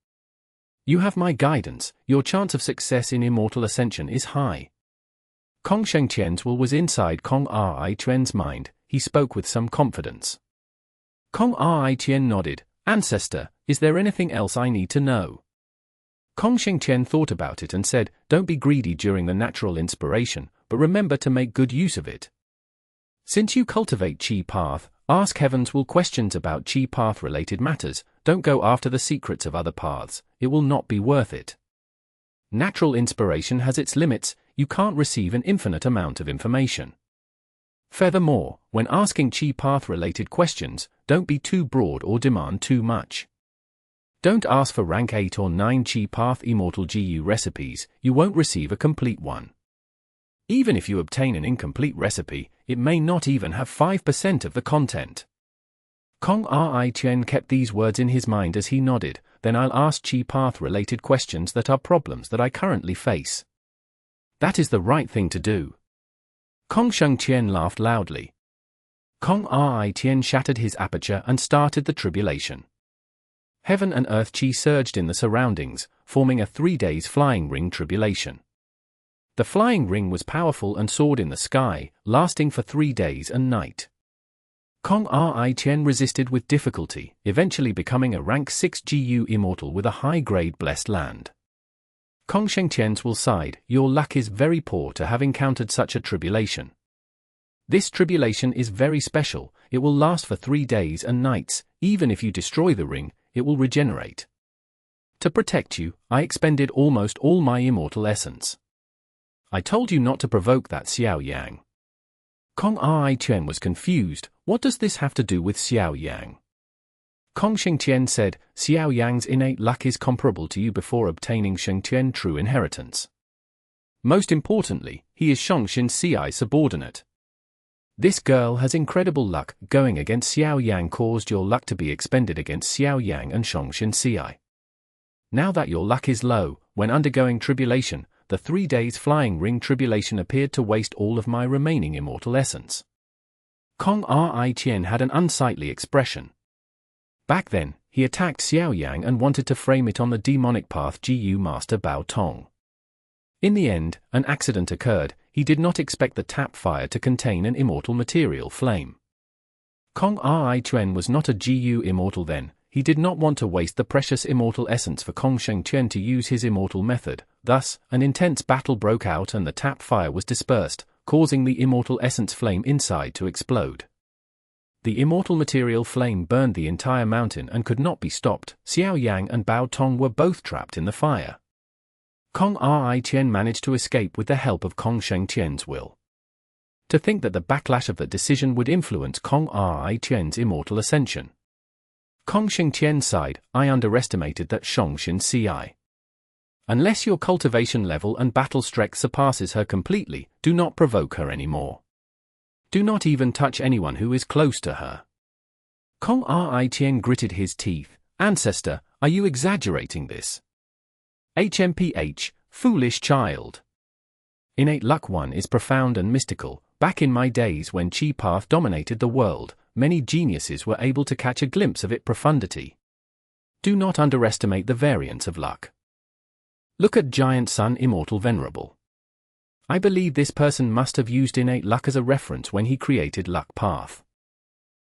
You have my guidance, your chance of success in Immortal Ascension is high. Kong Shengqian's will was inside Kong Ri Chuan's mind, he spoke with some confidence. Kong Ri Qian nodded. Ancestor, is there anything else I need to know? Kong Shengqian thought about it and said, don't be greedy during the natural inspiration, but remember to make good use of it. Since you cultivate Qi Path, ask Heaven's will questions about Qi Path related matters, don't go after the secrets of other paths, it will not be worth it. Natural inspiration has its limits, you can't receive an infinite amount of information. Furthermore, when asking Qi Path related questions, don't be too broad or demand too much. Don't ask for rank 8 or 9 Qi Path Immortal Gu recipes, you won't receive a complete one. Even if you obtain an incomplete recipe, it may not even have 5% of the content. Kong Ri Chen kept these words in his mind as he nodded, then I'll ask Qi Path related questions that are problems that I currently face. That is the right thing to do. Kong Shengqian laughed loudly. Kong Ri Chen shattered his aperture and started the tribulation. Heaven and earth chi surged in the surroundings, forming a 3 days flying ring tribulation. The flying ring was powerful and soared in the sky, lasting for 3 days and night. Kong Ri Chen resisted with difficulty, eventually becoming a rank 6 Gu Immortal with a high-grade blessed land. Kong Shengqian's will sighed, your luck is very poor to have encountered such a tribulation. This tribulation is very special, it will last for 3 days and nights, even if you destroy the ring, it will regenerate. To protect you, I expended almost all my immortal essence. I told you not to provoke that Xiao Yang. Kong Ri Chen was confused, what does this have to do with Xiao Yang? Kong Shengqian said, Xiao Yang's innate luck is comparable to you before obtaining Shengqian true inheritance. Most importantly, he is Shongxin Ci subordinate. This girl has incredible luck, going against Xiao Yang caused your luck to be expended against Xiao Yang and Shongxin Ci. Now that your luck is low, when undergoing tribulation, the 3 days flying ring tribulation appeared to waste all of my remaining immortal essence. Kong Ri Chen had an unsightly expression. Back then, he attacked Xiao Yang and wanted to frame it on the demonic path Gu Master Bao Tong. In the end, an accident occurred, he did not expect the tap fire to contain an immortal material flame. Kong Ri Chen was not a Gu Immortal then, he did not want to waste the precious immortal essence for Kong Shengqian to use his immortal method, thus, an intense battle broke out and the tap fire was dispersed, causing the immortal essence flame inside to explode. The immortal material flame burned the entire mountain and could not be stopped. Xiao Yang and Bao Tong were both trapped in the fire. Kong Ri Chen managed to escape with the help of Kong Shengqian's will. To think that the backlash of that decision would influence Kong Ri Chen's immortal ascension. Kong Shengqian sighed, I underestimated that Shongxin Ci. Unless your cultivation level and battle strength surpasses her completely, do not provoke her anymore. Do not even touch anyone who is close to her. Kong Ri Chen gritted his teeth. Ancestor, are you exaggerating this? HMPH, foolish child. Innate luck 1 is profound and mystical. Back in my days when Qi Path dominated the world, many geniuses were able to catch a glimpse of its profundity. Do not underestimate the variance of luck. Look at Giant Sun Immortal Venerable. I believe this person must have used innate luck as a reference when he created Luck Path.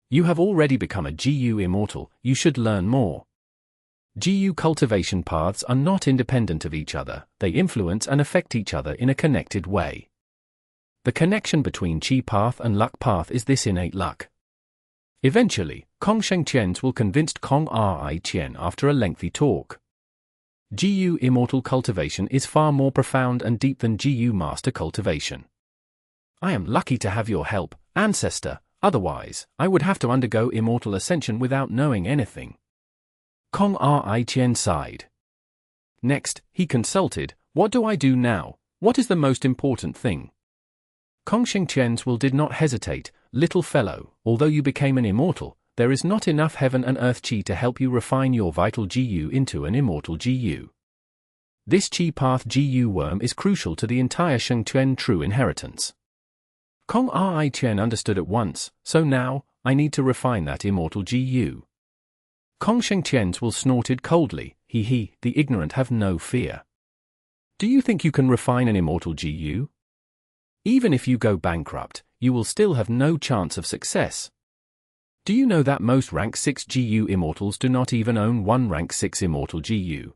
You have already become a Gu Immortal, you should learn more. Gu cultivation paths are not independent of each other, they influence and affect each other in a connected way. The connection between Qi Path and Luck Path is this innate luck. Eventually, Kong Shengqian's will convinced Kong Ri Qian after a lengthy talk. GU Immortal cultivation is far more profound and deep than GU Master cultivation. I am lucky to have your help, Ancestor, otherwise, I would have to undergo Immortal Ascension without knowing anything. Kong Ri Qian sighed. Next, he consulted, what do I do now? What is the most important thing? Kong Shengqian's will did not hesitate, little fellow, although you became an immortal, there is not enough heaven and earth qi to help you refine your vital GU into an immortal GU. This qi path GU worm is crucial to the entire Shengqian true inheritance. Kong Ri Qian understood at once, so now, I need to refine that immortal GU. Kong Shengqian's will snorted coldly, he, the ignorant have no fear. Do you think you can refine an immortal GU? Even if you go bankrupt, you will still have no chance of success. Do you know that most rank 6 GU immortals do not even own one rank 6 immortal GU?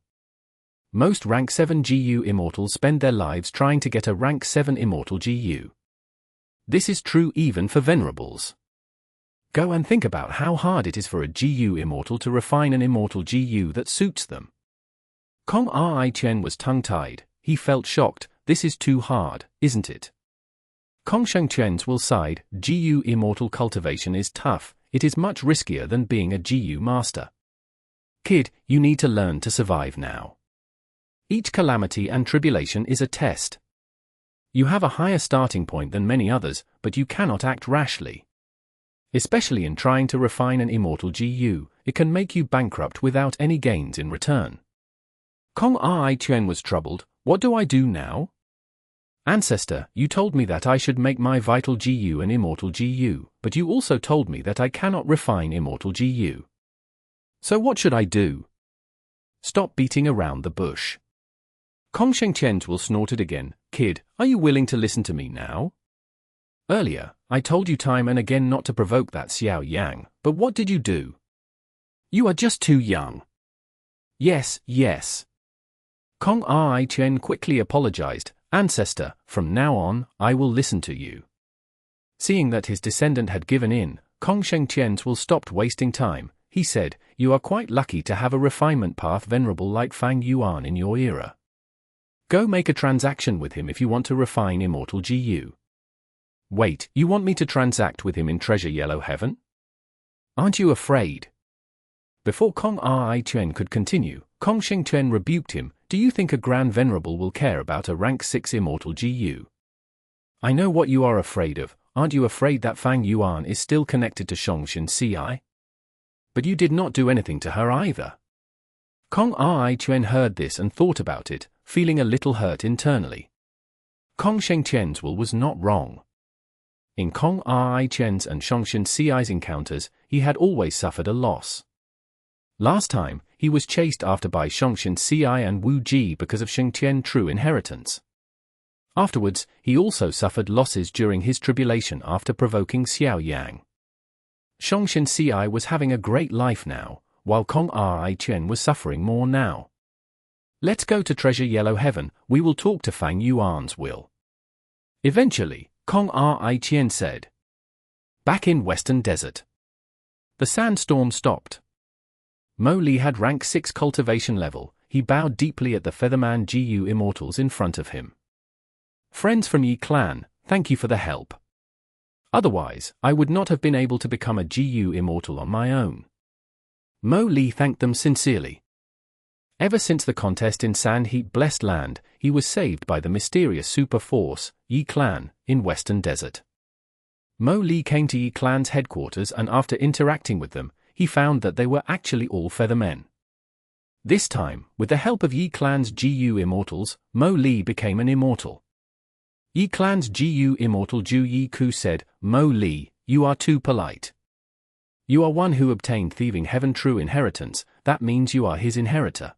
Most rank 7 GU immortals spend their lives trying to get a rank 7 immortal GU. This is true even for Venerables. Go and think about how hard it is for a GU immortal to refine an immortal GU that suits them. Kong Ri Qian was tongue-tied, he felt shocked, this is too hard, isn't it? Kong Shengqian's will sighed, GU immortal cultivation is tough, it is much riskier than being a GU master. Kid, you need to learn to survive now. Each calamity and tribulation is a test. You have a higher starting point than many others, but you cannot act rashly. Especially in trying to refine an immortal GU, it can make you bankrupt without any gains in return. Kong Ri Qian was troubled, what do I do now? Ancestor, you told me that I should make my vital GU an immortal GU, but you also told me that I cannot refine immortal GU. So what should I do? Stop beating around the bush. Kong Shengqian's will snorted again, kid, are you willing to listen to me now? Earlier, I told you time and again not to provoke that Xiao Yang, but what did you do? You are just too young. Yes. Kong Ri Qian quickly apologized, Ancestor, from now on, I will listen to you. Seeing that his descendant had given in, Kong Shengqian's will stopped wasting time, he said, you are quite lucky to have a refinement path venerable like Fang Yuan in your era. Go make a transaction with him if you want to refine immortal GU. Wait, you want me to transact with him in Treasure Yellow Heaven? Aren't you afraid? Before Kong Ri Qian could continue, Kong Shengqian rebuked him, do you think a Grand Venerable will care about a rank 6 immortal GU? I know what you are afraid of, aren't you afraid that Fang Yuan is still connected to Shongshin Ci? But you did not do anything to her either. Kong Ri Qian heard this and thought about it, feeling a little hurt internally. Kong Shengqian's will was not wrong. In Kong Ri Qian's and Shongshin Ci's encounters, he had always suffered a loss. Last time, he was chased after by Shongshin Ci and Wu Ji because of Shengqian true inheritance. Afterwards, he also suffered losses during his tribulation after provoking Xiao Yang. Shongshin Ci was having a great life now, while Kong Ri Qian was suffering more now. Let's go to Treasure Yellow Heaven, we will talk to Fang Yuan's will. Eventually, Kong Ri Qian said. Back in Western Desert. The sandstorm stopped. Mo Li had rank 6 cultivation level, he bowed deeply at the Featherman GU immortals in front of him. Friends from Yi clan, thank you for the help. Otherwise, I would not have been able to become a GU immortal on my own. Mo Li thanked them sincerely. Ever since the contest in Sand Heat Blessed Land, he was saved by the mysterious super force, Yi clan, in Western Desert. Mo Li came to Yi clan's headquarters and after interacting with them, he found that they were actually all Feathermen. This time, with the help of Yi clan's GU immortals, Mo Li became an immortal. Yi clan's GU immortal Ju Yi Ku said, Mo Li, you are too polite. You are one who obtained Thieving Heaven true inheritance, that means you are his inheritor.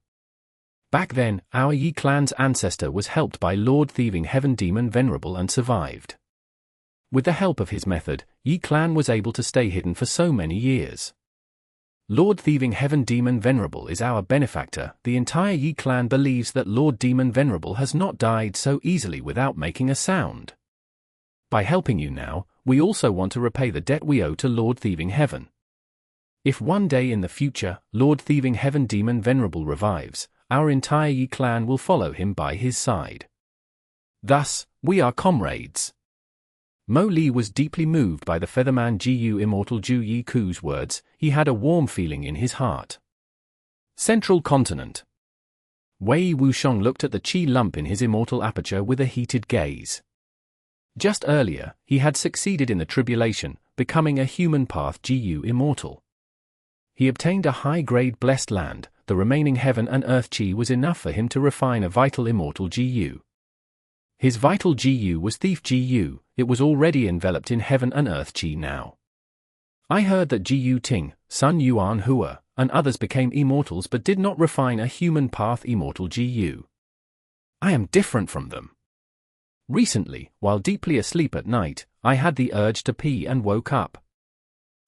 Back then, our Yi clan's ancestor was helped by Lord Thieving Heaven Demon Venerable and survived. With the help of his method, Yi clan was able to stay hidden for so many years. Lord Thieving Heaven Demon Venerable is our benefactor. The entire Yi clan believes that Lord Demon Venerable has not died so easily without making a sound. By helping you now, we also want to repay the debt we owe to Lord Thieving Heaven. If one day in the future, Lord Thieving Heaven Demon Venerable revives, our entire Yi clan will follow him by his side. Thus, we are comrades. Mo Li was deeply moved by the Featherman Gu Immortal Ju Yi Ku's words. He had a warm feeling in his heart. Central Continent. Wei Wuxiong looked at the chi lump in his immortal aperture with a heated gaze. Just earlier, he had succeeded in the tribulation, becoming a human path Gu Immortal. He obtained a high-grade blessed land. The remaining heaven and earth chi was enough for him to refine a vital immortal Gu. His vital Gu was Thief Gu, it was already enveloped in heaven and earth chi now. I heard that Gu Ting, Sun Yuan Hua, and others became immortals but did not refine a human path immortal Gu. I am different from them. Recently, while deeply asleep at night, I had the urge to pee and woke up.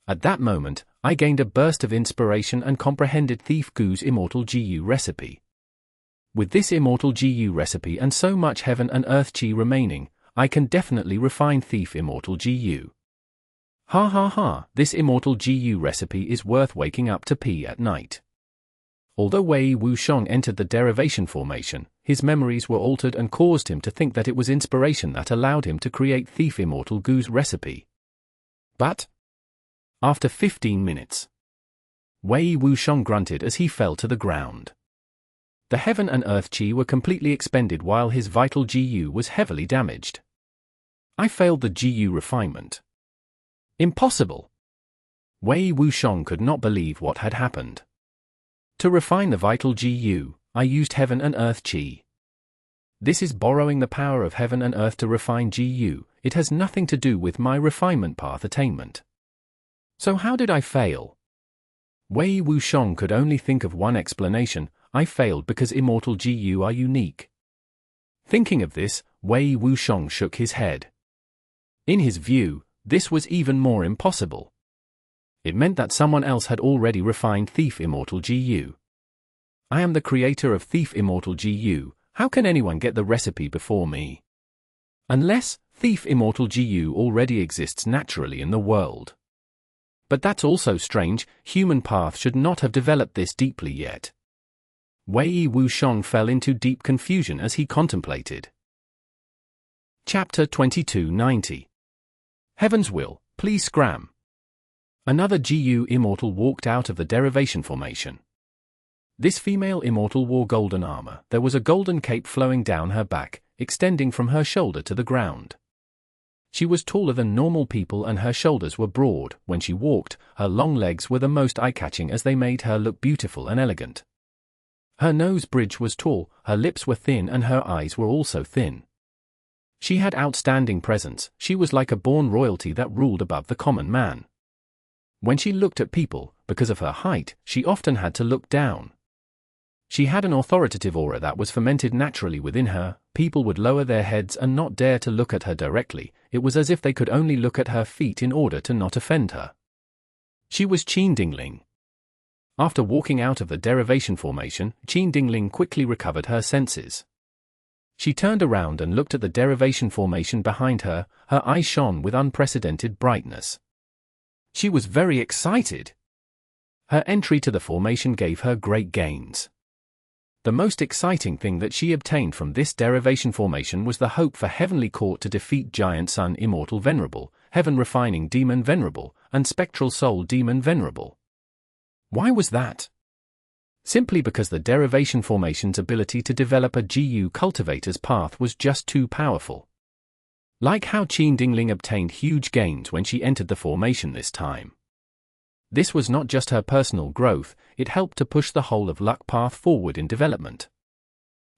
At that moment, I gained a burst of inspiration and comprehended Thief Gu's immortal Gu recipe. With this immortal Gu recipe and so much heaven and earth chi remaining, I can definitely refine Thief immortal Gu. Ha ha ha, this immortal Gu recipe is worth waking up to pee at night. Although Wei Wuxiong entered the derivation formation, his memories were altered and caused him to think that it was inspiration that allowed him to create Thief immortal Gu's recipe. But after 15 minutes, Wei Wuxiong grunted as he fell to the ground. The heaven and earth chi were completely expended while his vital Gu was heavily damaged. I failed the Gu refinement. Impossible! Wei Wuxiong could not believe what had happened. To refine the vital Gu, I used heaven and earth chi. This is borrowing the power of heaven and earth to refine Gu, it has nothing to do with my refinement path attainment. So how did I fail? Wei Wuxiong could only think of one explanation: I failed because immortal Gu are unique. Thinking of this, Wei Wuxiong shook his head. In his view, this was even more impossible. It meant that someone else had already refined Thief Immortal Gu. I am the creator of Thief Immortal Gu, how can anyone get the recipe before me? Unless, Thief Immortal Gu already exists naturally in the world. But that's also strange, human path should not have developed this deeply yet. Wei Wuxiong fell into deep confusion as he contemplated. Chapter 2290. Heaven's Will, please Scram. Another Gu Immortal walked out of the derivation formation. This female Immortal wore golden armor. There was a golden cape flowing down her back, extending from her shoulder to the ground. She was taller than normal people and her shoulders were broad. When she walked, her long legs were the most eye-catching as they made her look beautiful and elegant. Her nose bridge was tall, her lips were thin and her eyes were also thin. She had outstanding presence, she was like a born royalty that ruled above the common man. When she looked at people, because of her height, she often had to look down. She had an authoritative aura that was fermented naturally within her. People would lower their heads and not dare to look at her directly. It was as if they could only look at her feet in order to not offend her. She was Qin Dingling. After walking out of the derivation formation, Qin Dingling quickly recovered her senses. She turned around and looked at the derivation formation behind her. Her eyes shone with unprecedented brightness. She was very excited. Her entry to the formation gave her great gains. The most exciting thing that she obtained from this derivation formation was the hope for Heavenly Court to defeat Giant Sun Immortal Venerable, Heaven Refining Demon Venerable, and Spectral Soul Demon Venerable. Why was that? Simply because the derivation formation's ability to develop a Gu cultivator's path was just too powerful. Like how Qin Dingling obtained huge gains when she entered the formation this time. This was not just her personal growth, it helped to push the whole of luck path forward in development.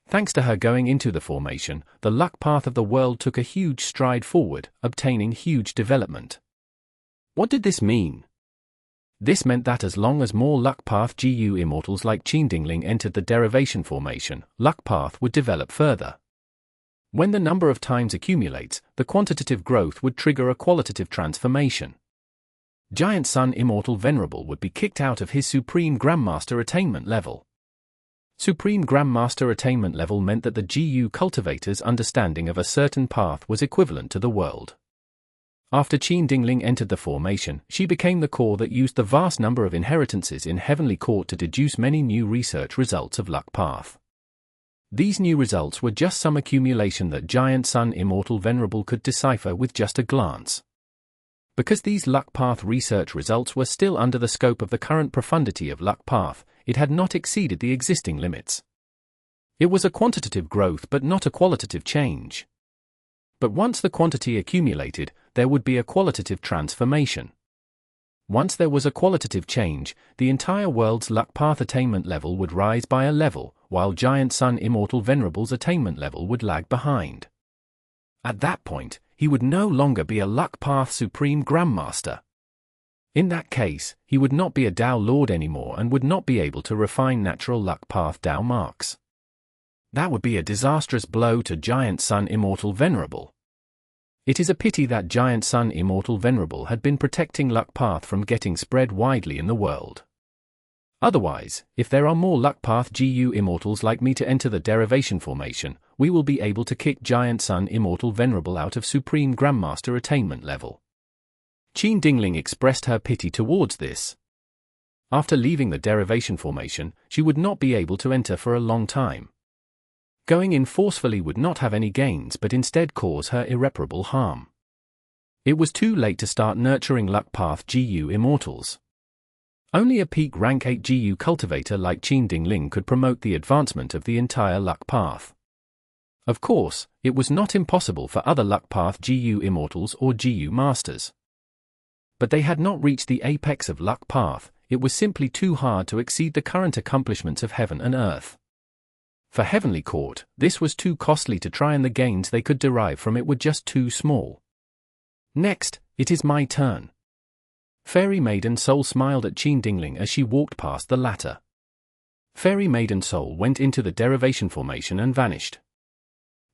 Thanks to her going into the formation, the luck path of the world took a huge stride forward, obtaining huge development. What did this mean? This meant that as long as more luck path Gu immortals like Qin Dingling entered the derivation formation, luck path would develop further. When the number of times accumulates, the quantitative growth would trigger a qualitative transformation. Giant Sun Immortal Venerable would be kicked out of his Supreme Grandmaster attainment level. Supreme Grandmaster attainment level meant that the Gu cultivator's understanding of a certain path was equivalent to the world. After Qin Dingling entered the formation, she became the core that used the vast number of inheritances in Heavenly Court to deduce many new research results of Luck Path. These new results were just some accumulation that Giant Sun Immortal Venerable could decipher with just a glance. Because these Luck Path research results were still under the scope of the current profundity of Luck Path, it had not exceeded the existing limits. It was a quantitative growth but not a qualitative change. But once the quantity accumulated, there would be a qualitative transformation. Once there was a qualitative change, the entire world's Luck Path attainment level would rise by a level, while Giant Sun Immortal Venerable's attainment level would lag behind. At that point, he would no longer be a Luck Path Supreme Grandmaster. In that case, he would not be a Dao Lord anymore and would not be able to refine natural Luck Path Dao marks. That would be a disastrous blow to Giant Sun Immortal Venerable. It is a pity that Giant Sun Immortal Venerable had been protecting Luck Path from getting spread widely in the world. Otherwise, if there are more Luck Path GU Immortals like me to enter the Derivation formation, we will be able to kick Giant Sun Immortal Venerable out of Supreme Grandmaster attainment level. Qin Dingling expressed her pity towards this. After leaving the Derivation formation, she would not be able to enter for a long time. Going in forcefully would not have any gains but instead cause her irreparable harm. It was too late to start nurturing Luck Path GU Immortals. Only a peak rank 8 GU cultivator like Qin Dingling could promote the advancement of the entire Luck Path. Of course, it was not impossible for other Luck Path GU Immortals or GU Masters. But they had not reached the apex of Luck Path. It was simply too hard to exceed the current accomplishments of heaven and earth. For Heavenly Court, this was too costly to try and the gains they could derive from it were just too small. Next, it is my turn. Fairy Maiden Soul smiled at Qin Dingling as she walked past the latter. Fairy Maiden Soul went into the Derivation formation and vanished.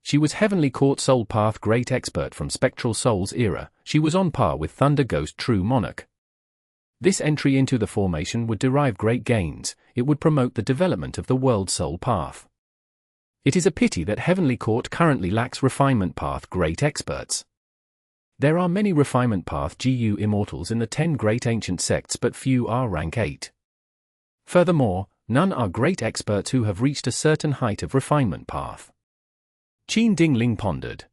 She was Heavenly Court Soul Path Great Expert from Spectral Soul's era. She was on par with Thunder Ghost True Monarch. This entry into the formation would derive great gains. It would promote the development of the world's Soul Path. It is a pity that Heavenly Court currently lacks Refinement Path Great Experts. There are many Refinement Path GU Immortals in the 10 great ancient sects but few are rank 8. Furthermore, none are great experts who have reached a certain height of Refinement Path. Qin Dingling pondered.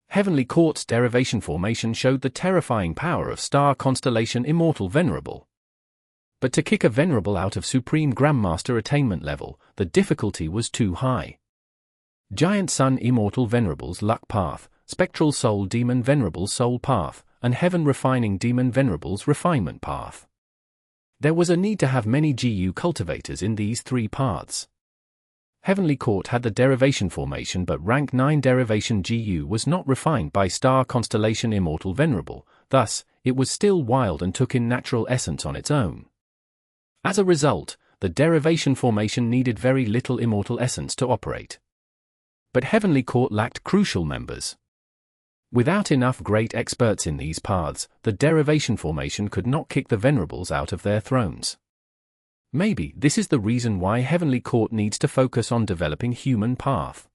Heavenly Court's Derivation formation showed the terrifying power of Star Constellation Immortal Venerable. But to kick a Venerable out of Supreme Grandmaster attainment level, the difficulty was too high. Giant Sun Immortal Venerable's Luck Path, Spectral Soul Demon Venerable's Soul Path, and Heaven Refining Demon Venerable's Refinement Path. There was a need to have many GU cultivators in these three paths. Heavenly Court had the Derivation formation but rank 9 Derivation GU was not refined by Star Constellation Immortal Venerable, thus, it was still wild and took in natural essence on its own. As a result, the Derivation formation needed very little immortal essence to operate. But Heavenly Court lacked crucial members. Without enough great experts in these paths, the Derivation formation could not kick the Venerables out of their thrones. Maybe this is the reason why Heavenly Court needs to focus on developing human path.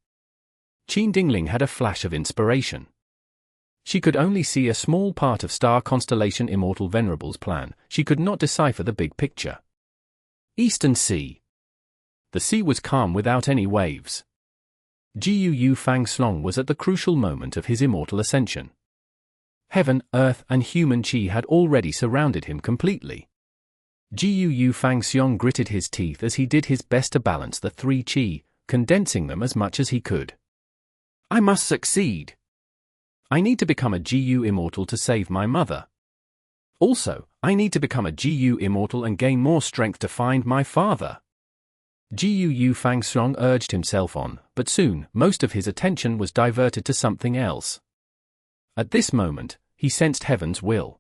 Qin Dingling had a flash of inspiration. She could only see a small part of Star Constellation Immortal Venerable's plan. She could not decipher the big picture. Eastern Sea. The sea was calm without any waves. Gu Fang Slong was at the crucial moment of his immortal ascension. Heaven, earth, and human qi had already surrounded him completely. Gu Fang Xiong gritted his teeth as he did his best to balance the three qi, condensing them as much as he could. I must succeed. I need to become a GU Immortal to save my mother. Also, I need to become a GU Immortal and gain more strength to find my father. Gu Fang Xiong urged himself on, but soon, most of his attention was diverted to something else. At this moment, he sensed heaven's will.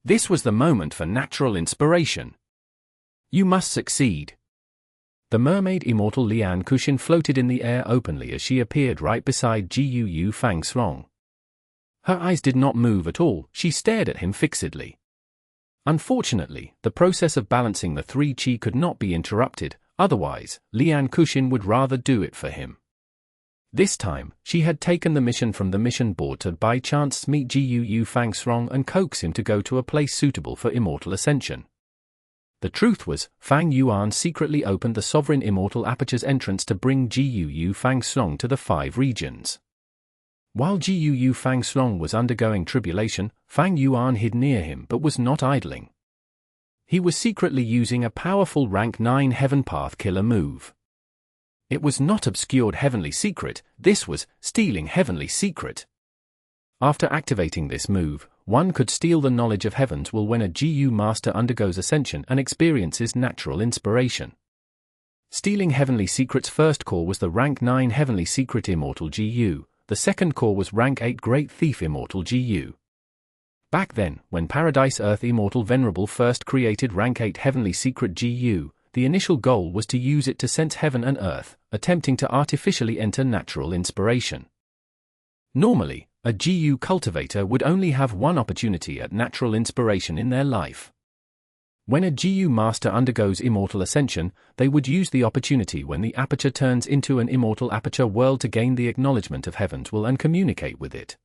This was the moment for natural inspiration. You must succeed. The mermaid immortal Lian Kuxin floated in the air openly as she appeared right beside Gu Fang Xiong. Her eyes did not move at all, she stared at him fixedly. Unfortunately, the process of balancing the three qi could not be interrupted, otherwise, Lian Kuxin would rather do it for him. This time, she had taken the mission from the mission board to by chance meet Gu Fang Srong and coax him to go to a place suitable for immortal ascension. The truth was, Fang Yuan secretly opened the sovereign immortal aperture's entrance to bring Gu Fang Srong to the 5 regions. While Gu Fang Srong was undergoing tribulation, Fang Yuan hid near him but was not idling. He was secretly using a powerful rank 9 Heaven Path killer move. It was not obscured heavenly secret, this was stealing heavenly secret. After activating this move, one could steal the knowledge of heaven's will when a Gu master undergoes ascension and experiences natural inspiration. Stealing heavenly secret's first core was the rank 9 heavenly secret immortal Gu, the second core was rank 8 great thief immortal Gu. Back then, when Paradise Earth Immortal Venerable first created rank 8 heavenly secret Gu, the initial goal was to use it to sense heaven and earth, attempting to artificially enter natural inspiration. Normally, a Gu cultivator would only have one opportunity at natural inspiration in their life. When a Gu master undergoes immortal ascension, they would use the opportunity when the aperture turns into an immortal aperture world to gain the acknowledgement of heaven's will and communicate with it.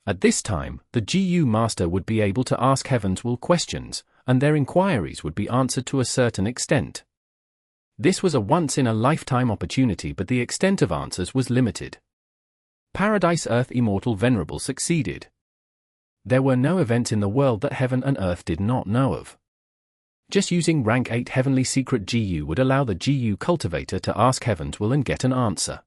At this time, the Gu master would be able to ask heaven's will questions, and their inquiries would be answered to a certain extent. This was a once-in-a-lifetime opportunity, but the extent of answers was limited. Paradise Earth Immortal Venerable succeeded. There were no events in the world that heaven and earth did not know of. Just using rank 8 heavenly secret Gu would allow the Gu cultivator to ask heaven's will and get an answer.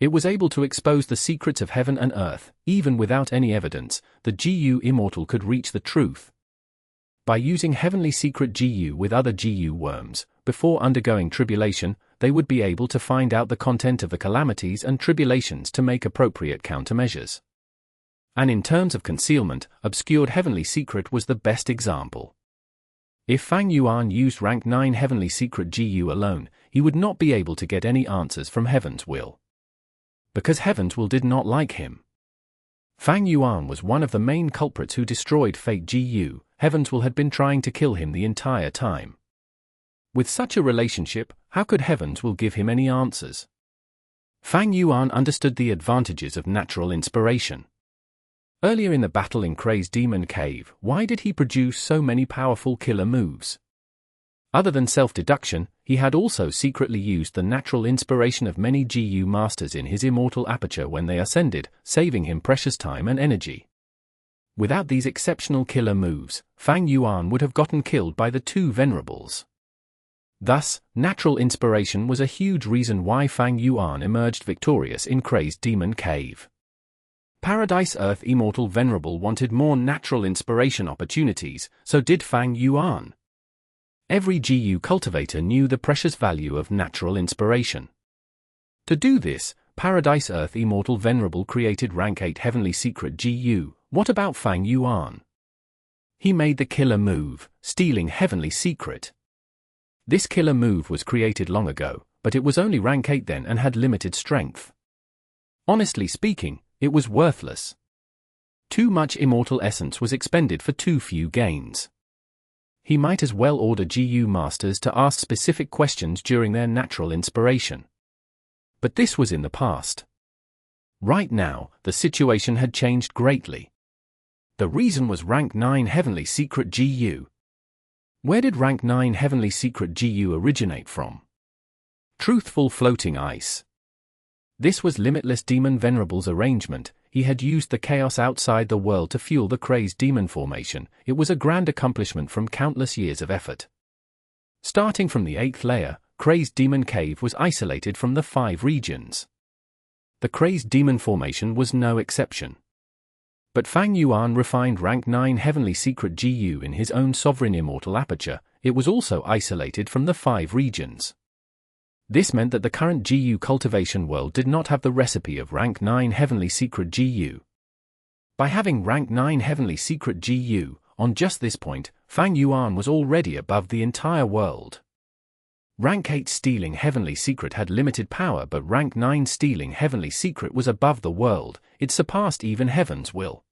It was able to expose the secrets of heaven and earth. Even without any evidence, the Gu Immortal could reach the truth. By using heavenly secret Gu with other Gu worms, before undergoing tribulation, they would be able to find out the content of the calamities and tribulations to make appropriate countermeasures. And in terms of concealment, obscured heavenly secret was the best example. If Fang Yuan used rank 9 heavenly secret Gu alone, he would not be able to get any answers from heaven's will. Because heaven's will did not like him. Fang Yuan was one of the main culprits who destroyed Fate Gu. Heaven's will had been trying to kill him the entire time. With such a relationship, how could heaven's will give him any answers? Fang Yuan understood the advantages of natural inspiration. Earlier in the battle in Crazed Demon Cave, why did he produce so many powerful killer moves? Other than self-deduction, he had also secretly used the natural inspiration of many Gu masters in his immortal aperture when they ascended, saving him precious time and energy. Without these exceptional killer moves, Fang Yuan would have gotten killed by the 2 Venerables. Thus, natural inspiration was a huge reason why Fang Yuan emerged victorious in Crazed Demon Cave. Paradise Earth Immortal Venerable wanted more natural inspiration opportunities, so did Fang Yuan. Every Gu cultivator knew the precious value of natural inspiration. To do this, Paradise Earth Immortal Venerable created rank 8 heavenly secret Gu. What about Fang Yuan? He made the killer move, stealing heavenly secret. This killer move was created long ago, but it was only rank 8 then and had limited strength. Honestly speaking, it was worthless. Too much immortal essence was expended for too few gains. He might as well order Gu masters to ask specific questions during their natural inspiration. But this was in the past. Right now, the situation had changed greatly. The reason was rank 9 heavenly secret Gu. Where did rank 9 heavenly secret Gu originate from? Truthful floating ice. This was Limitless Demon Venerable's arrangement. He had used the chaos outside the world to fuel the Crazed Demon formation. It was a grand accomplishment from countless years of effort. Starting from the 8th layer, Crazed Demon Cave was isolated from the 5 regions. The Crazed Demon formation was no exception. But Fang Yuan refined rank 9 heavenly secret Gu in his own sovereign immortal aperture. It was also isolated from the 5 regions. This meant that the current Gu cultivation world did not have the recipe of rank 9 heavenly secret Gu. By having rank 9 heavenly secret Gu, on just this point, Fang Yuan was already above the entire world. Rank 8 stealing heavenly secret had limited power, but rank 9 stealing heavenly secret was above the world. It surpassed even heaven's will.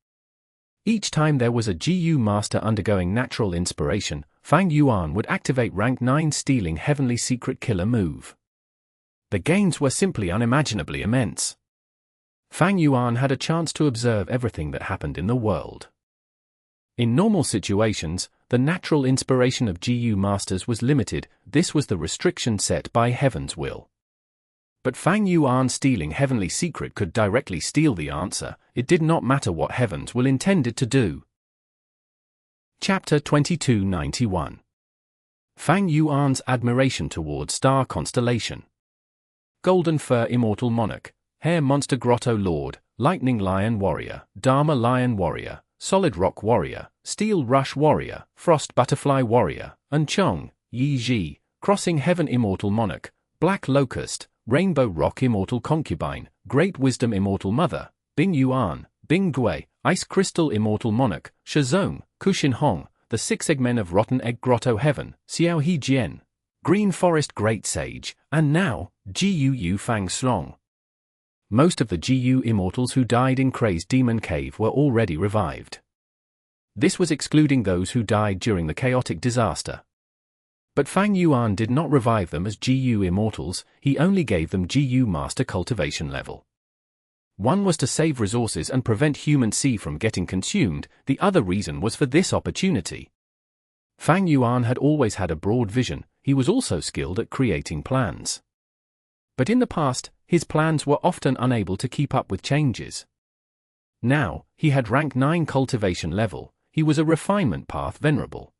Each time there was a Gu master undergoing natural inspiration, Fang Yuan would activate rank 9 stealing heavenly secret killer move. The gains were simply unimaginably immense. Fang Yuan had a chance to observe everything that happened in the world. In normal situations, the natural inspiration of GU masters was limited. This was the restriction set by Heaven's will. But Fang Yuan stealing Heavenly Secret could directly steal the answer. It did not matter what Heaven's will intended to do. Chapter 2291. Fang Yuan's admiration towards Star Constellation. Golden Fur Immortal Monarch, Hair Monster Grotto Lord, Lightning Lion Warrior, Dharma Lion Warrior, Solid Rock Warrior, Steel Rush Warrior, Frost Butterfly Warrior, Unchong, Yi Ji, Crossing Heaven Immortal Monarch, Black Locust, Rainbow Rock Immortal Concubine, Great Wisdom Immortal Mother, Bing Yuan, Bing Gui, Ice Crystal Immortal Monarch, Shizong, Kushin Hong, the Six Eggmen of Rotten Egg Grotto-Heaven, Xiao He Jian, Green Forest Great Sage, and now, Gu Fang Slong. Most of the Gu immortals who died in Crazed Demon Cave were already revived. This was excluding those who died during the chaotic disaster. But Fang Yuan did not revive them as GU immortals, he only gave them GU master cultivation level. One was to save resources and prevent human C from getting consumed, the other reason was for this opportunity. Fang Yuan had always had a broad vision, he was also skilled at creating plans. But in the past, his plans were often unable to keep up with changes. Now, he had rank 9 cultivation level, he was a refinement path venerable.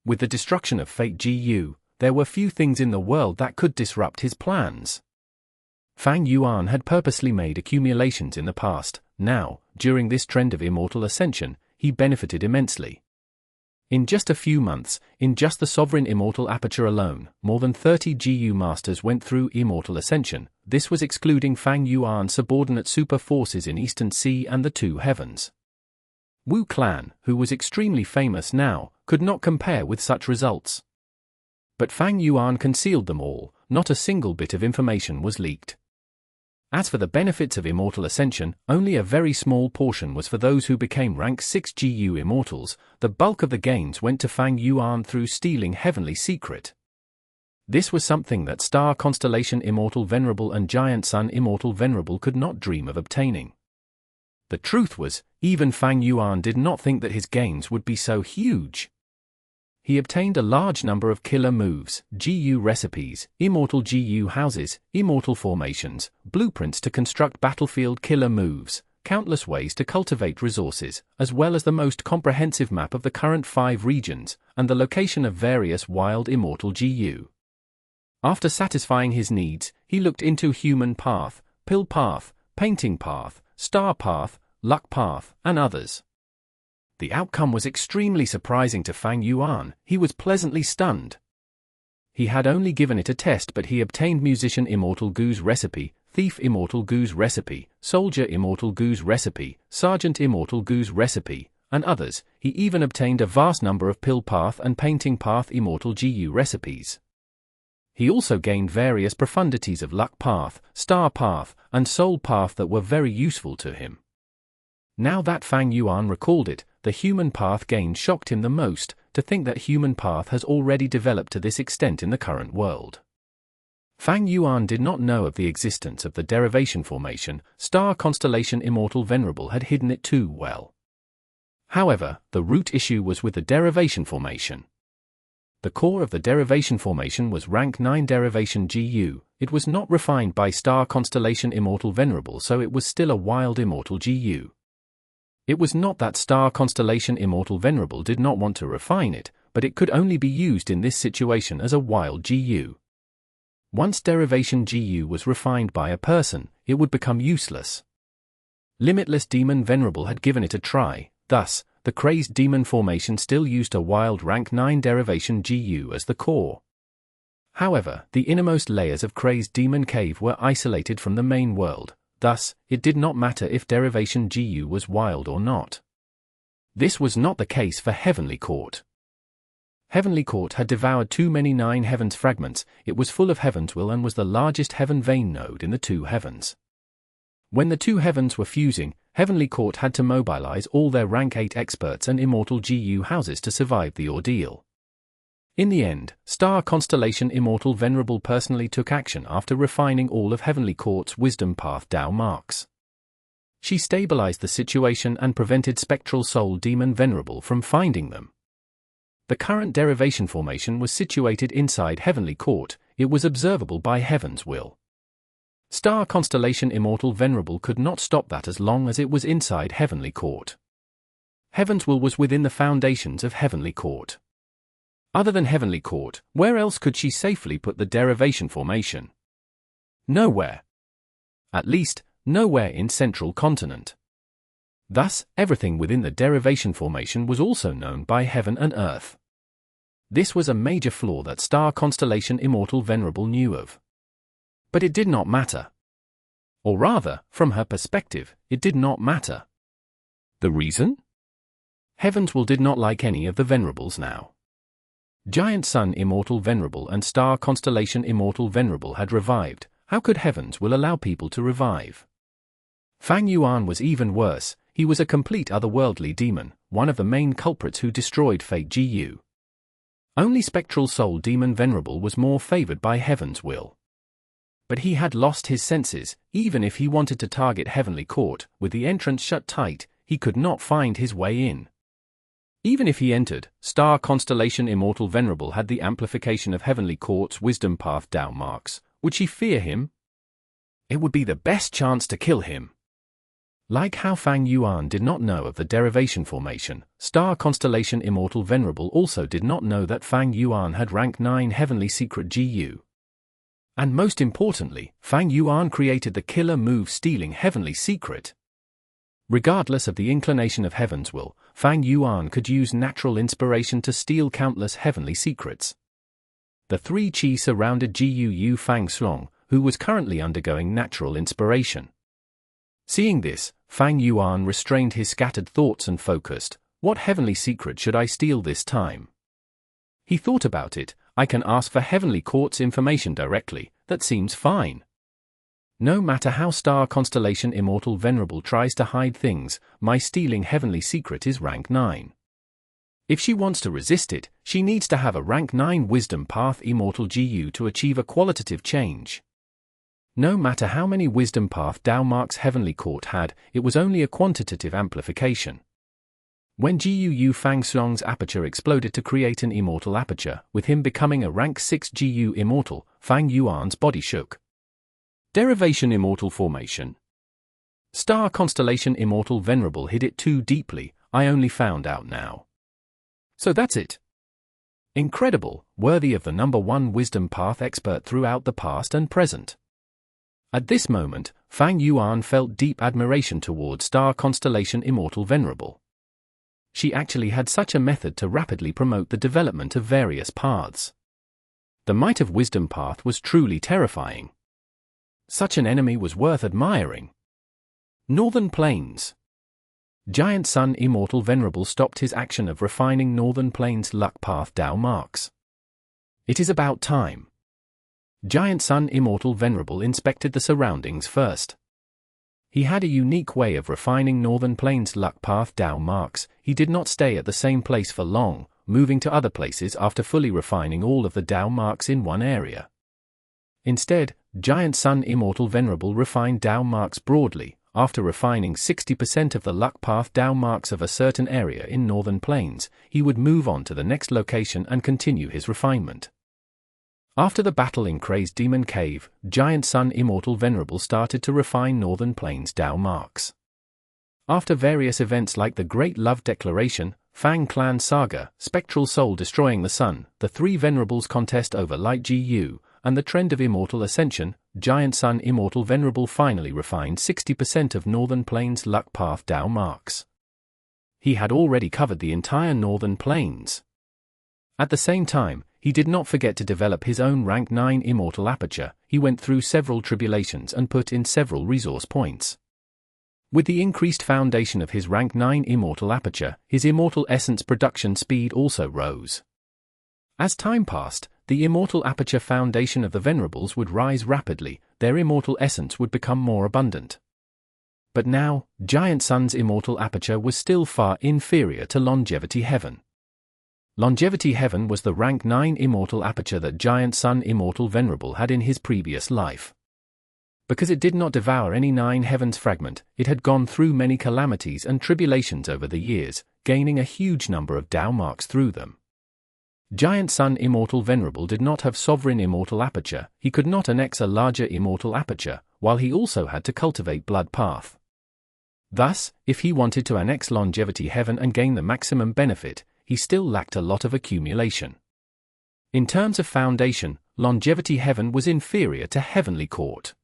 With the destruction of Fate GU, there were few things in the world that could disrupt his plans. Fang Yuan had purposely made accumulations in the past, now, during this trend of immortal ascension, he benefited immensely. In just a few months, in just the Sovereign Immortal Aperture alone, more than 30 GU Masters went through Immortal Ascension. This was excluding Fang Yuan's subordinate super forces in Eastern Sea and the Two Heavens. Wu Clan, who was extremely famous now, could not compare with such results. But Fang Yuan concealed them all, not a single bit of information was leaked. As for the benefits of Immortal Ascension, only a very small portion was for those who became rank 6 GU Immortals, the bulk of the gains went to Fang Yuan through stealing Heavenly Secret. This was something that Star Constellation Immortal Venerable and Giant Sun Immortal Venerable could not dream of obtaining. The truth was, even Fang Yuan did not think that his gains would be so huge. He obtained a large number of killer moves, GU recipes, immortal GU houses, immortal formations, blueprints to construct battlefield killer moves, countless ways to cultivate resources, as well as the most comprehensive map of the current 5 regions, and the location of various wild immortal GU. After satisfying his needs, he looked into Human Path, Pill Path, Painting Path, Star Path, Luck Path, and others. The outcome was extremely surprising to Fang Yuan, he was pleasantly stunned. He had only given it a test, but he obtained Musician Immortal Gu's recipe, Thief Immortal Gu's recipe, Soldier Immortal Gu's recipe, Sergeant Immortal Gu's recipe, and others. He even obtained a vast number of Pill Path and Painting Path Immortal GU recipes. He also gained various profundities of Luck Path, Star Path, and Soul Path that were very useful to him. Now that Fang Yuan recalled it, the Human Path gain shocked him the most, to think that Human Path has already developed to this extent in the current world. Fang Yuan did not know of the existence of the Derivation formation, Star Constellation Immortal Venerable had hidden it too well. However, the root issue was with the Derivation formation. The core of the Derivation formation was rank 9 Derivation GU, it was not refined by Star Constellation Immortal Venerable, so it was still a wild immortal GU. It was not that Star Constellation Immortal Venerable did not want to refine it, but it could only be used in this situation as a wild GU. Once Derivation GU was refined by a person, it would become useless. Limitless Demon Venerable had given it a try, thus, the Crazed Demon formation still used a wild rank 9 Derivation GU as the core. However, the innermost layers of Crazed Demon Cave were isolated from the main world, thus, it did not matter if Derivation GU was wild or not. This was not the case for Heavenly Court. Heavenly Court had devoured too many 9 Heavens fragments, it was full of Heaven's will and was the largest Heaven vein node in the 2 Heavens. When the 2 Heavens were fusing, Heavenly Court had to mobilize all their rank 8 experts and immortal GU houses to survive the ordeal. In the end, Star Constellation Immortal Venerable personally took action after refining all of Heavenly Court's wisdom path Dao marks. She stabilized the situation and prevented Spectral Soul Demon Venerable from finding them. The current derivation formation was situated inside Heavenly Court. It was observable by Heaven's will. Star Constellation Immortal Venerable could not stop that as long as it was inside Heavenly Court. Heaven's will was within the foundations of Heavenly Court. Other than Heavenly Court, where else could she safely put the derivation formation? Nowhere. At least, nowhere in Central Continent. Thus, everything within the derivation formation was also known by Heaven and Earth. This was a major flaw that Star Constellation Immortal Venerable knew of. But it did not matter. Or rather, from her perspective, it did not matter. The reason? Heaven's will did not like any of the Venerables now. Giant Sun Immortal Venerable and Star Constellation Immortal Venerable had revived. How could Heaven's will allow people to revive? Fang Yuan was even worse. He was a complete otherworldly demon, one of the main culprits who destroyed Fei Gu. Only Spectral Soul Demon Venerable was more favored by Heaven's will. But he had lost his senses. Even if he wanted to target Heavenly Court, with the entrance shut tight, he could not find his way in. Even if he entered, Star Constellation Immortal Venerable had the amplification of Heavenly Court's wisdom path Dao marks. Would she fear him? It would be the best chance to kill him. Like how Fang Yuan did not know of the derivation formation, Star Constellation Immortal Venerable also did not know that Fang Yuan had rank 9 Heavenly Secret GU. And most importantly, Fang Yuan created the killer move stealing Heavenly Secret. Regardless of the inclination of Heaven's will, Fang Yuan could use natural inspiration to steal countless Heavenly Secrets. The 3 Qi surrounded Gu Fang Slong, who was currently undergoing natural inspiration. Seeing this, Fang Yuan restrained his scattered thoughts and focused. What Heavenly Secret should I steal this time? He thought about it. I can ask for Heavenly Court's information directly. That seems fine. No matter how Star Constellation Immortal Venerable tries to hide things, my stealing Heavenly Secret is rank 9. If she wants to resist it, she needs to have a rank 9 Wisdom Path Immortal GU to achieve a qualitative change. No matter how many Wisdom Path Dao marks Heavenly Court had, it was only a quantitative amplification. When Gu Fang Slong's aperture exploded to create an Immortal aperture, with him becoming a rank 6 GU Immortal, Fang Yuan's body shook. Derivation Immortal Formation. Star Constellation Immortal Venerable hid it too deeply. I only found out now. So that's it. Incredible, worthy of the #1 Wisdom Path expert throughout the past and present. At this moment, Fang Yuan felt deep admiration towards Star Constellation Immortal Venerable. She actually had such a method to rapidly promote the development of various paths. The might of Wisdom Path was truly terrifying. Such an enemy was worth admiring. Northern Plains. Giant Sun Immortal Venerable stopped his action of refining Northern Plains Luck Path Dao marks. It is about time. Giant Sun Immortal Venerable inspected the surroundings first. He had a unique way of refining Northern Plains Luck Path Dao marks. He did not stay at the same place for long, moving to other places after fully refining all of the Dao marks in one area. Instead, Giant Sun Immortal Venerable refined Dao marks broadly. After refining 60% of the luck path Dao marks of a certain area in Northern Plains, he would move on to the next location and continue his refinement. After the battle in Crazed Demon Cave, Giant Sun Immortal Venerable started to refine Northern Plains Dao marks. After various events like the Great Love Declaration, Fang Clan Saga, Spectral Soul destroying the Sun, the 3 Venerables contest over Light GU, and the trend of Immortal Ascension, Giant Sun Immortal Venerable finally refined 60% of Northern Plains Luck Path Dao marks. He had already covered the entire Northern Plains. At the same time, he did not forget to develop his own rank 9 Immortal aperture. He went through several tribulations and put in several resource points. With the increased foundation of his rank 9 Immortal aperture, his Immortal Essence production speed also rose. As time passed, the Immortal Aperture foundation of the Venerables would rise rapidly, their Immortal Essence would become more abundant. But now, Giant Sun's Immortal Aperture was still far inferior to Longevity Heaven. Longevity-Heaven was the rank 9 Immortal aperture that Giant Sun Immortal Venerable had in his previous life. Because it did not devour any 9 heavens fragment, it had gone through many calamities and tribulations over the years, gaining a huge number of Dao marks through them. Giant Sun Immortal Venerable did not have sovereign immortal aperture, he could not annex a larger immortal aperture, while he also had to cultivate blood path. Thus, if he wanted to annex Longevity-Heaven and gain the maximum benefit, he still lacked a lot of accumulation. In terms of foundation, Longevity-Heaven was inferior to Heavenly Court.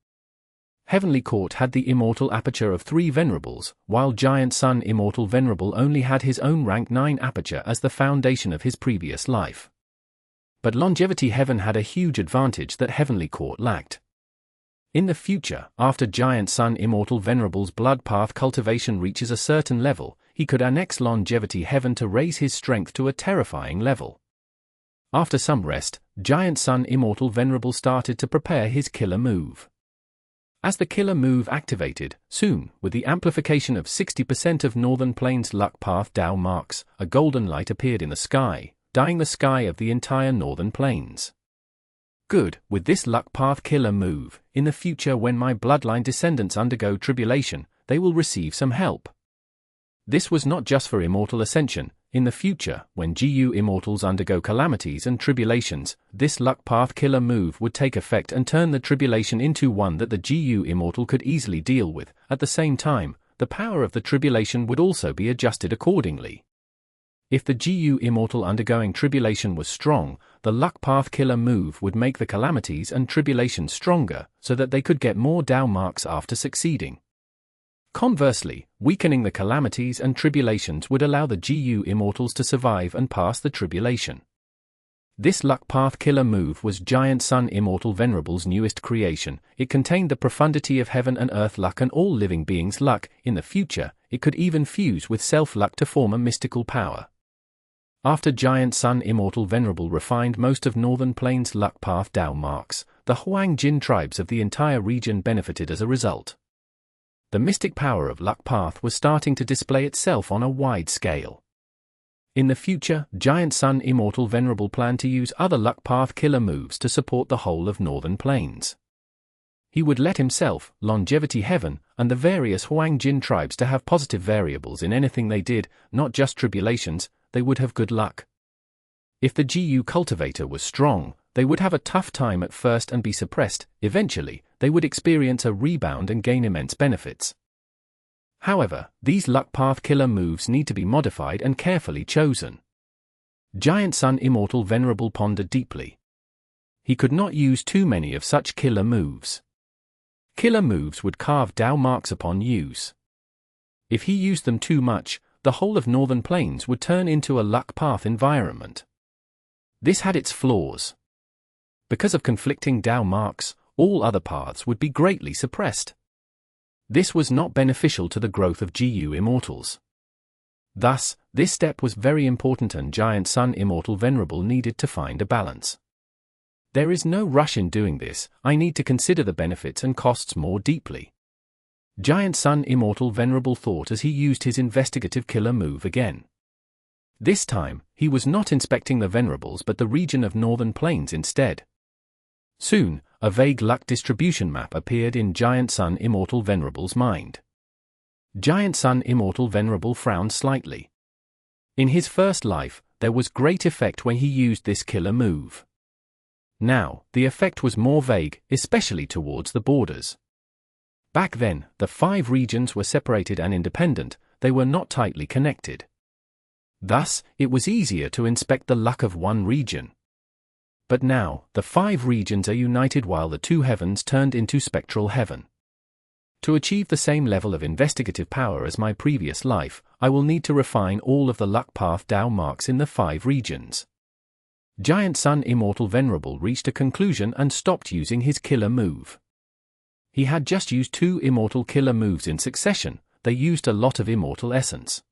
Heavenly Court had the immortal aperture of 3 Venerables, while Giant Sun Immortal Venerable only had his own rank 9 aperture as the foundation of his previous life. But Longevity-Heaven had a huge advantage that Heavenly Court lacked. In the future, after Giant Sun Immortal Venerable's blood path cultivation reaches a certain level, he could annex Longevity-Heaven to raise his strength to a terrifying level. After some rest, Giant Sun Immortal Venerable started to prepare his killer move. As the killer move activated, soon, with the amplification of 60% of Northern Plains luck path Dao marks, a golden light appeared in the sky, dyeing the sky of the entire Northern Plains. Good, with this luck path killer move, in the future when my bloodline descendants undergo tribulation, they will receive some help. This was not just for Immortal Ascension. In the future, when GU Immortals undergo calamities and tribulations, this luck path killer move would take effect and turn the tribulation into one that the GU Immortal could easily deal with. At the same time, the power of the tribulation would also be adjusted accordingly. If the GU Immortal undergoing tribulation was strong, the luck path killer move would make the calamities and tribulations stronger, so that they could get more Dao marks after succeeding. Conversely, weakening the calamities and tribulations would allow the GU Immortals to survive and pass the tribulation. This luck path killer move was Giant Sun Immortal Venerable's newest creation. It contained the profundity of heaven and earth luck and all living beings' luck. In the future, it could even fuse with self-luck to form a mystical power. After Giant Sun Immortal Venerable refined most of Northern Plains luck path Dao marks, the Huang Jin tribes of the entire region benefited as a result. The mystic power of luck path was starting to display itself on a wide scale. In the future, Giant Sun Immortal Venerable planned to use other luck path killer moves to support the whole of Northern Plains. He would let himself, Longevity-Heaven, and the various Huang Jin tribes to have positive variables in anything they did, not just tribulations. They would have good luck. If the GU cultivator was strong, they would have a tough time at first and be suppressed. Eventually, they would experience a rebound and gain immense benefits. However, these luck path killer moves need to be modified and carefully chosen. Giant Sun Immortal Venerable pondered deeply. He could not use too many of such killer moves. Killer moves would carve Dao marks upon use. If he used them too much, the whole of Northern Plains would turn into a luck path environment. This had its flaws. Because of conflicting Dao marks, all other paths would be greatly suppressed. This was not beneficial to the growth of GU Immortals. Thus, this step was very important and Giant Sun Immortal Venerable needed to find a balance. There is no rush in doing this, I need to consider the benefits and costs more deeply. Giant Sun Immortal Venerable thought as he used his investigative killer move again. This time, he was not inspecting the Venerables but the region of Northern Plains instead. Soon, a vague luck distribution map appeared in Giant Sun Immortal Venerable's mind. Giant Sun Immortal Venerable frowned slightly. In his first life, there was great effect when he used this killer move. Now, the effect was more vague, especially towards the borders. Back then, the 5 regions were separated and independent, they were not tightly connected. Thus, it was easier to inspect the luck of one region. But now, the 5 regions are united while the 2 heavens turned into Spectral Heaven. To achieve the same level of investigative power as my previous life, I will need to refine all of the luck path Dao marks in the 5 regions. Giant Sun Immortal Venerable reached a conclusion and stopped using his killer move. He had just used 2 immortal killer moves in succession, they used a lot of immortal essence.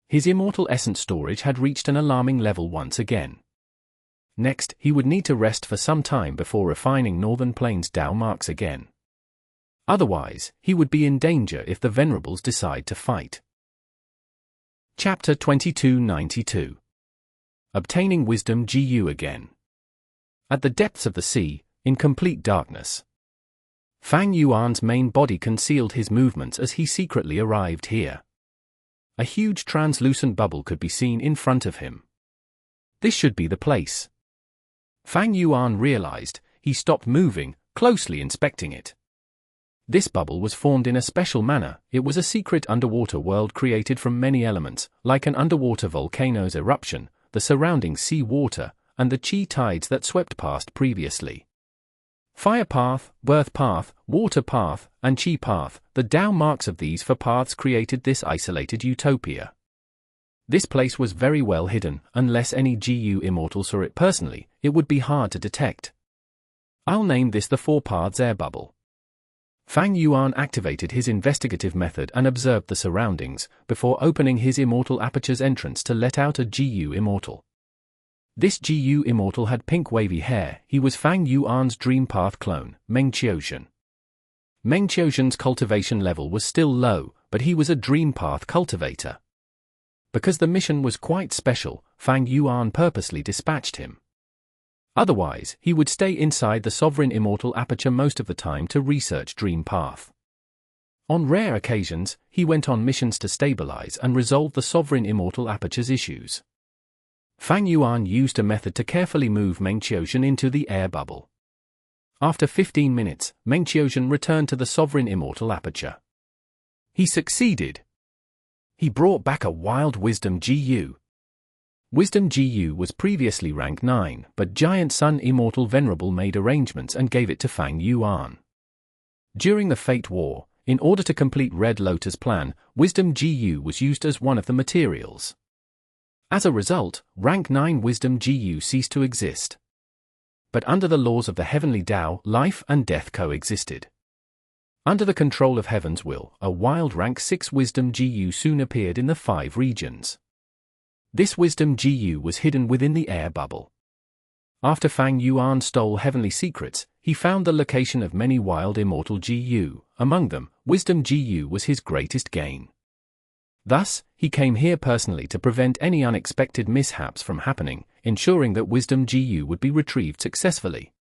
His immortal essence storage had reached an alarming level once again. Next, he would need to rest for some time before refining Northern Plains Dao marks again. Otherwise, he would be in danger if the Venerables decide to fight. Chapter 2292. Obtaining Wisdom GU again. At the depths of the sea, in complete darkness, Fang Yuan's main body concealed his movements as he secretly arrived here. A huge translucent bubble could be seen in front of him. This should be the place. Fang Yuan realized. He stopped moving, closely inspecting it. This bubble was formed in a special manner. It was a secret underwater world created from many elements, like an underwater volcano's eruption, the surrounding sea water, and the chi tides that swept past previously. Fire path, birth path, water path, and chi path, the Tao marks of these four paths created this isolated utopia. This place was very well hidden. Unless any GU Immortal saw it personally, it would be hard to detect. I'll name this the Four Paths Air Bubble. Fang Yuan activated his investigative method and observed the surroundings, before opening his Immortal Aperture's entrance to let out a GU Immortal. This GU Immortal had pink wavy hair. He was Fang Yuan's Dream Path clone, Meng Qiuzhen. Meng Qiuzhen's cultivation level was still low, but he was a Dream Path cultivator. Because the mission was quite special, Fang Yuan purposely dispatched him. Otherwise, he would stay inside the Sovereign Immortal Aperture most of the time to research Dream Path. On rare occasions, he went on missions to stabilize and resolve the Sovereign Immortal Aperture's issues. Fang Yuan used a method to carefully move Meng Qiuzhen into the air bubble. After 15 minutes, Meng Qiuzhen returned to the Sovereign Immortal Aperture. He succeeded. He brought back a wild Wisdom GU. Wisdom GU was previously rank 9, but Giant Sun Immortal Venerable made arrangements and gave it to Fang Yuan. During the Fate War, in order to complete Red Lotus' plan, Wisdom GU was used as one of the materials. As a result, rank 9 Wisdom GU ceased to exist. But under the laws of the Heavenly Tao, life and death coexisted. Under the control of Heaven's will, a wild rank 6 Wisdom GU soon appeared in the 5 regions. This Wisdom GU was hidden within the air bubble. After Fang Yuan stole heavenly secrets, he found the location of many wild Immortal GU. Among them, Wisdom GU was his greatest gain. Thus, he came here personally to prevent any unexpected mishaps from happening, ensuring that Wisdom GU would be retrieved successfully.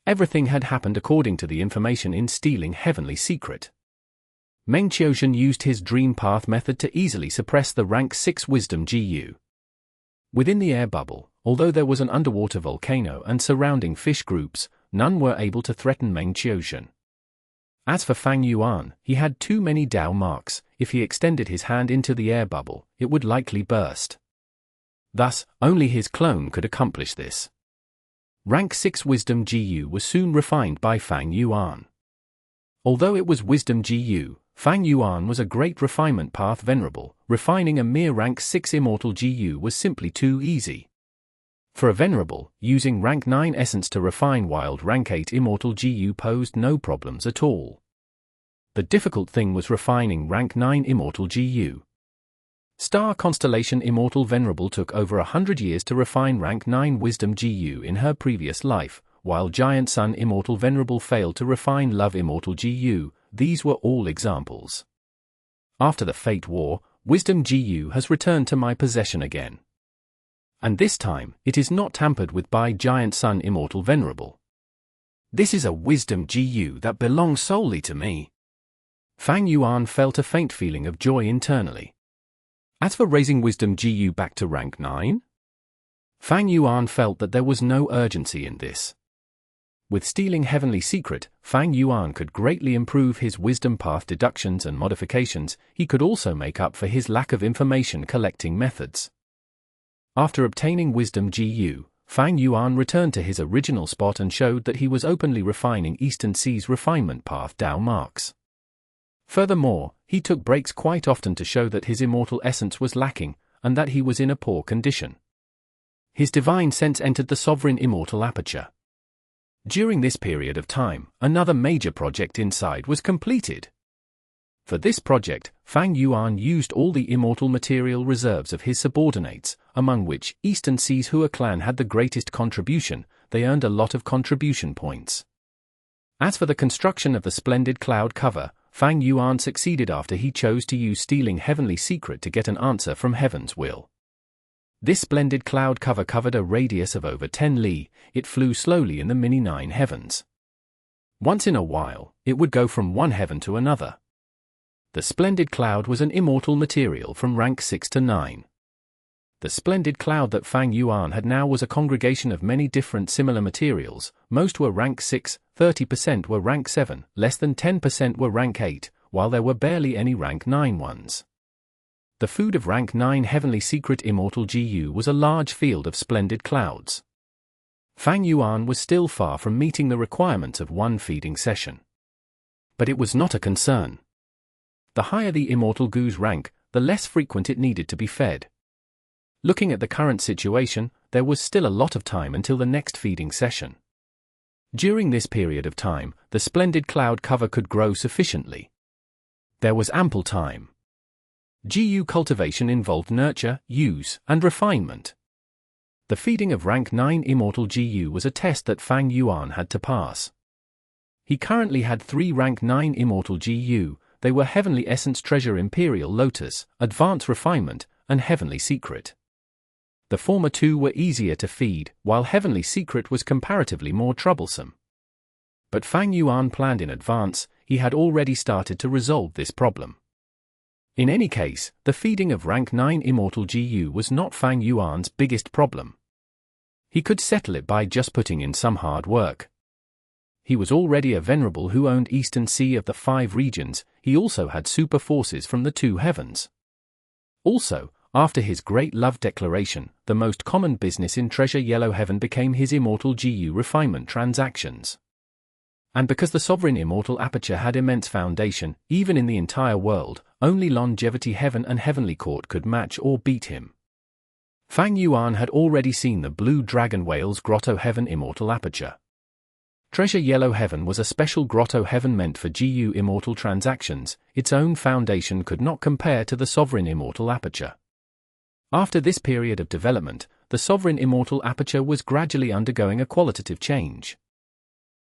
Everything had happened according to the information in stealing heavenly secret. Meng Qiuzhen used his Dream Path method to easily suppress the rank 6 Wisdom GU. Within the air bubble, although there was an underwater volcano and surrounding fish groups, none were able to threaten Meng Qiuzhen. As for Fang Yuan, he had too many Tao marks. If he extended his hand into the air bubble, it would likely burst. Thus, only his clone could accomplish this. Rank 6 Wisdom GU was soon refined by Fang Yuan. Although it was Wisdom GU, Fang Yuan was a great refinement path venerable. Refining a mere rank 6 Immortal GU was simply too easy. For a venerable, using rank 9 essence to refine wild rank 8 Immortal GU posed no problems at all. The difficult thing was refining rank 9 Immortal GU. Star Constellation Immortal Venerable took over 100 years to refine rank 9 Wisdom GU in her previous life, while Giant Sun Immortal Venerable failed to refine Love Immortal GU. These were all examples. After the Fate War, Wisdom GU has returned to my possession again. And this time, it is not tampered with by Giant Sun Immortal Venerable. This is a Wisdom GU that belongs solely to me. Fang Yuan felt a faint feeling of joy internally. As for raising Wisdom GU back to rank 9? Fang Yuan felt that there was no urgency in this. With stealing heavenly secret, Fang Yuan could greatly improve his wisdom path deductions and modifications. He could also make up for his lack of information collecting methods. After obtaining Wisdom GU, Fang Yuan returned to his original spot and showed that he was openly refining Eastern Sea's refinement path Tao marks. Furthermore, he took breaks quite often to show that his immortal essence was lacking, and that he was in a poor condition. His divine sense entered the sovereign immortal aperture. During this period of time, another major project inside was completed. For this project, Fang Yuan used all the immortal material reserves of his subordinates, among which Eastern Sea's Hua clan had the greatest contribution. They earned a lot of contribution points. As for the construction of the splendid cloud cover, Fang Yuan succeeded after he chose to use stealing heavenly secret to get an answer from Heaven's will. This splendid cloud cover covered a radius of over 10 li. It flew slowly in the mini-9 heavens. Once in a while, it would go from one heaven to another. The splendid cloud was an immortal material from rank 6 to 9. The splendid cloud that Fang Yuan had now was a congregation of many different similar materials. Most were rank 6, 30% were rank 7, less than 10% were rank 8, while there were barely any rank 9 ones. The food of rank 9 heavenly secret immortal GU was a large field of splendid clouds. Fang Yuan was still far from meeting the requirements of one feeding session. But it was not a concern. The higher the immortal Gu's rank, the less frequent it needed to be fed. Looking at the current situation, there was still a lot of time until the next feeding session. During this period of time, the splendid cloud cover could grow sufficiently. There was ample time. GU cultivation involved nurture, use, and refinement. The feeding of rank 9 immortal GU was a test that Fang Yuan had to pass. He currently had 3 rank 9 immortal GU. They were Heavenly Essence Treasure Imperial Lotus, Advanced Refinement, and Heavenly Secret. The former two were easier to feed, while Heavenly Secret was comparatively more troublesome. But Fang Yuan planned in advance. He had already started to resolve this problem. In any case, the feeding of rank 9 immortal GU was not Fang Yuan's biggest problem. He could settle it by just putting in some hard work. He was already a venerable who owned Eastern Sea of the 5 regions. He also had super forces from the 2 heavens. Also, after his great love declaration, the most common business in Treasure Yellow Heaven became his immortal GU refinement transactions. And because the sovereign immortal aperture had immense foundation, even in the entire world, only Longevity Heaven and Heavenly Court could match or beat him. Fang Yuan had already seen the Blue Dragon Whale's Grotto-Heaven immortal aperture. Treasure Yellow Heaven was a special Grotto-Heaven meant for GU immortal transactions. Its own foundation could not compare to the sovereign immortal aperture. After this period of development, the sovereign immortal aperture was gradually undergoing a qualitative change.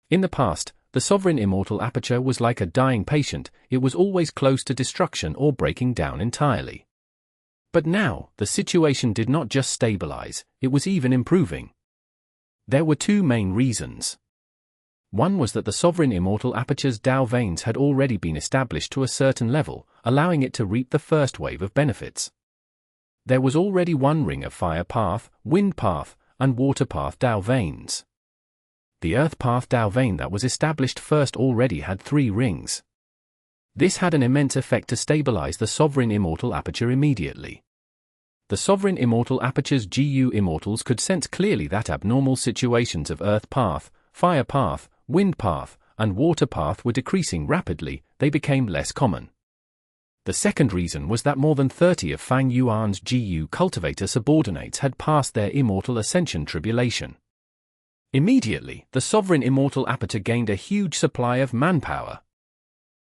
In the past, the sovereign immortal aperture was like a dying patient. It was always close to destruction or breaking down entirely. But now, the situation did not just stabilize, it was even improving. There were 2 main reasons. One was that the sovereign immortal aperture's Dao veins had already been established to a certain level, allowing it to reap the first wave of benefits. There was already 1 ring of fire path, wind path, and water path Dao veins. The earth path Dao vein that was established first already had 3 rings. This had an immense effect to stabilize the sovereign immortal aperture immediately. The sovereign immortal aperture's GU immortals could sense clearly that abnormal situations of earth path, fire path, wind path, and water path were decreasing rapidly. They became less common. The second reason was that more than 30 of Fang Yuan's GU cultivator subordinates had passed their immortal ascension tribulation. Immediately, the sovereign immortal aperture gained a huge supply of manpower.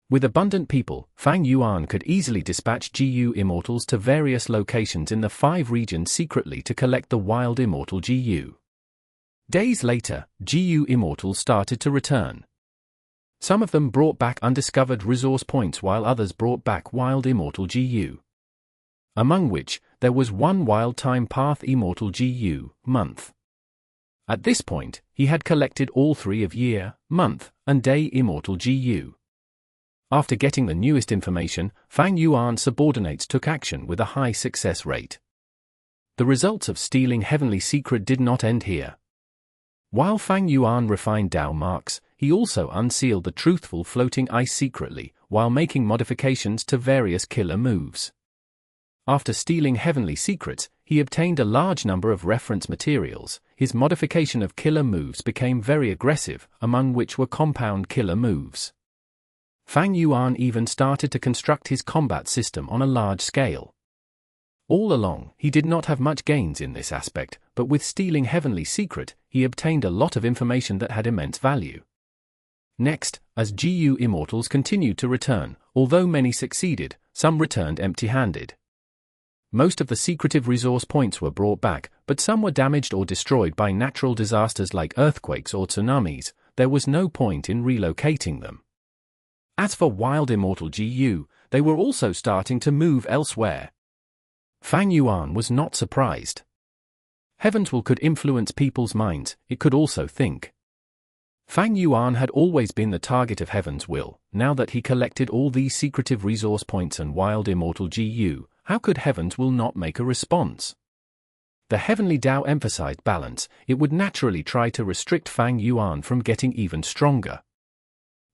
With abundant people, Fang Yuan could easily dispatch GU immortals to various locations in the 5 regions secretly to collect the wild immortal GU. Days later, GU immortals started to return. Some of them brought back undiscovered resource points while others brought back wild immortal GU. Among which, there was 1 wild time path immortal GU, month. At this point, he had collected all 3 of year, month, and day immortal GU. After getting the newest information, Fang Yuan's subordinates took action with a high success rate. The results of stealing Heavenly Secret did not end here. While Fang Yuan refined Dao marks, he also unsealed the truthful floating ice secretly, while making modifications to various killer moves. After stealing Heavenly Secrets, he obtained a large number of reference materials. His modification of killer moves became very aggressive, among which were compound killer moves. Fang Yuan even started to construct his combat system on a large scale. All along, he did not have much gains in this aspect, but with stealing Heavenly Secret, he obtained a lot of information that had immense value. Next, as GU immortals continued to return, although many succeeded, some returned empty-handed. Most of the secretive resource points were brought back, but some were damaged or destroyed by natural disasters like earthquakes or tsunamis. There was no point in relocating them. As for wild immortal GU, they were also starting to move elsewhere. Fang Yuan was not surprised. Heaven's will could influence people's minds, it could also think. Fang Yuan had always been the target of Heaven's will. Now that he collected all these secretive resource points and wild immortal GU, how could Heaven's will not make a response? The heavenly Tao emphasized balance, it would naturally try to restrict Fang Yuan from getting even stronger.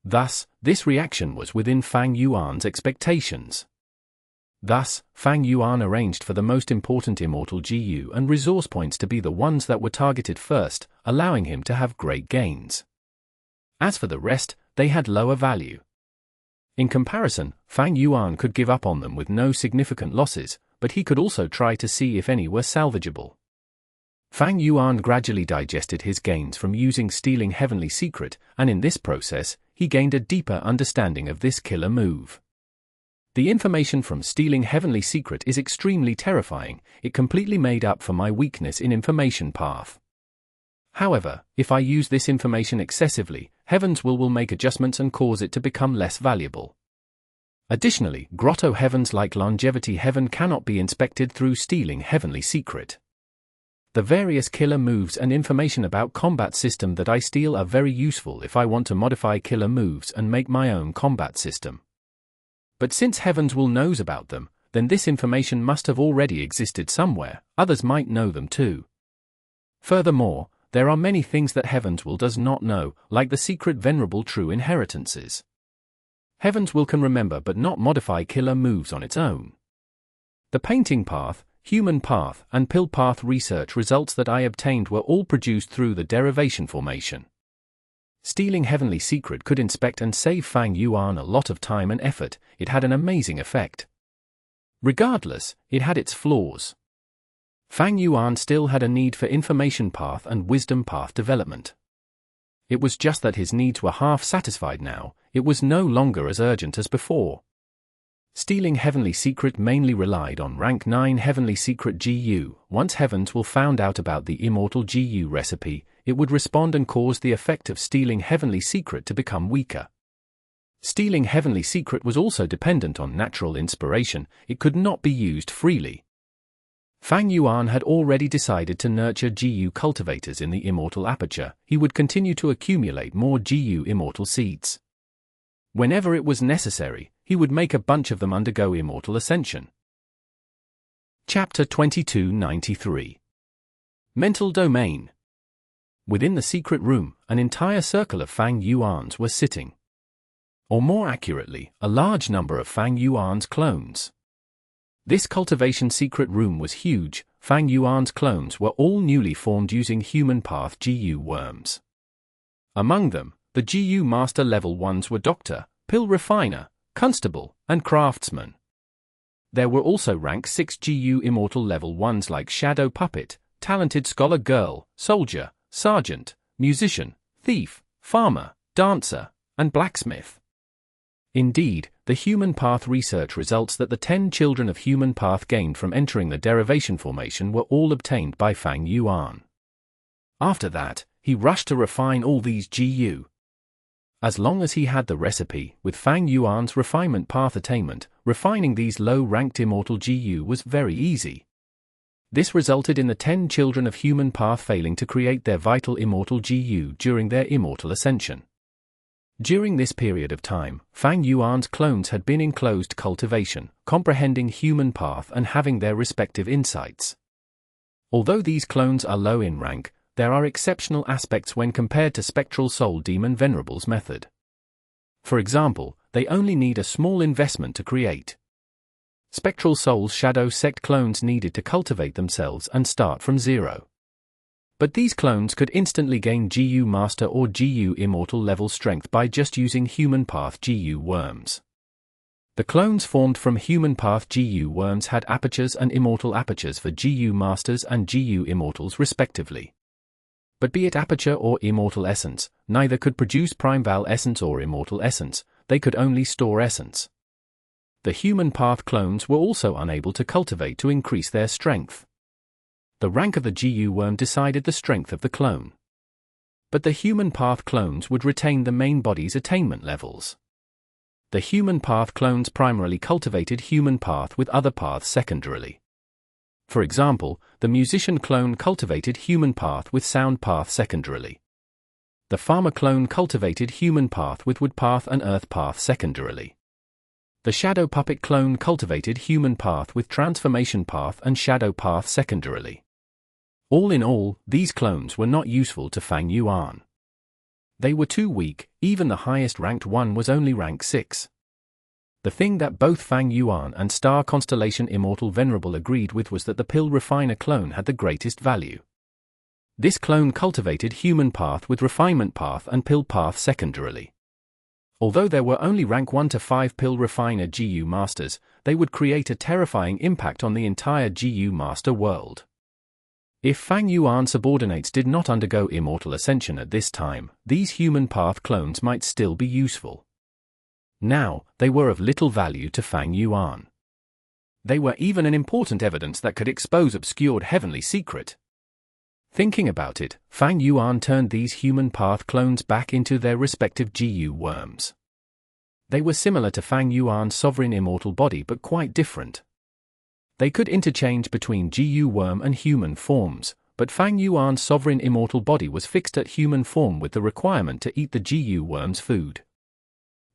Thus, this reaction was within Fang Yuan's expectations. Thus, Fang Yuan arranged for the most important immortal GU and resource points to be the ones that were targeted first, allowing him to have great gains. As for the rest, they had lower value. In comparison, Fang Yuan could give up on them with no significant losses, but he could also try to see if any were salvageable. Fang Yuan gradually digested his gains from using Stealing Heavenly Secret, and in this process, he gained a deeper understanding of this killer move. The information from Stealing Heavenly Secret is extremely terrifying, it completely made up for my weakness in information path. However, if I use this information excessively, Heaven's will make adjustments and cause it to become less valuable. Additionally, Grotto-Heavens like Longevity Heaven cannot be inspected through Stealing Heavenly Secret. The various killer moves and information about combat system that I steal are very useful if I want to modify killer moves and make my own combat system. But since Heaven's will knows about them, then this information must have already existed somewhere, others might know them too. Furthermore, there are many things that Heaven's will does not know, like the secret Venerable true inheritances. Heaven's will can remember but not modify killer moves on its own. The painting path, human path, and pill path research results that I obtained were all produced through the derivation formation. Stealing Heavenly Secret could inspect and save Fang Yuan a lot of time and effort, it had an amazing effect. Regardless, it had its flaws. Fang Yuan still had a need for information path and wisdom path development. It was just that his needs were half satisfied now, it was no longer as urgent as before. Stealing Heavenly Secret mainly relied on rank 9 Heavenly Secret GU. Once Heaven's will found out about the Immortal GU recipe, it would respond and cause the effect of Stealing Heavenly Secret to become weaker. Stealing Heavenly Secret was also dependent on natural inspiration, it could not be used freely. Fang Yuan had already decided to nurture GU cultivators in the Immortal Aperture, he would continue to accumulate more GU Immortal seeds. Whenever it was necessary, he would make a bunch of them undergo Immortal Ascension. Chapter 2293 Mental Domain. Within the secret room, an entire circle of Fang Yuans were sitting. Or more accurately, a large number of Fang Yuan's clones. This cultivation secret room was huge, Fang Yuan's clones were all newly formed using human path GU worms. Among them, the GU Master Level 1s were Doctor, Pill Refiner, Constable, and Craftsman. There were also rank 6 GU Immortal Level 1s like Shadow Puppet, Talented Scholar Girl, Soldier, Sergeant, Musician, Thief, Farmer, Dancer, and Blacksmith. Indeed, the Human Path research results that the 10 children of Human Path gained from entering the Derivation formation were all obtained by Fang Yuan. After that, he rushed to refine all these GU. As long as he had the recipe, with Fang Yuan's Refinement Path attainment, refining these low-ranked Immortal GU was very easy. This resulted in the 10 children of Human Path failing to create their vital Immortal GU during their Immortal Ascension. During this period of time, Fang Yuan's clones had been in closed cultivation, comprehending human path and having their respective insights. Although these clones are low in rank, there are exceptional aspects when compared to Spectral Soul Demon Venerables method. For example, they only need a small investment to create. Spectral Soul's Shadow Sect clones needed to cultivate themselves and start from zero. But these clones could instantly gain GU Master or GU Immortal level strength by just using Human Path GU worms. The clones formed from Human Path GU worms had apertures and Immortal apertures for GU Masters and GU Immortals respectively. But be it aperture or Immortal essence, neither could produce Primeval essence or Immortal essence, they could only store essence. The Human Path clones were also unable to cultivate to increase their strength. The rank of the GU worm decided the strength of the clone. But the Human Path clones would retain the main body's attainment levels. The Human Path clones primarily cultivated Human Path with other paths secondarily. For example, the musician clone cultivated human path with sound path secondarily. The farmer clone cultivated human path with wood path and earth path secondarily. The shadow puppet clone cultivated human path with transformation path and shadow path secondarily. All in all, these clones were not useful to Fang Yuan. They were too weak, even the highest ranked one was only rank 6. The thing that both Fang Yuan and Star Constellation Immortal Venerable agreed with was that the Pill Refiner clone had the greatest value. This clone cultivated human path with refinement path and pill path secondarily. Although there were only rank 1 to 5 Pill Refiner GU Masters, they would create a terrifying impact on the entire GU Master world. If Fang Yuan subordinates did not undergo Immortal Ascension at this time, these human path clones might still be useful. Now, they were of little value to Fang Yuan. They were even an important evidence that could expose obscured heavenly secret. Thinking about it, Fang Yuan turned these human path clones back into their respective GU worms. They were similar to Fang Yuan's sovereign immortal body but quite different. They could interchange between GU worm and human forms, but Fang Yuan's sovereign immortal body was fixed at human form with the requirement to eat the GU worm's food.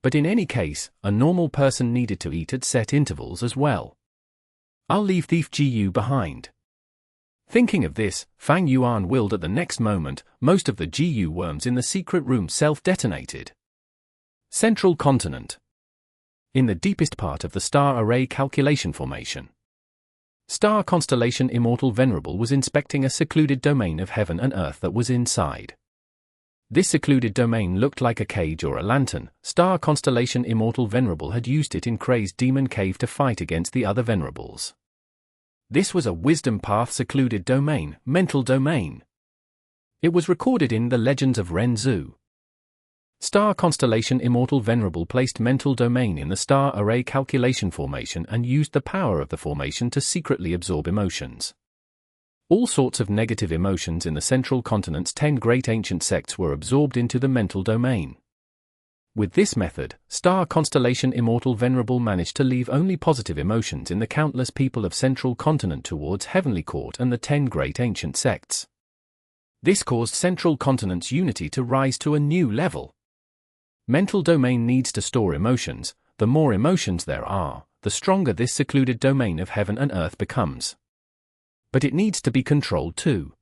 But in any case, a normal person needed to eat at set intervals as well. I'll leave Thief GU behind. Thinking of this, Fang Yuan willed at the next moment, most of the GU worms in the secret room self-detonated. Central Continent. In the deepest part of the star array calculation formation. Star Constellation Immortal Venerable was inspecting a secluded domain of heaven and earth that was inside. This secluded domain looked like a cage or a lantern. Star Constellation Immortal Venerable had used it in Crazed Demon Cave to fight against the other Venerables. This was a wisdom path secluded domain, mental domain. It was recorded in the Legends of Ren Zhu. Star Constellation Immortal Venerable placed mental domain in the star array calculation formation and used the power of the formation to secretly absorb emotions. All sorts of negative emotions in the central continent's 10 great ancient sects were absorbed into the mental domain. With this method, Star Constellation Immortal Venerable managed to leave only positive emotions in the countless people of Central Continent towards Heavenly Court and the 10 great ancient sects. This caused Central Continent's unity to rise to a new level. Mental domain needs to store emotions. The more emotions there are, the stronger this secluded domain of heaven and earth becomes. But it needs to be controlled too.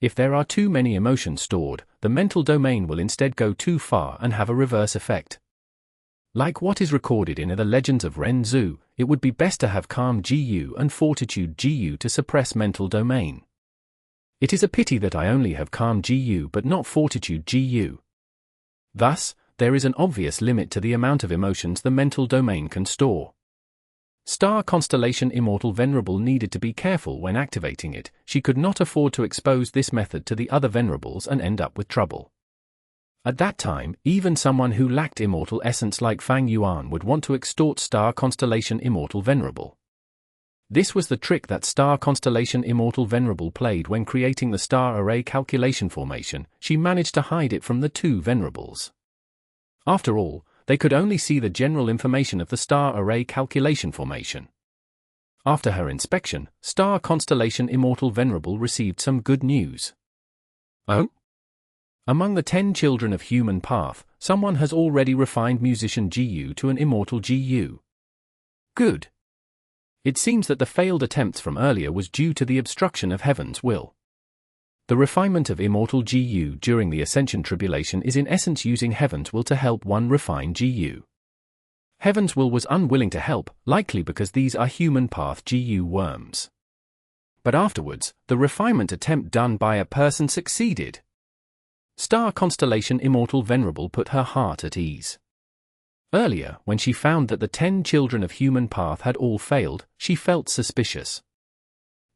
If there are too many emotions stored, the mental domain will instead go too far and have a reverse effect. Like what is recorded in the Legends of Ren Zhu, it would be best to have calm GU and fortitude GU to suppress mental domain. It is a pity that I only have calm GU but not fortitude GU. Thus, there is an obvious limit to the amount of emotions the mental domain can store. Star Constellation Immortal Venerable needed to be careful when activating it. She could not afford to expose this method to the other Venerables and end up with trouble. At that time, even someone who lacked immortal essence like Fang Yuan would want to extort Star Constellation Immortal Venerable. This was the trick that Star Constellation Immortal Venerable played when creating the star array calculation formation. She managed to hide it from the two Venerables. After all, they could only see the general information of the star array calculation formation. After her inspection, Star Constellation Immortal Venerable received some good news. Oh? Among the 10 children of human path, someone has already refined musician GU to an immortal GU. Good. It seems that the failed attempts from earlier was due to the obstruction of heaven's will. The refinement of immortal GU during the Ascension tribulation is in essence using heaven's will to help one refine GU. Heaven's will was unwilling to help, likely because these are human path GU worms. But afterwards, the refinement attempt done by a person succeeded. Star Constellation Immortal Venerable put her heart at ease. Earlier, when she found that the 10 children of human path had all failed, she felt suspicious.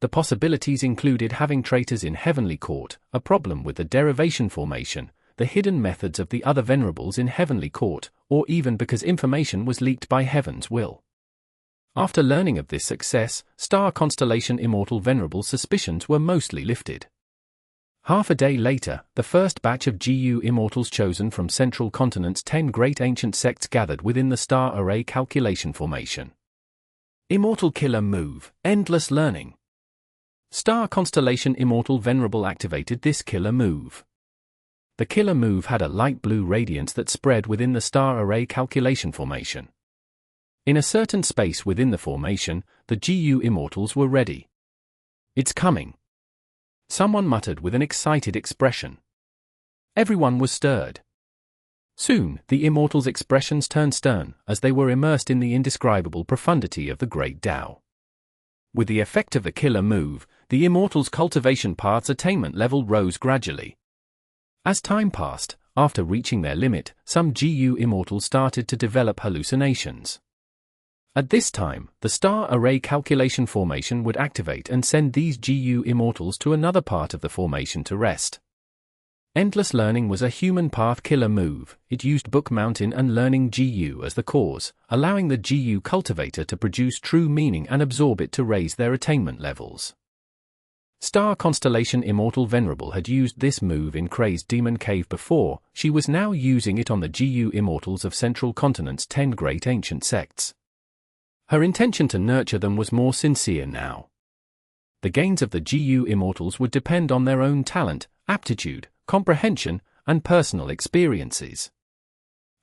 The possibilities included having traitors in Heavenly Court, a problem with the Derivation formation, the hidden methods of the other Venerables in Heavenly Court, or even because information was leaked by Heaven's will. After learning of this success, Star Constellation Immortal Venerable's suspicions were mostly lifted. Half a day later, the first batch of GU Immortals chosen from Central Continent's 10 great ancient sects gathered within the star array calculation formation. Immortal Killer Move, Endless Learning. Star Constellation Immortal Venerable activated this killer move. The killer move had a light blue radiance that spread within the star array calculation formation. In a certain space within the formation, the GU Immortals were ready. "It's coming," someone muttered with an excited expression. Everyone was stirred. Soon, the Immortals' expressions turned stern, as they were immersed in the indescribable profundity of the Great Tao. With the effect of the killer move, the Immortals' cultivation path's attainment level rose gradually. As time passed, after reaching their limit, some GU Immortals started to develop hallucinations. At this time, the star array calculation formation would activate and send these GU Immortals to another part of the formation to rest. Endless Learning was a human path killer move. It used Book Mountain and Learning GU as the cause, allowing the GU cultivator to produce true meaning and absorb it to raise their attainment levels. Star Constellation Immortal Venerable had used this move in Crazed Demon Cave before. She was now using it on the GU Immortals of Central Continent's 10 great ancient sects. Her intention to nurture them was more sincere now. The gains of the GU Immortals would depend on their own talent, aptitude, comprehension, and personal experiences.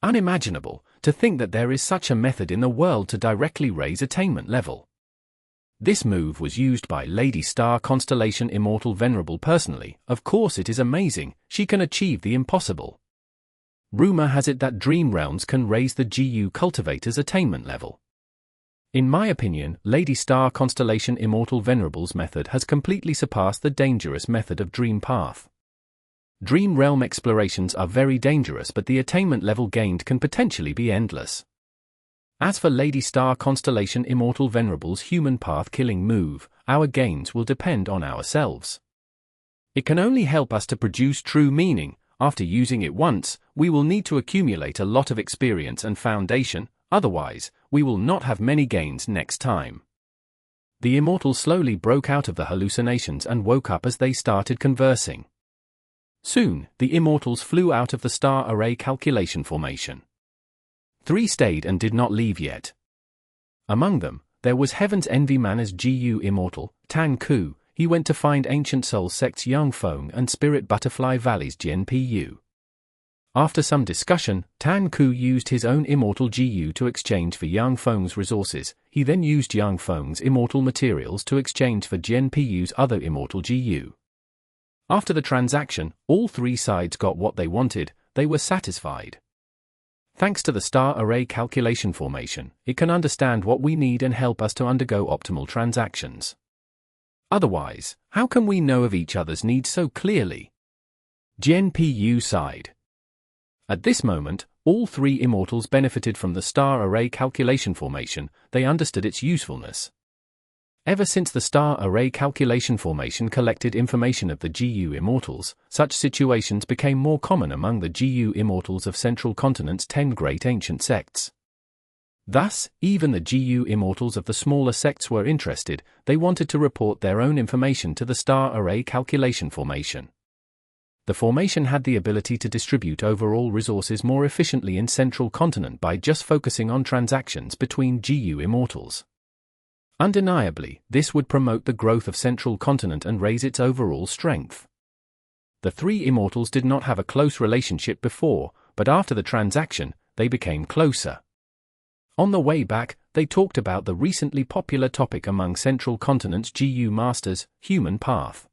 Unimaginable to think that there is such a method in the world to directly raise attainment level. This move was used by Lady Star Constellation Immortal Venerable personally. Of course it is amazing, she can achieve the impossible. Rumor has it that Dream Realms can raise the GU cultivator's attainment level. In my opinion, Lady Star Constellation Immortal Venerable's method has completely surpassed the dangerous method of Dream Path. Dream Realm explorations are very dangerous, but the attainment level gained can potentially be endless. As for Lady Star Constellation Immortal Venerable's human path killing move, our gains will depend on ourselves. It can only help us to produce true meaning. After using it once, we will need to accumulate a lot of experience and foundation, otherwise, we will not have many gains next time. The Immortals slowly broke out of the hallucinations and woke up as they started conversing. Soon, the Immortals flew out of the star array calculation formation. 3 stayed and did not leave yet. Among them, there was Heaven's Envy Mana's GU Immortal, Tan Ku. He went to find Ancient Soul Sect's Yang Feng and Spirit Butterfly Valley's Jian Pu. After some discussion, Tan Ku used his own Immortal GU to exchange for Yang Feng's resources. He then used Yang Feng's Immortal materials to exchange for Jian Pu's other Immortal GU. After the transaction, all 3 sides got what they wanted. They were satisfied. Thanks to the star array calculation formation, it can understand what we need and help us to undergo optimal transactions. Otherwise, how can we know of each other's needs so clearly? Jian Pu sighed. At this moment, all 3 Immortals benefited from the star array calculation formation. They understood its usefulness. Ever since the star array calculation formation collected information of the GU Immortals, such situations became more common among the GU Immortals of Central Continent's 10 great ancient sects. Thus, even the GU Immortals of the smaller sects were interested. They wanted to report their own information to the star array calculation formation. The formation had the ability to distribute overall resources more efficiently in Central Continent by just focusing on transactions between GU Immortals. Undeniably, this would promote the growth of Central Continent and raise its overall strength. The 3 Immortals did not have a close relationship before, but after the transaction, they became closer. On the way back, they talked about the recently popular topic among Central Continent's GU Masters, human path.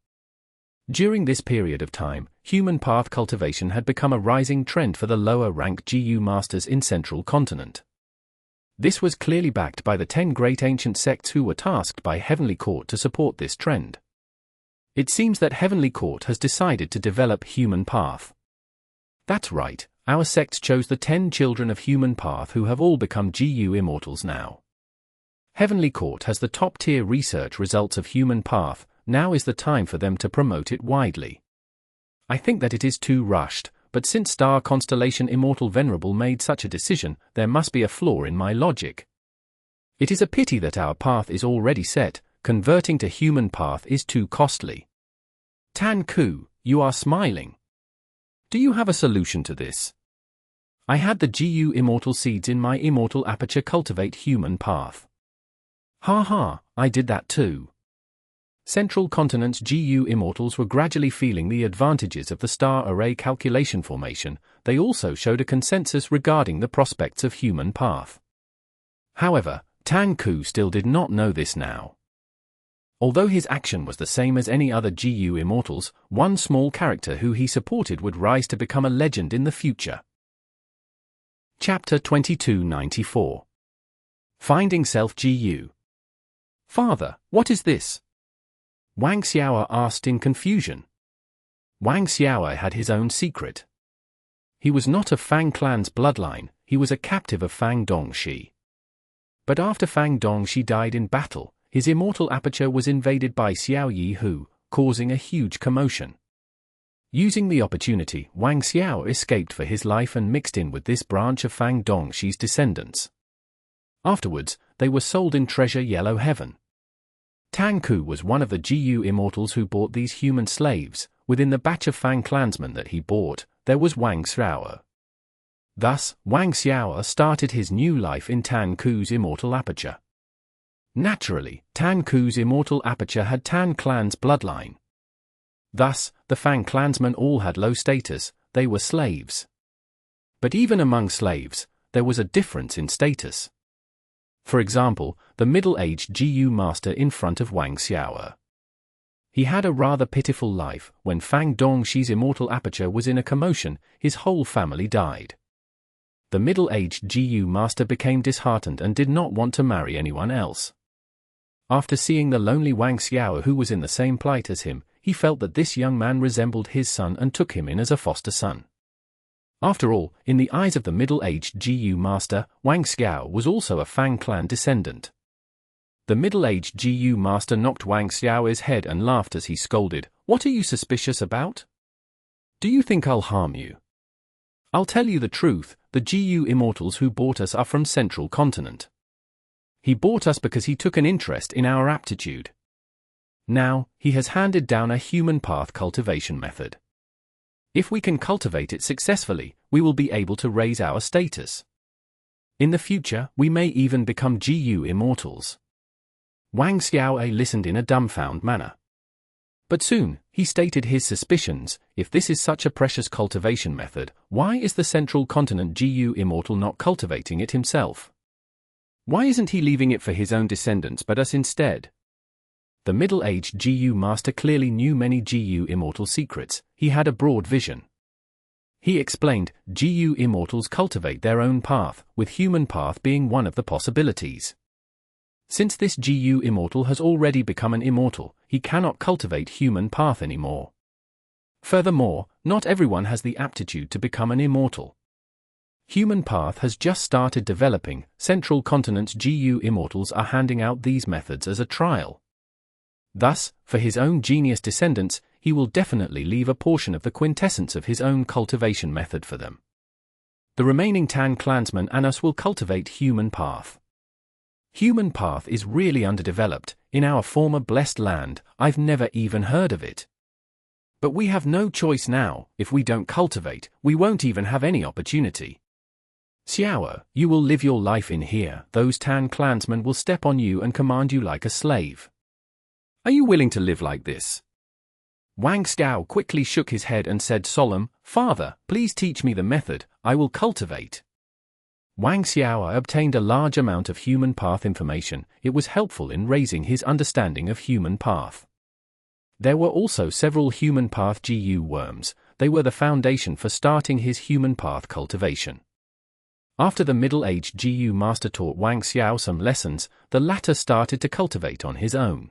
During this period of time, human path cultivation had become a rising trend for the lower-rank GU Masters in Central Continent. This was clearly backed by the 10 great ancient sects who were tasked by Heavenly Court to support this trend. It seems that Heavenly Court has decided to develop human path. That's right, our sect chose the 10 children of human path who have all become GU Immortals now. Heavenly Court has the top-tier research results of human path. Now is the time for them to promote it widely. I think that it is too rushed. But since Star Constellation Immortal Venerable made such a decision, there must be a flaw in my logic. It is a pity that our path is already set. Converting to human path is too costly. Tan Ku, you are smiling. Do you have a solution to this? I had the GU Immortal seeds in my Immortal Aperture cultivate human path. Ha ha, I did that too. Central Continent's GU Immortals were gradually feeling the advantages of the star array calculation formation. They also showed a consensus regarding the prospects of human path. However, Tan Ku still did not know this now. Although his action was the same as any other GU Immortals, one small character who he supported would rise to become a legend in the future. Chapter 2294. Finding Self GU. Father, what is this? Wang Xiao asked in confusion. Wang Xiao had his own secret. He was not of Fang clan's bloodline, he was a captive of Fang Dongxi. But after Fang Dongxi died in battle, his immortal aperture was invaded by Xiao Yi Hu, causing a huge commotion. Using the opportunity, Wang Xiao escaped for his life and mixed in with this branch of Fang Dongxi's descendants. Afterwards, they were sold in Treasure Yellow Heaven. Tan Ku was one of the GU Immortals who bought these human slaves. Within the batch of Fang clansmen that he bought, there was Wang Xiao. Thus, Wang Xiao started his new life in Tan Ku's immortal aperture. Naturally, Tan Ku's immortal aperture had Tan clan's bloodline. Thus, the Fang clansmen all had low status, they were slaves. But even among slaves, there was a difference in status. For example, the middle-aged GU master in front of Wang Xiao. He had a rather pitiful life. When Fang Dongxi's immortal aperture was in a commotion, his whole family died. The middle-aged GU master became disheartened and did not want to marry anyone else. After seeing the lonely Wang Xiao who was in the same plight as him, he felt that this young man resembled his son and took him in as a foster son. After all, in the eyes of the middle-aged GU master, Wang Xiao was also a Fang clan descendant. The middle-aged GU master knocked Wang Xiao's head and laughed as he scolded, "What are you suspicious about? Do you think I'll harm you? I'll tell you the truth, the GU Immortals who bought us are from Central Continent. He bought us because he took an interest in our aptitude. Now, he has handed down a human path cultivation method. If we can cultivate it successfully, we will be able to raise our status. In the future, we may even become GU Immortals." Wang Xiao listened in a dumbfounded manner. But soon, he stated his suspicions. If this is such a precious cultivation method, why is the Central Continent GU Immortal not cultivating it himself? Why isn't he leaving it for his own descendants but us instead? The middle-aged GU master clearly knew many GU Immortal secrets. He had a broad vision. He explained, GU Immortals cultivate their own path, with human path being one of the possibilities. Since this GU Immortal has already become an immortal, he cannot cultivate human path anymore. Furthermore, not everyone has the aptitude to become an immortal. Human path has just started developing. Central Continent's GU Immortals are handing out these methods as a trial. Thus, for his own genius descendants, he will definitely leave a portion of the quintessence of his own cultivation method for them. The remaining Tan clansmen and us will cultivate human path. Human path is really underdeveloped. In our former blessed land, I've never even heard of it. But we have no choice now. If we don't cultivate, we won't even have any opportunity. Xiao, you will live your life in here. Those Tan clansmen will step on you and command you like a slave. Are you willing to live like this? Wang Xiao quickly shook his head and said solemn, "Father, please teach me the method, I will cultivate." Wang Xiao obtained a large amount of human path information. It was helpful in raising his understanding of human path. There were also several human path GU worms. They were the foundation for starting his human path cultivation. After the middle-aged GU master taught Wang Xiao some lessons, the latter started to cultivate on his own.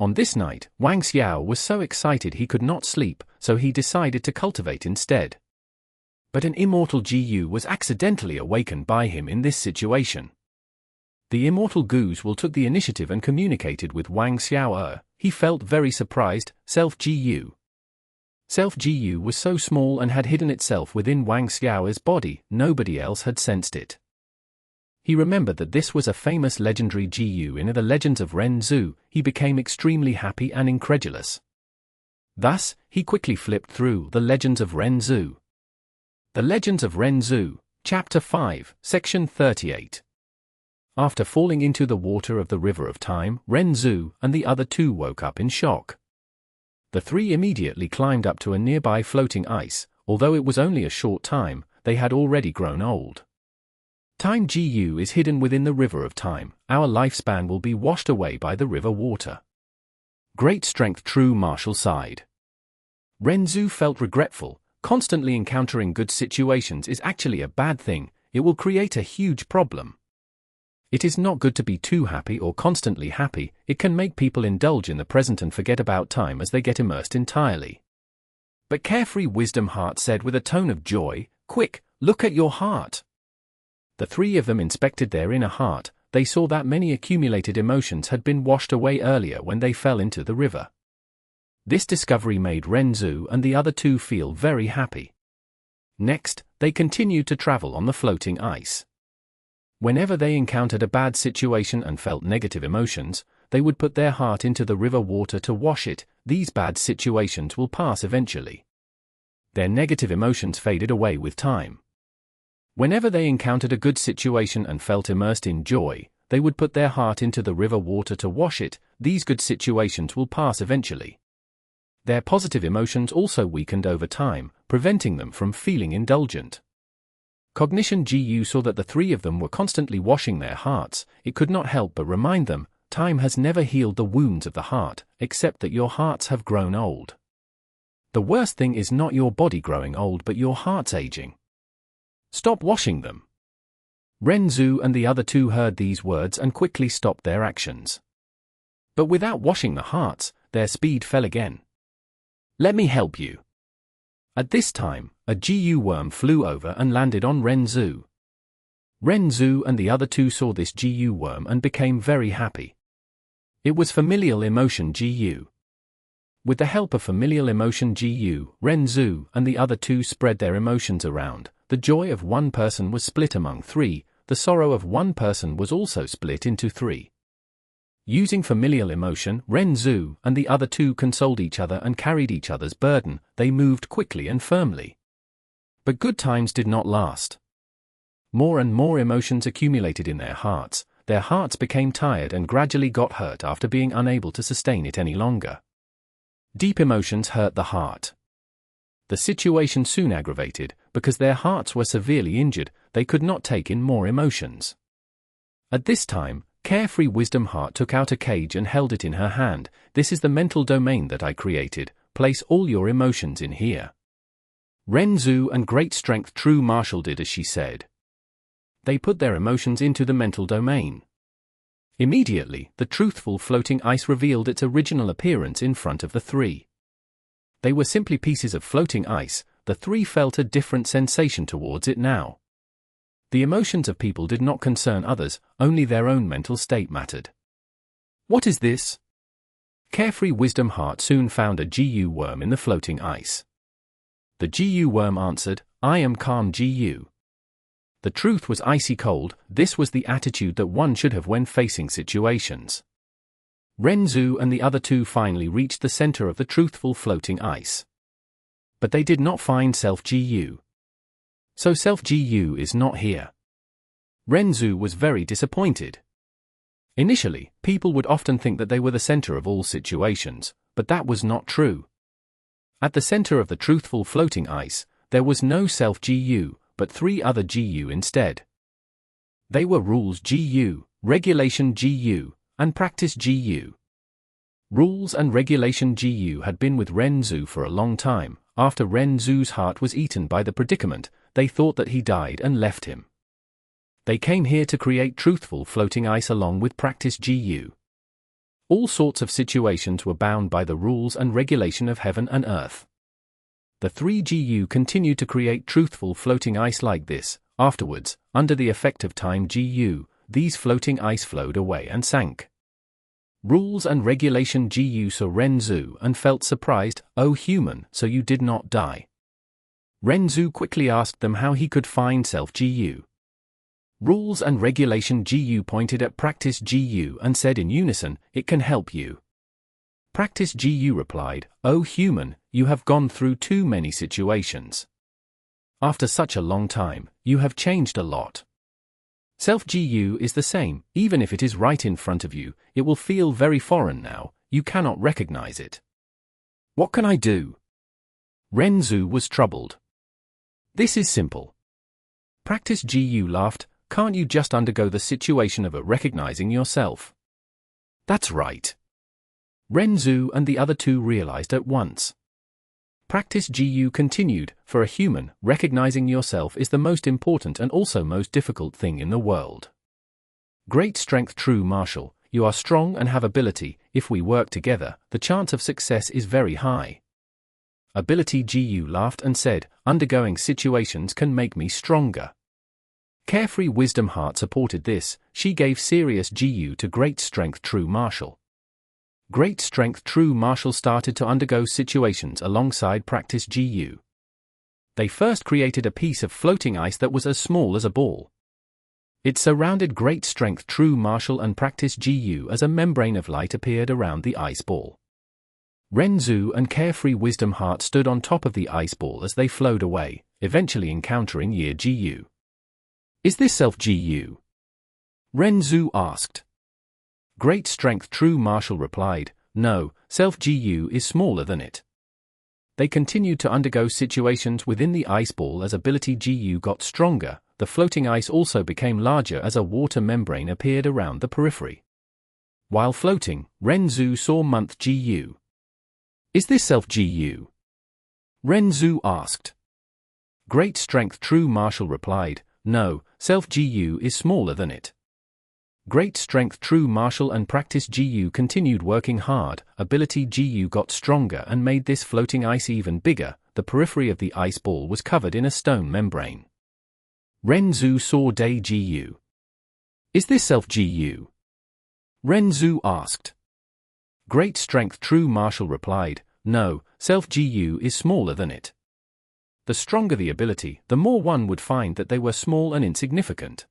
On this night, Wang Xiao was so excited he could not sleep, so he decided to cultivate instead. But an immortal GU was accidentally awakened by him in this situation. The immortal Guzhwal took the initiative and communicated with Wang Xiao. He felt very surprised. Self-GU. Self-GU was so small and had hidden itself within Wang Xiao's body, nobody else had sensed it. He remembered that this was a famous legendary GU in the legends of Ren Zhu. He became extremely happy and incredulous. Thus, he quickly flipped through the legends of Ren Zhu. The Legends of Ren Zhu, Chapter 5, Section 38. After falling into the water of the River of Time, Ren Zhu and the other two woke up in shock. The three immediately climbed up to a nearby floating ice. Although it was only a short time, they had already grown old. Time Gu is hidden within the River of Time. Our lifespan will be washed away by the river water. Great strength, true martial side. Ren Zhu felt regretful. Constantly encountering good situations is actually a bad thing. It will create a huge problem. It is not good to be too happy or constantly happy. It can make people indulge in the present and forget about time as they get immersed entirely. But Carefree Wisdom Heart said with a tone of joy, "Quick, look at your heart." The three of them inspected their inner heart. They saw that many accumulated emotions had been washed away earlier when they fell into the river. This discovery made Ren Zhu and the other two feel very happy. Next, they continued to travel on the floating ice. Whenever they encountered a bad situation and felt negative emotions, they would put their heart into the river water to wash it. These bad situations will pass eventually. Their negative emotions faded away with time. Whenever they encountered a good situation and felt immersed in joy, they would put their heart into the river water to wash it. These good situations will pass eventually. Their positive emotions also weakened over time, preventing them from feeling indulgent. Cognition Gu saw that the three of them were constantly washing their hearts. It could not help but remind them, time has never healed the wounds of the heart, except that your hearts have grown old. The worst thing is not your body growing old but your heart's aging. Stop washing them. Ren Zhu and the other two heard these words and quickly stopped their actions. But without washing the hearts, their speed fell again. Let me help you. At this time, a Gu worm flew over and landed on Ren Zhu. Ren Zhu and the other two saw this Gu worm and became very happy. It was familial emotion Gu. With the help of familial emotion Gu, Ren Zhu and the other two spread their emotions around. The joy of one person was split among three, the sorrow of one person was also split into three. Using familial emotion, Ren Zhu and the other two consoled each other and carried each other's burden. They moved quickly and firmly. But good times did not last. More and more emotions accumulated in their hearts. Their hearts became tired and gradually got hurt after being unable to sustain it any longer. Deep emotions hurt the heart. The situation soon aggravated. Because their hearts were severely injured, they could not take in more emotions. At this time, Carefree Wisdom Heart took out a cage and held it in her hand. This is the mental domain that I created. Place all your emotions in here. Ren Zhu and Great Strength True Martial did as she said. They put their emotions into the mental domain. Immediately, the truthful floating ice revealed its original appearance in front of the three. They were simply pieces of floating ice. The three felt a different sensation towards it now. The emotions of people did not concern others, only their own mental state mattered. What is this? Carefree Wisdom Heart soon found a Gu worm in the floating ice. The Gu worm answered, I am calm Gu. The truth was icy cold. This was the attitude that one should have when facing situations. Ren Zhu and the other two finally reached the center of the truthful floating ice. But they did not find Self Gu. So Self Gu is not here. Ren Zhu was very disappointed. Initially, people would often think that they were the center of all situations, but that was not true. At the center of the truthful floating ice, there was no Self Gu, but three other Gu instead. They were Rules Gu, Regulation Gu, and Practice Gu. Rules and Regulation Gu had been with Ren Zhu for a long time. After Ren Zhu's heart was eaten by the predicament, they thought that he died and left him. They came here to create truthful floating ice along with Practice Gu. All sorts of situations were bound by the rules and regulation of heaven and earth. The three Gu continued to create truthful floating ice like this. Afterwards, under the effect of time Gu, these floating ice flowed away and sank. Rules and Regulation Gu saw Ren Zhu and felt surprised. Oh human, so you did not die. Ren Zhu quickly asked them how he could find Self Gu. Rules and Regulation Gu pointed at Practice Gu and said in unison, it can help you. Practice Gu replied, oh human, you have gone through too many situations. After such a long time, you have changed a lot. Self-GU is the same, even if it is right in front of you, it will feel very foreign now, you cannot recognize it. What can I do? Renzu was troubled. This is simple. Practice GU laughed, can't you just undergo the situation of recognizing yourself? That's right. Renzu and the other two realized at once. Practice GU continued, for a human, recognizing yourself is the most important and also most difficult thing in the world. Great strength true martial, you are strong and have ability, if we work together, the chance of success is very high. Ability GU laughed and said, undergoing situations can make me stronger. Carefree Wisdom Heart supported this, she gave serious GU to Great Strength True Martial. Great Strength True Martial started to undergo situations alongside Practice GU. They first created a piece of floating ice that was as small as a ball. It surrounded Great Strength True Martial and Practice GU as a membrane of light appeared around the ice ball. Renzu and Carefree Wisdom Heart stood on top of the ice ball as they flowed away, eventually encountering Year GU. Is this self-GU? Renzu asked. Great Strength True Martial replied, no, self-GU is smaller than it. They continued to undergo situations within the ice ball as ability GU got stronger, the floating ice also became larger as a water membrane appeared around the periphery. While floating, Renzu saw month GU. Is this self-GU? Renzu asked. Great Strength True Martial replied, no, self-GU is smaller than it. Great Strength True Martial and Practice GU continued working hard, ability GU got stronger and made this floating ice even bigger, the periphery of the ice ball was covered in a stone membrane. Renzu saw Day GU. Is this self-GU? Renzu asked. Great Strength True Martial replied, no, self-GU is smaller than it. The stronger the ability, the more one would find that they were small and insignificant.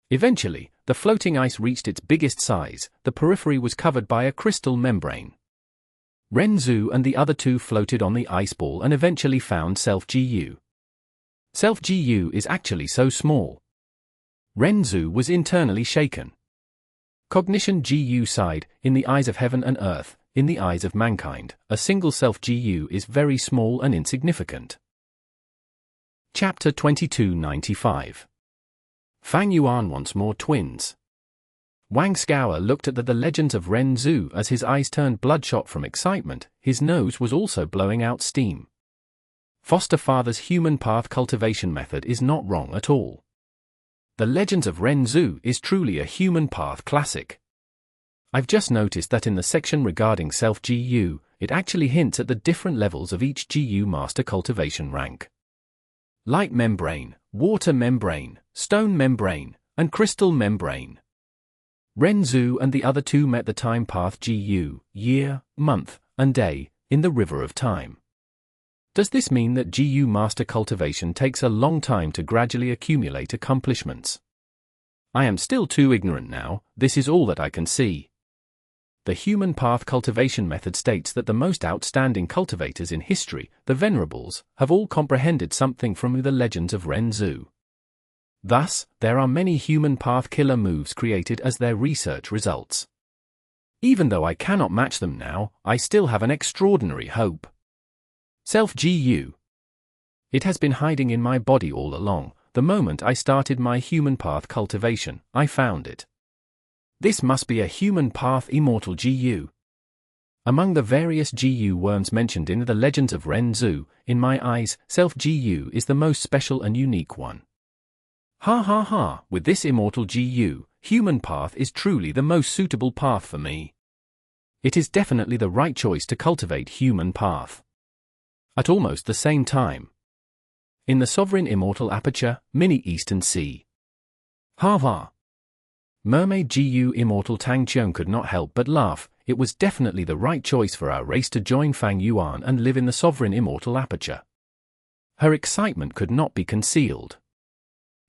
Eventually, the floating ice reached its biggest size, the periphery was covered by a crystal membrane. Renzu and the other two floated on the ice ball and eventually found Self-GU. Self-GU is actually so small. Renzu was internally shaken. Cognition GU sighed, in the eyes of heaven and earth, in the eyes of mankind, a single Self-GU is very small and insignificant. Chapter 2295. Fang Yuan wants more twins. Wang Scour looked at the legends of Renzu as his eyes turned bloodshot from excitement, his nose was also blowing out steam. Foster father's human path cultivation method is not wrong at all. The Legends of Renzu is truly a human path classic. I've just noticed that in the section regarding self-GU, it actually hints at the different levels of each GU master cultivation rank. Light membrane, water membrane, stone membrane, and crystal membrane. Renzu and the other two met the time path GU, year, month, and day, in the river of time. Does this mean that GU master cultivation takes a long time to gradually accumulate accomplishments? I am still too ignorant now, this is all that I can see. The human path cultivation method states that the most outstanding cultivators in history, the Venerables, have all comprehended something from the legends of Renzu. Thus, there are many human path killer moves created as their research results. Even though I cannot match them now, I still have an extraordinary hope. Self-GU. It has been hiding in my body all along. The moment I started my human path cultivation, I found it. This must be a human path immortal GU. Among the various GU worms mentioned in the Legends of Renzu, in my eyes, Self-GU is the most special and unique one. Ha ha ha, with this immortal GU, human path is truly the most suitable path for me. It is definitely the right choice to cultivate human path. At almost the same time. In the Sovereign Immortal Aperture, Mini Eastern Sea. Ha ha. Mermaid GU Immortal Tang Qiong could not help but laugh. It was definitely the right choice for our race to join Fang Yuan and live in the Sovereign Immortal Aperture. Her excitement could not be concealed.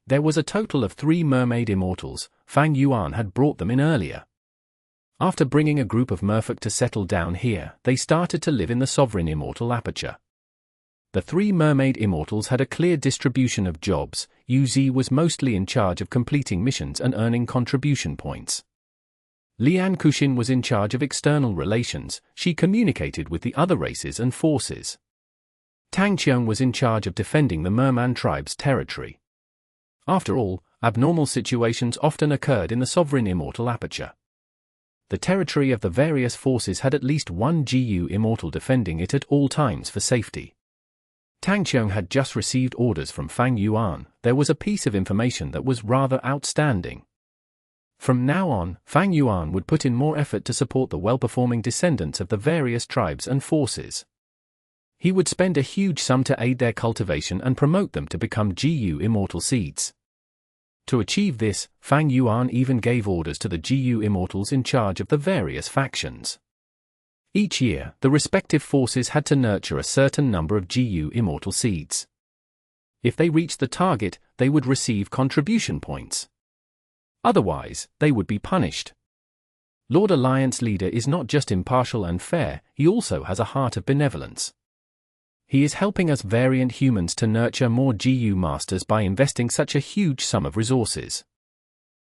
There was a total of 3 mermaid immortals. Fang Yuan had brought them in earlier. After bringing a group of merfolk to settle down here, they started to live in the Sovereign Immortal Aperture. The 3 mermaid immortals had a clear distribution of jobs, Yu Zi was mostly in charge of completing missions and earning contribution points. Lian Kuxin was in charge of external relations, she communicated with the other races and forces. Tang Qiong was in charge of defending the Merman tribe's territory. After all, abnormal situations often occurred in the sovereign immortal aperture. The territory of the various forces had at least one GU immortal defending it at all times for safety. Tang Qiong had just received orders from Fang Yuan. There was a piece of information that was rather outstanding. From now on, Fang Yuan would put in more effort to support the well-performing descendants of the various tribes and forces. He would spend a huge sum to aid their cultivation and promote them to become GU immortal seeds. To achieve this, Fang Yuan even gave orders to the GU immortals in charge of the various factions. Each year, the respective forces had to nurture a certain number of GU immortal seeds. If they reached the target, they would receive contribution points. Otherwise, they would be punished. Lord Alliance Leader is not just impartial and fair, he also has a heart of benevolence. He is helping us variant humans to nurture more GU masters by investing such a huge sum of resources.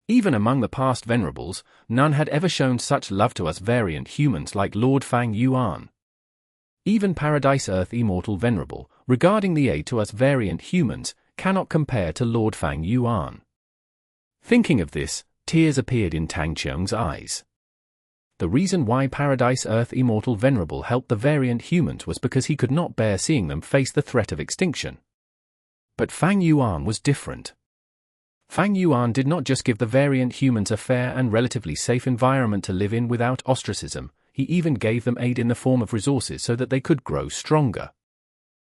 Even among the past Venerables, none had ever shown such love to us variant humans like Lord Fang Yuan. Even Paradise Earth Immortal Venerable, regarding the aid to us variant humans, cannot compare to Lord Fang Yuan. Thinking of this, tears appeared in Tang Qiong's eyes. The reason why Paradise Earth Immortal Venerable helped the variant humans was because he could not bear seeing them face the threat of extinction. But Fang Yuan was different. Fang Yuan did not just give the variant humans a fair and relatively safe environment to live in without ostracism, he even gave them aid in the form of resources so that they could grow stronger.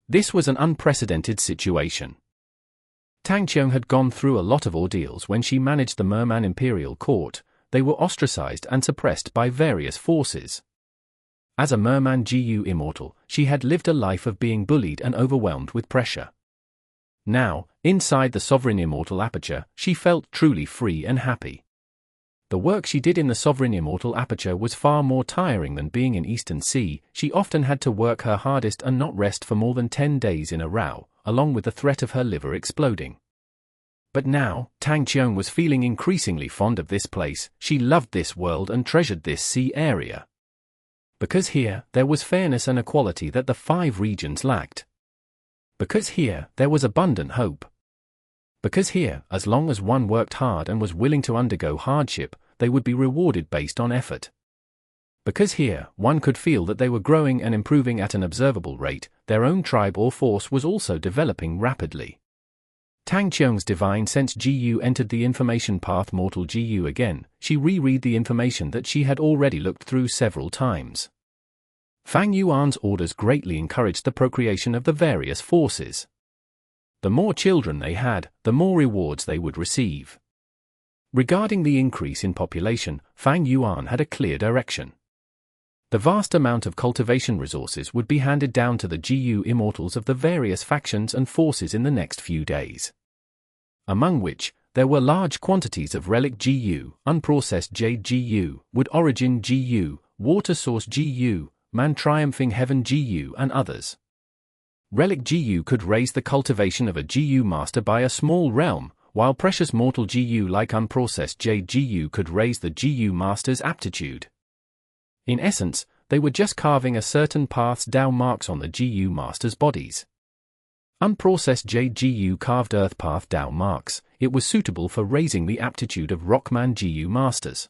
This was an unprecedented situation. Tang Qiong had gone through a lot of ordeals when she managed the Merman Imperial Court. They were ostracized and suppressed by various forces. As a Merman GU immortal, she had lived a life of being bullied and overwhelmed with pressure. Now, inside the sovereign immortal aperture, she felt truly free and happy. The work she did in the sovereign immortal aperture was far more tiring than being in Eastern Sea. She often had to work her hardest and not rest for more than 10 days in a row, along with the threat of her liver exploding. But now, Tang Qiong was feeling increasingly fond of this place. She loved this world and treasured this sea area. Because here, there was fairness and equality that the 5 regions lacked. Because here, there was abundant hope. Because here, as long as one worked hard and was willing to undergo hardship, they would be rewarded based on effort. Because here, one could feel that they were growing and improving at an observable rate, their own tribe or force was also developing rapidly. Tang Qiong's divine sense GU entered the information path mortal GU again. She reread the information that she had already looked through several times. Fang Yuan's orders greatly encouraged the procreation of the various forces. The more children they had, the more rewards they would receive. Regarding the increase in population, Fang Yuan had a clear direction. The vast amount of cultivation resources would be handed down to the GU immortals of the various factions and forces in the next few days. Among which, there were large quantities of Relic GU, Unprocessed Jade GU, Wood Origin GU, Water Source GU, Man Triumphing Heaven GU and others. Relic GU could raise the cultivation of a GU master by a small realm, while Precious Mortal GU like Unprocessed Jade GU could raise the GU master's aptitude. In essence, they were just carving a certain path's Dao marks on the GU masters' bodies. Unprocessed Jade GU carved Earth Path Dao marks. It was suitable for raising the aptitude of Rockman GU masters.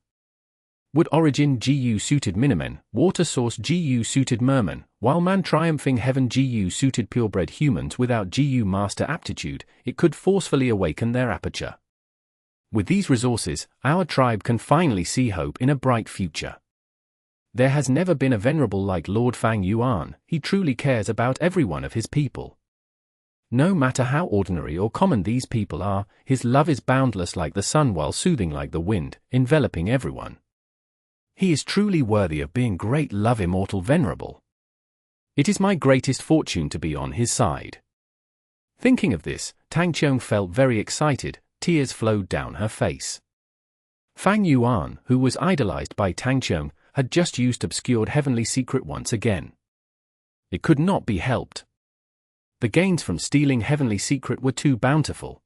Wood Origin GU suited Minimen, Water Source GU suited Mermen, while Man Triumphing Heaven GU suited purebred humans without GU master aptitude. It could forcefully awaken their aperture. With these resources, our tribe can finally see hope in a bright future. There has never been a venerable like Lord Fang Yuan. He truly cares about every one of his people. No matter how ordinary or common these people are, his love is boundless like the sun while soothing like the wind, enveloping everyone. He is truly worthy of being great love immortal venerable. It is my greatest fortune to be on his side. Thinking of this, Tang Qiong felt very excited, tears flowed down her face. Fang Yuan, who was idolized by Tang Qiong, had just used obscured heavenly secret once again. It could not be helped. The gains from stealing heavenly secret were too bountiful.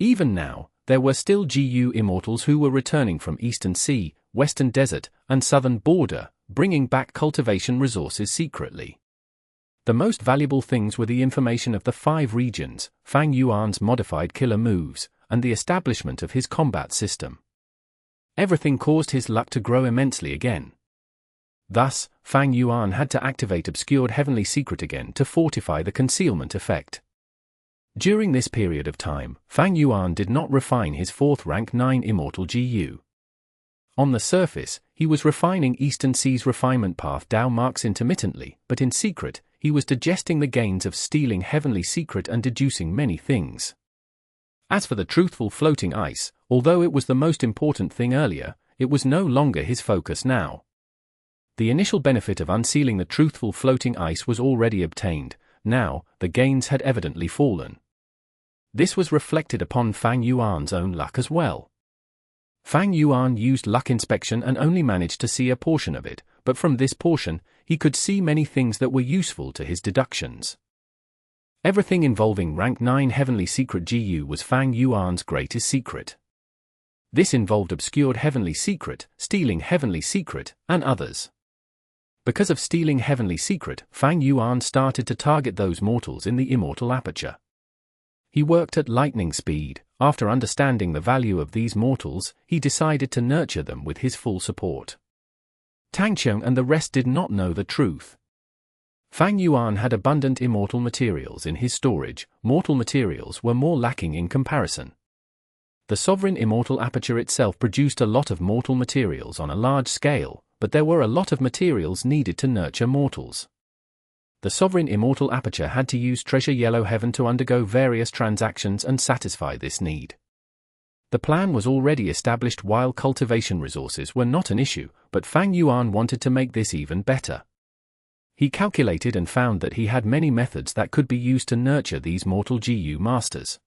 Even now, there were still GU Immortals who were returning from Eastern Sea, Western Desert, and Southern Border, bringing back cultivation resources secretly. The most valuable things were the information of the 5 regions, Fang Yuan's modified killer moves, and the establishment of his combat system. Everything caused his luck to grow immensely again. Thus, Fang Yuan had to activate Obscured Heavenly Secret again to fortify the concealment effect. During this period of time, Fang Yuan did not refine his 4th rank 9 Immortal GU. On the surface, he was refining Eastern Sea's refinement path Dao marks intermittently, but in secret, he was digesting the gains of stealing Heavenly Secret and deducing many things. As for the truthful floating ice, although it was the most important thing earlier, it was no longer his focus now. The initial benefit of unsealing the truthful floating ice was already obtained. Now, the gains had evidently fallen. This was reflected upon Fang Yuan's own luck as well. Fang Yuan used luck inspection and only managed to see a portion of it, but from this portion, he could see many things that were useful to his deductions. Everything involving rank 9 Heavenly Secret GU was Fang Yuan's greatest secret. This involved Obscured Heavenly Secret, Stealing Heavenly Secret, and others. Because of Stealing Heavenly Secret, Fang Yuan started to target those mortals in the Immortal Aperture. He worked at lightning speed. After understanding the value of these mortals, he decided to nurture them with his full support. Tang Qiong and the rest did not know the truth. Fang Yuan had abundant immortal materials in his storage. Mortal materials were more lacking in comparison. The sovereign Immortal Aperture itself produced a lot of mortal materials on a large scale, but there were a lot of materials needed to nurture mortals. The sovereign Immortal Aperture had to use Treasure Yellow Heaven to undergo various transactions and satisfy this need. The plan was already established while cultivation resources were not an issue, but Fang Yuan wanted to make this even better. He calculated and found that he had many methods that could be used to nurture these mortal GU masters.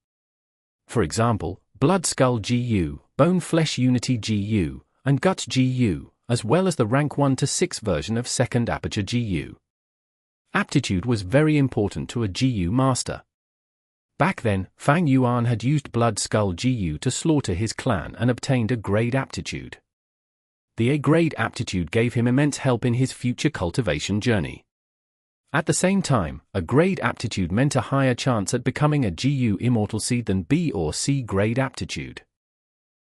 For example, Blood Skull GU, Bone Flesh Unity GU, and Guts GU, as well as the rank 1 to 6 version of Second Aperture GU. Aptitude was very important to a GU master. Back then, Fang Yuan had used Blood Skull GU to slaughter his clan and obtained a grade aptitude. The A-grade aptitude gave him immense help in his future cultivation journey. At the same time, a grade aptitude meant a higher chance at becoming a GU Immortal Seed than B or C grade aptitude.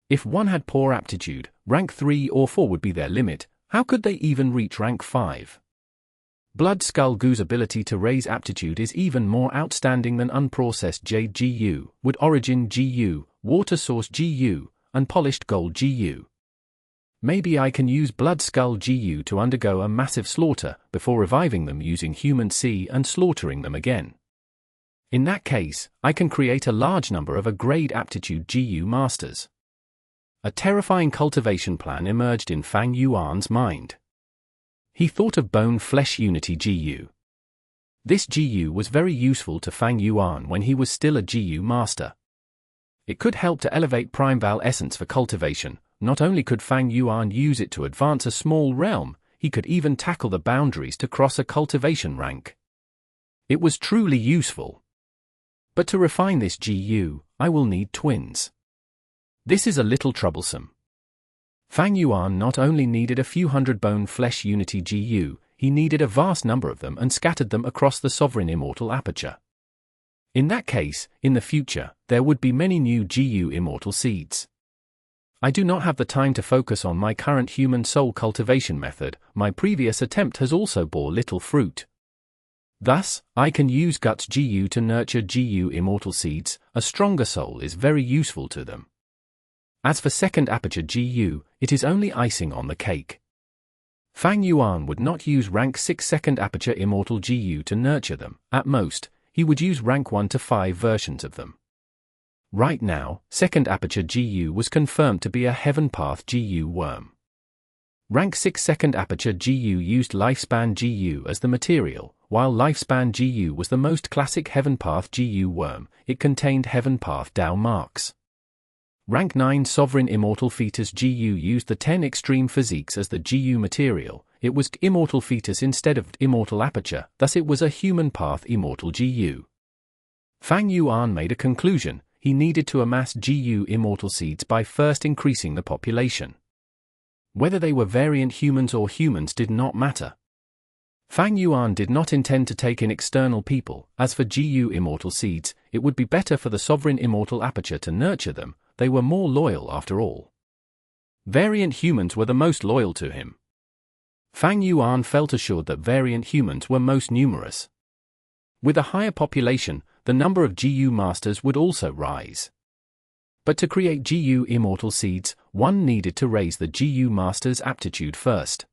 If one had poor aptitude, rank 3 or 4 would be their limit. How could they even reach rank 5? Blood Skull GU's ability to raise aptitude is even more outstanding than unprocessed Jade GU, Wood Origin GU, Water Source GU, and Polished Gold GU. Maybe I can use Blood Skull GU to undergo a massive slaughter, before reviving them using Human C and slaughtering them again. In that case, I can create a large number of A-grade aptitude GU masters. A terrifying cultivation plan emerged in Fang Yuan's mind. He thought of Bone Flesh Unity GU. This GU was very useful to Fang Yuan when he was still a GU master. It could help to elevate Primeval Essence for cultivation. Not only could Fang Yuan use it to advance a small realm, he could even tackle the boundaries to cross a cultivation rank. It was truly useful. But to refine this GU, I will need twins. This is a little troublesome. Fang Yuan not only needed a few hundred Bone Flesh Unity GU, he needed a vast number of them and scattered them across the sovereign Immortal Aperture. In that case, in the future, there would be many new GU Immortal Seeds. I do not have the time to focus on my current human soul cultivation method. My previous attempt has also bore little fruit. Thus, I can use Guts GU to nurture GU Immortal Seeds. A stronger soul is very useful to them. As for Second Aperture GU, it is only icing on the cake. Fang Yuan would not use rank 6 Second Aperture Immortal GU to nurture them. At most, he would use rank 1 to 5 versions of them. Right now, Second Aperture GU was confirmed to be a Heaven Path GU worm. Rank 6 Second Aperture GU used Lifespan GU as the material. While Lifespan GU was the most classic Heaven Path GU worm, it contained Heaven Path Dao marks. Rank 9 Sovereign Immortal Fetus GU used the 10 Extreme Physiques as the GU material. It was Immortal Fetus instead of Immortal Aperture, thus it was a Human Path Immortal GU. Fang Yuan made a conclusion. he needed to amass GU immortal seeds by first increasing the population. Whether they were variant humans or humans did not matter. Fang Yuan did not intend to take in external people. As for GU immortal seeds, it would be better for the sovereign immortal aperture to nurture them. They were more loyal after all. Variant humans were the most loyal to him. Fang Yuan felt assured that variant humans were most numerous. With a higher population, the number of GU masters would also rise. But to create GU immortal seeds, one needed to raise the GU master's aptitude first.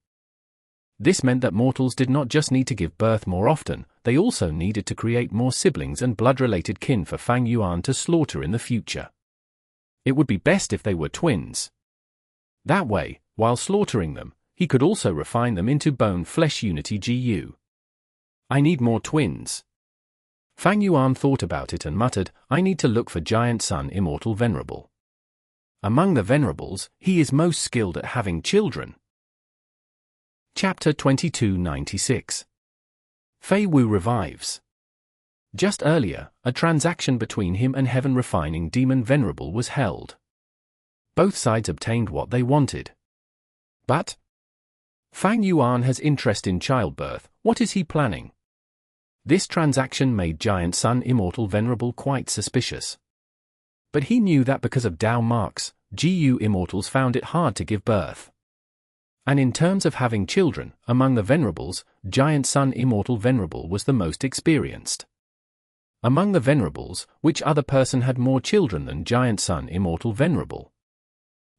This meant that mortals did not just need to give birth more often, they also needed to create more siblings and blood-related kin for Fang Yuan to slaughter in the future. It would be best if they were twins. That way, while slaughtering them, he could also refine them into bone-flesh unity GU. I need more twins. Fang Yuan thought about it and muttered, I need to look for Giant Sun Immortal Venerable. Among the Venerables, he is most skilled at having children. Chapter 2296. Fei Wu Revives. Just earlier, a transaction between him and Heaven Refining Demon Venerable was held. Both sides obtained what they wanted. But Fang Yuan has interest in childbirth. What is he planning? This transaction made Giant Sun Immortal Venerable quite suspicious. But he knew that because of Dao marks, GU immortals found it hard to give birth. And in terms of having children, among the Venerables, Giant Sun Immortal Venerable was the most experienced. Among the Venerables, which other person had more children than Giant Sun Immortal Venerable?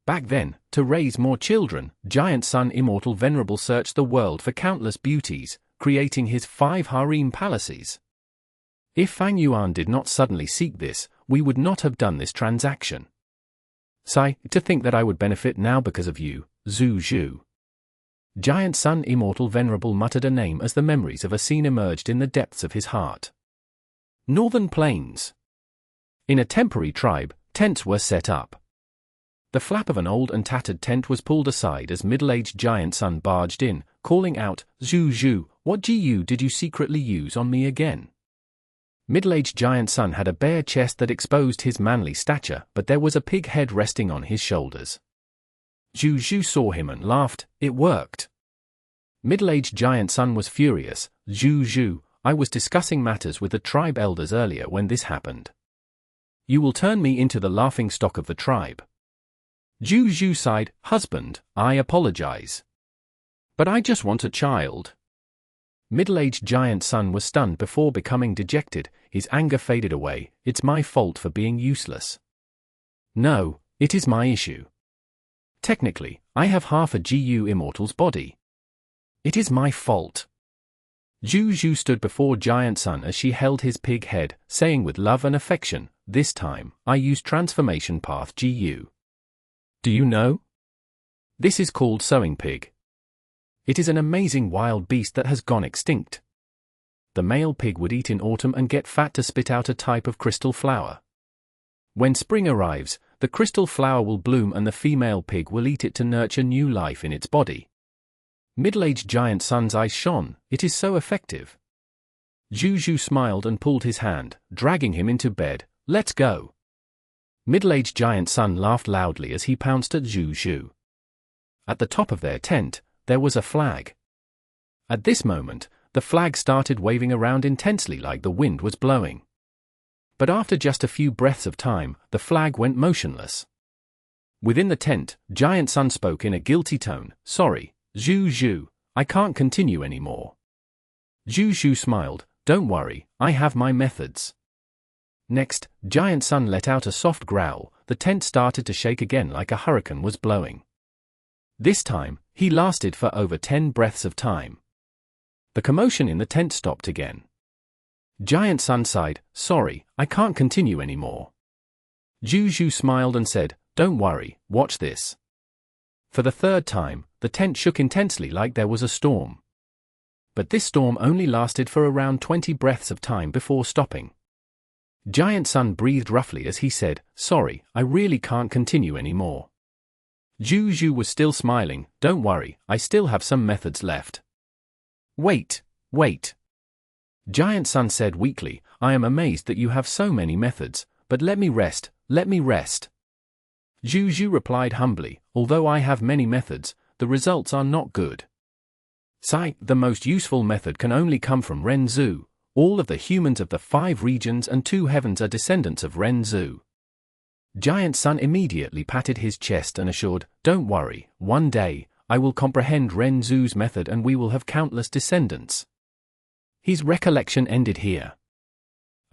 Back then, to raise more children, Giant Sun Immortal Venerable searched the world for countless beauties, creating his 5 harem palaces. If Fang Yuan did not suddenly seek this, we would not have done this transaction. Sigh, to think that I would benefit now because of you, Zhu Zhu. Giant Sun Immortal Venerable muttered a name as the memories of a scene emerged in the depths of his heart. Northern Plains. In a temporary tribe, tents were set up. The flap of an old and tattered tent was pulled aside as middle-aged Giant Sun barged in, calling out, Zhu Zhu, what GU did you secretly use on me again? Middle-aged Giant Sun had a bare chest that exposed his manly stature, but there was a pig head resting on his shoulders. Zhu Zhu saw him and laughed. It worked. Middle-aged Giant Sun was furious. Zhu Zhu, I was discussing matters with the tribe elders earlier when this happened. You will turn me into the laughing stock of the tribe. Zhu Zhu sighed, husband, I apologize. But I just want a child. Middle-aged Giant Sun was stunned before becoming dejected. His anger faded away. It's my fault for being useless. No, it is my issue. Technically, I have half a GU immortal's body. It is my fault. Zhu Zhu stood before Giant Sun as she held his pig head, saying with love and affection, this time, I use transformation path GU. Do you know? This is called sowing pig. It is an amazing wild beast that has gone extinct. The male pig would eat in autumn and get fat to spit out a type of crystal flower. When spring arrives, the crystal flower will bloom and the female pig will eat it to nurture new life in its body. Middle-aged Giant Sun's eyes shone. It is so effective. Zhu Zhu smiled and pulled his hand, dragging him into bed. Let's go. Middle-aged Giant Sun laughed loudly as he pounced at Zhu Zhu. At the top of their tent, there was a flag. At this moment, the flag started waving around intensely like the wind was blowing. But after just a few breaths of time, the flag went motionless. Within the tent, Giant Sun spoke in a guilty tone, sorry, Zhu Zhu, I can't continue anymore. Zhu Zhu smiled, don't worry, I have my methods. Next, Giant Sun let out a soft growl. The tent started to shake again like a hurricane was blowing. This time, he lasted for over 10 breaths of time. The commotion in the tent stopped again. Giant Sun sighed, sorry, I can't continue anymore. Zhu Zhu smiled and said, don't worry, watch this. For the third time, the tent shook intensely like there was a storm. But this storm only lasted for around 20 breaths of time before stopping. Giant Sun breathed roughly as he said, sorry, I really can't continue anymore. Zhu Zhu was still smiling, don't worry, I still have some methods left. Wait. Giant Sun said weakly, I am amazed that you have so many methods, but let me rest, let me rest. Zhu Zhu replied humbly, although I have many methods, the results are not good. Sai, the most useful method can only come from Ren Zhu. All of the humans of the 5 regions and 2 heavens are descendants of Ren Zhu. Giant Sun immediately patted his chest and assured, don't worry, one day, I will comprehend Ren Zhu's method and we will have countless descendants. His recollection ended here.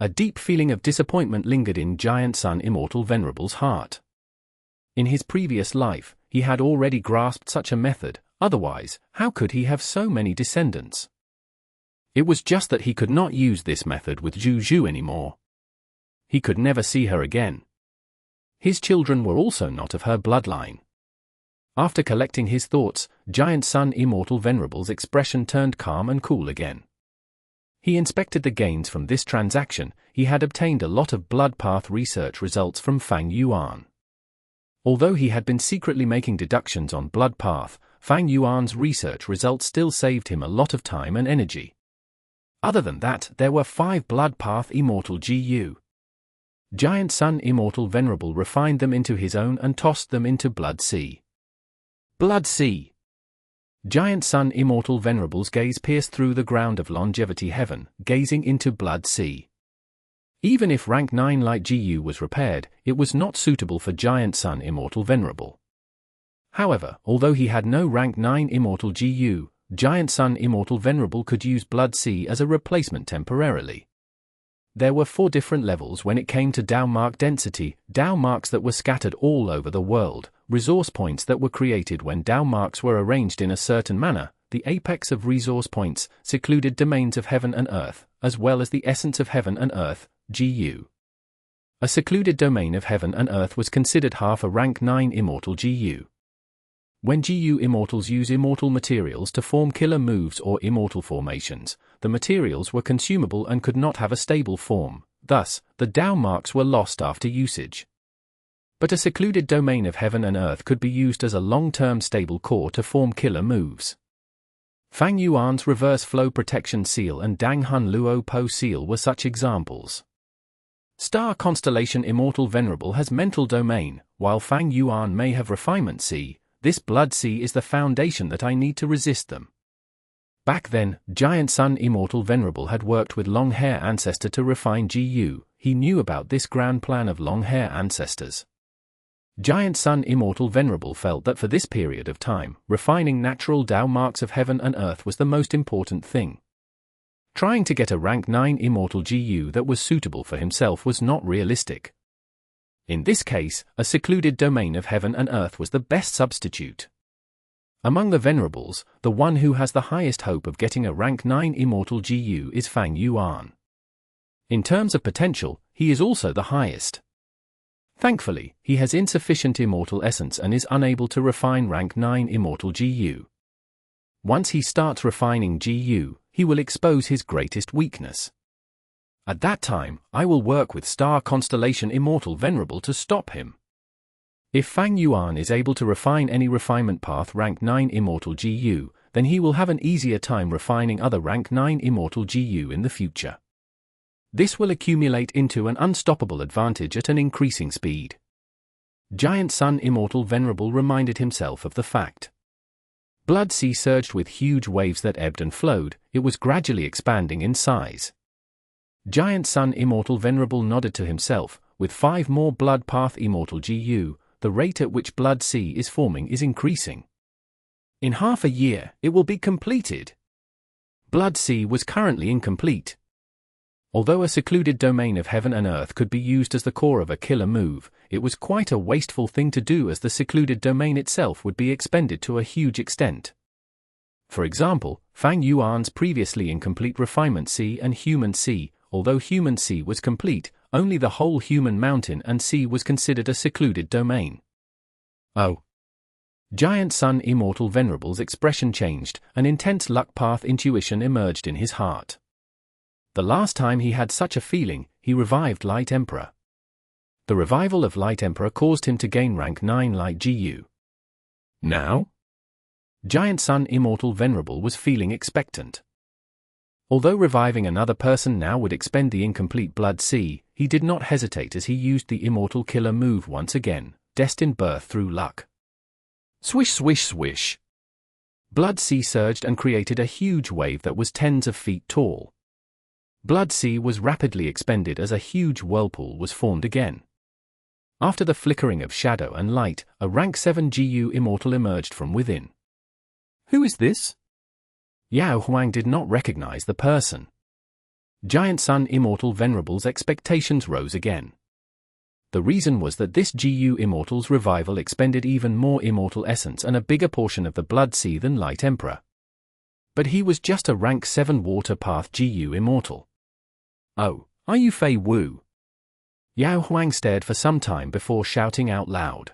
A deep feeling of disappointment lingered in Giant Sun Immortal Venerable's heart. In his previous life, he had already grasped such a method, otherwise, how could he have so many descendants? It was just that he could not use this method with Zhu Zhu anymore. He could never see her again. His children were also not of her bloodline. After collecting his thoughts, Giant Sun Immortal Venerable's expression turned calm and cool again. He inspected the gains from this transaction. He had obtained a lot of blood path research results from Fang Yuan. Although he had been secretly making deductions on blood path, Fang Yuan's research results still saved him a lot of time and energy. Other than that, there were 5 blood path Immortal GU. Giant Sun Immortal Venerable refined them into his own and tossed them into Blood Sea. Blood Sea. Giant Sun Immortal Venerable's gaze pierced through the ground of Longevity Heaven, gazing into Blood Sea. Even if rank 9 light GU was repaired, it was not suitable for Giant Sun Immortal Venerable. However, although he had no rank 9 Immortal GU, Giant Sun Immortal Venerable could use Blood Sea as a replacement temporarily. There were 4 different levels when it came to Dao Mark density, Dao Marks that were scattered all over the world, resource points that were created when Dao Marks were arranged in a certain manner, the apex of resource points, secluded domains of heaven and earth, as well as the essence of heaven and earth, GU. A secluded domain of heaven and earth was considered half a rank 9 Immortal GU. When GU Immortals use immortal materials to form killer moves or immortal formations, the materials were consumable and could not have a stable form, thus, the Dao Marks were lost after usage. But a secluded domain of heaven and earth could be used as a long-term stable core to form killer moves. Fang Yuan's Reverse Flow Protection Seal and Dang Hun Luo Po Seal were such examples. Star Constellation Immortal Venerable has Mental Domain, while Fang Yuan may have Refinement Sea. This Blood Sea is the foundation that I need to resist them. Back then, Giant Sun Immortal Venerable had worked with Long Hair Ancestor to refine GU. He knew about this grand plan of Long Hair Ancestors. Giant Sun Immortal Venerable felt that for this period of time, refining natural Dao Marks of heaven and earth was the most important thing. Trying to get a rank 9 Immortal GU that was suitable for himself was not realistic. In this case, a secluded domain of heaven and earth was the best substitute. Among the Venerables, the one who has the highest hope of getting a rank 9 Immortal GU is Fang Yuan. In terms of potential, he is also the highest. Thankfully, he has insufficient Immortal Essence and is unable to refine rank 9 Immortal GU. Once he starts refining GU, he will expose his greatest weakness. At that time, I will work with Star Constellation Immortal Venerable to stop him. If Fang Yuan is able to refine any refinement path rank 9 Immortal GU, then he will have an easier time refining other rank 9 Immortal GU in the future. This will accumulate into an unstoppable advantage at an increasing speed. Giant Sun Immortal Venerable reminded himself of the fact. Blood Sea surged with huge waves that ebbed and flowed. It was gradually expanding in size. Giant Sun Immortal Venerable nodded to himself. With 5 more Blood Path Immortal GU, the rate at which Blood Sea is forming is increasing. In half a year, it will be completed. Blood Sea was currently incomplete. Although a secluded domain of heaven and earth could be used as the core of a killer move, it was quite a wasteful thing to do as the secluded domain itself would be expended to a huge extent. For example, Fang Yuan's previously incomplete Refinement Sea and Human Sea. Although Human Sea was complete, only the whole Human Mountain and Sea was considered a secluded domain. Oh. Giant Sun Immortal Venerable's expression changed, an intense luck path intuition emerged in his heart. The last time he had such a feeling, he revived Light Emperor. The revival of Light Emperor caused him to gain rank 9 Light GU. Now? Giant Sun Immortal Venerable was feeling expectant. Although reviving another person now would expend the incomplete blood sea, he did not hesitate as he used the Immortal Killer move once again, destined birth through luck. Swish swish swish. Blood sea surged and created a huge wave that was tens of feet tall. Blood sea was rapidly expended as a huge whirlpool was formed again. After the flickering of shadow and light, a rank 7 GU Immortal emerged from within. Who is this? Yao Huang did not recognize the person. Giant Sun Immortal Venerables' expectations rose again. The reason was that this GU Immortal's revival expended even more immortal essence and a bigger portion of the blood sea than Light Emperor. But he was just a rank 7 Water Path GU Immortal. Oh, are you Fei Wu? Yao Huang stared for some time before shouting out loud.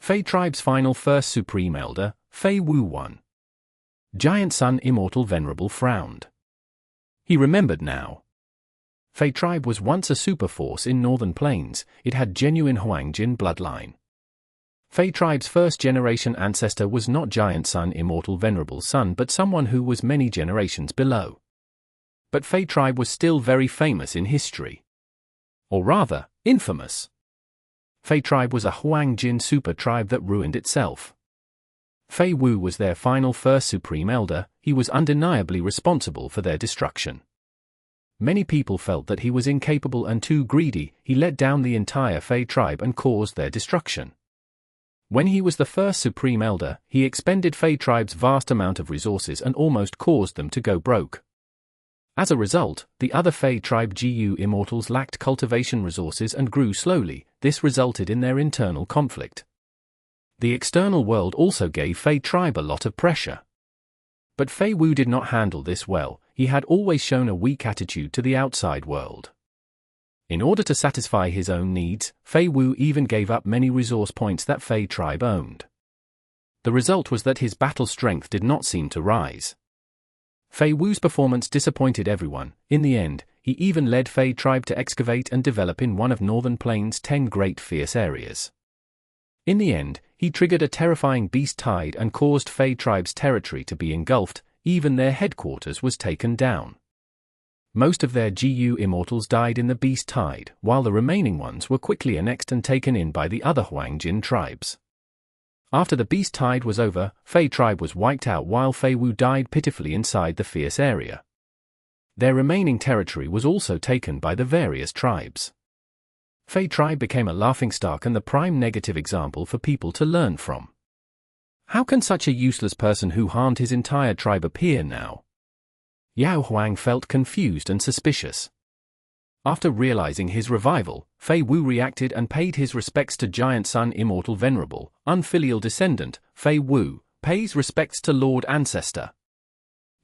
Fei Tribe's final first Supreme Elder, Fei Wu won. Giant Sun Immortal Venerable frowned. He remembered now. Fei Tribe was once a super force in Northern Plains. It had genuine Huangjin bloodline. Fei Tribe's first-generation ancestor was not Giant Sun Immortal Venerable's son but someone who was many generations below. But Fei Tribe was still very famous in history. Or rather, infamous. Fei Tribe was a Huangjin super tribe that ruined itself. Fei Wu was their final first Supreme Elder. He was undeniably responsible for their destruction. Many people felt that he was incapable and too greedy. He let down the entire Fei Tribe and caused their destruction. When he was the first Supreme Elder, he expended Fei Tribe's vast amount of resources and almost caused them to go broke. As a result, the other Fei Tribe GU Immortals lacked cultivation resources and grew slowly. This resulted in their internal conflict. The external world also gave Fei Tribe a lot of pressure. But Fei Wu did not handle this well. He had always shown a weak attitude to the outside world. In order to satisfy his own needs, Fei Wu even gave up many resource points that Fei Tribe owned. The result was that his battle strength did not seem to rise. Fei Wu's performance disappointed everyone. In the end, he even led Fei Tribe to excavate and develop in one of Northern Plains' 10 great fierce areas. In the end, he triggered a terrifying beast tide and caused Fei Tribe's territory to be engulfed. Even their headquarters was taken down. Most of their GU Immortals died in the beast tide, while the remaining ones were quickly annexed and taken in by the other Huangjin tribes. After the beast tide was over, Fei Tribe was wiped out while Fei Wu died pitifully inside the fierce area. Their remaining territory was also taken by the various tribes. Fei Tribe became a laughingstock and the prime negative example for people to learn from. How can such a useless person who harmed his entire tribe appear now? Yao Huang felt confused and suspicious. After realizing his revival, Fei Wu reacted and paid his respects to Giant Sun Immortal Venerable, unfilial descendant. Fei Wu pays respects to Lord Ancestor.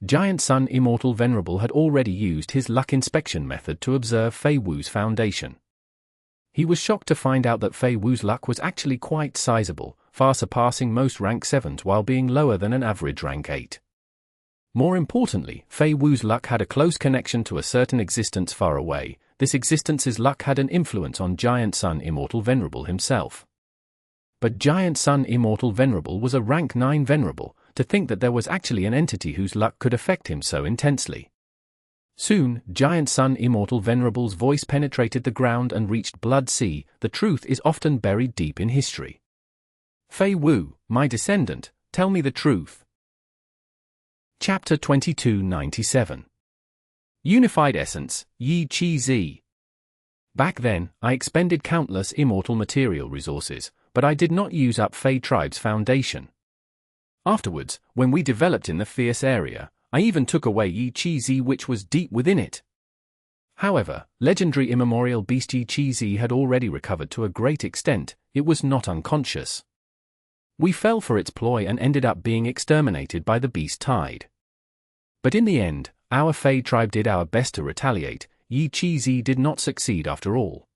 Giant Sun Immortal Venerable had already used his luck inspection method to observe Fei Wu's foundation. He was shocked to find out that Fei Wu's luck was actually quite sizable, far surpassing most rank 7s while being lower than an average rank 8. More importantly, Fei Wu's luck had a close connection to a certain existence far away. This existence's luck had an influence on Giant Sun Immortal Venerable himself. But Giant Sun Immortal Venerable was a rank 9 Venerable. To think that there was actually an entity whose luck could affect him so intensely. Soon, Giant Sun Immortal Venerable's voice penetrated the ground and reached Blood Sea. The truth is often buried deep in history. Fei Wu, my descendant, tell me the truth. Chapter 2297. Unified Essence, Yi Qi Zi. Back then, I expended countless immortal material resources, but I did not use up Fei Tribe's foundation. Afterwards, when we developed in the fierce area, I even took away Yi Qi Zi which was deep within it. However, legendary immemorial beast Yi Qi Zi had already recovered to a great extent. It was not unconscious. We fell for its ploy and ended up being exterminated by the beast tide. But in the end, our Fei Tribe did our best to retaliate. Yi Qi Zi did not succeed after all.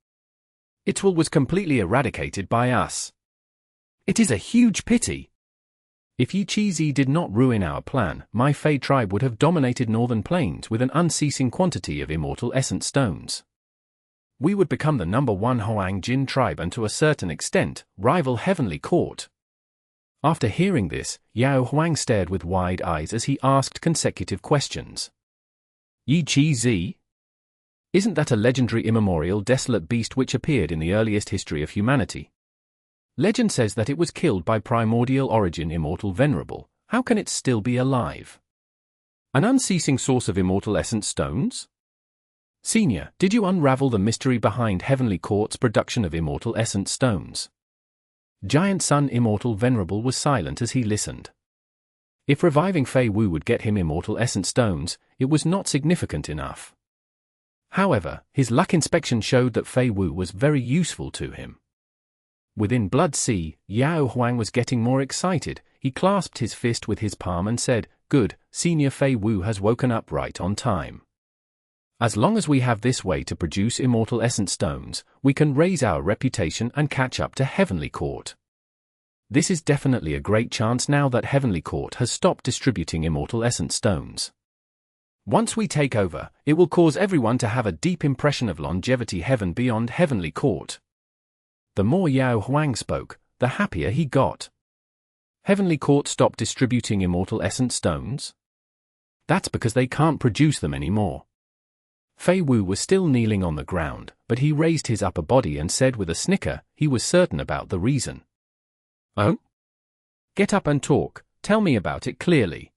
Its will was completely eradicated by us. It is a huge pity. If Yi Qi Zi did not ruin our plan, my Fei Tribe would have dominated Northern Plains with an unceasing quantity of immortal essence stones. We would become the #1 Huangjin tribe and to a certain extent, rival Heavenly Court. After hearing this, Yao Huang stared with wide eyes as he asked consecutive questions. Yi Chi Zi? Isn't that a legendary immemorial desolate beast which appeared in the earliest history of humanity? Legend says that it was killed by primordial origin immortal venerable. How can it still be alive? An unceasing source of immortal essence stones? Senior, did you unravel the mystery behind Heavenly Court's production of immortal essence stones? Giant Sun Immortal Venerable was silent as he listened. If reviving Fei Wu would get him immortal essence stones, it was not significant enough. However, his luck inspection showed that Fei Wu was very useful to him. Within Blood Sea, Yao Huang was getting more excited. He clasped his fist with his palm and said, "Good, Senior Fei Wu has woken up right on time. As long as we have this way to produce immortal essence stones, we can raise our reputation and catch up to Heavenly Court. This is definitely a great chance now that Heavenly Court has stopped distributing immortal essence stones. Once we take over, it will cause everyone to have a deep impression of longevity heaven beyond Heavenly Court." The more Yao Huang spoke, the happier he got. Heavenly Court stopped distributing immortal essence stones? That's because they can't produce them anymore. Fei Wu was still kneeling on the ground, but he raised his upper body and said with a snicker he was certain about the reason. "Oh? Get up and talk, tell me about it clearly."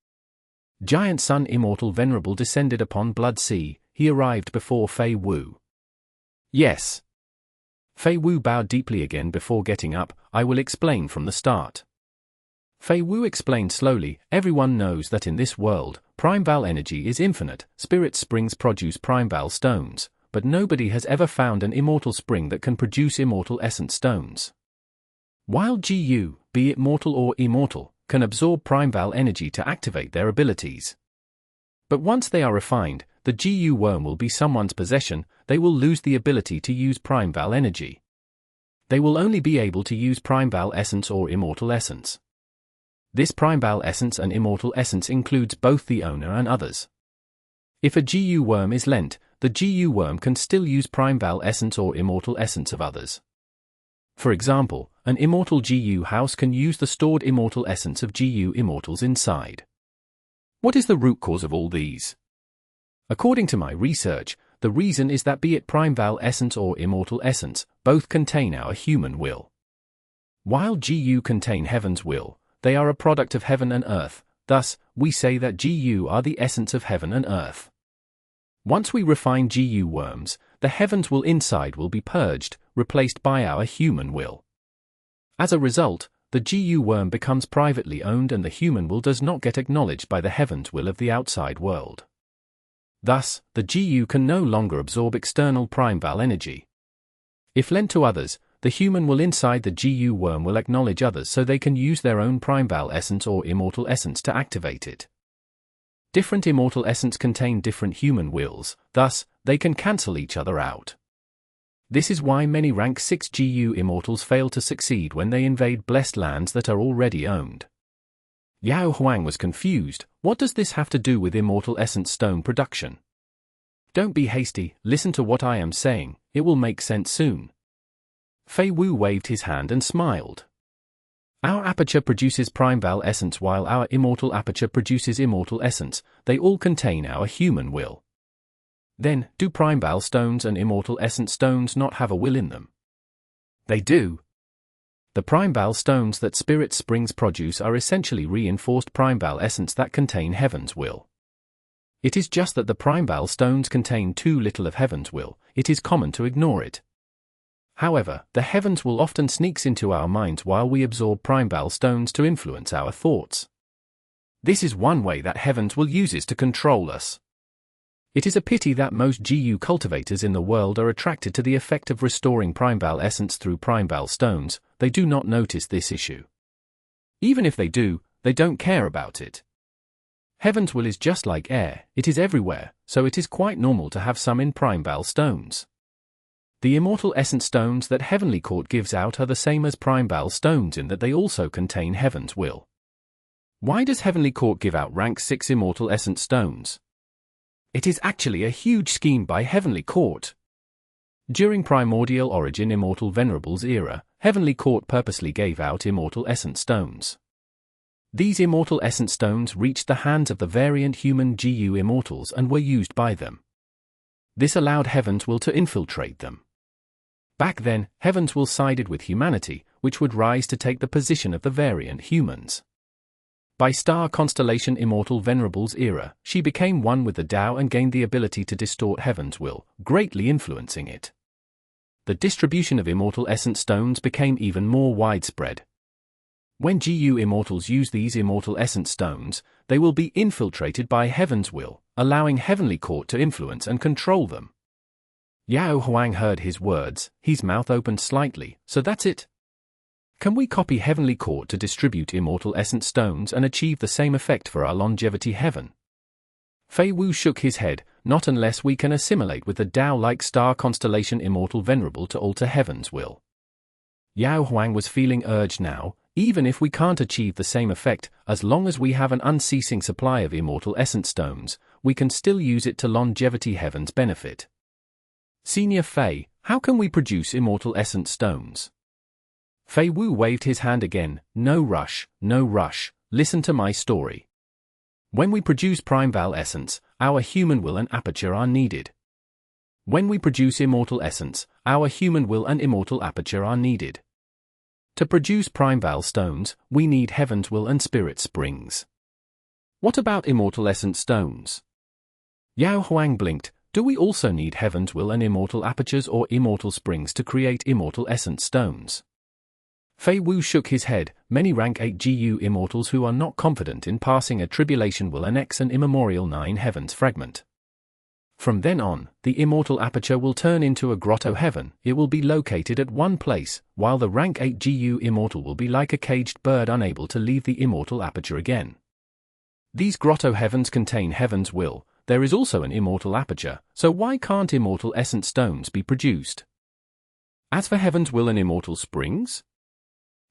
Giant Sun Immortal Venerable descended upon Blood Sea. He arrived before Fei Wu. "Yes." Fei Wu bowed deeply again before getting up. "I will explain from the start." Fei Wu explained slowly. Everyone knows that in this world, Primeval energy is infinite. Spirit springs produce Primeval stones, but nobody has ever found an immortal spring that can produce immortal essence stones. While GU, be it mortal or immortal, can absorb Primeval energy to activate their abilities. But once they are refined, the GU worm will be someone's possession. They will lose the ability to use Primeval energy. They will only be able to use Primeval essence or immortal essence. This Primeval essence and immortal essence includes both the owner and others. If a GU worm is lent, the GU worm can still use Primeval essence or immortal essence of others. For example, an immortal GU house can use the stored immortal essence of GU immortals inside. What is the root cause of all these? According to my research, the reason is that be it Primeval essence or immortal essence, both contain our human will. While GU contain heaven's will, they are a product of heaven and earth. Thus, we say that GU are the essence of heaven and earth. Once we refine GU worms, the heaven's will inside will be purged, replaced by our human will. As a result, the GU worm becomes privately owned and the human will does not get acknowledged by the heaven's will of the outside world. Thus, the GU can no longer absorb external Primeval energy. If lent to others, the human will inside the GU worm will acknowledge others so they can use their own Primeval essence or immortal essence to activate it. Different immortal essence contain different human wills, thus, they can cancel each other out. This is why many rank 6 GU immortals fail to succeed when they invade blessed lands that are already owned. Yao Huang was confused. What does this have to do with immortal essence stone production? Don't be hasty, listen to what I am saying, it will make sense soon. Fei Wu waved his hand and smiled. Our aperture produces Primeval essence while our immortal aperture produces immortal essence. They all contain our human will. Then, do Primeval stones and immortal essence stones not have a will in them? They do. The Primeval stones that spirit springs produce are essentially reinforced Primeval essence that contain heaven's will. It is just that the Primeval stones contain too little of heaven's will. It is common to ignore it. However, the heavens will often sneaks into our minds while we absorb Primeval stones to influence our thoughts. This is one way that heavens will uses to control us. It is a pity that most GU cultivators in the world are attracted to the effect of restoring Primeval essence through Primeval stones. They do not notice this issue. Even if they do, they don't care about it. Heaven's will is just like air, it is everywhere, so it is quite normal to have some in Primeval stones. The immortal essence stones that Heavenly Court gives out are the same as Primeval stones in that they also contain heaven's will. Why does Heavenly Court give out rank 6 immortal essence stones? It is actually a huge scheme by Heavenly Court. During Primordial Origin Immortal Venerables era, Heavenly Court purposely gave out immortal essence stones. These immortal essence stones reached the hands of the variant human GU immortals and were used by them. This allowed Heaven's Will to infiltrate them. Back then, Heaven's Will sided with humanity, which would rise to take the position of the variant humans. By Star Constellation Immortal Venerables era, she became one with the Tao and gained the ability to distort Heaven's Will, greatly influencing it. The distribution of immortal essence stones became even more widespread. When GU immortals use these immortal essence stones, they will be infiltrated by Heaven's Will, allowing Heavenly Court to influence and control them. Yao Huang heard his words, his mouth opened slightly. So that's it? Can we copy Heavenly Court to distribute immortal essence stones and achieve the same effect for our longevity heaven? Fei Wu shook his head. Not unless we can assimilate with the Tao-like Star Constellation Immortal Venerable to alter Heaven's Will. Yao Huang was feeling urged now. Even if we can't achieve the same effect, as long as we have an unceasing supply of immortal essence stones, we can still use it to longevity heaven's benefit. Senior Fei, how can we produce immortal essence stones? Fei Wu waved his hand again. No rush, listen to my story. When we produce Primeval Essence, our human will and aperture are needed. When we produce Immortal Essence, our human will and immortal aperture are needed. To produce Primeval Stones, we need Heaven's Will and Spirit Springs. What about Immortal Essence Stones? Yao Huang blinked. Do we also need Heaven's Will and Immortal Apertures or Immortal Springs to create Immortal Essence Stones? Fei Wu shook his head. Many rank 8 GU immortals who are not confident in passing a tribulation will annex an immemorial 9 heavens fragment. From then on, the immortal aperture will turn into a Grotto-Heaven. It will be located at one place, while the rank 8 GU immortal will be like a caged bird unable to leave the immortal aperture again. These Grotto-Heavens contain Heaven's Will. There is also an immortal aperture, so why can't immortal essence stones be produced? As for Heaven's Will and immortal springs?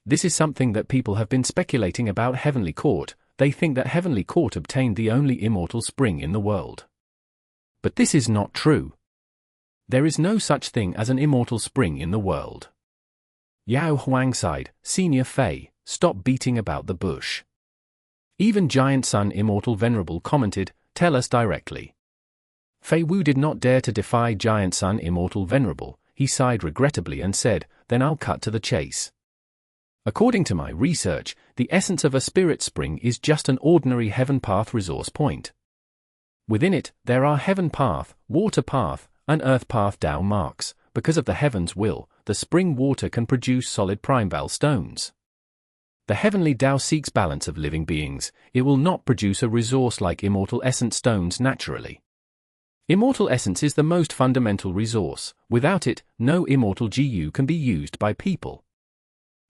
This is something that people have been speculating about Heavenly Court. They think that Heavenly Court obtained the only immortal spring in the world. But this is not true. There is no such thing as an immortal spring in the world. Yao Huang sighed. Senior Fei, stop beating about the bush. Even Giant Sun Immortal Venerable commented, tell us directly. Fei Wu did not dare to defy Giant Sun Immortal Venerable. He sighed regrettably and said, then I'll cut to the chase. According to my research, the essence of a spirit spring is just an ordinary heaven path resource point. Within it, there are heaven path, water path, and earth path Tao marks. Because of the Heaven's Will, the spring water can produce solid Primeval stones. The heavenly Tao seeks balance of living beings. It will not produce a resource like immortal essence stones naturally. Immortal essence is the most fundamental resource. Without it, no immortal GU can be used by people.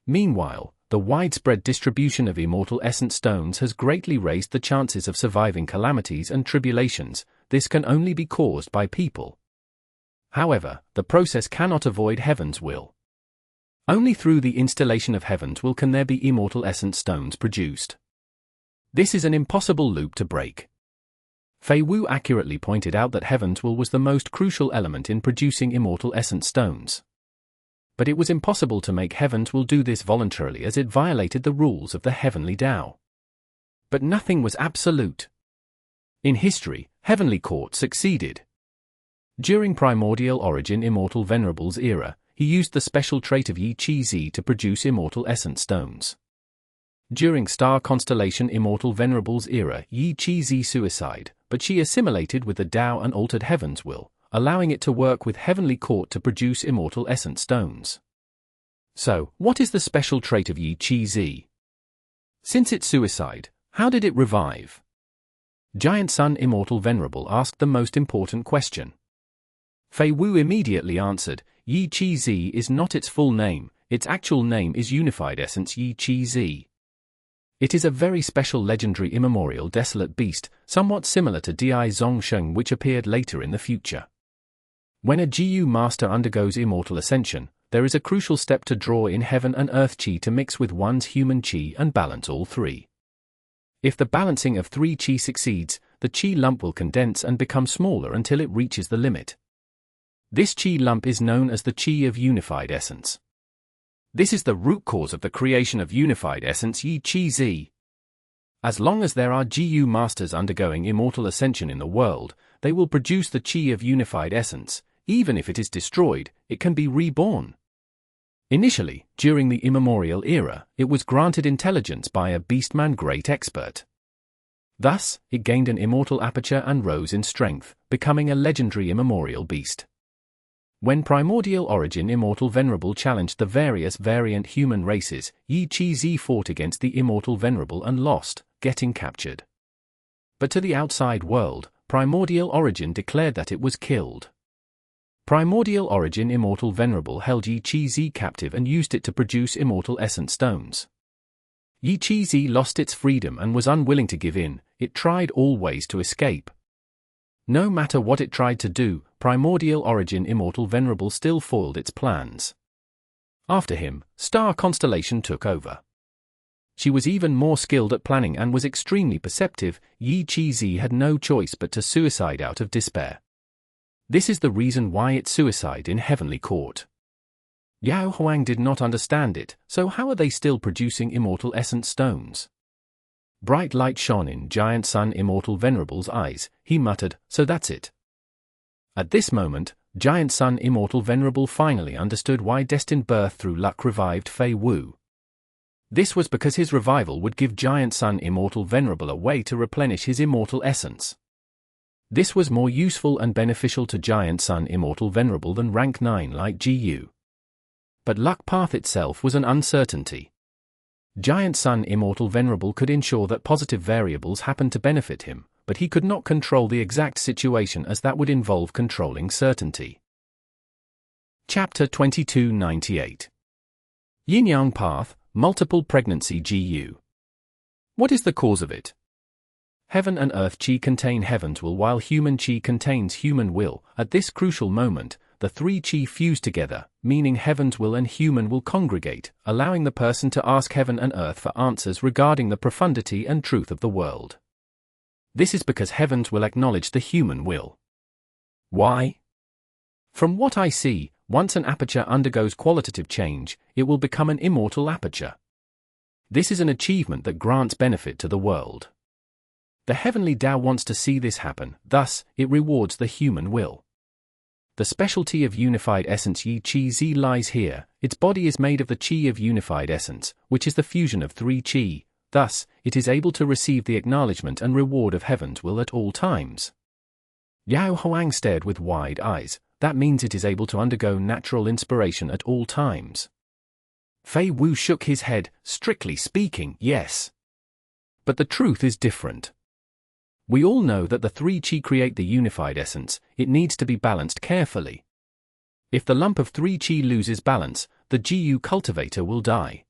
Meanwhile, the widespread distribution of immortal essence stones has greatly raised the chances of surviving calamities and tribulations. This can only be caused by people. However, the process cannot avoid Heaven's Will. Only through the installation of Heaven's Will can there be immortal essence stones produced. This is an impossible loop to break. Fei Wu accurately pointed out that Heaven's Will was the most crucial element in producing immortal essence stones. But it was impossible to make Heaven's Will do this voluntarily as it violated the rules of the heavenly Tao. But nothing was absolute. In history, Heavenly Court succeeded. During Primordial Origin Immortal Venerables era, he used the special trait of Yi Chi Zi to produce immortal essence stones. During Star Constellation Immortal Venerables era, Yi Chi Zi suicide, but she assimilated with the Tao and altered Heaven's Will, allowing it to work with Heavenly Court to produce immortal essence stones. So, what is the special trait of Yi Chi Zi? Since its suicide, how did it revive? Giant Sun Immortal Venerable asked the most important question. Fei Wu immediately answered, Yi Chi Zi is not its full name, its actual name is Unified Essence Yi Chi Zi. It is a very special legendary immemorial desolate beast, somewhat similar to Di Zongsheng which appeared later in the future. When a GU master undergoes immortal ascension, there is a crucial step to draw in heaven and earth chi to mix with one's human chi and balance all three. If the balancing of 3 chi succeeds, the chi lump will condense and become smaller until it reaches the limit. This chi lump is known as the chi of unified essence. This is the root cause of the creation of unified essence Yi Chi Zi. As long as there are GU Masters undergoing immortal ascension in the world, they will produce the Qi of unified essence. Even if it is destroyed, it can be reborn. Initially, during the immemorial era, it was granted intelligence by a Beastman Great Expert. Thus, it gained an immortal aperture and rose in strength, becoming a legendary immemorial beast. When Primordial Origin Immortal Venerable challenged the various variant human races, Yi Chi-Zi fought against the Immortal Venerable and lost, getting captured. But to the outside world, Primordial Origin declared that it was killed. Primordial Origin Immortal Venerable held Yi Chi-Zi captive and used it to produce Immortal Essence Stones. Yi Chi-Zi lost its freedom and was unwilling to give in. It tried all ways to escape. No matter what it tried to do, Primordial Origin Immortal Venerable still foiled its plans. After him, Star Constellation took over. She was even more skilled at planning and was extremely perceptive. Yi Chi-Zi had no choice but to suicide out of despair. This is the reason why it suicide in Heavenly Court. Yao Huang did not understand it, so how are they still producing Immortal Essence Stones? Bright light shone in Giant Sun Immortal Venerable's eyes. He muttered, "So that's it." At this moment, Giant Sun Immortal Venerable finally understood why Destined Birth through luck revived Fei Wu. This was because his revival would give Giant Sun Immortal Venerable a way to replenish his immortal essence. This was more useful and beneficial to Giant Sun Immortal Venerable than rank 9 like GU. But luck path itself was an uncertainty. Giant Sun Immortal Venerable could ensure that positive variables happened to benefit him, but he could not control the exact situation as that would involve controlling certainty. Chapter 2298. Yin-Yang Path, Multiple Pregnancy GU. What is the cause of it? Heaven and Earth Qi contain Heaven's will while human Qi contains human will. At this crucial moment, the three Qi fuse together, meaning Heaven's will and human will congregate, allowing the person to ask Heaven and Earth for answers regarding the profundity and truth of the world. This is because Heaven's will acknowledge the human will. Why? From what I see, once an aperture undergoes qualitative change, it will become an immortal aperture. This is an achievement that grants benefit to the world. The Heavenly Tao wants to see this happen, thus, it rewards the human will. The specialty of unified essence Yi Chi-Zi lies here. Its body is made of the Qi of unified essence, which is the fusion of three Qi. Thus, it is able to receive the acknowledgement and reward of Heaven's will at all times. Yao Huang stared with wide eyes. That means it is able to undergo natural inspiration at all times. Fei Wu shook his head. Strictly speaking, yes. But the truth is different. We all know that the three Qi create the unified essence. It needs to be balanced carefully. If the lump of three Qi loses balance, the GU cultivator will die.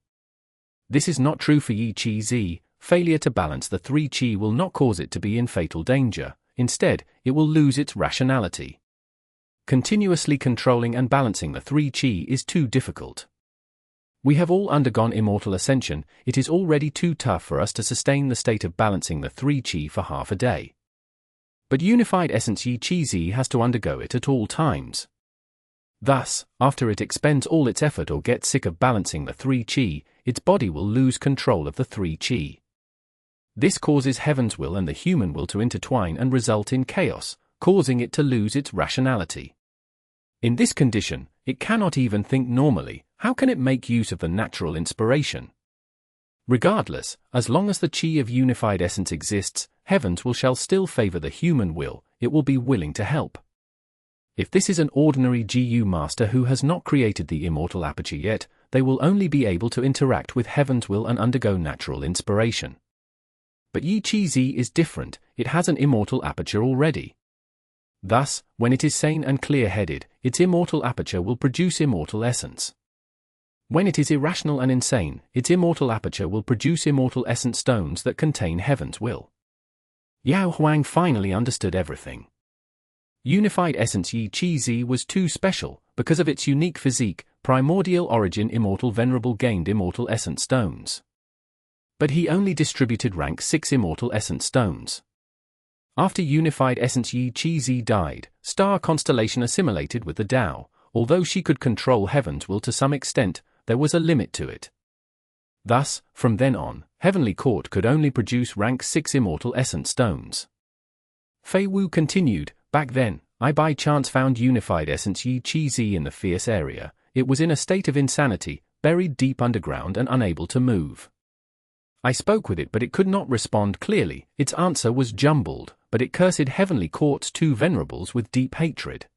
This is not true for Yi Chi-Zi. Failure to balance the three Qi will not cause it to be in fatal danger. Instead, it will lose its rationality. Continuously controlling and balancing the three Qi is too difficult. We have all undergone immortal ascension. It is already too tough for us to sustain the state of balancing the three Qi for half a day. But unified essence Yi Chi-Zi has to undergo it at all times. Thus, after it expends all its effort or gets sick of balancing the three Qi, its body will lose control of the three Qi. This causes Heaven's will and the human will to intertwine and result in chaos, causing it to lose its rationality. In this condition, it cannot even think normally. How can it make use of the natural inspiration? Regardless, as long as the Qi of unified essence exists, Heaven's will shall still favor the human will. It will be willing to help. If this is an ordinary GU master who has not created the immortal aperture yet, they will only be able to interact with Heaven's will and undergo natural inspiration. But Yi Chi-Zi is different. It has an immortal aperture already. Thus, when it is sane and clear-headed, its immortal aperture will produce immortal essence. When it is irrational and insane, its immortal aperture will produce immortal essence stones that contain Heaven's will. Yao Huang finally understood everything. Unified essence Yi Chi-Zi was too special. Because of its unique physique, Primordial Origin Immortal Venerable gained immortal essence stones. But he only distributed rank 6 immortal essence stones. After unified essence Yi Chi-Zi died, Star Constellation assimilated with the Tao. Although she could control Heaven's will to some extent, there was a limit to it. Thus, from then on, Heavenly Court could only produce rank 6 Immortal Essence Stones. Fei Wu continued, back then, I by chance found Unified Essence Yi Chi Zi in the fierce area. It was in a state of insanity, buried deep underground and unable to move. I spoke with it but it could not respond clearly, its answer was jumbled, but it cursed Heavenly Court's 2 Venerables with deep hatred.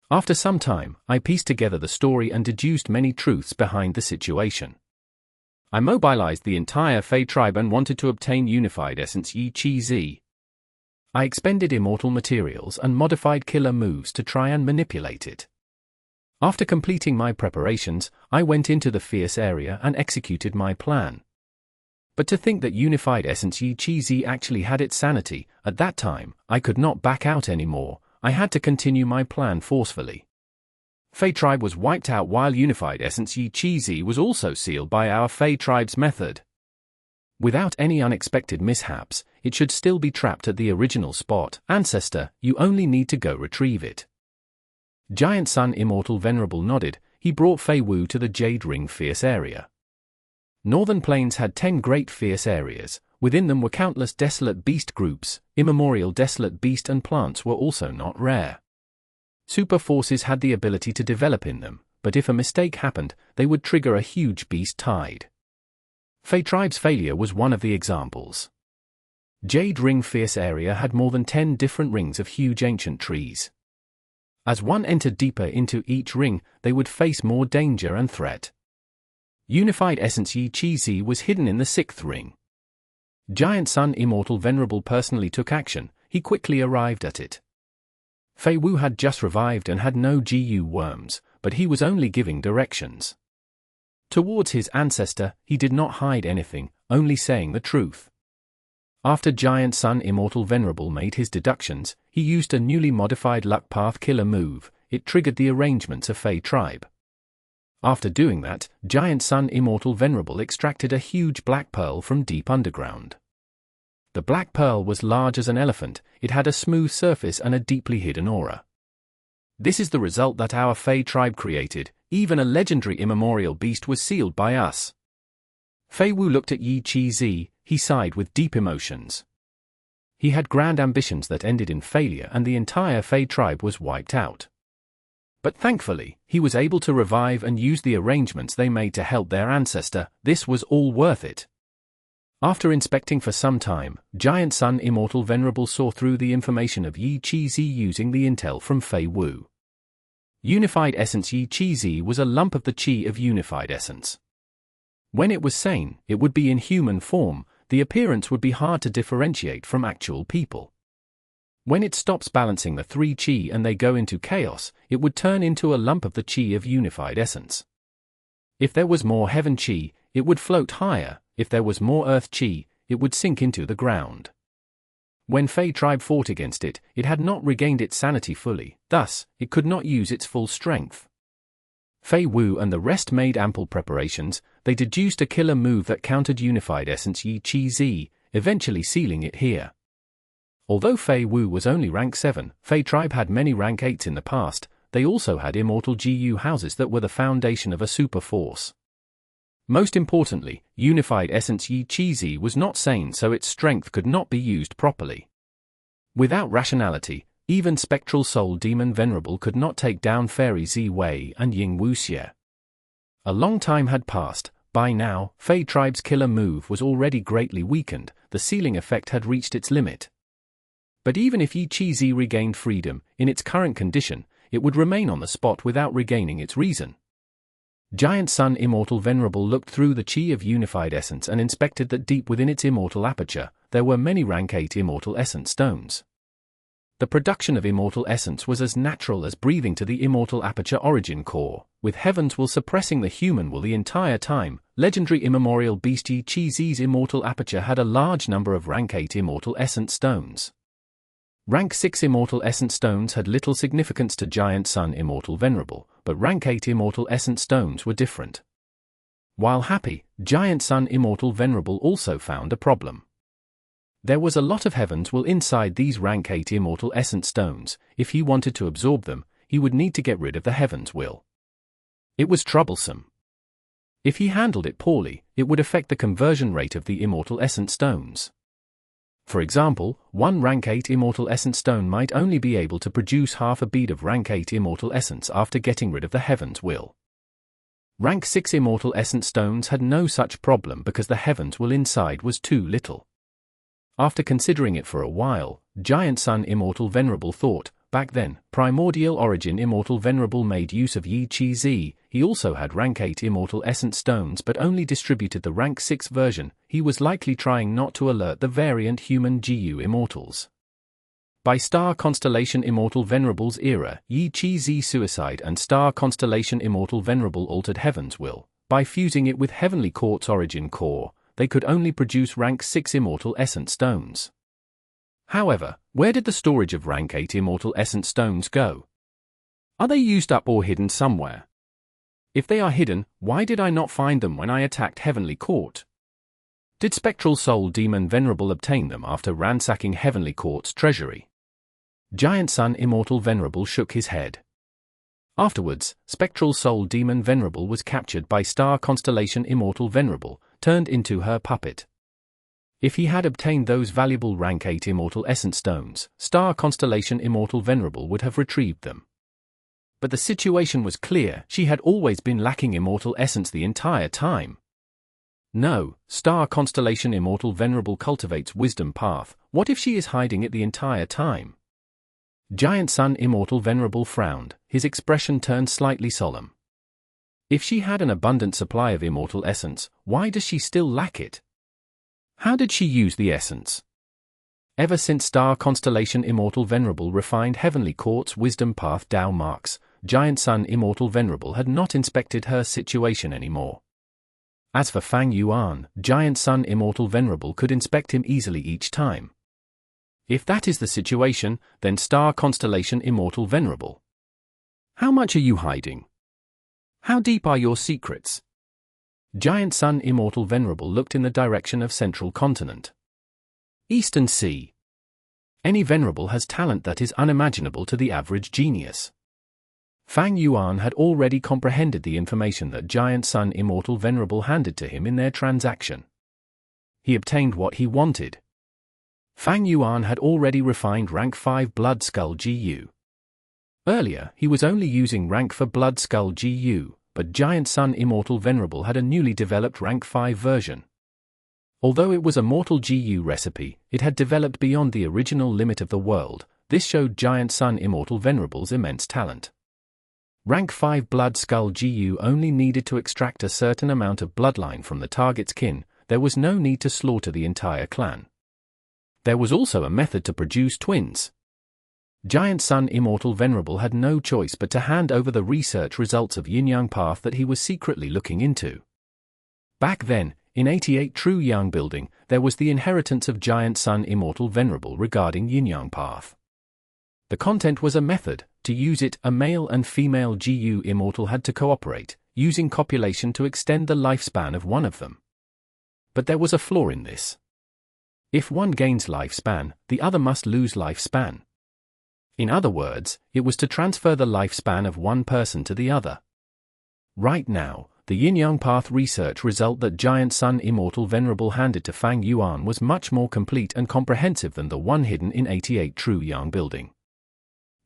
After some time, I pieced together the story and deduced many truths behind the situation. I mobilized the entire Fei tribe and wanted to obtain Unified Essence Yi Chi Zi. I expended immortal materials and modified killer moves to try and manipulate it. After completing my preparations, I went into the fierce area and executed my plan. But to think that Unified Essence Yi Chi Zi actually had its sanity, at that time, I could not back out anymore. I had to continue my plan forcefully. Fei tribe was wiped out while Unified Essence Yi Chi Zi was also sealed by our Fei tribe's method. Without any unexpected mishaps, it should still be trapped at the original spot. Ancestor, you only need to go retrieve it. Giant Sun Immortal Venerable nodded. He brought Fei Wu to the Jade Ring fierce area. Northern Plains had 10 great fierce areas. Within them were countless desolate beast groups. Immemorial desolate beast and plants were also not rare. Super forces had the ability to develop in them, but if a mistake happened, they would trigger a huge beast tide. Fei tribe's failure was one of the examples. Jade Ring fierce area had more than 10 different rings of huge ancient trees. As one entered deeper into each ring, they would face more danger and threat. Unified Essence Yi Chi Zi was hidden in the 6th ring. Giant Sun Immortal Venerable personally took action. He quickly arrived at it. Fei Wu had just revived and had no GU worms, but he was only giving directions. Towards his ancestor, he did not hide anything, only saying the truth. After Giant Sun Immortal Venerable made his deductions, he used a newly modified Luck Path killer move. It triggered the arrangements of Fei tribe. After doing that, Giant Sun Immortal Venerable extracted a huge black pearl from deep underground. The black pearl was large as an elephant. It had a smooth surface and a deeply hidden aura. This is the result that our Fei tribe created. Even a legendary immemorial beast was sealed by us. Fei Wu looked at Yi Chi Zi. He sighed with deep emotions. He had grand ambitions that ended in failure and the entire Fei tribe was wiped out. But thankfully, he was able to revive and use the arrangements they made to help their ancestor. This was all worth it. After inspecting for some time, Giant Sun Immortal Venerable saw through the information of Yi Chi Zi using the intel from Fei Wu. Unified Essence Yi Chi Zi was a lump of the chi of Unified Essence. When it was sane, it would be in human form. The appearance would be hard to differentiate from actual people. When it stops balancing the 3 chi and they go into chaos, it would turn into a lump of the chi of Unified Essence. If there was more heaven chi, it would float higher. If there was more earth chi, it would sink into the ground. When Fei tribe fought against it, it had not regained its sanity fully, thus, it could not use its full strength. Fei Wu and the rest made ample preparations. They deduced a killer move that countered Unified Essence Yi Chi Zi, eventually sealing it here. Although Fei Wu was only rank 7, Fei tribe had many rank 8s in the past. They also had immortal GU houses that were the foundation of a super force. Most importantly, Unified Essence Yi Chi Zi was not sane, so its strength could not be used properly. Without rationality, even Spectral Soul Demon Venerable could not take down Fairy Zi Wei and Ying Wuxie. A long time had passed. By now, Fei tribe's killer move was already greatly weakened. The sealing effect had reached its limit. But even if Yi Chi Zi regained freedom, in its current condition, it would remain on the spot without regaining its reason. Giant Sun Immortal Venerable looked through the chi of Unified Essence and inspected that deep within its immortal aperture, there were many rank 8 Immortal Essence stones. The production of Immortal Essence was as natural as breathing to the Immortal Aperture origin core, with Heaven's will suppressing the human will the entire time. Legendary immemorial beast Yi Chi Zi's Immortal Aperture had a large number of rank 8 Immortal Essence stones. Rank 6 Immortal Essence stones had little significance to Giant Sun Immortal Venerable, but rank 8 Immortal Essence stones were different. While happy, Giant Sun Immortal Venerable also found a problem. There was a lot of Heaven's will inside these rank 8 Immortal Essence stones. If he wanted to absorb them, he would need to get rid of the Heaven's will. It was troublesome. If he handled it poorly, it would affect the conversion rate of the Immortal Essence Stones. For example, one rank 8 Immortal Essence Stone might only be able to produce half a bead of rank 8 Immortal Essence after getting rid of the Heaven's Will. Rank 6 Immortal Essence Stones had no such problem because the Heaven's Will inside was too little. After considering it for a while, Giant Sun Immortal Venerable thought, back then, Primordial Origin Immortal Venerable made use of Yi Chi Z. He also had rank 8 Immortal Essence Stones but only distributed the rank 6 version. He was likely trying not to alert the variant human GU Immortals. By Star Constellation Immortal Venerables era, Yi Chi Z Suicide and Star Constellation Immortal Venerable altered Heaven's Will. By fusing it with Heavenly Court's Origin Core, they could only produce rank 6 Immortal Essence Stones. However, where did the storage of rank 8 Immortal Essence Stones go? Are they used up or hidden somewhere? If they are hidden, why did I not find them when I attacked Heavenly Court? Did Spectral Soul Demon Venerable obtain them after ransacking Heavenly Court's treasury? Giant Sun Immortal Venerable shook his head. Afterwards, Spectral Soul Demon Venerable was captured by Star Constellation Immortal Venerable, turned into her puppet. If he had obtained those valuable rank 8 Immortal Essence Stones, Star Constellation Immortal Venerable would have retrieved them. But the situation was clear: she had always been lacking Immortal Essence the entire time. No, Star Constellation Immortal Venerable cultivates Wisdom Path. What if she is hiding it the entire time? Giant Sun Immortal Venerable frowned, his expression turned slightly solemn. If she had an abundant supply of Immortal Essence, why does she still lack it? How did she use the essence? Ever since Star Constellation Immortal Venerable refined Heavenly Court's Wisdom Path Dao marks, Giant Sun Immortal Venerable had not inspected her situation anymore. As for Fang Yuan, Giant Sun Immortal Venerable could inspect him easily each time. If that is the situation, then Star Constellation Immortal Venerable. How much are you hiding? How deep are your secrets? Giant Sun Immortal Venerable looked in the direction of Central Continent. Eastern Sea. Any Venerable has talent that is unimaginable to the average genius. Fang Yuan had already comprehended the information that Giant Sun Immortal Venerable handed to him in their transaction. He obtained what he wanted. Fang Yuan had already refined rank 5 Blood Skull GU. Earlier, he was only using rank 4 Blood Skull GU, but Giant Sun Immortal Venerable had a newly developed rank 5 version. Although it was a mortal GU recipe, it had developed beyond the original limit of the world. This showed Giant Sun Immortal Venerable's immense talent. Rank 5 Blood Skull GU only needed to extract a certain amount of bloodline from the target's kin. There was no need to slaughter the entire clan. There was also a method to produce twins. Giant Sun Immortal Venerable had no choice but to hand over the research results of Yin-Yang path that he was secretly looking into. Back then, in 88 True Yang building, there was the inheritance of Giant Sun Immortal Venerable regarding Yin-Yang path. The content was a method. To use it, a male and female GU Immortal had to cooperate, using copulation to extend the lifespan of one of them. But there was a flaw in this. If one gains lifespan, the other must lose lifespan. In other words, it was to transfer the lifespan of one person to the other. Right now, the Yin-Yang path research result that Giant Sun Immortal Venerable handed to Fang Yuan was much more complete and comprehensive than the one hidden in 88 True Yang building.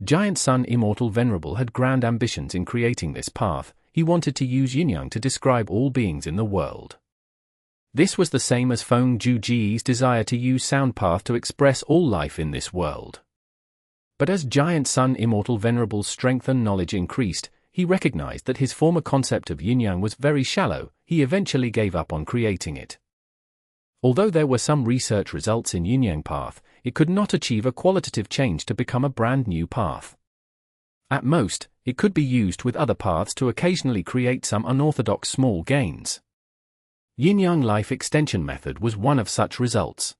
Giant Sun Immortal Venerable had grand ambitions in creating this path. He wanted to use Yin-Yang to describe all beings in the world. This was the same as Feng Juji's desire to use Sound Path to express all life in this world. But as Giant Sun Immortal Venerable's strength and knowledge increased, he recognized that his former concept of Yin-Yang was very shallow. He eventually gave up on creating it. Although there were some research results in Yin-Yang path, it could not achieve a qualitative change to become a brand new path. At most, it could be used with other paths to occasionally create some unorthodox small gains. Yin-Yang life extension method was one of such results.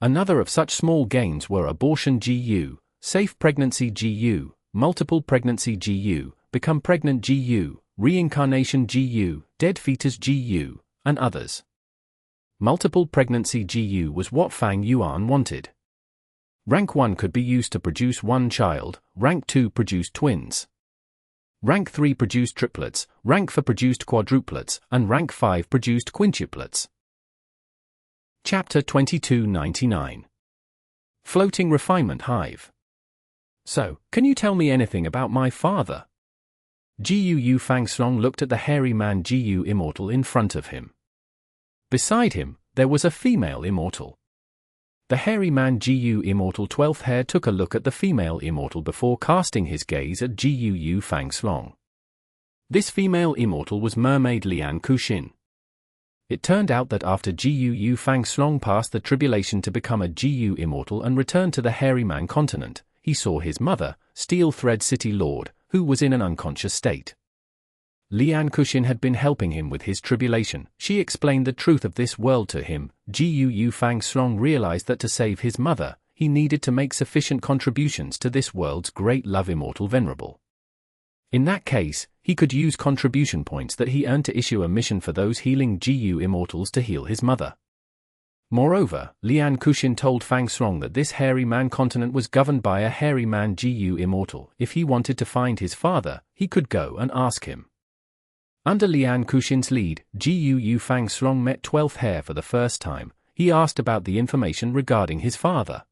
Another of such small gains were abortion GU, safe pregnancy GU, multiple pregnancy GU, become pregnant GU, reincarnation GU, dead fetus GU, and others. Multiple pregnancy GU was what Fang Yuan wanted. Rank 1 could be used to produce one child, rank 2 produced twins. Rank 3 produced triplets, Rank 4 produced quadruplets, and Rank 5 produced quintuplets. Chapter 2299. Floating Refinement Hive. So, can you tell me anything about my father? Gu Fang Slong looked at the hairy man Gu Immortal in front of him. Beside him, there was a female Immortal. The hairy man Gu Immortal 12th hair took a look at the female Immortal before casting his gaze at Gu Fang Slong. This female Immortal was Mermaid Lian Kuxin. It turned out that after Gu Fang Slong passed the tribulation to become a Gu Immortal and returned to the hairy man continent, he saw his mother, Steel Thread City Lord, who was in an unconscious state. Lian Kuxin had been helping him with his tribulation. She explained the truth of this world to him. Gu Fang Slong realized that to save his mother, he needed to make sufficient contributions to this world's great love Immortal Venerable. In that case, he could use contribution points that he earned to issue a mission for those healing Gu Immortals to heal his mother. Moreover, Lian Kuxin told Fang Slong that this hairy man continent was governed by a hairy man Gu Immortal. If he wanted to find his father, he could go and ask him. Under Lian Kuxin's lead, Gu Fang Slong met 12th hair for the first time. He asked about the information regarding his father.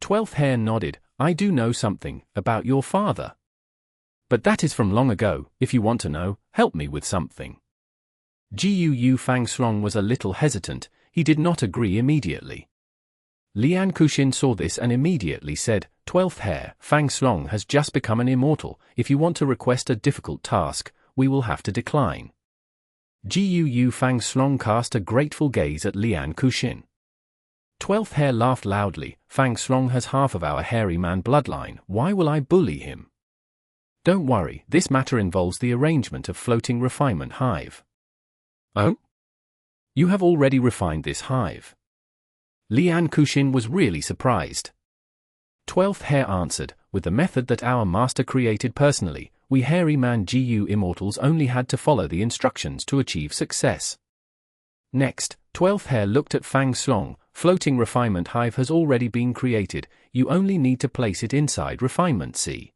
12th hair nodded. I do know something about your father. But that is from long ago. If you want to know, help me with something. Gu Fang Slong was a little hesitant. He did not agree immediately. Lian Kuxin saw this and immediately said, 12th hair, Fang Slong has just become an immortal. If you want to request a difficult task, we will have to decline. Gu Fang Slong cast a grateful gaze at Lian Kuxin. 12th hair laughed loudly. Fang Slong has half of our hairy man bloodline. Why will I bully him? Don't worry, this matter involves the arrangement of floating refinement hive. Oh? You have already refined this hive. Lian Kuxin was really surprised. 12th hair answered, with the method that our master created personally, we hairy man Gu Immortals only had to follow the instructions to achieve success. Next, 12th hair looked at Fang Slong. Floating refinement hive has already been created. You only need to place it inside Refinement C.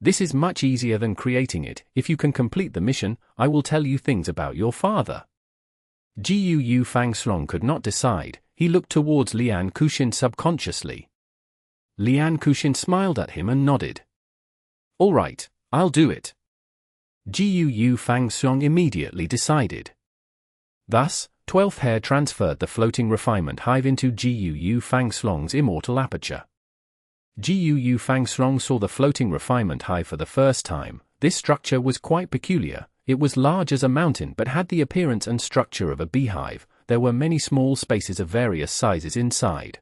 This is much easier than creating it. If you can complete the mission, I will tell you things about your father. Gu Fang Slong could not decide. He looked towards Lian Kuxin subconsciously. Lian Kuxin smiled at him and nodded. All right, I'll do it. Gu Fang Slong immediately decided. Thus, 12th hair transferred the floating refinement hive into Gu Fang Slong's immortal aperture. Gu Fang Slong saw the floating refinement hive for the first time. This structure was quite peculiar. It was large as a mountain but had the appearance and structure of a beehive. There were many small spaces of various sizes inside.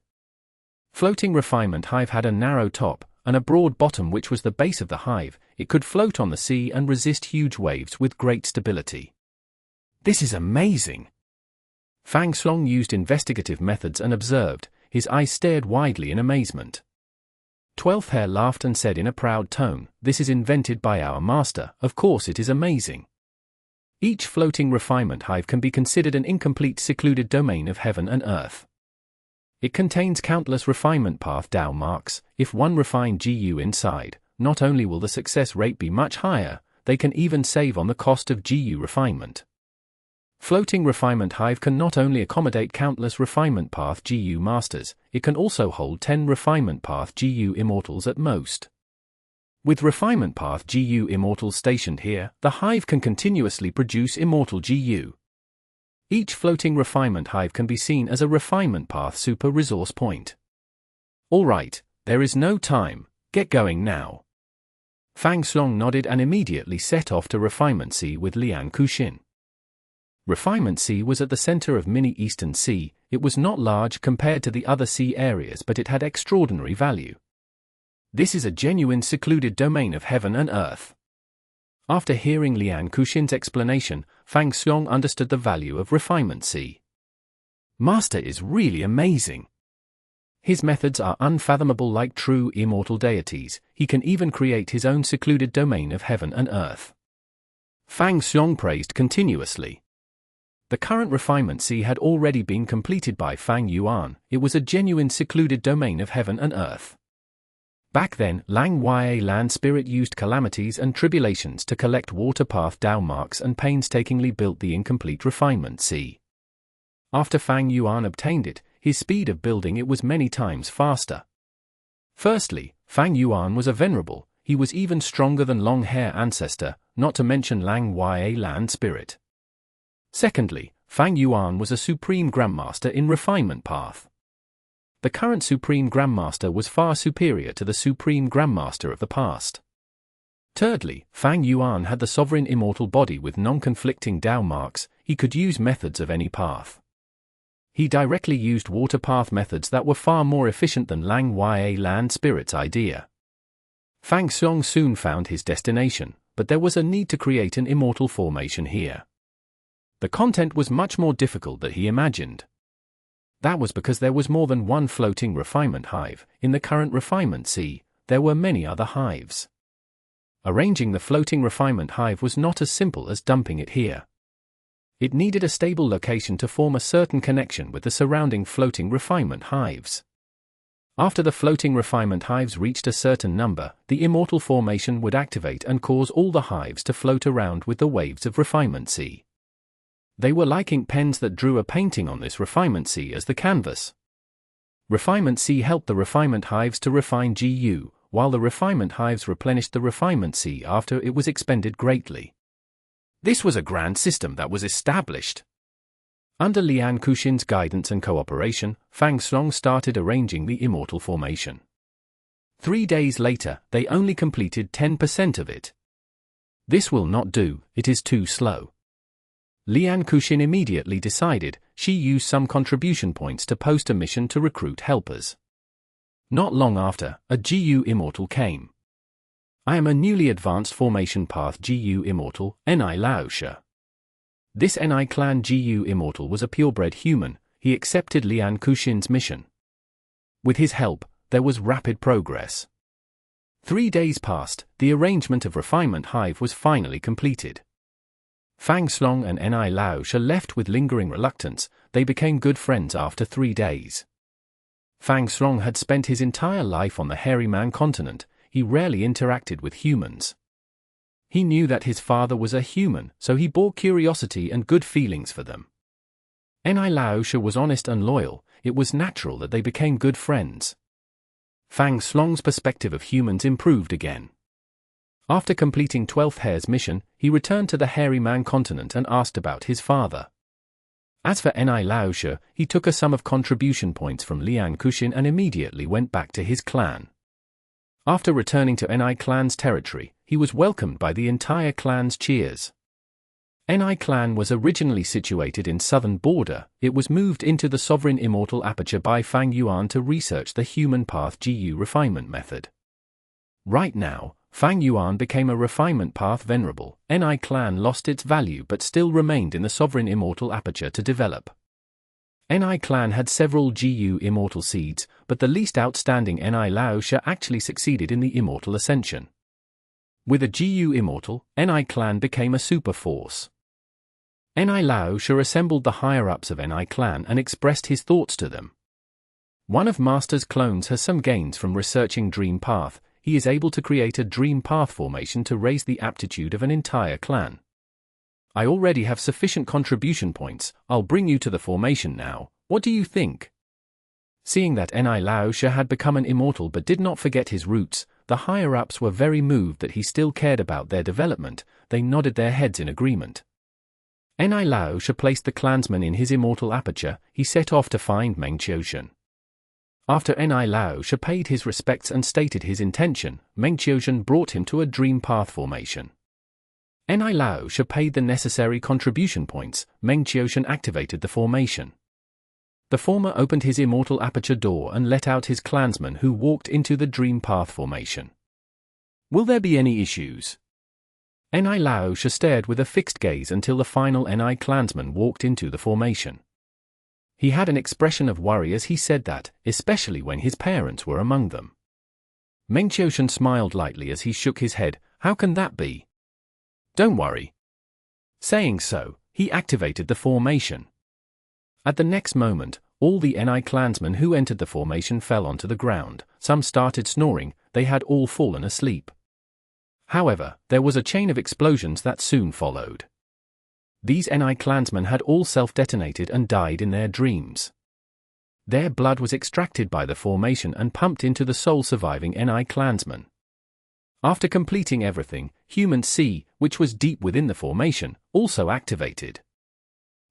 Floating refinement hive had a narrow top and a broad bottom, which was the base of the hive. It could float on the sea and resist huge waves with great stability. This is amazing! Fang Slong used investigative methods and observed. His eyes stared widely in amazement. 12th hair laughed and said in a proud tone, this is invented by our master. Of course it is amazing. Each floating refinement hive can be considered an incomplete secluded domain of heaven and earth. It contains countless refinement path Dao marks. If one refine Gu inside, not only will the success rate be much higher, they can even save on the cost of Gu refinement. Floating refinement hive can not only accommodate countless refinement path Gu masters, it can also hold 10 refinement path Gu immortals at most. With refinement path Gu immortals stationed here, the hive can continuously produce immortal Gu. Each floating refinement hive can be seen as a refinement path super resource point. Alright, there is no time, get going now. Fang Slong nodded and immediately set off to Refinement C with Lian Kuxin. Refinement C was at the center of Mini Eastern Sea. It was not large compared to the other sea areas, but it had extraordinary value. This is a genuine secluded domain of heaven and earth. After hearing Lian Kuxin's explanation, Fang Slong understood the value of Refinement C. Master is really amazing. His methods are unfathomable like true immortal deities. He can even create his own secluded domain of heaven and earth. Fang Slong praised continuously. The current Refinement C had already been completed by Fang Yuan. It was a genuine secluded domain of heaven and earth. Back then, Lang Ya land spirit used calamities and tribulations to collect water path Dao marks and painstakingly built the incomplete refinement C. After Fang Yuan obtained it, his speed of building it was many times faster. Firstly, Fang Yuan was a venerable, he was even stronger than long hair ancestor, not to mention Lang Ya land spirit. Secondly, Fang Yuan was a supreme grandmaster in refinement path. The current Supreme Grandmaster was far superior to the Supreme Grandmaster of the past. Thirdly, Fang Yuan had the sovereign immortal body with non-conflicting Dao marks, he could use methods of any path. He directly used water path methods that were far more efficient than Lang Ya land spirit's idea. Fang Xiong soon found his destination, but there was a need to create an immortal formation here. The content was much more difficult than he imagined. That was because there was more than one floating refinement hive. In the current refinement C, there were many other hives. Arranging the floating refinement hive was not as simple as dumping it here. It needed a stable location to form a certain connection with the surrounding floating refinement hives. After the floating refinement hives reached a certain number, the immortal formation would activate and cause all the hives to float around with the waves of refinement C. They were like ink pens that drew a painting on this refinement C as the canvas. Refinement C helped the refinement hives to refine GU, while the refinement hives replenished the refinement C after it was expended greatly. This was a grand system that was established. Under Lian Kuxin's guidance and cooperation, Fang Xiong started arranging the immortal formation. 3 days later, they only completed 10% of it. This will not do, it is too slow. Lian Kuxin immediately decided she used some contribution points to post a mission to recruit helpers. Not long after, a GU Immortal came. I am a newly advanced formation path GU Immortal, Ni Laosha. This Ni clan GU Immortal was a purebred human, he accepted Lian Kuxin's mission. With his help, there was rapid progress. 3 days passed, the arrangement of refinement hive was finally completed. Fang Xiong and Ni Laosha left with lingering reluctance, they became good friends after 3 days. Fang Xiong had spent his entire life on the Hairy Man continent, he rarely interacted with humans. He knew that his father was a human, so he bore curiosity and good feelings for them. Ni Laosha was honest and loyal, it was natural that they became good friends. Fang Xiong's perspective of humans improved again. After completing 12th Hair's mission, he returned to the Hairy Man continent and asked about his father. As for Ni Laosha, he took a sum of contribution points from Lian Kuxin and immediately went back to his clan. After returning to Ni clan's territory, he was welcomed by the entire clan's cheers. Ni clan was originally situated in southern border, it was moved into the sovereign immortal aperture by Fang Yuan to research the human path GU refinement method. Right now, Fang Yuan became a refinement path venerable, Ni clan lost its value but still remained in the sovereign immortal aperture to develop. Ni clan had several GU immortal seeds, but the least outstanding Ni Laosha actually succeeded in the immortal ascension. With a GU immortal, Ni clan became a super force. Ni Laosha assembled the higher-ups of Ni clan and expressed his thoughts to them. One of Master's clones has some gains from researching Dream Path. He is able to create a Dream Path formation to raise the aptitude of an entire clan. I already have sufficient contribution points, I'll bring you to the formation now, what do you think? Seeing that Ni Laosha had become an immortal but did not forget his roots, the higher-ups were very moved that he still cared about their development, they nodded their heads in agreement. Ni Laosha placed the clansman in his immortal aperture, he set off to find Meng Qiuxian. After Ni Laosha paid his respects and stated his intention, Meng Qiuxian brought him to a Dream Path formation. Ni Laosha paid the necessary contribution points, Meng Qiuxian activated the formation. The former opened his immortal aperture door and let out his clansmen who walked into the Dream Path formation. Will there be any issues? Ni Laosha stared with a fixed gaze until the final Ni clansman walked into the formation. He had an expression of worry as he said that, especially when his parents were among them. Meng Qiuxian smiled lightly as he shook his head, how can that be? Don't worry. Saying so, he activated the formation. At the next moment, all the Ni clansmen who entered the formation fell onto the ground, some started snoring, they had all fallen asleep. However, there was a chain of explosions that soon followed. These NI clansmen had all self-detonated and died in their dreams. Their blood was extracted by the formation and pumped into the sole surviving NI clansman. After completing everything, Human C, which was deep within the formation, also activated.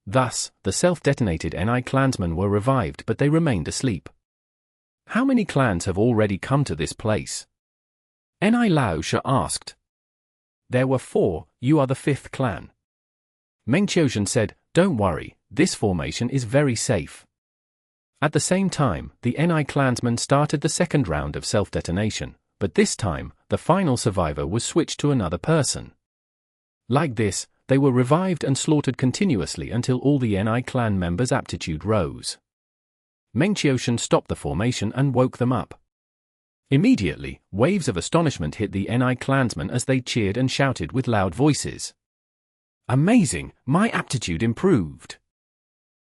Thus, the self-detonated NI clansmen were revived, but they remained asleep. How many clans have already come to this place? NI Lao She asked. There were 4, you are the 5th clan. Meng Qiuzhen said, don't worry, this formation is very safe. At the same time, the NI clansmen started the second round of self-detonation, but this time, the final survivor was switched to another person. Like this, they were revived and slaughtered continuously until all the NI clan members' aptitude rose. Meng Qiuzhen stopped the formation and woke them up. Immediately, waves of astonishment hit the NI clansmen as they cheered and shouted with loud voices. Amazing, my aptitude improved.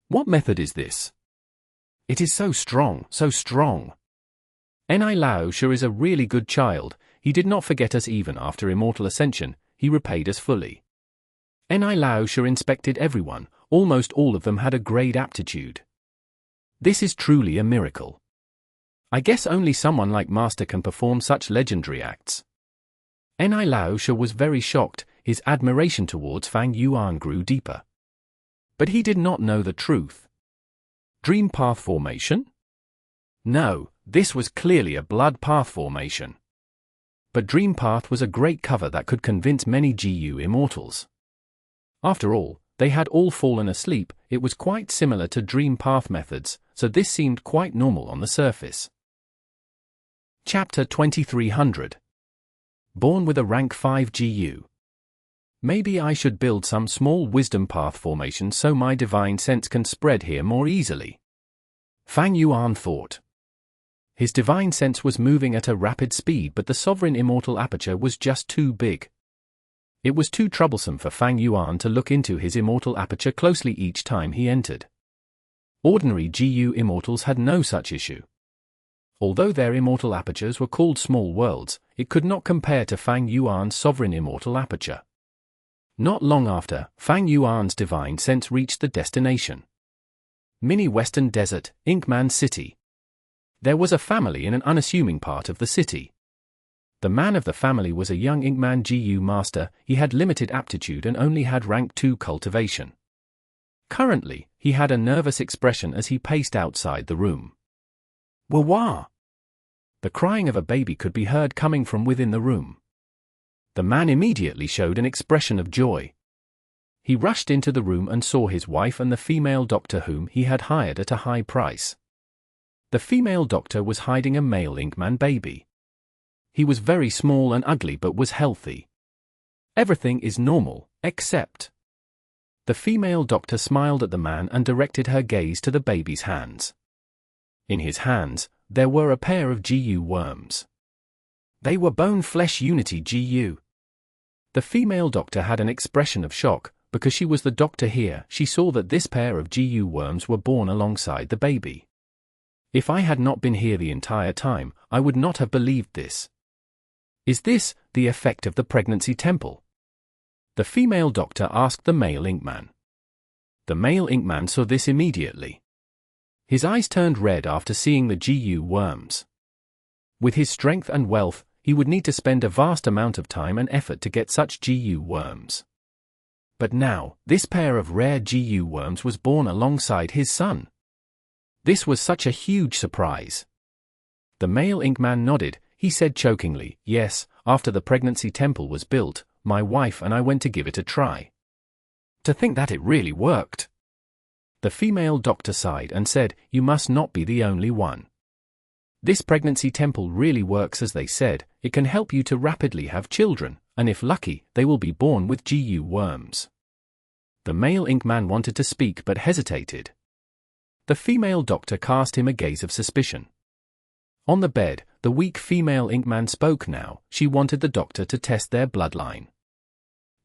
What method is this? It is so strong, so strong. NI Lao She is a really good child, he did not forget us even after Immortal Ascension, he repaid us fully. NI Lao She inspected everyone, almost all of them had a grade aptitude. This is truly a miracle. I guess only someone like Master can perform such legendary acts. NI Lao She was very shocked, his admiration towards Fang Yuan grew deeper. But he did not know the truth. Dream Path formation? No, this was clearly a blood path formation. But Dream Path was a great cover that could convince many GU immortals. After all, they had all fallen asleep, it was quite similar to Dream Path methods, so this seemed quite normal on the surface. Chapter 2300. Born with a rank 5 GU. Maybe I should build some small wisdom path formation so my divine sense can spread here more easily. Fang Yuan thought. His divine sense was moving at a rapid speed, but the sovereign immortal aperture was just too big. It was too troublesome for Fang Yuan to look into his immortal aperture closely each time he entered. Ordinary GU immortals had no such issue. Although their immortal apertures were called small worlds, it could not compare to Fang Yuan's sovereign immortal aperture. Not long after, Fang Yuan's divine sense reached the destination. Mini Western Desert, Inkman City. There was a family in an unassuming part of the city. The man of the family was a young Inkman GU master, he had limited aptitude and only had rank 2 cultivation. Currently, he had a nervous expression as he paced outside the room. Wah-wah! The crying of a baby could be heard coming from within the room. The man immediately showed an expression of joy. He rushed into the room and saw his wife and the female doctor whom he had hired at a high price. The female doctor was hiding a male Inkman baby. He was very small and ugly but was healthy. Everything is normal, except... The female doctor smiled at the man and directed her gaze to the baby's hands. In his hands, there were a pair of GU worms. They were bone-flesh unity GU. The female doctor had an expression of shock, because she was the doctor here, she saw that this pair of GU worms were born alongside the baby. If I had not been here the entire time, I would not have believed this. Is this the effect of the pregnancy temple? The female doctor asked the male Inkman. The male Inkman saw this immediately. His eyes turned red after seeing the GU worms. With his strength and wealth, he would need to spend a vast amount of time and effort to get such GU worms. But now, this pair of rare GU worms was born alongside his son. This was such a huge surprise. The male Inkman nodded, he said chokingly, yes, after the pregnancy temple was built, my wife and I went to give it a try. To think that it really worked. The female doctor sighed and said, you must not be the only one. This pregnancy temple really works as they said, it can help you to rapidly have children, and if lucky, they will be born with GU worms. The male Inkman wanted to speak but hesitated. The female doctor cast him a gaze of suspicion. On the bed, the weak female Inkman spoke now, she wanted the doctor to test their bloodline.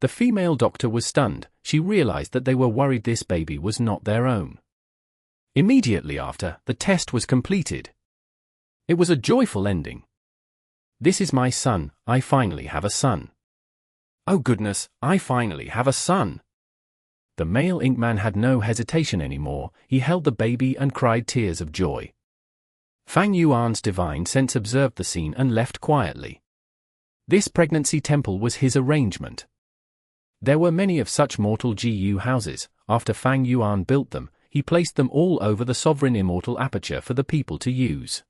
The female doctor was stunned, she realized that they were worried this baby was not their own. Immediately after, the test was completed. It was a joyful ending. This is my son, I finally have a son. Oh goodness, I finally have a son. The male ink man had no hesitation anymore, he held the baby and cried tears of joy. Fang Yuan's divine sense observed the scene and left quietly. This pregnancy temple was his arrangement. There were many of such mortal Gu houses. After Fang Yuan built them, he placed them all over the sovereign immortal aperture for the people to use.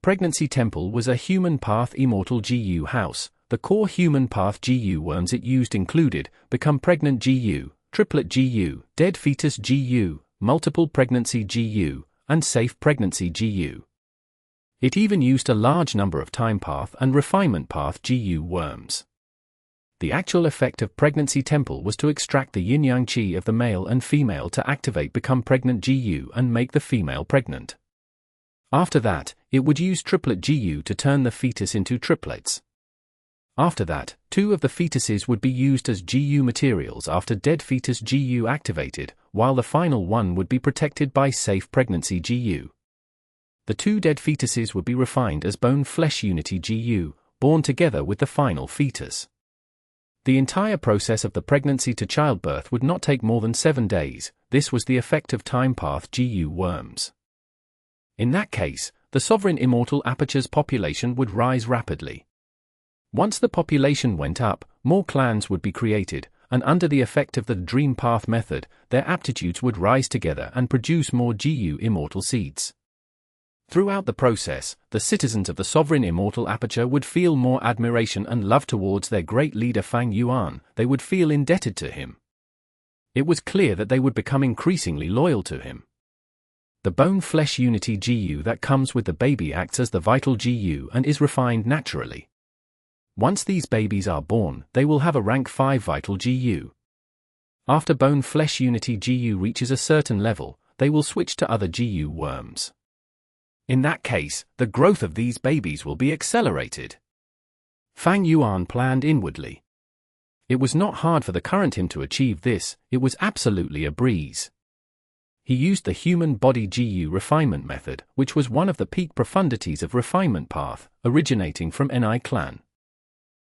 Pregnancy temple was a human path immortal Gu house. The core human path Gu worms it used included become pregnant Gu, triplet Gu, dead fetus Gu, multiple pregnancy Gu, and safe pregnancy Gu. It even used a large number of time path and refinement path Gu worms. The actual effect of pregnancy temple was to extract the yin-yang qi of the male and female to activate become pregnant Gu and make the female pregnant. After that, it would use triplet Gu to turn the fetus into triplets. After that, 2 of the fetuses would be used as Gu materials after dead fetus Gu activated, while the final one would be protected by safe pregnancy Gu. The 2 dead fetuses would be refined as bone-flesh unity Gu, born together with the final fetus. The entire process of the pregnancy to childbirth would not take more than 7 days. This was the effect of time path Gu worms. In that case, the sovereign immortal aperture's population would rise rapidly. Once the population went up, more clans would be created, and under the effect of the dream path method, their aptitudes would rise together and produce more Gu immortal seeds. Throughout the process, the citizens of the sovereign immortal aperture would feel more admiration and love towards their great leader Fang Yuan. They would feel indebted to him. It was clear that they would become increasingly loyal to him. The bone-flesh unity Gu that comes with the baby acts as the vital Gu and is refined naturally. Once these babies are born, they will have a rank 5 vital Gu. After bone-flesh unity Gu reaches a certain level, they will switch to other Gu worms. In that case, the growth of these babies will be accelerated. Fang Yuan planned inwardly. It was not hard for the current him to achieve this, it was absolutely a breeze. He used the human body Gu refinement method, which was one of the peak profundities of refinement path, originating from Ni clan.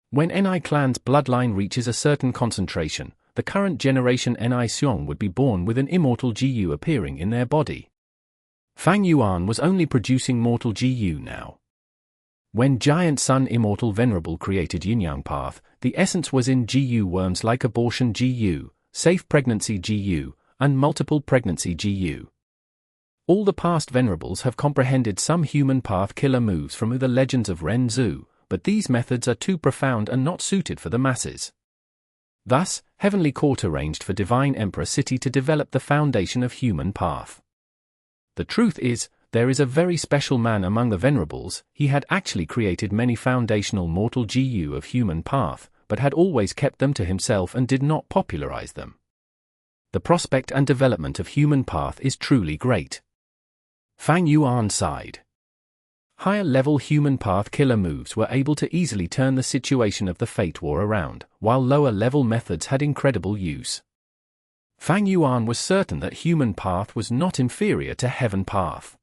When Ni clan's bloodline reaches a certain concentration, the current generation Ni Xiong would be born with an immortal Gu appearing in their body. Fang Yuan was only producing mortal Gu now. When Giant Sun Immortal Venerable created Yin-Yang path, the essence was in Gu worms like abortion Gu, safe pregnancy Gu, and multiple pregnancy Gu. All the past Venerables have comprehended some human path killer moves from the legends of Ren Zhu, but these methods are too profound and not suited for the masses. Thus, Heavenly Court arranged for Divine Emperor City to develop the foundation of human path. The truth is, there is a very special man among the Venerables. He had actually created many foundational mortal Gu of human path, but had always kept them to himself and did not popularize them. The prospect and development of human path is truly great. Fang Yuan sighed. Higher-level human path killer moves were able to easily turn the situation of the Fate War around, while lower-level methods had incredible use. Fang Yuan was certain that human path was not inferior to heaven path.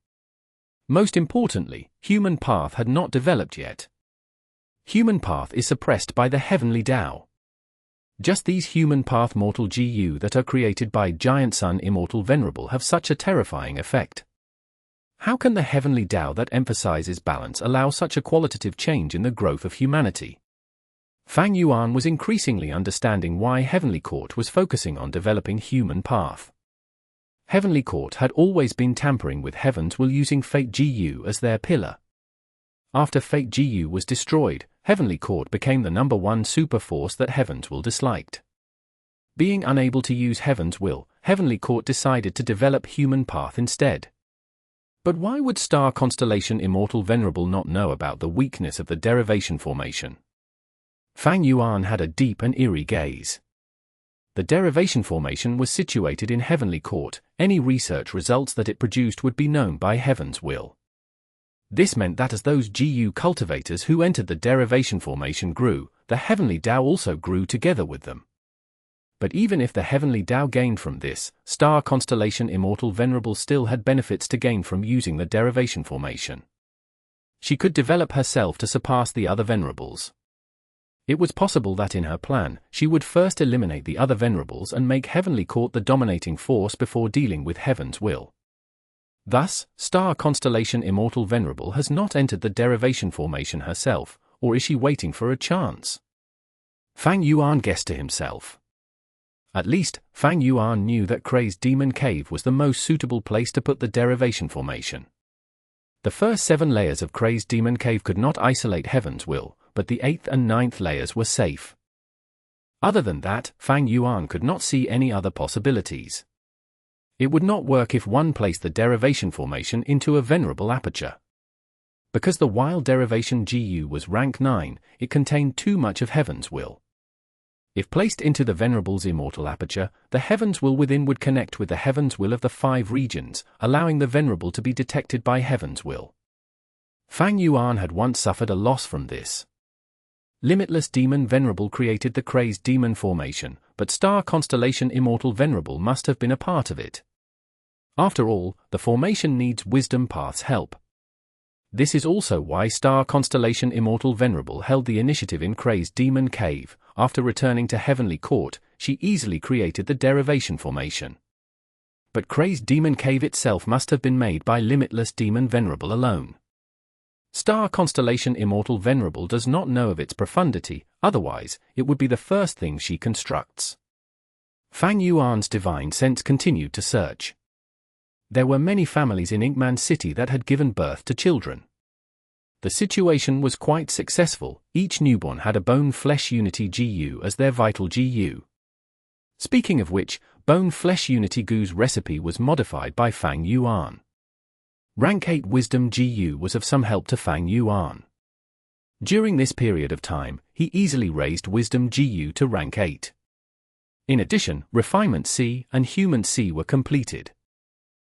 Most importantly, human path had not developed yet. Human path is suppressed by the heavenly Tao. Just these human path mortal Gu that are created by Giant Sun Immortal Venerable have such a terrifying effect. How can the heavenly Tao that emphasizes balance allow such a qualitative change in the growth of humanity? Fang Yuan was increasingly understanding why Heavenly Court was focusing on developing human path. Heavenly Court had always been tampering with Heaven's Will using Fate Gu as their pillar. After Fate Gu was destroyed, Heavenly Court became the #1 super force that Heaven's Will disliked. Being unable to use Heaven's Will, Heavenly Court decided to develop human path instead. But why would Star Constellation Immortal Venerable not know about the weakness of the Derivation formation? Fang Yuan had a deep and eerie gaze. The Derivation formation was situated in Heavenly Court. Any research results that it produced would be known by Heaven's Will. This meant that as those Gu cultivators who entered the Derivation formation grew, the Heavenly Tao also grew together with them. But even if the Heavenly Tao gained from this, Star Constellation Immortal Venerable still had benefits to gain from using the Derivation formation. She could develop herself to surpass the other Venerables. It was possible that in her plan, she would first eliminate the other Venerables and make Heavenly Court the dominating force before dealing with Heaven's will. Thus, Star Constellation Immortal Venerable has not entered the Derivation formation herself, or is she waiting for a chance? Fang Yuan guessed to himself. At least, Fang Yuan knew that Crazed Demon Cave was the most suitable place to put the Derivation formation. The first 7 layers of Crazed Demon Cave could not isolate Heaven's will, but the 8th and 9th layers were safe. Other than that, Fang Yuan could not see any other possibilities. It would not work if one placed the Derivation formation into a Venerable aperture. Because the Wild Derivation GU was rank 9, it contained too much of Heaven's will. If placed into the Venerable's Immortal aperture, the Heaven's will within would connect with the Heaven's will of the 5 regions, allowing the Venerable to be detected by Heaven's will. Fang Yuan had once suffered a loss from this. Limitless Demon Venerable created the Crazed Demon formation, but Star Constellation Immortal Venerable must have been a part of it. After all, the formation needs Wisdom Path's help. This is also why Star Constellation Immortal Venerable held the initiative in Crazed Demon Cave. After returning to Heavenly Court, she easily created the Derivation formation. But Crazed Demon Cave itself must have been made by Limitless Demon Venerable alone. Star Constellation Immortal Venerable does not know of its profundity, otherwise, it would be the first thing she constructs. Fang Yuan's divine sense continued to search. There were many families in Inkman City that had given birth to children. The situation was quite successful. Each newborn had a Bone-Flesh Unity GU as their vital GU. Speaking of which, Bone-Flesh Unity GU's recipe was modified by Fang Yuan. Rank 8 Wisdom GU was of some help to Fang Yuan. During this period of time, he easily raised Wisdom GU to rank 8. In addition, Refinement C and Human C were completed.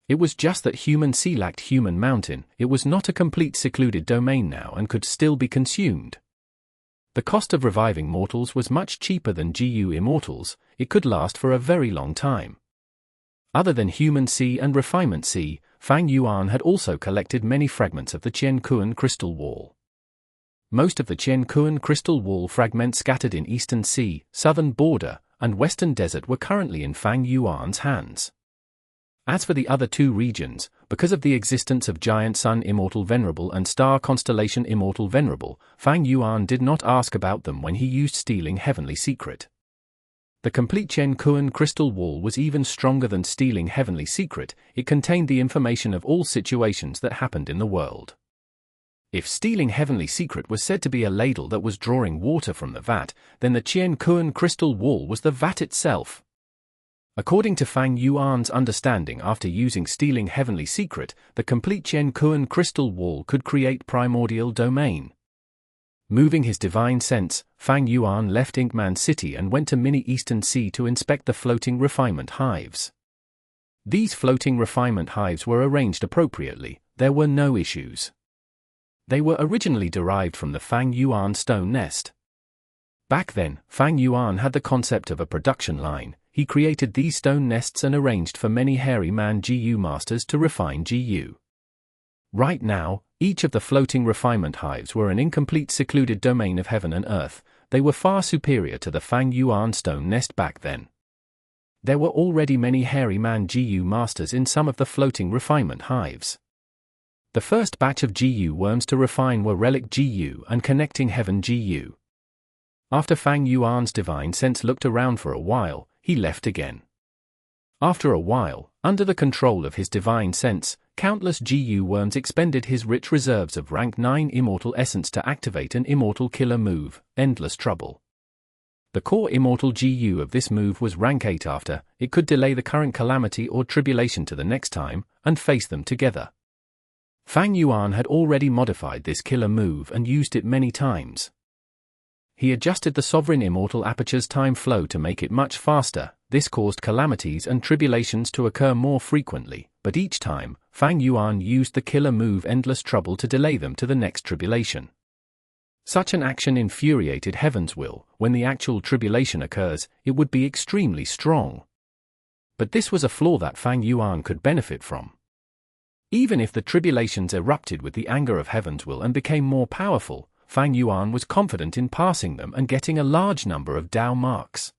It was just that Human C lacked Human Mountain. It was not a complete secluded domain now and could still be consumed. The cost of reviving mortals was much cheaper than GU Immortals. It could last for a very long time. Other than Human C and Refinement C, Fang Yuan had also collected many fragments of the Qiankuan Crystal Wall. Most of the Qiankuan Crystal Wall fragments scattered in Eastern Sea, Southern Border, and Western Desert were currently in Fang Yuan's hands. As for the other 2 regions, because of the existence of Giant Sun Immortal Venerable and Star Constellation Immortal Venerable, Fang Yuan did not ask about them when he used Stealing Heavenly Secret. The complete Qiankuan Crystal Wall was even stronger than Stealing Heavenly Secret. It contained the information of all situations that happened in the world. If Stealing Heavenly Secret was said to be a ladle that was drawing water from the vat, then the Qiankuan Crystal Wall was the vat itself. According to Fang Yuan's understanding, after using Stealing Heavenly Secret, the complete Qiankuan Crystal Wall could create Primordial Domain. Moving his divine sense, Fang Yuan left Inkman City and went to Mini Eastern Sea to inspect the floating refinement hives. These floating refinement hives were arranged appropriately. There were no issues. They were originally derived from the Fang Yuan stone nest. Back then, Fang Yuan had the concept of a production line. He created these stone nests and arranged for many hairy man GU masters to refine GU. Right now, each of the floating refinement hives were an incomplete secluded domain of heaven and earth. They were far superior to the Fang Yuan stone nest back then. There were already many hairy man GU masters in some of the floating refinement hives. The first batch of GU worms to refine were Relic GU and Connecting Heaven GU. After Fang Yuan's divine sense looked around for a while, he left again. After a while, under the control of his divine sense, countless GU worms expended his rich reserves of rank 9 Immortal Essence to activate an Immortal killer move, Endless Trouble. The core Immortal GU of this move was rank 8. After, it could delay the current Calamity or Tribulation to the next time, and face them together. Fang Yuan had already modified this killer move and used it many times. He adjusted the Sovereign Immortal Aperture's time flow to make it much faster. This caused calamities and tribulations to occur more frequently, but each time, Fang Yuan used the killer move Endless Trouble to delay them to the next tribulation. Such an action infuriated Heaven's will. When the actual tribulation occurs, it would be extremely strong. But this was a flaw that Fang Yuan could benefit from. Even if the tribulations erupted with the anger of Heaven's will and became more powerful, Fang Yuan was confident in passing them and getting a large number of Dao marks.